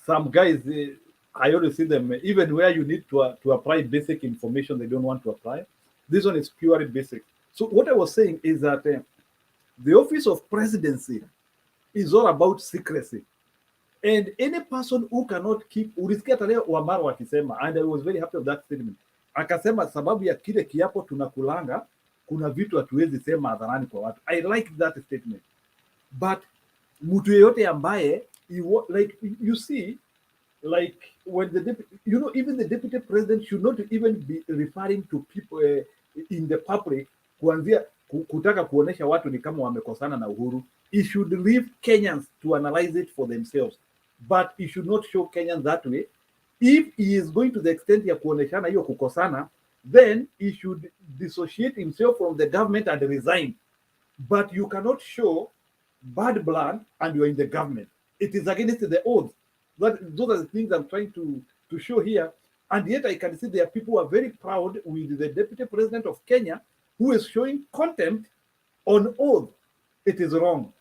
Some guys, I always see them, even where you need to apply basic information, they don't want to apply. This one is purely basic. So what I was saying is that the office of presidency is all about secrecy. And any person who cannot keep, ulisikia hata leo Wamaro akisema, and I was very happy of that statement. Akasema sababu ya kile kiapo tunakulanga, kuna vitu hatuwezi sema hadharani kwa watu. I like that statement. But mtu yeyote ambaye, like you see, like when the even the deputy president should not even be referring to people in the public kuanzia kutaka kuonesha watu ni kama wamekosana na Uhuru. He should leave Kenyans to analyze it for themselves, but he should not show Kenyans that way. If he is going to the extent ya kuoneshana hiyo kukosana, then he should dissociate himself from the government and resign. But you cannot show bad blood and you are in the government. It is against the oath. Those are the things I'm trying to show here. And yet I can see there are people who are very proud with the deputy president of Kenya who is showing contempt on oath. It is wrong,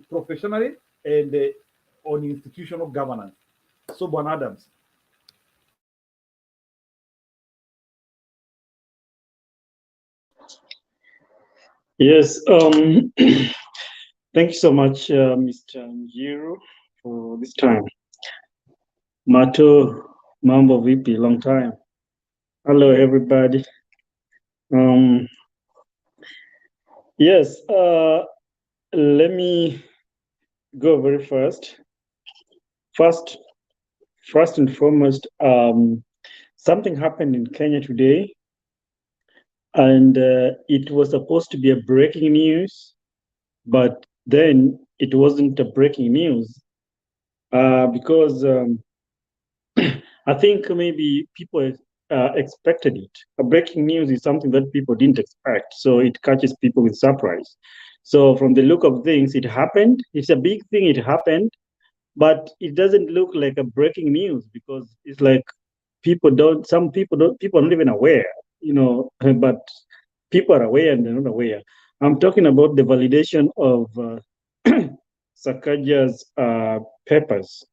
professionally and on institutional governance. So, Bon Adams. Yes, thank you so much, Mr. Njiru, for this time. Mato, mambo vipi, long time. Hello, everybody. Yes, let me go very first. First and foremost, something happened in Kenya today, and it was supposed to be a breaking news, but then it wasn't a breaking news because I think maybe people expected it. A breaking news is something that people didn't expect, so it catches people with surprise. So from the look of things, it happened. It's a big thing. It happened, but it doesn't look like a breaking news because it's like people are not even aware, but people are aware and they're not aware. I'm talking about the validation of Sakaja's papers.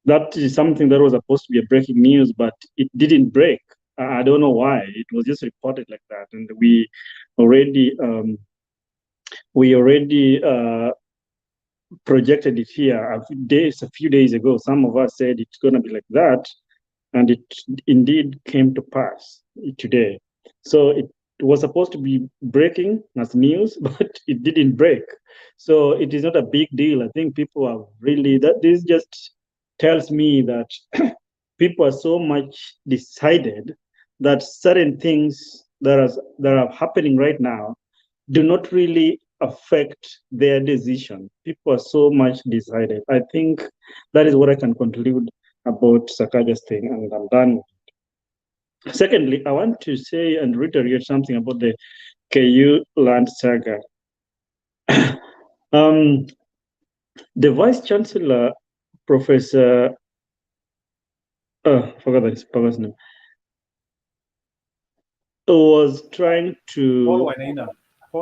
That is something that was supposed to be a breaking news, but it didn't break. I don't know why. It was just reported like that, and we already projected it here a few days ago. Some of us said it's going to be like that, and it indeed came to pass today. So it was supposed to be breaking as news, but it didn't break. So it is not a big deal. I think people are really this just tells me that people are so much decided that certain things that are happening right now do not really affect their decision. People are so much decided. I think that is what I can conclude about Sakaja's thing, and I'm done. Secondly, I want to say and reiterate something about the KU land saga. The Vice Chancellor, Professor, forgot his name, was trying to... Paul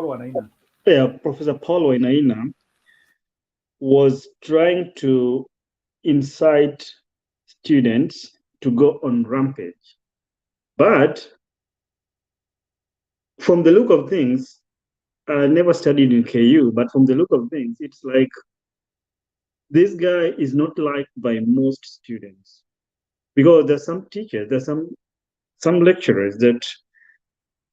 Wanaina. Yeah, Professor Paul Wanaina was trying to incite students to go on rampage. But from the look of things, I never studied in KU, but from the look of things, it's like this guy is not liked by most students. Because there's some teachers, there's some lecturers that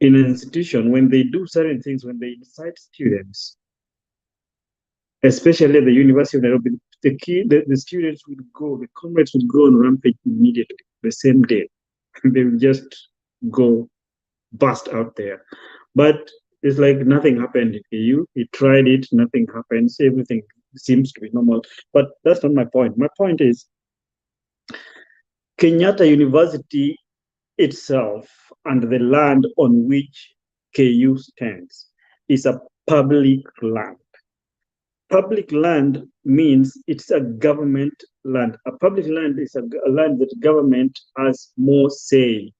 in an institution, when they do certain things, when they incite students, especially at the University of Nairobi, the students would go, the comrades would go on rampage immediately, the same day. They would just go bust out there. But it's like nothing happened in KU. He tried it, nothing happens, everything seems to be normal. But that's not my point. My point is Kenyatta University itself and the land on which KU stands is a public land. Public land means it's a government land. A public land is a land that government has more say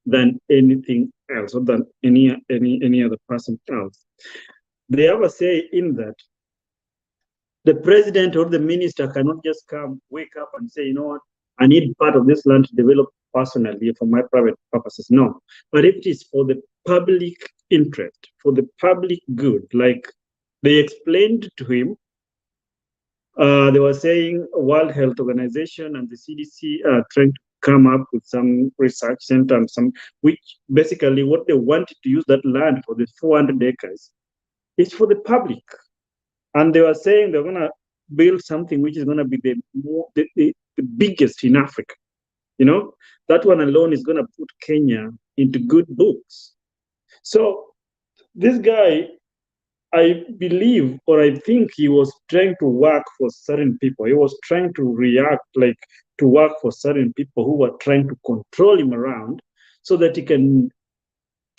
than anything else, or than any other person else. They have a say in that the president or the minister cannot just come, wake up and say, you know what, I need part of this land to develop personally for my private purposes. No. But if it is for the public interest, for the public good, like they explained to him, they were saying World Health Organization and the CDC are trying to come up with some research center and which basically what they wanted to use that land for, the 400 acres, is for the public. And they were saying they're going to build something which is going to be the biggest in Africa. You know, that one alone is going to put Kenya into good books. So this guy, I believe, or I think he was trying to work for certain people. He was trying to react, like to work for certain people who were trying to control him around so that he can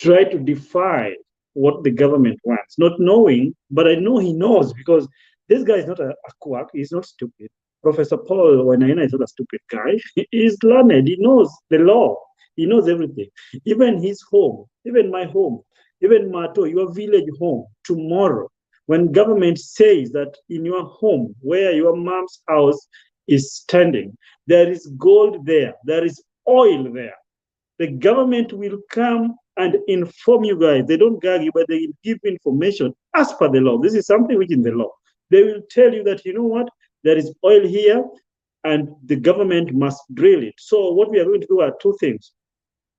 try to defy what the government wants, not knowing, but I know he knows because this guy is not a quack, he's not stupid. Professor Paul Wanaina is not a stupid guy. He's learned, he knows the law, he knows everything. Even his home, even my home, even Mato, your village home, tomorrow, when government says that in your home, where your mom's house is standing, there is gold there, there is oil there, the government will come and inform you guys. They don't gag you, but they will give information as per the law. This is something which is in the law. They will tell you that, you know what, there is oil here and the government must drill it. So what we are going to do are two things.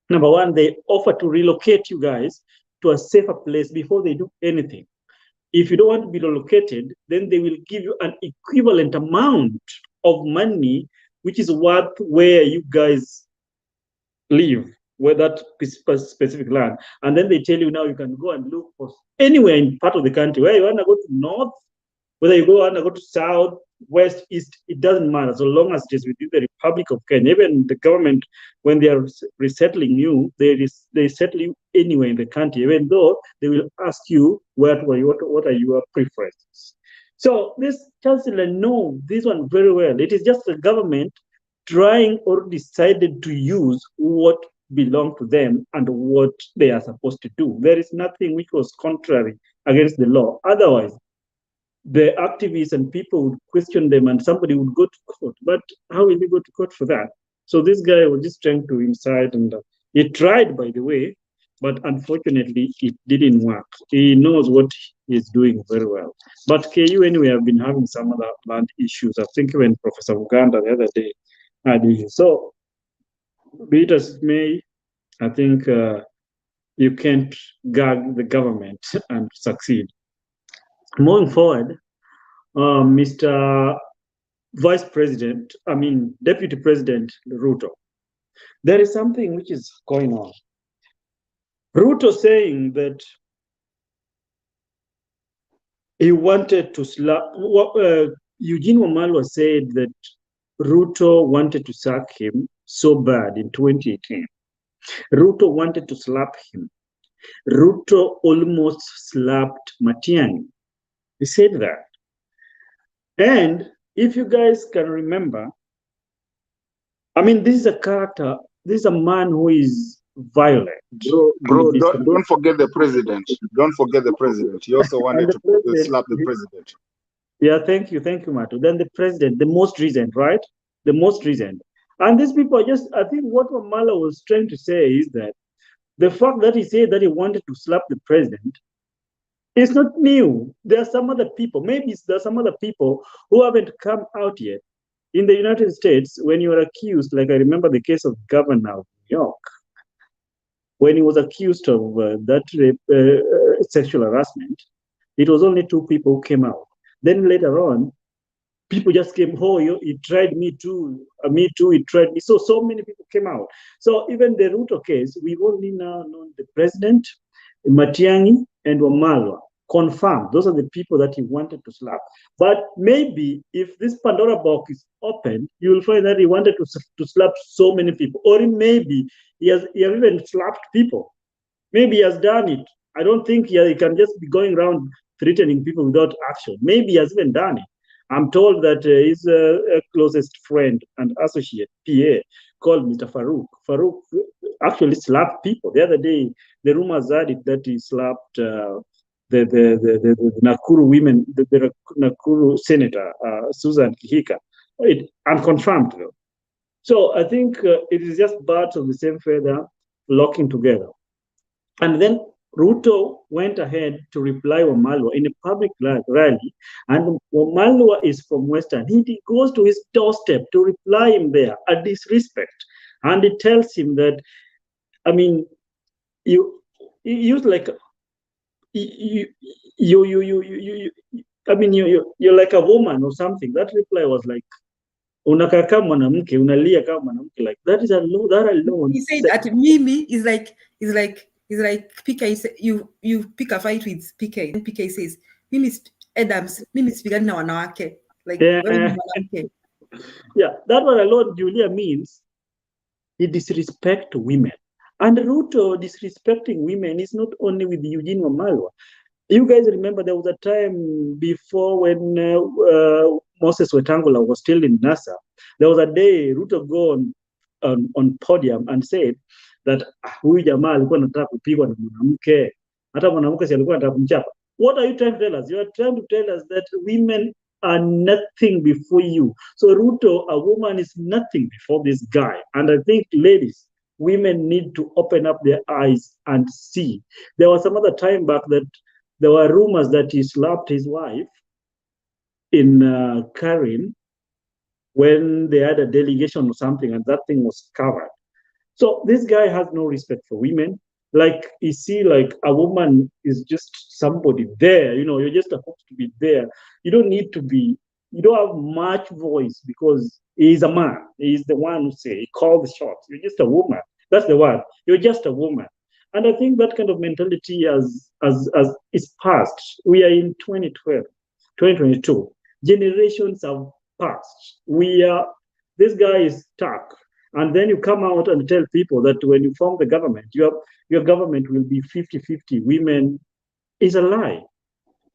Number one, they offer to relocate you guys to a safer place before they do anything. If you don't want to be relocated, then they will give you an equivalent amount of money, which is worth where you guys live, where that specific land. And then they tell you now you can go and look for anywhere in part of the country, where you want to go to north, whether you want to go to south, west, east, it doesn't matter, so long as it is within the Republic of Kenya. Even the government, when they are resettling you, they settle you anywhere in the country, even though they will ask you what are your preferences. So this chancellor knows this one very well. It is just the government trying or decided to use what belong to them and what they are supposed to do. There is nothing which was contrary against the law. Otherwise, the activists and people would question them and somebody would go to court. But how will he go to court for that? So this guy was just trying to incite, and he tried, by the way, but unfortunately it didn't work. He knows what he's doing very well. But KU, anyway, I've been having some other land issues. I think even Professor Uganda the other day had issues. So be it as it may, I think you can't gag the government and succeed. Moving forward, Mr. Deputy President Ruto, there is something which is going on. Ruto saying that he wanted to slap, Eugene Wamalwa said that Ruto wanted to sack him so bad in 2018. Ruto wanted to slap him. Ruto almost slapped Matiang'i. He said that. And if you guys can remember, this is a character, this is a man who is violent. Bro, don't forget the president. Don't forget the president. He also wanted to slap the president. Yeah, thank you, Mato. Then the president, the most recent, right? The most recent. And these people are just, I think what Wamala was trying to say is that the fact that he said that he wanted to slap the president is not new. There are some other people, maybe there are some other people who haven't come out yet. In the United States, when you are accused, like I remember the case of Governor of New York, when he was accused of that sexual harassment, it was only 2 people who came out. Then later on, people just came, he tried me too, he tried me. So many people came out. So even the Ruto case, we've only now known the president, Matiang'i, and Wamalwa. Confirmed, those are the people that he wanted to slap. But maybe if this Pandora box is open, you will find that he wanted to slap so many people. Or maybe he has even slapped people. Maybe he has done it. I don't think he can just be going around threatening people without action. Maybe he has even done it. I'm told that his closest friend and associate, PA, called Mr. Farouk. Farouk actually slapped people. The other day, the rumors had it that he slapped the Nakuru women, the Nakuru senator, Susan Kihika. Unconfirmed though. So I think it is just birds of the same feather flocking together. And then Ruto went ahead to reply Wamalwa in a public rally, and Wamalwa is from Western. He goes to his doorstep to reply him there, a disrespect. And he tells him that, you use like, I mean, you're like a woman or something. That reply was like, unakaa kama mwanamke, unalia kama mwanamke. Like that is that alone. He said that Mimi is like PK. You pick a fight with PK, and PK says Mimi Adams, Mimi spigani na wanawake. Like Yeah. wewe ni mwanamke. Yeah, that one alone, Julia, means he disrespect women. And Ruto disrespecting women is not only with Eugene Wamalwa. You guys remember there was a time before when Moses Wetangula was still in NASA. There was a day Ruto go on podium and said that huyu jamaa alikuwa anataka kupigwa na mwanamke. Hata mwanamke si alikuwa anataka kumchapa. What are you trying to tell us? You are trying to tell us that women are nothing before you. So Ruto, a woman is nothing before this guy. And I think, ladies, women need to open up their eyes and see. There was some other time back that there were rumors that he slapped his wife in Karen when they had a delegation or something, and that thing was covered. So this guy has no respect for women. Like, you see, like a woman is just somebody there, you're just supposed to be there. You don't need to be, you don't have much voice because he's a man. He's the one who say, he called the shots. You're just a woman. That's the word. You're just a woman. And I think that kind of mentality is past. We are in 2022. Generations have passed. This guy is stuck. And then you come out and tell people that when you form the government, your government will be 50-50 women, is a lie.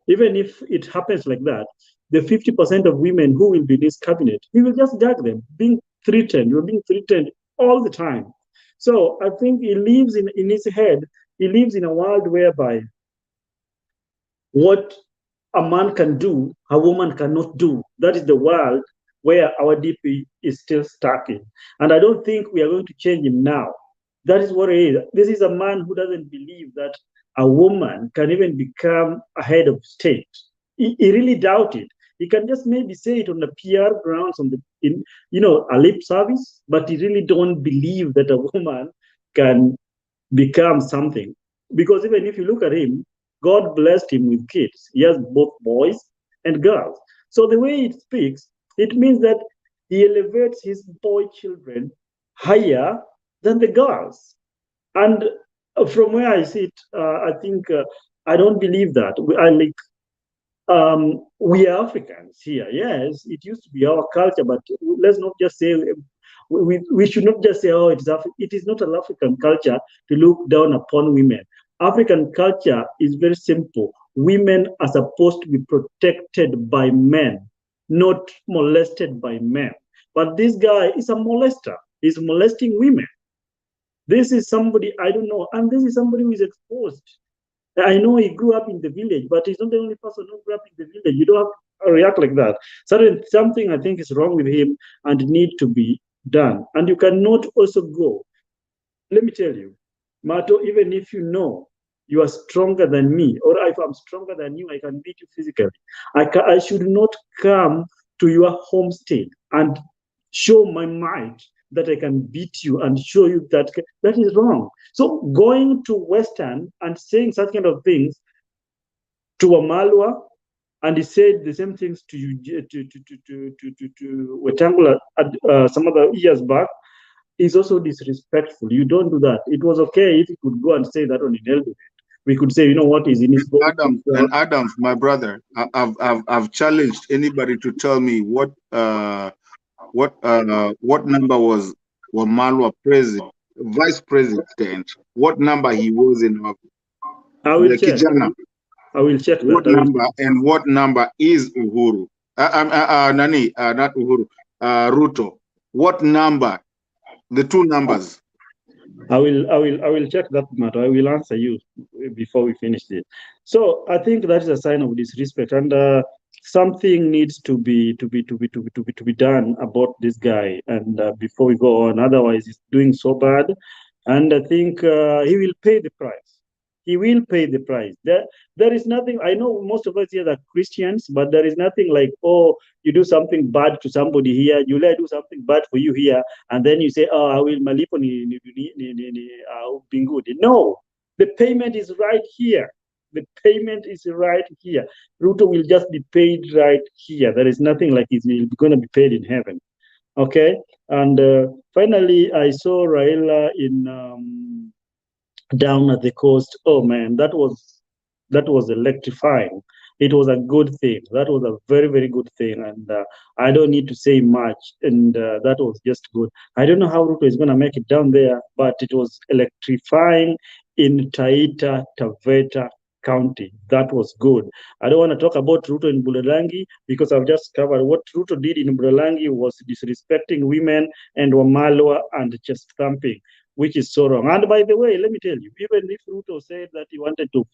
Even if it happens like that, the 50% of women who will be in this cabinet, we will just gag them, being threatened. You're being threatened all the time. So I think he lives in his head, he lives in a world whereby what a man can do, a woman cannot do. That is the world where our DP is still stuck in. And I don't think we are going to change him now. That is what it is. This is a man who doesn't believe that a woman can even become a head of state. He really doubt it. He can just maybe say it on the PR grounds, a lip service, but he really don't believe that a woman can become something. Because even if you look at him, God blessed him with kids. He has both boys and girls. So the way he speaks, it means that he elevates his boy children higher than the girls. And from where I sit, I think I don't believe that. We are Africans here. Yes, it used to be our culture, but let's not just say, we should not just say, oh, it is not an African culture to look down upon women. African culture is very simple. Women are supposed to be protected by men, not molested by men. But this guy is a molester. He's molesting women. This is somebody, I don't know, and this is somebody who is exposed. I know he grew up in the village, but he's not the only person who grew up in the village. You don't have to react like that. Something I think is wrong with him and need to be done. And you cannot also go. Let me tell you, Mato, even if you know you are stronger than me, or if I'm stronger than you, I can beat you physically. I should not come to your home state and show my might that I can beat you and show you that is wrong. So going to Western and saying such kind of things to Wamalwa, and he said the same things to you to Wetangula some other years back, is also disrespectful. You don't do that. It was okay if you could go and say that on an elderly. We could say, you know what is in his book. Adams, my brother, I've challenged anybody to tell me what number was Wamalwa vice president? What number he was in our I will check. I will check that. What number and what number is Uhuru? Not Uhuru. Ruto. What number? The two numbers. I will check that matter. I will answer you before we finish this. So I think that is a sign of disrespect, and something needs to be done about this guy. And before we go on, otherwise he's doing so bad, and I think he will pay the price. He will pay the price. There is nothing. I know most of us here are Christians, but there is nothing like, oh, you do something bad to somebody here, you let do something bad for you here, and then you say, oh, I will malipo ni good. No, the payment is right here. The payment is right here. Ruto will just be paid right here. There is nothing like he's going to be paid in heaven. Okay, and finally, I saw Raila in down at the coast. Oh man, that was electrifying. It was a good thing. That was a very, very good thing, and I don't need to say much. And that was just good. I don't know how Ruto is going to make it down there, but it was electrifying in Taita Taveta County. That was good. I don't want to talk about Ruto in Budalangi because I've just covered what Ruto did in Budalangi was disrespecting women and Wamalwa and chest thumping, which is so wrong. And by the way, let me tell you, even if Ruto said that he wanted to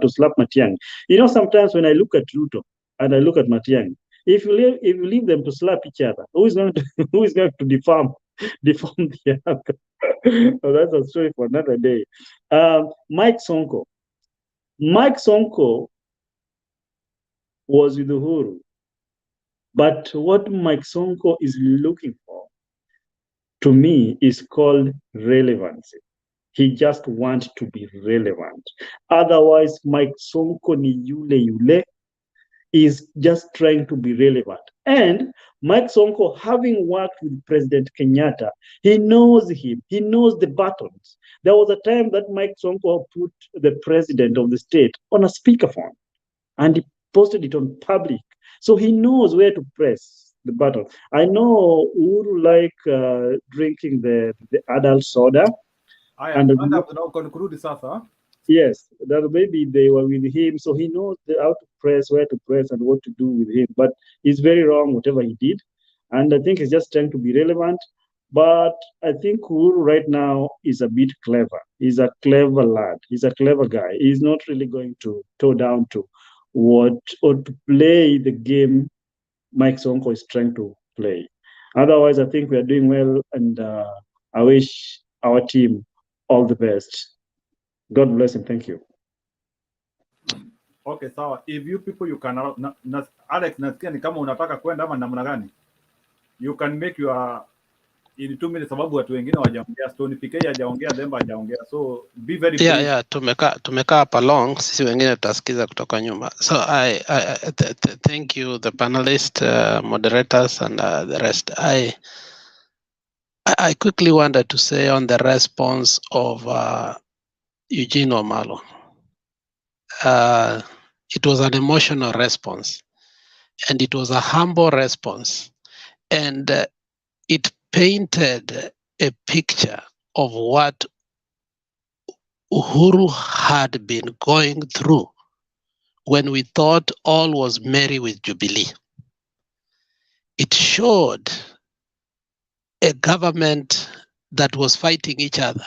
slap Matiang'i, you know, sometimes when I look at Ruto and I look at Matiang'i, if you leave them to slap each other, who is going to deform the other? So that's a story for another day. Mike Sonko was with Uhuru, but what Mike Sonko is looking for, to me, is called relevancy. He just wants to be relevant. Otherwise, Mike Sonko ni yule is just trying to be relevant. And Mike Sonko, having worked with President Kenyatta, he knows him. He knows the buttons. There was a time that Mike Sonko put the president of the state on a speakerphone, and he posted it on public. So he knows where to press the button. I know Uhuru like drinking the adult soda. And conclude sasa. Yes, that maybe they were with him, so he knows how to press, where to press, and what to do with him. But it's very wrong, whatever he did. And I think he's just trying to be relevant. But I think Uhuru right now is a bit clever. He's a clever lad. He's a clever guy. He's not really going to toe down to what or to play the game Mike Sonko is trying to play. Otherwise, I think we are doing well, and I wish our team all the best. God bless and thank you. Okay, sawa. If you people you can Alex, nasikia ni kama unataka kwenda ama namna gani? You can make your in 2 minutes sababu watu wengine hawajaongea. Stone PK hajaongea, Demba hajaongea. So be very brief. Yeah, tumekaa hapa long, sisi wengine tutasikiza kutoka nyuma. So I thank you the panelists, moderators and the rest. I quickly wanted to say on the response of Eugene Wamalwa. It was an emotional response, and it was a humble response, and it painted a picture of what Uhuru had been going through when we thought all was merry with Jubilee. It showed a government that was fighting each other.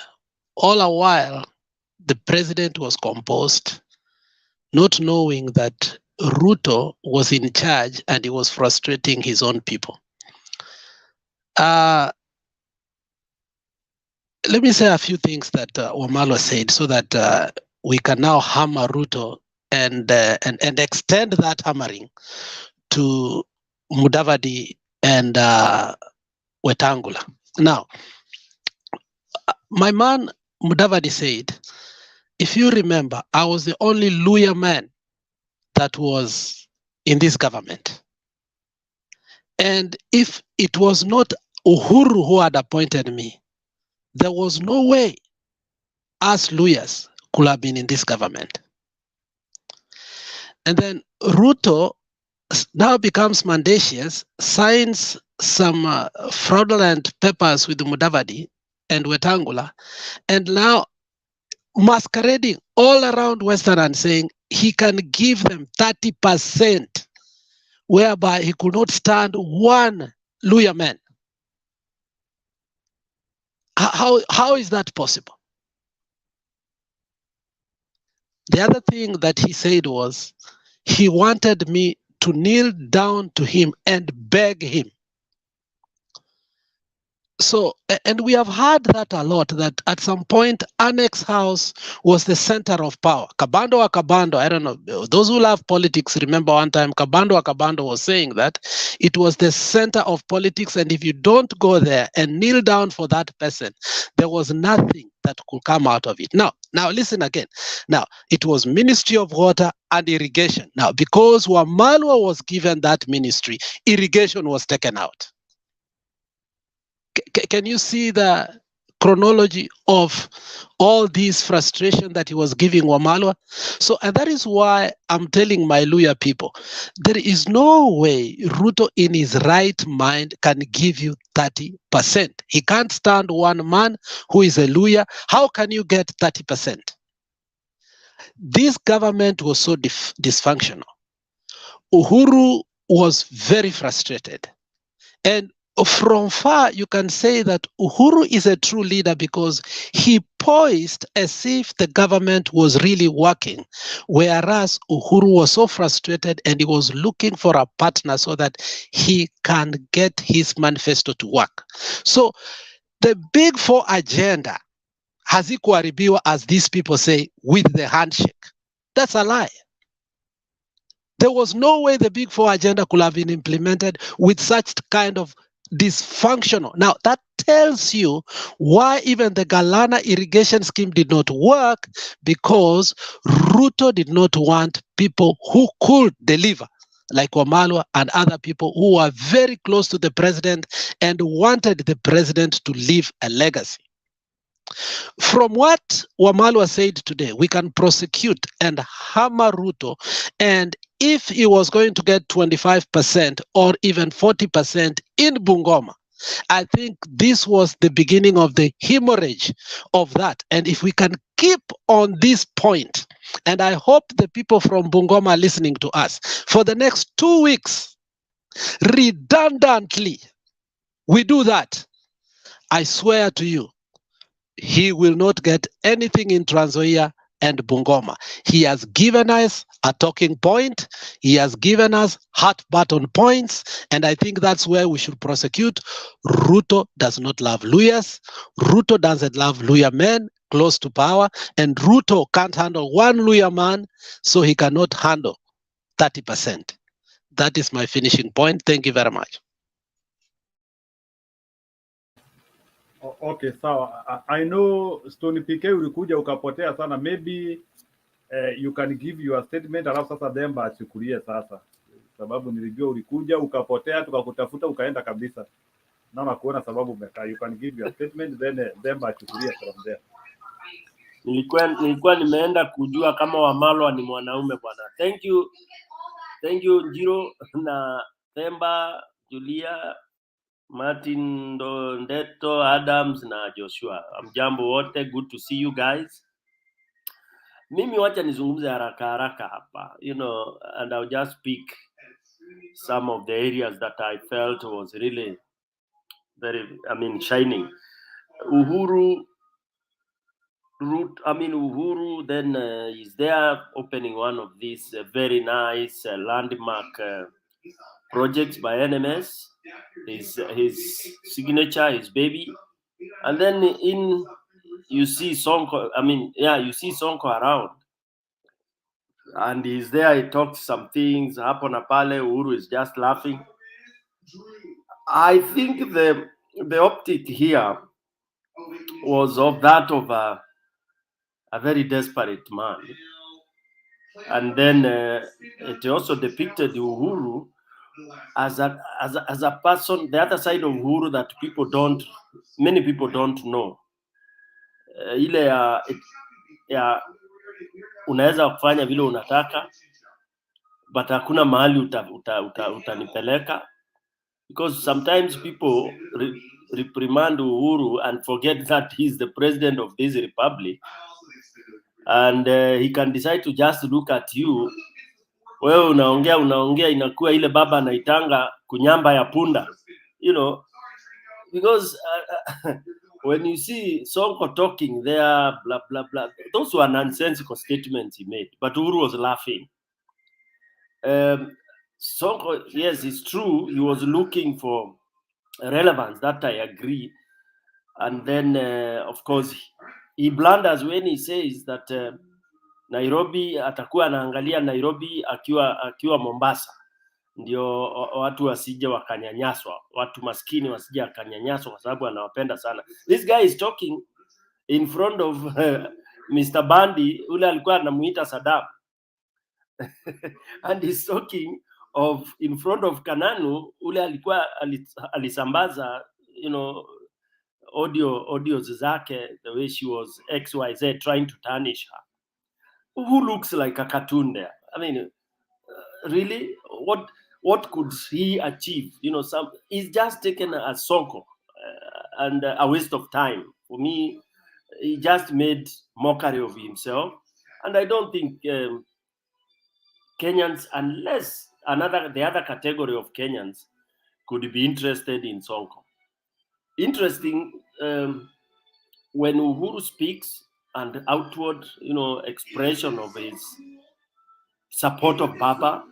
All the while, the president was composed, not knowing that Ruto was in charge and he was frustrating his own people. Let me say a few things that Wamalwa said so that we can now hammer Ruto and extend that hammering to Mudavadi and Wetangula. Now, my man Mudavadi said, if you remember, I was the only Luya man that was in this government. And if it was not Uhuru who had appointed me, there was no way us Luyas could have been in this government. And then Ruto now becomes mendacious, signs some fraudulent papers with Mudavadi and Wetangula, and now masquerading all around Western and saying he can give them 30%, whereby he could not stand one Luya man. How is that possible? The other thing that he said was he wanted me to kneel down to him and beg him. So, and we have heard that a lot, that at some point, Annex House was the center of power. Kabando wa Kabando, I don't know, those who love politics remember one time Kabando wa Kabando was saying that it was the center of politics, and if you don't go there and kneel down for that person, there was nothing that could come out of it. Now listen again. Now, it was Ministry of Water and Irrigation. Now, because Wamalwa was given that ministry, irrigation was taken out. Can you see the chronology of all this frustration that he was giving Wamalwa? So, and that is why I'm telling my Luya people, there is no way Ruto in his right mind can give you 30%. He can't stand one man who is a Luya. How can you get 30%? This government was so dysfunctional. Uhuru was very frustrated. And from far, you can say that Uhuru is a true leader because he poised as if the government was really working, whereas Uhuru was so frustrated and he was looking for a partner so that he can get his manifesto to work. So the Big Four agenda hazikuharibiwa, as these people say, with the handshake. That's a lie. There was no way the Big Four agenda could have been implemented with such kind of dysfunctional. Now, that tells you why even the Galana irrigation scheme did not work, because Ruto did not want people who could deliver, like Wamalwa and other people who were very close to the president and wanted the president to leave a legacy. From what Wamalwa said today, we can prosecute and hammer Ruto, and if he was going to get 25% or even 40% in Bungoma, I think this was the beginning of the hemorrhage of that. And if we can keep on this point, and I hope the people from Bungoma are listening to us, for the next 2 weeks, redundantly, we do that, I swear to you, he will not get anything in Trans Nzoia and Bungoma. He has given us a talking point. He has given us hot button points. And I think that's where we should prosecute. Ruto does not love Luyas. Ruto doesn't love Luya men close to power. And Ruto can't handle one Luya man, so he cannot handle 30%. That is my finishing point. Thank you very much. Okay, sawa. I know Stony PK ulikuja ukapotea sana. Maybe you can give your statement, alafu sasa Demba achukulie sasa, sababu nilijua ulikuja ukapotea, tukakutafuta ukaenda kabisa. Naona kuona sababu umekaa. You can give your statement, then Demba achukulie from there. Nilikuwa nimeenda kujua kama Wamalwa ni mwanaume bwana. Thank you Njiro na Themba, Julia, Martin, Ndeto, Adams na Joshua. Mjambo wote, good to see you guys. Mimi wacha nizungumze haraka hapa, and I'll just speak some of the areas that I felt was really very, shining. Uhuru, then is there opening one of these very nice landmark projects by NMS, his signature, his baby, and then you see Sonko, you see Sonko around, and he's there, he talks some things, hapo na pale, Uhuru is just laughing. I think the optic here was of that of a very desperate man. And then it also depicted Uhuru as a person, the other side of Uhuru that many people don't know. Ile ya unaweza kufanya vile unataka, but hakuna mahali utanipeleka, because sometimes people reprimand Uhuru and forget that he's the president of this republic, and he can decide to just look at you. Wewe unaongea inakuwa ile baba anaitanga kunyamba ya punda, because when you see Sonko talking there, blah blah blah, those were nonsensical statements he made, but Uhuru was laughing. Sonko, yes, it's true, he was looking for relevance, that I agree, And then, of course, he blunders when he says that Nairobi atakuwa anaangalia Nairobi akiwa Mombasa, ndio watu wasije wakanyanyaswa, watu maskini wasije wakanyanyaswa, kwa sababu anawapenda sana. This guy is talking in front of Mr. Bandi, ule alikuwa anamuita Saddam. And he's talking of in front of Kananu, ule alikuwa alisambaza, audios zake, the way she was XYZ trying to tarnish her. Who looks like a cartoon there? I mean, really, what could he achieve? He's just taken a soko and a waste of time. For me, he just made mockery of himself, and I don't think Kenyans, unless the other category of Kenyans could be interested in Sonko. Interesting, when Uhuru speaks and outward, expression of his support of Baba,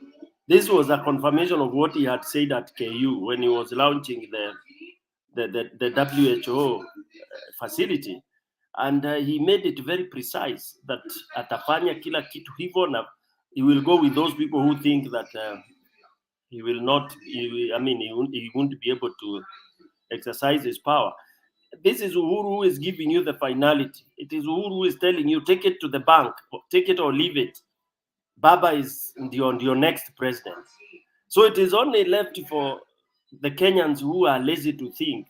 this was a confirmation of what he had said at KU when he was launching the WHO facility. And he made it very precise that atafanya kila kitu hivyo, na he will go with those people who think that he won't be able to exercise his power. This is Uhuru who is giving you the finality. It is Uhuru who is telling you, take it to the bank, take it or leave it. Baba is your next president. So it is only left for the Kenyans who are lazy to think.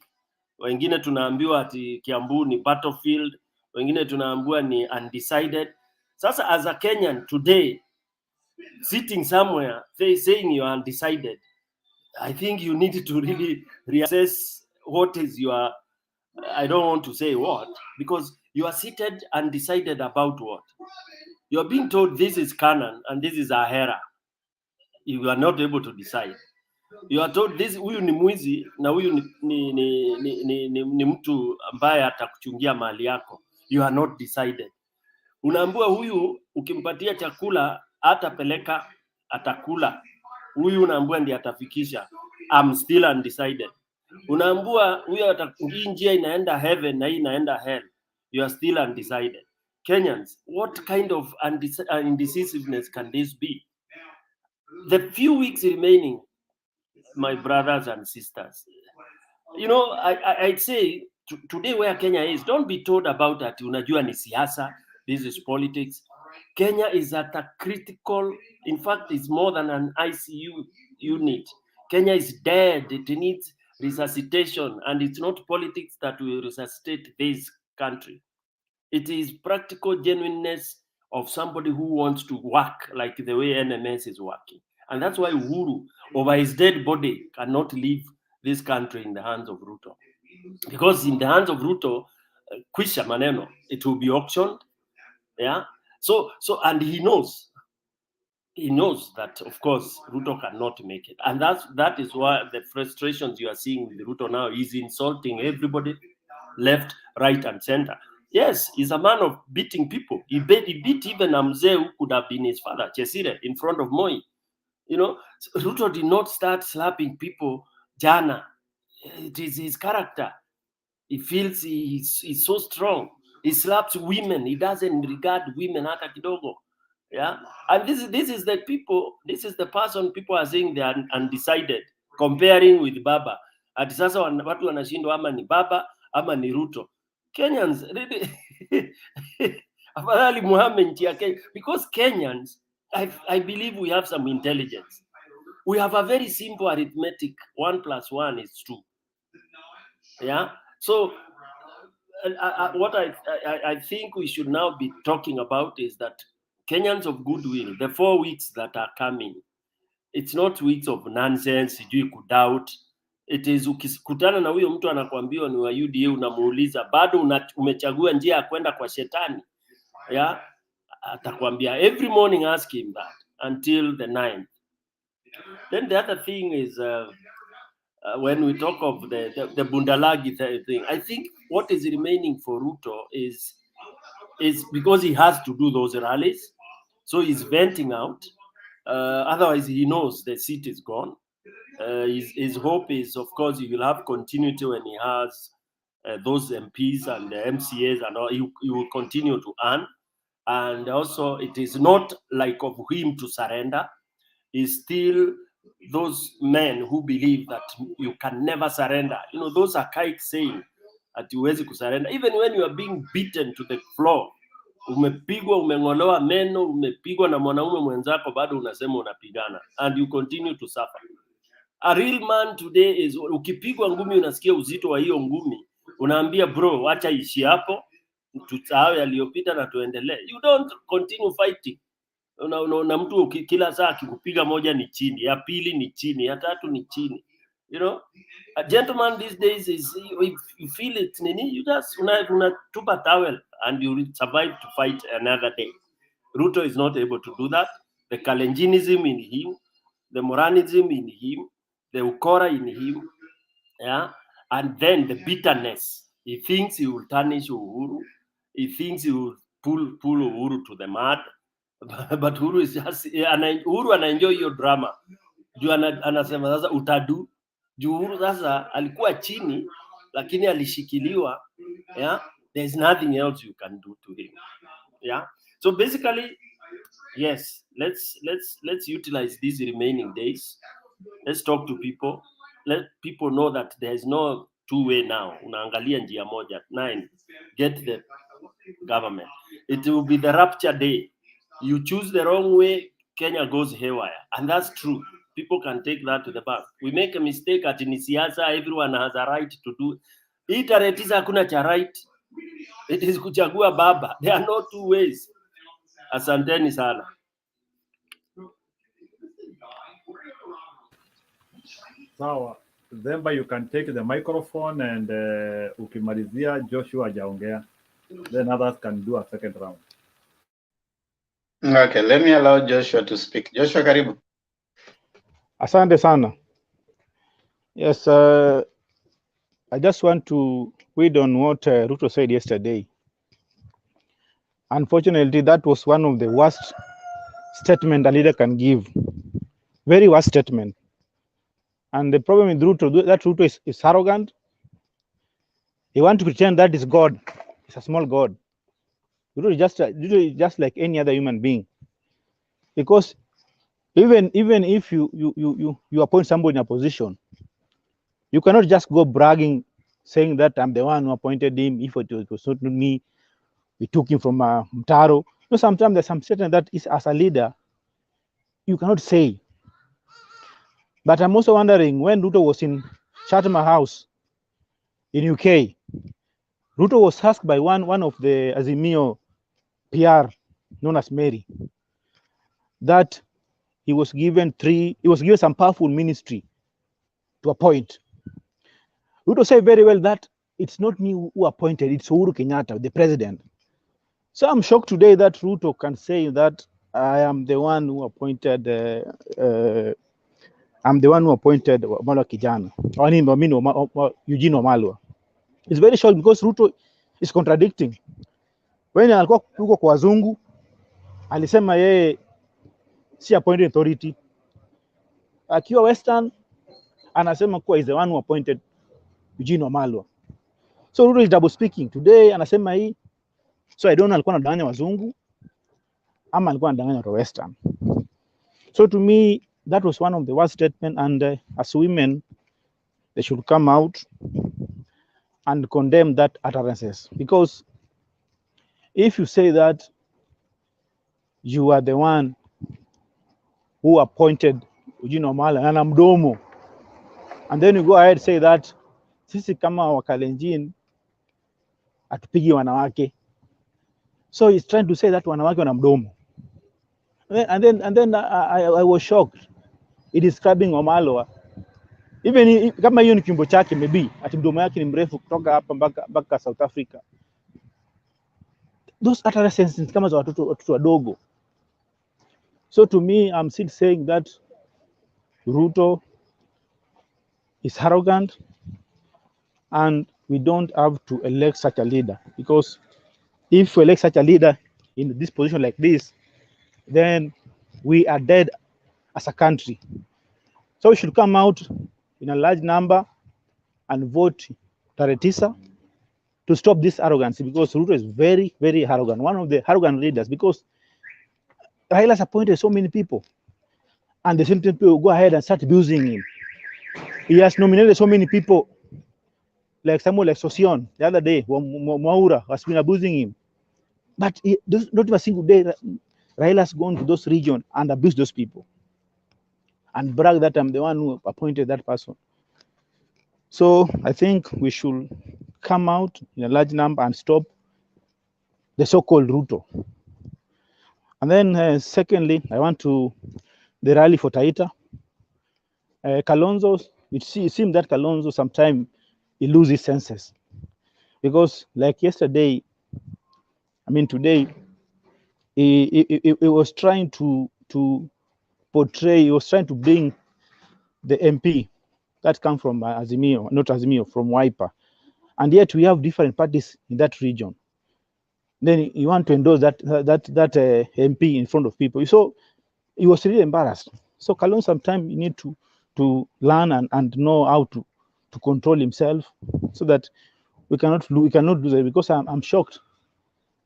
Wengine tunaambiwa ati Kiambu ni battlefield, wengine tunaambiwa ni undecided. Sasa as a Kenyan today, sitting somewhere saying you are undecided, I think you need to really reassess what is your, I don't want to say what, because you are seated undecided about what. You are being told this is Canaan and this is Ahera. You are not able to decide. You are told this, huyu ni mwizi na huyu ni mtu ambaye atakuchungia mali yako. You are not decided. Unaambiwa huyu ukimpatia chakula atapeleka, atakula. Huyu unaambiwa ndiye atafikisha. I'm still undecided. Unaambiwa huyu hii njia inaenda heaven na hii inaenda hell. You are still undecided. Kenyans, what kind of indecisiveness can this be? The few weeks remaining, my brothers and sisters, I'd say today where Kenya is, don't be told about that. Unajua ni siasa, this is politics. Kenya is at a critical, in fact, it's more than an ICU unit. Kenya is dead. It needs resuscitation, and it's not politics that will resuscitate this country. It is practical genuineness of somebody who wants to work like the way NMS is working. And that's why Uhuru, over his dead body, cannot leave this country in the hands of Ruto. Because in the hands of Ruto, kwisha maneno, it will be auctioned. Yeah. So and he knows that, of course, Ruto cannot make it. And that is why the frustrations you are seeing with Ruto now is insulting everybody, left, right, and center. Yes, he's a man of beating people. He beat even a mzee who could have been his father, Chesire, in front of Moi. Ruto did not start slapping people jana. It is his character. He feels he's so strong. He slaps women. He doesn't regard women hata kidogo. Yeah, and this is the people. This is the person people are saying they are undecided, comparing with Baba. Ati sasa watu wanashindwa ama ni Baba ama ni Ruto. Kenyans really afadhali Muhammad nchi ya Kenya, because Kenyans, I believe we have some intelligence. We have a very simple arithmetic. 1 + 1 is 2. Yeah. So what I think we should now be talking about is that Kenyans of goodwill, the 4 weeks that are coming, it's not weeks of nonsense, sijui kudoubt. It is ukikutana na huyo mtu anakuambiwa ni wa UDA, unamuuliza bado umechagua njia ya kwenda kwa shetani. Yeah, atakwambia every morning, ask him that until the 9th. Then the other thing is when we talk of the Budalangi thing, I think what is remaining for Ruto is because he has to do those rallies, so he's venting out. Otherwise, he knows the seat is gone. His hope is, of course, he will have continuity when he has those MPs and the MCAs and all, he will continue to earn. And also, it is not like of him to surrender. Is still those men who believe that you can never surrender. You know, those archaic saying that huwezi kusurrender. Even when you are being beaten to the floor, umepigwa, umeng'olewa meno, umepigwa na mwanaume mwenzako, bado unasema unapigana, and you continue to suffer. A real man today is, ukipigwa ngumi unasikia uzito wa hiyo ngumi, unaambia bro, acha ishi hapo, tusahau yaliyopita na tuendelee. You don't continue fighting. Una mtu kila saa akikupiga moja ni chini, ya pili ni chini, ya tatu ni chini. You know, a gentleman these days is, if you feel it nini, you just unatupa towel and you survive to fight another day. Ruto is not able to do that. The Kalenjinism in him, the Moranism in him, the Ukora in him, yeah, and then the bitterness. He thinks he will tarnish Uhuru. He thinks he will pull Uhuru to the mud. But Uhuru is just, Uhuru anaenjoy your drama. Juu anasema sasa utadu. Juu Uhuru sasa alikuwa chini lakini alishikiliwa. Yeah, there's nothing else you can do to him. Yeah. So basically, yes, let's utilize these remaining days. Let's talk to people. Let people know that there's no two way now. Unaangalia njia moja. 9, get the government. It will be the rapture day. You choose the wrong way, Kenya goes haywire. And that's true. People can take that to the bank. We make a mistake at siasa, everyone has a right to do. Hii tarehe 9 hakuna cha right. It is kuchagua baba. There are no two ways. Asanteni sana. Sawa. Zemba, you can take the microphone and ukimalizia Joshua hajaongea. Then others can do a second round. Okay, let me allow Joshua to speak. Joshua, karibu. Asante sana. Yes, I just want to read on what Ruto said yesterday. Unfortunately, that was one of the worst statements a leader can give. Very worst statement. And the problem with Ruto, that Ruto is arrogant. He wants to pretend that is God. It's a small God. Ruto is just like any other human being. Because even if you appoint somebody in a position, you cannot just go bragging, saying that I'm the one who appointed him. If it was not me, we took him from Mtaro. No, sometimes there's some statement that is, as a leader, you cannot say. But I'm also wondering, when Ruto was in Chatham House in UK, Ruto was asked by one of the Azimio PR, known as Mary, that he was given some powerful ministry to appoint. Ruto said very well that it's not me who appointed, it's Uhuru Kenyatta, the president. So I'm shocked today that Ruto can say that I am the one who appointed Wamalwa Kijana, Eugene Wamalwa. It's very short because Ruto is contradicting. When alikuwa huko kwa wazungu, alisema yeye si appointed authority. Akiwa Western, anasema kuwa is the one who appointed Eugene Wamalwa. So Ruto is double speaking. Today anasema hii, so I don't know alikuwa anadanganya wazungu ama alikuwa anadanganya watu Western. So to me, that was one of the worst statements, and as women, they should come out and condemn that utterances. Because if you say that you are the one who appointed Eugene Wamalwa na mdomo, and then you go ahead and say that sisi kama Wakalenjin atupigi wanawake, so he's trying to say that wanawake wana mdomo. And then I was shocked. It is describing Wamalwa. Even kama hiyo ni kimbo chake, maybe ati mdomo yake ni mrefu kutoka hapa mpaka South Africa. Those utterances kama za watoto wadogo. So to me, I'm still saying that Ruto is arrogant, and we don't have to elect such a leader, because if we elect such a leader in this position like this, then we are dead as a country. So we should come out in a large number and vote tarehe 9 to stop this arrogance, because Ruto is very, very arrogant, one of the arrogant leaders, because Raila has appointed so many people, and the same people go ahead and start abusing him. He has nominated so many people, like someone like Sosion the other day, Mwaura has been abusing him. But not even a single day, Raila has gone to those regions and abused those people and brag that I'm the one who appointed that person. So I think we should come out in a large number and stop the so-called Ruto. And then secondly, I want to the rally for Taita. Kalonzo, it seems that Kalonzo sometimes he loses his senses, because like yesterday, I mean today, he was trying to portray, he was trying to bring the MP that come from Azimio, not Azimio, from Wiper, and yet we have different parties in that region. Then you want to endorse that MP in front of people. So he was really embarrassed. So Kalonzo sometimes you need to learn and know how to control himself, so that we cannot do that, because I'm shocked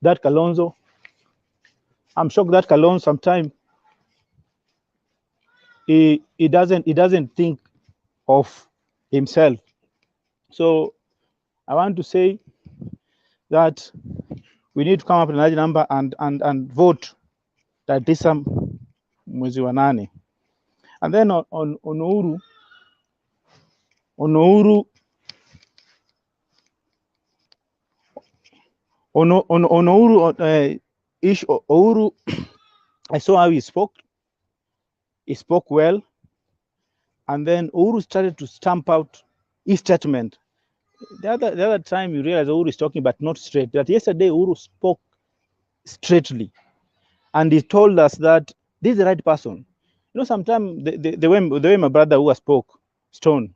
that Kalonzo sometimes he doesn't think of himself. So I want to say that we need to come up with a large number and vote that this mwezi wa nane. And then on Uhuru Uhuru, I saw how he spoke. He spoke well, and then Uhuru started to stamp out his statement. The other time you realize Uhuru is talking, but not straight. But yesterday Uhuru spoke straightly, and he told us that this is the right person. You know, sometimes the way my brother who spoke, Stone,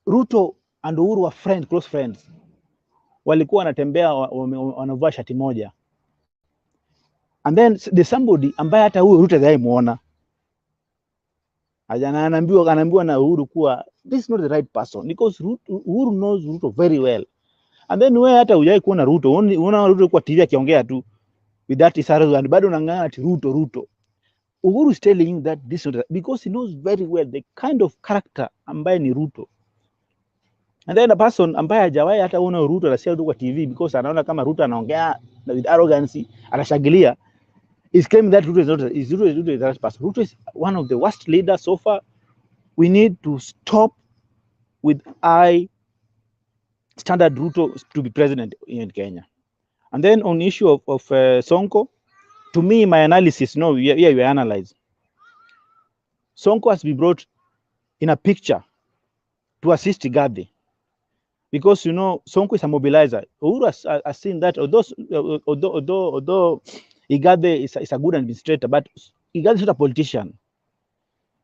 Ruto and Uhuru were close friends. Walikuwa wanatembea wanavaa shati moja, and then there's somebody ambaye hata huyo Ruto hajaimuona, anaambiwa na Uhuru kuwa this is not the right person, because Uhuru knows Ruto very well. And then wewe hata hujai kuona Ruto, unaona Ruto kwa TV akiongea tu with that is and bado unang'ang'ana ati Ruto. Uhuru is telling you that this is not, because he knows very well the kind of character ambaye ni Ruto. And then a person ambaye hajawahi hata uona Ruto anasikia tu kwa TV, because anaona kama Ruto anaongea with arrogance, anashangilia, is claiming that Ruto is the right person. Ruto is one of the worst leaders so far. We need to stop with high standard Ruto to be president in Kenya. And then on the issue of Sonko, to me, my analysis, we analyze. Sonko has been brought in a picture to assist Igade, because Sonko is a mobilizer. Uhuru has seen that, although Igade is a good administrator, but Igade is not a politician.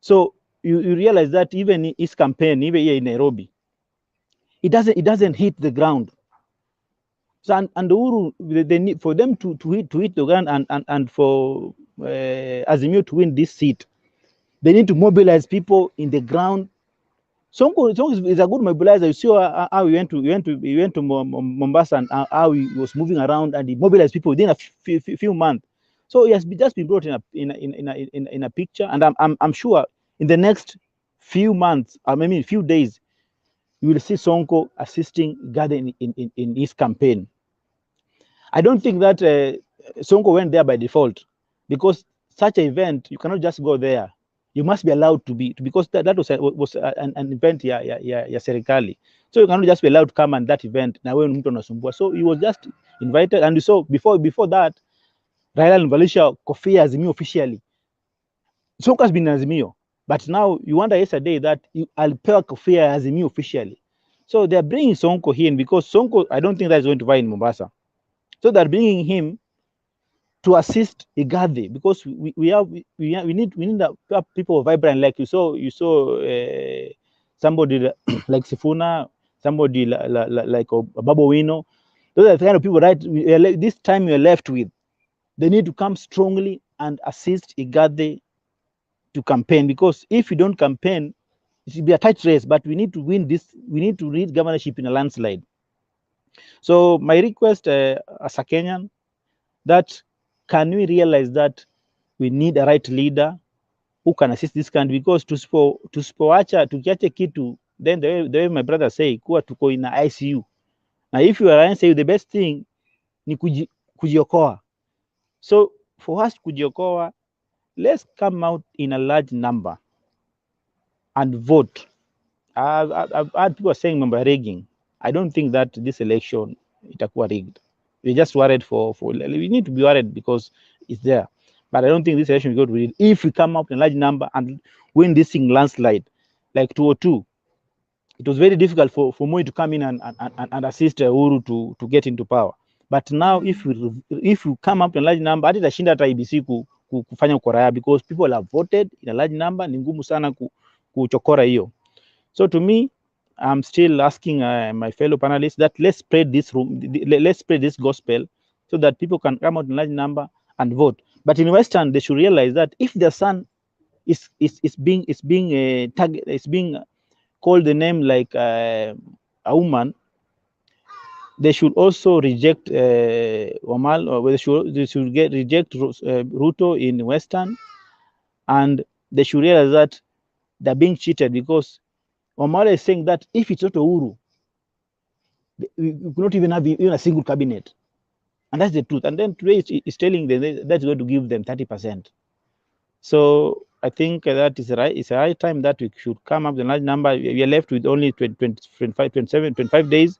So you realize that even in his campaign, even here in Nairobi, it doesn't hit the ground. So and Uhuru, they need for them to hit the ground and for Azimio to win this seat, they need to mobilize people in the ground. Sonko is a good mobilizer. You see how he went to Mombasa, and how he was moving around, and he mobilized people within a few months. So he has just been brought in a picture, and I'm sure in the next few months, or maybe a few days, you will see Sonko assisting Gade in his campaign. I don't think that Sonko went there by default, because such an event, you cannot just go there. You must be allowed to be, because that was an event ya serikali. So you cannot just be allowed to come at that event. So he was just invited, and so before that, Raila alivalisha kofia Azimio officially. Sonko has been Azimio, but now you wonder yesterday that alipewa kofia Azimio officially. So they are bringing Sonko in, because Sonko, I don't think that is going to buy in Mombasa. So they're bringing him to assist Igade, because we need people vibrant, like you saw somebody like Sifuna, somebody like Babo Wino. Those are the kind of people, right? This time you're left with, they need to come strongly and assist Igade to campaign, because if you don't campaign, It should be a tight race, but we need to win this. We need to reach governorship in a landslide. So my request as a Kenyan, that can we realize that we need a right leader who can assist this country, because tukiacha kitu, then the way my brother say, kuwa tuko in ICU. Now if you are in ICU, the best thing ni kujiokoa. So for us kujiokoa, let's come out in a large number and vote. I've heard people saying member rigging. I don't think that this election itakuwa rigged. We're just worried for we need to be worried because it's there. But I don't think this election will go to rigged. If we come up in a large number and win this thing landslide, like 202, it was very difficult for Moi to come in and assist Uhuru to get into power. But now if we come up in a large number, hata itashinda hata IBC kufanya ukora, because people have voted in a large number. Ni ngumu sana kuchokora hiyo. So to me, I'm still asking my fellow panelists that let's spread this gospel so that people can come out in large number and vote. But in Western, they should realize that if their son is being called the name like a woman, they should also reject Wamal, or they should reject Ruto in Western, and they should realize that they're being cheated, because Wamala is saying that if it's not Uhuru, we could not even have even a single cabinet. And that's the truth. And then today it's telling them that's going to give them 30%. So I think that is right. It's a right time that we should come up with a large number. We are left with only 25 days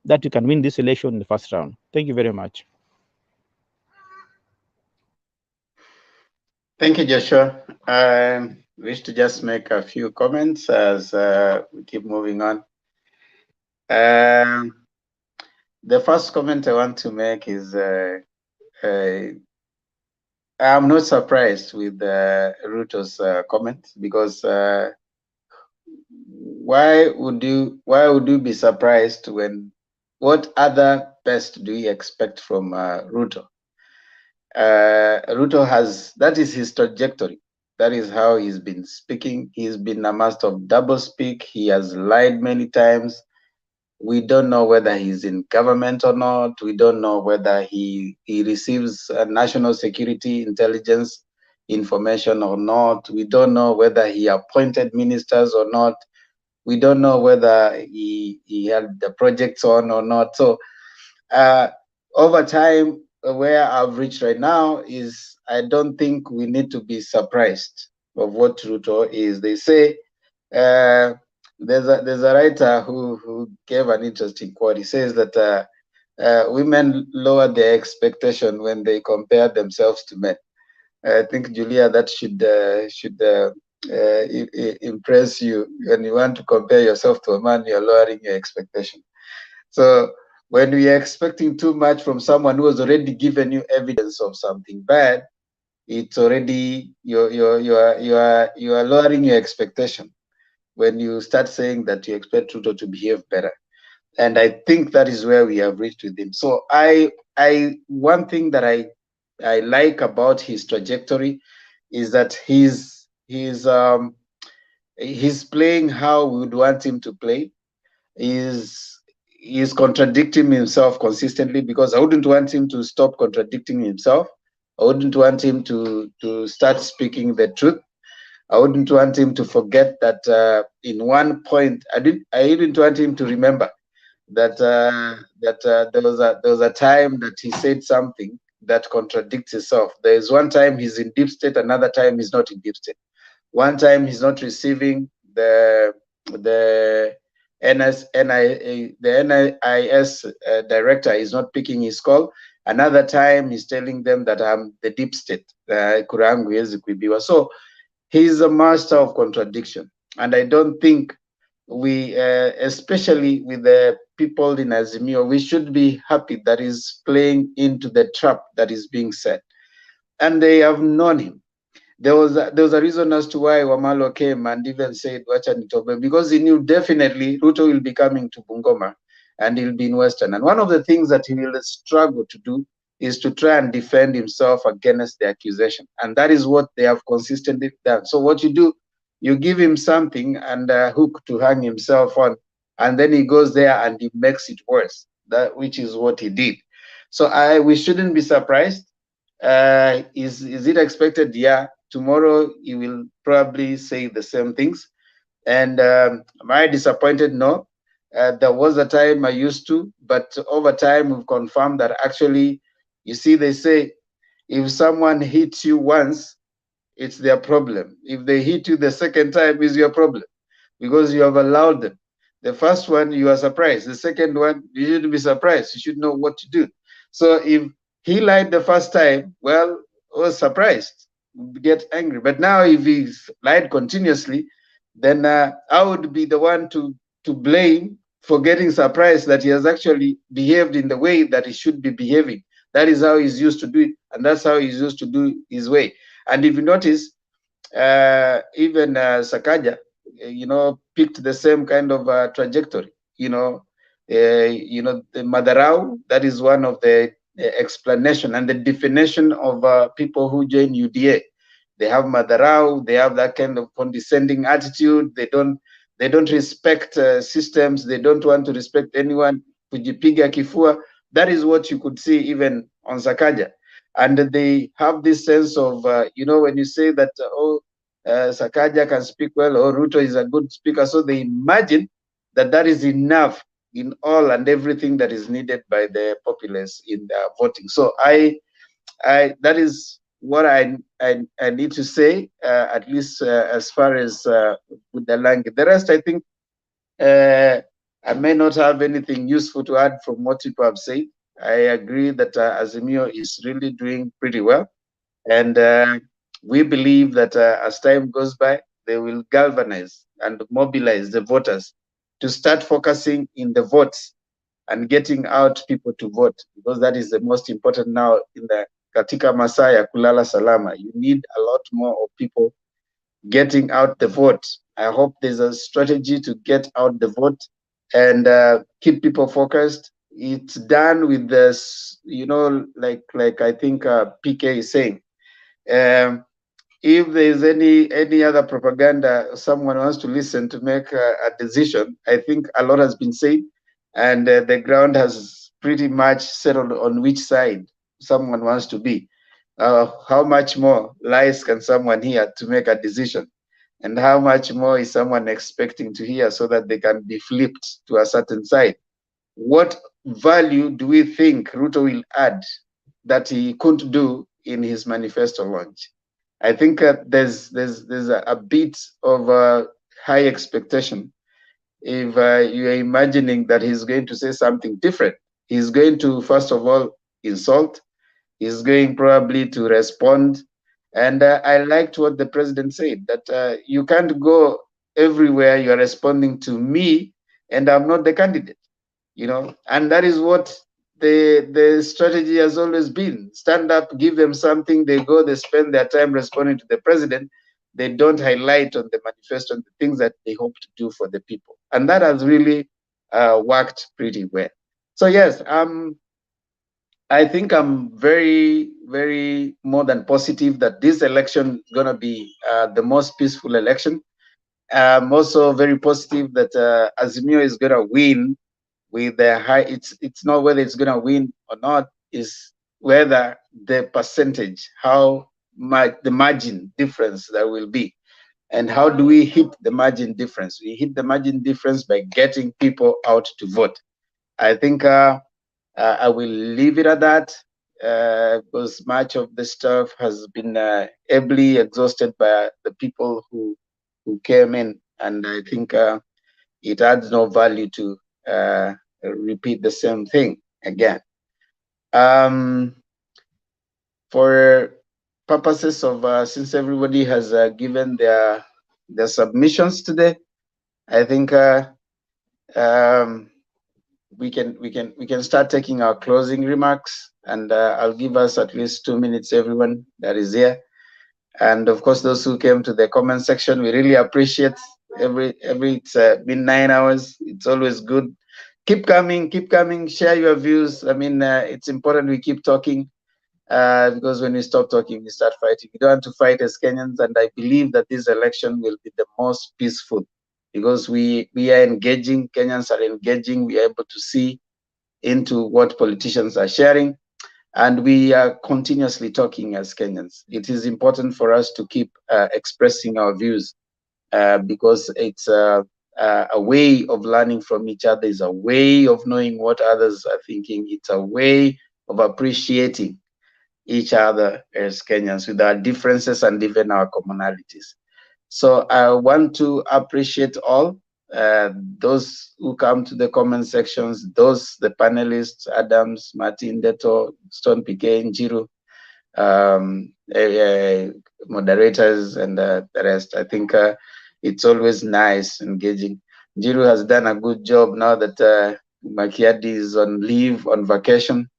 that we can win this election in the first round. Thank you very much. Thank you, Joshua. I wish to just make a few comments as we keep moving on. The first comment I want to make is I'm not surprised with Ruto's comment, because why would you be surprised when what other best do you expect from Ruto? Ruto that is his trajectory. That is how he's been speaking. He's been a master of doublespeak. He has lied many times. We don't know whether he's in government or not. We don't know whether he receives national security intelligence information or not. We don't know whether he appointed ministers or not. We don't know whether he had the projects on or not. So over time, where I've reached right now is I don't think we need to be surprised of what Ruto is. They say there's a writer who gave an interesting quote. He says that women lower their expectation when they compare themselves to men. I think, Julia, that should impress you. When you want to compare yourself to a man, you're lowering your expectation. So when we are expecting too much from someone who has already given you evidence of something bad, it's already you are lowering your expectation when you start saying that you expect Ruto to behave better. And I think that is where we have reached with him. So one thing that I like about his trajectory is that he's playing how we would want him to play. He's contradicting himself consistently, because I wouldn't want him to stop contradicting himself. I wouldn't want him to start speaking the truth. I wouldn't want him to forget that in one point, I didn't want him to remember that there was a time that he said something that contradicts himself. There is one time he's in deep state, another time he's not in deep state. One time he's not receiving the NIS director is not picking his call. Another time he's telling them that I'm the deep state. So he's a master of contradiction, and I don't think we, especially with the people in Azimio, we should be happy that he's playing into the trap that is being set, and they have known him. There was a reason as to why Wamalo came and even said wacha nitobe, because he knew definitely Ruto will be coming to Bungoma and he'll be in Western. And one of the things that he will struggle to do is to try and defend himself against the accusation. And that is what they have consistently done. So what you do You give him something and a hook to hang himself on, and then he goes there and he makes it worse. That which is what he did. So we shouldn't be surprised. Is it expected? Yeah. Tomorrow he will probably say the same things. And am I disappointed? No. There was a time I used to, but over time we've confirmed that actually, you see, they say if someone hits you once, it's their problem. If they hit you the second time, it's your problem because you have allowed them. The first one, you are surprised. The second one, you shouldn't be surprised. You should know what to do. So if he lied the first time, well, I was surprised, get angry. But now if he's lied continuously, then I would be the one to blame for getting surprised that he has actually behaved in the way that he should be behaving. That is how he's used to do it, and that's how he's used to do his way. And if you notice, even Sakaja, picked the same kind of trajectory. The Madarau, that is one of the explanation and the definition of people who join UDA. They have Madarau, they have that kind of condescending attitude. They don't respect systems. They don't want to respect anyone. Kujipiga kifua. That is what you could see even on Sakaja. And they have this sense of, when you say that, Sakaja can speak well, or Ruto is a good speaker, so they imagine that that is enough in all and everything that is needed by the populace in their voting. So that is what I need to say, at least as far as Budalangi. The rest, I think, I may not have anything useful to add from what people have said. I agree that Azimio is really doing pretty well. And we believe that as time goes by, they will galvanize and mobilize the voters to start focusing in the votes and getting out people to vote, because that is the most important now in the katika masaa ya kulala salama. You need a lot more of people getting out the vote. I hope there's a strategy to get out the vote and keep people focused. It's done with this, like I think PK is saying. If there's any other propaganda someone wants to listen to make a decision, I think a lot has been said, and the ground has pretty much settled on which side someone wants to be. How much more lies can someone hear to make a decision? And how much more is someone expecting to hear so that they can be flipped to a certain side? What value do we think Ruto will add that he couldn't do in his manifesto launch? I think there's a bit of high expectation if you're imagining that he's going to say something different. He's going to, first of all, insult. He's going probably to respond. And I liked what the president said, that you can't go everywhere you're responding to me and I'm not the candidate, and that is what the strategy has always been. Stand up, give them something, they go, they spend their time responding to the president. They don't highlight on the manifesto the things that they hope to do for the people. And that has really worked pretty well. So yes, I think I'm very, very more than positive that this election is going to be the most peaceful election. I'm also very positive that Azimio is going to win with the high. It's not whether it's going to win or not, is whether the percentage, how much the margin difference there will be. And how do we hit the margin difference? We hit the margin difference by getting people out to vote. I think I will leave it at that because much of the stuff has been ably exhausted by the people who came in, and I think it adds no value to repeat the same thing again. For purposes of since everybody has given their submissions today, I think we can start taking our closing remarks, and I'll give us at least 2 minutes, everyone that is here. And of course, those who came to the comment section, we really appreciate it's been 9 hours. It's always good. Keep coming, share your views. I mean, it's important we keep talking. because when we stop talking, we start fighting. We don't want to fight as Kenyans, and I believe that this election will be the most peaceful because we are engaging, Kenyans are engaging, we are able to see into what politicians are sharing, and we are continuously talking as Kenyans. It is important for us to keep expressing our views because it's a way of learning from each other, it's a way of knowing what others are thinking, it's a way of appreciating each other as Kenyans with our differences and even our commonalities. So I want to appreciate all those who come to the comment sections, the panelists, Adams, Martin, Deto, Stone PK, Njiru, moderators, and the rest. I think it's always nice engaging. Njiru has done a good job now that Makiadi is on leave, on vacation,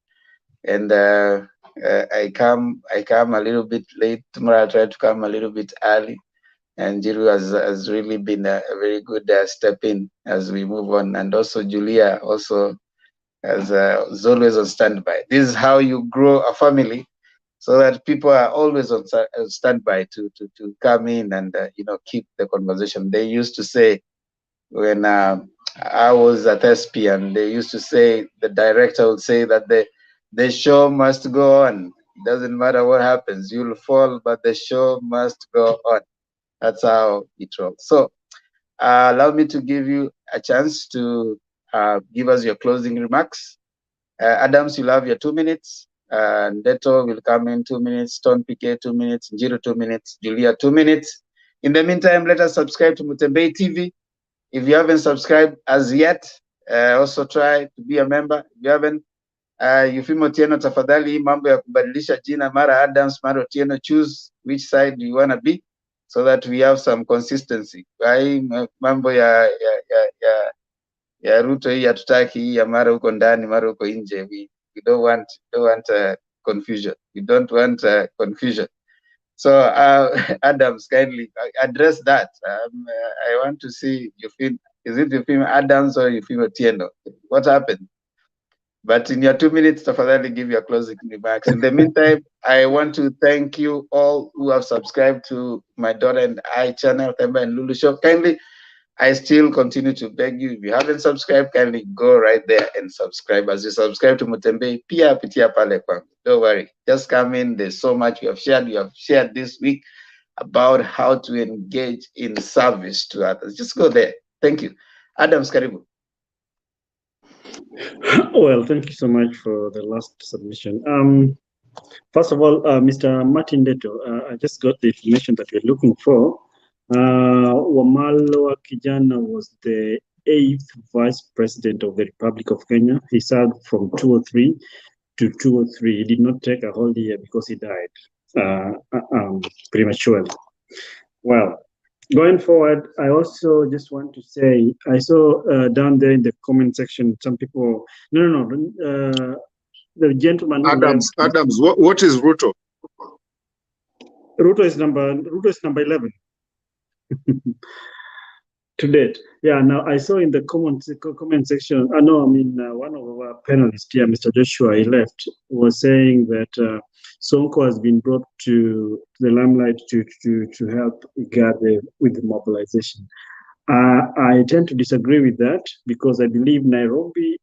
and I come a little bit late. Tomorrow I'll try to come a little bit early. And Jiru has really been a very good step in as we move on. And also Julia also is always on standby. This is how you grow a family, so that people are always on standby to come in and keep the conversation. They used to say when I was at SPN, they used to say, the director would say that the show must go on. It doesn't matter what happens, you'll fall, but the show must go on. That's how it rolls. So allow me to give you a chance to give us your closing remarks. Adams, you'll have your 2 minutes. Ndeto will come in 2 minutes. Stone PK 2 minutes. Njiro 2 minutes. Julia 2 minutes. In the meantime, let us subscribe to Mutembei TV. If you haven't subscribed as yet, also try to be a member. If you haven't, Yufimo Otieno, tafadhali mambo ya kubadilisha jina mara Adams mara Otieno, choose which side you want to be so that we have some consistency. Hii mambo ya Ruto hii hatutaki, hii ya mara huko ndani mara huko nje. We don't want confusion. We don't want confusion. So Adams, kindly address that. I want to see Yufimo. Is it Yufimo Adams or Yufimo Otieno? What happened? But in your 2 minutes, tafadhali give your closing remarks. In the meantime, I want to thank you all who have subscribed to my daughter and I channel, Themba and Lulu Show. Kindly, I still continue to beg you, if you haven't subscribed, kindly go right there and subscribe. As you subscribe to Mutembei, pia pitia pale kwangu. Don't worry, just come in. There's so much we have shared. We have shared this week about how to engage in service to others. Just go there. Thank you. Adams, karibu. Well, thank you so much for the last submission. First of all, Mr. Martin Deto, I just got the information that we're looking for. Wamalwa Kijana was the 8th Vice President of the Republic of Kenya. He served from 2003 to 2003. He did not take a whole year because he died prematurely. Well, going forward, I also just want to say, I saw down there in the comment section, some people, the gentleman. Adams, what is Ruto? Ruto is number 11 to date. Yeah, now I saw in the comment section, one of our panelists here, Mr. Joshua, he left, was saying that Sonko has been brought to the limelight to help gather with the mobilization. I tend to disagree with that because I believe Nairobi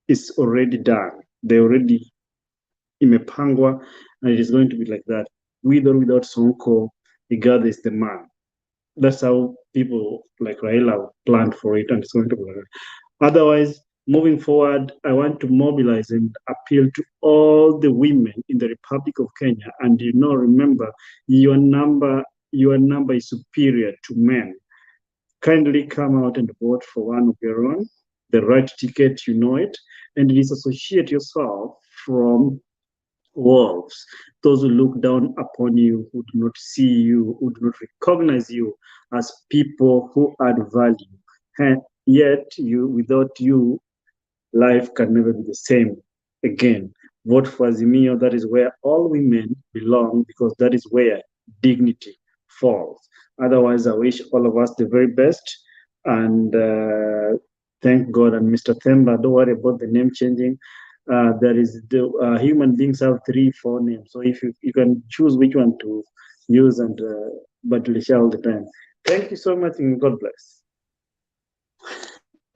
is already done. They already imepangwa, and it is going to be like that. With or without Sonko, Igade is the man. That's how people like Raila planned for it, and it's going to be like that. Otherwise, moving forward, I want to mobilize and appeal to all the women in the Republic of Kenya. And remember, your number is superior to men. Kindly come out and vote for one of your own, the right ticket, it, and disassociate yourself from wolves, those who look down upon you, who do not see you, who do not recognize you as people who add value. And yet, without you, life can never be the same again. Vote for Azimio. That is where all women belong, because that is where dignity falls. Otherwise, I wish all of us the very best. And thank God. And Mr. Themba, don't worry about the name changing. there is the human beings have 3 forenames. So if you can choose which one to use and badilisha all the time. Thank you so much and God bless.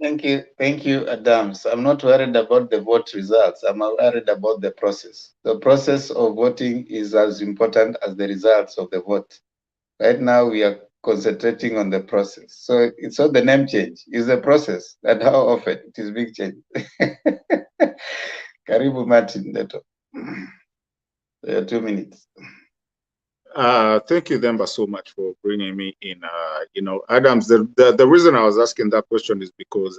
Thank you, Adams. I'm not worried about the vote results. I'm worried about the process. The process of voting is as important as the results of the vote. Right now, we are concentrating on the process. So it's not the name change, it's the process and how often it is being changed. Karibu Martin Neto. 2 minutes. Thank you, Demba, so much for bringing me in. Adams, the reason I was asking that question is because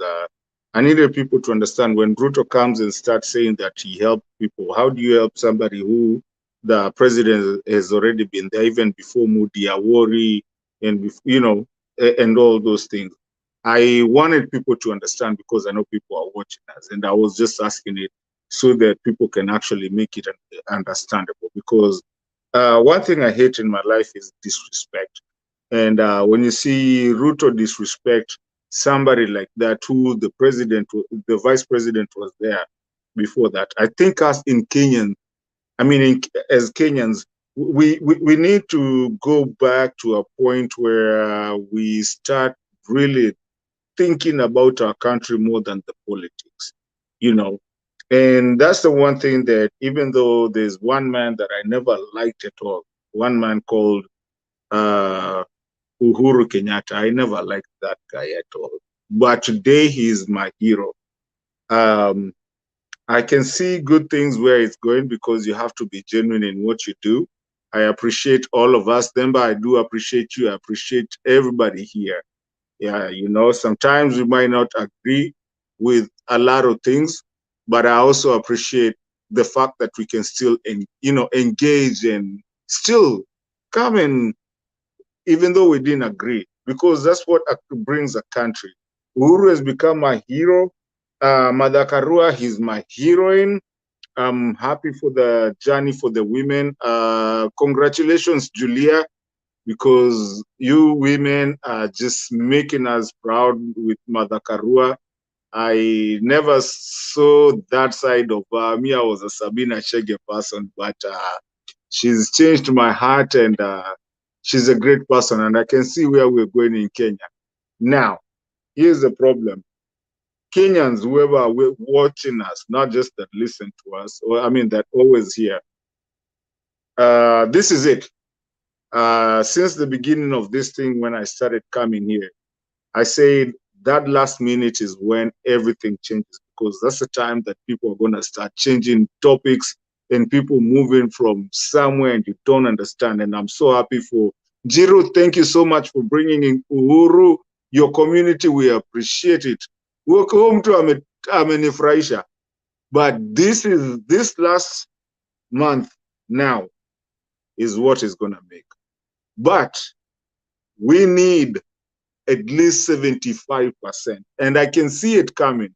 I needed people to understand when Ruto comes and starts saying that he helped people, how do you help somebody who the president has already been there even before Mudi Awori and, and all those things? I wanted people to understand because I know people are watching us, and I was just asking it so that people can actually make it understandable, because one thing I hate in my life is disrespect. And when you see Ruto disrespect somebody like that, who the vice president was there before that, I think us in Kenyan, as Kenyans, we need to go back to a point where we start really thinking about our country more than the politics, And that's the one thing that, even though there's one man that I never liked at all, one man called Uhuru Kenyatta, I never liked that guy at all. But today he is my hero. I can see good things where it's going because you have to be genuine in what you do. I appreciate all of us. Demba, I do appreciate you. I appreciate everybody here. Yeah, sometimes we might not agree with a lot of things, but I also appreciate the fact that we can still, engage and still come in, even though we didn't agree, because that's what brings a country. Uhuru has become my hero. Mother Karua, he's my heroine. I'm happy for the journey for the women. Congratulations, Julia, because you women are just making us proud with Mother Karua. I never saw that side of me. I was a Sabina Chege person, but she's changed my heart, and she's a great person, and I can see where we're going in Kenya. Now, here's the problem. Kenyans, whoever are watching us, not just that listen to us, that always hear, this is it. Since the beginning of this thing, when I started coming here, I said that last minute is when everything changes, because that's the time that people are going to start changing topics and people moving from somewhere and you don't understand. And I'm so happy for Jiro. Thank you so much for bringing in Uhuru. Your community, we appreciate it. Welcome to amenifurahisha. But this last month now is what is going to make. But we need at least 75%. And I can see it coming,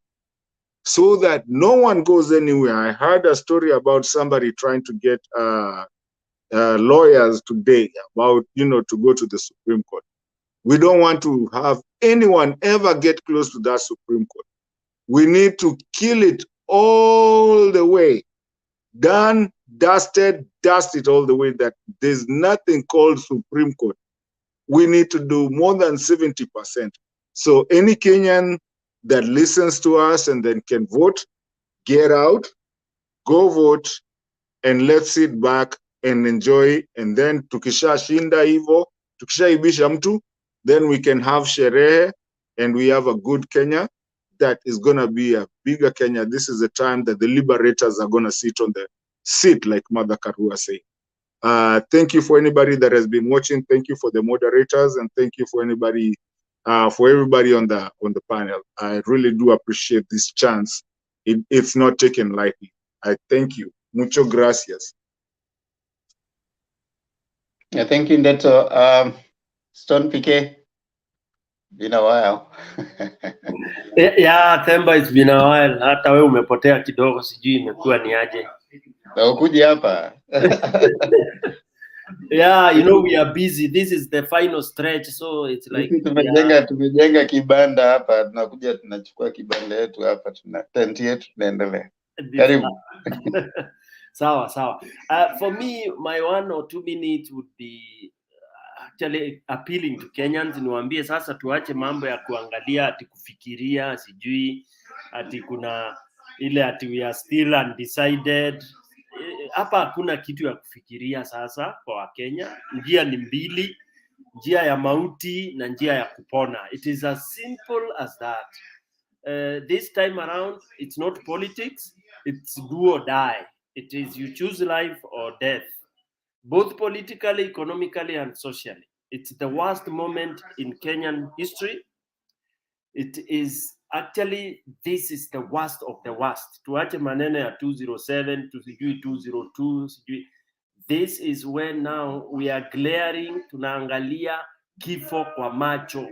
so that no one goes anywhere. I heard a story about somebody trying to get lawyers today about, to go to the Supreme Court. We don't want to have anyone ever get close to that Supreme Court. We need to kill it all the way. Done, dusted, dust it all the way, that there's nothing called Supreme Court. We need to do more than 70%. So any Kenyan that listens to us and then can vote, get out, go vote, and let's sit back and enjoy. And then tukisha shinda hivo, tukisha ibisha mtu, then we can have sherehe, and we have a good Kenya that is going to be a bigger Kenya. This is the time that the liberators are going to sit on the seat, like Mother Karua said. Thank you for anybody that has been watching. Thank you for the moderators, and thank you for anybody, for everybody on the panel. I really do appreciate this chance. It's not taken lightly. I thank you. Mucho gracias. Yeah, thank you, Neto. Stone PK, been a while. Yeah, Themba, it's been a while. Hata wewe umepotea kidogo, sijui imekuwa ni aje. Na ukuja hapa. Yeah, we are busy. This is the final stretch, so it's like tumejenga kibanda hapa, tunakuja tunachukua kibanda yetu hapa, tuna tent yetu, tunaendelea. Sawa, sawa. For me, my 1 or 2 minutes would be actually appealing to Kenyans. Niwaambie sasa tuache mambo ya kuangalia ati kufikiria sijui ati kuna ile ati we are still undecided. Hapa hakuna kitu ya kufikiria sasa kwa Wakenya. Njia ni mbili, njia ya mauti na njia ya kupona. It is as simple as that. This time around, it's not politics, it's do or die. It is you choose life or death, both politically, economically, and socially. It's the worst moment in Kenyan history. It is actually, this is the worst of the worst. Tuache maneno ya 207, tusijui 202, sijui. This is when now we are glaring, tunaangalia kifo kwa macho,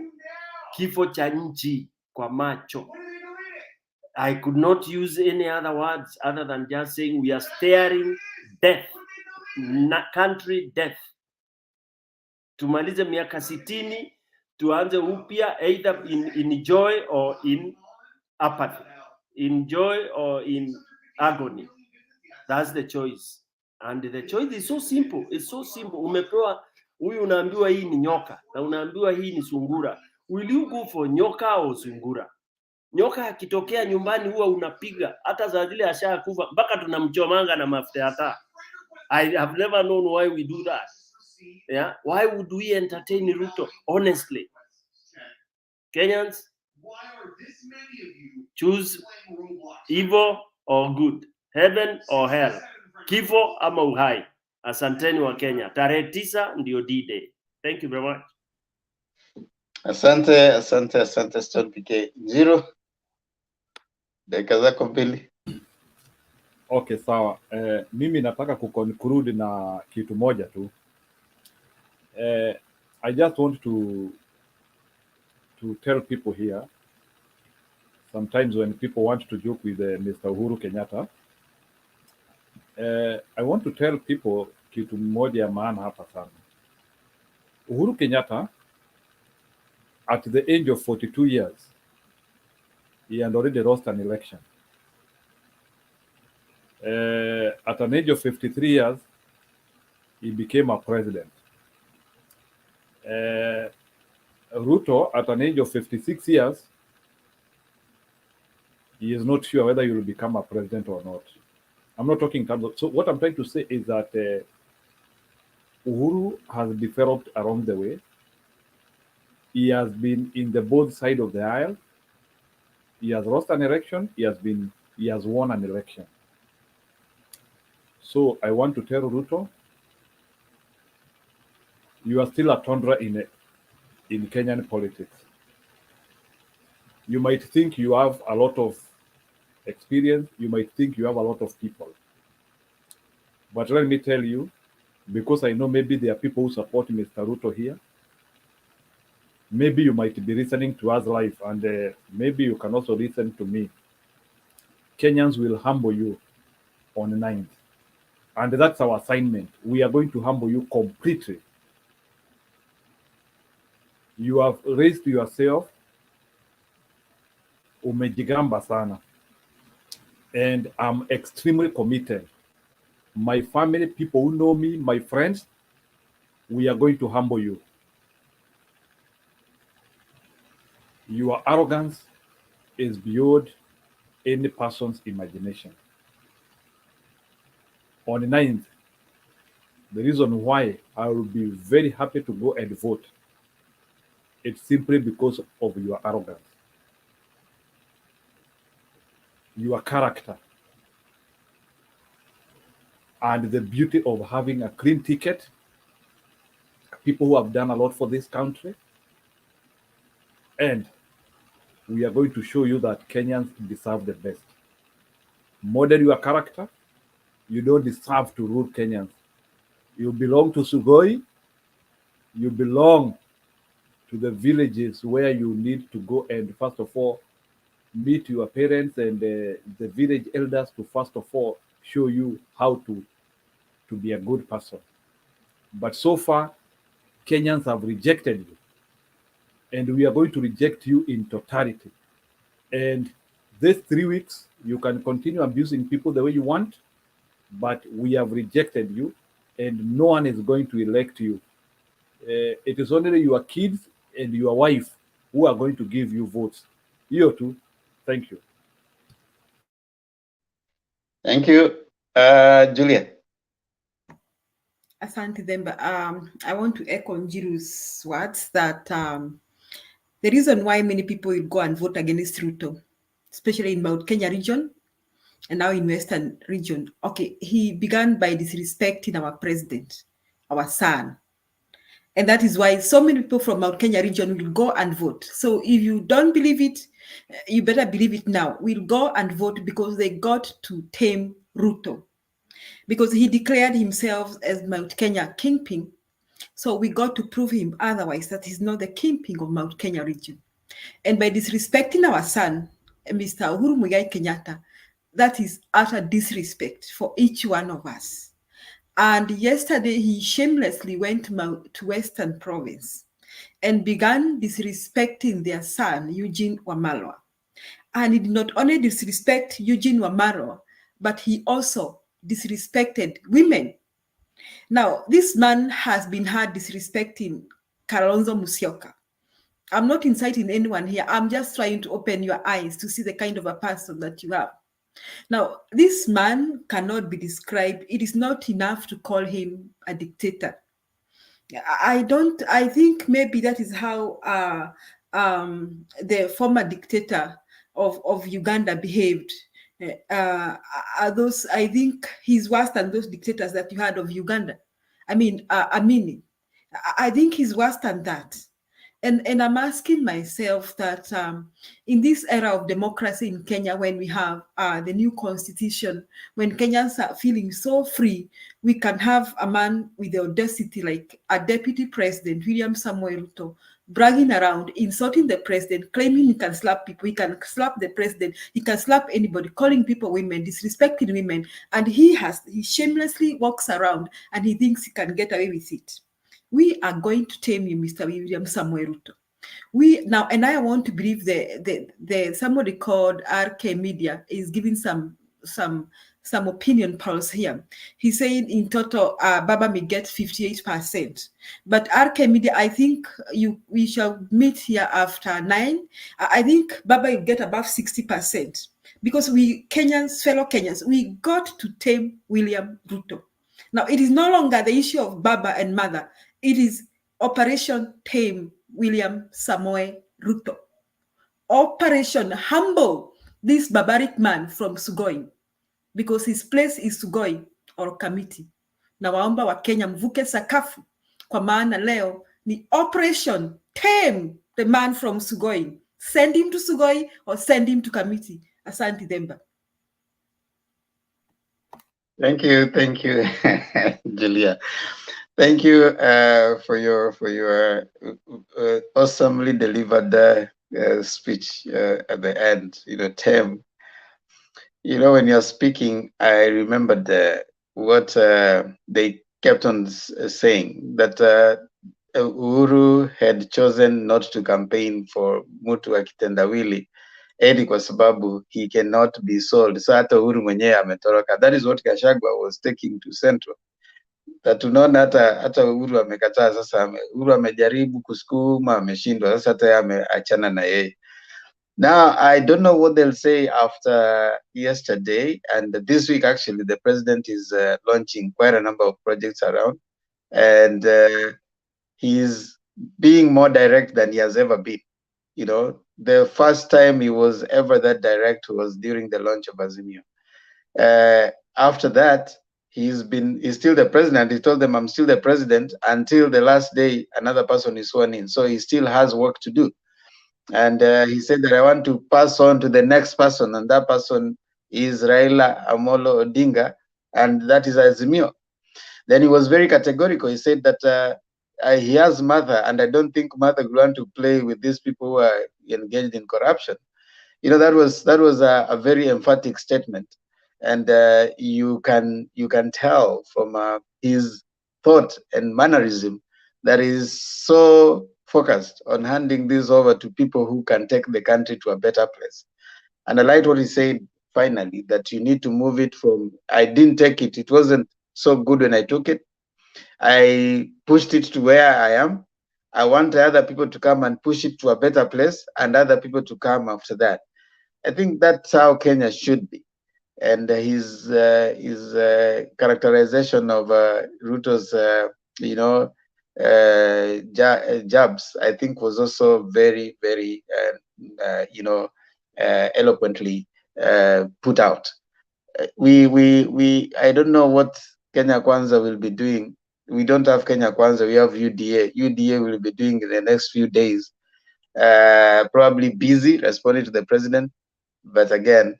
kifo cha nchi kwa macho. I could not use any other words other than just saying we are staring death, country death. Tumalize miaka 60, tuanze upya either in joy or in apathy, in joy or in agony. That's the choice. And the choice is so simple. It's so simple. Umepewa huyu, unaambiwa hii ni nyoka na unaambiwa hii ni sungura. Will you go for nyoka au sungura? Nyoka akitokea nyumbani huwa unapiga, hata za zile ashakufa mpaka tunamchomanga na mafuta ya taa. I have never known why we do that. Yeah, why would we entertain Ruto? Honestly, Kenyans, choose evil or good, heaven or hell, kifo ama uhai. Asanteni wa Kenya. Tarehe 9 ndio D-Day. Thank you very much. Asante Stone PK. Zero. Dakika zako mbili. Okay, sawa. Mimi nataka kuconclude na kitu moja tu. I just want to tell people here, sometimes when people want to joke with Mr. Uhuru Kenyatta, I want to tell people kitu moja ya maana hapa sana. Uhuru Kenyatta, at the age of 42 years, he had already lost an election. At an age of 53 years, he became a president. Ruto, at an age of 56 years, he is not sure whether he will become a president or not. I'm not talking in terms of, so what I'm trying to say is that Uhuru has developed along the way. He has been in the both side of the aisle. He has lost an election. He has won an election. So I want to tell Ruto, you are still a tundra in Kenyan politics. You might think you have a lot of experience. You might think you have a lot of people. But let me tell you, because I know maybe there are people who support Mr. Ruto here, maybe you might be listening to us live, and maybe you can also listen to me. Kenyans will humble you on the 9th. And that's our assignment. We are going to humble you completely. You have raised yourself, umejigamba sana. And I'm extremely committed. My family, people who know me, my friends, we are going to humble you. Your arrogance is beyond any person's imagination. On the 9th, the reason why I will be very happy to go and vote, it's simply because of your arrogance, your character, and the beauty of having a clean ticket, people who have done a lot for this country. And we are going to show you that Kenyans deserve the best. Model your character. You don't deserve to rule Kenyans. You belong to Sugoi. You belong to the villages where you need to go and, first of all, meet your parents and the village elders to, first of all, show you how to be a good person. But so far, Kenyans have rejected you. And we are going to reject you in totality. And these 3 weeks, You can continue abusing people the way you want, but we have rejected you, and no one is going to elect you. It is only your kids and your wife who are going to give you votes. You too. Thank you. Thank you. Juliet. Asante Themba. I want to echo Njiru's words that the reason why many people will go and vote against Ruto, especially in Mount Kenya region and now in Western region. Okay, he began by disrespecting our president, our son. And that is why so many people from Mount Kenya region will go and vote. So if you don't believe it, you better believe it now. We'll go and vote because they got to tame Ruto. Because he declared himself as Mount Kenya kingpin. So we got to prove him otherwise that he's not the kingpin of Mount Kenya region. And by disrespecting our son, Mr. Uhuru Muigai Kenyatta, that is utter disrespect for each one of us. And yesterday, he shamelessly went to Western Province and began disrespecting their son, Eugene Wamalwa. And he did not only disrespect Eugene Wamalwa, but he also disrespected women. Now, this man has been heard disrespecting Kalonzo Musyoka. I'm not inciting anyone here. I'm just trying to open your eyes to see the kind of a person that you have. Now, this man cannot be described. It is not enough to call him a dictator. I think maybe that is how the former dictator of Uganda behaved. I think he's worse than those dictators that you had of Uganda. I mean, I think he's worse than that. And I'm asking myself that in this era of democracy in Kenya, when we have the new constitution, when Kenyans are feeling so free, we can have a man with the audacity like a deputy president, William Samuel Ruto, bragging around, insulting the president, claiming he can slap people, he can slap the president, he can slap anybody, calling people women, disrespecting women, and he shamelessly walks around and he thinks he can get away with it. We are going to tame you, Mr. William Samuel Ruto. And I want to believe the somebody called RK Media is giving some opinion polls here. He's saying in total, Baba may get 58%. But RK Media, I think we shall meet here after 9. I think Baba will get above 60%. Because we Kenyans, fellow Kenyans, we got to tame William Ruto. Now, it is no longer the issue of Baba and Mother. It is Operation Tame William Samoei Ruto. Operation Humble this barbaric man from Sugoi, because his place is Sugoi or Kamiti. Na waomba wa Kenya mvuke sakafu, kwa maana leo ni Operation Tame the man from Sugoi. Send him to Sugoi or send him to Kamiti. Asante Themba. Thank you, Julia. Thank you for your awesomely delivered speech at the end. Tim. When you're speaking, I remembered what they kept on saying, that Uhuru had chosen not to campaign for mtu akitendawili eti kwa sababu he cannot be sold. So hata Uhuru mwenyewe ametoroka. That is what Gachagua was taking to Central. That tunaona hata Uhuru amekataa. Sasa Uhuru amejaribu kusukuma, ameshindwa. Sasa hata ameachana na yeye. Now, I don't know what they'll say after yesterday. And this week, actually, the president is launching quite a number of projects around. And he's being more direct than he has ever been. The first time he was ever that direct was during the launch of Azimio. After that, he's still the president. He told them, I'm still the president until the last day another person is sworn in. So he still has work to do. And he said that I want to pass on to the next person, and that person is Raila Amolo Odinga, and that is Azimio. Then he was very categorical. He said that he has mother, and I don't think mother will want to play with these people who are engaged in corruption. That was a very emphatic statement, and you can tell from his thought and mannerism that is so focused on handing this over to people who can take the country to a better place. And I liked what he said finally, that you need to move it from, I didn't take it. It wasn't so good when I took it. I pushed it to where I am. I want other people to come and push it to a better place and other people to come after that. I think that's how Kenya should be. And his characterization of Ruto's, jabs, I think was also very, very, eloquently put out. I don't know what Kenya Kwanza will be doing. We don't have Kenya Kwanza, we have UDA. UDA will be doing in the next few days, probably busy responding to the president. But again,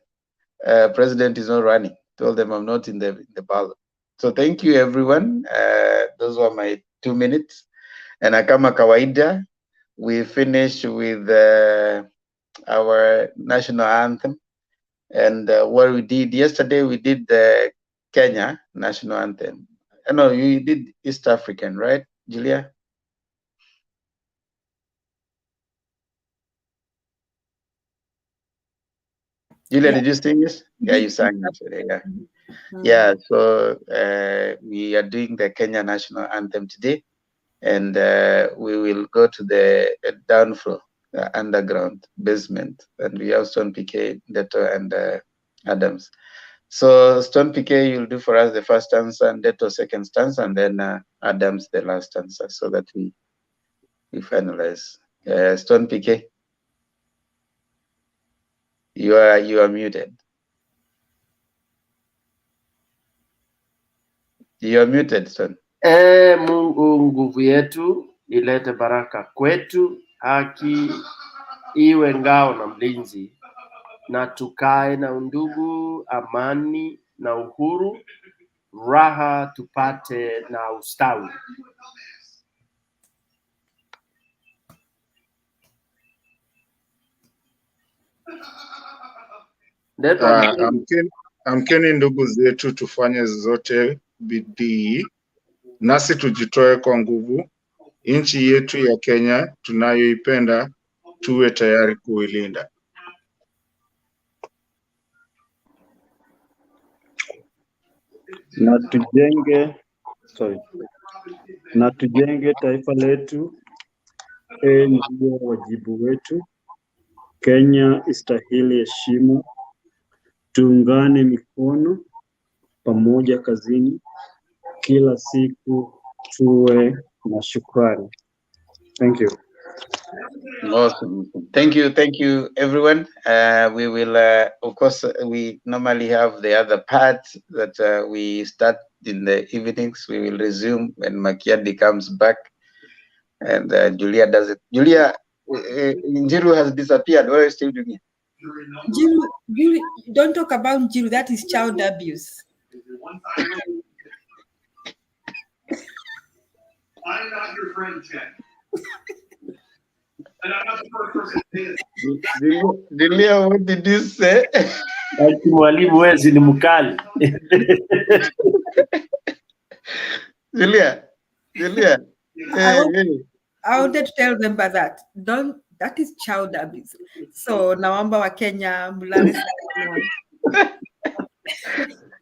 president is not running. Told them I'm not in the ballot. So thank you, everyone. Those were my 2 minutes. And kama kawaida, we finish with our national anthem. And what we did yesterday, we did the Kenya national anthem. No, you did East African, right, Julia? Julia, did you sing this? Yeah, you sang it. Yeah. Yeah, so we are doing the Kenya national anthem today, and we will go to the down floor, underground basement, and we have Stone PK, Deto, and Adams. So Stone PK, you'll do for us the first stanza, and Deto second stanza, and then Adams the last stanza, so that we finalize. Stone PK, you are muted. You are muted, son. Mungu nguvu yetu, ilete baraka kwetu, haki iwe ngao na mlinzi, na tukae na undugu, amani na uhuru, raha tupate na ustawi. Amkeni ndugu zetu, tufanye zote bidii, nasi tujitoe kwa nguvu. Nchi yetu ya Kenya tunayoipenda, tuwe tayari kuilinda. Na tujenge taifa letu, ndio wajibu wetu. Kenya istahili heshima, tuungane mikono pamoja kazini, kila siku tuwe na shukrani. Thank you. Awesome. Thank you, everyone. We will, of course, we normally have the other part that we start in the evenings. We will resume when Makiadi comes back, and Julia does it. Julia, Njiru has disappeared. What are you still doing? Jiru, don't talk about Jiru. That is child abuse. I'm not your friend, Chen. And I'm not the first person to say this. Julia, what did you say? Mwalimu wezi ni mkali. Julia. I wanted to tell them about that. That is child abuse. So naomba wa Kenya mulale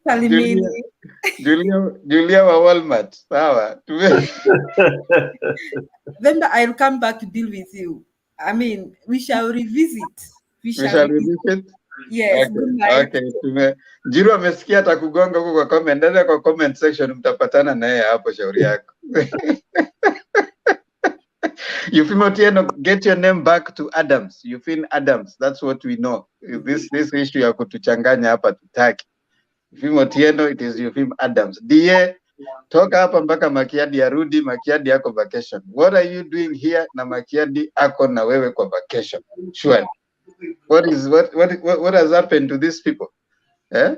salimini. Julia wa Walmart. Sawa. Then I'll come back to deal with you. I mean, we shall revisit. We shall revisit. Yes. Okay. Good night. Okay. Jiru amesikia atakugonga huko kwa comment. Ndani kwa comment section mtapatana naye hapo, shauri yako. Euphin Otieno, get your name back to Adams. Euphin Adams, that's what we know. This issue ya kutuchanganya hapa tutaki. Euphin Otieno, it is Euphin Adams. DA, toka hapa mpaka Makiadi arudi. Makiadi yako vacation. What are you doing here na Makiadi ako na wewe kwa vacation? Sure. What has happened to these people? Eh?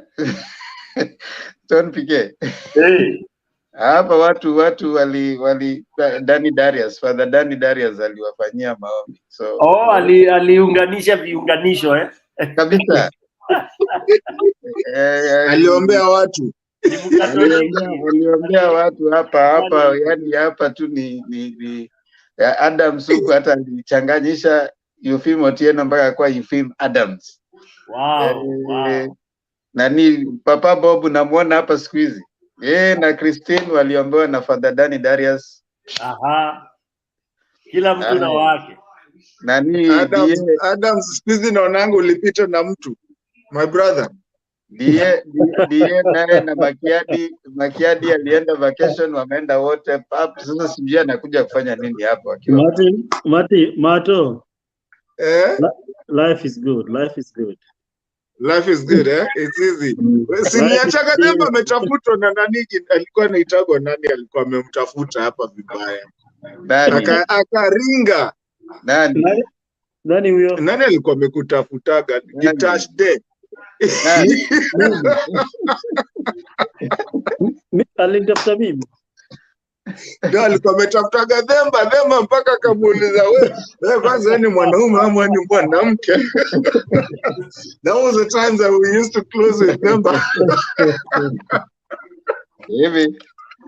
Don't PK. Hey. Hapa watu wali Dani Darius, Father Dani Darius aliwafanyia maombi. So aliunganisha viunganisho kabisa. Aliombea watu. Aliombea watu hapa, yani hapa tu ni Adam Suku, hata alichanganyisha Euphin Otieno mpaka kwa Euphin Adams. Wow. nani Papa Bob namuona hapa siku hizi. Na Christine waliombewa na Father Dani Darius. Aha. Kila mtu na wake. Nani Adams siku hizi naonanga ulipita na mtu. My brother. Die naye na Makiadi alienda vacation, wameenda wote. Sasa sijui anakuja kufanya nini hapo akiwa. Mato. Life is good. Life is good. Life is good, eh? It's easy. Siniachaga Demba ametafutwa na nani, alikuwa anaitagwa nani, alikuwa amemtafuta hapa vibaya. Akaringa. Nani huyo? Nani alikuwa amekutafutaga? Gitash Day. Alinitafuta mimi. Ndio alikuwa ametafutaga Demba mpaka akamuuliza wewe kwanza ni mwanaume ama ni mwanamke? That was the time that we used to close with Demba.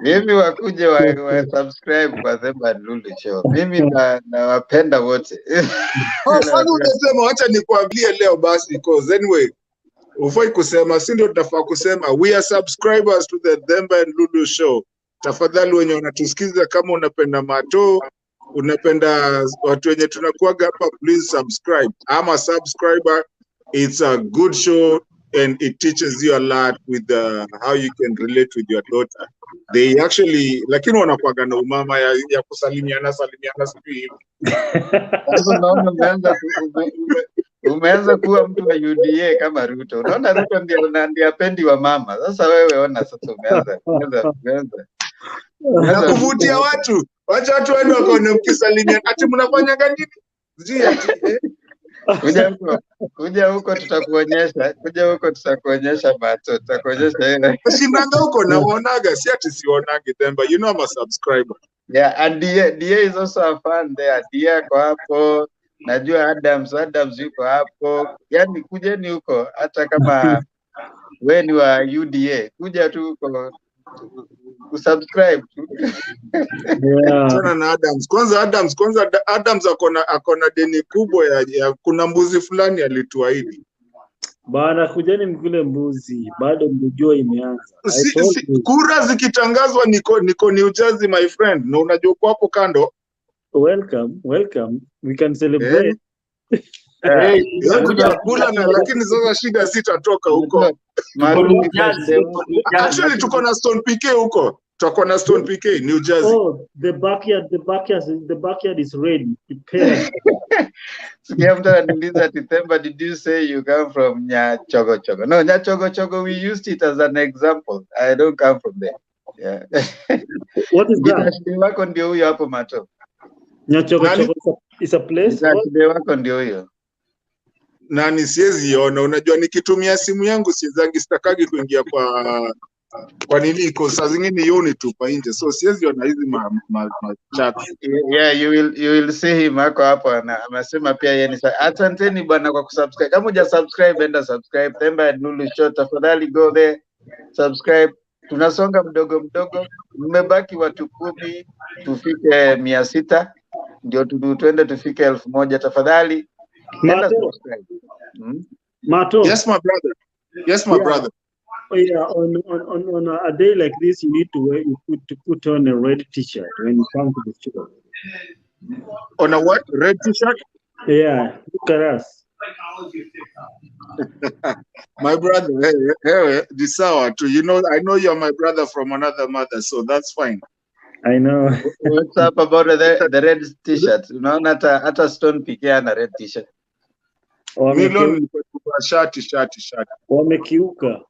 Mimi wakuje wa subscribe kwa Demba Lulu Show. Mimi nawapenda wote. Fanya unasema acha nikwambie leo basi, because anyway ufai kusema, si ndio tunafaa kusema we are subscribers to the Demba and Lulu Show. Tafadhali wenye unatusikiza, kama unapenda Mato, unapenda watu wenye tunakuaga hapa, please subscribe. I'm a subscriber. It's a good show and it teaches you a lot with how you can relate with your daughter. They actually, lakini wanakuaga na umama ya kusalimiana sijui. Sasa naona umeanza kuwa mtu wa UDA kama Ruto. Unaona Ruto ndio apendi wa mama. Sasa wewe ona sasa umeanza. Na kuvutia watu. Wacha watu wenu wakaone mkisalimia. Ati mnafanya nini? Sijui ati. Kuja huko tutakuonyesha Mato. Tutakuonyesha ile. Shindanga huko naonaga, si ati sionagi Demba. You know I'm a subscriber. Yeah, and DA is also a fan there. DA kwa hapo. Najua Adams yuko hapo. Yaani kujeni huko hata kama wewe ni wa UDA. Kuja tu huko usubscribe tu. Tena na Adams akona deni kubwa ya kuna mbuzi fulani alituahidi. Bana, kujeni mkule mbuzi, bado mjua imeanza. Kura zikitangazwa niko New Jersey my friend, na unajua kwa hapo kando. Welcome. We can celebrate. Kula na lakini sasa shida sitatoka huko. Actually tuko na Stone PK huko. Tuko na Stone PK New Jersey. Oh, the backyard is ready. Prepare. Sikia mtu ananiuliza December, did you say you come from Nyachogochogo? No, Nyachogochogo, we used it as an example. I don't come from there. Yeah. What is that? Wako ndio huyo hapo Mato. Nyachogochogo is a place. Wako ndio huyo. Nani siwezi ona, unajua nikitumia simu yangu siwezangi, sitakagi kuingia kwa nini iko saa zingine yoni tu pa nje, so siwezi ona hizi chat. Yeah, you will see him hapo anasema pia yeye ni asanteni bwana kwa kusubscribe. Kama huja subscribe enda subscribe Demba and Lulu Show, tafadhali go there subscribe. Tunasonga mdogo mmebaki watu 10 tufike 600 ndio tuende tufike 1000 tafadhali. Mato. Yes my brother. Yeah, on a day like this, you need to put on a red t-shirt when you come to the show. On a what? Red t-shirt? Yeah, look at us. My brother, hey, this hour too. You know, I know you're my brother from another mother, so that's fine. I know. What's up about the red t-shirt? Unaona hata Stone PK ana red t-shirt. Shati. Wamekiuka.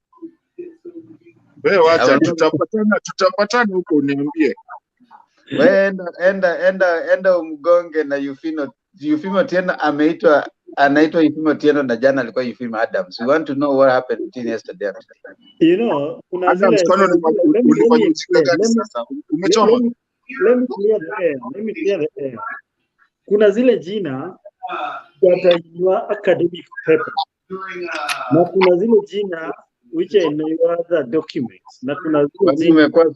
Wewe wacha tutapatana huko uniambie. Wewe enda umgonge na Yufimo tena anaitwa Yufimo tena na jana alikuwa Yufimo Adams. We want to know what happened between yesterday and today. You know, kuna zile umechoma. Let me clear the air. Kuna zile jina yatajua academic paper. Na kuna zile jina which are in other documents. Na kuna zile jina umekuwa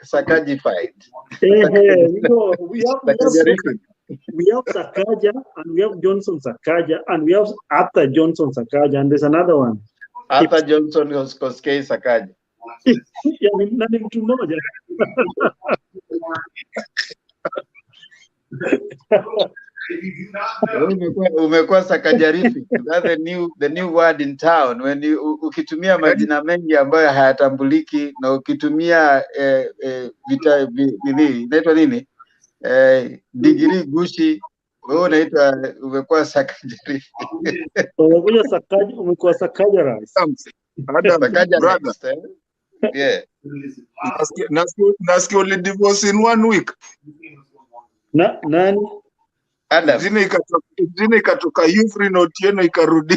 sakajified. You know, we have we have Sakaja, and we have Johnson Sakaja, and we have Arthur Johnson Sakaja, and there's another one. Arthur Johnson Koskei Sakaja. Yani, nani mtu mmoja. Umekuwa sakajarifi. That's the new word in town. When you ukitumia majina mengi ambayo hayatambuliki na ukitumia nini inaitwa nini? Degree gushi, wewe unaitwa umekuwa sakajarifi. Umekuwa Sakaja rais. Sakaja next, yeah. Nasikia only divorce in 1 week. Nani? Adam. Jina ikatoka Yufrin Otieno ikarudi.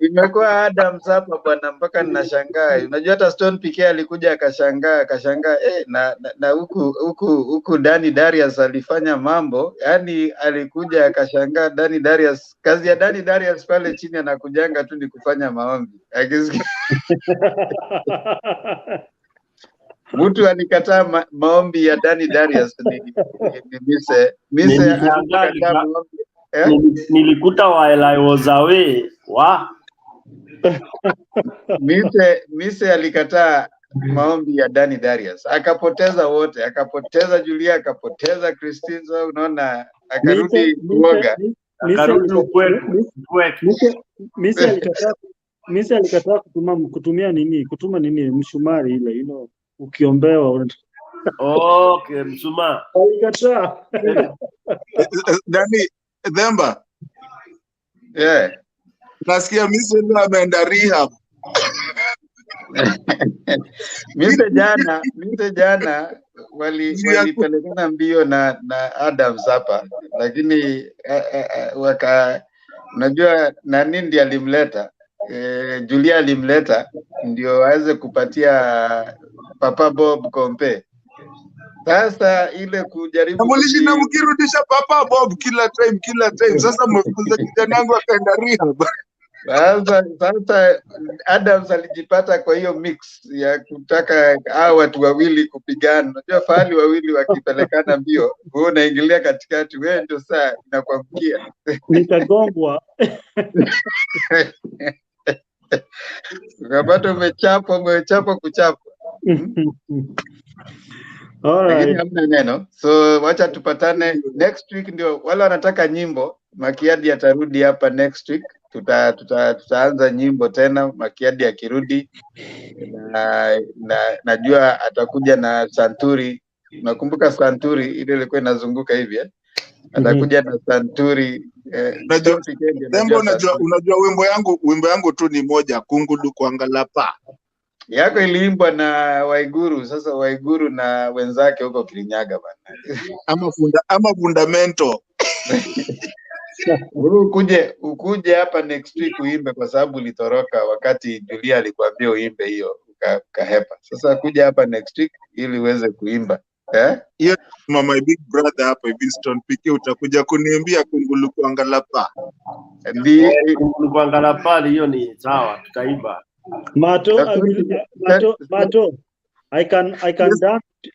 Imekuwa Adam hapa bwana, mpaka ninashangaa. Unajua hata Stone PK alikuja akashangaa na huku Dani Darius alifanya mambo, yani alikuja akashangaa. Dani Darius, kazi ya Dani Darius pale chini anakujanga tu ni kufanya maombi. Mtu alikataa maombi ya Dani Darius ni Mise alikataa maombi. Nilikuta while I was away. Wow. Mise alikataa maombi ya Dani Darius. Akapoteza wote, akapoteza Julia, akapoteza Christine, unaona, akarudi kuoga. Mise alikataa kutuma nini mshumari ile, ukiombewa. Okay, mshumaa. Alikataa. Dani Themba. Yeah. Nasikia Mise ndio ameenda rehab. Mise jana walipelekana mbio na Adams hapa, lakini unajua nani ndiye alimleta? Julia alimleta ndio aweze kupatia Papa Bob kompe. Sasa ile kujaribu Mulishinda mkirudisha Papa Bob kila time. Sasa mmefukuza kijana wangu akaenda rehab. Sasa Adams alijipata kwa hiyo mix ya kutaka hao watu wawili kupigana. Unajua fahali wawili wakipelekana mbio, wewe unaingilia katikati, wewe ndio saa inakuangukia. Nitagongwa. Ukapata umechapa kuchapa. Lakini hamna neno. So wacha tupatane next week, ndio wale wanataka nyimbo. Makiadi atarudi hapa next week. Tutaanza nyimbo tena Makiadi akirudi, na najua atakuja na Santuri. Nakumbuka Santuri ile ilikuwa inazunguka hivi atakuja na Santuri. Unajua wimbo yangu tu ni moja, Kungulu Kuangalapa. Yako iliimbwa na Waiguru. Sasa Waiguru na wenzake huko Kirinyaga bana. Ama fundamento. Ukuje hapa next week uimbe, kwa sababu ulitoroka wakati Julia alikwambia uimbe hiyo ukahepa. Sasa kuja hapa next week ili uweze kuimba. Hiyo my big brother hapa Winston PK utakuja kuniimbia Kungulu Kuangalapa. Kungulu Kuangalapa hiyo ni sawa, tutaimba. Mato,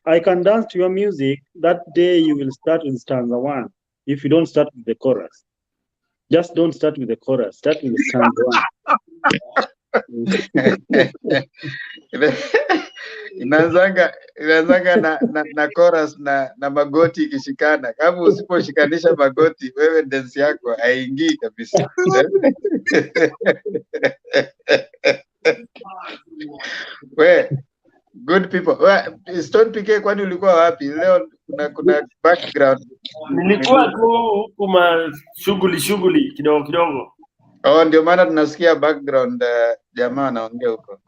I can dance to your music. That day you will start with stanza 1. If you don't start with the chorus, just don't start with the chorus. Start with the stanza 1. Inaanzanga na chorus na magoti ikishikana. Kama usiposhikanisha magoti, wewe dance yako haingii kabisa. Good people. Stone PK, kwani ulikuwa wapi leo? Kuna background. Nilikuwa tu kuma shughuli kidogo. Ndio maana tunasikia background jamaa anaongea huko.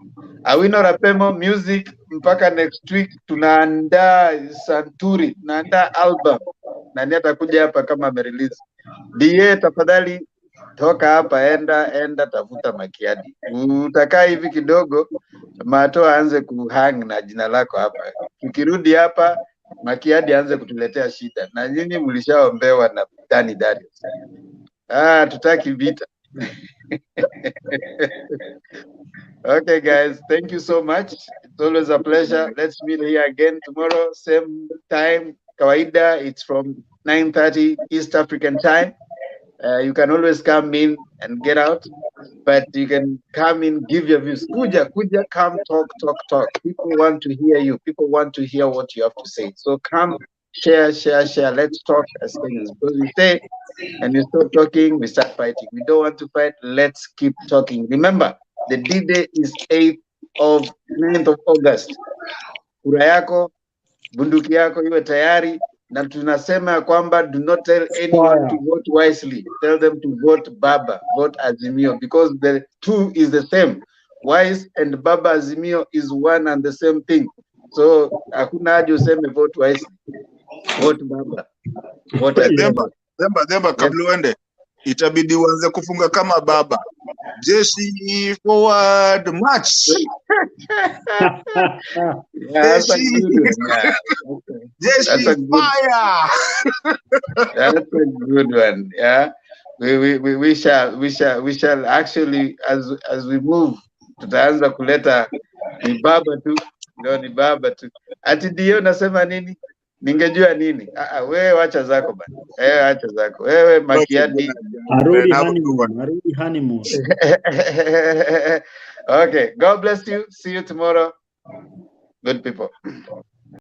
Awino Rapemo music mpaka next week. Tunaandaa Santuri, tunaandaa album. Nani atakuja hapa kama amerelease? DA tafadhali toka hapa, enda tafuta Makiadi. Utakaa hivi kidogo, Mato aanze kuhang na jina lako hapa. Tukirudi hapa Makiadi aanze kutuletea shida. Na nyinyi mlishaombewa na Dani Darius. Tutaki vita. Okay guys, thank you so much. It's always a pleasure. Let's meet here again tomorrow, same time. kawaida, it's from 9:30 East African time. You can always come in and get out, but you can come in, give your views. Kuja, come talk. People want to hear you. People want to hear what you have to say. So come, share. Let's talk as Kenyans. Because we say, and we stop talking, we start fighting. We don't want to fight. Let's keep talking. Remember, the D-Day is 9th of August. Kura yako, bunduki yako iwe tayari, na tunasema kwamba do not tell anyone to vote wisely. Tell them to vote Baba, vote Azimio, because the two is the same. Wise and Baba Azimio is one and the same thing. So hakuna haja useme vote wisely. Vote Baba. Vote Azimio. Demba kabla uende, itabidi uanze kufunga kama baba. Jeshi forward march. That's a good one. Yeah. Okay. Jeshi fire. That's a good one. Yeah. We shall actually, as we move, tutaanza kuleta ni baba tu, ndio ni baba tu. Ati ndio nasema nini? Ningejua nini? Wewe wacha zako bana. Acha zako. Wewe Makiadi. Arudi honeymoon. Okay. God bless you. See you tomorrow. Good people.